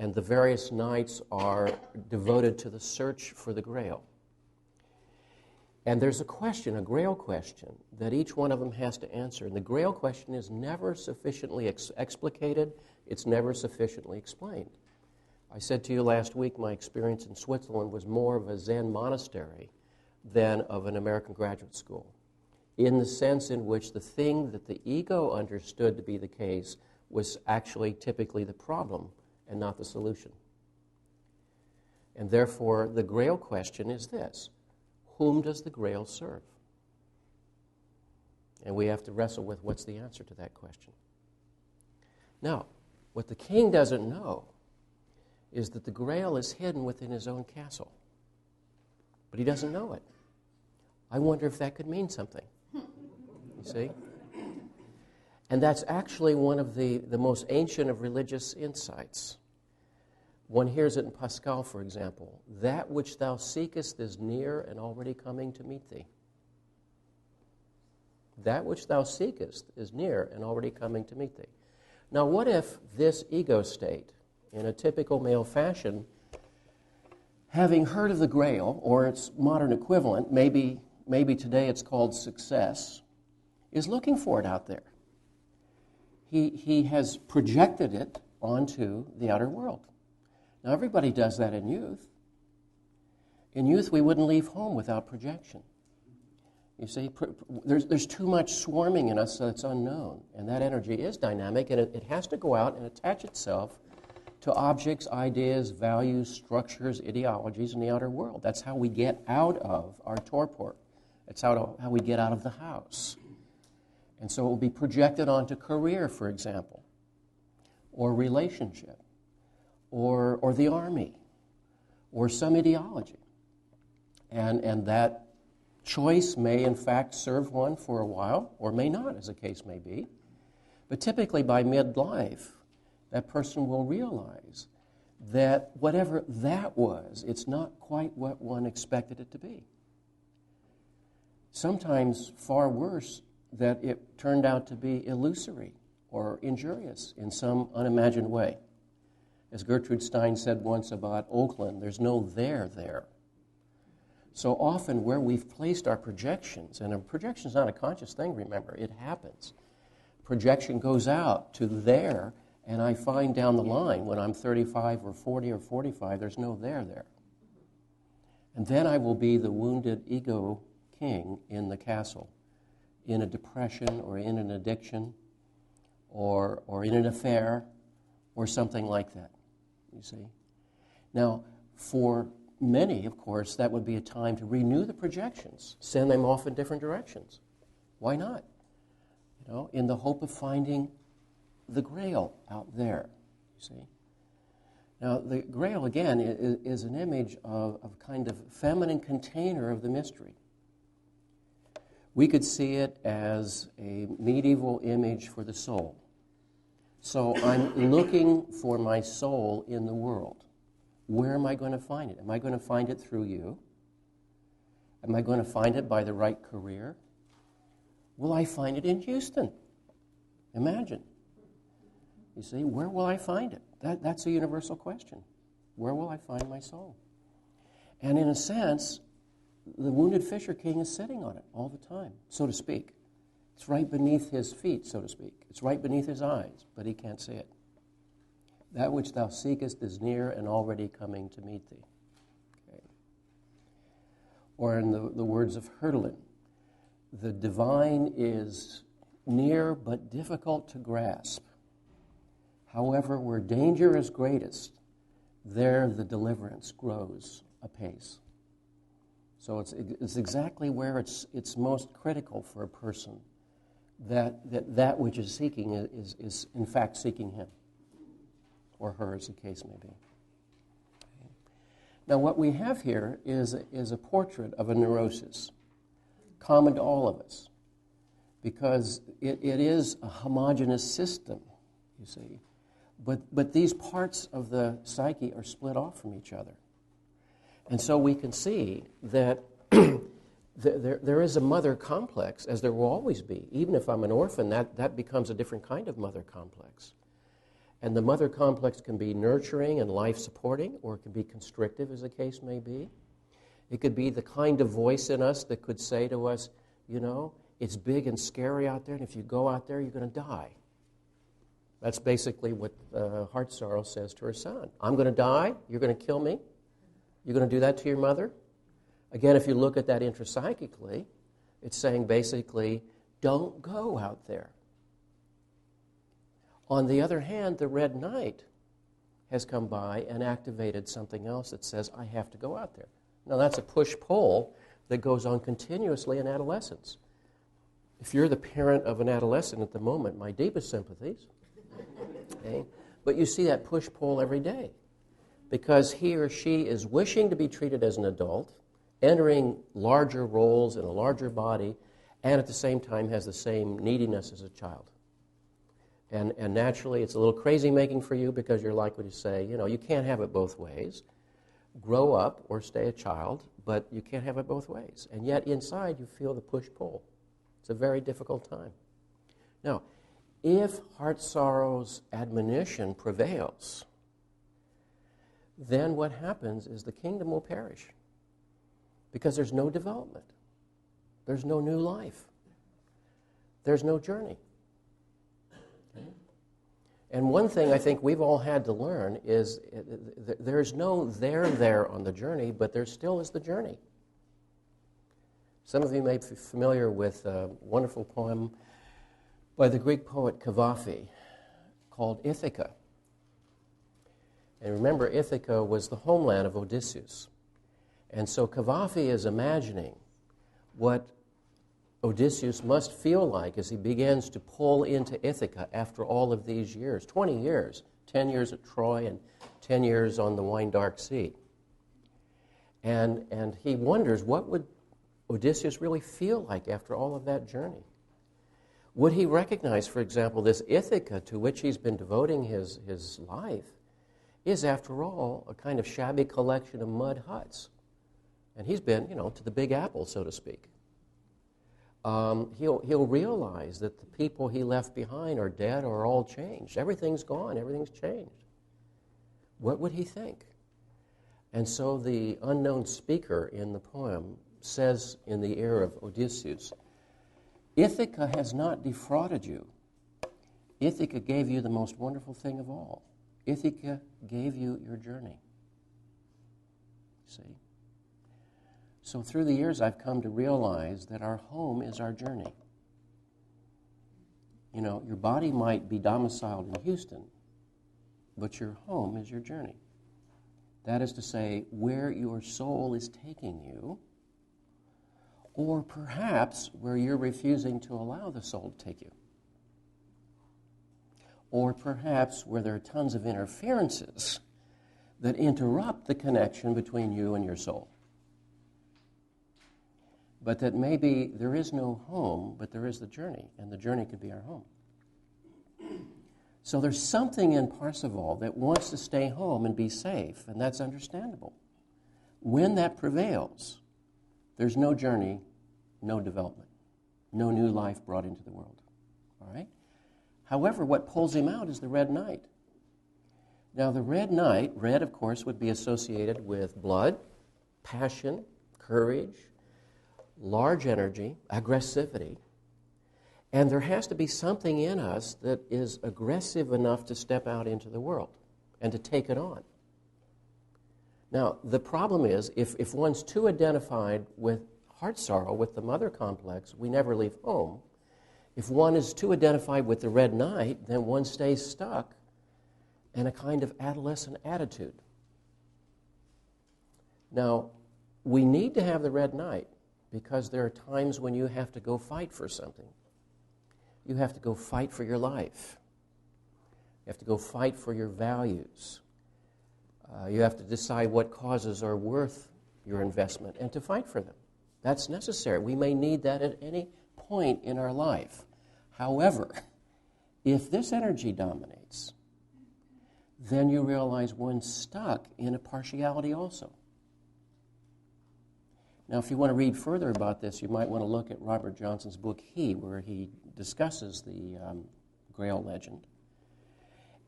And the various knights are devoted to the search for the Grail. And there's a question, a Grail question, that each one of them has to answer. And the Grail question is never sufficiently explicated. It's never sufficiently explained. I said to you last week, my experience in Switzerland was more of a Zen monastery than of an American graduate school, in the sense in which the thing that the ego understood to be the case was actually typically the problem and not the solution. And therefore, the Grail question is this: whom does the Grail serve? And we have to wrestle with what's the answer to that question. Now, what the king doesn't know is that the Grail is hidden within his own castle. But he doesn't know it. I wonder if that could mean something. You see? And that's actually one of the most ancient of religious insights. One hears it in Pascal, for example. That which thou seekest is near and already coming to meet thee. That which thou seekest is near and already coming to meet thee. Now, what if this ego state, in a typical male fashion, having heard of the Grail, or its modern equivalent, maybe today it's called success, is looking for it out there? He has projected it onto the outer world. Now, everybody does that in youth. In youth, we wouldn't leave home without projection. You see, there's too much swarming in us that's unknown, and that energy is dynamic, and it has to go out and attach itself to objects, ideas, values, structures, ideologies in the outer world. That's how we get out of our torpor. That's how we get out of the house. And so it will be projected onto career, for example, or relationship, or the army, or some ideology. And that choice may, in fact, serve one for a while, or may not, as the case may be. But typically by midlife, that person will realize that whatever that was, it's not quite what one expected it to be. Sometimes far worse, that it turned out to be illusory or injurious in some unimagined way. As Gertrude Stein said once about Oakland, there's no there there. So often where we've placed our projections, and a projection is not a conscious thing, remember, it happens. Projection goes out to there, and I find down the line when I'm 35 or 40 or 45, there's no there there. And then I will be the wounded ego king in the castle, in a depression or in an addiction or in an affair or something like that, you see. Now, for many, of course, that would be a time to renew the projections, send them off in different directions. Why not? You know, in the hope of finding the Grail out there, you see. Now, the Grail, again, is an image of a kind of feminine container of the mystery. We could see it as a medieval image for the soul. So I'm looking for my soul in the world. Where am I going to find it? Am I going to find it through you? Am I going to find it by the right career? Will I find it in Houston? Imagine. You see, where will I find it? That's a universal question. Where will I find my soul? And in a sense, the wounded fisher king is sitting on it all the time, so to speak. It's right beneath his feet, so to speak. It's right beneath his eyes, but he can't see it. That which thou seekest is near and already coming to meet thee. Okay. Or in the words of Hölderlin, the divine is near but difficult to grasp. However, where danger is greatest, there the deliverance grows apace. So it's exactly where it's most critical for a person that which is seeking is in fact seeking him, or her, as the case may be. Okay. Now, what we have here is a portrait of a neurosis, common to all of us, because it is a homogeneous system, you see. But these parts of the psyche are split off from each other. And so we can see that there is a mother complex, as there will always be. Even if I'm an orphan, that becomes a different kind of mother complex. And the mother complex can be nurturing and life-supporting, or it can be constrictive, as the case may be. It could be the kind of voice in us that could say to us, you know, it's big and scary out there, and if you go out there, you're going to die. That's basically what Heart Sorrow says to her son. I'm going to die, you're going to kill me. You're going to do that to your mother? Again, if you look at that intrapsychically, it's saying basically, don't go out there. On the other hand, the Red Knight has come by and activated something else that says, I have to go out there. Now, that's a push-pull that goes on continuously in adolescence. If you're the parent of an adolescent at the moment, my deepest sympathies. Okay? But you see that push-pull every day, because he or she is wishing to be treated as an adult, entering larger roles in a larger body, and at the same time has the same neediness as a child. And naturally, it's a little crazy-making for you, because you're likely to say, you know, you can't have it both ways. Grow up or stay a child, but you can't have it both ways. And yet inside you feel the push-pull. It's a very difficult time. Now, if heart sorrow's admonition prevails, then what happens is the kingdom will perish because there's no development. There's no new life. There's no journey. Okay? And one thing I think we've all had to learn is there's no there on the journey, but there still is the journey. Some of you may be familiar with a wonderful poem by the Greek poet Cavafy called Ithaca. And remember, Ithaca was the homeland of Odysseus. And so Cavafy is imagining what Odysseus must feel like as he begins to pull into Ithaca after all of these years, 20 years, 10 years at Troy and 10 years on the wine-dark sea. And he wonders, what would Odysseus really feel like after all of that journey? Would he recognize, for example, this Ithaca to which he's been devoting his life is, after all, a kind of shabby collection of mud huts? And he's been, to the Big Apple, so to speak. He'll realize that the people he left behind are dead or all changed. Everything's gone. Everything's changed. What would he think? And so the unknown speaker in the poem says in the ear of Odysseus, Ithaca has not defrauded you. Ithaca gave you the most wonderful thing of all. Ithaca gave you your journey. See? So through the years, I've come to realize that our home is our journey. Your body might be domiciled in Houston, but your home is your journey. That is to say, where your soul is taking you, or perhaps where you're refusing to allow the soul to take you. Or perhaps where there are tons of interferences that interrupt the connection between you and your soul. But that maybe there is no home, but there is the journey, and the journey could be our home. So there's something in Parzival that wants to stay home and be safe, and that's understandable. When that prevails, there's no journey, no development, no new life brought into the world. All right? However, what pulls him out is the red knight. Now, the red knight, red, of course, would be associated with blood, passion, courage, large energy, aggressivity. And there has to be something in us that is aggressive enough to step out into the world and to take it on. Now, the problem is, if one's too identified with heart sorrow, with the mother complex, we never leave home. If one is too identified with the red knight, then one stays stuck in a kind of adolescent attitude. Now, we need to have the red knight because there are times when you have to go fight for something. You have to go fight for your life. You have to go fight for your values. You have to decide what causes are worth your investment and to fight for them. That's necessary. We may need that at any point in our life. However, if this energy dominates, then you realize one's stuck in a partiality also. Now, if you want to read further about this, you might want to look at Robert Johnson's book, He, where he discusses the Grail legend.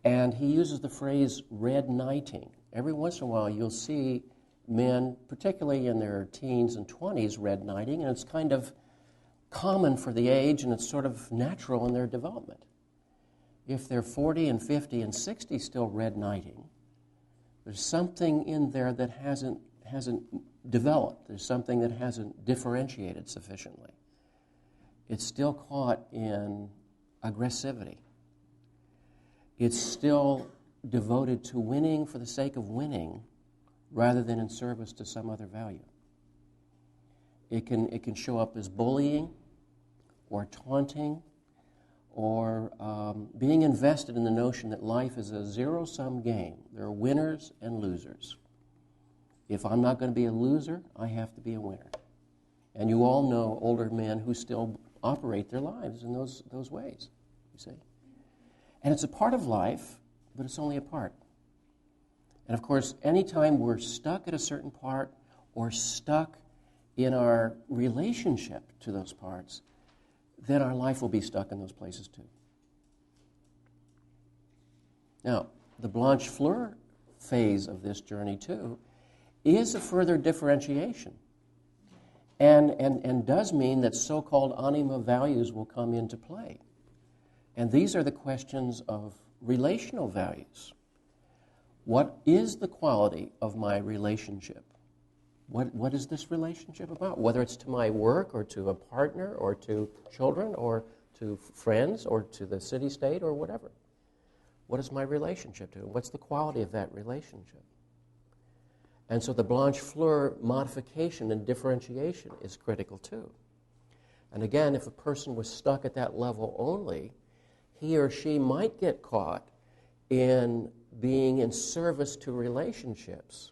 And he uses the phrase red knighting. Every once in a while, you'll see men, particularly in their teens and 20s, red knighting, and it's kind of common for the age, and it's sort of natural in their development. If they're 40 and 50 and 60 still red knighting, there's something in there that hasn't developed. There's something that hasn't differentiated sufficiently. It's still caught in aggressivity. It's still devoted to winning for the sake of winning rather than in service to some other value. It can show up as bullying or taunting or being invested in the notion that life is a zero-sum game. There are winners and losers. If I'm not going to be a loser, I have to be a winner. And you all know older men who still operate their lives in those ways, you see. And it's a part of life, but it's only a part. And of course, anytime we're stuck at a certain part or stuck in our relationship to those parts, then our life will be stuck in those places too. Now, the Blanche Fleur phase of this journey too is a further differentiation and does mean that so-called anima values will come into play. And these are the questions of relational values. What is the quality of my relationship? What is this relationship about? Whether it's to my work or to a partner or to children or to friends or to the city-state or whatever. What is my relationship to? What's the quality of that relationship? And so the Blanche Fleur modification and differentiation is critical too. And again, if a person was stuck at that level only, he or she might get caught in being in service to relationships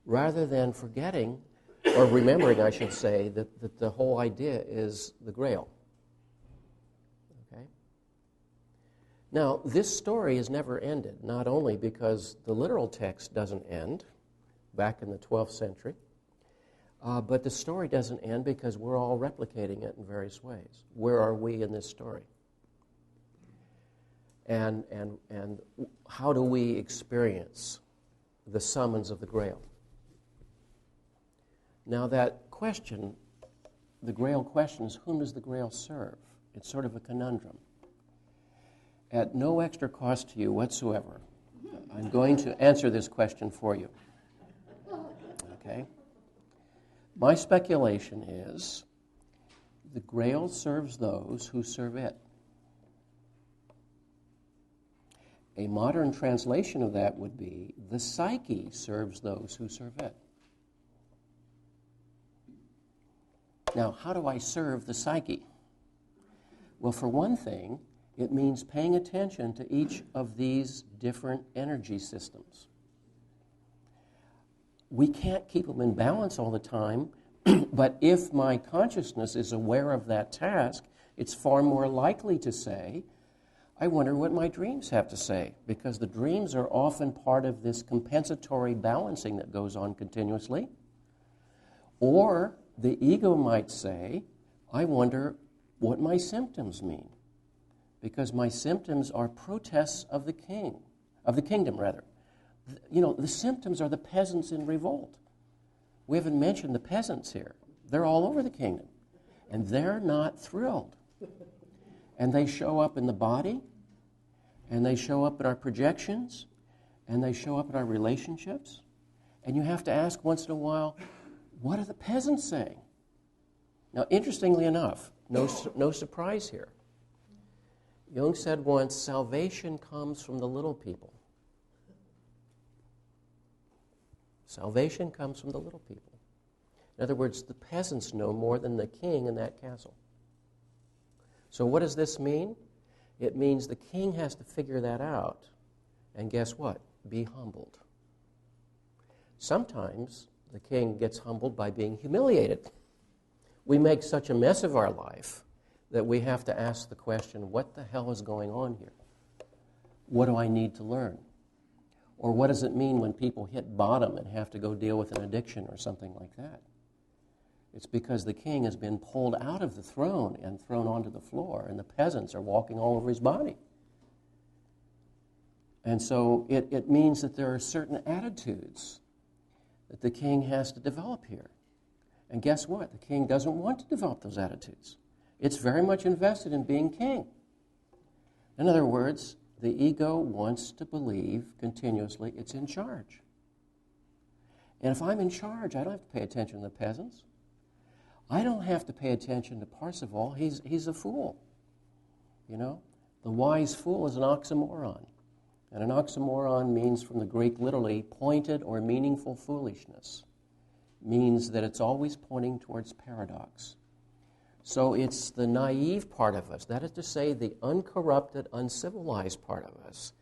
rather than forgetting, or remembering, I should say, that the whole idea is the Grail. Okay? Now, this story has never ended, not only because the literal text doesn't end back in the 12th century, but the story doesn't end because we're all replicating it in various ways. Where are we in this story? And how do we experience the summons of the Grail? Now that question, the Grail question is, whom does the Grail serve? It's sort of a conundrum. At no extra cost to you whatsoever, I'm going to answer this question for you. Okay? My speculation is the Grail serves those who serve it. A modern translation of that would be, the psyche serves those who serve it. Now, how do I serve the psyche? Well, for one thing, it means paying attention to each of these different energy systems. We can't keep them in balance all the time, but if my consciousness is aware of that task, it's far more likely to say, I wonder what my dreams have to say, because the dreams are often part of this compensatory balancing that goes on continuously. Or the ego might say, I wonder what my symptoms mean, because my symptoms are protests of the kingdom rather. You know, the symptoms are the peasants in revolt. We haven't mentioned the peasants here. They're all over the kingdom, and they're not thrilled. And they show up in the body, and they show up in our projections, and they show up in our relationships. And you have to ask once in a while, what are the peasants saying? Now, interestingly enough, no surprise here. Jung said once, salvation comes from the little people. Salvation comes from the little people. In other words, the peasants know more than the king in that castle. So what does this mean? It means the king has to figure that out. And guess what? Be humbled. Sometimes the king gets humbled by being humiliated. We make such a mess of our life that we have to ask the question, what the hell is going on here? What do I need to learn? Or what does it mean when people hit bottom and have to go deal with an addiction or something like that? It's because the king has been pulled out of the throne and thrown onto the floor, and the peasants are walking all over his body. And so it means that there are certain attitudes that the king has to develop here. And guess what? The king doesn't want to develop those attitudes. It's very much invested in being king. In other words, the ego wants to believe continuously it's in charge. And if I'm in charge, I don't have to pay attention to the peasants. I don't have to pay attention to Parsifal. He's a fool. You know? The wise fool is an oxymoron. And an oxymoron means, from the Greek, literally, pointed or meaningful foolishness. Means that it's always pointing towards paradox. So it's the naive part of us, that is to say, the uncorrupted, uncivilized part of us,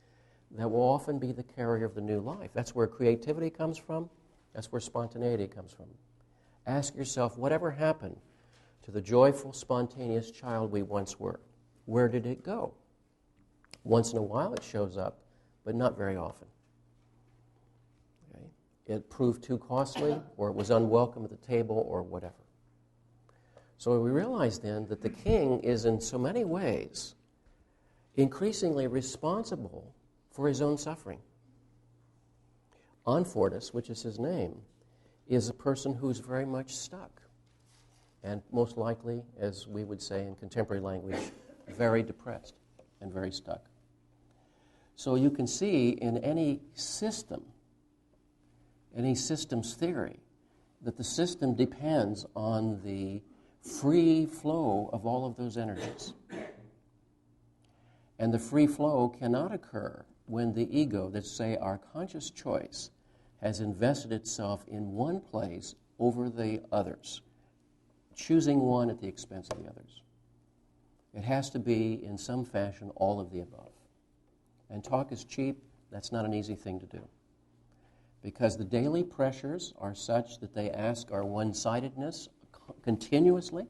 that will often be the carrier of the new life. That's where creativity comes from. That's where spontaneity comes from. Ask yourself, whatever happened to the joyful, spontaneous child we once were? Where did it go? Once in a while it shows up, but not very often. Okay? It proved too costly, or it was unwelcome at the table, or whatever. So we realize then that the king is in so many ways increasingly responsible for his own suffering. Anfortas, which is his name, is a person who's very much stuck, and most likely, as we would say in contemporary language, very depressed and very stuck. So you can see in any system, any systems theory, that the system depends on the free flow of all of those energies. And the free flow cannot occur when the ego, let's say our conscious choice, has invested itself in one place over the others, choosing one at the expense of the others. It has to be, in some fashion, all of the above. And talk is cheap. That's not an easy thing to do. Because the daily pressures are such that they ask our one-sidedness continuously,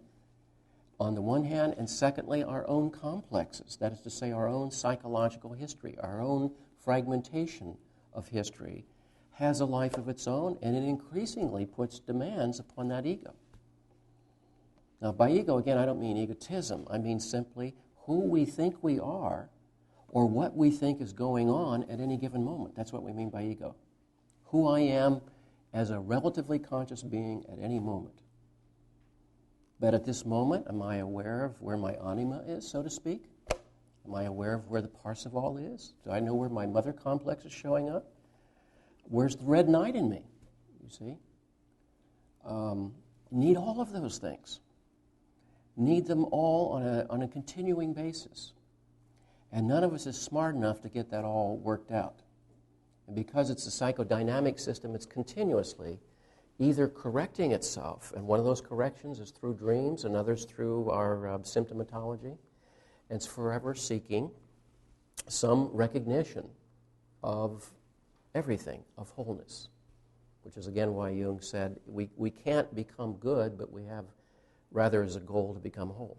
on the one hand, and secondly, our own complexes. That is to say, our own psychological history, our own fragmentation of history has a life of its own, and it increasingly puts demands upon that ego. Now, by ego, again, I don't mean egotism. I mean simply who we think we are or what we think is going on at any given moment. That's what we mean by ego. Who I am as a relatively conscious being at any moment. But at this moment, am I aware of where my anima is, so to speak? Am I aware of where the Parseval is? Do I know where my mother complex is showing up? Where's the red knight in me? You see? Need all of those things. Need them all on a continuing basis. And none of us is smart enough to get that all worked out. And because it's a psychodynamic system, it's continuously either correcting itself, and one of those corrections is through dreams, and others through our symptomatology. And it's forever seeking some recognition of everything, of wholeness, which is again why Jung said we can't become good, but we have rather as a goal to become whole.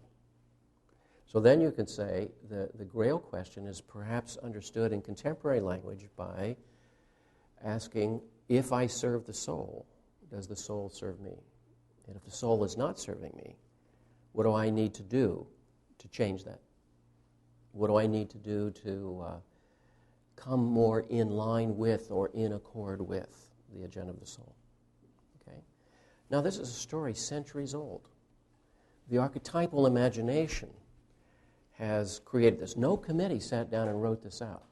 So then you can say the Grail question is perhaps understood in contemporary language by asking, if I serve the soul, does the soul serve me? And if the soul is not serving me, what do I need to do to change that? What do I need to do to come more in line with or in accord with the agenda of the soul? Okay. Now this is a story centuries old. The archetypal imagination has created this. No committee sat down and wrote this out.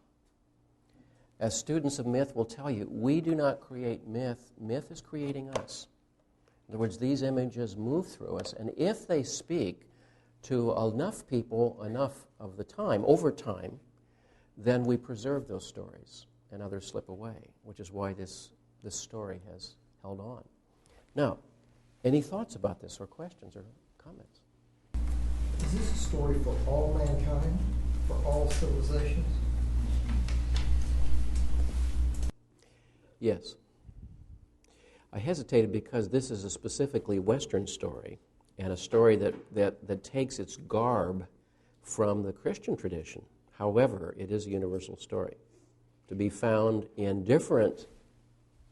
As students of myth will tell you, we do not create myth. Myth is creating us. In other words, these images move through us, and if they speak to enough people, enough of the time, over time, then we preserve those stories, and others slip away, which is why this story has held on. Now, any thoughts about this, or questions, or comments? Is this a story for all mankind, for all civilizations? Yes. I hesitated because this is a specifically Western story, and a story that takes its garb from the Christian tradition. However, it is a universal story to be found in different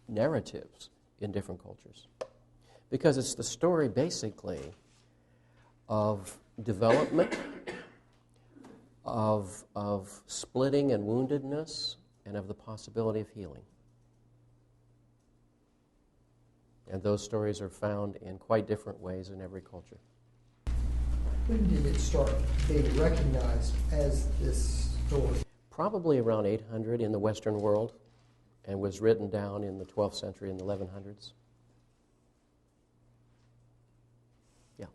narratives in different cultures. Because it's the story, basically, of development, of splitting and woundedness, and of the possibility of healing. And those stories are found in quite different ways in every culture. When did it start being recognized as this story? Probably around 800 in the Western world, and was written down in the 12th century in the 1100s. Yeah.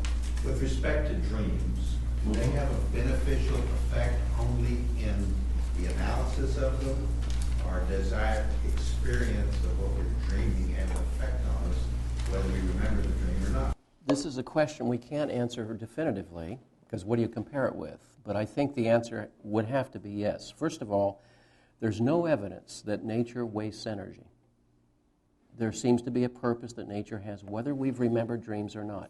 With respect to dreams, do they have a beneficial effect only in the analysis of them, or does our experience of what we're dreaming have an effect on us, whether we remember the dream or not? This is a question we can't answer definitively, because what do you compare it with? But I think the answer would have to be yes. First of all, there's no evidence that nature wastes energy. There seems to be a purpose that nature has, whether we've remembered dreams or not.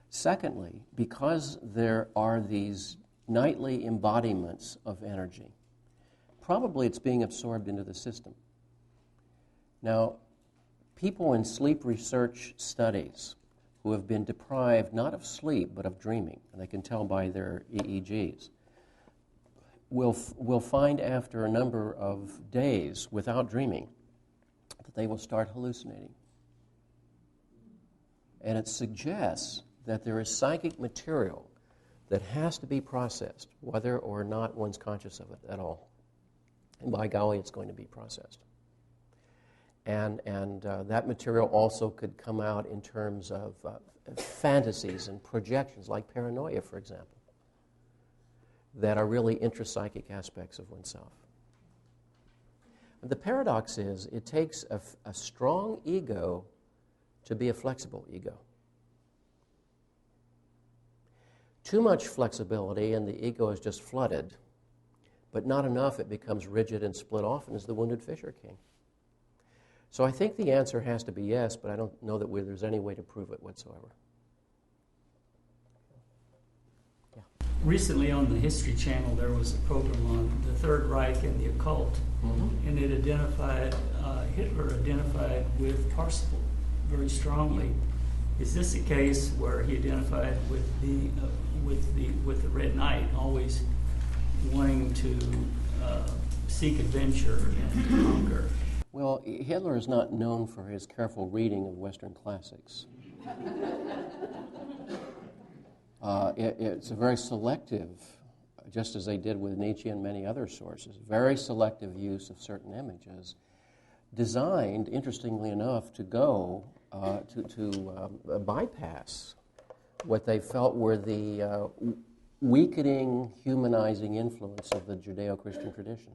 Secondly, because there are these nightly embodiments of energy, probably it's being absorbed into the system. Now, people in sleep research studies who have been deprived not of sleep but of dreaming, and they can tell by their EEGs, will find after a number of days without dreaming that they will start hallucinating. And it suggests that there is psychic material that has to be processed, whether or not one's conscious of it at all. And by golly, it's going to be processed. And that material also could come out in terms of fantasies and projections, like paranoia, for example, that are really intrapsychic aspects of oneself. And the paradox is, it takes a strong ego to be a flexible ego. Too much flexibility and the ego is just flooded, but not enough, it becomes rigid and split off and is the wounded fisher king. So I think the answer has to be yes, but I don't know that there's any way to prove it whatsoever. Yeah. Recently on the History Channel there was a program on the Third Reich and the occult, and it identified, Hitler identified with Parsifal very strongly. Is this a case where he identified with the Red Knight, always wanting to seek adventure and to conquer? Well, Hitler is not known for his careful reading of Western classics. It's a very selective, just as they did with Nietzsche and many other sources, very selective use of certain images, designed, interestingly enough, to go to bypass what they felt were the weakening, humanizing influence of the Judeo-Christian tradition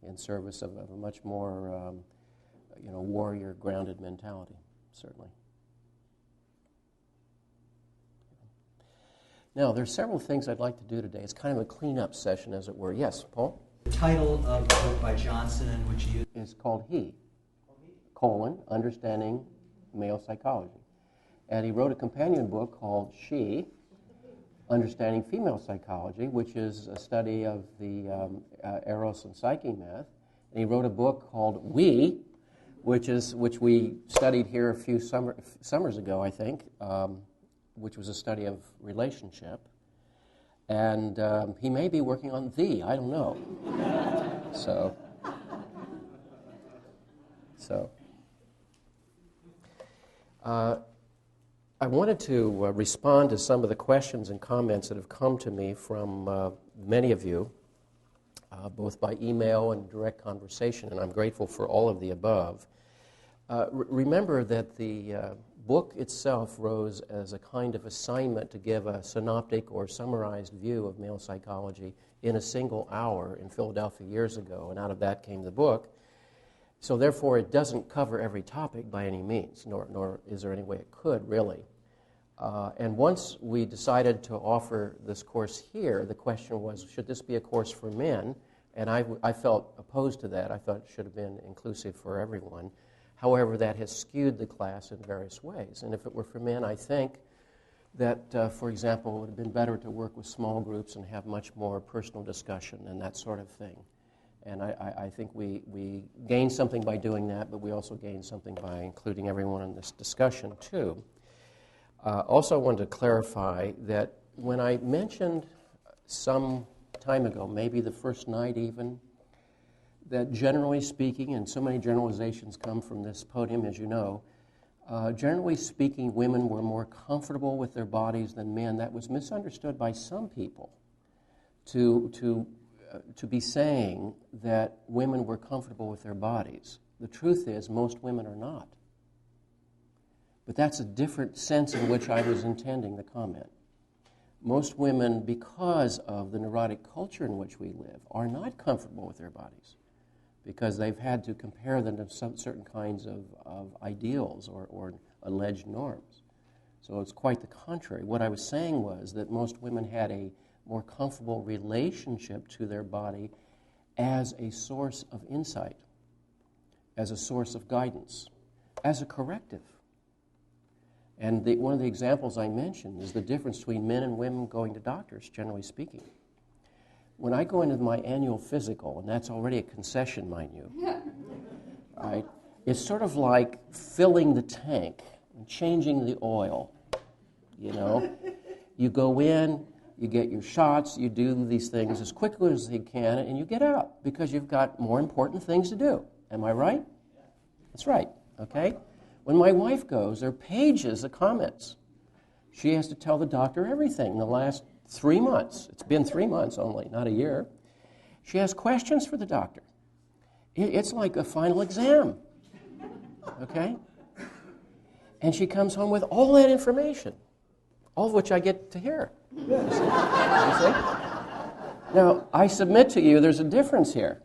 in service of a much more, warrior-grounded mentality, certainly. Now, there's several things I'd like to do today. It's kind of a cleanup session, as it were. Yes, Paul? The title of the book by Johnson, which you... is called He, Understanding Male Psychology. And he wrote a companion book called She, Understanding Female Psychology, which is a study of the Eros and Psyche myth. And he wrote a book called We, which we studied here a few summers ago, I think, which was a study of relationship. And he may be working on Thee, I don't know. So. I wanted to respond to some of the questions and comments that have come to me from many of you, both by email and direct conversation, and I'm grateful for all of the above. Remember that the book itself rose as a kind of assignment to give a synoptic or summarized view of male psychology in a single hour in Philadelphia years ago, and out of that came the book. So therefore, it doesn't cover every topic by any means, nor is there any way it could, really. And once we decided to offer this course here, the question was, should this be a course for men? And I felt opposed to that. I thought it should have been inclusive for everyone. However, that has skewed the class in various ways. And if it were for men, I think that, for example, it would have been better to work with small groups and have much more personal discussion and that sort of thing. And I think we gained something by doing that, but we also gained something by including everyone in this discussion, too. Also, I wanted to clarify that when I mentioned some time ago, maybe the first night even, that generally speaking, and so many generalizations come from this podium, as you know, generally speaking, women were more comfortable with their bodies than men. That was misunderstood by some people to be saying that women were comfortable with their bodies. The truth is, most women are not. But that's a different sense in which I was intending the comment. Most women, because of the neurotic culture in which we live, are not comfortable with their bodies because they've had to compare them to some certain kinds of ideals or alleged norms. So it's quite the contrary. What I was saying was that most women had a more comfortable relationship to their body as a source of insight, as a source of guidance, as a corrective. And one of the examples I mentioned is the difference between men and women going to doctors, generally speaking. When I go into my annual physical, and that's already a concession, mind you, right, it's sort of like filling the tank and changing the oil, you know. You go in, you get your shots, you do these things as quickly as you can, and you get out because you've got more important things to do. Am I right? That's right, okay? When my wife goes, there are pages of comments. She has to tell the doctor everything in the last 3 months. It's been 3 months only, not a year. She has questions for the doctor. It's like a final exam, okay? And she comes home with all that information, all of which I get to hear. You see? You see? Now, I submit to you there's a difference here.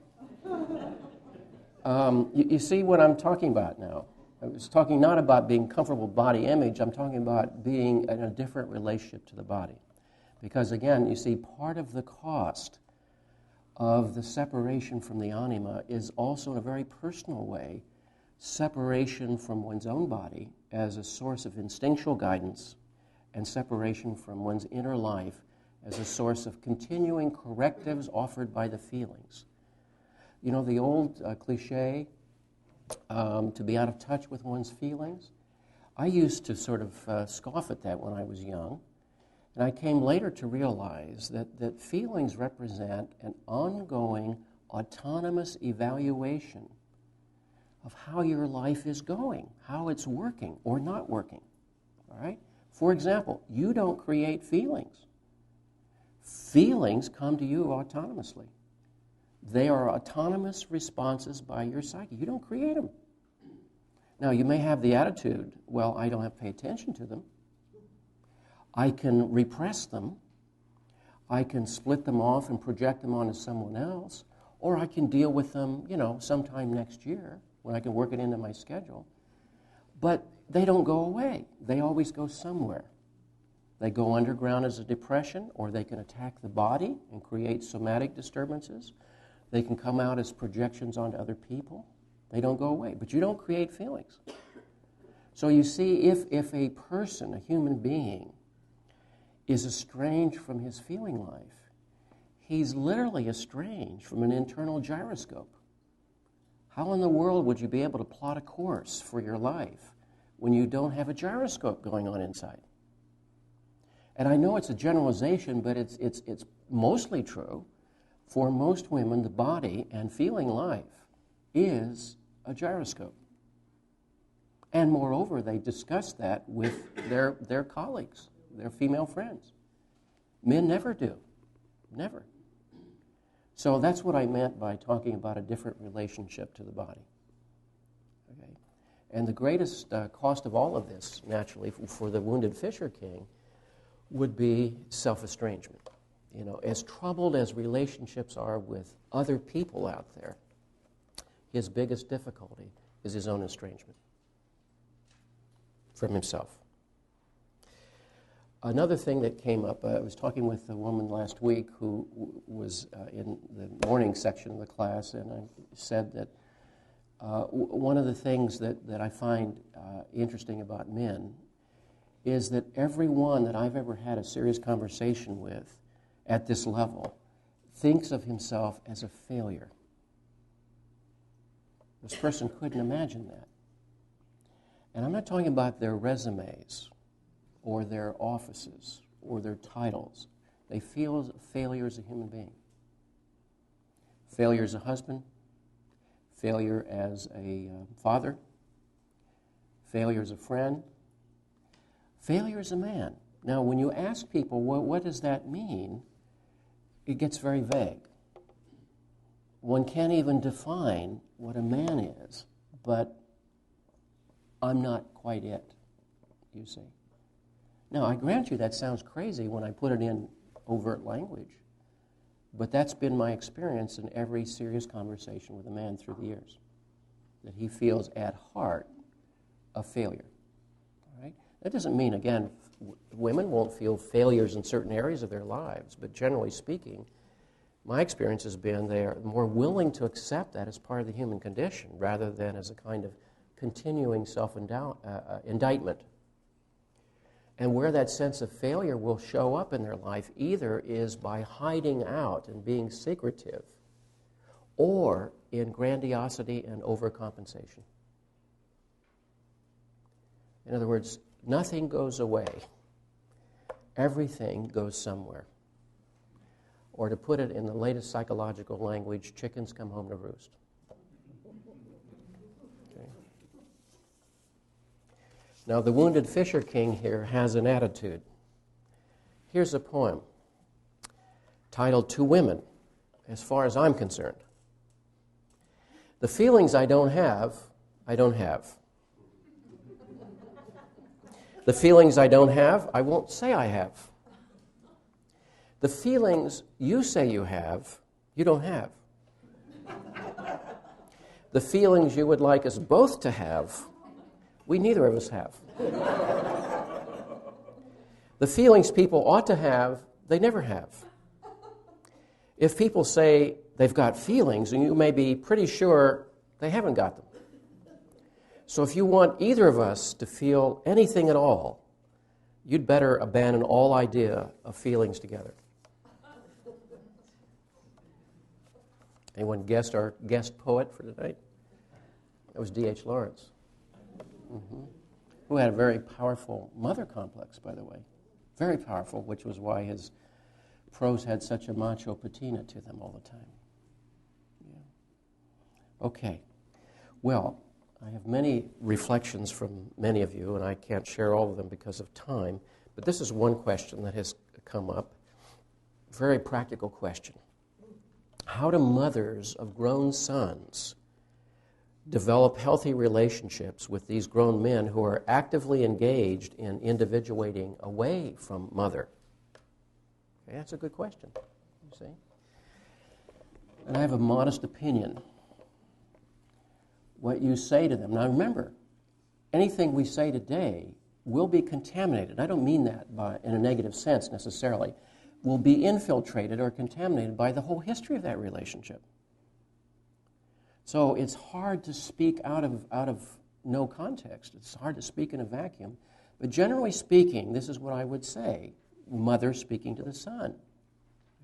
You see what I'm talking about now. I was talking not about being comfortable with body image, I'm talking about being in a different relationship to the body. Because again, you see, part of the cost of the separation from the anima is also in a very personal way, separation from one's own body as a source of instinctual guidance and separation from one's inner life as a source of continuing correctives offered by the feelings. You know, the old cliche, to be out of touch with one's feelings? I used to sort of scoff at that when I was young. And I came later to realize that feelings represent an ongoing autonomous evaluation of how your life is going, how it's working or not working. All right? For example, you don't create feelings. Feelings come to you autonomously. They are autonomous responses by your psyche. You don't create them. Now, you may have the attitude, well, I don't have to pay attention to them. I can repress them. I can split them off and project them onto someone else. Or I can deal with them, you know, sometime next year when I can work it into my schedule. But they don't go away. They always go somewhere. They go underground as a depression, or they can attack the body and create somatic disturbances. They can come out as projections onto other people. They don't go away. But you don't create feelings. So you see, if a person, a human being, is estranged from his feeling life, he's literally estranged from an internal gyroscope. How in the world would you be able to plot a course for your life when you don't have a gyroscope going on inside? And I know it's a generalization, but it's mostly true. For most women, the body and feeling life is a gyroscope. And moreover, they discuss that with their colleagues, their female friends. Men never do. Never. So that's what I meant by talking about a different relationship to the body. Okay? And the greatest cost of all of this, naturally, for the wounded Fisher King, would be self-estrangement. You know, as troubled as relationships are with other people out there, his biggest difficulty is his own estrangement from himself. Another thing that came up, I was talking with a woman last week who was in the morning section of the class, and I said that one of the things that I find interesting about men is that everyone that I've ever had a serious conversation with at this level thinks of himself as a failure. This person couldn't imagine that. And I'm not talking about their resumes or their offices or their titles. They feel failure as a human being. Failure as a husband, failure as a father, failure as a friend, failure as a man. Now, when you ask people, what does that mean? It gets very vague. One can't even define what a man is, but I'm not quite it, you see. Now, I grant you that sounds crazy when I put it in overt language, but that's been my experience in every serious conversation with a man through the years, that he feels at heart a failure. All right? That doesn't mean, again, women won't feel failures in certain areas of their lives, but generally speaking, my experience has been they are more willing to accept that as part of the human condition rather than as a kind of continuing self-indictment. And where that sense of failure will show up in their life either is by hiding out and being secretive or in grandiosity and overcompensation. In other words, nothing goes away. Everything goes somewhere. Or to put it in the latest psychological language, chickens come home to roost. Okay. Now, the wounded Fisher King here has an attitude. Here's a poem titled To Women, as far as I'm concerned. The feelings I don't have, I don't have. The feelings I don't have, I won't say I have. The feelings you say you have, you don't have. The feelings you would like us both to have, we neither of us have. The feelings people ought to have, they never have. If people say they've got feelings, and you may be pretty sure they haven't got them. So if you want either of us to feel anything at all, you'd better abandon all idea of feelings together. Anyone guessed our guest poet for tonight? That was D.H. Lawrence, who had a very powerful mother complex, by the way. Very powerful, which was why his prose had such a macho patina to them all the time. Yeah. Okay. Well, I have many reflections from many of you, and I can't share all of them because of time, but this is one question that has come up. Very practical question. How do mothers of grown sons develop healthy relationships with these grown men who are actively engaged in individuating away from mother? Okay, that's a good question, you see. And I have a modest opinion. What you say to them, now remember, anything we say today will be contaminated. I don't mean that in a negative sense necessarily. Will be infiltrated or contaminated by the whole history of that relationship. So it's hard to speak out of no context. It's hard to speak in a vacuum. But generally speaking, this is what I would say. Mother speaking to the son.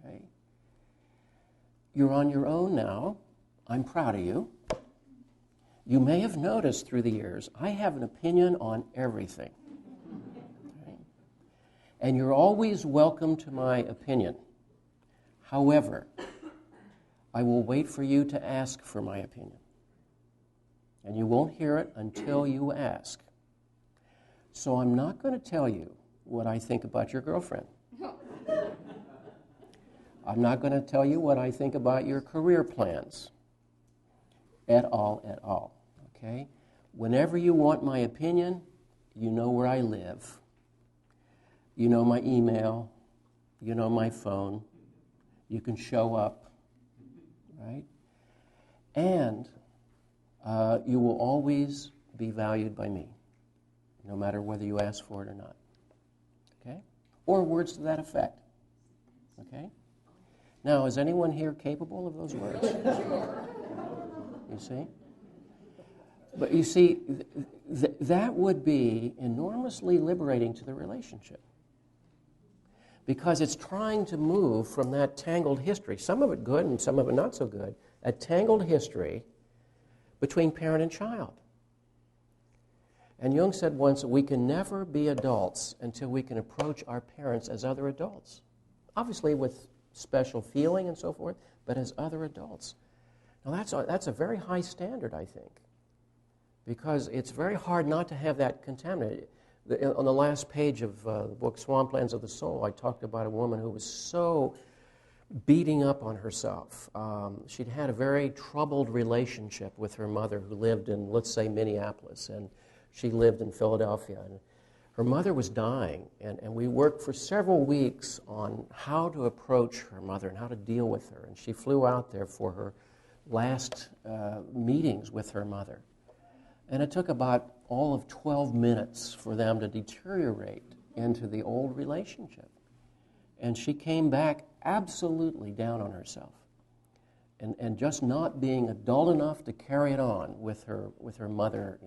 Okay? You're on your own now. I'm proud of you. You may have noticed through the years, I have an opinion on everything. Okay? And you're always welcome to my opinion. However, I will wait for you to ask for my opinion. And you won't hear it until you ask. So I'm not going to tell you what I think about your girlfriend. I'm not going to tell you what I think about your career plans. At all. Okay? Whenever you want my opinion, you know where I live. You know my email. You know my phone. You can show up. Right? And you will always be valued by me, no matter whether you ask for it or not. Okay? Or words to that effect. Okay? Now, is anyone here capable of those words? You see? But you see, that would be enormously liberating to the relationship. Because it's trying to move from that tangled history, some of it good and some of it not so good, a tangled history between parent and child. And Jung said once, we can never be adults until we can approach our parents as other adults. Obviously with special feeling and so forth, but as other adults. Now that's a very high standard, I think, because it's very hard not to have that contaminated. On the last page of the book, Swamplands of the Soul, I talked about a woman who was so beating up on herself. She'd had a very troubled relationship with her mother who lived in, let's say, Minneapolis, and she lived in Philadelphia. And her mother was dying, and we worked for several weeks on how to approach her mother and how to deal with her. And she flew out there for her last meetings with her mother. And it took about all of 12 minutes for them to deteriorate into the old relationship. And she came back absolutely down on herself and just not being adult enough to carry it on with her mother,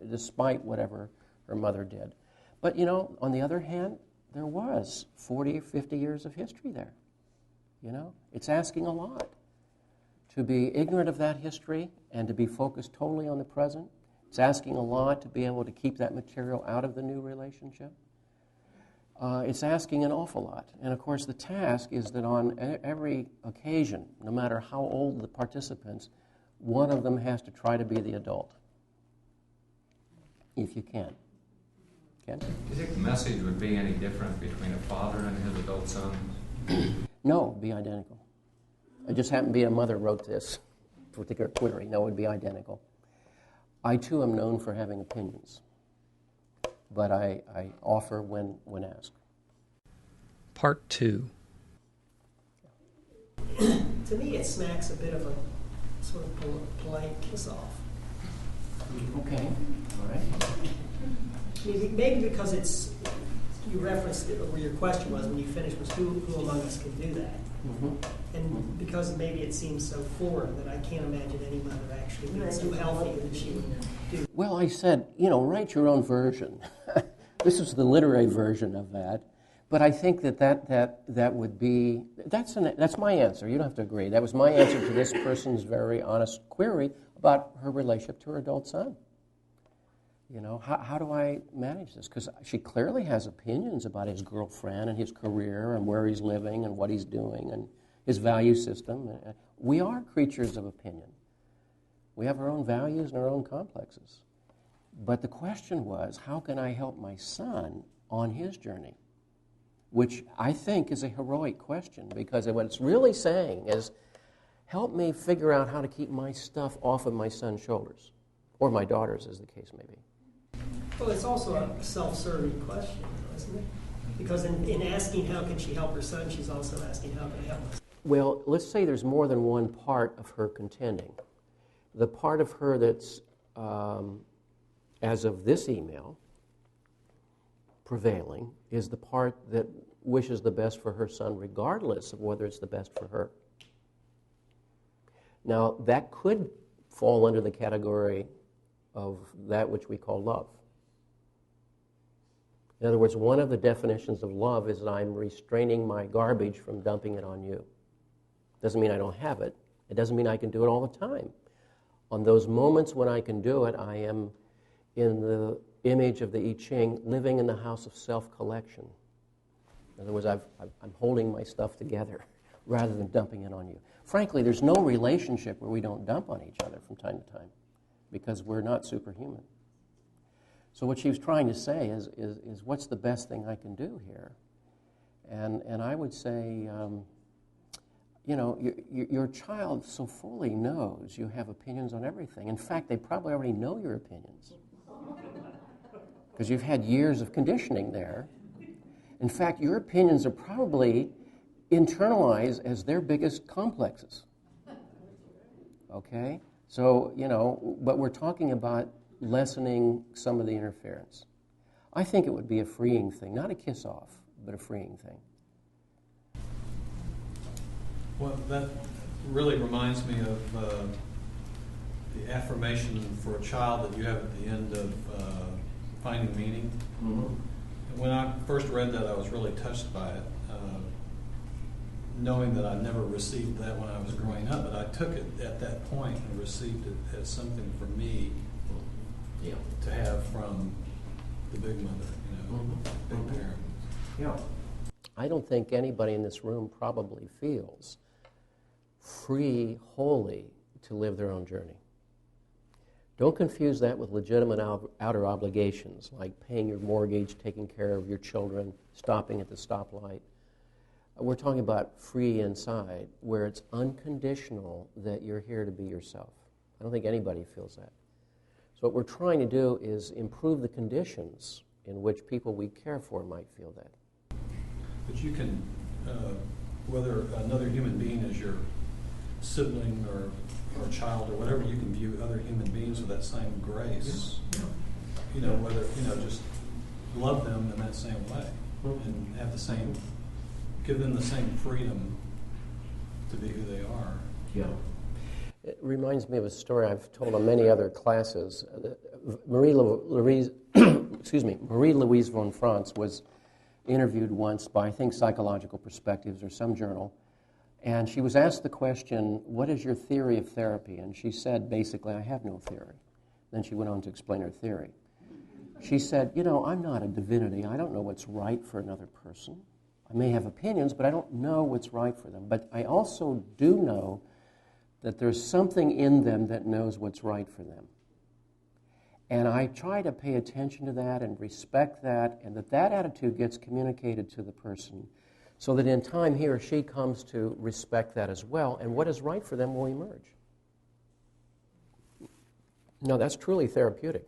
despite whatever her mother did. But, on the other hand, there was 40 or 50 years of history there. It's asking a lot to be ignorant of that history and to be focused totally on the present It's asking a lot to be able to keep that material out of the new relationship. It's asking an awful lot. And of course, the task is that on every occasion, no matter how old the participants, one of them has to try to be the adult, if you can. Ken? Do you think the message would be any different between a father and his adult son? No, it'd be identical. It just happened to be a mother wrote this particular query. No, it would be identical. I, too, am known for having opinions, but I offer when asked. Part 2. To me, it smacks a bit of a sort of polite kiss-off. Okay, all right. Maybe because it's, you referenced it, or your question was, when you finished, was who among us can do that? Mm-hmm. And because maybe it seems so foreign that I can't imagine any mother actually being so healthy that she would do. Well, I said, write your own version. This is the literary version of that. But I think that would be, that's my answer. You don't have to agree. That was my answer to this person's very honest query about her relationship to her adult son. How do I manage this? Because she clearly has opinions about his girlfriend and his career and where he's living and what he's doing and his value system. We are creatures of opinion. We have our own values and our own complexes. But the question was, how can I help my son on his journey? Which I think is a heroic question, because what it's really saying is, help me figure out how to keep my stuff off of my son's shoulders, or my daughter's, as the case may be. Well, it's also a self-serving question, isn't it? Because in asking how can she help her son, she's also asking how can I help us. Well, let's say there's more than one part of her contending. The part of her that's, as of this email, prevailing, is the part that wishes the best for her son regardless of whether it's the best for her. Now, that could fall under the category of that which we call love. In other words, one of the definitions of love is that I'm restraining my garbage from dumping it on you. Doesn't mean I don't have it. It doesn't mean I can do it all the time. On those moments when I can do it, I am, in the image of the I Ching, living in the house of self-collection. In other words, I'm holding my stuff together rather than dumping it on you. Frankly, there's no relationship where we don't dump on each other from time to time, because we're not superhuman. So what she was trying to say is what's the best thing I can do here? And I would say, your child so fully knows you have opinions on everything. In fact, they probably already know your opinions, because you've had years of conditioning there. In fact, your opinions are probably internalized as their biggest complexes. Okay? So, but we're talking about lessening some of the interference. I think it would be a freeing thing, not a kiss-off, but a freeing thing. Well, that really reminds me of the affirmation for a child that you have at the end of Finding Meaning. Mm-hmm. When I first read that, I was really touched by it, knowing that I never received that when I was growing up, but I took it at that point and received it as something for me to have from the big mother, big parent. Yeah. I don't think anybody in this room probably feels free wholly to live their own journey. Don't confuse that with legitimate outer obligations, like paying your mortgage, taking care of your children, stopping at the stoplight. We're talking about free inside, where it's unconditional that you're here to be yourself. I don't think anybody feels that. So what we're trying to do is improve the conditions in which people we care for might feel that. But you can, whether another human being is your sibling or child or whatever, you can view other human beings with that same grace. Yeah. Whether, just love them in that same way and have the same, give them the same freedom to be who they are. Yeah. It reminds me of a story I've told on many other classes. Marie-Louise von Franz was interviewed once by, I think, Psychological Perspectives or some journal, and she was asked the question, what is your theory of therapy? And she said, basically, I have no theory. Then she went on to explain her theory. She said, you know, I'm not a divinity. I don't know what's right for another person. I may have opinions, but I don't know what's right for them. But I also do know that there's something in them that knows what's right for them. And I try to pay attention to that and respect that, and that attitude gets communicated to the person so that in time he or she comes to respect that as well, and what is right for them will emerge. Now, that's truly therapeutic,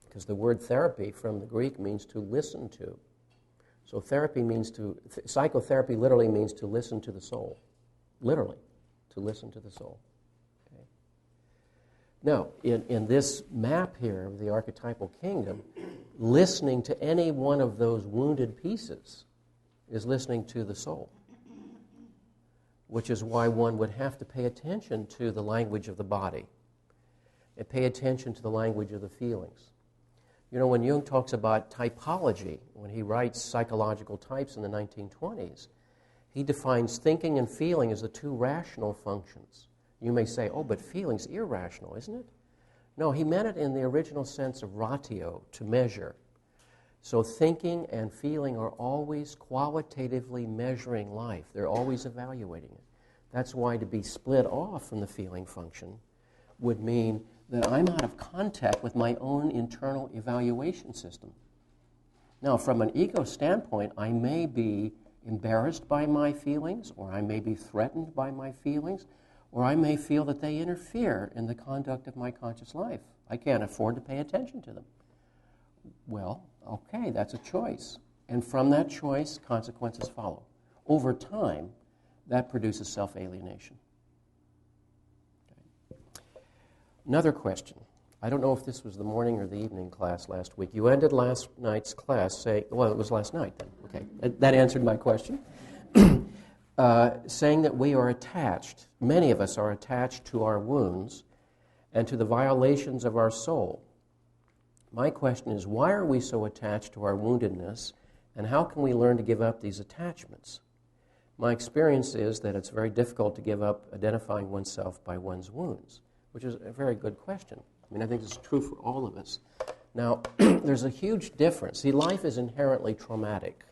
because the word therapy from the Greek means to listen to. So psychotherapy literally means to listen to the soul. Literally, to listen to the soul. Okay. Now, in this map here of the archetypal kingdom, listening to any one of those wounded pieces is listening to the soul, which is why one would have to pay attention to the language of the body and pay attention to the language of the feelings. You know, when Jung talks about typology, when he writes psychological types in the 1920s, he defines thinking and feeling as the two rational functions. You may say, oh, but feeling's irrational, isn't it? No, he meant it in the original sense of ratio, to measure. So thinking and feeling are always qualitatively measuring life. They're always evaluating it. That's why to be split off from the feeling function would mean that I'm out of contact with my own internal evaluation system. Now, from an ego standpoint, I may be embarrassed by my feelings, or I may be threatened by my feelings, or I may feel that they interfere in the conduct of my conscious life. I can't afford to pay attention to them. Well, okay, that's a choice. And from that choice, consequences follow. Over time, that produces self-alienation. Okay. Another question. I don't know if this was the morning or the evening class last week. You ended last night's class saying, well, it was last night then. Okay, that answered my question. Saying that we are attached, many of us are attached to our wounds and to the violations of our soul. My question is, why are we so attached to our woundedness, and how can we learn to give up these attachments? My experience is that it's very difficult to give up identifying oneself by one's wounds, which is a very good question. I mean, I think it's true for all of us. Now, there's a huge difference. See, life is inherently traumatic.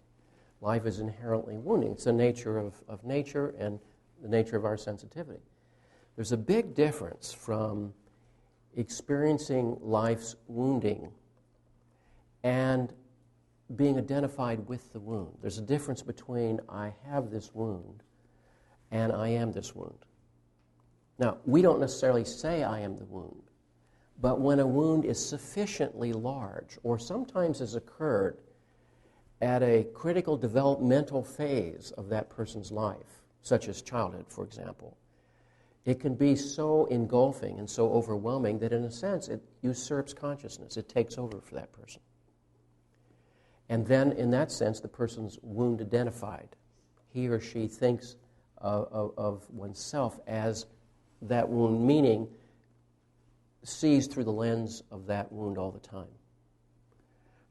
Life is inherently wounding. It's the nature of nature and the nature of our sensitivity. There's a big difference from experiencing life's wounding and being identified with the wound. There's a difference between I have this wound and I am this wound. Now, we don't necessarily say I am the wound, but when a wound is sufficiently large, or sometimes has occurred at a critical developmental phase of that person's life, such as childhood, for example, it can be so engulfing and so overwhelming that, in a sense, it usurps consciousness. It takes over for that person. And then, in that sense, the person's wound identified. He or she thinks of oneself as that wound, meaning sees through the lens of that wound all the time.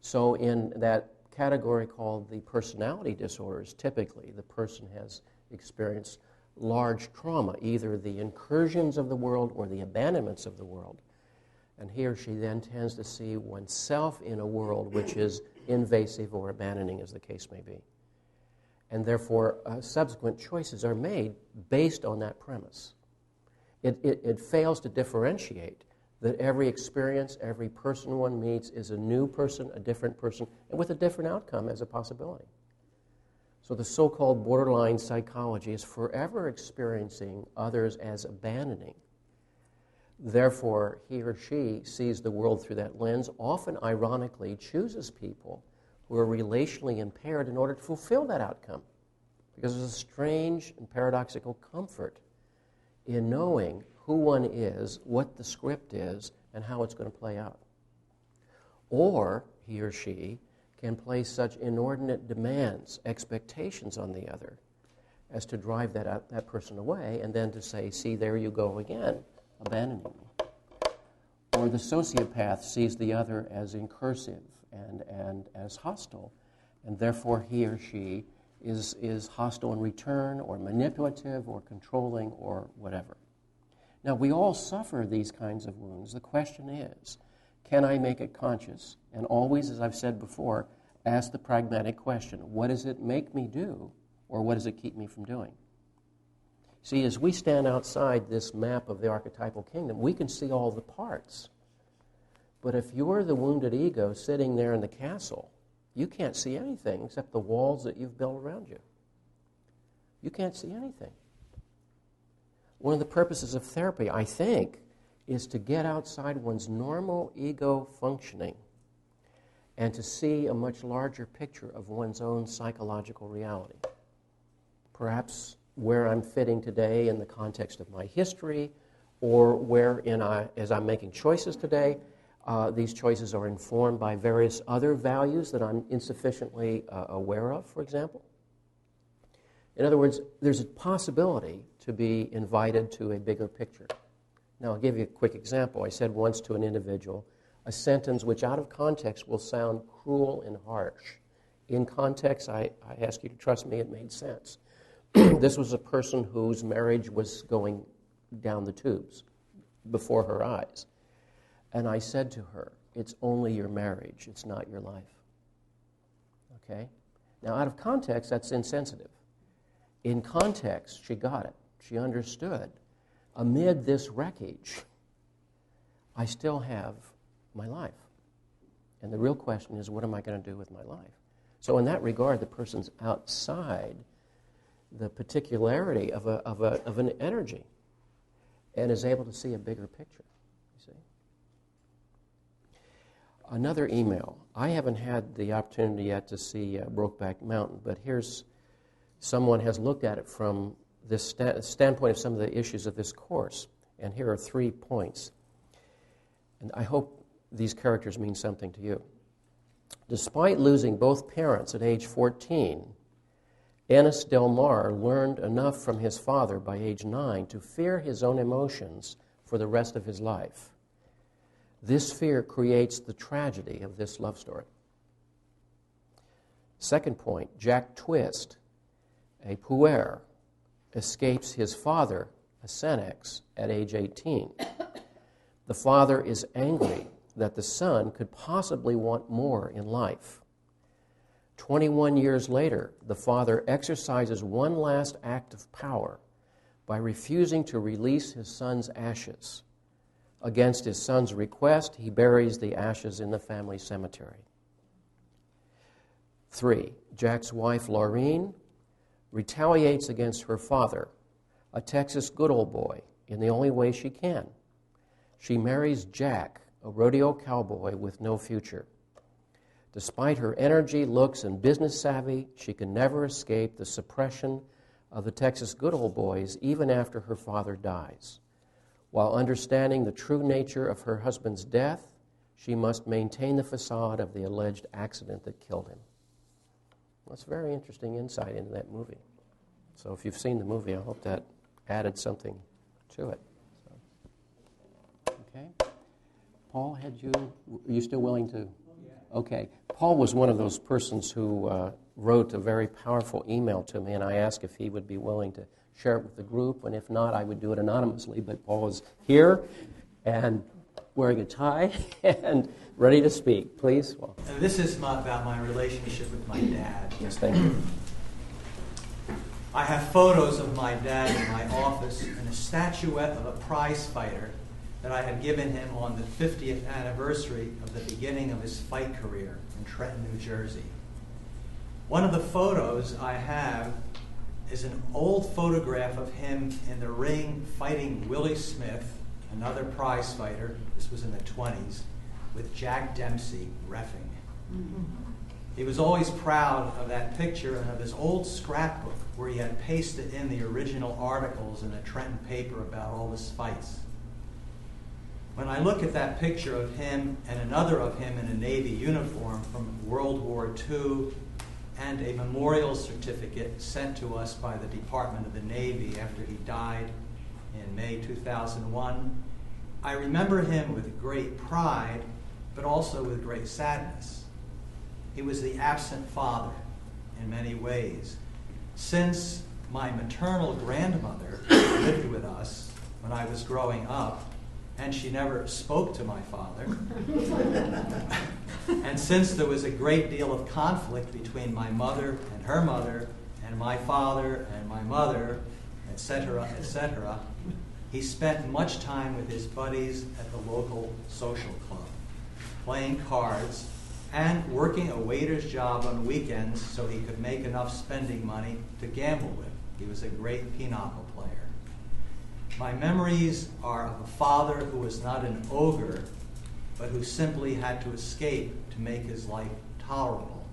So in that category called the personality disorders, typically the person has experienced large trauma, either the incursions of the world or the abandonments of the world. And he or she then tends to see oneself in a world which is invasive or abandoning, as the case may be. And therefore, subsequent choices are made based on that premise. It fails to differentiate that every experience, every person one meets is a new person, a different person, and with a different outcome as a possibility. So the so-called borderline psychology is forever experiencing others as abandoning. Therefore, he or she sees the world through that lens, often ironically chooses people who are relationally impaired in order to fulfill that outcome. Because there's a strange and paradoxical comfort in knowing who one is, what the script is, and how it's going to play out. Or he or she can place such inordinate demands, expectations on the other, as to drive that person away, and then to say, see, there you go again, abandoning me. Or the sociopath sees the other as incursive and as hostile, and therefore he or she is hostile in return, or manipulative, or controlling, or whatever. Now, we all suffer these kinds of wounds. The question is, can I make it conscious? And always, as I've said before, ask the pragmatic question, what does it make me do, or what does it keep me from doing? See, as we stand outside this map of the archetypal kingdom, we can see all the parts. But if you're the wounded ego sitting there in the castle, you can't see anything except the walls that you've built around you. You can't see anything. One of the purposes of therapy, I think, is to get outside one's normal ego functioning and to see a much larger picture of one's own psychological reality. Perhaps where I'm fitting today in the context of my history, or where, as I'm making choices today, these choices are informed by various other values that I'm insufficiently aware of, for example. In other words, there's a possibility to be invited to a bigger picture. Now, I'll give you a quick example. I said once to an individual, a sentence which out of context will sound cruel and harsh. In context, I ask you to trust me, it made sense. This was a person whose marriage was going down the tubes before her eyes. And I said to her, it's only your marriage, it's not your life. Okay? Now, out of context, that's insensitive. In context, she got it. She understood. Amid this wreckage, I still have my life. And the real question is, what am I going to do with my life? So in that regard, the person's outside the particularity of an energy and is able to see a bigger picture, you see. Another email. I haven't had the opportunity yet to see Brokeback Mountain, but here's someone has looked at it from this standpoint of some of the issues of this course. And here are 3 points. And I hope these characters mean something to you. Despite losing both parents at age 14, Ennis Del Mar learned enough from his father by age 9 to fear his own emotions for the rest of his life. This fear creates the tragedy of this love story. Second point, Jack Twist, a puer, escapes his father, a Senex, at age 18. The father is angry that the son could possibly want more in life. 21 years later, the father exercises one last act of power by refusing to release his son's ashes. Against his son's request, he buries the ashes in the family cemetery. 3, Jack's wife, Laureen, retaliates against her father, a Texas good old boy, in the only way she can. She marries Jack, a rodeo cowboy with no future. Despite her energy, looks, and business savvy, she can never escape the suppression of the Texas good old boys even after her father dies. While understanding the true nature of her husband's death, she must maintain the facade of the alleged accident that killed him. That's very interesting insight into that movie. So if you've seen the movie, I hope that added something to it. So, okay. Paul, are you still willing to? Okay. Paul was one of those persons who wrote a very powerful email to me, and I asked if he would be willing to share it with the group, and if not, I would do it anonymously. But Paul is here and wearing a tie and ready to speak. Please. Well. This is about my relationship with my dad. Yes, thank you. I have photos of my dad in my office and a statuette of a prize fighter that I had given him on the 50th anniversary of the beginning of his fight career in Trenton, New Jersey. One of the photos I have is an old photograph of him in the ring fighting Willie Smith, another prize fighter. This was in the 20s, with Jack Dempsey reffing. Mm-hmm. He was always proud of that picture and of his old scrapbook where he had pasted in the original articles in the Trenton paper about all his fights. When I look at that picture of him and another of him in a Navy uniform from World War II and a memorial certificate sent to us by the Department of the Navy after he died in May 2001, I remember him with great pride, but also with great sadness. He was the absent father in many ways. Since my maternal grandmother lived with us, when I was growing up, and she never spoke to my father. And since there was a great deal of conflict between my mother and her mother, and my father and my mother, etc., he spent much time with his buddies at the local social club, playing cards and working a waiter's job on weekends so he could make enough spending money to gamble with. He was a great pinochle player. My memories are of a father who was not an ogre, but who simply had to escape to make his life tolerable.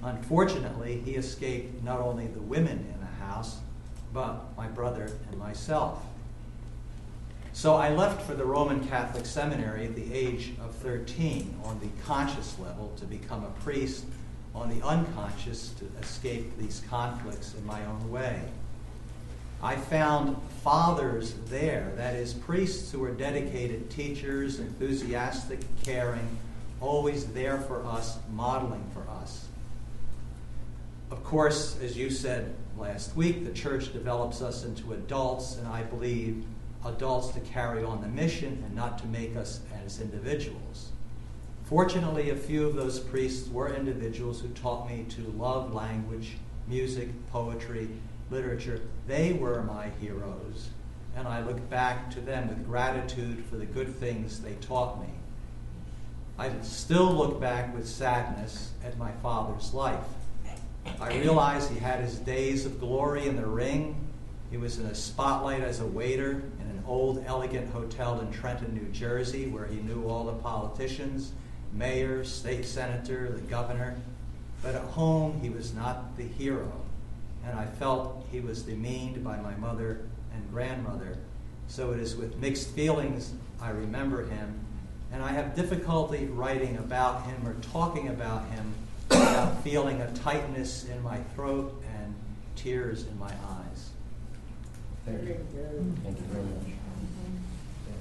Unfortunately, he escaped not only the women in the house, but my brother and myself. So I left for the Roman Catholic Seminary at the age of 13 on the conscious level to become a priest, on the unconscious to escape these conflicts in my own way. I found fathers there, that is, priests who were dedicated teachers, enthusiastic, caring, always there for us, modeling for us. Of course, as you said last week, the church develops us into adults, and I believe adults to carry on the mission and not to make us as individuals. Fortunately, a few of those priests were individuals who taught me to love language, music, poetry, literature. They were my heroes, and I look back to them with gratitude for the good things they taught me. I still look back with sadness at my father's life. I realize he had his days of glory in the ring. He was in a spotlight as a waiter in an old, elegant hotel in Trenton, New Jersey, where he knew all the politicians, mayor, state senator, the governor. But at home, he was not the hero, and I felt he was demeaned by my mother and grandmother. So it is with mixed feelings I remember him, and I have difficulty writing about him or talking about him without feeling a tightness in my throat and tears in my eyes. Thank you. Thank you very much. Yeah.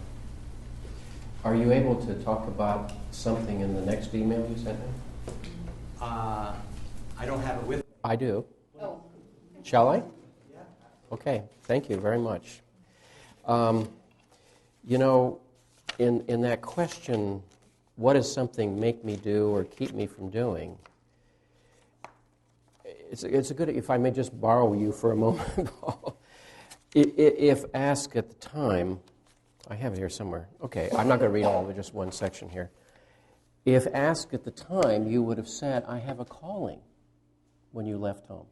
Are you able to talk about something in the next email you sent me? I don't have it with me. I do. Shall I? Okay, thank you very much. You know, in that question, what does something make me do or keep me from doing? It's a good, if I may just borrow you for a moment, Paul. If asked at the time, I have it here somewhere. Okay, I'm not going to read all of it, just one section here. If asked at the time, you would have said, I have a calling when you left home,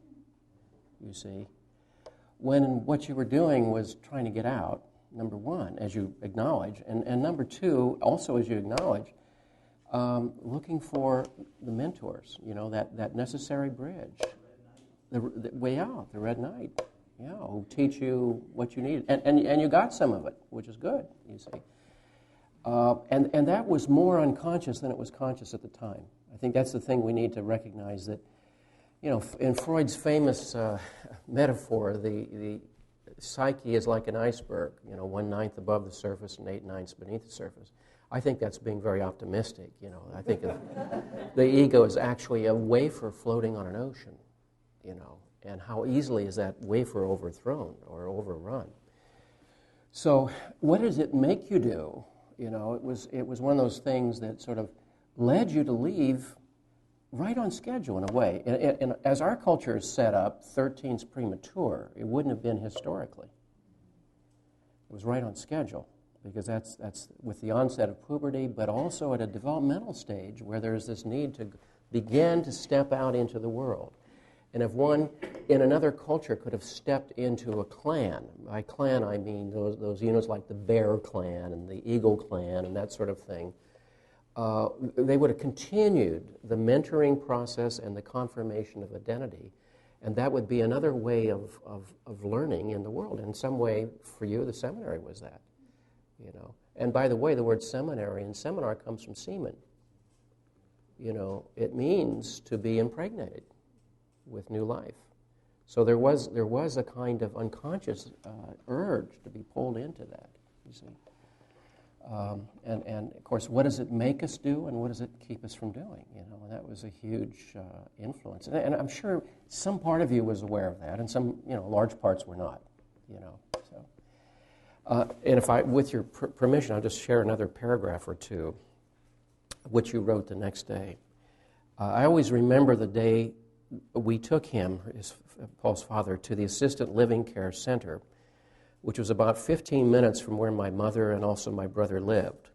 you see. When what you were doing was trying to get out, number one, as you acknowledge, and number two, also as you acknowledge, looking for the mentors, you know, that necessary bridge. The way out, the red knight, yeah, who teach you what you need. And you got some of it, which is good, you see. And that was more unconscious than it was conscious at the time. I think that's the thing we need to recognize, that, you know, in Freud's famous metaphor, the psyche is like an iceberg, you know, 1/9 above the surface and 8/9 beneath the surface. I think that's being very optimistic, you know. I think the ego is actually a wafer floating on an ocean, you know, and how easily is that wafer overthrown or overrun. So what does it make you do? You know, it was one of those things that sort of led you to leave right on schedule in a way. And as our culture is set up, 13's premature. It wouldn't have been historically. It was right on schedule, because that's with the onset of puberty, but also at a developmental stage where there's this need to begin to step out into the world. And if one in another culture could have stepped into a clan, by clan I mean those units like the Bear Clan and the Eagle Clan and that sort of thing, they would have continued the mentoring process and the confirmation of identity, and that would be another way of learning in the world. In some way, for you, the seminary was that, you know. And by the way, the word seminary and seminar comes from semen. You know, it means to be impregnated with new life. So there was a kind of unconscious urge to be pulled into that, you see. And of course, what does it make us do, and what does it keep us from doing? You know, and that was a huge influence. And I'm sure some part of you was aware of that, and some, you know, large parts were not. You know, And if I, with your permission, I'll just share another paragraph or two, which you wrote the next day. I always remember the day we took him, Paul's father, to the assisted living care center, which was about 15 minutes from where my mother and also my brother lived.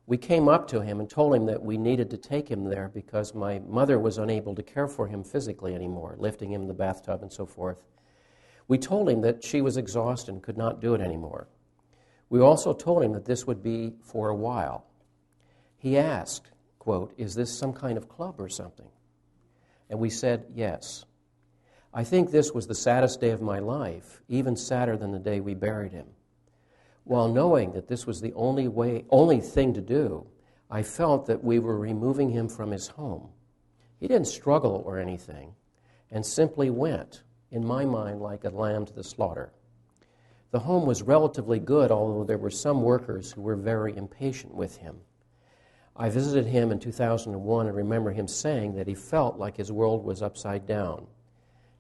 We came up to him and told him that we needed to take him there because my mother was unable to care for him physically anymore, lifting him in the bathtub and so forth. We told him that she was exhausted and could not do it anymore. We also told him that this would be for a while. He asked, quote, "Is this some kind of club or something?" And we said, yes. I think this was the saddest day of my life, even sadder than the day we buried him. While knowing that this was the only thing to do, I felt that we were removing him from his home. He didn't struggle or anything, and simply went, in my mind, like a lamb to the slaughter. The home was relatively good, although there were some workers who were very impatient with him. I visited him in 2001 and remember him saying that he felt like his world was upside down.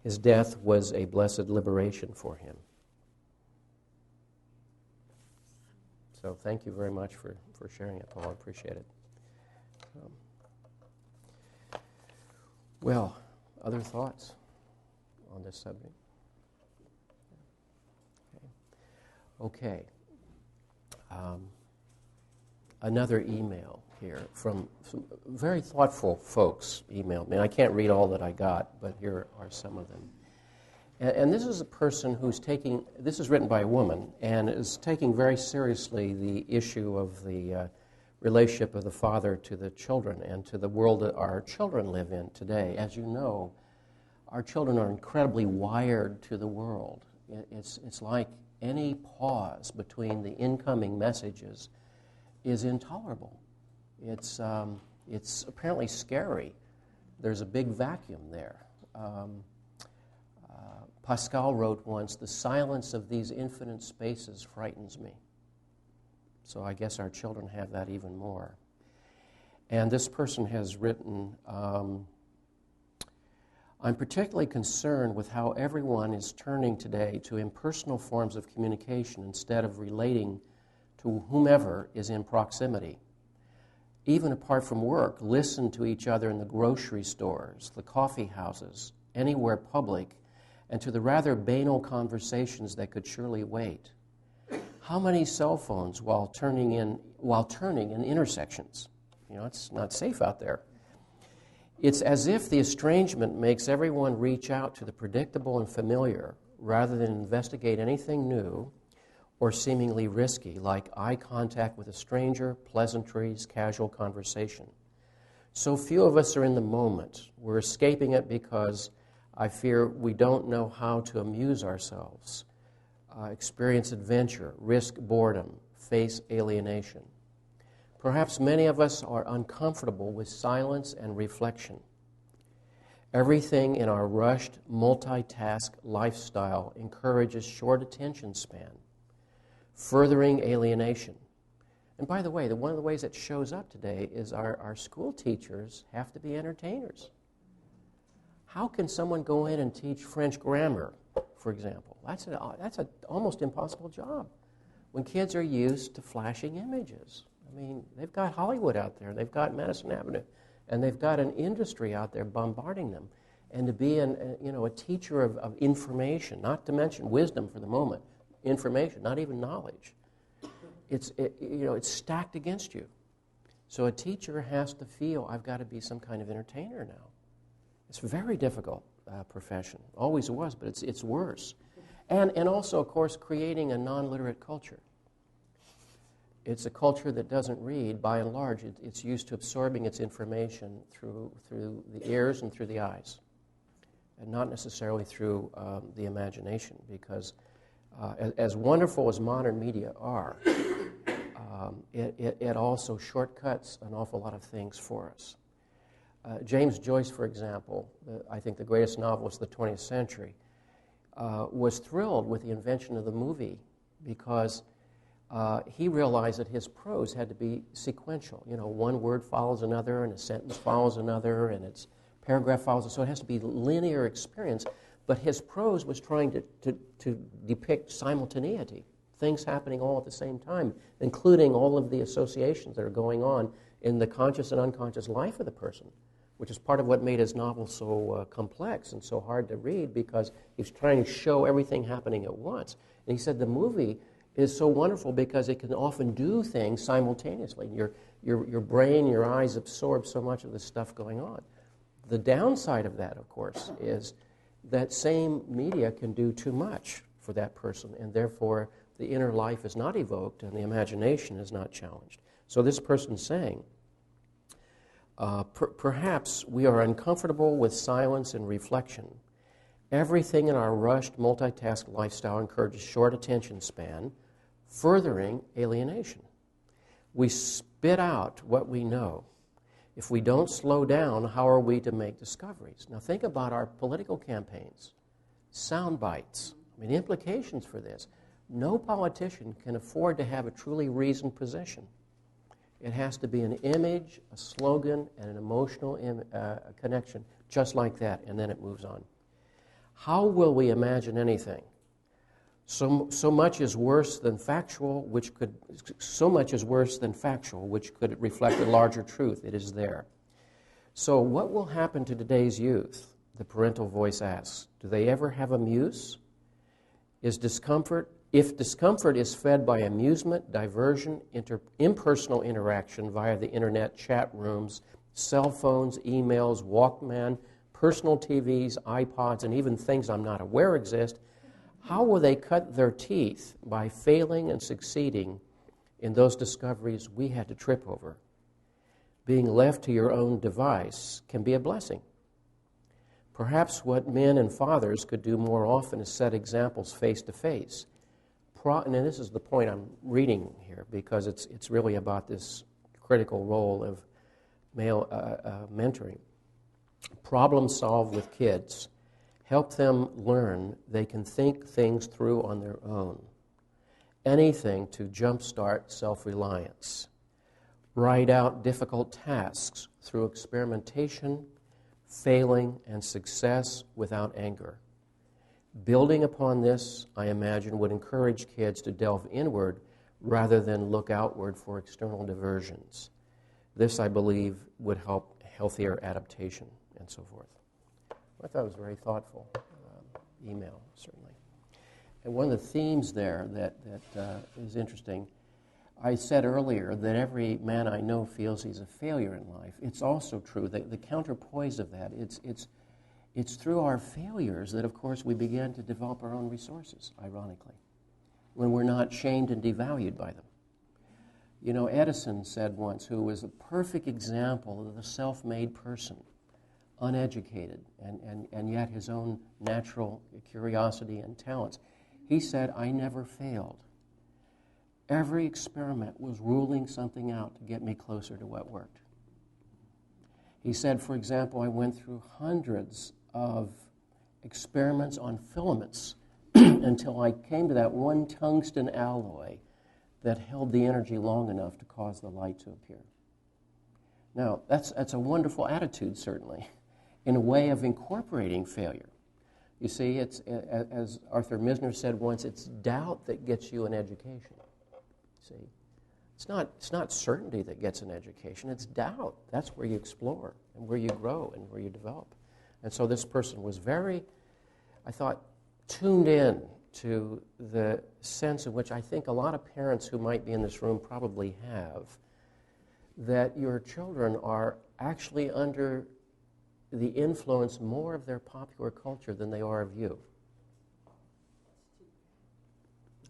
His death was a blessed liberation for him. So thank you very much for sharing it, Paul. I appreciate it. Well, other thoughts on this subject? Okay. Another email here from some very thoughtful folks emailed me. I can't read all that I got, but here are some of them. And this is a person who's taking, this is written by a woman, and is taking very seriously the issue of the relationship of the father to the children and to the world that our children live in today. As you know, our children are incredibly wired to the world. It's like any pause between the incoming messages is intolerable. It's apparently scary. There's a big vacuum there. Pascal wrote once, "The silence of these infinite spaces frightens me." So I guess our children have that even more. And this person has written, I'm particularly concerned with how everyone is turning today to impersonal forms of communication instead of relating to whomever is in proximity. Even apart from work, listen to each other in the grocery stores, the coffee houses, anywhere public, and to the rather banal conversations that could surely wait. How many cell phones while turning in intersections? You know, it's not safe out there. It's as if the estrangement makes everyone reach out to the predictable and familiar rather than investigate anything new or seemingly risky, like eye contact with a stranger, pleasantries, casual conversation. So few of us are in the moment. We're escaping it because I fear we don't know how to amuse ourselves, experience adventure, risk boredom, face alienation. Perhaps many of us are uncomfortable with silence and reflection. Everything in our rushed, multitask lifestyle encourages short attention span, furthering alienation. And by the way, one of the ways it shows up today is our school teachers have to be entertainers. How can someone go in and teach French grammar, for example? That's an almost impossible job when kids are used to flashing images. I mean, they've got Hollywood out there, they've got Madison Avenue, and they've got an industry out there bombarding them. And to be a teacher of information, not to mention wisdom for the moment, information, not even knowledge, it's stacked against you. So a teacher has to feel, I've got to be some kind of entertainer now. It's a very difficult profession. Always was, but it's worse. And also, of course, creating a non-literate culture. It's a culture that doesn't read. By and large, it's used to absorbing its information through the ears and through the eyes, and not necessarily through the imagination, because as wonderful as modern media are, it also shortcuts an awful lot of things for us. James Joyce, for example, I think the greatest novelist of the 20th century, was thrilled with the invention of the movie because he realized that his prose had to be sequential. You know, one word follows another, and a sentence follows another, and its paragraph follows. So it has to be linear experience. But his prose was trying to depict simultaneity. things happening all at the same time, including all of the associations that are going on in the conscious and unconscious life of the person, which is part of what made his novel so complex and so hard to read, because he's trying to show everything happening at once. And he said the movie is so wonderful because it can often do things simultaneously. Your brain, your eyes absorb so much of the stuff going on. The downside of that, of course, is that same media can do too much for that person, and therefore the inner life is not evoked and the imagination is not challenged. So this person's saying, perhaps we are uncomfortable with silence and reflection. Everything in our rushed, multitask lifestyle encourages short attention span, furthering alienation. We spit out what we know. If we don't slow down, how are we to make discoveries? Now think about our political campaigns, sound bites. I mean, the implications for this. No politician can afford to have a truly reasoned position. It has to be an image, a slogan, and an emotional connection, just like that, and then it moves on. How will we imagine anything? So much is worse than factual, which could reflect a larger truth. It is there. So what will happen to today's youth? The parental voice asks. Do they ever have a muse? If discomfort is fed by amusement, diversion, impersonal interaction via the internet, chat rooms, cell phones, emails, Walkman, personal TVs, iPods, and even things I'm not aware exist, how will they cut their teeth by failing and succeeding in those discoveries we had to trip over? Being left to your own device can be a blessing. Perhaps what men and fathers could do more often is set examples face to face. And this is the point I'm reading here, because it's really about this critical role of male mentoring. Problem solve with kids. Help them learn they can think things through on their own. Anything to jumpstart self-reliance. Write out difficult tasks through experimentation, failing, and success without anger. Building upon this, I imagine, would encourage kids to delve inward rather than look outward for external diversions. This, I believe, would help healthier adaptation and so forth. I thought it was a very thoughtful email, certainly. And one of the themes there that is interesting, I said earlier that every man I know feels he's a failure in life. It's also true that the counterpoise of that, it's through our failures that, of course, we begin to develop our own resources, ironically, when we're not shamed and devalued by them. You know, Edison said once, who was a perfect example of the self-made person, uneducated, and yet his own natural curiosity and talents. He said, I never failed. Every experiment was ruling something out to get me closer to what worked. He said, for example, I went through hundreds of experiments on filaments until I came to that one tungsten alloy that held the energy long enough to cause the light to appear. Now, that's a wonderful attitude, certainly, in a way of incorporating failure. You see, it's, as Arthur Misner said once, it's doubt that gets you an education. See, it's not certainty that gets an education, it's doubt. That's where you explore and where you grow and where you develop. And so this person was very, I thought, tuned in to the sense in which I think a lot of parents who might be in this room probably have, that your children are actually under the influence more of their popular culture than they are of you.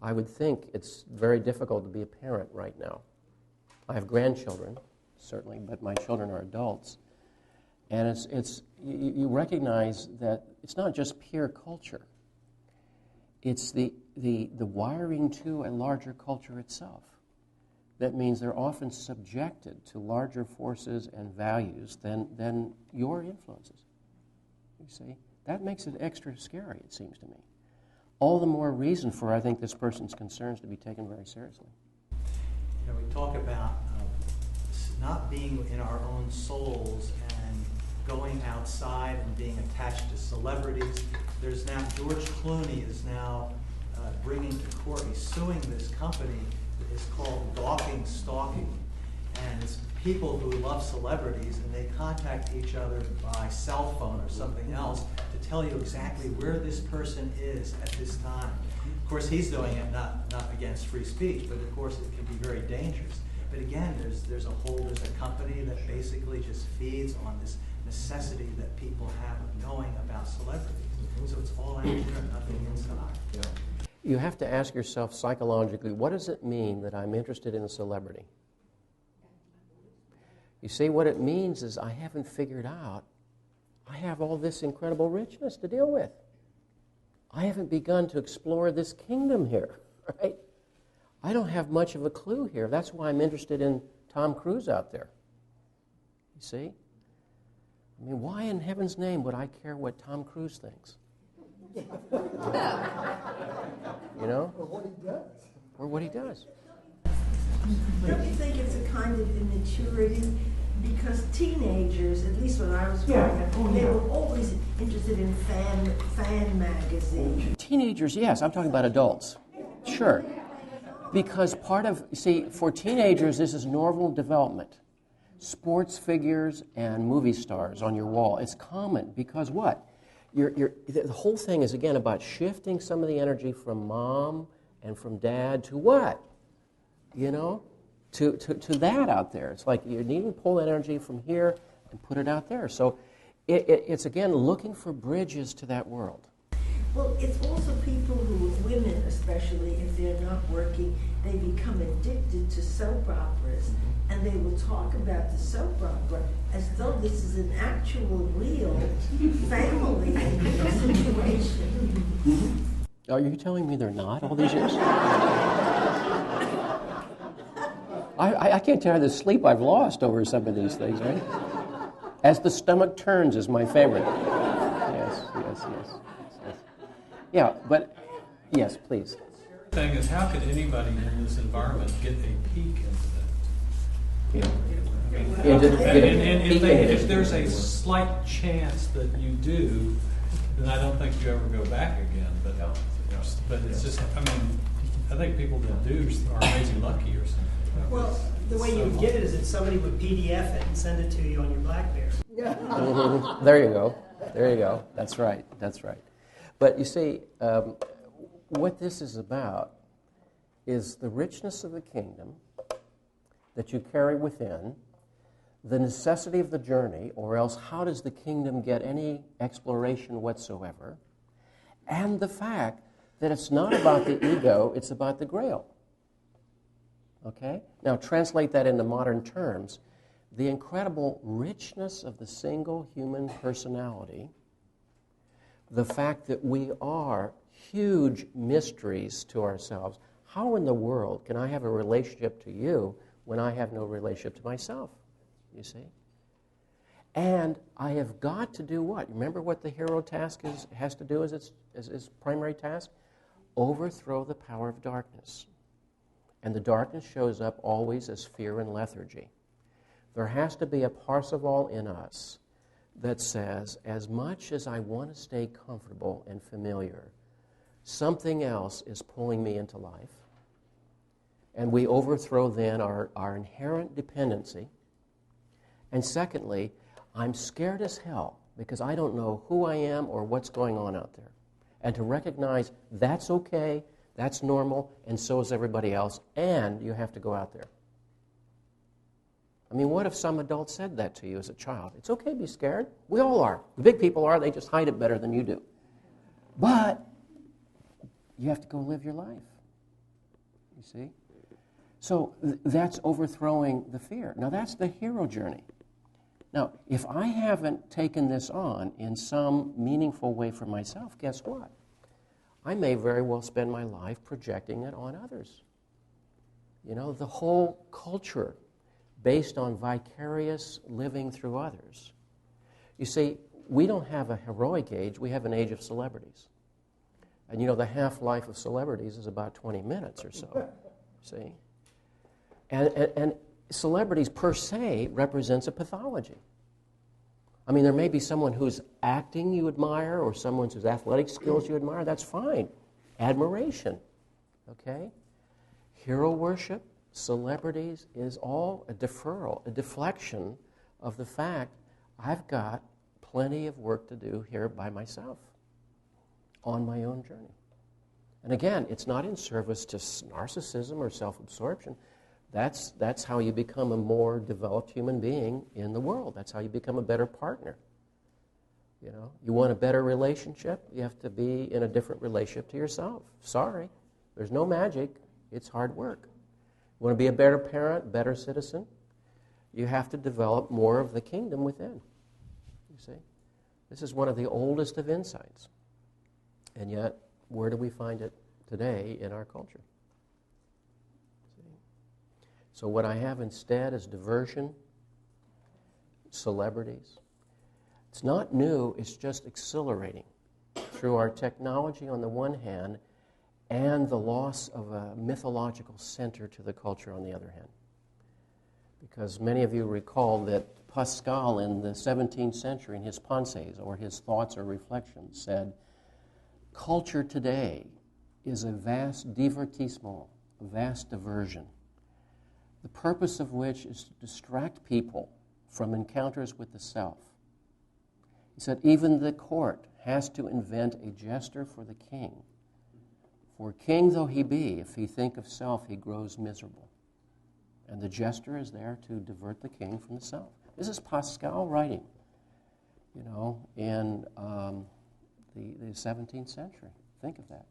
I would think it's very difficult to be a parent right now. I have grandchildren, certainly, but my children are adults. And you recognize that it's not just peer culture. It's the wiring to a larger culture itself. That means they're often subjected to larger forces and values than your influences. You see? That makes it extra scary, it seems to me. All the more reason for, I think, this person's concerns to be taken very seriously. You know, we talk about not being in our own souls and going outside and being attached to celebrities. There's now, George Clooney is now bringing to court. He's suing this company that is called Gawking Stalking. And it's people who love celebrities, and they contact each other by cell phone or something else to tell you exactly where this person is at this time. Of course, he's doing it not against free speech, but of course it can be very dangerous. But again, there's a company that basically just feeds on this necessity that people have of knowing about celebrities. So it's all out there, nothing inside. Yeah. You have to ask yourself psychologically, what does it mean that I'm interested in a celebrity? You see, what it means is I haven't figured out I have all this incredible richness to deal with. I haven't begun to explore this kingdom here, right? I don't have much of a clue here. That's why I'm interested in Tom Cruise out there. You see? I mean, why in heaven's name would I care what Tom Cruise thinks? You know? Or what he does. Or what he does. Don't you think it's a kind of immaturity? Because teenagers, at least when I was growing up, they were always interested in fan magazines. Teenagers, yes. I'm talking about adults. Sure. Because part of, see, for teenagers, this is normal development. Sports figures and movie stars on your wall. It's common because what? The whole thing is, again, about shifting some of the energy from mom and from dad to what? You know? To that out there. It's like you need to pull that energy from here and put it out there. So it's, again, looking for bridges to that world. Well, it's also people who, women especially, if they're not working, they become addicted to soap operas. And they will talk about the soap opera as though this is an actual, real family situation. Are you telling me they're not all these years? I can't tell you the sleep I've lost over some of these things, right? As the Stomach Turns is my favorite. Yes. Yeah, but, yes, please. The thing is, how could anybody in this environment get a peek into that? If there's a slight chance that you do, then I don't think you ever go back again. But it's just, I mean, I think people that do are maybe lucky or something. Well, the way you would get it is that somebody would PDF it and send it to you on your BlackBerry. There you go. That's right. But you see, what this is about is the richness of the kingdom that you carry within, the necessity of the journey, or else how does the kingdom get any exploration whatsoever, and the fact that it's not about the ego, it's about the grail. Okay? Now translate that into modern terms. The incredible richness of the single human personality, the fact that we are huge mysteries to ourselves. How in the world can I have a relationship to you when I have no relationship to myself? You see? And I have got to do what? Remember what the hero task has to do as its primary task? Overthrow the power of darkness. And the darkness shows up always as fear and lethargy. There has to be a Parsifal in us that says, as much as I want to stay comfortable and familiar, something else is pulling me into life. And we overthrow then our inherent dependency. And secondly, I'm scared as hell because I don't know who I am or what's going on out there. And to recognize that's okay, that's normal, and so is everybody else, and you have to go out there. I mean, what if some adult said that to you as a child? It's okay to be scared. We all are. The big people are. They just hide it better than you do. But you have to go live your life. You see? So that's overthrowing the fear. Now, that's the hero journey. Now, if I haven't taken this on in some meaningful way for myself, guess what? I may very well spend my life projecting it on others. You know, the whole culture based on vicarious living through others. You see, we don't have a heroic age, we have an age of celebrities. And you know, the half-life of celebrities is about 20 minutes or so, see? And celebrities per se represents a pathology. I mean, there may be someone whose acting you admire or someone whose athletic skills you admire, that's fine. admiration, okay? Hero worship, celebrities is all a deferral, a deflection of the fact I've got plenty of work to do here by myself on my own journey. And again, it's not in service to narcissism or self-absorption. That's how you become a more developed human being in the world. That's how you become a better partner. You know, you want a better relationship, you have to be in a different relationship to yourself. Sorry, there's no magic. It's hard work. You want to be a better parent, better citizen, you have to develop more of the kingdom within. You see? This is one of the oldest of insights. And yet, where do we find it today in our culture? See? So what I have instead is diversion, celebrities. It's not new, it's just accelerating through our technology on the one hand and the loss of a mythological center to the culture on the other hand. Because many of you recall that Pascal in the 17th century in his Pensées, or his thoughts or reflections, said, culture today is a vast divertissement, a vast diversion, the purpose of which is to distract people from encounters with the self. He said, even the court has to invent a jester for the king. For king though he be, if he think of self, he grows miserable. And the jester is there to divert the king from the self. This is Pascal writing, you know, in the 17th century. Think of that.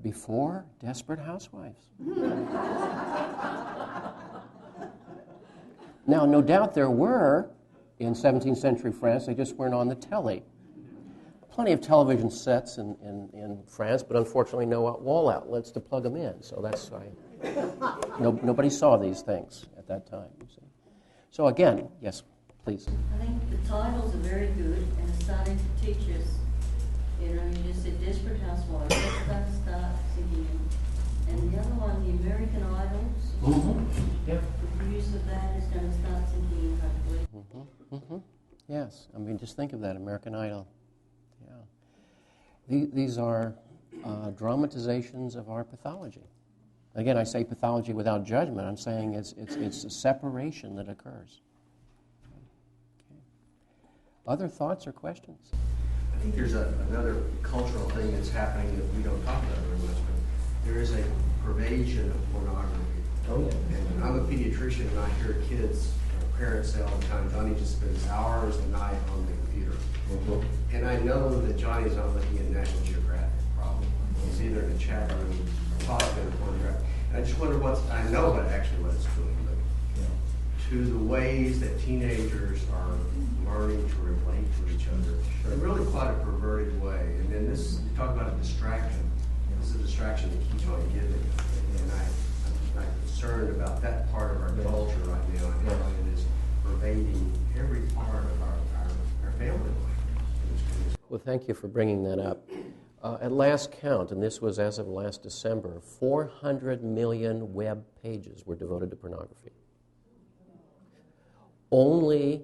Before Desperate Housewives. Now, no doubt there were in 17th century France, they just weren't on the telly. Plenty of television sets in France, but unfortunately no wall outlets to plug them in, so that's why nobody saw these things at that time. You see. So again, yes, please. I think the titles are very good and it's starting to teach us, you know, you just said Desperate Housewives, that's going to start sinking in. And the other one, the American Idols, Yeah. the use of that is going to start sinking in hopefully. Yes, I mean, just think of that, American Idol. Yeah. These are dramatizations of our pathology. Again, I say pathology without judgment. I'm saying it's a separation that occurs. Okay. Other thoughts or questions? I think there's another cultural thing that's happening that we don't talk about very much, but there is a pervasion of pornography. Oh, yeah. And I'm a pediatrician, and I hear kids, parents say all the time, Johnny just spends hours a night on the computer. And I know that Johnny's not looking at National Geographic, probably. He's either in a chat room or talking to pornography. And I just wonder I know what it's doing, but to the ways that teenagers are learning to relate to each other in really quite a perverted way. And then you talk about a distraction. This is a distraction that keeps on giving. And I'm concerned about that part of our culture right now and how it is pervading every part of our family life. Well, thank you for bringing that up. At last count, and this was as of last December, 400 million web pages were devoted to pornography. Only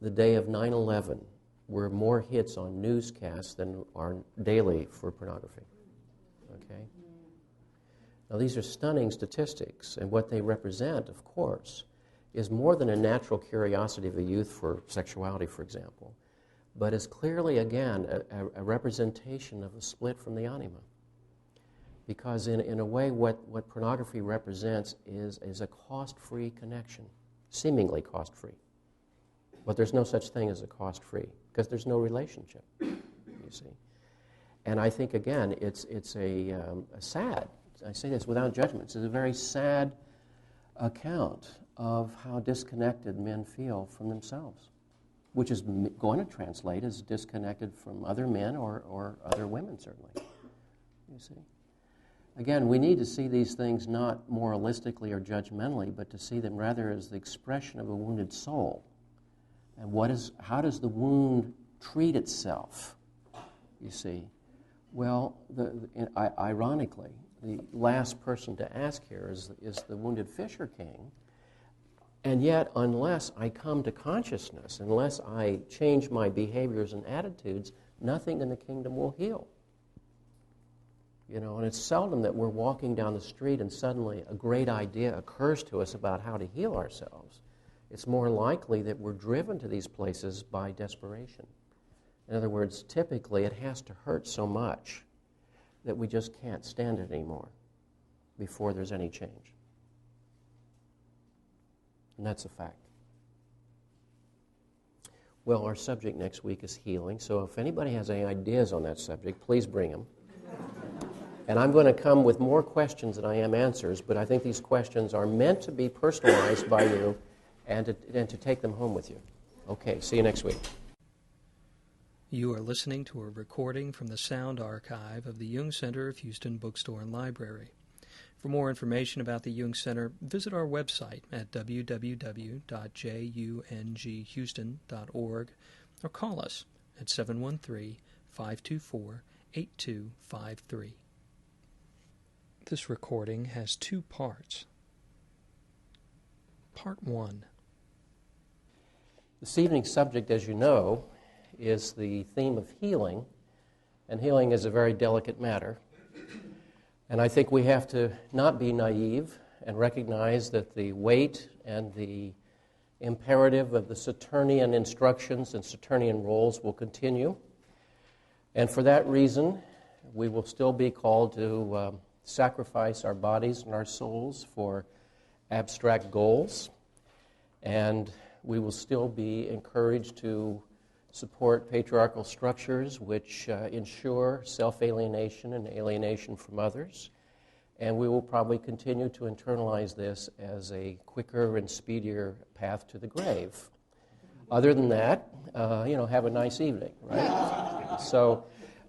the day of 9/11 were more hits on newscasts than are daily for pornography. Okay? Now, these are stunning statistics, and what they represent, of course, is more than a natural curiosity of a youth for sexuality, for example, but is clearly, again, a representation of a split from the anima. Because in a way, what pornography represents is a cost-free connection, seemingly cost-free. But there's no such thing as a cost-free, because there's no relationship, you see. And I think, again, it's a sad, I say this without judgment, it's a very sad account of how disconnected men feel from themselves, which is going to translate as disconnected from other men or other women, certainly. You see? Again, we need to see these things not moralistically or judgmentally, but to see them rather as the expression of a wounded soul. And how does the wound treat itself, you see? Well, ironically, the last person to ask here is the wounded Fisher King. And yet, unless I come to consciousness, unless I change my behaviors and attitudes, nothing in the kingdom will heal. And it's seldom that we're walking down the street and suddenly a great idea occurs to us about how to heal ourselves. It's more likely that we're driven to these places by desperation. In other words, typically it has to hurt so much that we just can't stand it anymore before there's any change. And that's a fact. Well, our subject next week is healing, so if anybody has any ideas on that subject, please bring them. And I'm going to come with more questions than I am answers, but I think these questions are meant to be personalized by you and to take them home with you. Okay, see you next week. You are listening to a recording from the sound archive of the Jung Center of Houston Bookstore and Library. For more information about the Jung Center, visit our website at www.junghouston.org or call us at 713-524-8253. This recording has 2 parts. Part 1. This evening's subject, as you know, is the theme of healing, and healing is a very delicate matter. And I think we have to not be naive and recognize that the weight and the imperative of the Saturnian instructions and Saturnian roles will continue. And for that reason, we will still be called to sacrifice our bodies and our souls for abstract goals. And we will still be encouraged to support patriarchal structures which ensure self-alienation and alienation from others. And we will probably continue to internalize this as a quicker and speedier path to the grave. Other than that, have a nice evening, right? So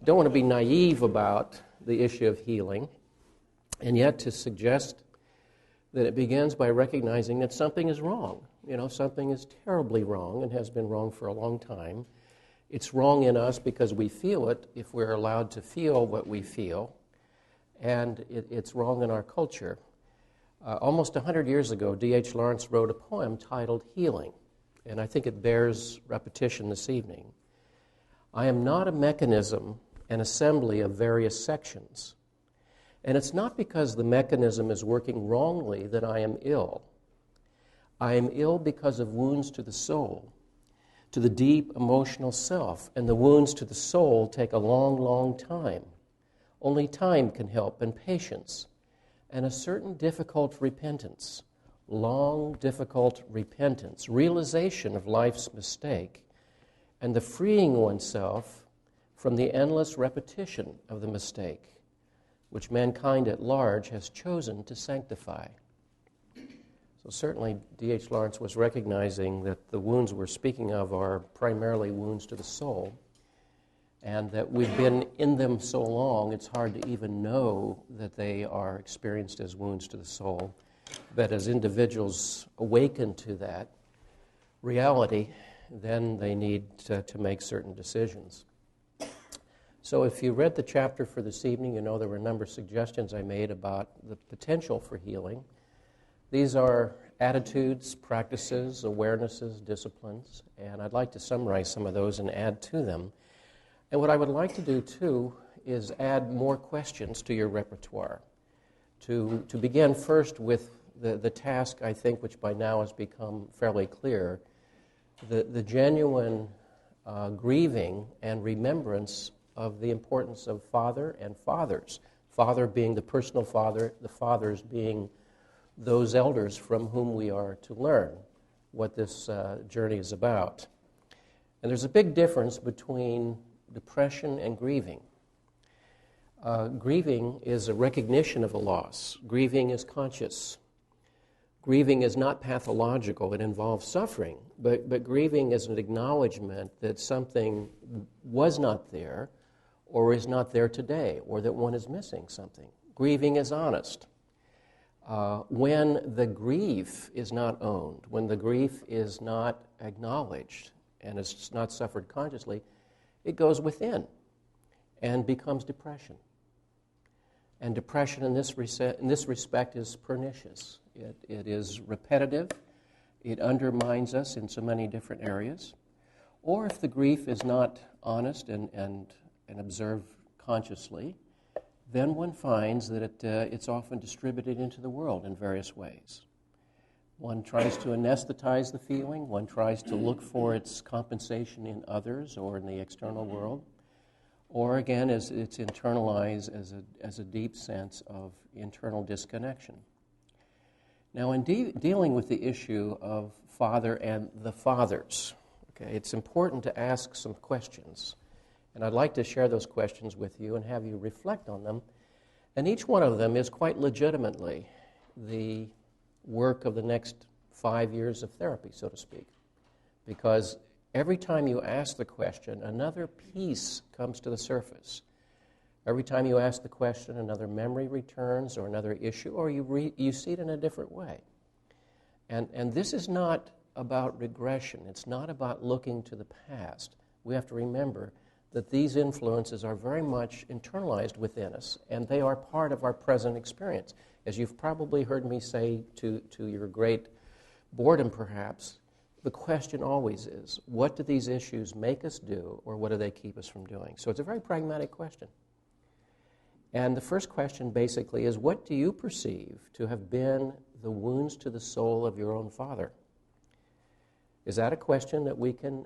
don't want to be naive about the issue of healing, and yet to suggest that it begins by recognizing that something is wrong. Something is terribly wrong and has been wrong for a long time. It's wrong in us because we feel it if we're allowed to feel what we feel, and it's wrong in our culture. Almost 100 years ago, D.H. Lawrence wrote a poem titled Healing, and I think it bears repetition this evening. I am not a mechanism, an assembly of various sections. And it's not because the mechanism is working wrongly that I am ill. I am ill because of wounds to the soul, to the deep emotional self, and the wounds to the soul take a long, long time. Only time can help, and patience, and a certain difficult repentance, long, difficult repentance, realization of life's mistake, and the freeing oneself from the endless repetition of the mistake, which mankind at large has chosen to sanctify. So certainly D.H. Lawrence was recognizing that the wounds we're speaking of are primarily wounds to the soul, and that we've been in them so long it's hard to even know that they are experienced as wounds to the soul. But as individuals awaken to that reality, then they need to make certain decisions. So if you read the chapter for this evening, you know there were a number of suggestions I made about the potential for healing. These are attitudes, practices, awarenesses, disciplines, and I'd like to summarize some of those and add to them. And what I would like to do, too, is add more questions to your repertoire. To begin first with the task, I think, which by now has become fairly clear, the genuine grieving and remembrance of the importance of father and fathers. Father being the personal father, the fathers being those elders from whom we are to learn what this journey is about. And there's a big difference between depression and grieving. Grieving is a recognition of a loss. Grieving is conscious. Grieving is not pathological. It involves suffering. But grieving is an acknowledgement that something was not there or is not there today, or that one is missing something. Grieving is honest. When the grief is not owned, when the grief is not acknowledged and is not suffered consciously, it goes within and becomes depression. And depression in this respect is pernicious. It is repetitive. It undermines us in so many different areas. Or if the grief is not honest and observed consciously, then one finds that it's often distributed into the world in various ways. One tries to anesthetize the feeling. One tries to look for its compensation in others or in the external world. Or again, it's internalized as a deep sense of internal disconnection. Now, in dealing with the issue of father and the fathers, okay, it's important to ask some questions. And I'd like to share those questions with you and have you reflect on them. And each one of them is quite legitimately the work of the next 5 years of therapy, so to speak. Because every time you ask the question, another piece comes to the surface. Every time you ask the question, another memory returns or another issue, or you see it in a different way. And this is not about regression. It's not about looking to the past. We have to remember that these influences are very much internalized within us, and they are part of our present experience. As you've probably heard me say to your great boredom, perhaps, the question always is, what do these issues make us do, or what do they keep us from doing? So it's a very pragmatic question. And the first question basically is, what do you perceive to have been the wounds to the soul of your own father? Is that a question that we can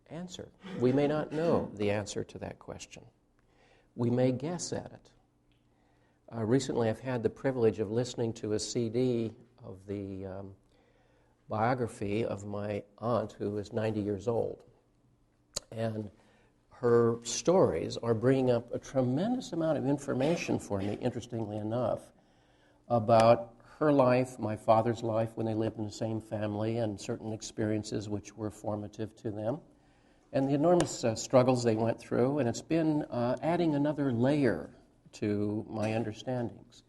answer? We may not know the answer to that question. We may guess at it. Recently, I've had the privilege of listening to a CD of the biography of my aunt, who is 90 years old. And her stories are bringing up a tremendous amount of information for me, interestingly enough, about her life, my father's life when they lived in the same family, and certain experiences which were formative to them, and the enormous struggles they went through. And it's been adding another layer to my understandings.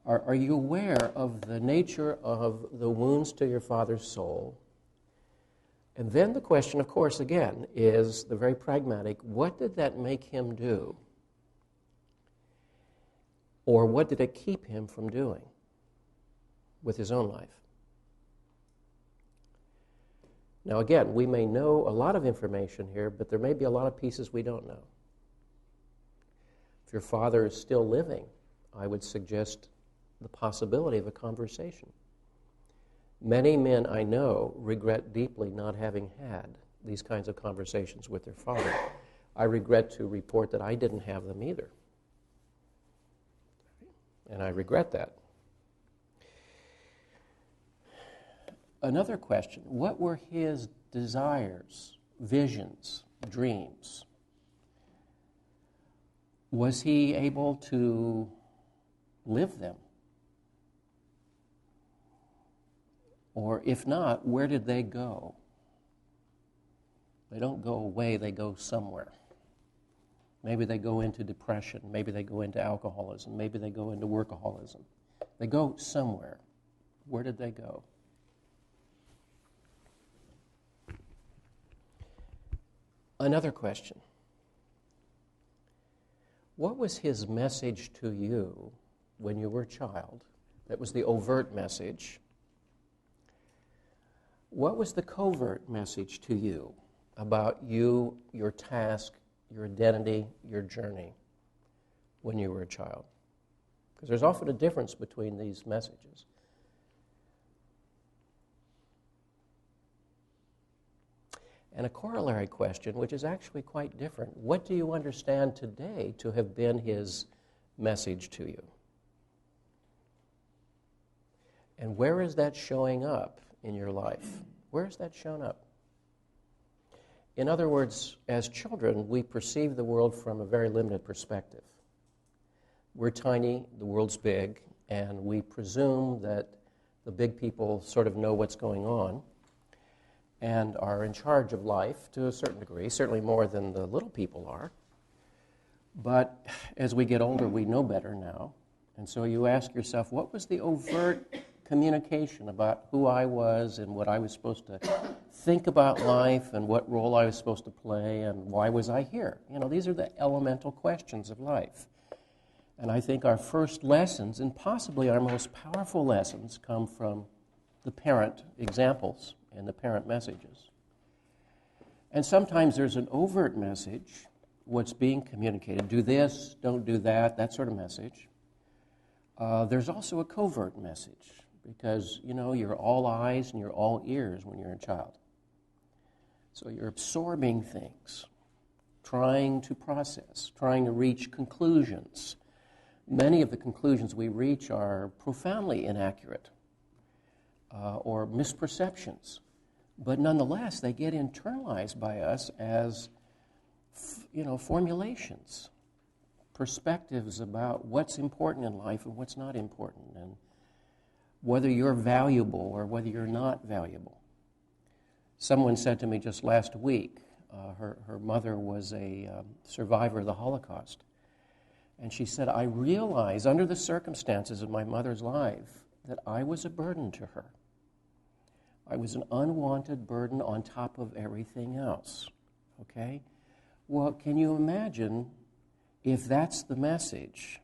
Are you aware of the nature of the wounds to your father's soul? And then the question, of course, again, is the very pragmatic, what did that make him do? Or what did it keep him from doing with his own life? Now, again, we may know a lot of information here, but there may be a lot of pieces we don't know. If your father is still living, I would suggest the possibility of a conversation. Many men I know regret deeply not having had these kinds of conversations with their father. I regret to report that I didn't have them either. And I regret that. Another question, what were his desires, visions, dreams? Was he able to live them? Or if not, where did they go? They don't go away, they go somewhere. Maybe they go into depression, maybe they go into alcoholism, maybe they go into workaholism. They go somewhere. Where did they go? Another question. What was his message to you when you were a child? That was the overt message. What was the covert message to you about you, your task, your identity, your journey when you were a child? Because there's often a difference between these messages. And a corollary question, which is actually quite different. What do you understand today to have been his message to you? And where is that showing up in your life? Where has that shown up? In other words, as children, we perceive the world from a very limited perspective. We're tiny, the world's big, and we presume that the big people sort of know what's going on and are in charge of life to a certain degree, certainly more than the little people are. But as we get older, we know better now. And so you ask yourself, what was the overt communication about who I was and what I was supposed to think about life and what role I was supposed to play and why was I here? You know, these are the elemental questions of life. And I think our first lessons, and possibly our most powerful lessons, come from the parent examples and the parent messages. And sometimes there's an overt message what's being communicated. Do this, don't do that sort of message. There's also a covert message because, you're all eyes and you're all ears when you're a child. So you're absorbing things, trying to process, trying to reach conclusions. Many of the conclusions we reach are profoundly inaccurate or misperceptions. But nonetheless, they get internalized by us as, formulations, perspectives about what's important in life and what's not important, and whether you're valuable or whether you're not valuable. Someone said to me just last week, her mother was a survivor of the Holocaust, and she said, I realize under the circumstances of my mother's life that I was a burden to her. I was an unwanted burden on top of everything else, okay? Well, can you imagine if that's the message,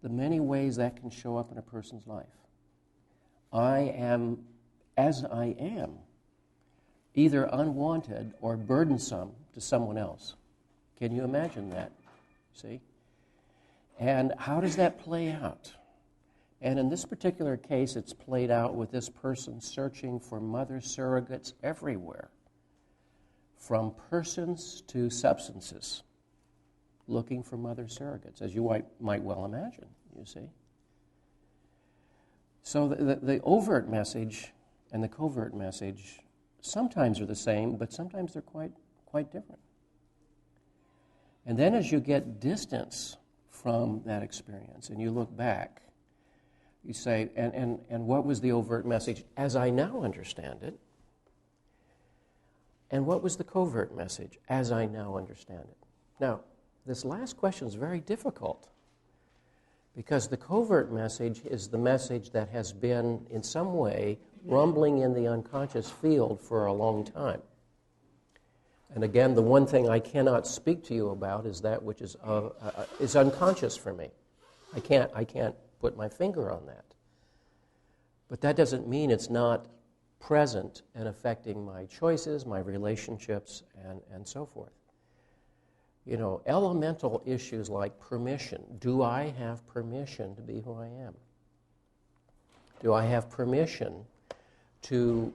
the many ways that can show up in a person's life? I am as I am, either unwanted or burdensome to someone else. Can you imagine that? See? And how does that play out? And in this particular case, it's played out with this person searching for mother surrogates everywhere, from persons to substances, looking for mother surrogates, as you might well imagine, you see. So the overt message and the covert message sometimes are the same, but sometimes they're quite different. And then as you get distance from that experience and you look back, you say, and what was the overt message as I now understand it? And what was the covert message as I now understand it? Now, this last question is very difficult because the covert message is the message that has been in some way rumbling in the unconscious field for a long time. And again, the one thing I cannot speak to you about is that which is unconscious for me. I can't put my finger on that. But that doesn't mean it's not present and affecting my choices, my relationships, and so forth. Elemental issues like permission. Do I have permission to be who I am? Do I have permission to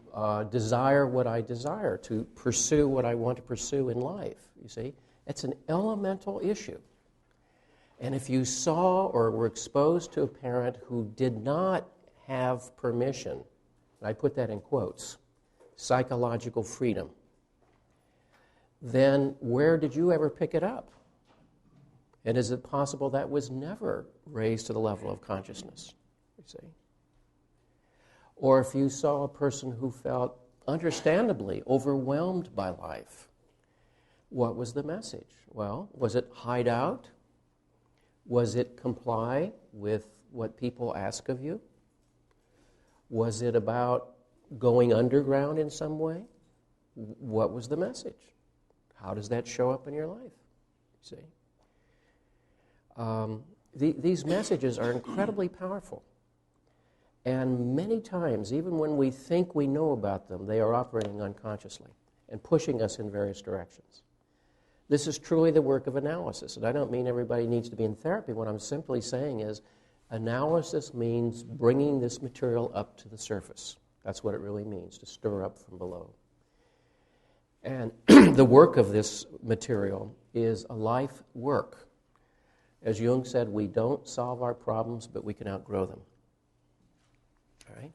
desire what I desire, to pursue what I want to pursue in life? You see, it's an elemental issue. And if you saw or were exposed to a parent who did not have permission, and I put that in quotes, psychological freedom, then where did you ever pick it up? And is it possible that was never raised to the level of consciousness? You see? Or if you saw a person who felt understandably overwhelmed by life, what was the message? Well, was it hide out? Was it comply with what people ask of you? Was it about going underground in some way? What was the message? How does that show up in your life? See? These messages are incredibly powerful. And many times, even when we think we know about them, they are operating unconsciously and pushing us in various directions. This is truly the work of analysis. And I don't mean everybody needs to be in therapy. What I'm simply saying is analysis means bringing this material up to the surface. That's what it really means, to stir up from below. And the work of this material is a life work. As Jung said, we don't solve our problems, but we can outgrow them. All right?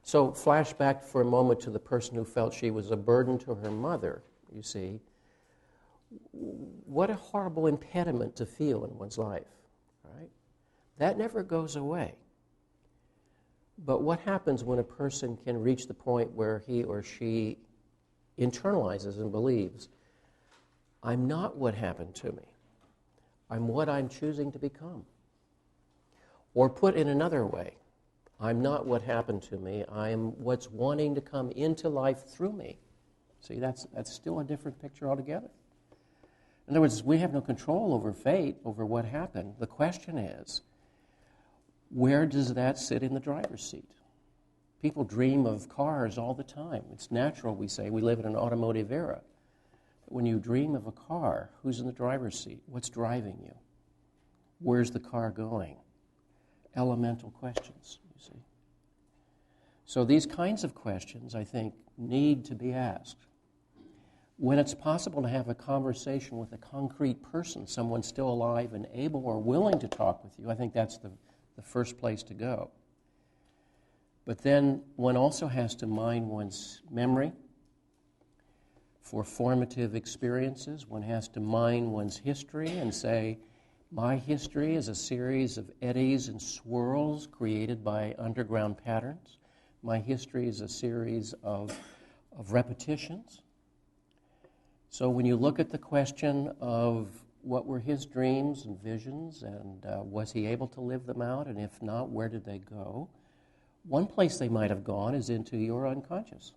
So flash back for a moment to the person who felt she was a burden to her mother, you see. What a horrible impediment to feel in one's life, right? That never goes away. But what happens when a person can reach the point where he or she internalizes and believes, I'm not what happened to me. I'm what I'm choosing to become. Or put in another way, I'm not what happened to me. I'm what's wanting to come into life through me. See, that's still a different picture altogether. In other words, we have no control over fate, over what happened. The question is, where does that sit in the driver's seat? People dream of cars all the time. It's natural, we say. We live in an automotive era. when you dream of a car, who's in the driver's seat? What's driving you? Where's the car going? Elemental questions, you see. So these kinds of questions, I think, need to be asked. When it's possible to have a conversation with a concrete person, someone still alive and able or willing to talk with you, I think that's the first place to go. But then one also has to mine one's memory for formative experiences. One has to mine one's history and say, my history is a series of eddies and swirls created by underground patterns. My history is a series of repetitions. So when you look at the question of what were his dreams and visions, and was he able to live them out, and if not, where did they go? One place they might have gone is into your unconscious.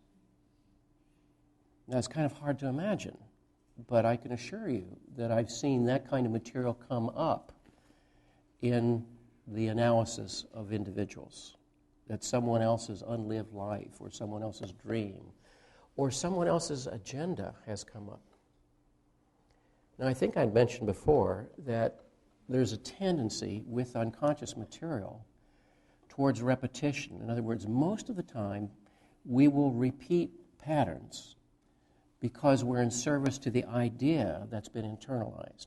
Now, it's kind of hard to imagine, but I can assure you that I've seen that kind of material come up in the analysis of individuals, that someone else's unlived life or someone else's dream or someone else's agenda has come up. Now, I think I'd mentioned before that there's a tendency with unconscious material towards repetition. In other words, most of the time, we will repeat patterns because we're in service to the idea that's been internalized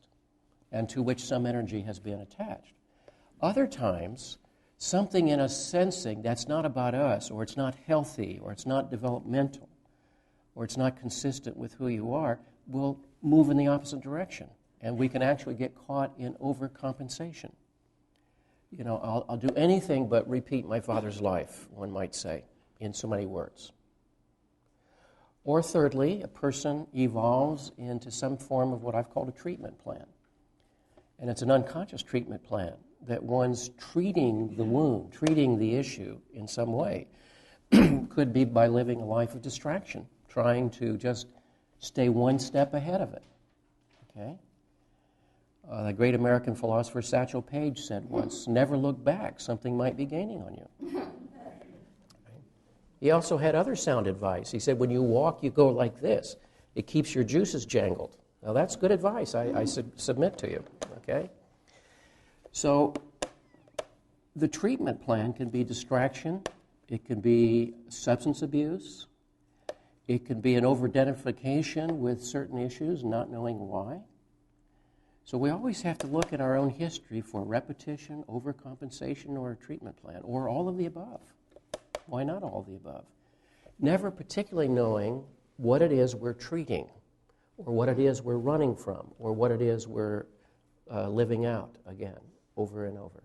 and to which some energy has been attached. Other times, something in us sensing that's not about us, or it's not healthy, or it's not developmental, or it's not consistent with who you are, will move in the opposite direction. And we can actually get caught in overcompensation. You know, I'll do anything but repeat my father's life, one might say, in so many words. Or thirdly, a person evolves into some form of what I've called a treatment plan. And it's an unconscious treatment plan that one's treating the wound, treating the issue in some way. Could be by living a life of distraction, trying to just stay one step ahead of it. Okay? The great American philosopher Satchel Paige said once, never look back, something might be gaining on you. He also had other sound advice. He said, when you walk, you go like this. It keeps your juices jangled. Now, that's good advice, I submit to you, okay? So, the treatment plan can be distraction. It can be substance abuse. It can be an over-identification with certain issues, not knowing why. So we always have to look at our own history for repetition, overcompensation, or a treatment plan, or all of the above. Why not all of the above? Never particularly knowing what it is we're treating, or what it is we're running from, or what it is we're living out again, over and over.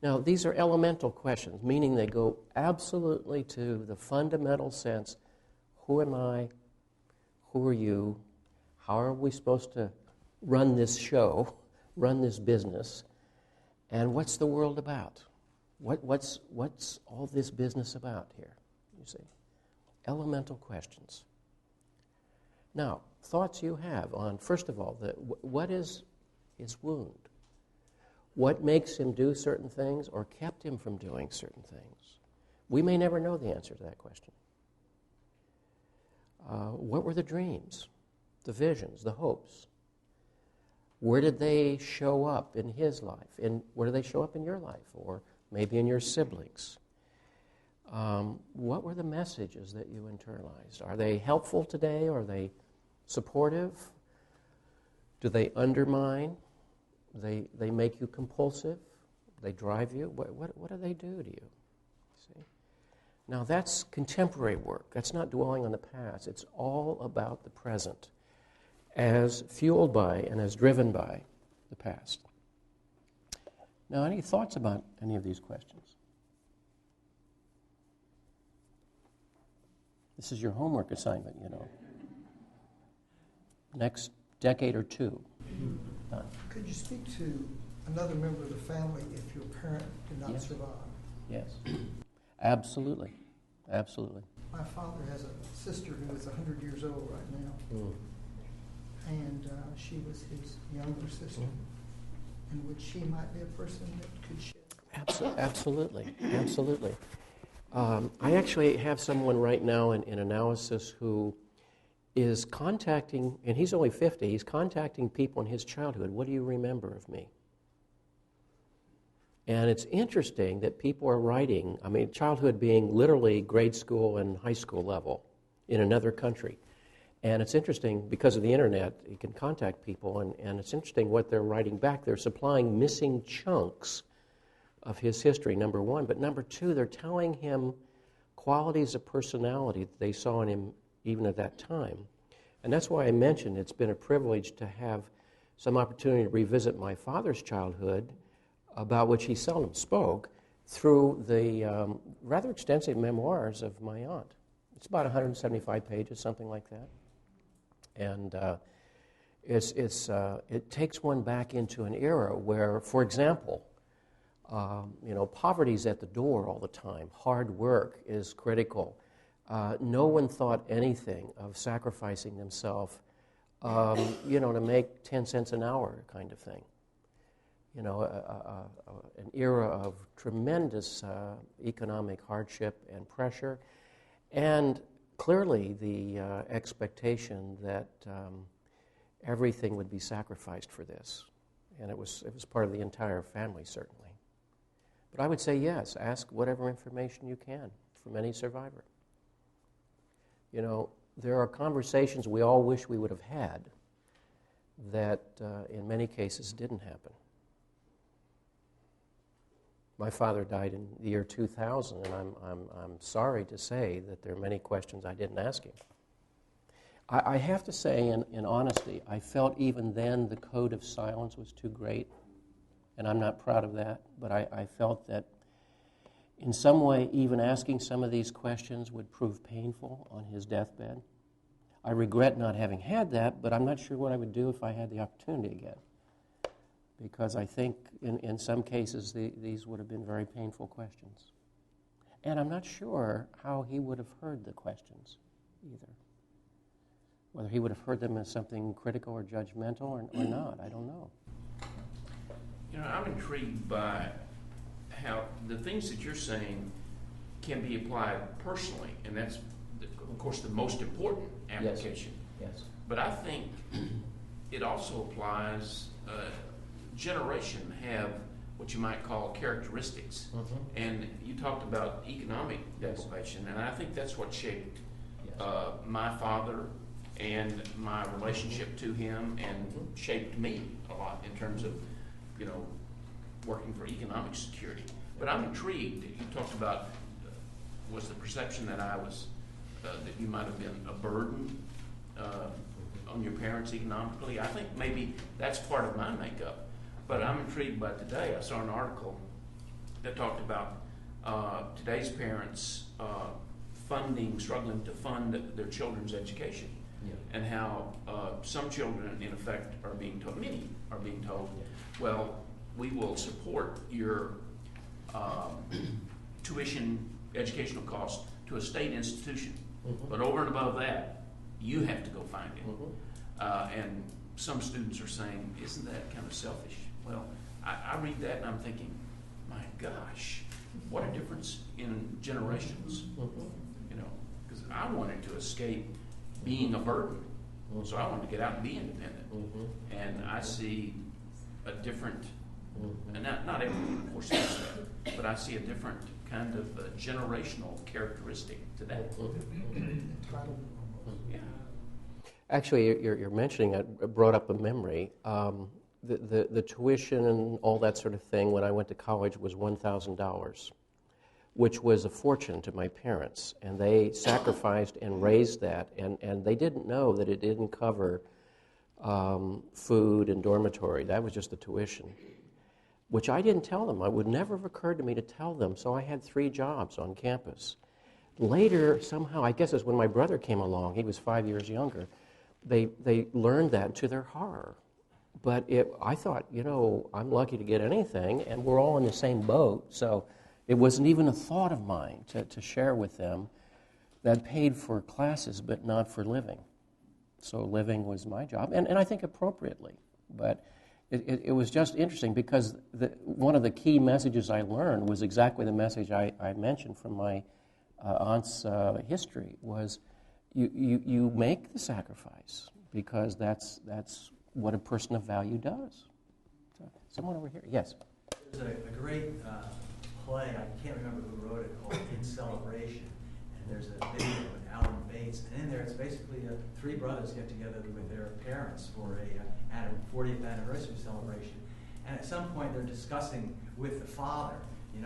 Now, these are elemental questions, meaning they go absolutely to the fundamental sense, who am I, who are you, how are we supposed to run this show, run this business, and what's the world about? What's all this business about here, you see? Elemental questions. Now, thoughts you have on, first of all, what is his wound? What makes him do certain things or kept him from doing certain things? We may never know the answer to that question. What were the dreams, the visions, the hopes? Where did they show up in his life? Where do they show up in your life? Or maybe in your siblings? What were the messages that you internalized? Are they helpful today? Are they supportive? Do they undermine? They make you compulsive? They drive you? What do they do to you? See? Now that's contemporary work. That's not dwelling on the past. It's all about the present as fueled by and as driven by the past. Now, any thoughts about any of these questions? This is your homework assignment, you know. Next decade or two. Could you speak to another member of the family if your parent did not survive? Yes. Absolutely. Absolutely. My father has a sister who is 100 years old right now. And she was his younger sister. In which she might be a person that could share. Absolutely. Absolutely. I actually have someone right now in analysis who is contacting, and he's only 50, he's contacting people in his childhood. What do you remember of me? And it's interesting that people are writing, I mean, childhood being literally grade school and high school level in another country. And it's interesting, because of the internet, you can contact people, and it's interesting what they're writing back. They're supplying missing chunks of his history, number one. But number two, they're telling him qualities of personality that they saw in him even at that time. And that's why I mentioned it's been a privilege to have some opportunity to revisit my father's childhood, about which he seldom spoke, through the rather extensive memoirs of my aunt. It's about 175 pages, something like that. And it takes one back into an era where, for example, poverty's at the door all the time. Hard work is critical. No one thought anything of sacrificing themselves, to make 10 cents an hour kind of thing. An era of tremendous economic hardship and pressure, and clearly the expectation that everything would be sacrificed for this. And it was part of the entire family, certainly. But I would say yes, ask whatever information you can from any survivor. There are conversations we all wish we would have had that in many cases didn't happen. My father died in the year 2000, and I'm sorry to say that there are many questions I didn't ask him. I have to say, in honesty, I felt even then the code of silence was too great, and I'm not proud of that, but I felt that in some way, even asking some of these questions would prove painful on his deathbed. I regret not having had that, but I'm not sure what I would do if I had the opportunity again. Because I think in some cases these would have been very painful questions. And I'm not sure how he would have heard the questions either. Whether he would have heard them as something critical or judgmental or not, I don't know. I'm intrigued by how the things that you're saying can be applied personally, and that's, of course, the most important application. Yes. But I think it also applies. Generation have what you might call characteristics. Mm-hmm. And you talked about economic deprivation, and I think that's what shaped my father and my relationship to him, and shaped me a lot in terms of, working for economic security. But I'm intrigued. You talked about was the perception that I was that you might have been a burden on your parents economically. I think maybe that's part of my makeup. But I'm intrigued by today. I saw an article that talked about today's parents struggling to fund their children's education, and how some children, in effect, are being told, many are being told, well, we will support your tuition educational costs to a state institution, but over and above that, you have to go find it. And some students are saying, isn't that kind of selfish? Well, I read that and I'm thinking, my gosh, what a difference in generations. Because I wanted to escape being a burden, so I wanted to get out and be independent. And I see a different, and not everyone, of course, does that, but I see a different kind of generational characteristic to that. Yeah. Actually, you're mentioning it brought up a memory. The tuition and all that sort of thing when I went to college was $1,000, which was a fortune to my parents. And they sacrificed and raised that, and they didn't know that it didn't cover food and dormitory. That was just the tuition, which I didn't tell them. It would never have occurred to me to tell them, so I had 3 jobs on campus. Later, somehow, I guess it's when my brother came along, he was 5 years younger, they learned that to their horror. But I thought, I'm lucky to get anything, and we're all in the same boat, so it wasn't even a thought of mine to share with them that paid for classes but not for living. So living was my job, and I think appropriately. But it was just interesting because one of the key messages I learned was exactly the message I mentioned from my aunt's history, was you make the sacrifice because that's what a person of value does. So, someone over here, yes. There's a great play, I can't remember who wrote it, called In Celebration. And there's a video with Alan Bates. And in there, it's basically three brothers get together with their parents for a 40th anniversary celebration. And at some point, they're discussing with the father,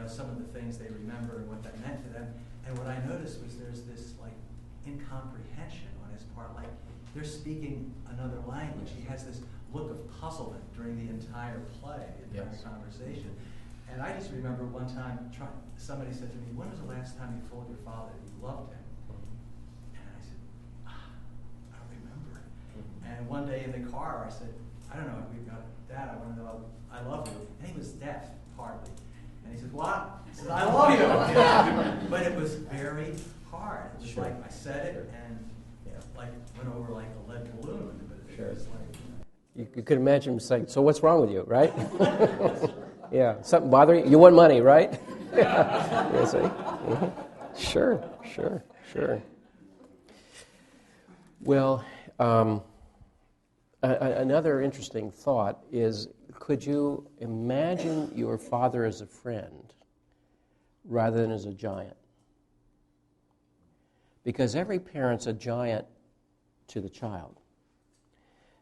some of the things they remember and what that meant to them. And what I noticed was there's this, like, incomprehension on his part. Like, they're speaking another language. He has this look of puzzlement during the entire play, the entire conversation. And I just remember one time, somebody said to me, when was the last time you told your father you loved him? And I said, I don't remember. And one day in the car, I said, I don't know if we've got Dad, I want to know I love you. And he was deaf, partly. And he said, what? He said, I love you. But it was very hard. It was like I said it and like went over like a lead balloon. But it was like, You could imagine him saying, so what's wrong with you, right? Yeah, something bothering you? You want money, right? You see? Mm-hmm. Sure. Well, another interesting thought is, could you imagine your father as a friend rather than as a giant? Because every parent's a giant to the child.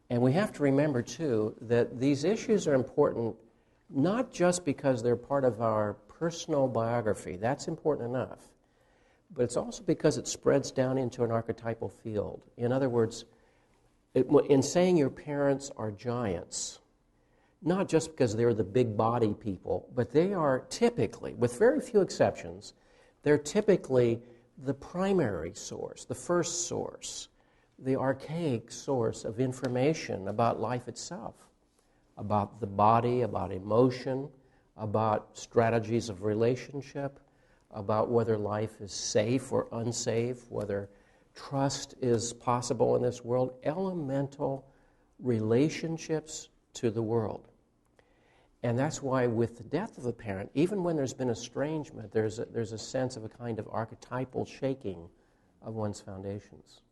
And we have to remember, too, that these issues are important not just because they're part of our personal biography. That's important enough. But it's also because it spreads down into an archetypal field. In other words, in saying your parents are giants, not just because they're the big body people, but they are typically, with very few exceptions, they're typically the primary source, the first source, the archaic source of information about life itself, about the body, about emotion, about strategies of relationship, about whether life is safe or unsafe, whether trust is possible in this world, elemental relationships to the world. And that's why with the death of a parent, even when there's been estrangement, there's a sense of a kind of archetypal shaking of one's foundations.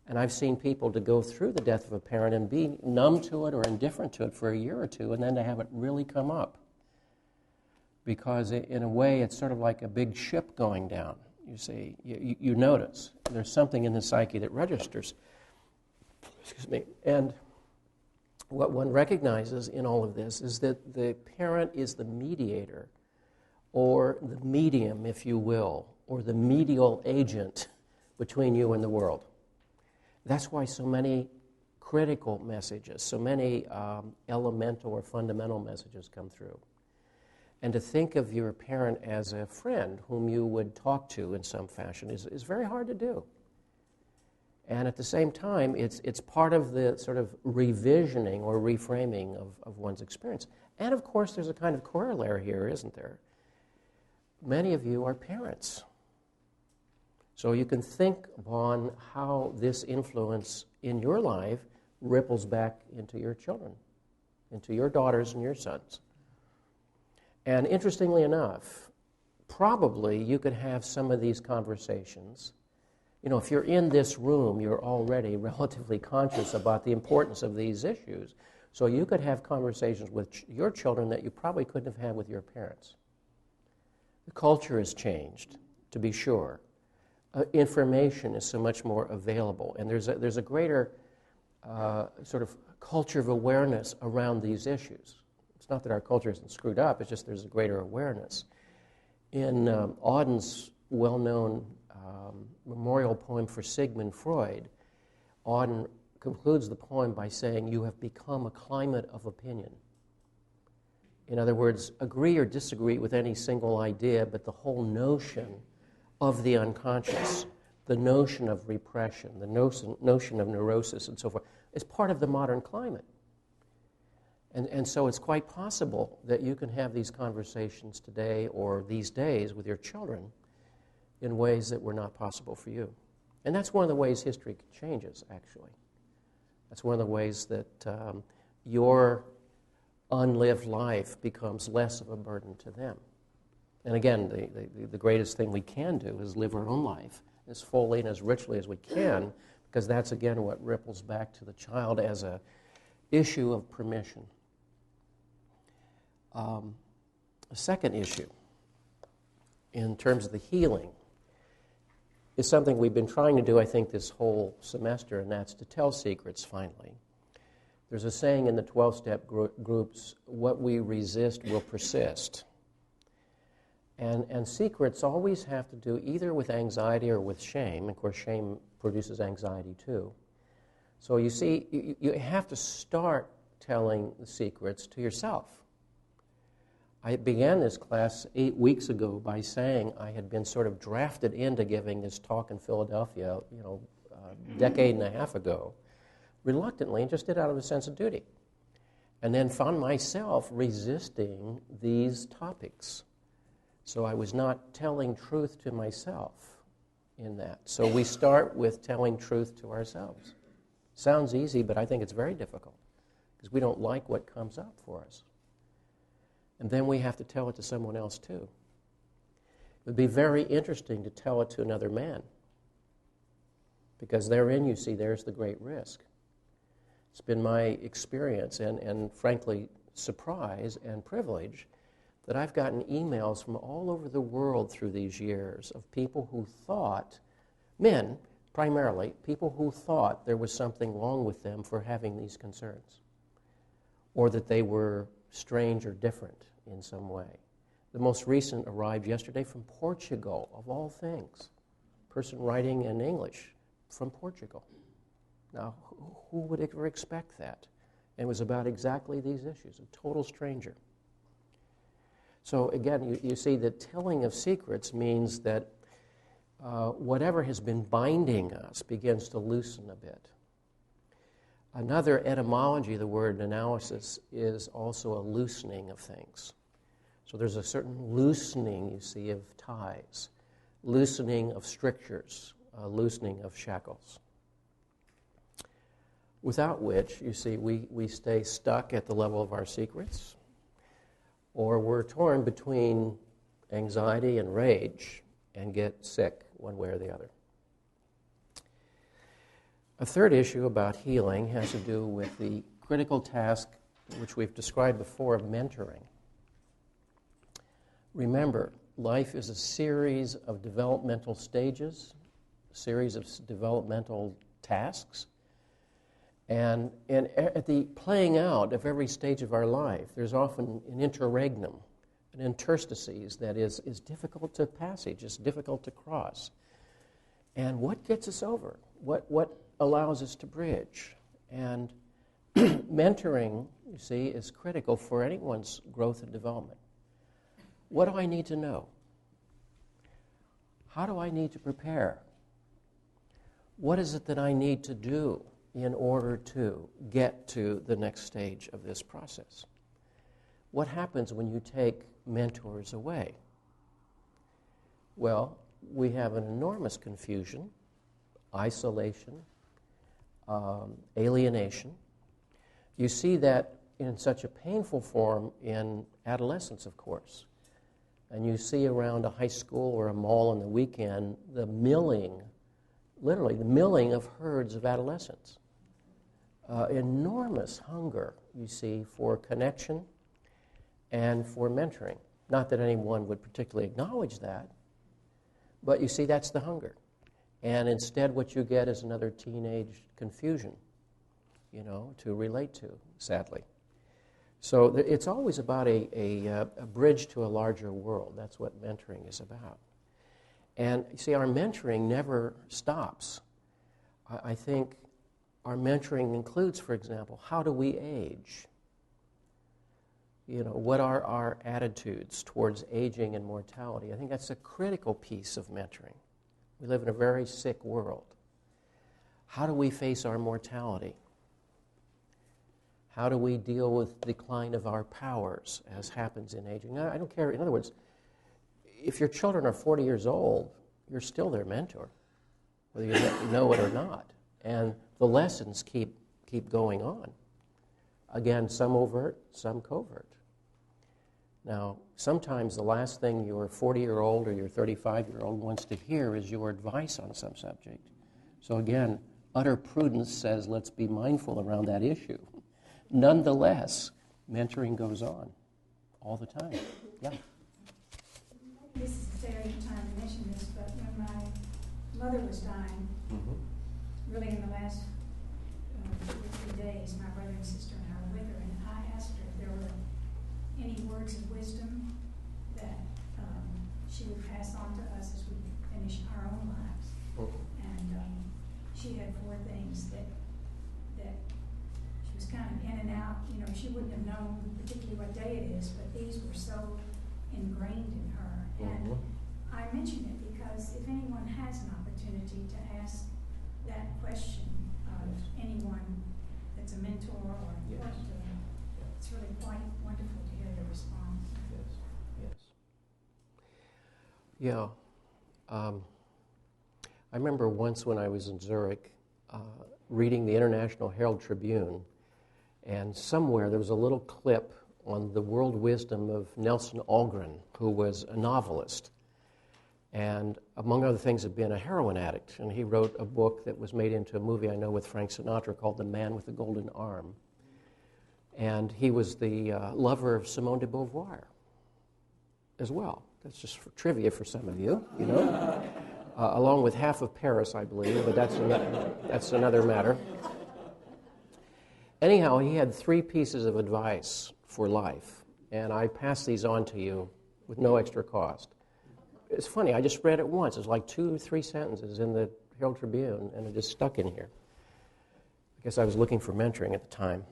And I've seen people to go through the death of a parent and be numb to it or indifferent to it for a year or two, and then to have it really come up. Because in a way, it's sort of like a big ship going down. You see, you notice there's something in the psyche that registers. Excuse me. And what one recognizes in all of this is that the parent is the mediator, or the medium, if you will, or the medial agent between you and the world. That's why so many critical messages, so many elemental or fundamental messages come through. And to think of your parent as a friend whom you would talk to in some fashion is very hard to do. And at the same time, it's part of the sort of revisioning or reframing of one's experience. And of course, there's a kind of corollary here, isn't there? Many of you are parents. So you can think upon how this influence in your life ripples back into your children, into your daughters and your sons. And interestingly enough, probably you could have some of these conversations. You know, if you're in this room, you're already relatively conscious about the importance of these issues. So you could have conversations with your children that you probably couldn't have had with your parents. The culture has changed, to be sure. Information is so much more available, and there's a greater sort of culture of awareness around these issues. It's not that our culture isn't screwed up, it's just there's a greater awareness. In Auden's well-known memorial poem for Sigmund Freud, Auden concludes the poem by saying, "You have become a climate of opinion." In other words, agree or disagree with any single idea, but the whole notion of the unconscious, the notion of repression, the notion of neurosis and so forth, is part of the modern climate. And so it's quite possible that you can have these conversations today or these days with your children in ways that were not possible for you. And that's one of the ways history changes, actually. That's one of the ways that your unlived life becomes less of a burden to them. And again, the greatest thing we can do is live our own life as fully and as richly as we can, because that's, again, what ripples back to the child as a issue of permission. A second issue, in terms of the healing, is something we've been trying to do, I think, this whole semester, and that's to tell secrets, finally. There's a saying in the 12-step groups, what we resist will persist. And secrets always have to do either with anxiety or with shame. Of course, shame produces anxiety too. So you see, you have to start telling the secrets to yourself. I began this class 8 weeks ago by saying I had been sort of drafted into giving this talk in Philadelphia, a decade and a half ago, reluctantly, and just did out of a sense of duty. And then found myself resisting these topics. So I was not telling truth to myself in that. So we start with telling truth to ourselves. Sounds easy, but I think it's very difficult because we don't like what comes up for us. And then we have to tell it to someone else too. It would be very interesting to tell it to another man because therein, you see, there's the great risk. It's been my experience and frankly, surprise and privilege that I've gotten emails from all over the world through these years of people who thought, men primarily, people who thought there was something wrong with them for having these concerns, or that they were strange or different in some way. The most recent arrived yesterday from Portugal, of all things. Person writing in English from Portugal. Now, who would ever expect that? And it was about exactly these issues, a total stranger. So again, you see that telling of secrets means that whatever has been binding us begins to loosen a bit. Another etymology of the word analysis is also a loosening of things. So there's a certain loosening, you see, of ties, loosening of strictures, loosening of shackles. Without which, you see, we stay stuck at the level of our secrets, or we're torn between anxiety and rage and get sick one way or the other. A third issue about healing has to do with the critical task, which we've described before, of mentoring. Remember, life is a series of developmental stages, a series of developmental tasks, and at the playing out of every stage of our life, there's often an interregnum, an interstices that is difficult to passage, it's difficult to cross. And what gets us over? What allows us to bridge? And mentoring, you see, is critical for anyone's growth and development. What do I need to know? How do I need to prepare? What is it that I need to do in order to get to the next stage of this process? What happens when you take mentors away? Well, we have an enormous confusion, isolation, alienation. You see that in such a painful form in adolescence, of course. And you see around a high school or a mall on the weekend the milling, literally the milling of herds of adolescents. Enormous hunger, you see, for connection and for mentoring. Not that anyone would particularly acknowledge that, but you see, that's the hunger. And instead what you get is another teenage confusion, to relate to, sadly. So it's always about a bridge to a larger world. That's what mentoring is about. And you see, our mentoring never stops. I think our mentoring includes, for example, how do we age? What are our attitudes towards aging and mortality? I think that's a critical piece of mentoring. We live in a very sick world. How do we face our mortality? How do we deal with the decline of our powers as happens in aging? I don't care. In other words, if your children are 40 years old, you're still their mentor, whether you know it or not. And the lessons keep going on. Again, some overt, some covert. Now, sometimes the last thing your 40-year-old or your 35-year-old wants to hear is your advice on some subject. So again, utter prudence says let's be mindful around that issue. Nonetheless, mentoring goes on all the time. Yeah. This is a very time to mention this, but when my mother was dying, really in the last 2 or 3 days, my brother and sister and I were with her, and I asked her if there were any words of wisdom that she would pass on to us as we finish our own lives. And she had 4 things that she was kind of in and out. You know, she wouldn't have known particularly what day it is, but these were so ingrained in her. And I mention it because if anyone has an opportunity to ask that question of anyone that's a mentor or important to them, it's really quite wonderful to hear the response. Yes. Yeah. I remember once when I was in Zurich reading the International Herald Tribune, and somewhere there was a little clip on the world wisdom of Nelson Algren, who was a novelist, and among other things had been a heroin addict. And he wrote a book that was made into a movie I know with Frank Sinatra called The Man with the Golden Arm. And he was the lover of Simone de Beauvoir as well. That's just for trivia for some of you, you know. Along with half of Paris, I believe, but that's another matter. Anyhow, he had 3 pieces of advice for life, and I pass these on to you with no extra cost. It's funny, I just read it once. It's like 2 or 3 sentences in the Herald Tribune, and it just stuck in here. I guess I was looking for mentoring at the time.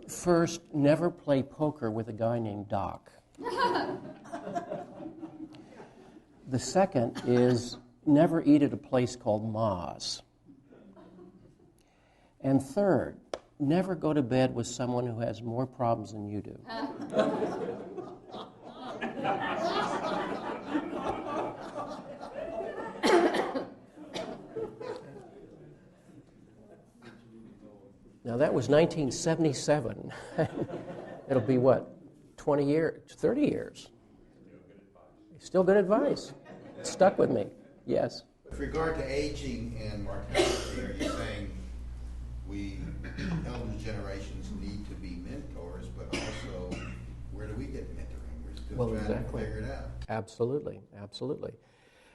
First, never play poker with a guy named Doc. The second is never eat at a place called Ma's. And third, never go to bed with someone who has more problems than you do. Now that was 1977. It'll be what, 20 years, 30 years. Still good advice. It stuck with me. Yes. With regard to aging and mortality, are you saying we, elder generations, need to be mentors, but also where do we get mentoring? We're still trying to figure it out. Absolutely, absolutely.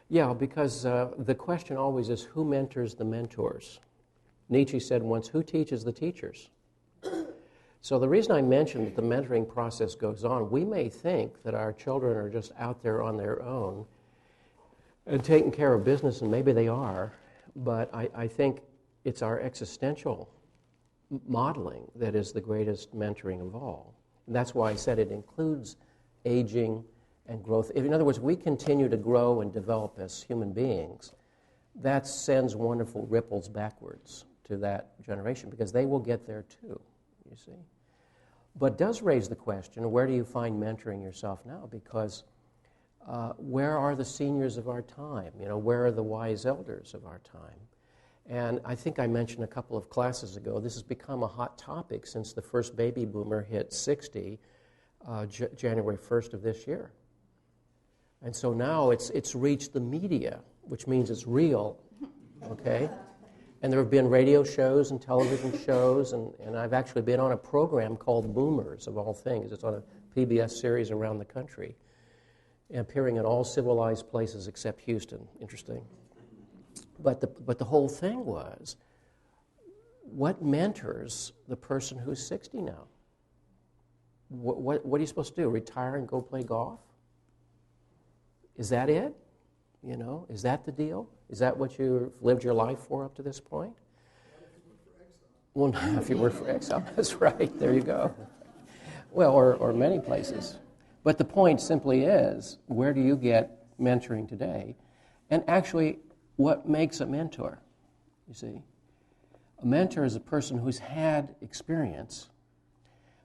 Yeah, because the question always is who mentors the mentors? Nietzsche said once, who teaches the teachers? So the reason I mentioned that the mentoring process goes on, we may think that our children are just out there on their own and taking care of business, and maybe they are, but I think it's our existential modeling that is the greatest mentoring of all. And that's why I said it includes aging and growth. In other words, we continue to grow and develop as human beings. That sends wonderful ripples backwards to that generation because they will get there too, you see. But does raise the question, where do you find mentoring yourself now? Because where are the seniors of our time? You know, where are the wise elders of our time? And I think I mentioned a couple of classes ago, this has become a hot topic since the first baby boomer hit 60 January 1st of this year. And so now it's reached the media, which means it's real, okay? And there have been radio shows and television shows, and I've actually been on a program called Boomers, of all things. It's on a PBS series around the country, appearing in all civilized places except Houston. Interesting. But the whole thing was, what mentors the person who's 60 now? What are you supposed to do? Retire and go play golf? Is that it? You know, is that the deal? Is that what you've lived your life for up to this point? Well, no, if you work for Exxon, that's right. There you go. Well, or many places. But the point simply is, where do you get mentoring today? And actually, what makes a mentor? You see, a mentor is a person who's had experience.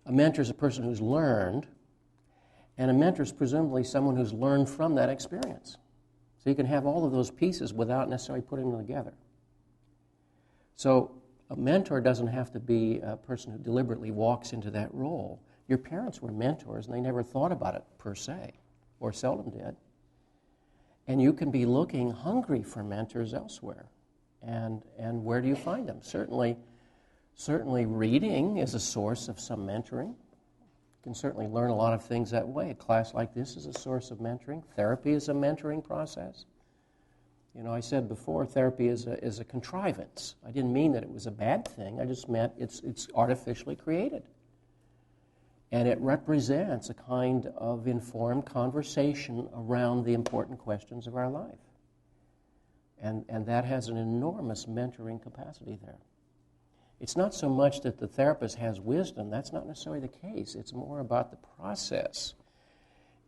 A mentor is a person who's learned. And a mentor is presumably someone who's learned from that experience. So you can have all of those pieces without necessarily putting them together. So a mentor doesn't have to be a person who deliberately walks into that role. Your parents were mentors, and they never thought about it per se, or seldom did. And you can be looking hungry for mentors elsewhere. And where do you find them? Certainly reading is a source of some mentoring. You can certainly learn a lot of things that way. A class like this is a source of mentoring. Therapy is a mentoring process. You know, I said before, therapy is a contrivance. I didn't mean that it was a bad thing. I just meant it's artificially created. And it represents a kind of informed conversation around the important questions of our life. And that has an enormous mentoring capacity there. It's not so much that the therapist has wisdom. That's not necessarily the case. It's more about the process.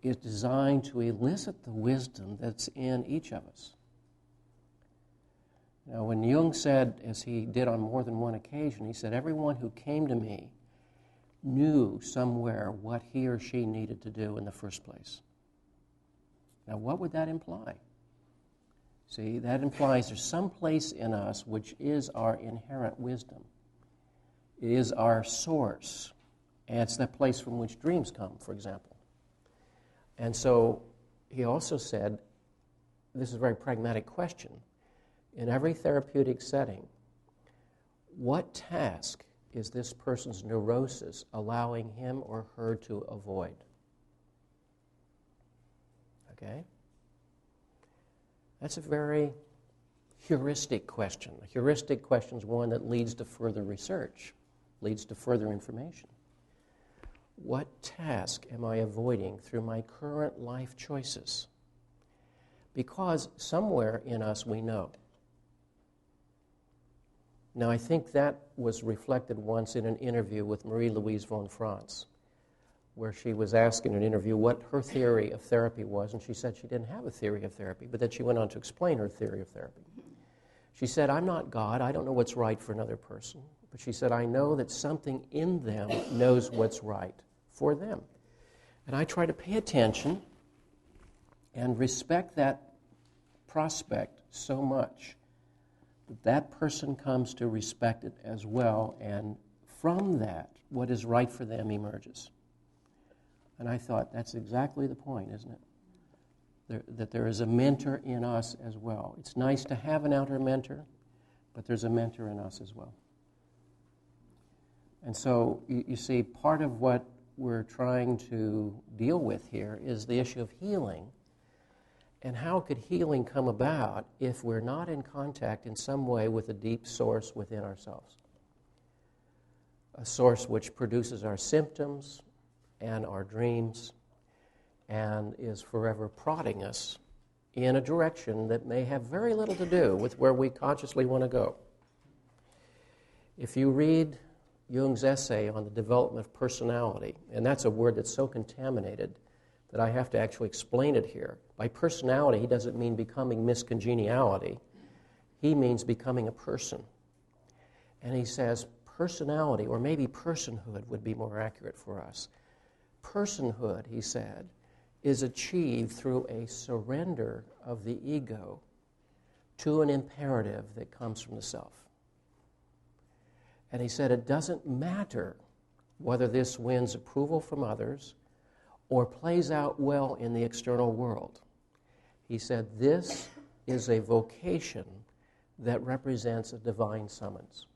It's designed to elicit the wisdom that's in each of us. Now, when Jung said, as he did on more than one occasion, he said, everyone who came to me knew somewhere what he or she needed to do in the first place. Now, what would that imply? See, that implies there's some place in us which is our inherent wisdom. It is our source. And it's that place from which dreams come, for example. And so he also said, this is a very pragmatic question, in every therapeutic setting, what task is this person's neurosis allowing him or her to avoid? Okay? That's a very heuristic question. A heuristic question is one that leads to further research, leads to further information. What task am I avoiding through my current life choices? Because somewhere in us we know. Now, I think that was reflected once in an interview with Marie-Louise von Franz, where she was asked in an interview what her theory of therapy was, and she said she didn't have a theory of therapy, but then she went on to explain her theory of therapy. She said, I'm not God, I don't know what's right for another person, but she said, I know that something in them knows what's right for them. And I try to pay attention and respect that prospect so much that person comes to respect it as well, and from that, what is right for them emerges. And I thought, that's exactly the point, isn't it? That there is a mentor in us as well. It's nice to have an outer mentor, but there's a mentor in us as well. And so, you see, part of what we're trying to deal with here is the issue of healing. And how could healing come about if we're not in contact in some way with a deep source within ourselves? A source which produces our symptoms and our dreams and is forever prodding us in a direction that may have very little to do with where we consciously want to go. If you read Jung's essay on the development of personality, and that's a word that's so contaminated that I have to actually explain it here. By personality, he doesn't mean becoming miscongeniality. He means becoming a person. And he says personality, or maybe personhood would be more accurate for us. Personhood, he said, is achieved through a surrender of the ego to an imperative that comes from the self. And he said it doesn't matter whether this wins approval from others or plays out well in the external world. He said this is a vocation that represents a divine summons.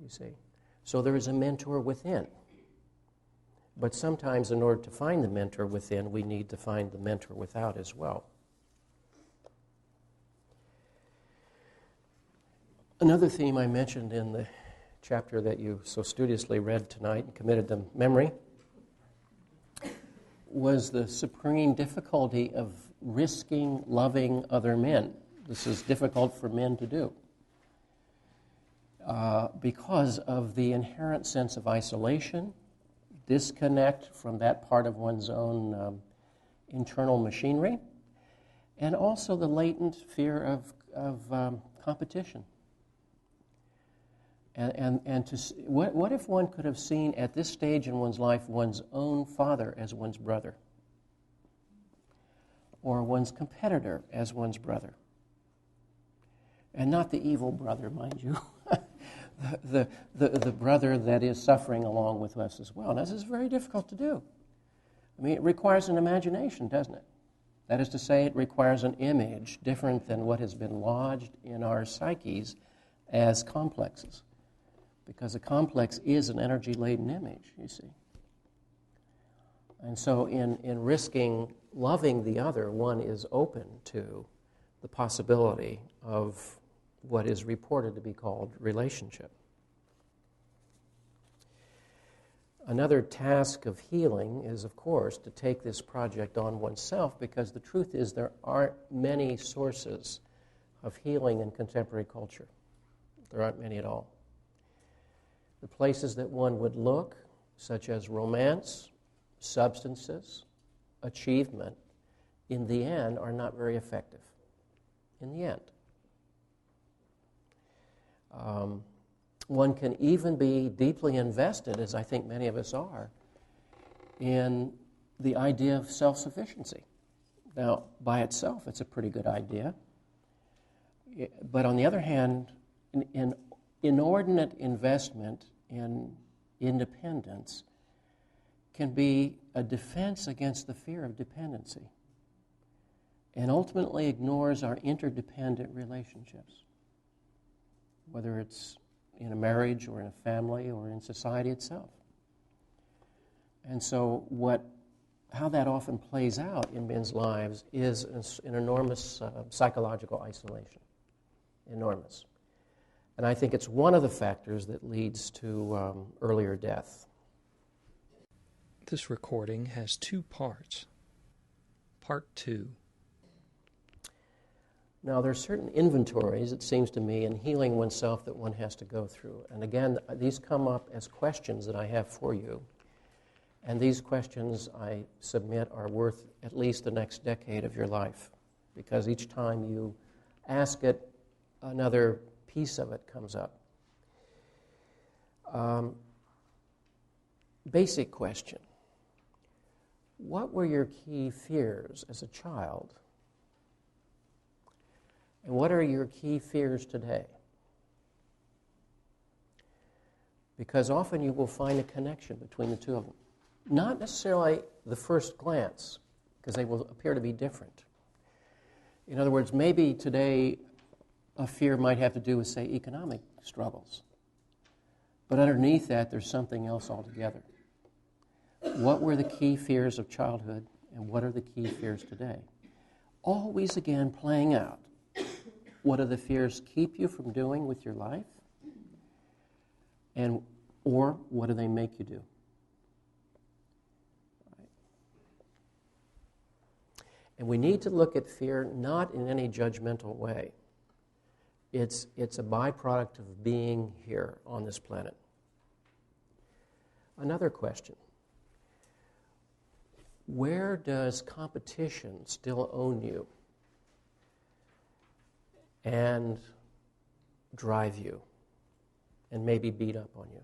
You see? So there is a mentor within. But sometimes in order to find the mentor within, we need to find the mentor without as well. Another theme I mentioned in the chapter that you so studiously read tonight and committed to memory was the supreme difficulty of risking loving other men. This is difficult for men to do because of the inherent sense of isolation, disconnect from that part of one's own internal machinery, and also the latent fear of competition. And to what if one could have seen at this stage in one's life one's own father as one's brother, or one's competitor as one's brother, and not the evil brother, mind you, the brother that is suffering along with us as well. Now, this is very difficult to do. I mean, it requires an imagination, doesn't it? That is to say, it requires an image different than what has been lodged in our psyches as complexes. Because a complex is an energy-laden image, you see. And so in risking loving the other, one is open to the possibility of what is reported to be called relationship. Another task of healing is, of course, to take this project on oneself, because the truth is there aren't many sources of healing in contemporary culture. There aren't many at all. The places that one would look, such as romance, substances, achievement, in the end are not very effective. In the end. One can even be deeply invested, as I think many of us are, in the idea of self-sufficiency. Now, by itself, it's a pretty good idea. But on the other hand, in inordinate investment in independence can be a defense against the fear of dependency and ultimately ignores our interdependent relationships, whether it's in a marriage or in a family or in society itself. And so how that often plays out in men's lives is an enormous psychological isolation. Enormous. And I think it's one of the factors that leads to earlier death. This recording has 2 parts. Part 2. Now, there are certain inventories, it seems to me, in healing oneself that one has to go through. And again, these come up as questions that I have for you. And these questions, I submit, are worth at least the next decade of your life. Because each time you ask it, another piece of it comes up. Basic question. What were your key fears as a child? And what are your key fears today? Because often you will find a connection between the two of them. Not necessarily the first glance, because they will appear to be different. In other words, maybe today a fear might have to do with, say, economic struggles. But underneath that, there's something else altogether. What were the key fears of childhood, and what are the key fears today? Always, again, playing out. What do the fears keep you from doing with your life? Or what do they make you do? Right. And we need to look at fear not in any judgmental way. It's a byproduct of being here on this planet. Another question. Where does competition still own you and drive you and maybe beat up on you?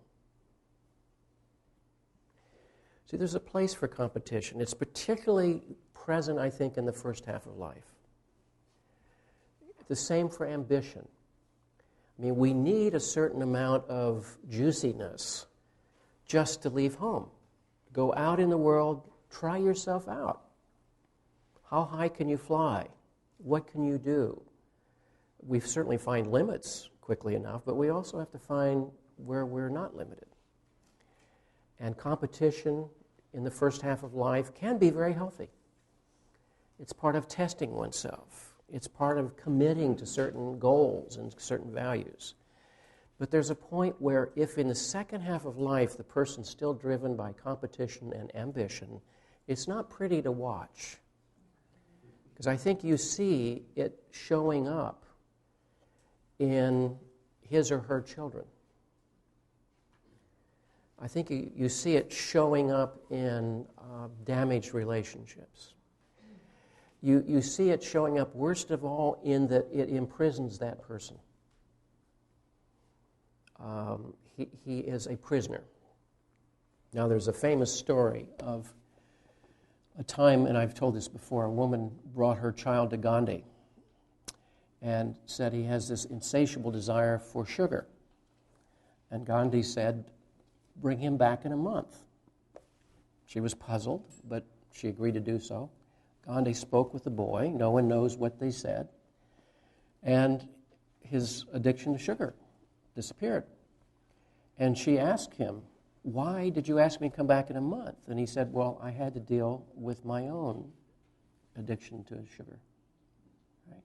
See, there's a place for competition. It's particularly present, I think, in the first half of life. The same for ambition. I mean, we need a certain amount of juiciness just to leave home. Go out in the world, try yourself out. How high can you fly? What can you do? We certainly find limits quickly enough, but we also have to find where we're not limited. And competition in the first half of life can be very healthy. It's part of testing oneself. It's part of committing to certain goals and certain values. But there's a point where if in the second half of life the person's still driven by competition and ambition, it's not pretty to watch. Because I think you see it showing up in his or her children. I think you see it showing up in damaged relationships. You see it showing up, worst of all, in that it imprisons that person. He is a prisoner. Now, there's a famous story of a time, and I've told this before, a woman brought her child to Gandhi and said he has this insatiable desire for sugar. And Gandhi said, bring him back in a month. She was puzzled, but she agreed to do so. Gandhi spoke with the boy. No one knows what they said. And his addiction to sugar disappeared. And she asked him, why did you ask me to come back in a month? And he said, well, I had to deal with my own addiction to sugar. Right?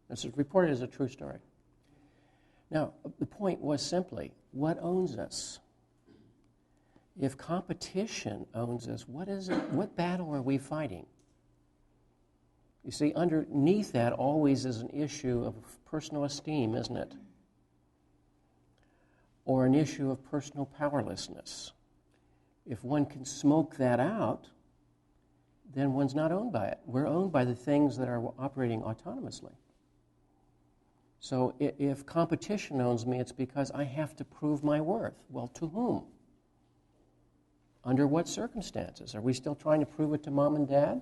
This is reported as a true story. Now, the point was simply, what owns us? If competition owns us, what is it? What battle are we fighting? You see, underneath that always is an issue of personal esteem, isn't it? Or an issue of personal powerlessness. If one can smoke that out, then one's not owned by it. We're owned by the things that are operating autonomously. So if competition owns me, it's because I have to prove my worth. Well, to whom? Under what circumstances? Are we still trying to prove it to mom and dad?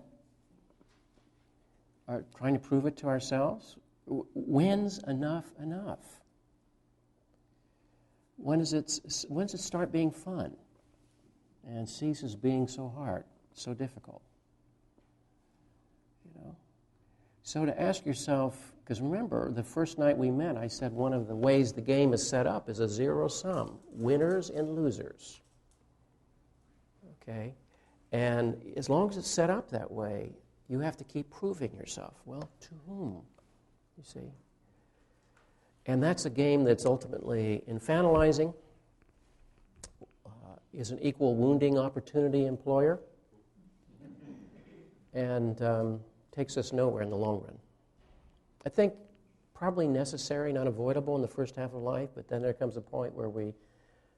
Are trying to prove it to ourselves? When's enough enough? When does it start being fun and ceases being so hard, so difficult? You know? So to ask yourself, because remember, the first night we met, I said one of the ways the game is set up is a zero sum, winners and losers. Okay? And as long as it's set up that way, you have to keep proving yourself. Well, to whom? You see? And that's a game that's ultimately infantilizing, is an equal wounding opportunity employer, and takes us nowhere in the long run. I think probably necessary, not avoidable in the first half of life, but then there comes a point where we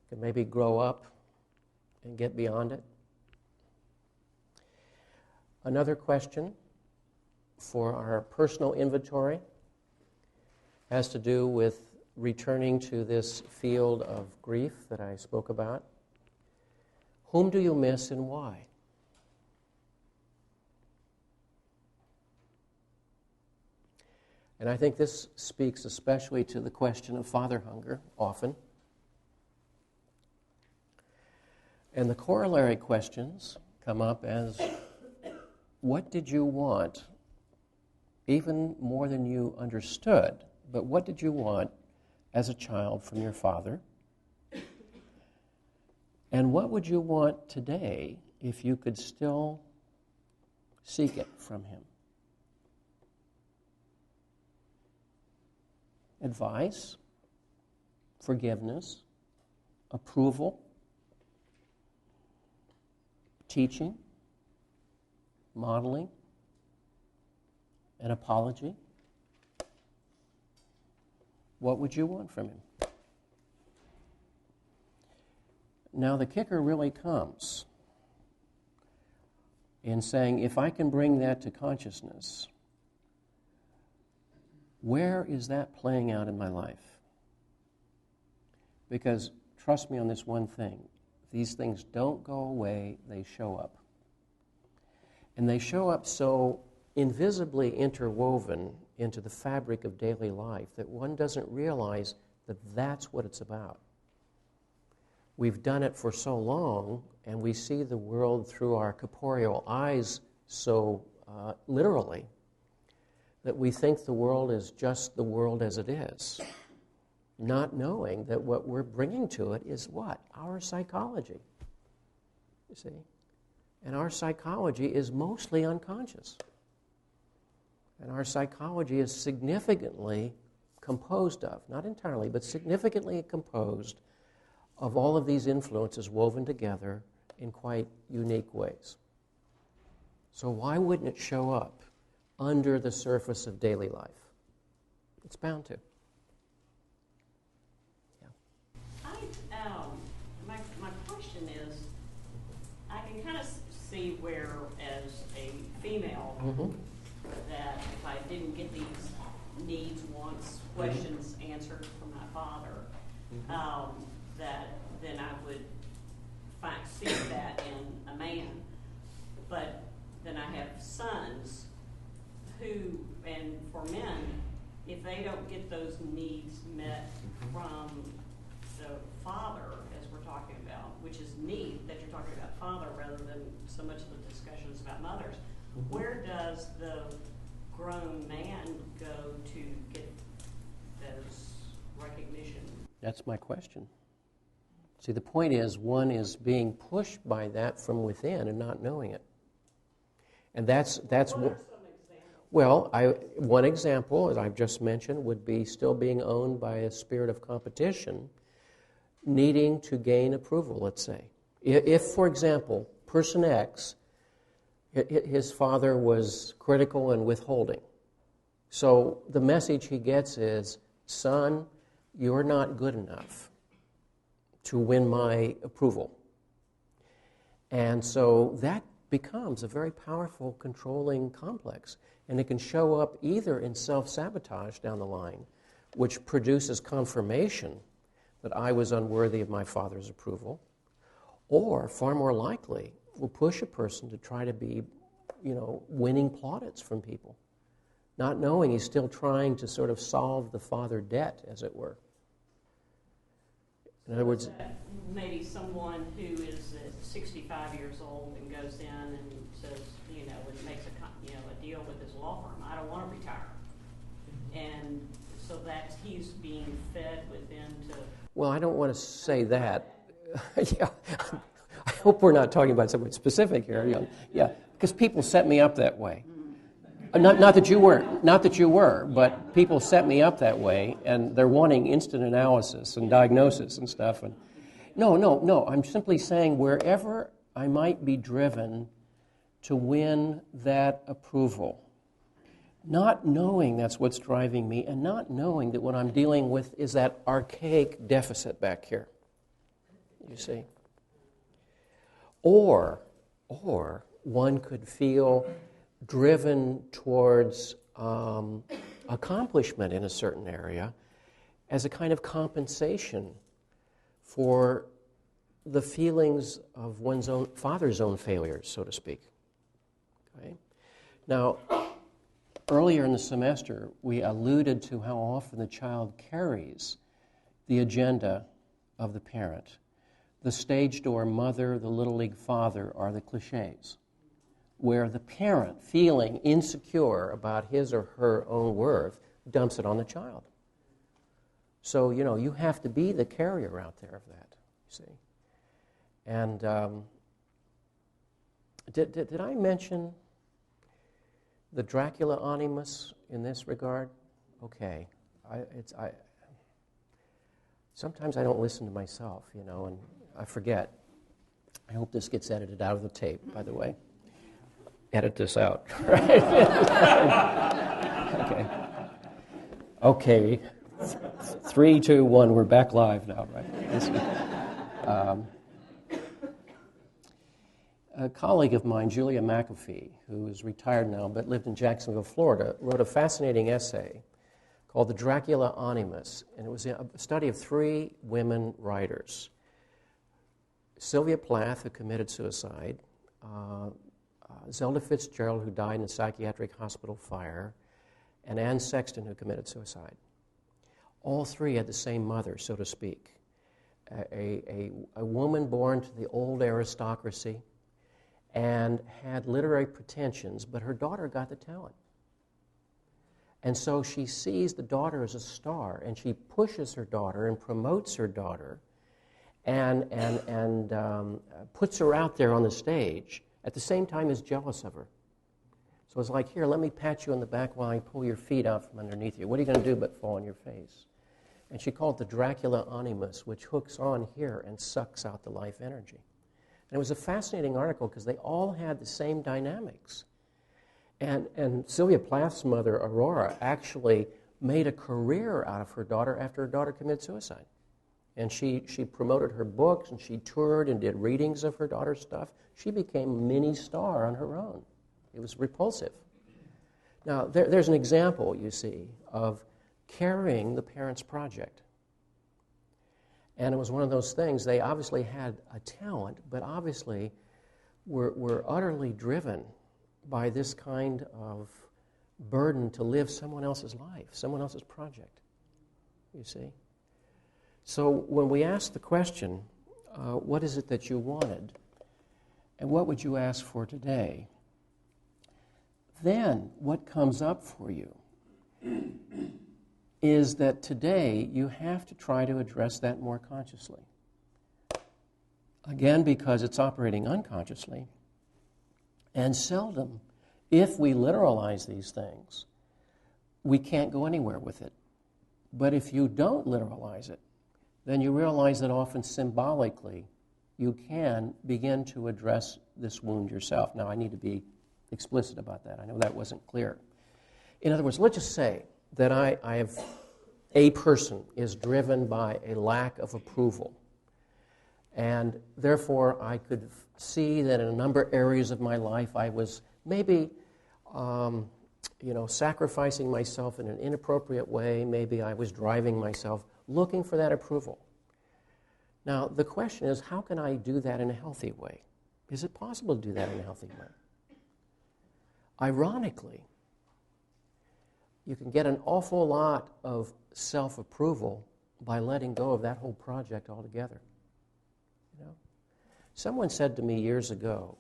can maybe grow up and get beyond it. Another question for our personal inventory has to do with returning to this field of grief that I spoke about. Whom do you miss and why? And I think this speaks especially to the question of father hunger, often. And the corollary questions come up as, what did you want, even more than you understood, but what did you want as a child from your father? And what would you want today if you could still seek it from him? Advice, forgiveness, approval, teaching, modeling, an apology. What would you want from him? Now the kicker really comes in saying, if I can bring that to consciousness, where is that playing out in my life? Because trust me on this one thing, these things don't go away, they show up. And they show up so invisibly interwoven into the fabric of daily life that one doesn't realize that that's what it's about. We've done it for so long, and we see the world through our corporeal eyes so literally that we think the world is just the world as it is, not knowing that what we're bringing to it is what? Our psychology, you see? And our psychology is mostly unconscious. And our psychology is significantly composed of, not entirely, but significantly composed of all of these influences woven together in quite unique ways. So why wouldn't it show up under the surface of daily life? It's bound to. My question is, I can kind of see where, as a female, that if I didn't get these needs, wants, questions answered from my father, that then I would see that in a man. But then I have sons who, and for men, if they don't get those needs met from the father, so much of the discussion is about mothers. Where does the grown man go to get those recognition? That's my question. See, the point is, one is being pushed by that from within and not knowing it. And that's well, one example, as I've just mentioned, would be still being owned by a spirit of competition, needing to gain approval, let's say. If, for example, person X, his father was critical and withholding. So the message he gets is, son, you're not good enough to win my approval. And so that becomes a very powerful controlling complex. And it can show up either in self-sabotage down the line, which produces confirmation that I was unworthy of my father's approval, or far more likely will push a person to try to be, winning plaudits from people, not knowing he's still trying to sort of solve the father debt, as it were. In other words, maybe someone who is 65 years old and goes in and says, and makes a deal with his law firm. I don't want to retire, and so that he's being fed within to. Well, I don't want to say that. Yeah, I hope we're not talking about something specific here. Yeah, because people set me up that way. Not that you were, but people set me up that way, and they're wanting instant analysis and diagnosis and stuff. And no. I'm simply saying wherever I might be driven to win that approval, not knowing that's what's driving me, and not knowing that what I'm dealing with is that archaic deficit back here. You see? Or one could feel driven towards accomplishment in a certain area as a kind of compensation for the feelings of one's own father's own failures, so to speak. Okay? Now, earlier in the semester, we alluded to how often the child carries the agenda of the parent. The stage door mother, the little league father are the cliches, where the parent, feeling insecure about his or her own worth, dumps it on the child. So, you have to be the carrier out there of that, you see. And did I mention the Dracula animus in this regard? Okay. Sometimes I don't listen to myself, and I forget. I hope this gets edited out of the tape, by the way. Edit this out. Okay. 3, 2, 1. We're back live now, right? A colleague of mine, Julia McAfee, who is retired now but lived in Jacksonville, Florida, wrote a fascinating essay called The Dracula Animus, and it was a study of 3 women writers. Sylvia Plath, who committed suicide, Zelda Fitzgerald, who died in a psychiatric hospital fire, and Anne Sexton, who committed suicide. All 3 had the same mother, so to speak, a woman born to the old aristocracy and had literary pretensions, but her daughter got the talent. And so she sees the daughter as a star, and she pushes her daughter and promotes her daughter and puts her out there on the stage, at the same time is jealous of her. So it's like, here, let me pat you on the back while I pull your feet out from underneath you. What are you going to do but fall on your face? And she called it the Dracula animus, which hooks on here and sucks out the life energy. And it was a fascinating article because they all had the same dynamics. And Sylvia Plath's mother, Aurora, actually made a career out of her daughter after her daughter committed suicide. And she promoted her books, and she toured and did readings of her daughter's stuff. She became a mini star on her own. It was repulsive. Now, there's an example, you see, of carrying the parent's project. And it was one of those things, they obviously had a talent, but obviously were utterly driven by this kind of burden to live someone else's life, someone else's project, you see. So when we ask the question, what is it that you wanted? And what would you ask for today? Then what comes up for you is that today you have to try to address that more consciously. Again, because it's operating unconsciously. And seldom, if we literalize these things, we can't go anywhere with it. But if you don't literalize it, then you realize that often symbolically you can begin to address this wound yourself. Now, I need to be explicit about that. I know that wasn't clear. In other words, let's just say that a person is driven by a lack of approval. And therefore, I could see that in a number of areas of my life, I was maybe, sacrificing myself in an inappropriate way. Maybe I was driving myself, looking for that approval. Now, the question is, how can I do that in a healthy way? Is it possible to do that in a healthy way? Ironically, you can get an awful lot of self-approval by letting go of that whole project altogether. Someone said to me years ago,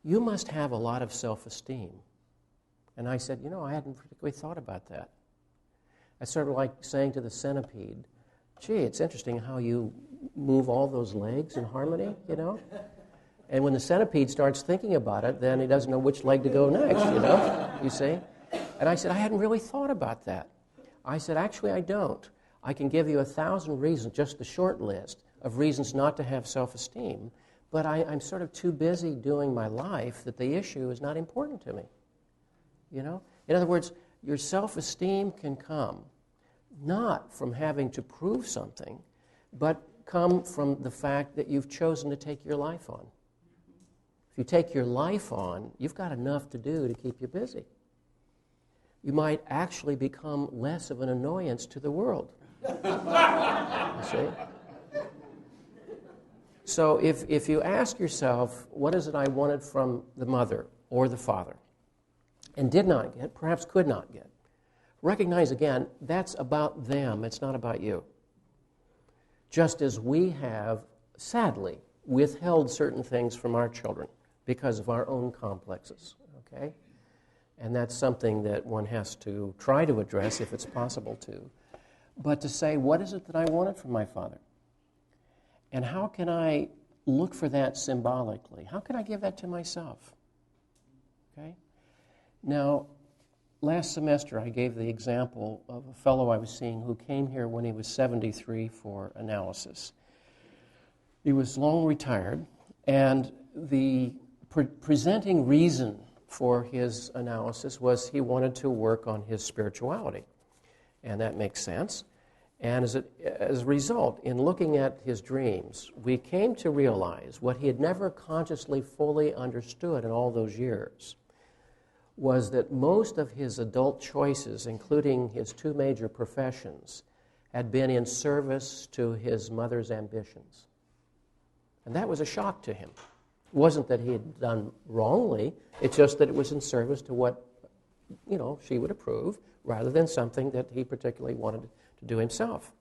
"You must have a lot of self-esteem." And I said, I hadn't particularly thought about that. It's sort of like saying to the centipede, "Gee, it's interesting how you move all those legs in harmony, And when the centipede starts thinking about it, then he doesn't know which leg to go next, you see? And I said, I hadn't really thought about that. I said, actually, I don't. I can give you 1,000 reasons, just the short list of reasons not to have self-esteem, but I'm sort of too busy doing my life that the issue is not important to me. In other words, your self-esteem can come not from having to prove something, but come from the fact that you've chosen to take your life on. If you take your life on, you've got enough to do to keep you busy. You might actually become less of an annoyance to the world. You see? So if you ask yourself, what is it I wanted from the mother or the father, and did not get, perhaps could not get, recognize again, that's about them, it's not about you. Just as we have, sadly, withheld certain things from our children because of our own complexes, okay? And that's something that one has to try to address if it's possible to. But to say, what is it that I wanted from my father? And how can I look for that symbolically? How can I give that to myself? Okay? Now, last semester I gave the example of a fellow I was seeing who came here when he was 73 for analysis. He was long retired, and the presenting reason for his analysis was he wanted to work on his spirituality. And that makes sense. And as a result, in looking at his dreams, we came to realize what he had never consciously fully understood in all those years was that most of his adult choices, including his two major professions, had been in service to his mother's ambitions. And that was a shock to him. It wasn't that he had done wrongly, it's just that it was in service to what, she would approve, rather than something that he particularly wanted to do himself.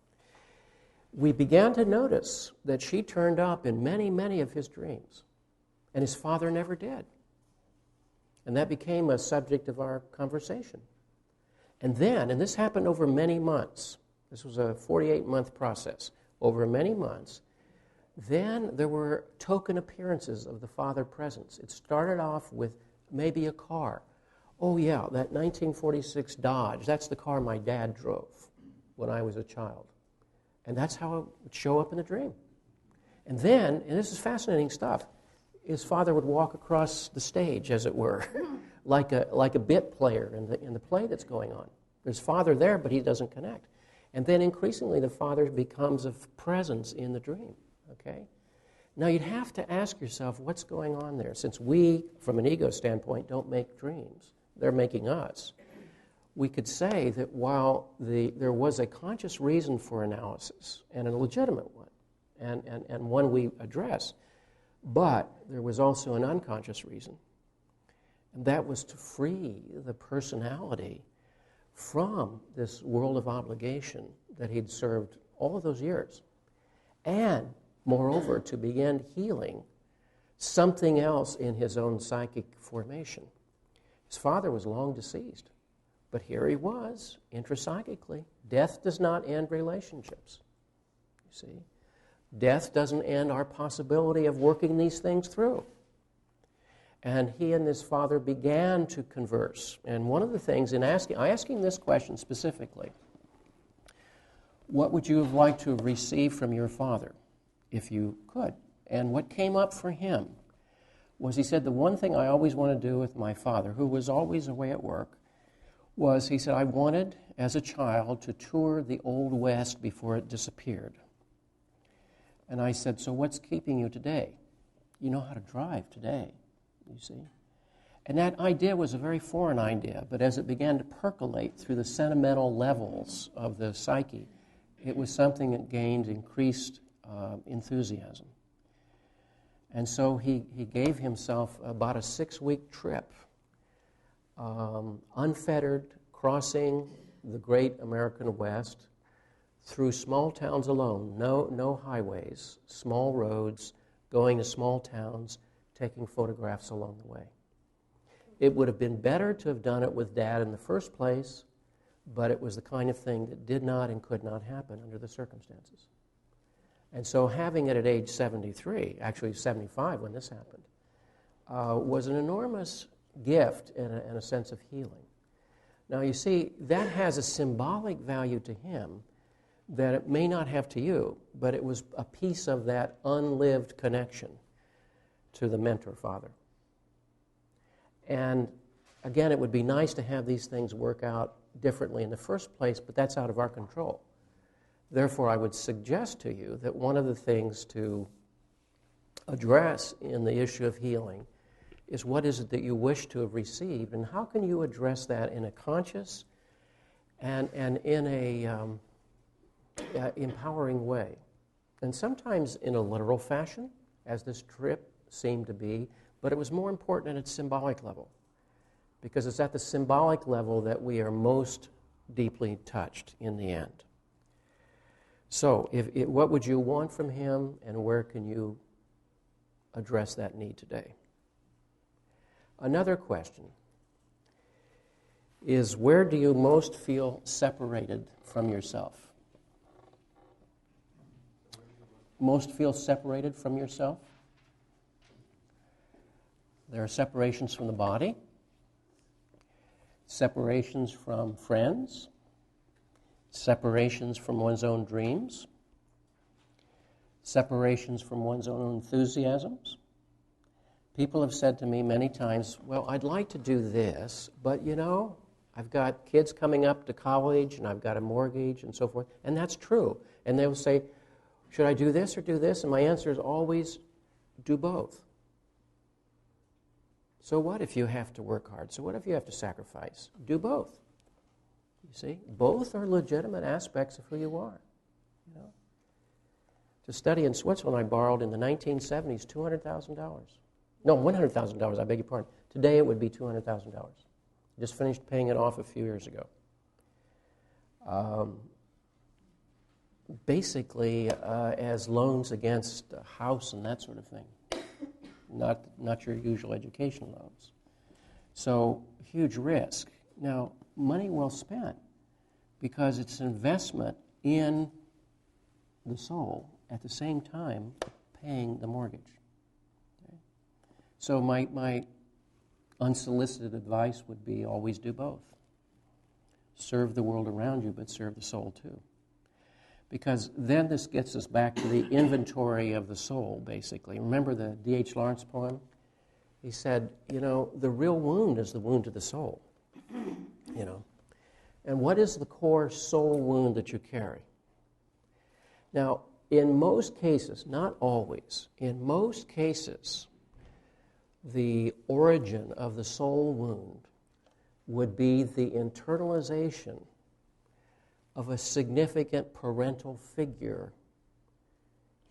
We began to notice that she turned up in many, many of his dreams, and his father never did. And that became a subject of our conversation. And then, and this happened over many months, this was a 48-month process, over many months, then there were token appearances of the father presence. It started off with maybe a car. Oh yeah, that 1946 Dodge, that's the car my dad drove when I was a child. And that's how it would show up in the dream. And then, and this is fascinating stuff, his father would walk across the stage, as it were, like a bit player in the play that's going on. There's father there, but he doesn't connect. And then increasingly the father becomes a presence in the dream. Okay? Now you'd have to ask yourself, what's going on there? Since we, from an ego standpoint, don't make dreams, they're making us. We could say that while there was a conscious reason for analysis, and a legitimate one, and one we address, but there was also an unconscious reason. And that was to free the personality from this world of obligation that he'd served all of those years. And, moreover, to begin healing something else in his own psychic formation. His father was long deceased, but here he was, intrapsychically. Death does not end relationships, you see. Death doesn't end our possibility of working these things through. And he and his father began to converse. And one of the things in asking this question specifically, what would you have liked to have received from your father if you could? And what came up for him was, he said, the one thing I always wanted to do with my father, who was always away at work, was, he said, I wanted, as a child, to tour the Old West before it disappeared. And I said, so what's keeping you today? You know how to drive today, you see. And that idea was a very foreign idea, but as it began to percolate through the sentimental levels of the psyche, it was something that gained increased enthusiasm. And so he gave himself about a 6-week trip, unfettered, crossing the great American West through small towns alone, no highways, small roads, going to small towns, taking photographs along the way. It would have been better to have done it with Dad in the first place, but it was the kind of thing that did not and could not happen under the circumstances. And so having it at age 73, actually 75 when this happened, was an enormous gift and a sense of healing. Now you see, that has a symbolic value to him that it may not have to you, but it was a piece of that unlived connection to the mentor father. And again, it would be nice to have these things work out differently in the first place, but that's out of our control. Therefore, I would suggest to you that one of the things to address in the issue of healing is, what is it that you wish to have received, and how can you address that in a conscious and in a empowering way. And sometimes in a literal fashion, as this trip seemed to be, but it was more important at its symbolic level, because it's at the symbolic level that we are most deeply touched in the end. So, what would you want from him, and where can you address that need today? Another question is, where do you most feel separated from yourself? Most feel separated from yourself? There are separations from the body, separations from friends, separations from one's own dreams, separations from one's own enthusiasms. People have said to me many times, well, I'd like to do this, but you know, I've got kids coming up to college and I've got a mortgage and so forth. And that's true. And they'll say, should I do this or do this? And my answer is always, do both. So what if you have to work hard? So what if you have to sacrifice? Do both. You see, both are legitimate aspects of who you are. You know? To study in Switzerland, I borrowed in the 1970s $200,000. No, $100,000, I beg your pardon. Today it would be $200,000. Just finished paying it off a few years ago. Basically, as loans against a house and that sort of thing. Not your usual education loans. So, huge risk. Now, money well spent, because it's an investment in the soul at the same time paying the mortgage. Okay? So my unsolicited advice would be, always do both. Serve the world around you, but serve the soul too. Because then this gets us back to the inventory of the soul, basically. Remember the D.H. Lawrence poem? He said, you know, the real wound is the wound to the soul. You know. And what is the core soul wound that you carry? Now, in most cases, not always, in most cases, the origin of the soul wound would be the internalization of a significant parental figure,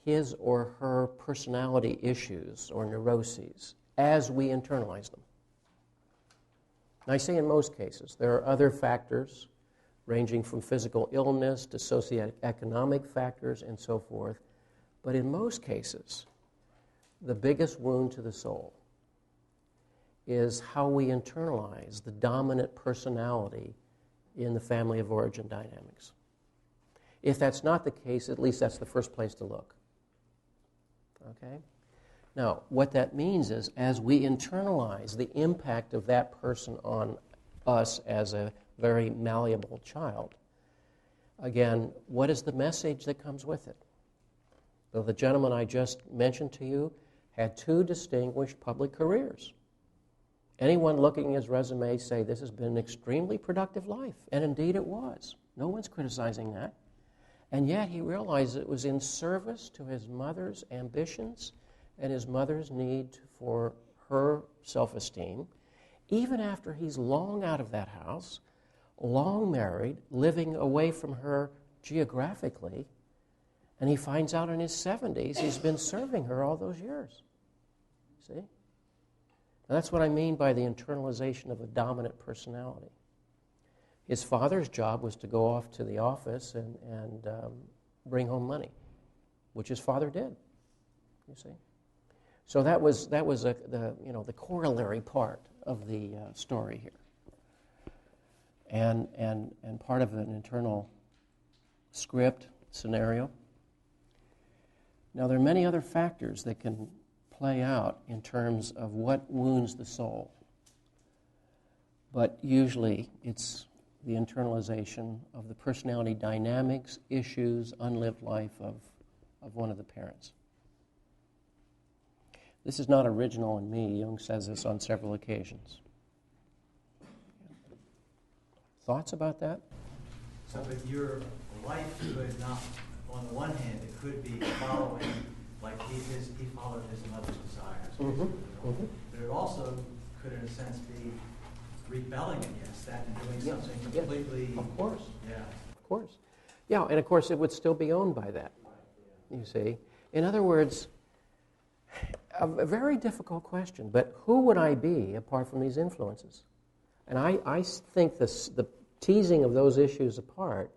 his or her personality issues or neuroses, as we internalize them. And I say in most cases. There are other factors, ranging from physical illness to socioeconomic factors and so forth. But in most cases, the biggest wound to the soul is how we internalize the dominant personality in the family of origin dynamics. If that's not the case, at least that's the first place to look. Okay? Now, what that means is, as we internalize the impact of that person on us as a very malleable child, again, what is the message that comes with it? So the gentleman I just mentioned to you had 2 distinguished public careers. Anyone looking at his resume say this has been an extremely productive life, and indeed it was. No one's criticizing that. And yet he realized it was in service to his mother's ambitions and his mother's need for her self-esteem, even after he's long out of that house, long married, living away from her geographically, and he finds out in his 70s he's been serving her all those years. See? And that's what I mean by the internalization of a dominant personality. His father's job was to go off to the office and bring home money, which his father did, you see. So that was the corollary part of the story here. And part of an internal script, scenario. Now, there are many other factors that can play out in terms of what wounds the soul. But usually it's the internalization of the personality dynamics, issues, unlived life of one of the parents. This is not original in me. Jung says this on several occasions. Thoughts about that? So, but your life could not, on the one hand, it could be following, like he followed his mother's desires. Mm-hmm. Mm-hmm. But it also could, in a sense, be rebelling against that and doing something completely... Yes. Of course. Yeah. Of course. Yeah, and of course it would still be owned by that, you see. In other words, a very difficult question, but who would I be apart from these influences? And I think the teasing of those issues apart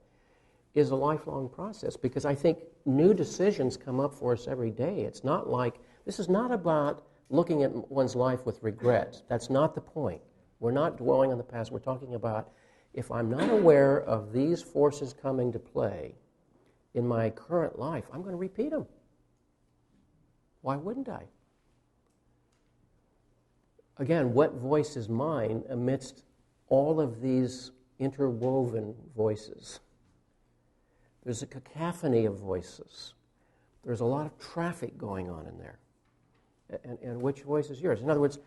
is a lifelong process, because I think new decisions come up for us every day. It's not like, this is not about looking at one's life with regret. That's not the point. We're not dwelling on the past. We're talking about, if I'm not aware of these forces coming to play in my current life, I'm going to repeat them. Why wouldn't I? Again, what voice is mine amidst all of these interwoven voices? There's a cacophony of voices. There's a lot of traffic going on in there. And which voice is yours? In other words,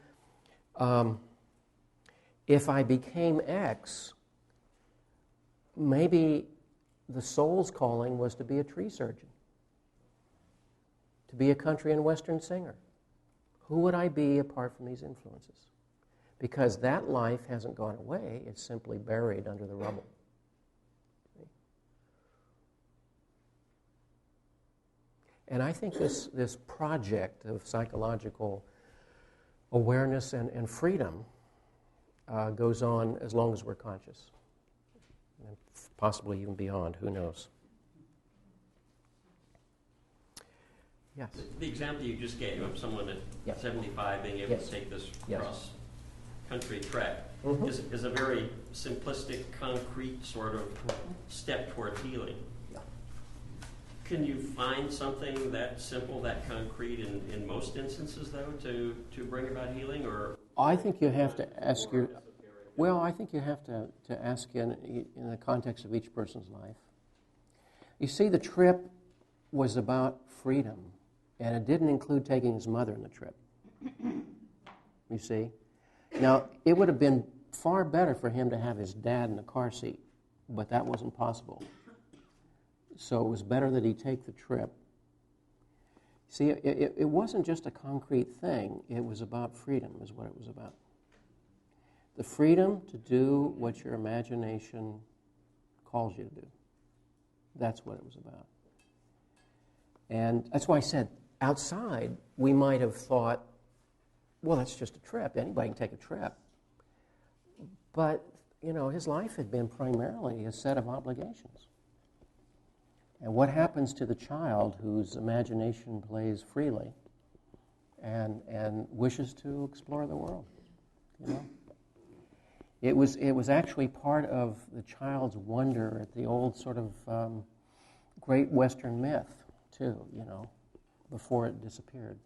if I became X, maybe the soul's calling was to be a tree surgeon, to be a country and western singer. Who would I be apart from these influences? Because that life hasn't gone away, it's simply buried under the rubble. And I think this project of psychological awareness and freedom goes on as long as we're conscious, and possibly even beyond, who knows. Yes? The example you just gave of someone at 75 being able to take this cross-country trek is a very simplistic, concrete sort of step toward healing. Can you find something that simple, that concrete in most instances, though, to bring about healing? Or I think you have to ask I think you have to ask in the context of each person's life. You see, the trip was about freedom, and it didn't include taking his mother on the trip. You see? Now, it would have been far better for him to have his dad in the car seat, but that wasn't possible. So it was better that he take the trip. See, it wasn't just a concrete thing. It was about freedom, is what it was about. The freedom to do what your imagination calls you to do. That's what it was about. And that's why I said, outside, we might have thought, well, that's just a trip. Anybody can take a trip. But, his life had been primarily a set of obligations. And what happens to the child whose imagination plays freely and wishes to explore the world. You know, it was actually part of the child's wonder at the old sort of great Western myth too. You know, before it disappeared.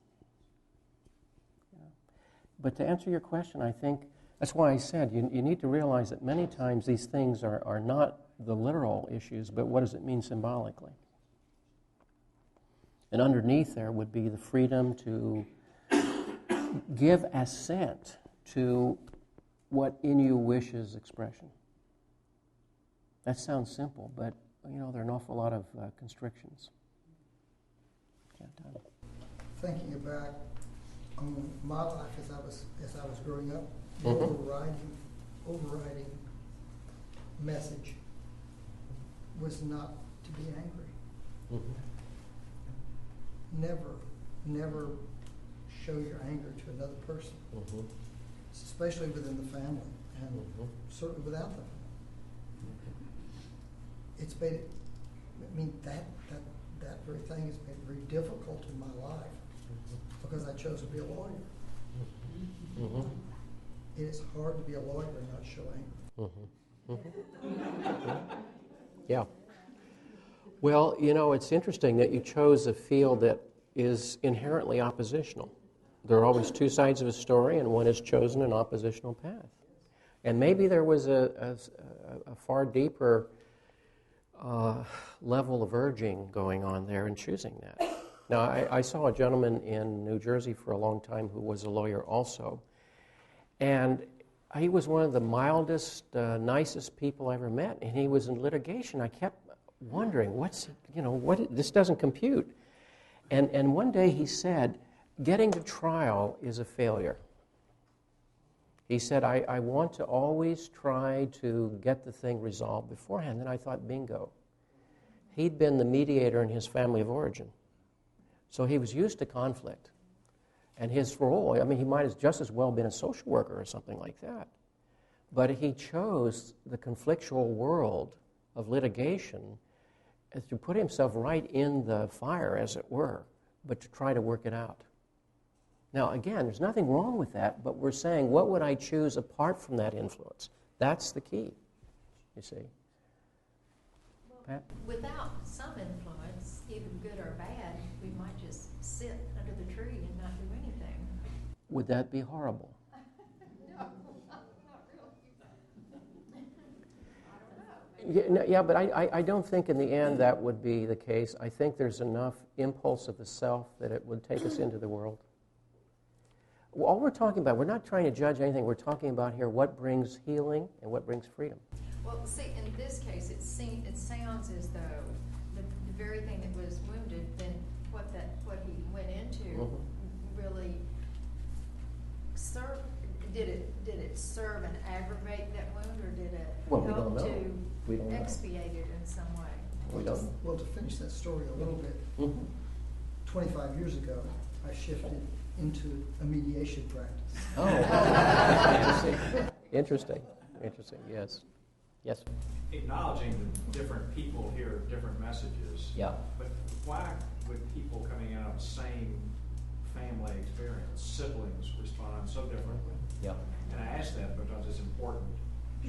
Yeah. But to answer your question, I think that's why I said you need to realize that many times these things are not the literal issues, but what does it mean symbolically? And underneath there would be the freedom to give assent to what in you wishes expression. That sounds simple, but you know there are an awful lot of constrictions. Thinking about my life as I was growing up, the overriding message was not to be angry. Never show your anger to another person, especially within the family, and certainly without them. It's made it. I mean that very thing has made it very difficult in my life because I chose to be a lawyer. It is hard to be a lawyer and not show anger. Yeah. Well, you know, it's interesting that you chose a field that is inherently oppositional. There are always two sides of a story, and one has chosen an oppositional path. And maybe there was a far deeper level of urging going on there in choosing that. Now, I saw a gentleman in New Jersey for a long time who was a lawyer also, and he was one of the mildest, nicest people I ever met, and he was in litigation. I kept wondering, this doesn't compute. And one day he said, getting to trial is a failure. He said, I want to always try to get the thing resolved beforehand. And I thought, bingo. He'd been the mediator in his family of origin. So he was used to conflict. And his role, I mean, he might have just as well been a social worker or something like that. But he chose the conflictual world of litigation to put himself right in the fire, as it were, but to try to work it out. Now, again, there's nothing wrong with that, but we're saying, what would I choose apart from that influence? That's the key, you see. Pat? Without some influence, either good or bad, we might just sit under the tree and not do anything. Would that be horrible? No, not really. Yeah, but I don't think in the end that would be the case. I think there's enough impulse of the self that it would take us into the world. All we're talking about, we're not trying to judge anything. We're talking about here what brings healing and what brings freedom. Well, see, in this case, it sounds as though the very thing that was wounded, then what he went into really served. Did it serve and aggravate that wound, or did it help to expiate it in some way? Well, to finish that story a little bit, 25 years ago, I shifted into a mediation practice. Oh, interesting, yes. Yes. Acknowledging that different people hear different messages. Yeah. But why would people coming out of the same family experience, siblings, respond so differently? Yeah. And I ask that because it's important.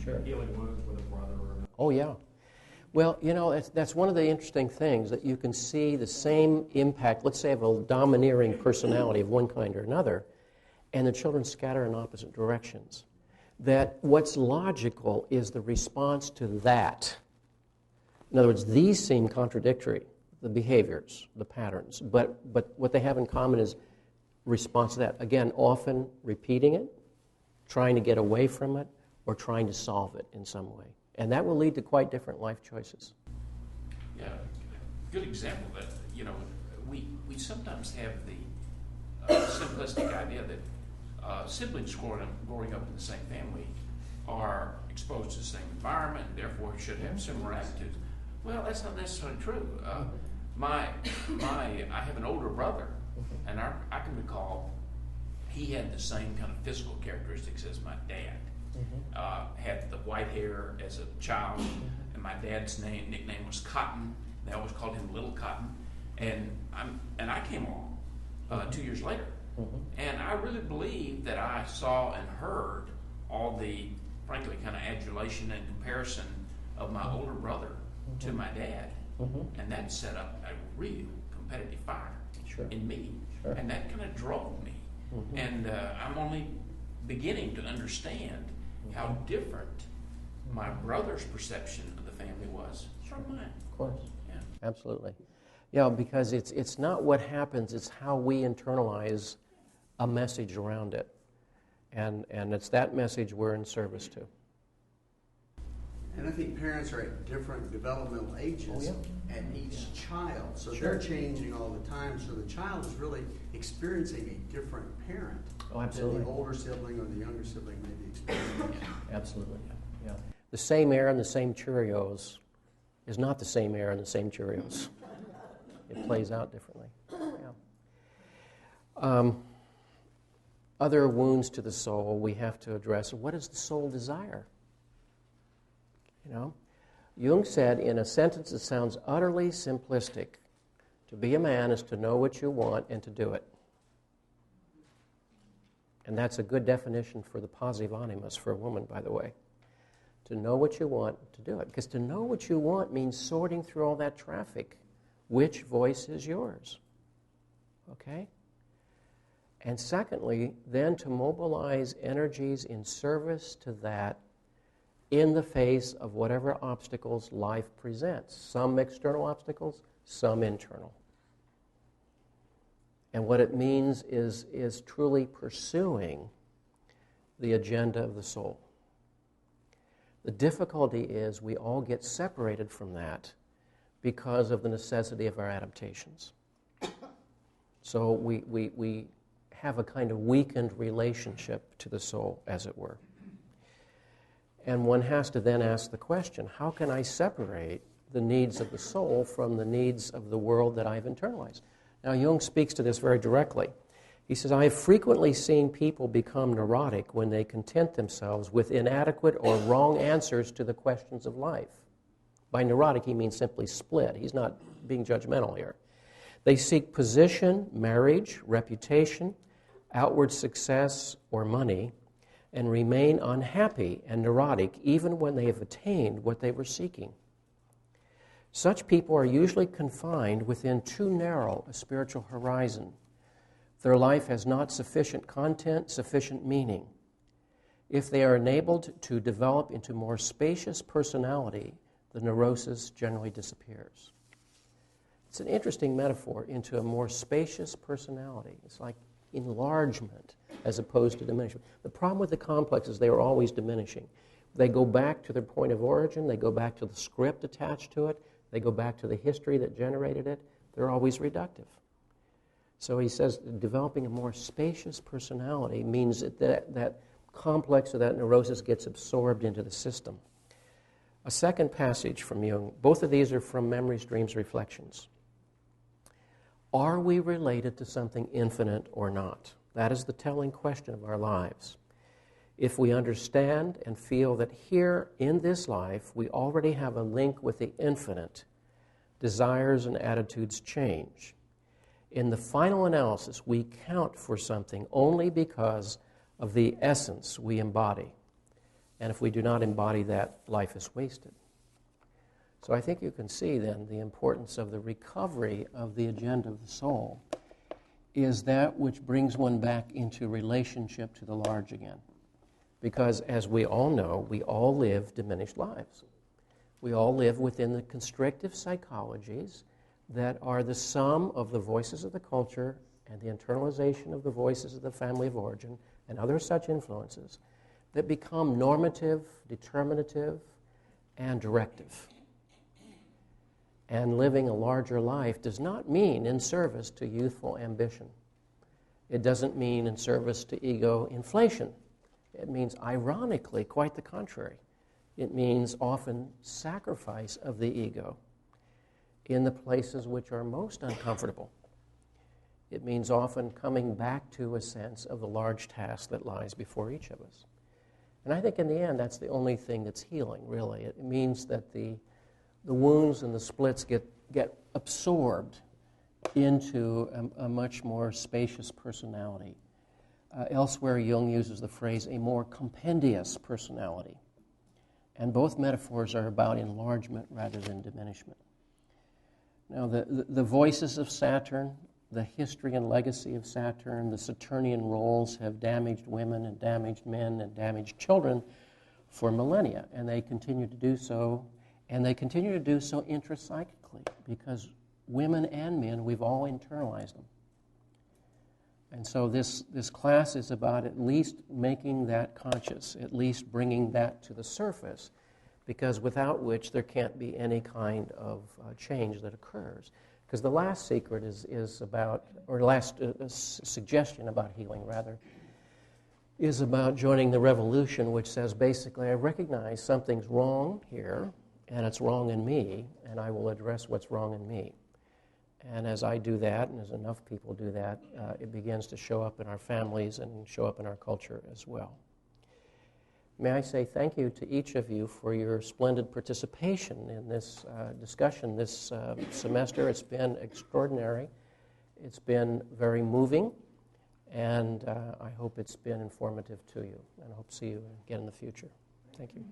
Sure. Healing wounds with a brother or another. Oh, yeah. Well, you know, that's one of the interesting things, that you can see the same impact, let's say, of a domineering personality of one kind or another, and the children scatter in opposite directions. That what's logical is the response to that. In other words, these seem contradictory, the behaviors, the patterns, but what they have in common is response to that. Again, often repeating it, trying to get away from it, or trying to solve it in some way. And that will lead to quite different life choices. Yeah, good example that, you know, we sometimes have the simplistic idea that siblings growing up in the same family are exposed to the same environment, and therefore should have similar attitudes. Well, that's not necessarily true. I have an older brother, and I can recall he had the same kind of physical characteristics as my dad. Had the white hair as a child, and my dad's nickname was Cotton. They always called him Little Cotton. And I came along 2 years later, And I really believe that I saw and heard all the, frankly, kind of adulation and comparison of my older brother to my dad. And that set up a real competitive fire in me. And that kind of drove me. And I'm only beginning to understand how different my brother's perception of the family was from mine. Of course. Yeah. Absolutely. Yeah, because it's not what happens, it's how we internalize a message around it. And it's that message we're in service to. And I think parents are at different developmental ages at each child. So they're changing all the time. So the child is really experiencing a different parent than the older sibling or the younger sibling may be experiencing. Absolutely. Yeah. The same air and the same Cheerios is not the same air and the same Cheerios. It plays out differently. Yeah. Other wounds to the soul we have to address. What does the soul desire? You know, Jung said in a sentence that sounds utterly simplistic, to be a man is to know what you want and to do it. And that's a good definition for the positive animus for a woman, by the way. To know what you want, to do it. Because to know what you want means sorting through all that traffic. Which voice is yours? Okay? And secondly, then to mobilize energies in service to that in the face of whatever obstacles life presents. Some external obstacles, some internal. And what it means is truly pursuing the agenda of the soul. The difficulty is we all get separated from that because of the necessity of our adaptations. So we have a kind of weakened relationship to the soul, as it were. And one has to then ask the question, how can I separate the needs of the soul from the needs of the world that I've internalized? Now, Jung speaks to this very directly. He says, I have frequently seen people become neurotic when they content themselves with inadequate or wrong answers to the questions of life. By neurotic, he means simply split. He's not being judgmental here. They seek position, marriage, reputation, outward success, or money, and remain unhappy and neurotic even when they have attained what they were seeking. Such people are usually confined within too narrow a spiritual horizon. Their life has not sufficient content, sufficient meaning. If they are enabled to develop into more spacious personality, the neurosis generally disappears. It's an interesting metaphor, into a more spacious personality. It's like enlargement as opposed to diminishment. The problem with the complex is they are always diminishing. They go back to their point of origin, they go back to the script attached to it, they go back to the history that generated it. They're always reductive. So he says developing a more spacious personality means that complex or that neurosis gets absorbed into the system. A second passage from Jung, both of these are from Memories, Dreams, Reflections. Are we related to something infinite or not? That is the telling question of our lives. If we understand and feel that here in this life we already have a link with the infinite, desires and attitudes change. In the final analysis, we count for something only because of the essence we embody. And if we do not embody that, life is wasted. So I think you can see then the importance of the recovery of the agenda of the soul is that which brings one back into relationship to the large again. Because as we all know, we all live diminished lives. We all live within the constrictive psychologies that are the sum of the voices of the culture and the internalization of the voices of the family of origin and other such influences that become normative, determinative, and directive. And living a larger life does not mean in service to youthful ambition. It doesn't mean in service to ego inflation. It means, ironically, quite the contrary. It means often sacrifice of the ego in the places which are most uncomfortable. It means often coming back to a sense of the large task that lies before each of us. And I think in the end, that's the only thing that's healing, really. It means that the wounds and the splits get absorbed into a much more spacious personality. Elsewhere, Jung uses the phrase a more compendious personality. And both metaphors are about enlargement rather than diminishment. Now, the voices of Saturn, the history and legacy of Saturn, the Saturnian roles have damaged women and damaged men and damaged children for millennia, and they continue to do so, and they continue to do so intrapsychically, because women and men, we've all internalized them. And so this class is about at least making that conscious, at least bringing that to the surface, because without which there can't be any kind of change that occurs. Because the last secret is about, or last suggestion about healing, rather, is about joining the revolution, which says basically, I recognize something's wrong here, and it's wrong in me, and I will address what's wrong in me. And as I do that, and as enough people do that, it begins to show up in our families and show up in our culture as well. May I say thank you to each of you for your splendid participation in this discussion this semester. It's been extraordinary. It's been very moving, and I hope it's been informative to you. And I hope to see you again in the future. Thank you.